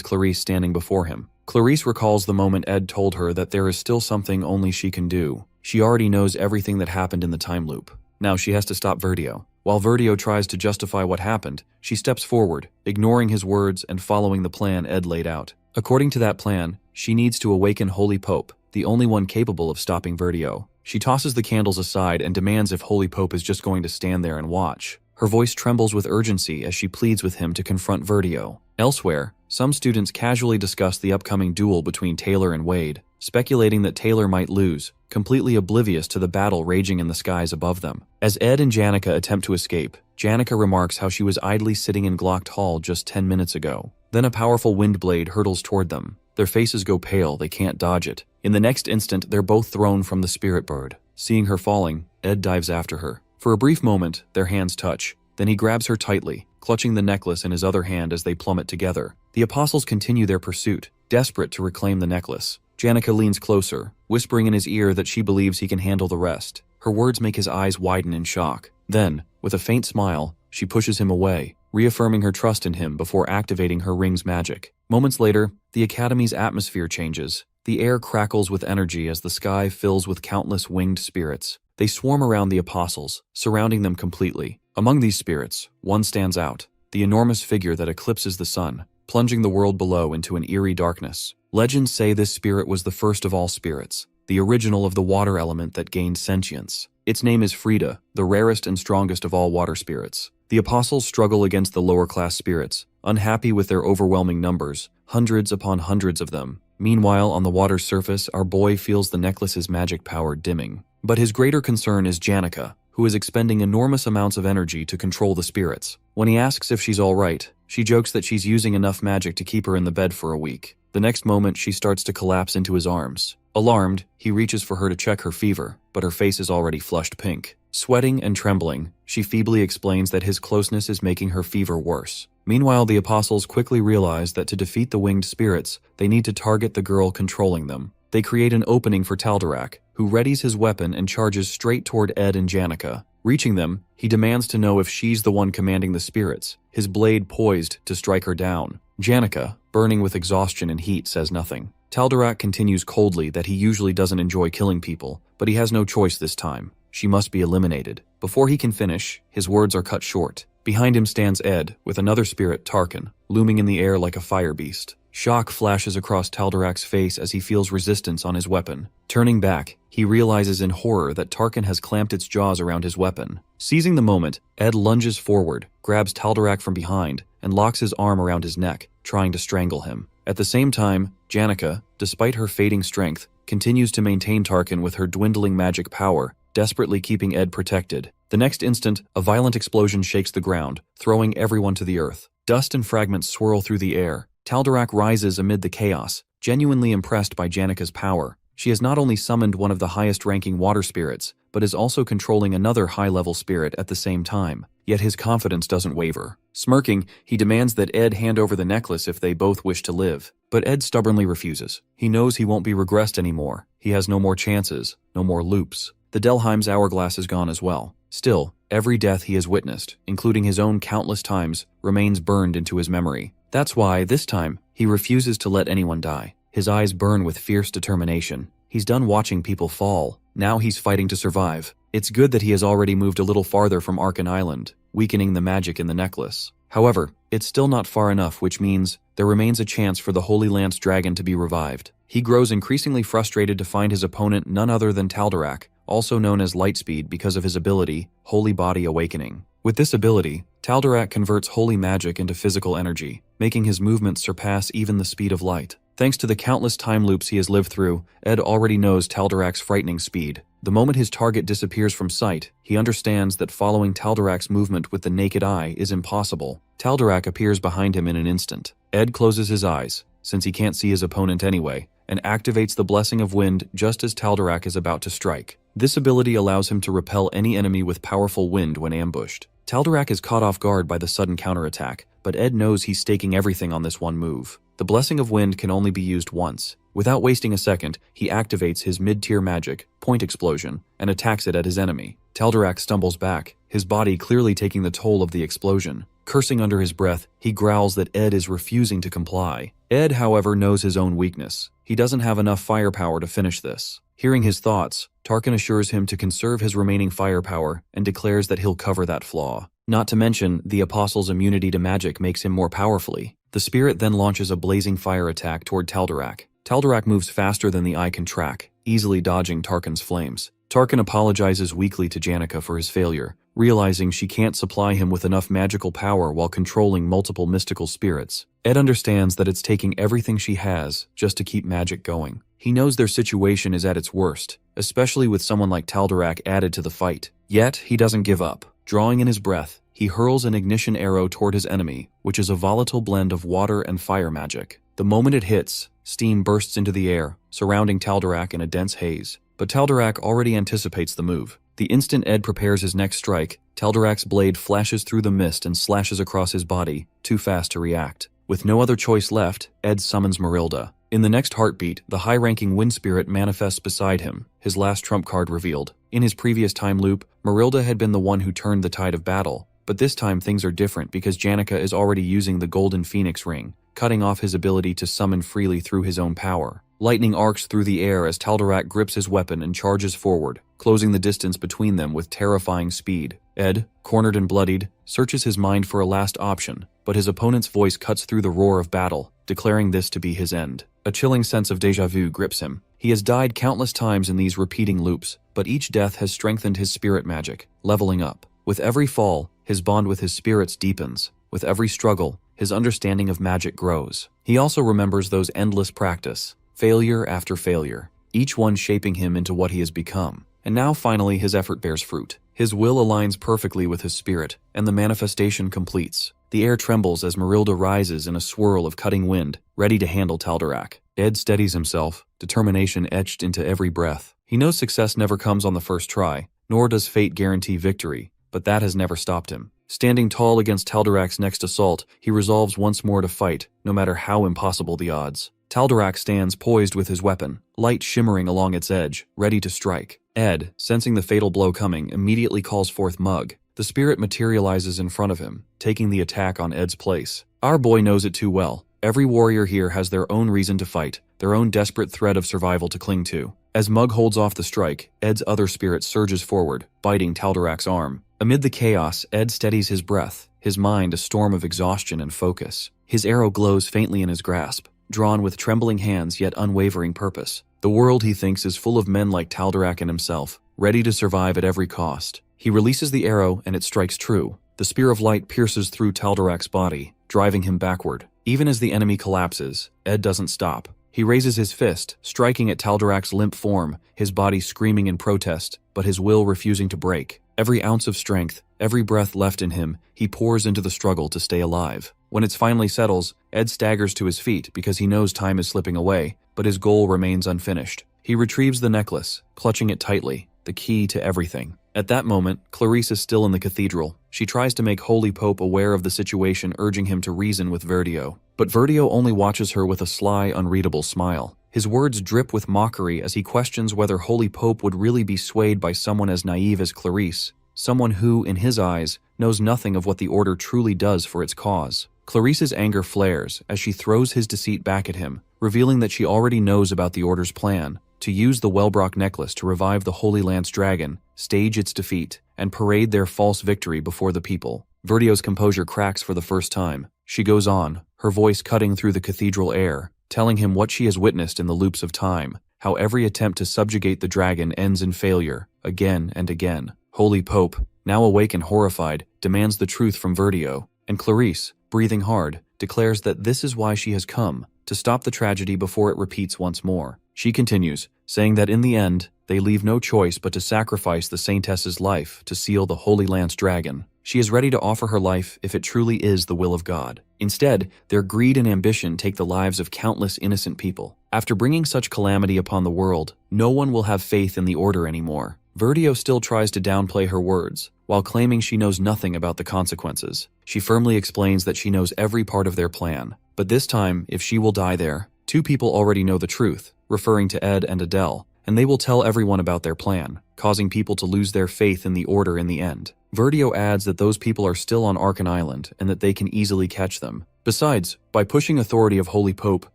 Speaker 1: Clarice standing before him. Clarice recalls the moment Ed told her that there is still something only she can do. She already knows everything that happened in the time loop. Now she has to stop Verdio. While Verdio tries to justify what happened, she steps forward, ignoring his words and following the plan Ed laid out. According to that plan, she needs to awaken Holy Pope, the only one capable of stopping Verdio. She tosses the candles aside and demands if Holy Pope is just going to stand there and watch. Her voice trembles with urgency as she pleads with him to confront Verdio. Elsewhere, some students casually discuss the upcoming duel between Taylor and Wade, speculating that Taylor might lose, completely oblivious to the battle raging in the skies above them. As Ed and Janica attempt to escape, Janica remarks how she was idly sitting in Glocked Hall just 10 minutes ago. Then a powerful wind blade hurtles toward them. Their faces go pale, they can't dodge it. In the next instant, they're both thrown from the spirit bird. Seeing her falling, Ed dives after her. For a brief moment, their hands touch. Then he grabs her tightly, clutching the necklace in his other hand as they plummet together. The apostles continue their pursuit, desperate to reclaim the necklace. Janica leans closer, whispering in his ear that she believes he can handle the rest. Her words make his eyes widen in shock. Then, with a faint smile, she pushes him away, reaffirming her trust in him before activating her ring's magic. Moments later, the Academy's atmosphere changes. The air crackles with energy as the sky fills with countless winged spirits. They swarm around the apostles, surrounding them completely. Among these spirits, one stands out, the enormous figure that eclipses the sun, plunging the world below into an eerie darkness. Legends say this spirit was the first of all spirits, the original of the water element that gained sentience. Its name is Frida, the rarest and strongest of all water spirits. The apostles struggle against the lower-class spirits, unhappy with their overwhelming numbers, hundreds upon hundreds of them. Meanwhile, on the water's surface, our boy feels the necklace's magic power dimming. But his greater concern is Janica, who is expending enormous amounts of energy to control the spirits. When he asks if she's all right, she jokes that she's using enough magic to keep her in the bed for a week. The next moment, she starts to collapse into his arms. Alarmed, he reaches for her to check her fever, but her face is already flushed pink. Sweating and trembling, she feebly explains that his closeness is making her fever worse. Meanwhile, the apostles quickly realize that to defeat the winged spirits, they need to target the girl controlling them. They create an opening for Taldarak, who readies his weapon and charges straight toward Ed and Janica. Reaching them, he demands to know if she's the one commanding the spirits, his blade poised to strike her down. Janica, burning with exhaustion and heat, says nothing. Taldarak continues coldly that he usually doesn't enjoy killing people, but he has no choice this time. She must be eliminated. Before he can finish, his words are cut short. Behind him stands Ed, with another spirit, Tarkin, looming in the air like a fire beast. Shock flashes across Taldarak's face as he feels resistance on his weapon. Turning back, he realizes in horror that Tarkin has clamped its jaws around his weapon. Seizing the moment, Ed lunges forward, grabs Taldarak from behind, and locks his arm around his neck, trying to strangle him. At the same time, Janica, despite her fading strength, continues to maintain Tarkin with her dwindling magic power, desperately keeping Ed protected. The next instant, a violent explosion shakes the ground, throwing everyone to the earth. Dust and fragments swirl through the air. Taldarak rises amid the chaos, genuinely impressed by Janica's power. She has not only summoned one of the highest-ranking water spirits, but is also controlling another high-level spirit at the same time. Yet his confidence doesn't waver. Smirking, he demands that Ed hand over the necklace if they both wish to live. But Ed stubbornly refuses. He knows he won't be regressed anymore. He has no more chances, no more loops. The Delheim's hourglass is gone as well. Still, every death he has witnessed, including his own countless times, remains burned into his memory. That's why, this time, he refuses to let anyone die. His eyes burn with fierce determination. He's done watching people fall. Now he's fighting to survive. It's good that he has already moved a little farther from Arkan Island, weakening the magic in the necklace. However, it's still not far enough, which means there remains a chance for the Holy Lance Dragon to be revived. He grows increasingly frustrated to find his opponent none other than Taldarak, also known as Lightspeed because of his ability, Holy Body Awakening. With this ability, Taldarak converts holy magic into physical energy, making his movements surpass even the speed of light. Thanks to the countless time loops he has lived through, Ed already knows Taldarak's frightening speed. The moment his target disappears from sight, he understands that following Taldarak's movement with the naked eye is impossible. Taldarak appears behind him in an instant. Ed closes his eyes, since he can't see his opponent anyway, and activates the Blessing of Wind just as Taldarak is about to strike. This ability allows him to repel any enemy with powerful wind when ambushed. Taldarak is caught off guard by the sudden counterattack, but Ed knows he's staking everything on this one move. The Blessing of Wind can only be used once. Without wasting a second, he activates his mid-tier magic, Point Explosion, and attacks it at his enemy. Taldarak stumbles back, his body clearly taking the toll of the explosion. Cursing under his breath, he growls that Ed is refusing to comply. Ed, however, knows his own weakness. He doesn't have enough firepower to finish this. Hearing his thoughts, Tarkin assures him to conserve his remaining firepower and declares that he'll cover that flaw. Not to mention, the Apostle's immunity to magic makes him more powerfully. The spirit then launches a blazing fire attack toward Taldarak. Taldarak moves faster than the eye can track, easily dodging Tarkin's flames. Tarkin apologizes weakly to Janica for his failure, realizing she can't supply him with enough magical power while controlling multiple mystical spirits. Ed understands that it's taking everything she has just to keep magic going. He knows their situation is at its worst, especially with someone like Taldarak added to the fight. Yet, he doesn't give up. Drawing in his breath, he hurls an ignition arrow toward his enemy, which is a volatile blend of water and fire magic. The moment it hits, steam bursts into the air, surrounding Taldarak in a dense haze. But Taldarak already anticipates the move. The instant Ed prepares his next strike, Taldarak's blade flashes through the mist and slashes across his body, too fast to react. With no other choice left, Ed summons Marilda. In the next heartbeat, the high-ranking wind spirit manifests beside him, his last trump card revealed. In his previous time loop, Marilda had been the one who turned the tide of battle. But this time things are different because Janica is already using the Golden Phoenix Ring, cutting off his ability to summon freely through his own power. Lightning arcs through the air as Taldarak grips his weapon and charges forward, closing the distance between them with terrifying speed. Ed, cornered and bloodied, searches his mind for a last option, but his opponent's voice cuts through the roar of battle, declaring this to be his end. A chilling sense of déjà vu grips him. He has died countless times in these repeating loops, but each death has strengthened his spirit magic, leveling up. With every fall, his bond with his spirits deepens. With every struggle, his understanding of magic grows. He also remembers those endless practice, failure after failure, each one shaping him into what he has become. And now finally his effort bears fruit. His will aligns perfectly with his spirit, and the manifestation completes. The air trembles as Marilda rises in a swirl of cutting wind, ready to handle Taldarak. Ed steadies himself, determination etched into every breath. He knows success never comes on the first try, nor does fate guarantee victory, but that has never stopped him. Standing tall against Taldarak's next assault, he resolves once more to fight, no matter how impossible the odds. Taldarak stands poised with his weapon, light shimmering along its edge, ready to strike. Ed, sensing the fatal blow coming, immediately calls forth Mug. The spirit materializes in front of him, taking the attack on Ed's place. Our boy knows it too well. Every warrior here has their own reason to fight, their own desperate thread of survival to cling to. As Mug holds off the strike, Ed's other spirit surges forward, biting Taldarak's arm. Amid the chaos, Ed steadies his breath, his mind a storm of exhaustion and focus. His arrow glows faintly in his grasp, drawn with trembling hands yet unwavering purpose. The world, he thinks, is full of men like Taldarak and himself, ready to survive at every cost. He releases the arrow and it strikes true. The spear of light pierces through Taldarak's body, driving him backward. Even as the enemy collapses, Ed doesn't stop. He raises his fist, striking at Taldarak's limp form, his body screaming in protest, but his will refusing to break. Every ounce of strength, every breath left in him, he pours into the struggle to stay alive. When it finally settles, Ed staggers to his feet because he knows time is slipping away, but his goal remains unfinished. He retrieves the necklace, clutching it tightly, the key to everything. At that moment, Clarice is still in the cathedral. She tries to make Holy Pope aware of the situation, urging him to reason with Verdio. But Verdio only watches her with a sly, unreadable smile. His words drip with mockery as he questions whether Holy Pope would really be swayed by someone as naive as Clarice, someone who, in his eyes, knows nothing of what the Order truly does for its cause. Clarice's anger flares as she throws his deceit back at him, revealing that she already knows about the Order's plan to use the Wellbrock necklace to revive the Holy Lance Dragon, stage its defeat, and parade their false victory before the people. Verdio's composure cracks for the first time. She goes on, her voice cutting through the cathedral air, telling him what she has witnessed in the loops of time, how every attempt to subjugate the dragon ends in failure, again and again. Holy Pope, now awake and horrified, demands the truth from Verdio, and Clarice, breathing hard, declares that this is why she has come, to stop the tragedy before it repeats once more. She continues, saying that in the end, they leave no choice but to sacrifice the Saintess's life to seal the Holy Lance Dragon. She is ready to offer her life if it truly is the will of God. Instead, their greed and ambition take the lives of countless innocent people. After bringing such calamity upon the world, no one will have faith in the Order anymore. Verdio still tries to downplay her words, while claiming she knows nothing about the consequences. She firmly explains that she knows every part of their plan. But this time, if she will die there, two people already know the truth, referring to Ed and Adele, and they will tell everyone about their plan, causing people to lose their faith in the Order in the end. Verdio adds that those people are still on Arkan Island and that they can easily catch them. Besides, by pushing authority of Holy Pope,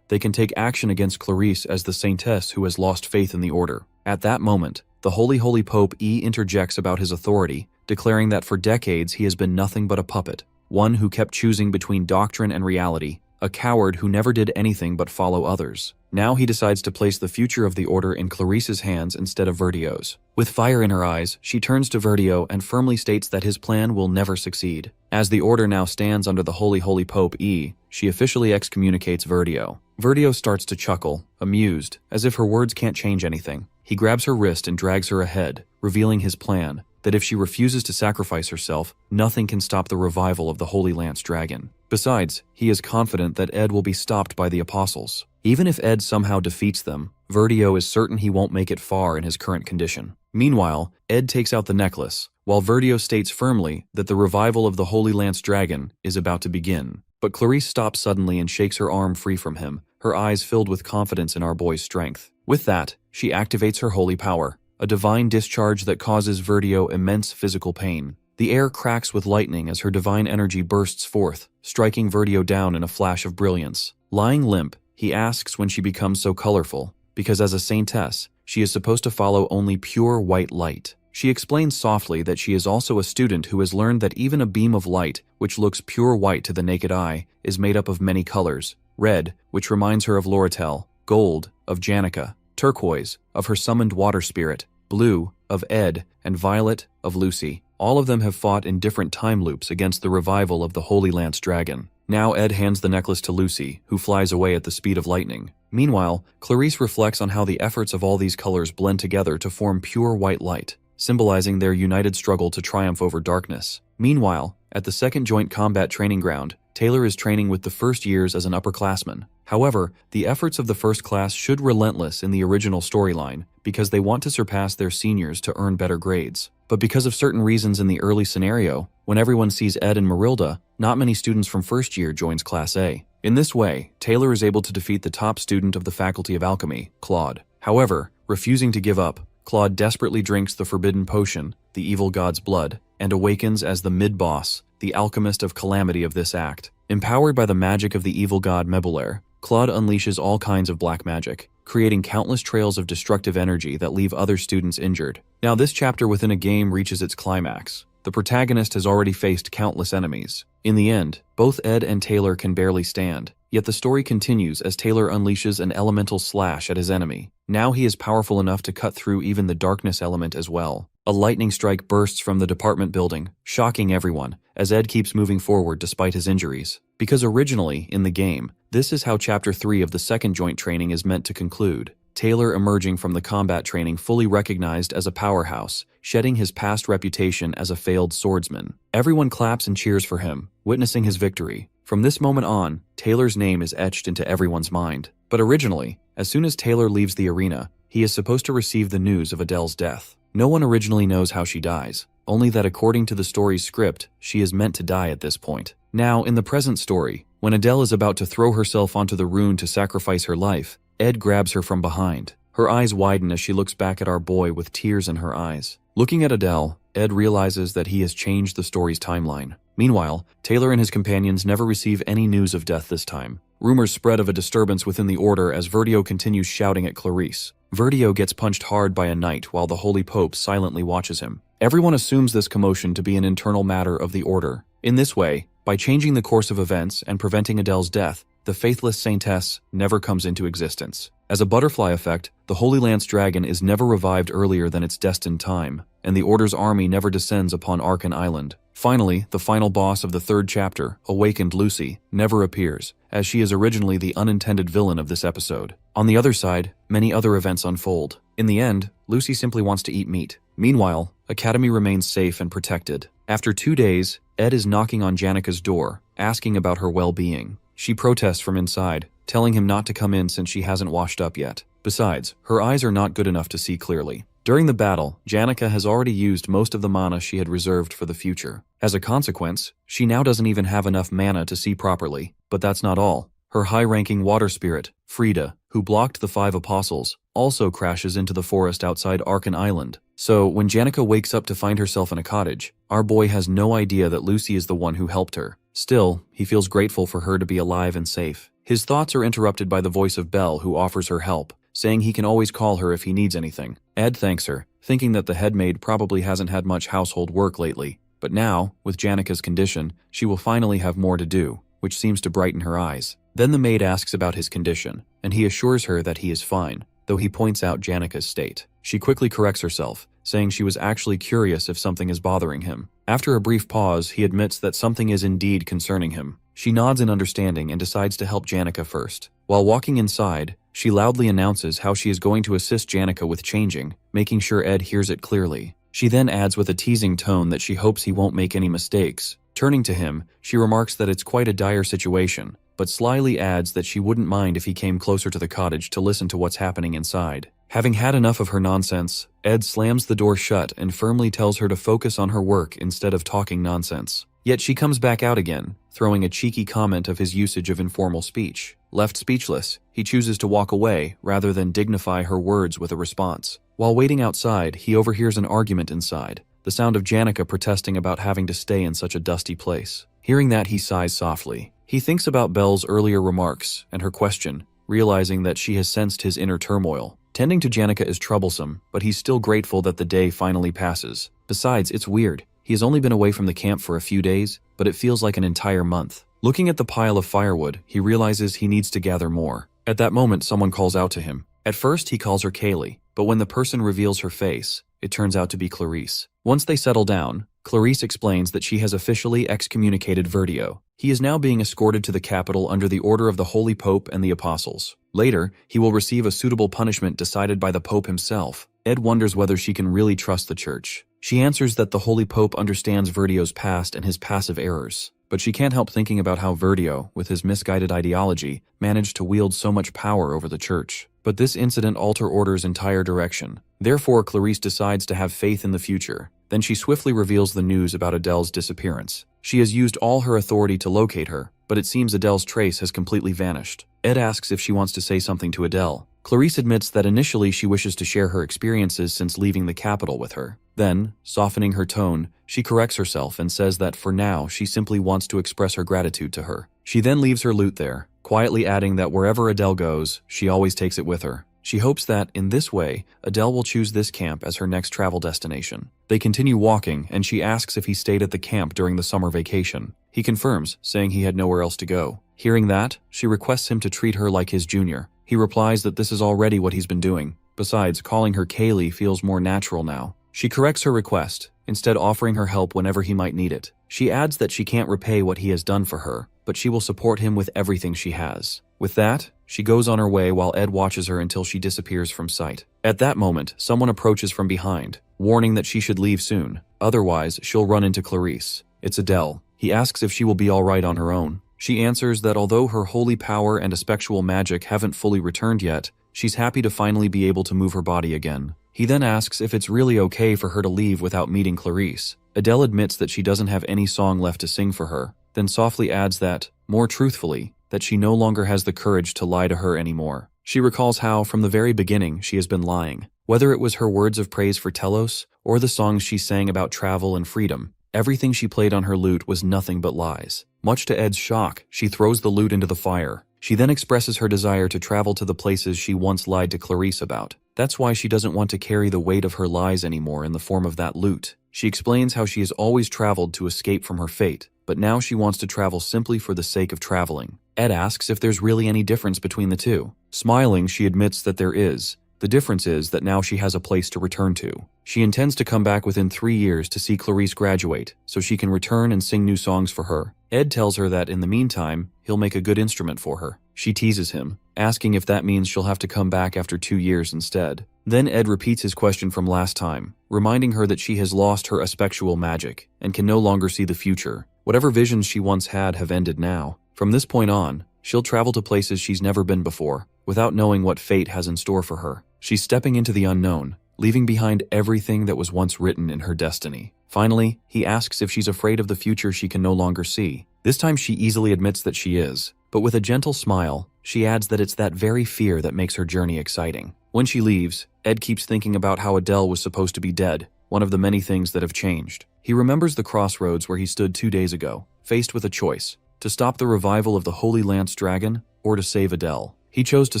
Speaker 1: they can take action against Clarice as the Saintess who has lost faith in the Order. At that moment, the Holy Pope interjects about his authority, declaring that for decades he has been nothing but a puppet, one who kept choosing between doctrine and reality, a coward who never did anything but follow others. Now he decides to place the future of the Order in Clarice's hands instead of Verdio's. With fire in her eyes, she turns to Verdio and firmly states that his plan will never succeed. As the Order now stands under the Holy Pope she officially excommunicates Verdio. Verdio starts to chuckle, amused, as if her words can't change anything. He grabs her wrist and drags her ahead, revealing his plan, that if she refuses to sacrifice herself, nothing can stop the revival of the Holy Lance Dragon. Besides, he is confident that Ed will be stopped by the apostles. Even if Ed somehow defeats them, Verdio is certain he won't make it far in his current condition. Meanwhile, Ed takes out the necklace, while Verdio states firmly that the revival of the Holy Lance Dragon is about to begin. But Clarice stops suddenly and shakes her arm free from him, her eyes filled with confidence in our boy's strength. With that, she activates her holy power, a divine discharge that causes Verdio immense physical pain. The air cracks with lightning as her divine energy bursts forth, striking Verdio down in a flash of brilliance. Lying limp, he asks when she becomes so colorful, because as a saintess, she is supposed to follow only pure white light. She explains softly that she is also a student who has learned that even a beam of light, which looks pure white to the naked eye, is made up of many colors. Red, which reminds her of Loritel, gold, of Janica, turquoise, of her summoned water spirit, blue, of Ed, and violet, of Lucy. All of them have fought in different time loops against the revival of the Holy Lance Dragon. Now Ed hands the necklace to Lucy, who flies away at the speed of lightning. Meanwhile, Clarice reflects on how the efforts of all these colors blend together to form pure white light, symbolizing their united struggle to triumph over darkness. Meanwhile, at the second joint combat training ground, Taylor is training with the first years as an upperclassman. However, the efforts of the first class should relentless in the original storyline because they want to surpass their seniors to earn better grades. But because of certain reasons in the early scenario, when everyone sees Ed and Marilda, not many students from first year joins Class A. In this way, Taylor is able to defeat the top student of the Faculty of Alchemy, Claude. However, refusing to give up, Claude desperately drinks the forbidden potion, the evil god's blood, and awakens as the mid-boss, the alchemist of calamity of this act. Empowered by the magic of the evil god Mebulaire, Claude unleashes all kinds of black magic, creating countless trails of destructive energy that leave other students injured. Now this chapter within a game reaches its climax. The protagonist has already faced countless enemies. In the end, both Ed and Taylor can barely stand, yet the story continues as Taylor unleashes an elemental slash at his enemy. Now he is powerful enough to cut through even the darkness element as well. A lightning strike bursts from the department building, shocking everyone, as Ed keeps moving forward despite his injuries. Because originally, in the game, this is how Chapter 3 of the second joint training is meant to conclude. Taylor emerging from the combat training fully recognized as a powerhouse, shedding his past reputation as a failed swordsman. Everyone claps and cheers for him, witnessing his victory. From this moment on, Taylor's name is etched into everyone's mind. But originally, as soon as Taylor leaves the arena, he is supposed to receive the news of Adele's death. No one originally knows how she dies, only that according to the story's script, she is meant to die at this point. Now, in the present story, when Adele is about to throw herself onto the rune to sacrifice her life, Ed grabs her from behind. Her eyes widen as she looks back at our boy with tears in her eyes. Looking at Adele, Ed realizes that he has changed the story's timeline. Meanwhile, Taylor and his companions never receive any news of death this time. Rumors spread of a disturbance within the Order as Verdio continues shouting at Clarice. Verdio gets punched hard by a knight while the Holy Pope silently watches him. Everyone assumes this commotion to be an internal matter of the Order. In this way, by changing the course of events and preventing Adele's death, the faithless Saintess never comes into existence. As a butterfly effect, the Holy Lance Dragon is never revived earlier than its destined time, and the Order's army never descends upon Arkan Island. Finally, the final boss of the third chapter, Awakened Lucy, never appears, as she is originally the unintended villain of this episode. On the other side, many other events unfold. In the end, Lucy simply wants to eat meat. Meanwhile, Academy remains safe and protected. After 2 days, Ed is knocking on Janika's door, asking about her well-being. She protests from inside, telling him not to come in since she hasn't washed up yet. Besides, her eyes are not good enough to see clearly. During the battle, Janika has already used most of the mana she had reserved for the future. As a consequence, she now doesn't even have enough mana to see properly. But that's not all. Her high-ranking water spirit, Frida, who blocked the 5 apostles, also crashes into the forest outside Arkan Island. So, when Janika wakes up to find herself in a cottage, our boy has no idea that Lucy is the one who helped her. Still, he feels grateful for her to be alive and safe. His thoughts are interrupted by the voice of Belle, who offers her help, saying he can always call her if he needs anything. Ed thanks her, thinking that the head maid probably hasn't had much household work lately. But now, with Janika's condition, she will finally have more to do, which seems to brighten her eyes. Then the maid asks about his condition, and he assures her that he is fine, though he points out Janika's state. She quickly corrects herself, saying she was actually curious if something is bothering him. After a brief pause, he admits that something is indeed concerning him. She nods in understanding and decides to help Janika first. While walking inside, she loudly announces how she is going to assist Janika with changing, making sure Ed hears it clearly. She then adds with a teasing tone that she hopes he won't make any mistakes. Turning to him, she remarks that it's quite a dire situation, but slyly adds that she wouldn't mind if he came closer to the cottage to listen to what's happening inside. Having had enough of her nonsense, Ed slams the door shut and firmly tells her to focus on her work instead of talking nonsense. Yet she comes back out again, throwing a cheeky comment of his usage of informal speech. Left speechless, he chooses to walk away rather than dignify her words with a response. While waiting outside, he overhears an argument inside, the sound of Janika protesting about having to stay in such a dusty place. Hearing that, he sighs softly. He thinks about Belle's earlier remarks and her question, realizing that she has sensed his inner turmoil. Tending to Janika is troublesome, but he's still grateful that the day finally passes. Besides, it's weird. He has only been away from the camp for a few days, but it feels like an entire month. Looking at the pile of firewood, he realizes he needs to gather more. At that moment, someone calls out to him. At first, he calls her Kaylee, but when the person reveals her face, it turns out to be Clarice. Once they settle down, Clarice explains that she has officially excommunicated Verdio. He is now being escorted to the capital under the order of the Holy Pope and the Apostles. Later, he will receive a suitable punishment decided by the Pope himself. Ed wonders whether she can really trust the Church. She answers that the Holy Pope understands Verdio's past and his passive errors. But she can't help thinking about how Verdio, with his misguided ideology, managed to wield so much power over the Church. But this incident alters Order's entire direction. Therefore, Clarice decides to have faith in the future. Then she swiftly reveals the news about Adele's disappearance. She has used all her authority to locate her, but it seems Adele's trace has completely vanished. Ed asks if she wants to say something to Adele. Clarice admits that initially she wishes to share her experiences since leaving the capital with her. Then, softening her tone, she corrects herself and says that for now she simply wants to express her gratitude to her. She then leaves her loot there, quietly adding that wherever Adele goes, she always takes it with her. She hopes that, in this way, Adele will choose this camp as her next travel destination. They continue walking, and she asks if he stayed at the camp during the summer vacation. He confirms, saying he had nowhere else to go. Hearing that, she requests him to treat her like his junior. He replies that this is already what he's been doing. Besides, calling her Kaylee feels more natural now. She corrects her request, instead offering her help whenever he might need it. She adds that she can't repay what he has done for her, but she will support him with everything she has. With that, she goes on her way while Ed watches her until she disappears from sight. At that moment, someone approaches from behind, warning that she should leave soon. Otherwise, she'll run into Clarice. It's Adele. He asks if she will be alright on her own. She answers that although her holy power and espectual magic haven't fully returned yet, she's happy to finally be able to move her body again. He then asks if it's really okay for her to leave without meeting Clarice. Adele admits that she doesn't have any song left to sing for her, then softly adds that, more truthfully, that she no longer has the courage to lie to her anymore. She recalls how, from the very beginning, she has been lying. Whether it was her words of praise for Telos, or the songs she sang about travel and freedom, everything she played on her lute was nothing but lies. Much to Ed's shock, she throws the lute into the fire. She then expresses her desire to travel to the places she once lied to Clarice about. That's why she doesn't want to carry the weight of her lies anymore in the form of that lute. She explains how she has always traveled to escape from her fate, but now she wants to travel simply for the sake of traveling. Ed asks if there's really any difference between the two. Smiling, she admits that there is, The difference is that now she has a place to return to. She intends to come back within 3 years to see Clarice graduate, so she can return and sing new songs for her. Ed tells her that in the meantime, he'll make a good instrument for her. She teases him, asking if that means she'll have to come back after 2 years instead. Then Ed repeats his question from last time, reminding her that she has lost her aspectual magic and can no longer see the future. Whatever visions she once had have ended now. From this point on, she'll travel to places she's never been before, without knowing what fate has in store for her. She's stepping into the unknown, leaving behind everything that was once written in her destiny. Finally, he asks if she's afraid of the future she can no longer see. This time she easily admits that she is, but with a gentle smile, she adds that it's that very fear that makes her journey exciting. When she leaves, Ed keeps thinking about how Adele was supposed to be dead, one of the many things that have changed. He remembers the crossroads where he stood 2 days ago, faced with a choice: to stop the revival of the Holy Lance Dragon, or to save Adele. He chose to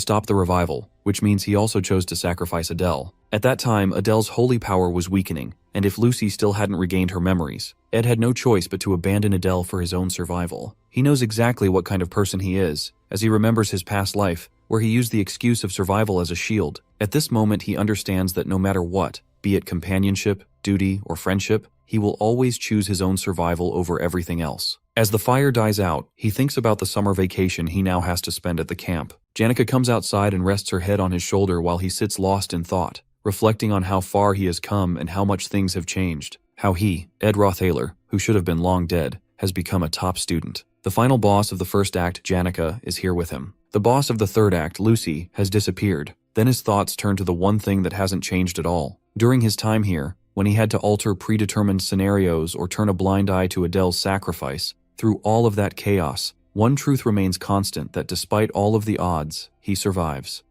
Speaker 1: stop the revival, which means he also chose to sacrifice Adele. At that time, Adele's holy power was weakening, and if Lucy still hadn't regained her memories, Ed had no choice but to abandon Adele for his own survival. He knows exactly what kind of person he is, as he remembers his past life, where he used the excuse of survival as a shield. At this moment, he understands that no matter what, be it companionship, duty, or friendship, he will always choose his own survival over everything else. As the fire dies out, he thinks about the summer vacation he now has to spend at the camp. Janica comes outside and rests her head on his shoulder while he sits lost in thought, reflecting on how far he has come and how much things have changed. How he, Ed Rothaler, who should have been long dead, has become a top student. The final boss of the first act, Janica, is here with him. The boss of the third act, Lucy, has disappeared. Then his thoughts turn to the one thing that hasn't changed at all. During his time here, when he had to alter predetermined scenarios or turn a blind eye to Adele's sacrifice, through all of that chaos, one truth remains constant: that despite all of the odds, he survives.